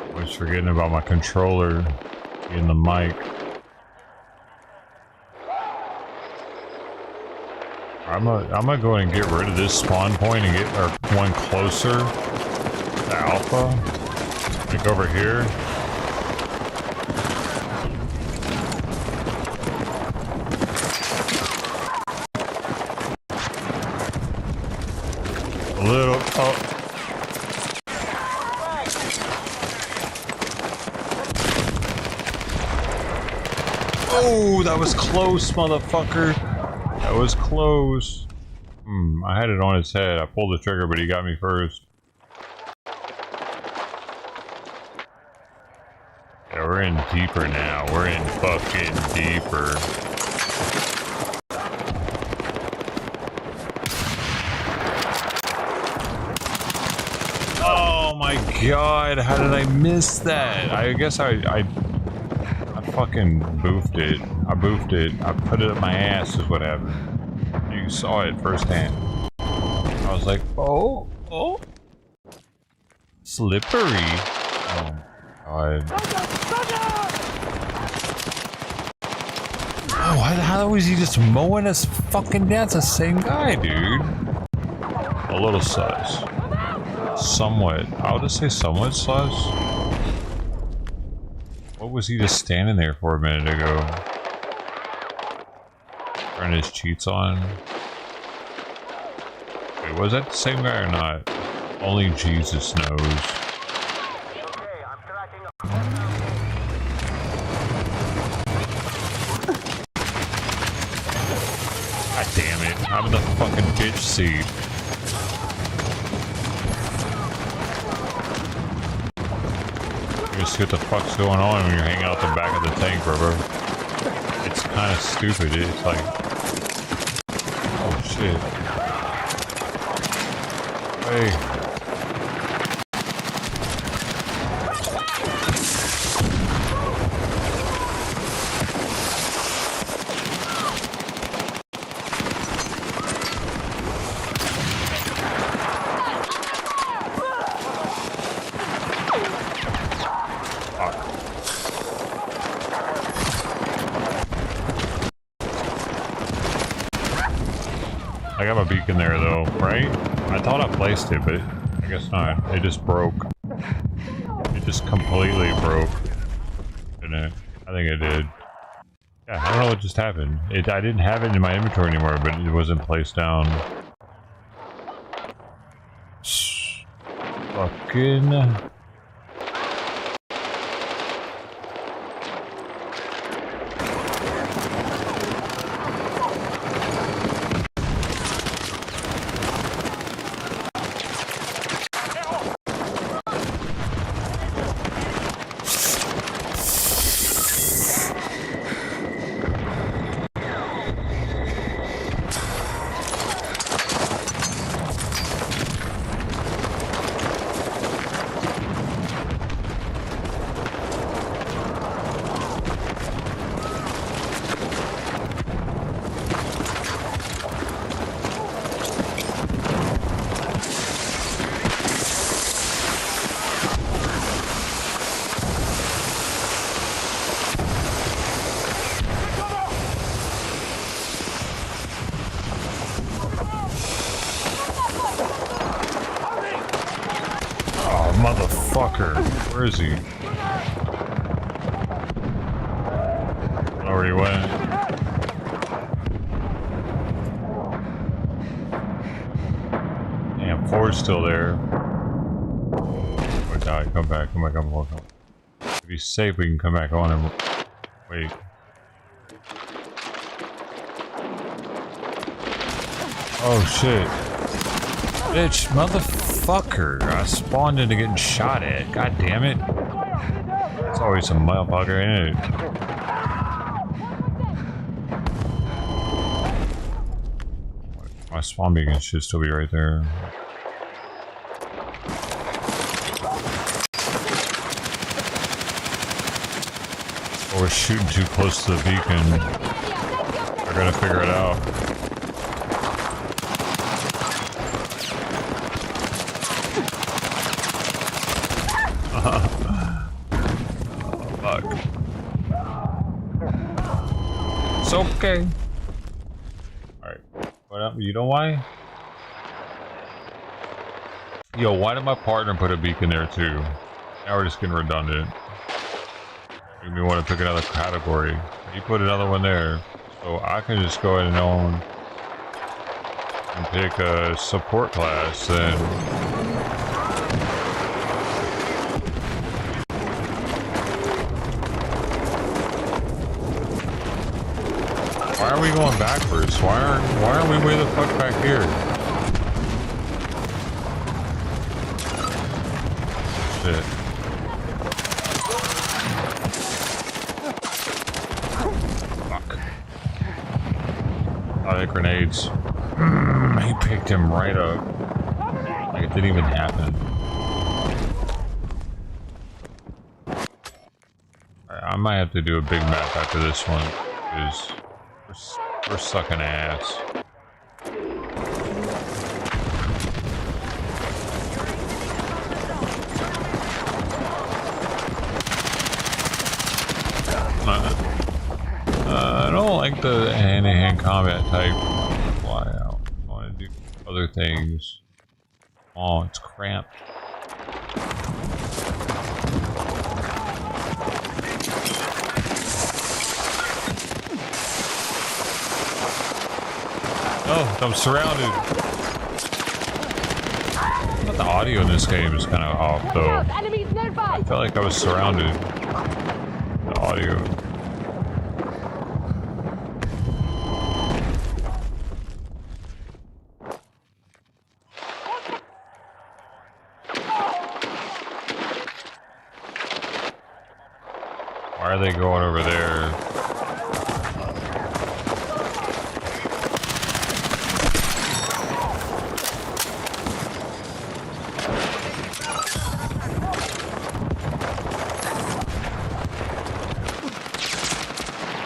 I was forgetting about my controller in the mic. I'm gonna go and get rid of this spawn point and get one closer to Alpha. Like over here. A little. Oh, that was close, motherfucker. That was close. I had it on his head. I pulled the trigger, but he got me first. Yeah, we're in deeper now. We're in fucking deeper. Oh my god, how did I miss that? I guess I fucking boofed it. I boofed it. I put it up my ass is what happened. You saw it firsthand. I was like, oh. Slippery. Oh god. Oh, how was he just mowing us fucking down? It's the same guy, dude. A little sus. Somewhat. I'll just say somewhat sus. What was he just standing there for a minute ago? Turning his cheats on? Wait, was that the same guy or not? Only Jesus knows. God damn it, I'm in the fucking bitch seat. You see what the fuck's going on when you're hanging out the back of the tank, bro. It's kind of stupid. It's like, oh shit. Hey. I got my beacon there though, right? I thought I placed it, but I guess not. It just broke. It just completely broke. Didn't it? I think it did. Yeah, I don't know what just happened. I didn't have it in my inventory anymore, but it wasn't placed down. Fucking... motherfucker. Where is he? Where he went? Damn, 4's still there. Oh, die. Come back. Come back. Come back. If he's safe, we can come back on him. Wait. Oh shit. Bitch, motherfucker. I spawned into getting shot at. God damn it. It's always some motherfucker in it. My spawn beacon should still be right there. Oh, we're shooting too close to the beacon. They're gonna figure it out. Fuck. It's okay. Alright. What up? You know why? Yo, why did my partner put a beacon there too? Now we're just getting redundant. Make me want to pick another category. He put another one there. So I can just go ahead and own and pick a support class then. Why are we going backwards? Why aren't we way the fuck back here? Shit. Fuck. Oh, the grenades. He picked him right up. Like it didn't even happen. I might have to do a big map after this one, because we're sucking ass. I don't like the hand-to-hand combat type. Why? I want to do other things. Oh, it's cramped. Oh, I'm surrounded. But the audio in this game is kind of off, though. I felt like I was surrounded. The audio. Why are they going over there?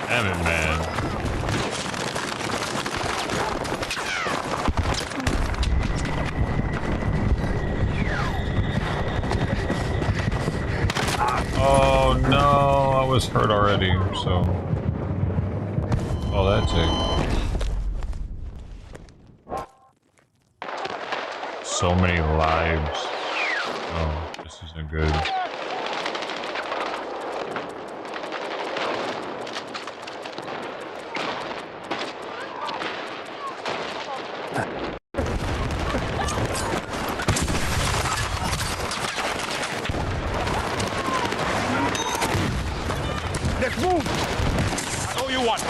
Damn it, man. Oh no, I was hurt already, so... Oh, that's it. So many lives. Oh, this isn't good. Let's move! Oh, you want?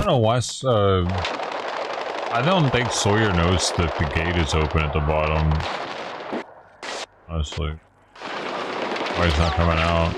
don't know why. I don't think Sawyer knows that the gate is open at the bottom. Honestly, why he's not coming out?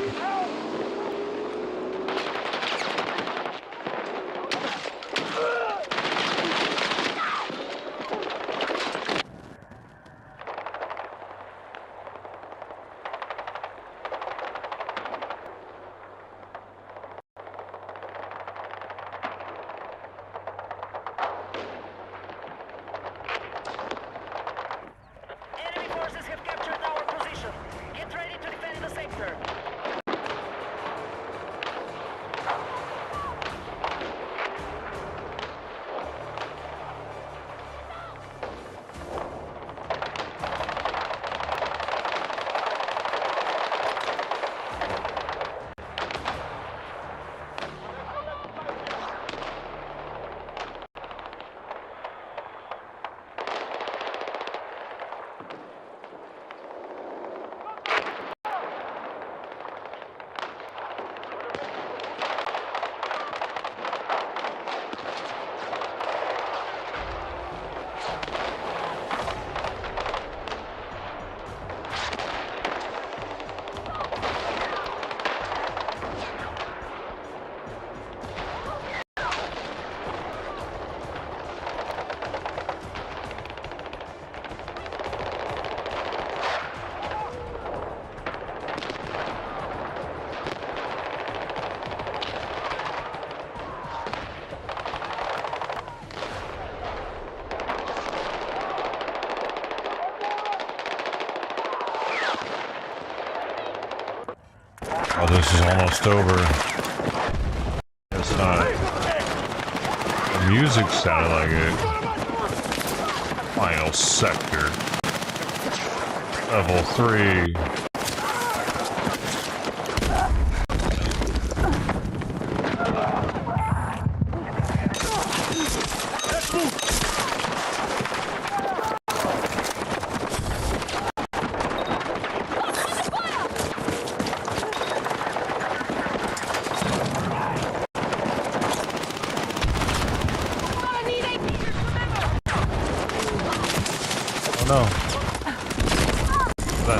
Oh, this is almost over. It's not. The music sounded like it. Final sector. Level 3.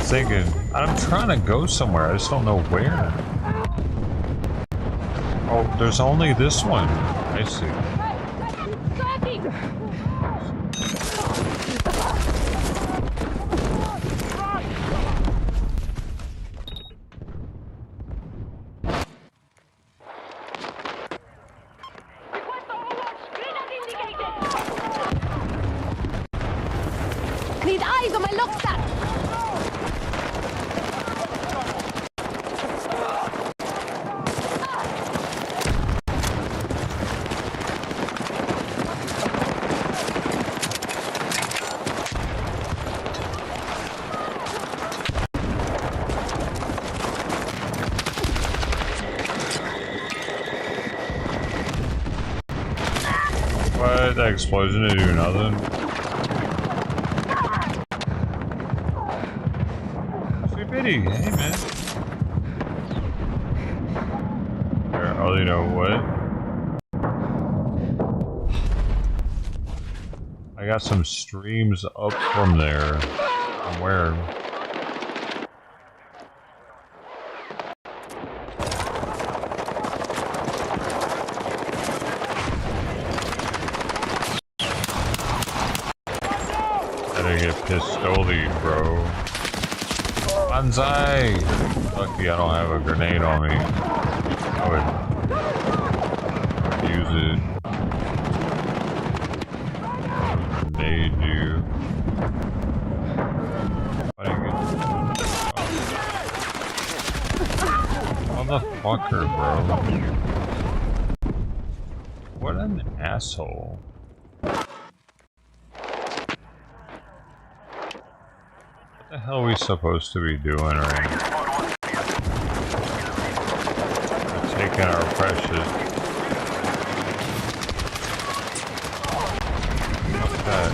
Thinking, I'm trying to go somewhere, I just don't know where. Oh, there's only this one. I see. Need eyes on my lockstar. What? That explosion to do nothing? Sweet pity, hey man. There, oh, you know what? I got some streams up from there. From where? Pistoli, bro. Banzai! Lucky I don't have a grenade on me. I would use it. Grenade you. I didn't get... Motherfucker, bro. What an asshole. What the hell are we supposed to be doing right now? We're taking our precious. What's that?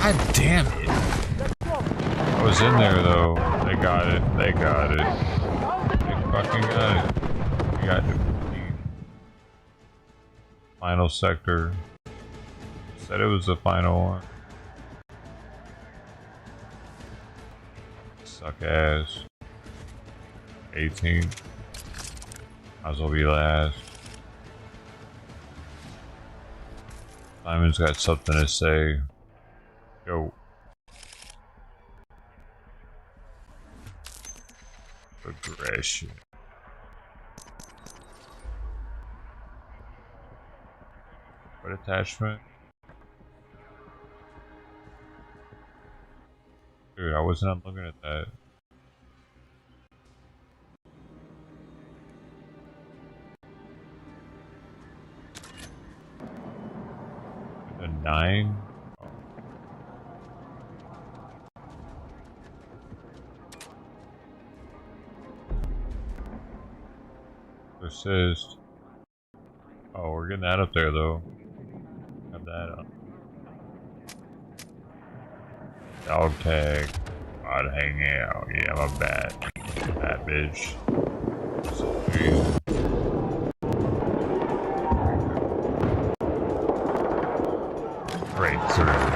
God damn it. I was in there though. They got it. They got it. They fucking got it. We got it. Final sector. Said it was the final one. Suck ass. 18. Might as well be last. Simon's got something to say. Yo. Aggression. What attachment? Dude, I wasn't looking at that. A 9? Oh. Assist. Oh, we're getting that up there though. Have that up. Dog tag. I'd hang out. Yeah, I'm a bad bitch. Breakthrough.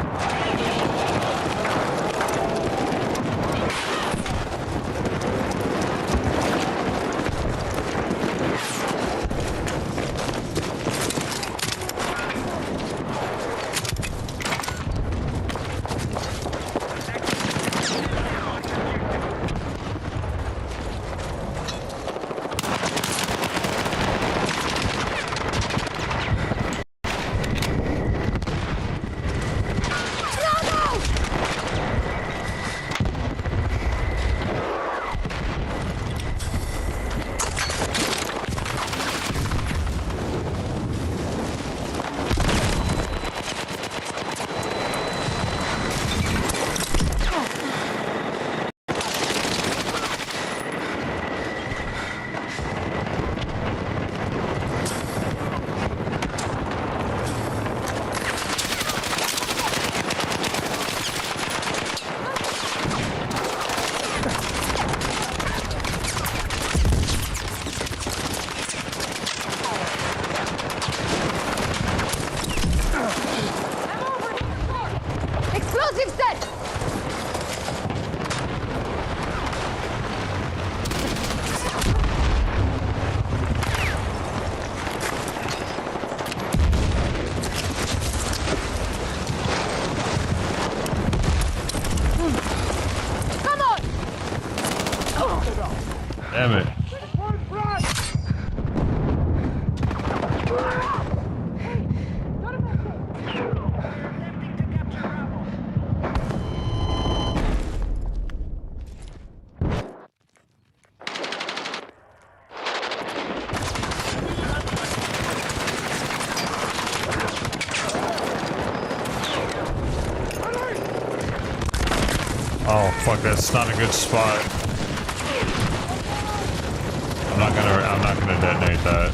Damn it. Oh fuck, that's not a good spot. I'm not gonna detonate that.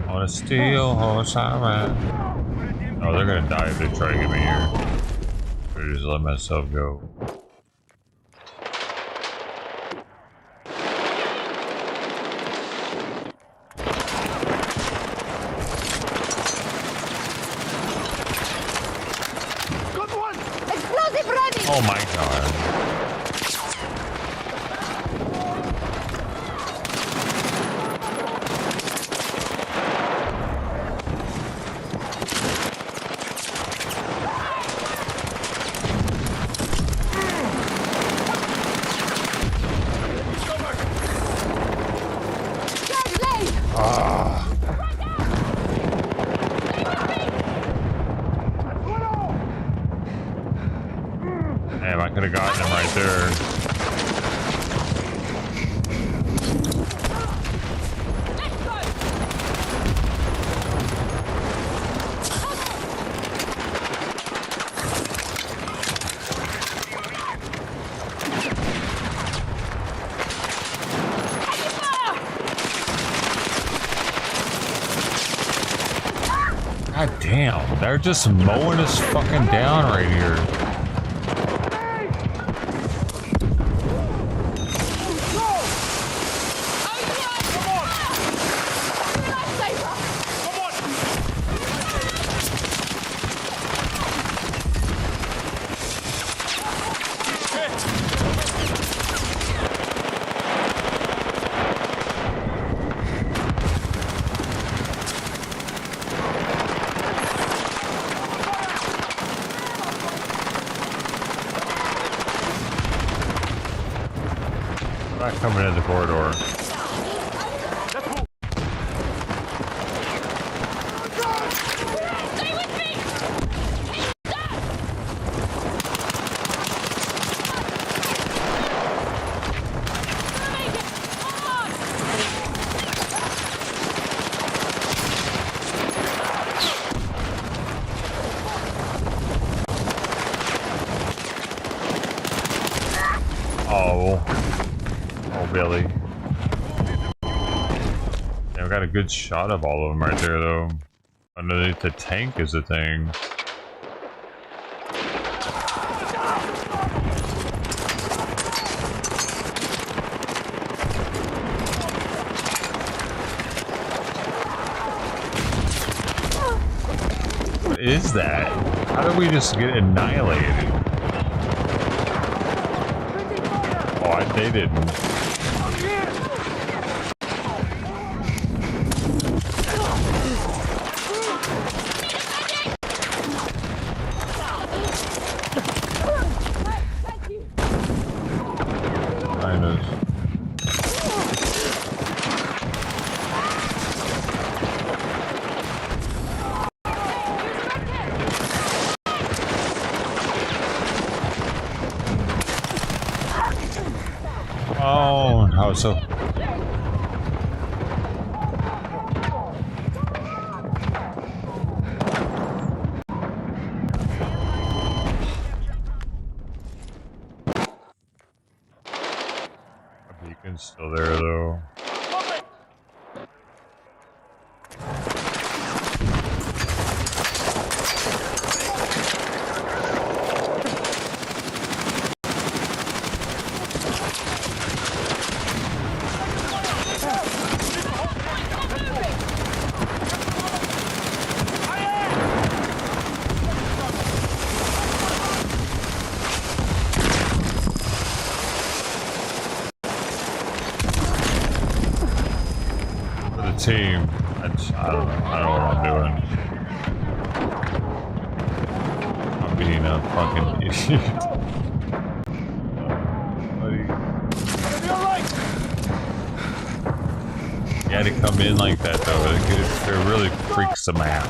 On a steel horse I ride. Oh, they're gonna die if they try to get me here. Better just let myself go. Good one! Explosive ready! Oh my god. Damn, they're just mowing us fucking down right here. Not coming in the corridor. Oh, Billy. Yeah, we got a good shot of all of them right there, though. Underneath the tank is the thing. What is that? How did we just get annihilated? They didn't. Oh, so the beacon's still there, though. Team. I don't know. I don't know what I'm doing. I'm being a fucking idiot. You had to come in like that, though. It really freaks them out.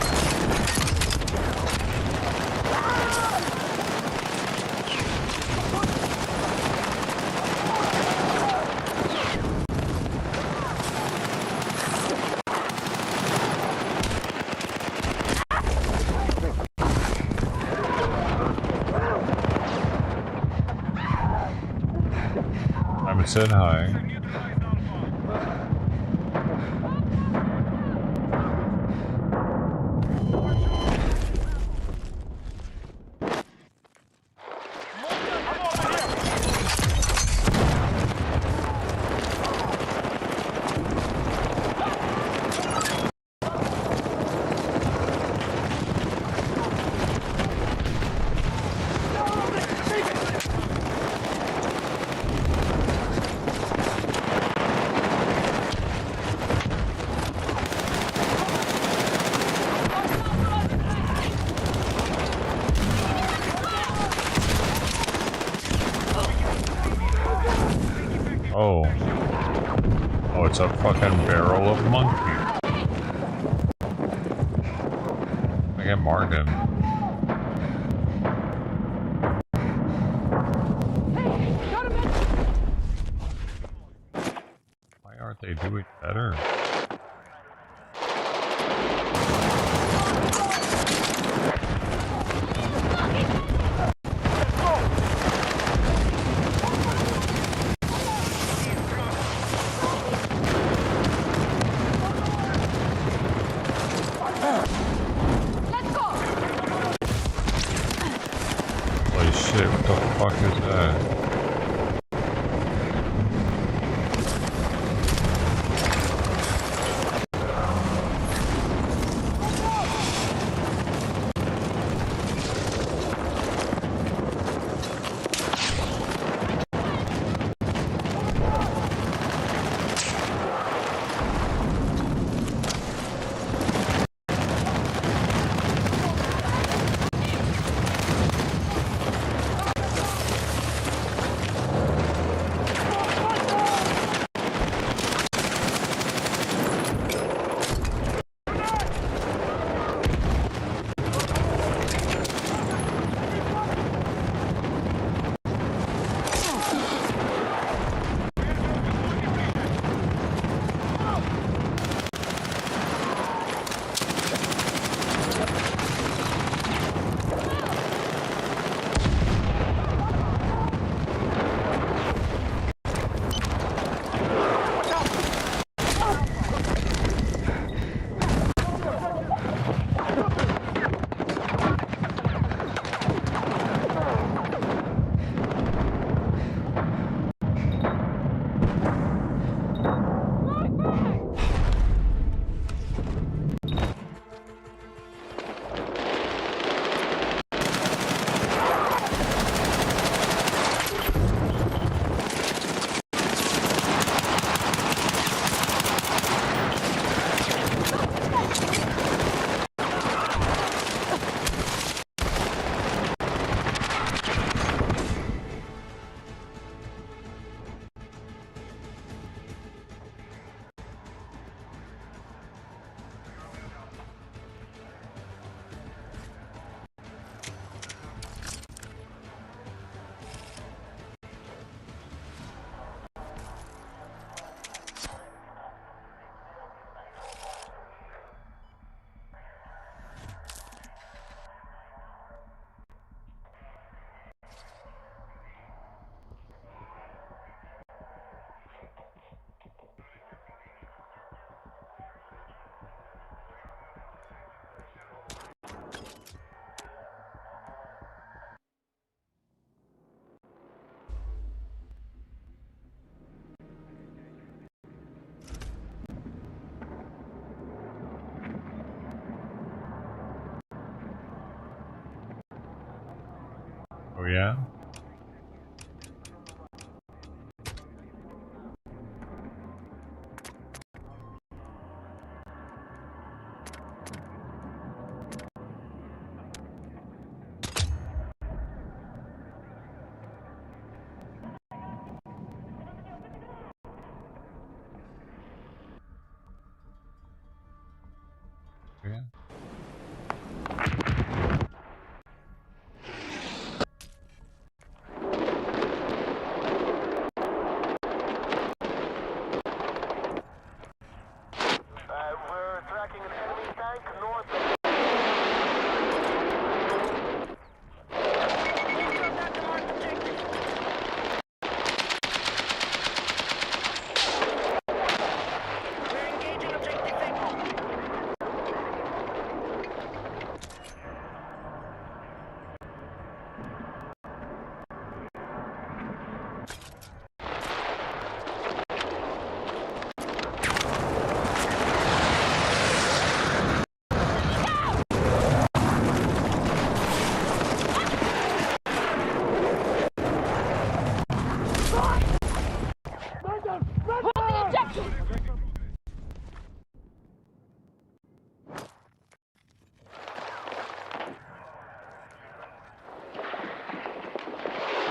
Said hi. Oh. Oh, it's a fucking barrel of monkey. I can mark him. Why aren't they doing better? Let's go! yeah? Yeah. We're tracking an enemy tank north.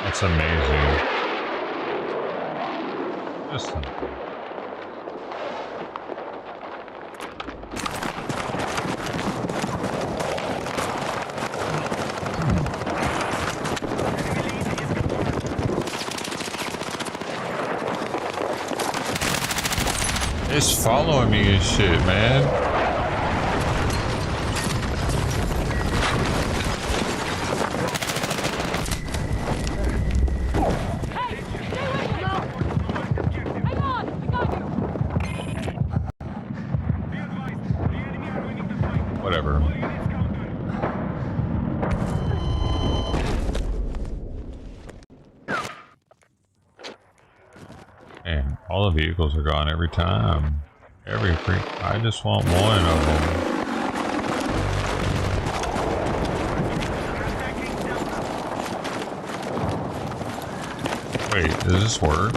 That's amazing. Just it's following me and shit, man. Whatever. Man, all the vehicles are gone every time. Every freak. I just want one of them. Wait, does this work?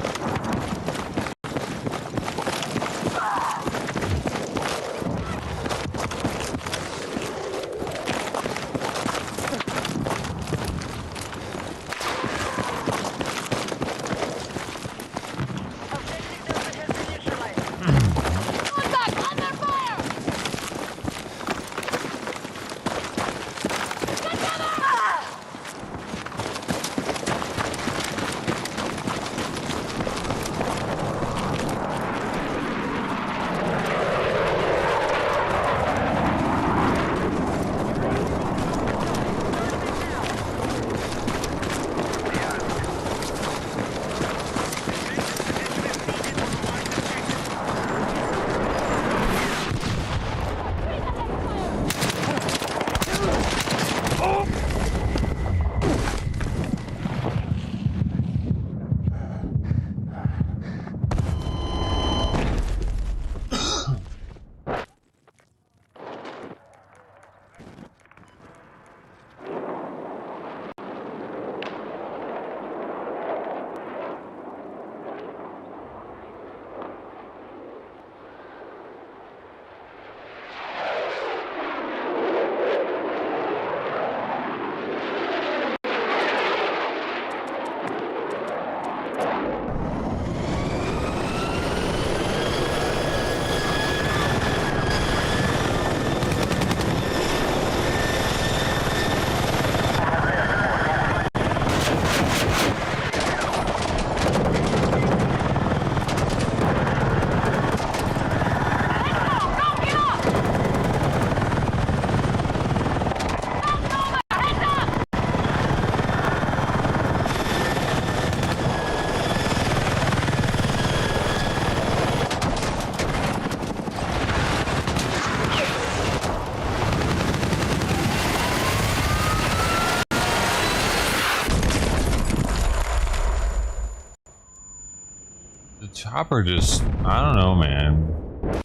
Chopper just, I don't know, man.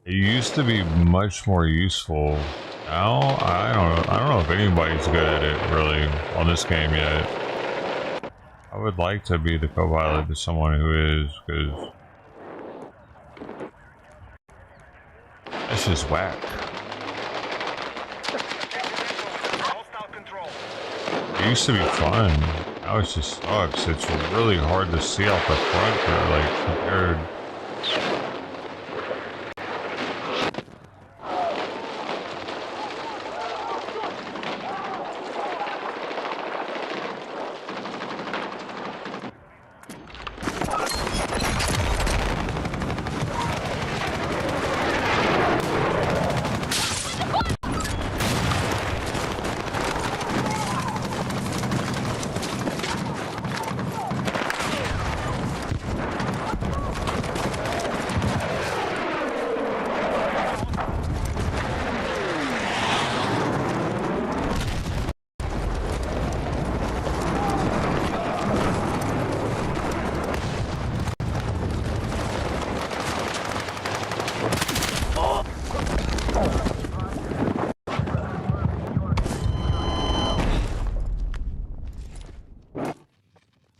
It used to be much more useful Now, I don't know if anybody's good at it really on this game yet. I would like to be the co-pilot to someone who is, because that's just whack. It used to be fun. Now it just sucks. It's really hard to see out the front there, like compared.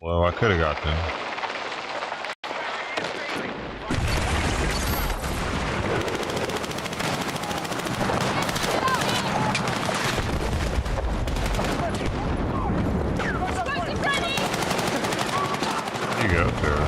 Well, I could have got them. There you go, sir.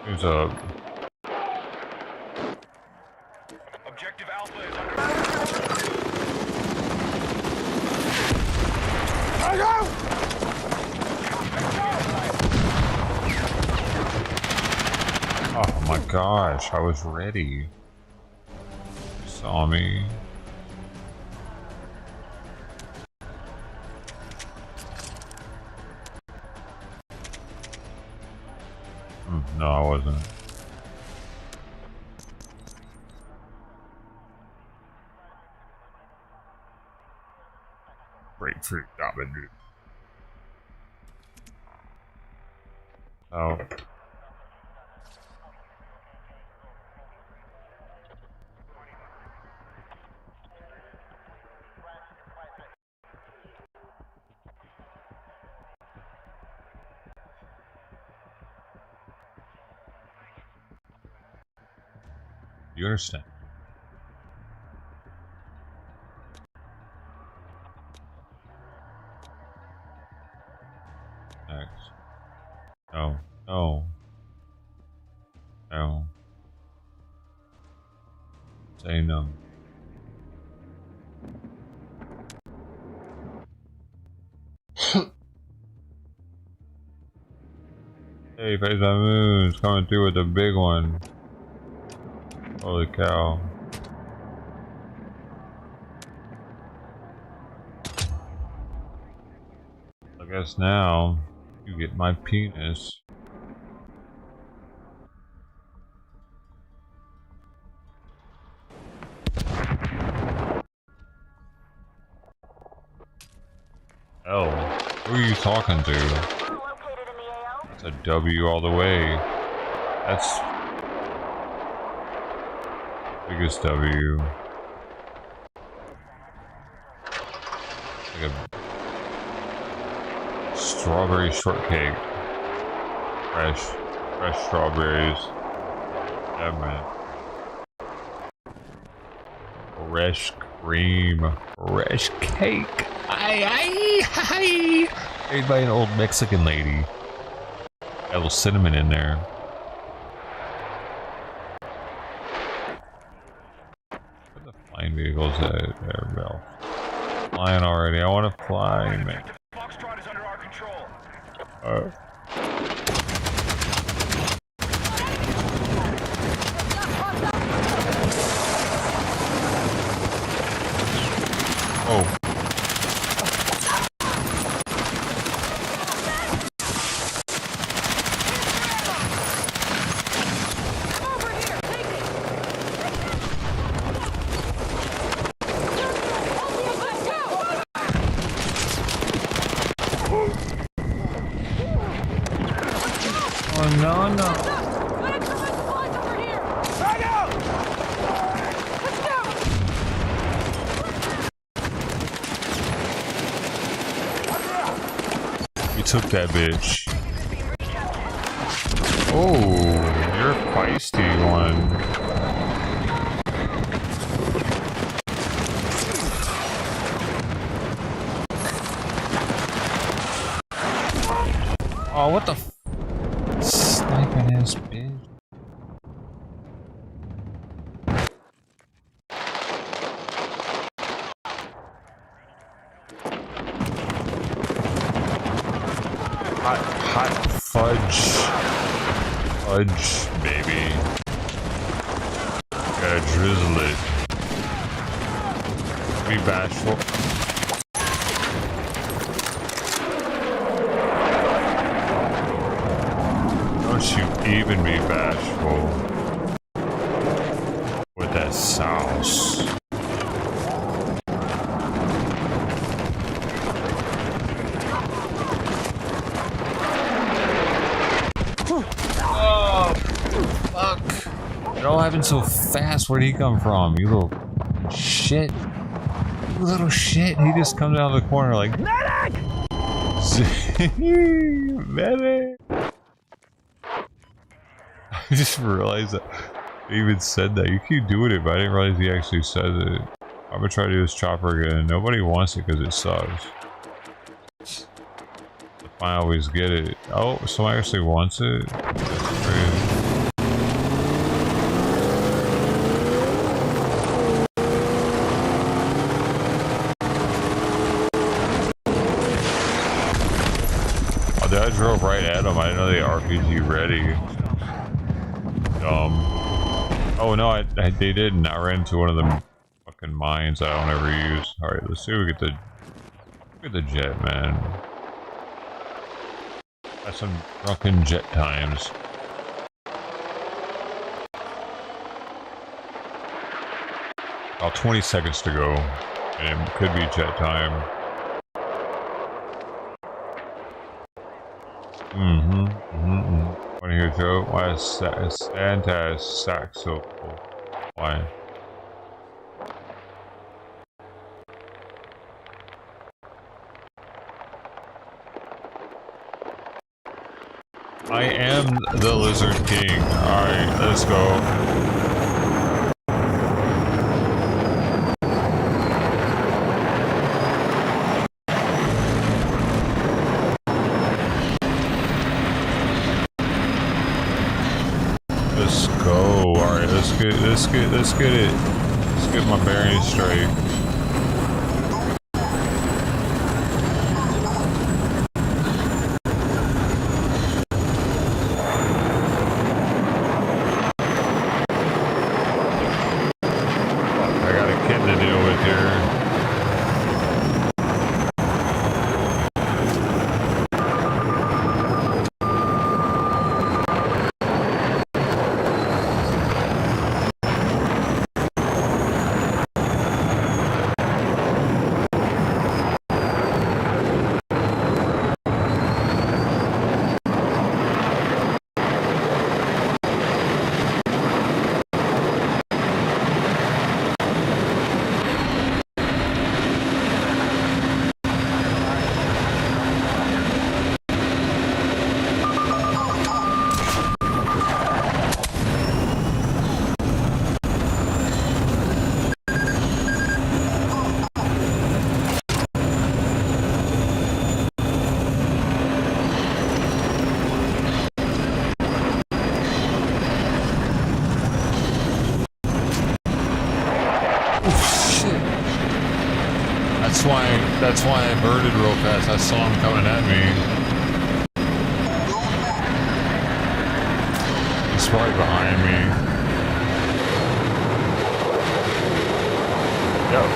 Who's up? Objective Alpha is under. Oh my gosh, I was ready. Saw me. No, I wasn't. Grapefruit Dominic. Oh. You understand? Next. No. No. No. Say no. Hey, Face My Moon's coming through with a big one. Holy cow. I guess now you get my penis. Oh, who are you talking to? It's a W all the way. That's biggest W. Like a strawberry shortcake. Fresh strawberries. Yeah, man. Fresh cream. Fresh cake. Aye. Made by an old Mexican lady. Got a little cinnamon in there. Where the flying vehicles at? There, Bell. Flying already. I want to fly, man. Foxtrot is under our control. Oh no, no. We took that bitch. Oh, you're a feisty one. Oh, what the f— sniping ass bitch. Hot fudge. Fudge, baby. Gotta drizzle it. Be bashful. Don't you even be bashful with that sauce. Oh, fuck. It all happened so fast. Where'd he come from? You little shit. You little shit. He just comes out of the corner like, medic! Medic! I just realized that he even said that. You keep doing it, but I didn't realize he actually says it. I'm gonna try to do this chopper again. Nobody wants it because it sucks. I always get it. Oh, someone actually wants it? That's crazy. Oh, dude, I drove right at him. I didn't know they RPG ready. Oh no, they didn't. I ran into one of them fucking mines I don't ever use. Alright, let's see if we get the jet, man. That's some drunken jet times. About 20 seconds to go. And it could be jet time. Want to hear a joke? Why is Santa's sack so full? Why? I am the Lizard King. Alright, let's go. Let's go. Alright, let's get it. Let's get my bearings straight. That's why I birded real fast. I saw him coming at me. He's right behind me. Yep.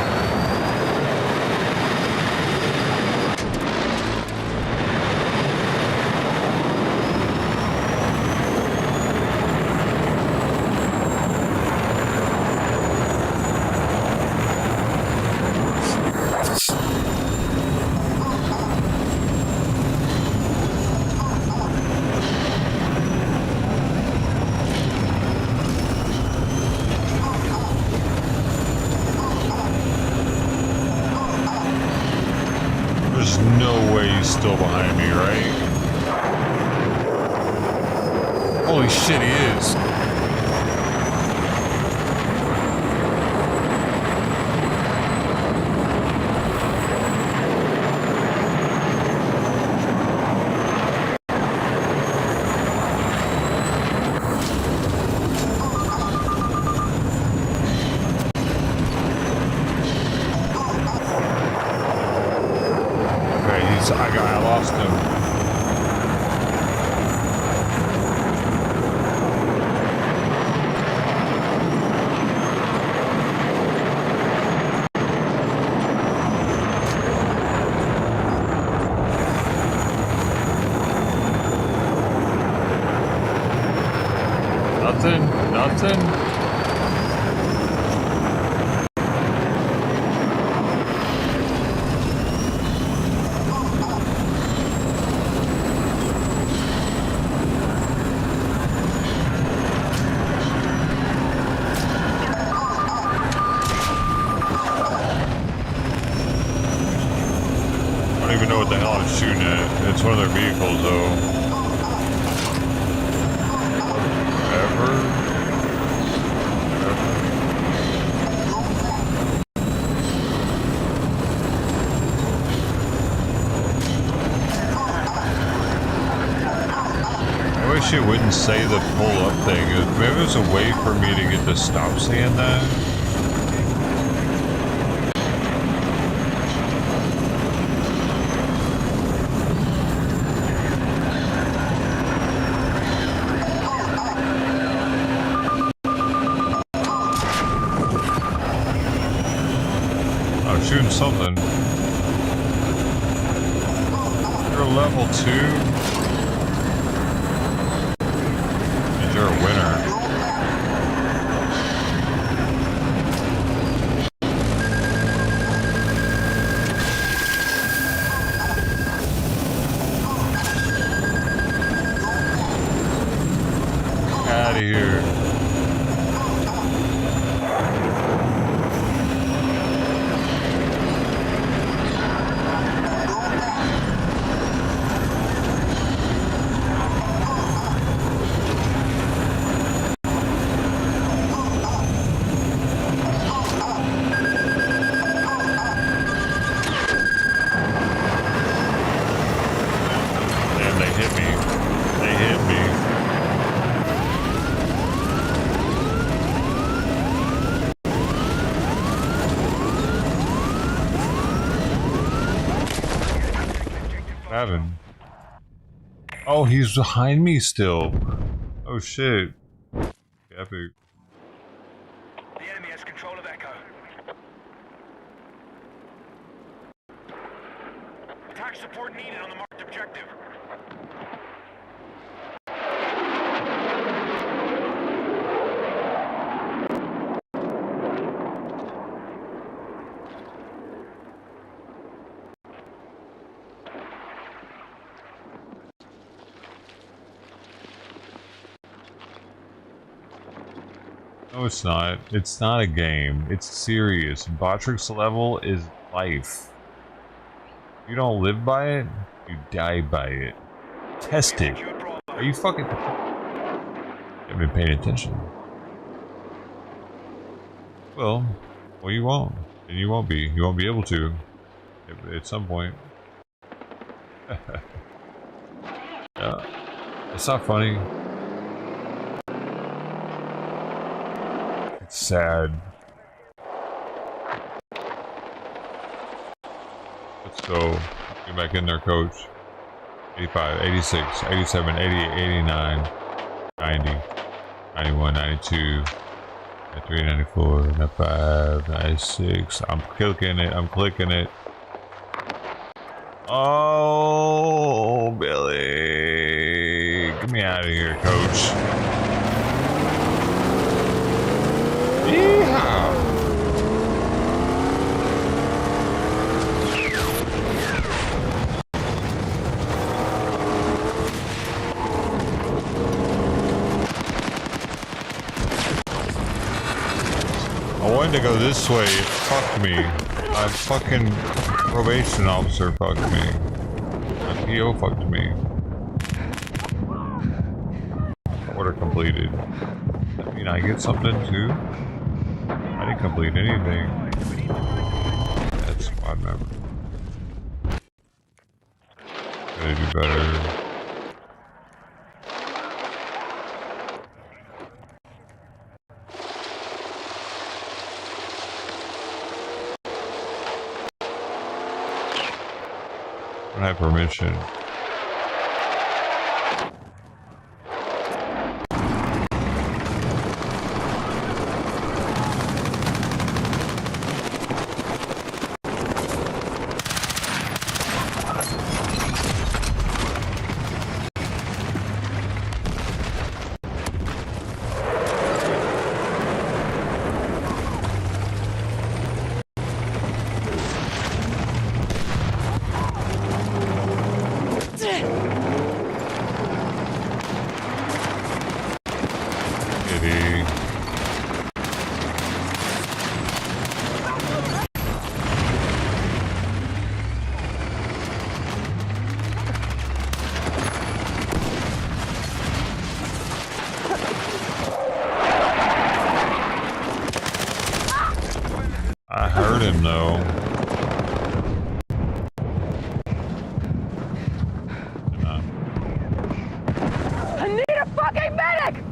right? Holy shit, he is. I lost him. Nothing. I don't even know what the hell I'm shooting at. It's one of their vehicles, though. I wish it wouldn't say the pull up thing. Maybe there's a way for me to get to stop saying that. Shooting something. You're level 2. And you're a winner. Out of here. Oh, he's behind me still. Oh shit. Epic. The enemy has control of Echo. Attack support needed on the marked objective. No, it's not. It's not a game. It's serious. Botrix level is life. You don't live by it, you die by it. Test it. Are you fucking... You haven't been paying attention. Well, you won't. And you won't be. You won't be able to. At some point. Yeah. It's not funny. It's sad. Let's go. Get back in there, coach. 85, 86, 87, 88, 89, 90, 91, 92, 93, 94, 95, 96. I'm clicking it. I'm clicking it. Oh, Billy. Get me out of here, coach. Yeehaw. I wanted to go this way. It fucked me. A fucking probation officer fucked me. PO fucked me. Order completed. I mean, I get something too? I didn't complete anything. That's squad member. Gotta do better. I don't have permission. I heard him though. I need a fucking medic!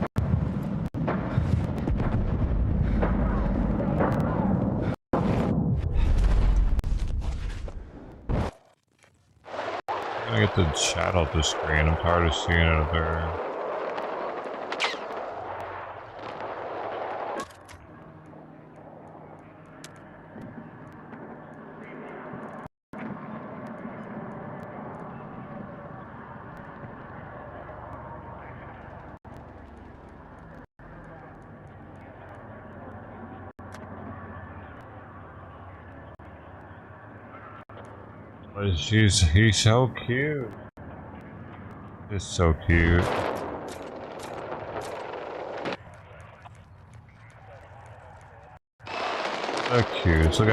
I'm gonna get the chat off the screen. I'm tired of seeing it up there. But he's so cute. It's so cute. So cute. Look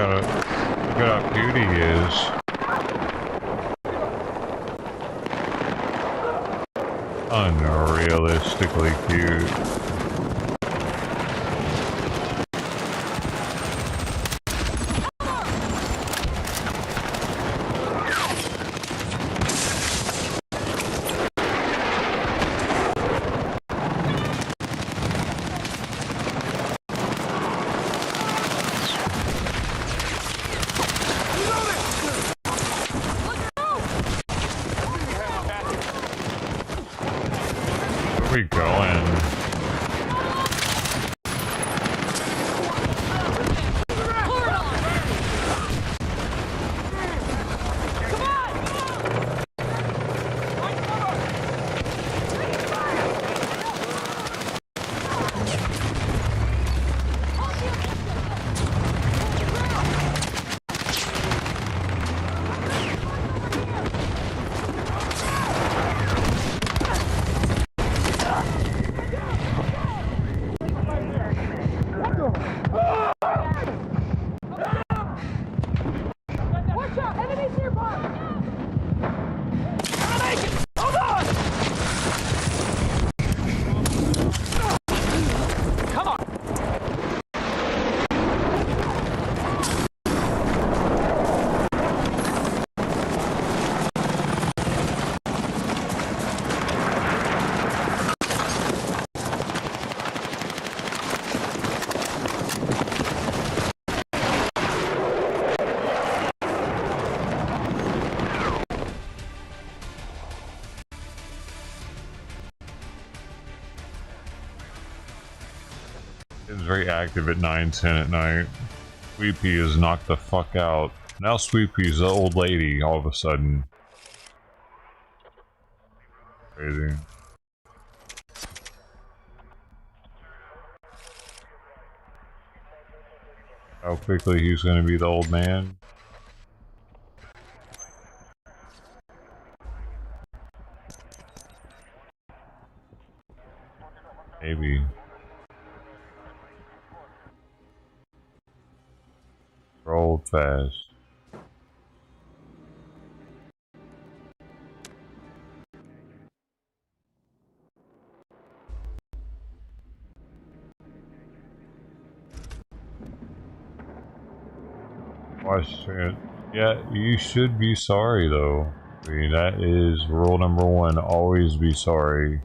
how cute he is. Unrealistically cute. Where are we going? It's very active at 9:10 at night. Sweet Pea is knocked the fuck out. Now Sweet Pea's the old lady all of a sudden. Crazy. How quickly he's gonna be the old man. Maybe. Roll fast. Washington. Yeah, you should be sorry though. I mean, that is rule number one. Always be sorry.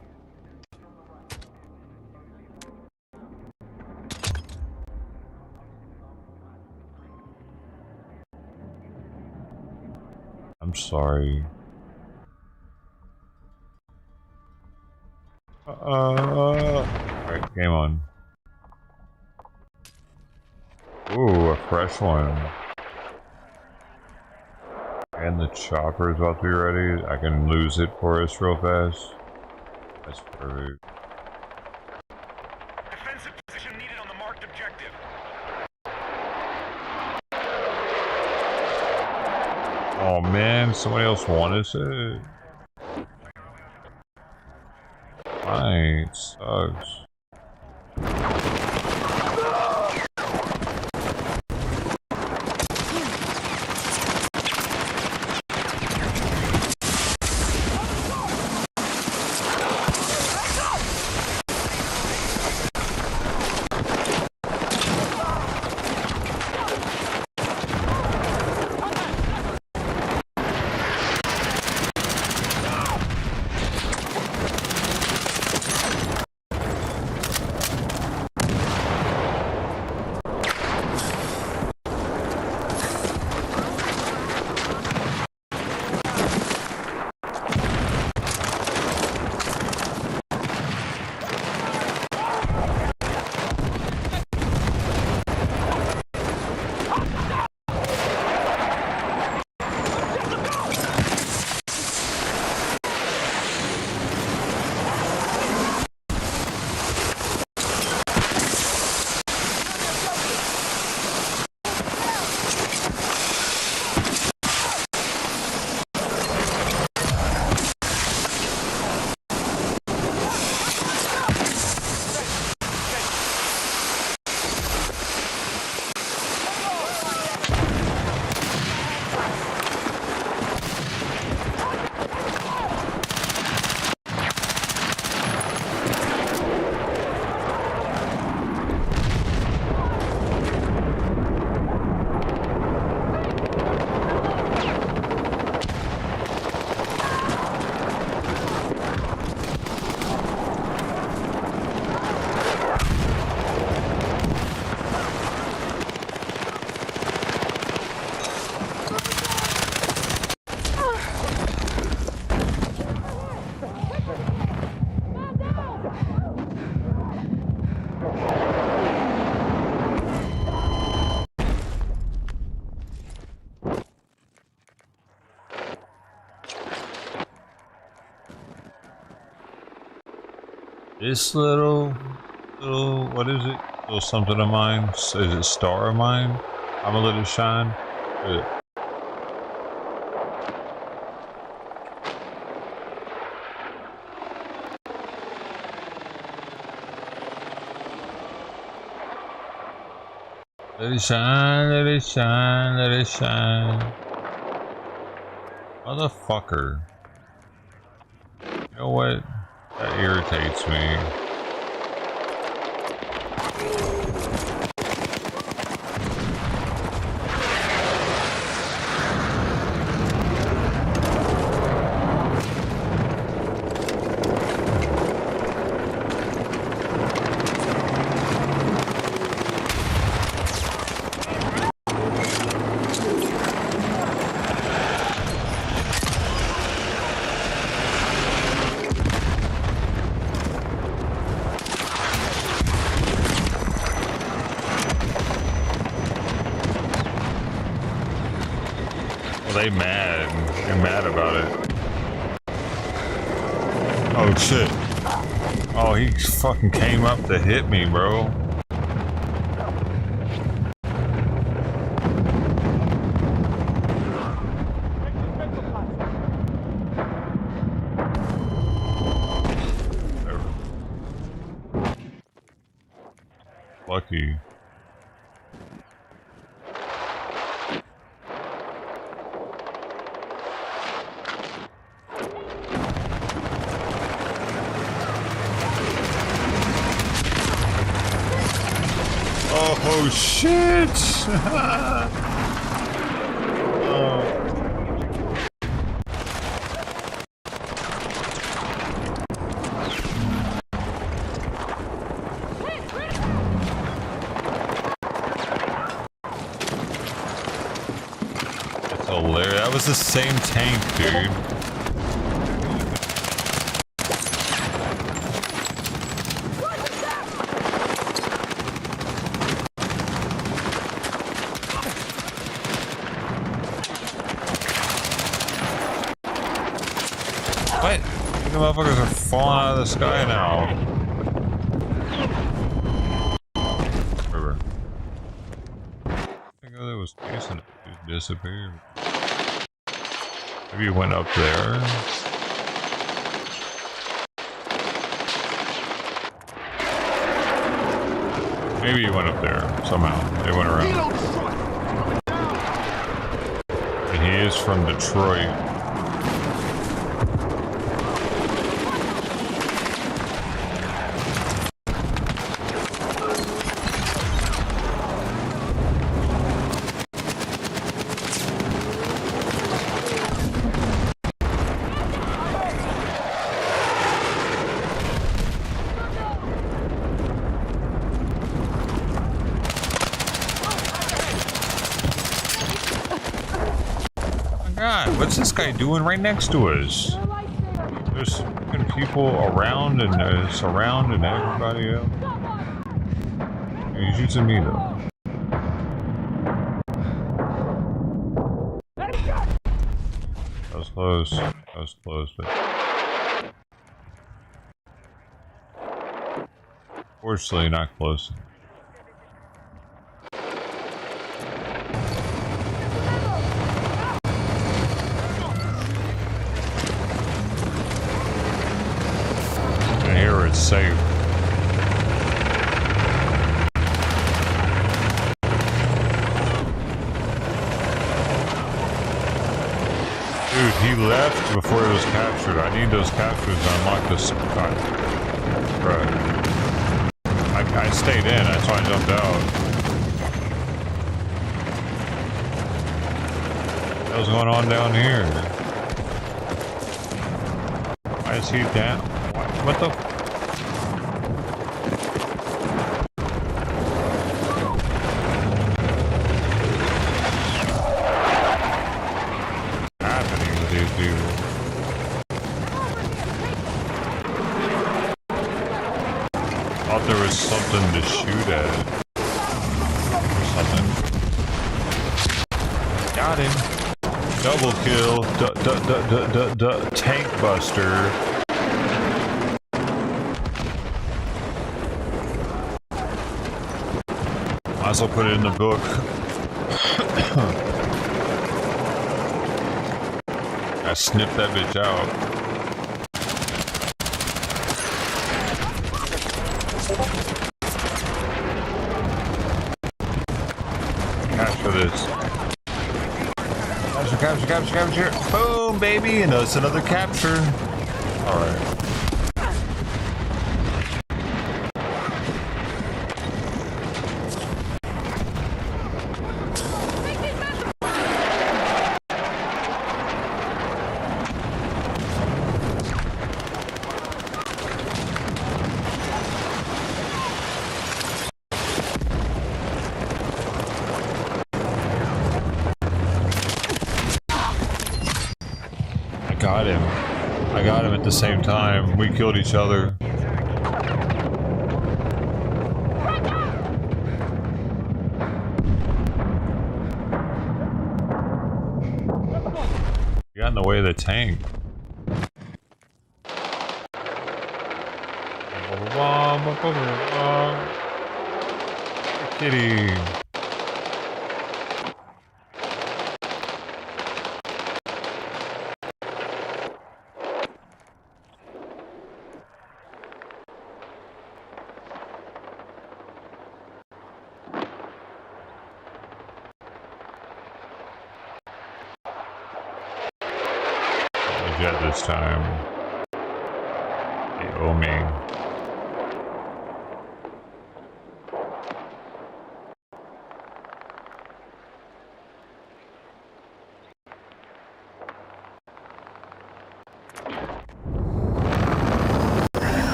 I'm sorry. Alright, game on. Ooh, a fresh one. And the chopper is about to be ready. I can lose it for us real fast. That's perfect. Defensive position needed on the marked objective. Oh man, somebody else wanted it. Fine, it sucks. This little, what is it? Little something of mine? Is it star of mine? I'm gonna let it shine. Good. Let it shine, let it shine, let it shine. Motherfucker. You know what? That irritates me. They mad. They're mad about it. Oh shit. Oh, he fucking came up to hit me, bro. Lucky. Oh shit! hilarious. That was the same tank, dude. What? The motherfuckers are falling out of the sky now. River. I think that was chasing it. It disappeared. Maybe you went up there. Maybe you went up there somehow. They went around. And he is from Detroit. God, what's this guy doing right next to us? There's fucking people around and surrounding everybody else. He's using me though. That was close. That was close, but fortunately not close. Here it's safe. Dude, he left before he was captured. I need those captures to unlock this. God. Right. I stayed in, that's why I jumped out. What's going on down here? Why is he down? What the? Happening with these people? Thought there was something to shoot at. Or something. Got him. Double kill. Tank buster. Might as well put it in the book. I snipped that bitch out. Capture this. Capture. Boom, baby. And that's another capture. Alright. I got him at the same time. We killed each other. You got in the way of the tank. Kitty. This time. They owe me.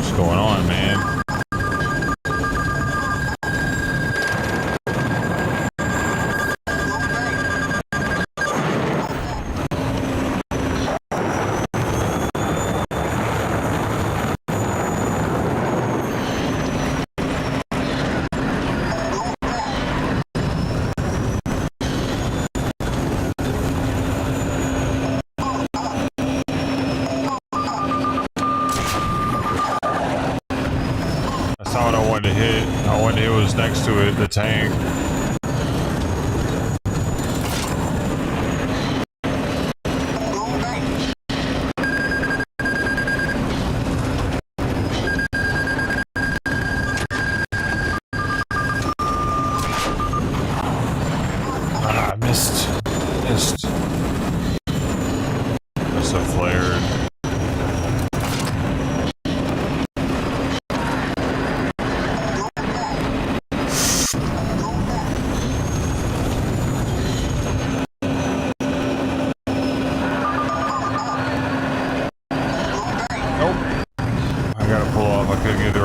much going on, man. Next to it, the tank. Ah, missed. Must have flared.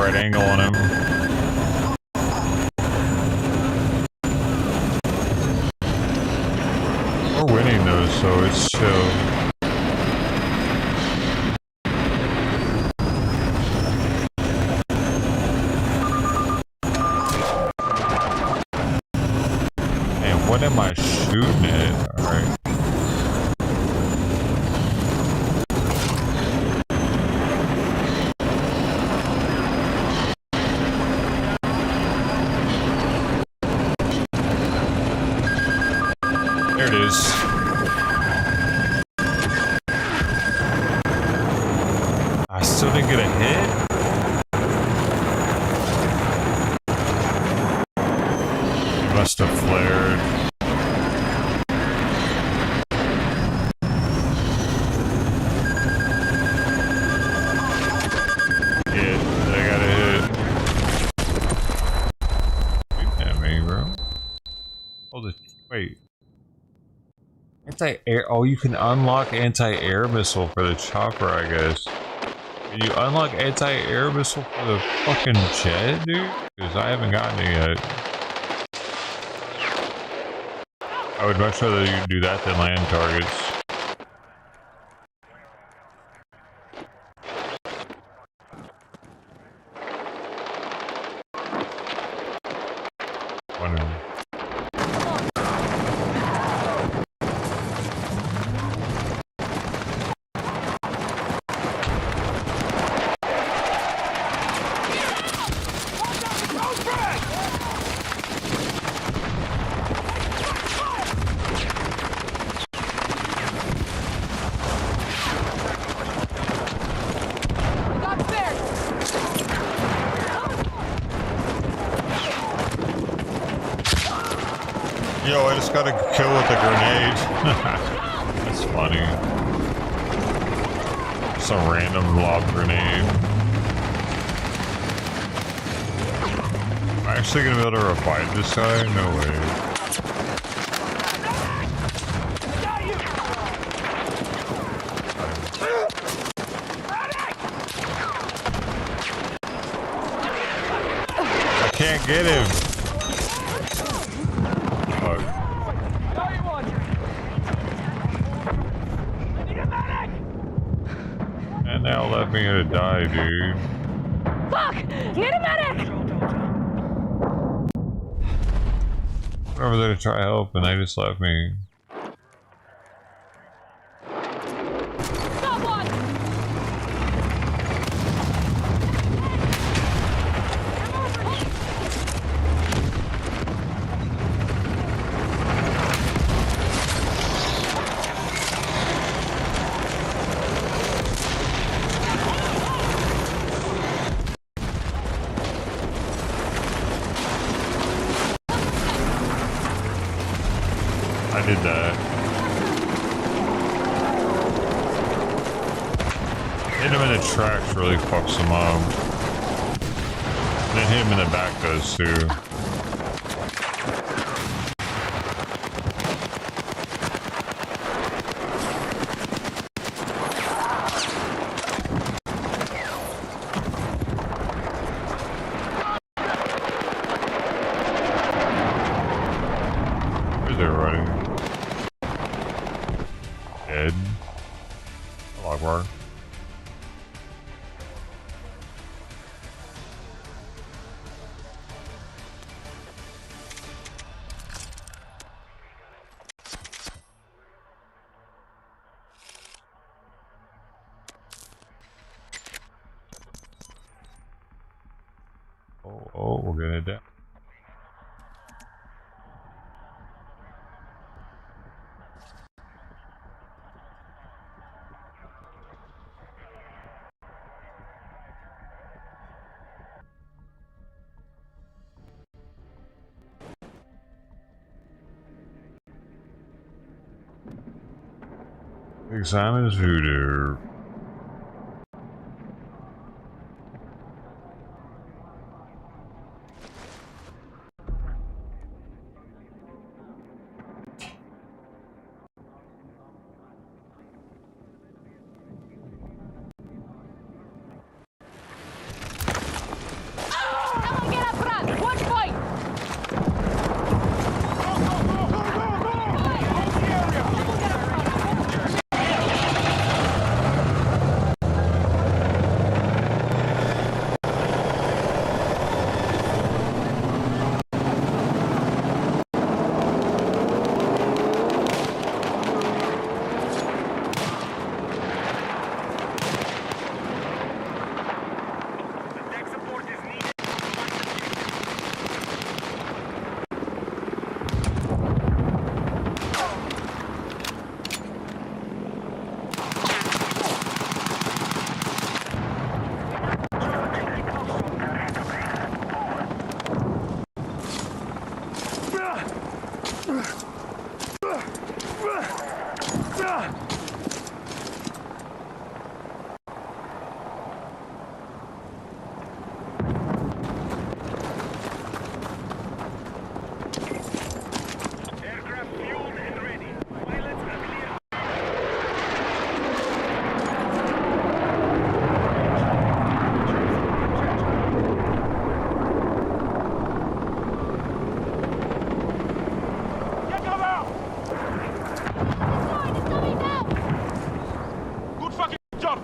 Angle on him. We're winning those, so it's chill. Man, what am I shooting at? Alright. There it is. I still didn't get a hit. He must have flared. Hit. I got a hit. Shoot at me, bro. Hold it. Wait. Anti-air. Oh, you can unlock anti-air missile for the chopper, I guess. Can you unlock anti-air missile for the fucking jet, dude? Because I haven't gotten it yet. I would much rather you do that than land targets. Wonderful. Yo, I just got a kill with a grenade. That's funny. Some random lob grenade. Am I actually gonna be able to revive this guy? No way. I can't get him. And now left me to die, dude. Fuck! Need a medic! Went over there to try help and they just left me. I did that. Hit him in the tracks really fucks him up. Then hit him in the back does too. Where's everybody? Dead. Hello, bro. Oh, we're gonna die. Big Simon's Voodoo. Someone get up front! Watch point!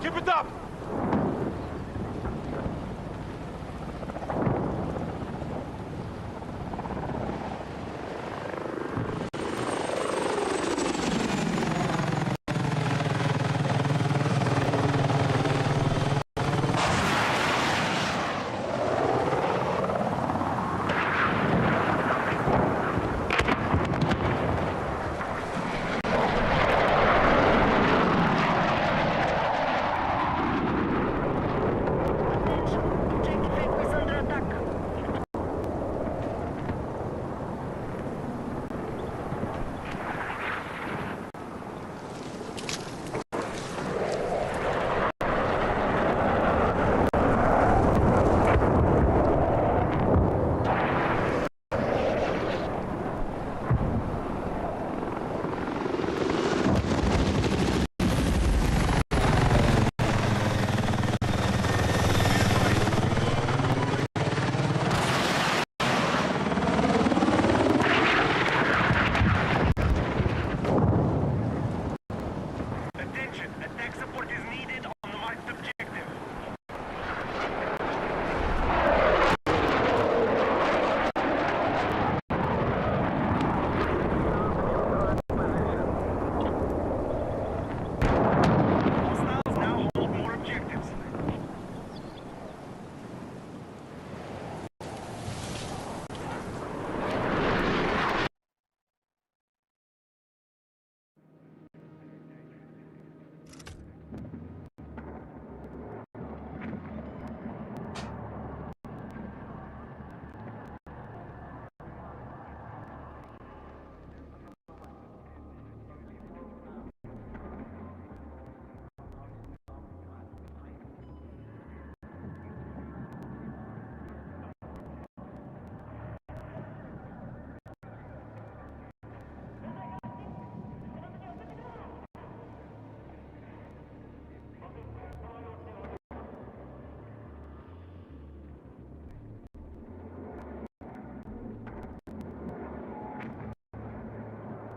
Keep it up!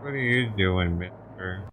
What are you doing, mister?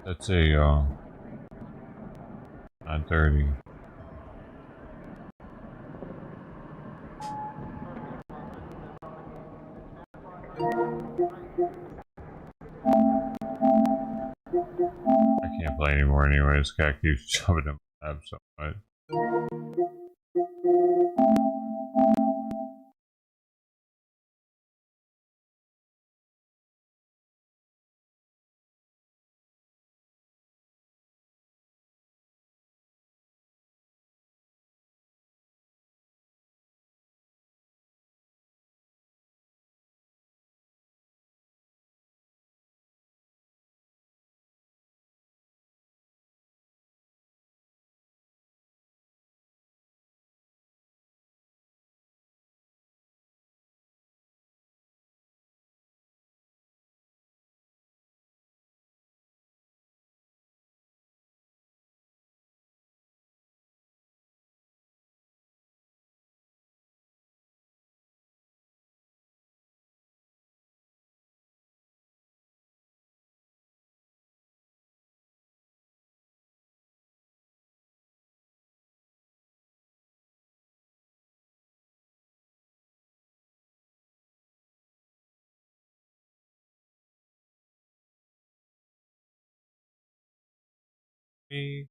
Let's see, 9:30. I can't play anymore anyway. This cat keeps shoving him up so much. Me.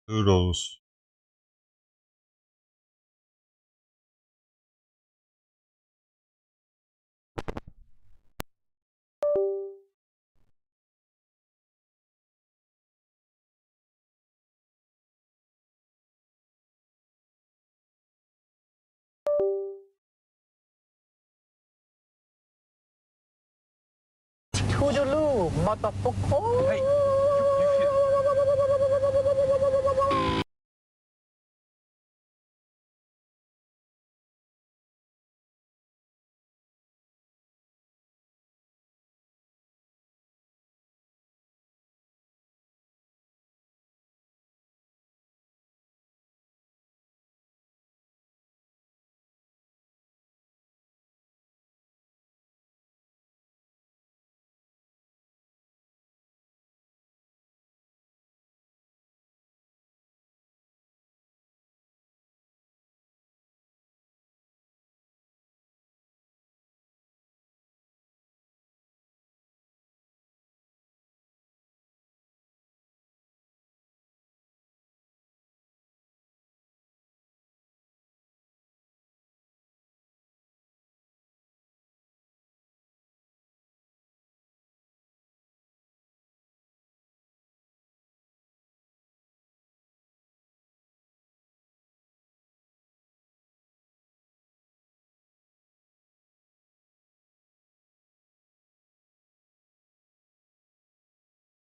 Doodles. Toodaloo, motherfucker.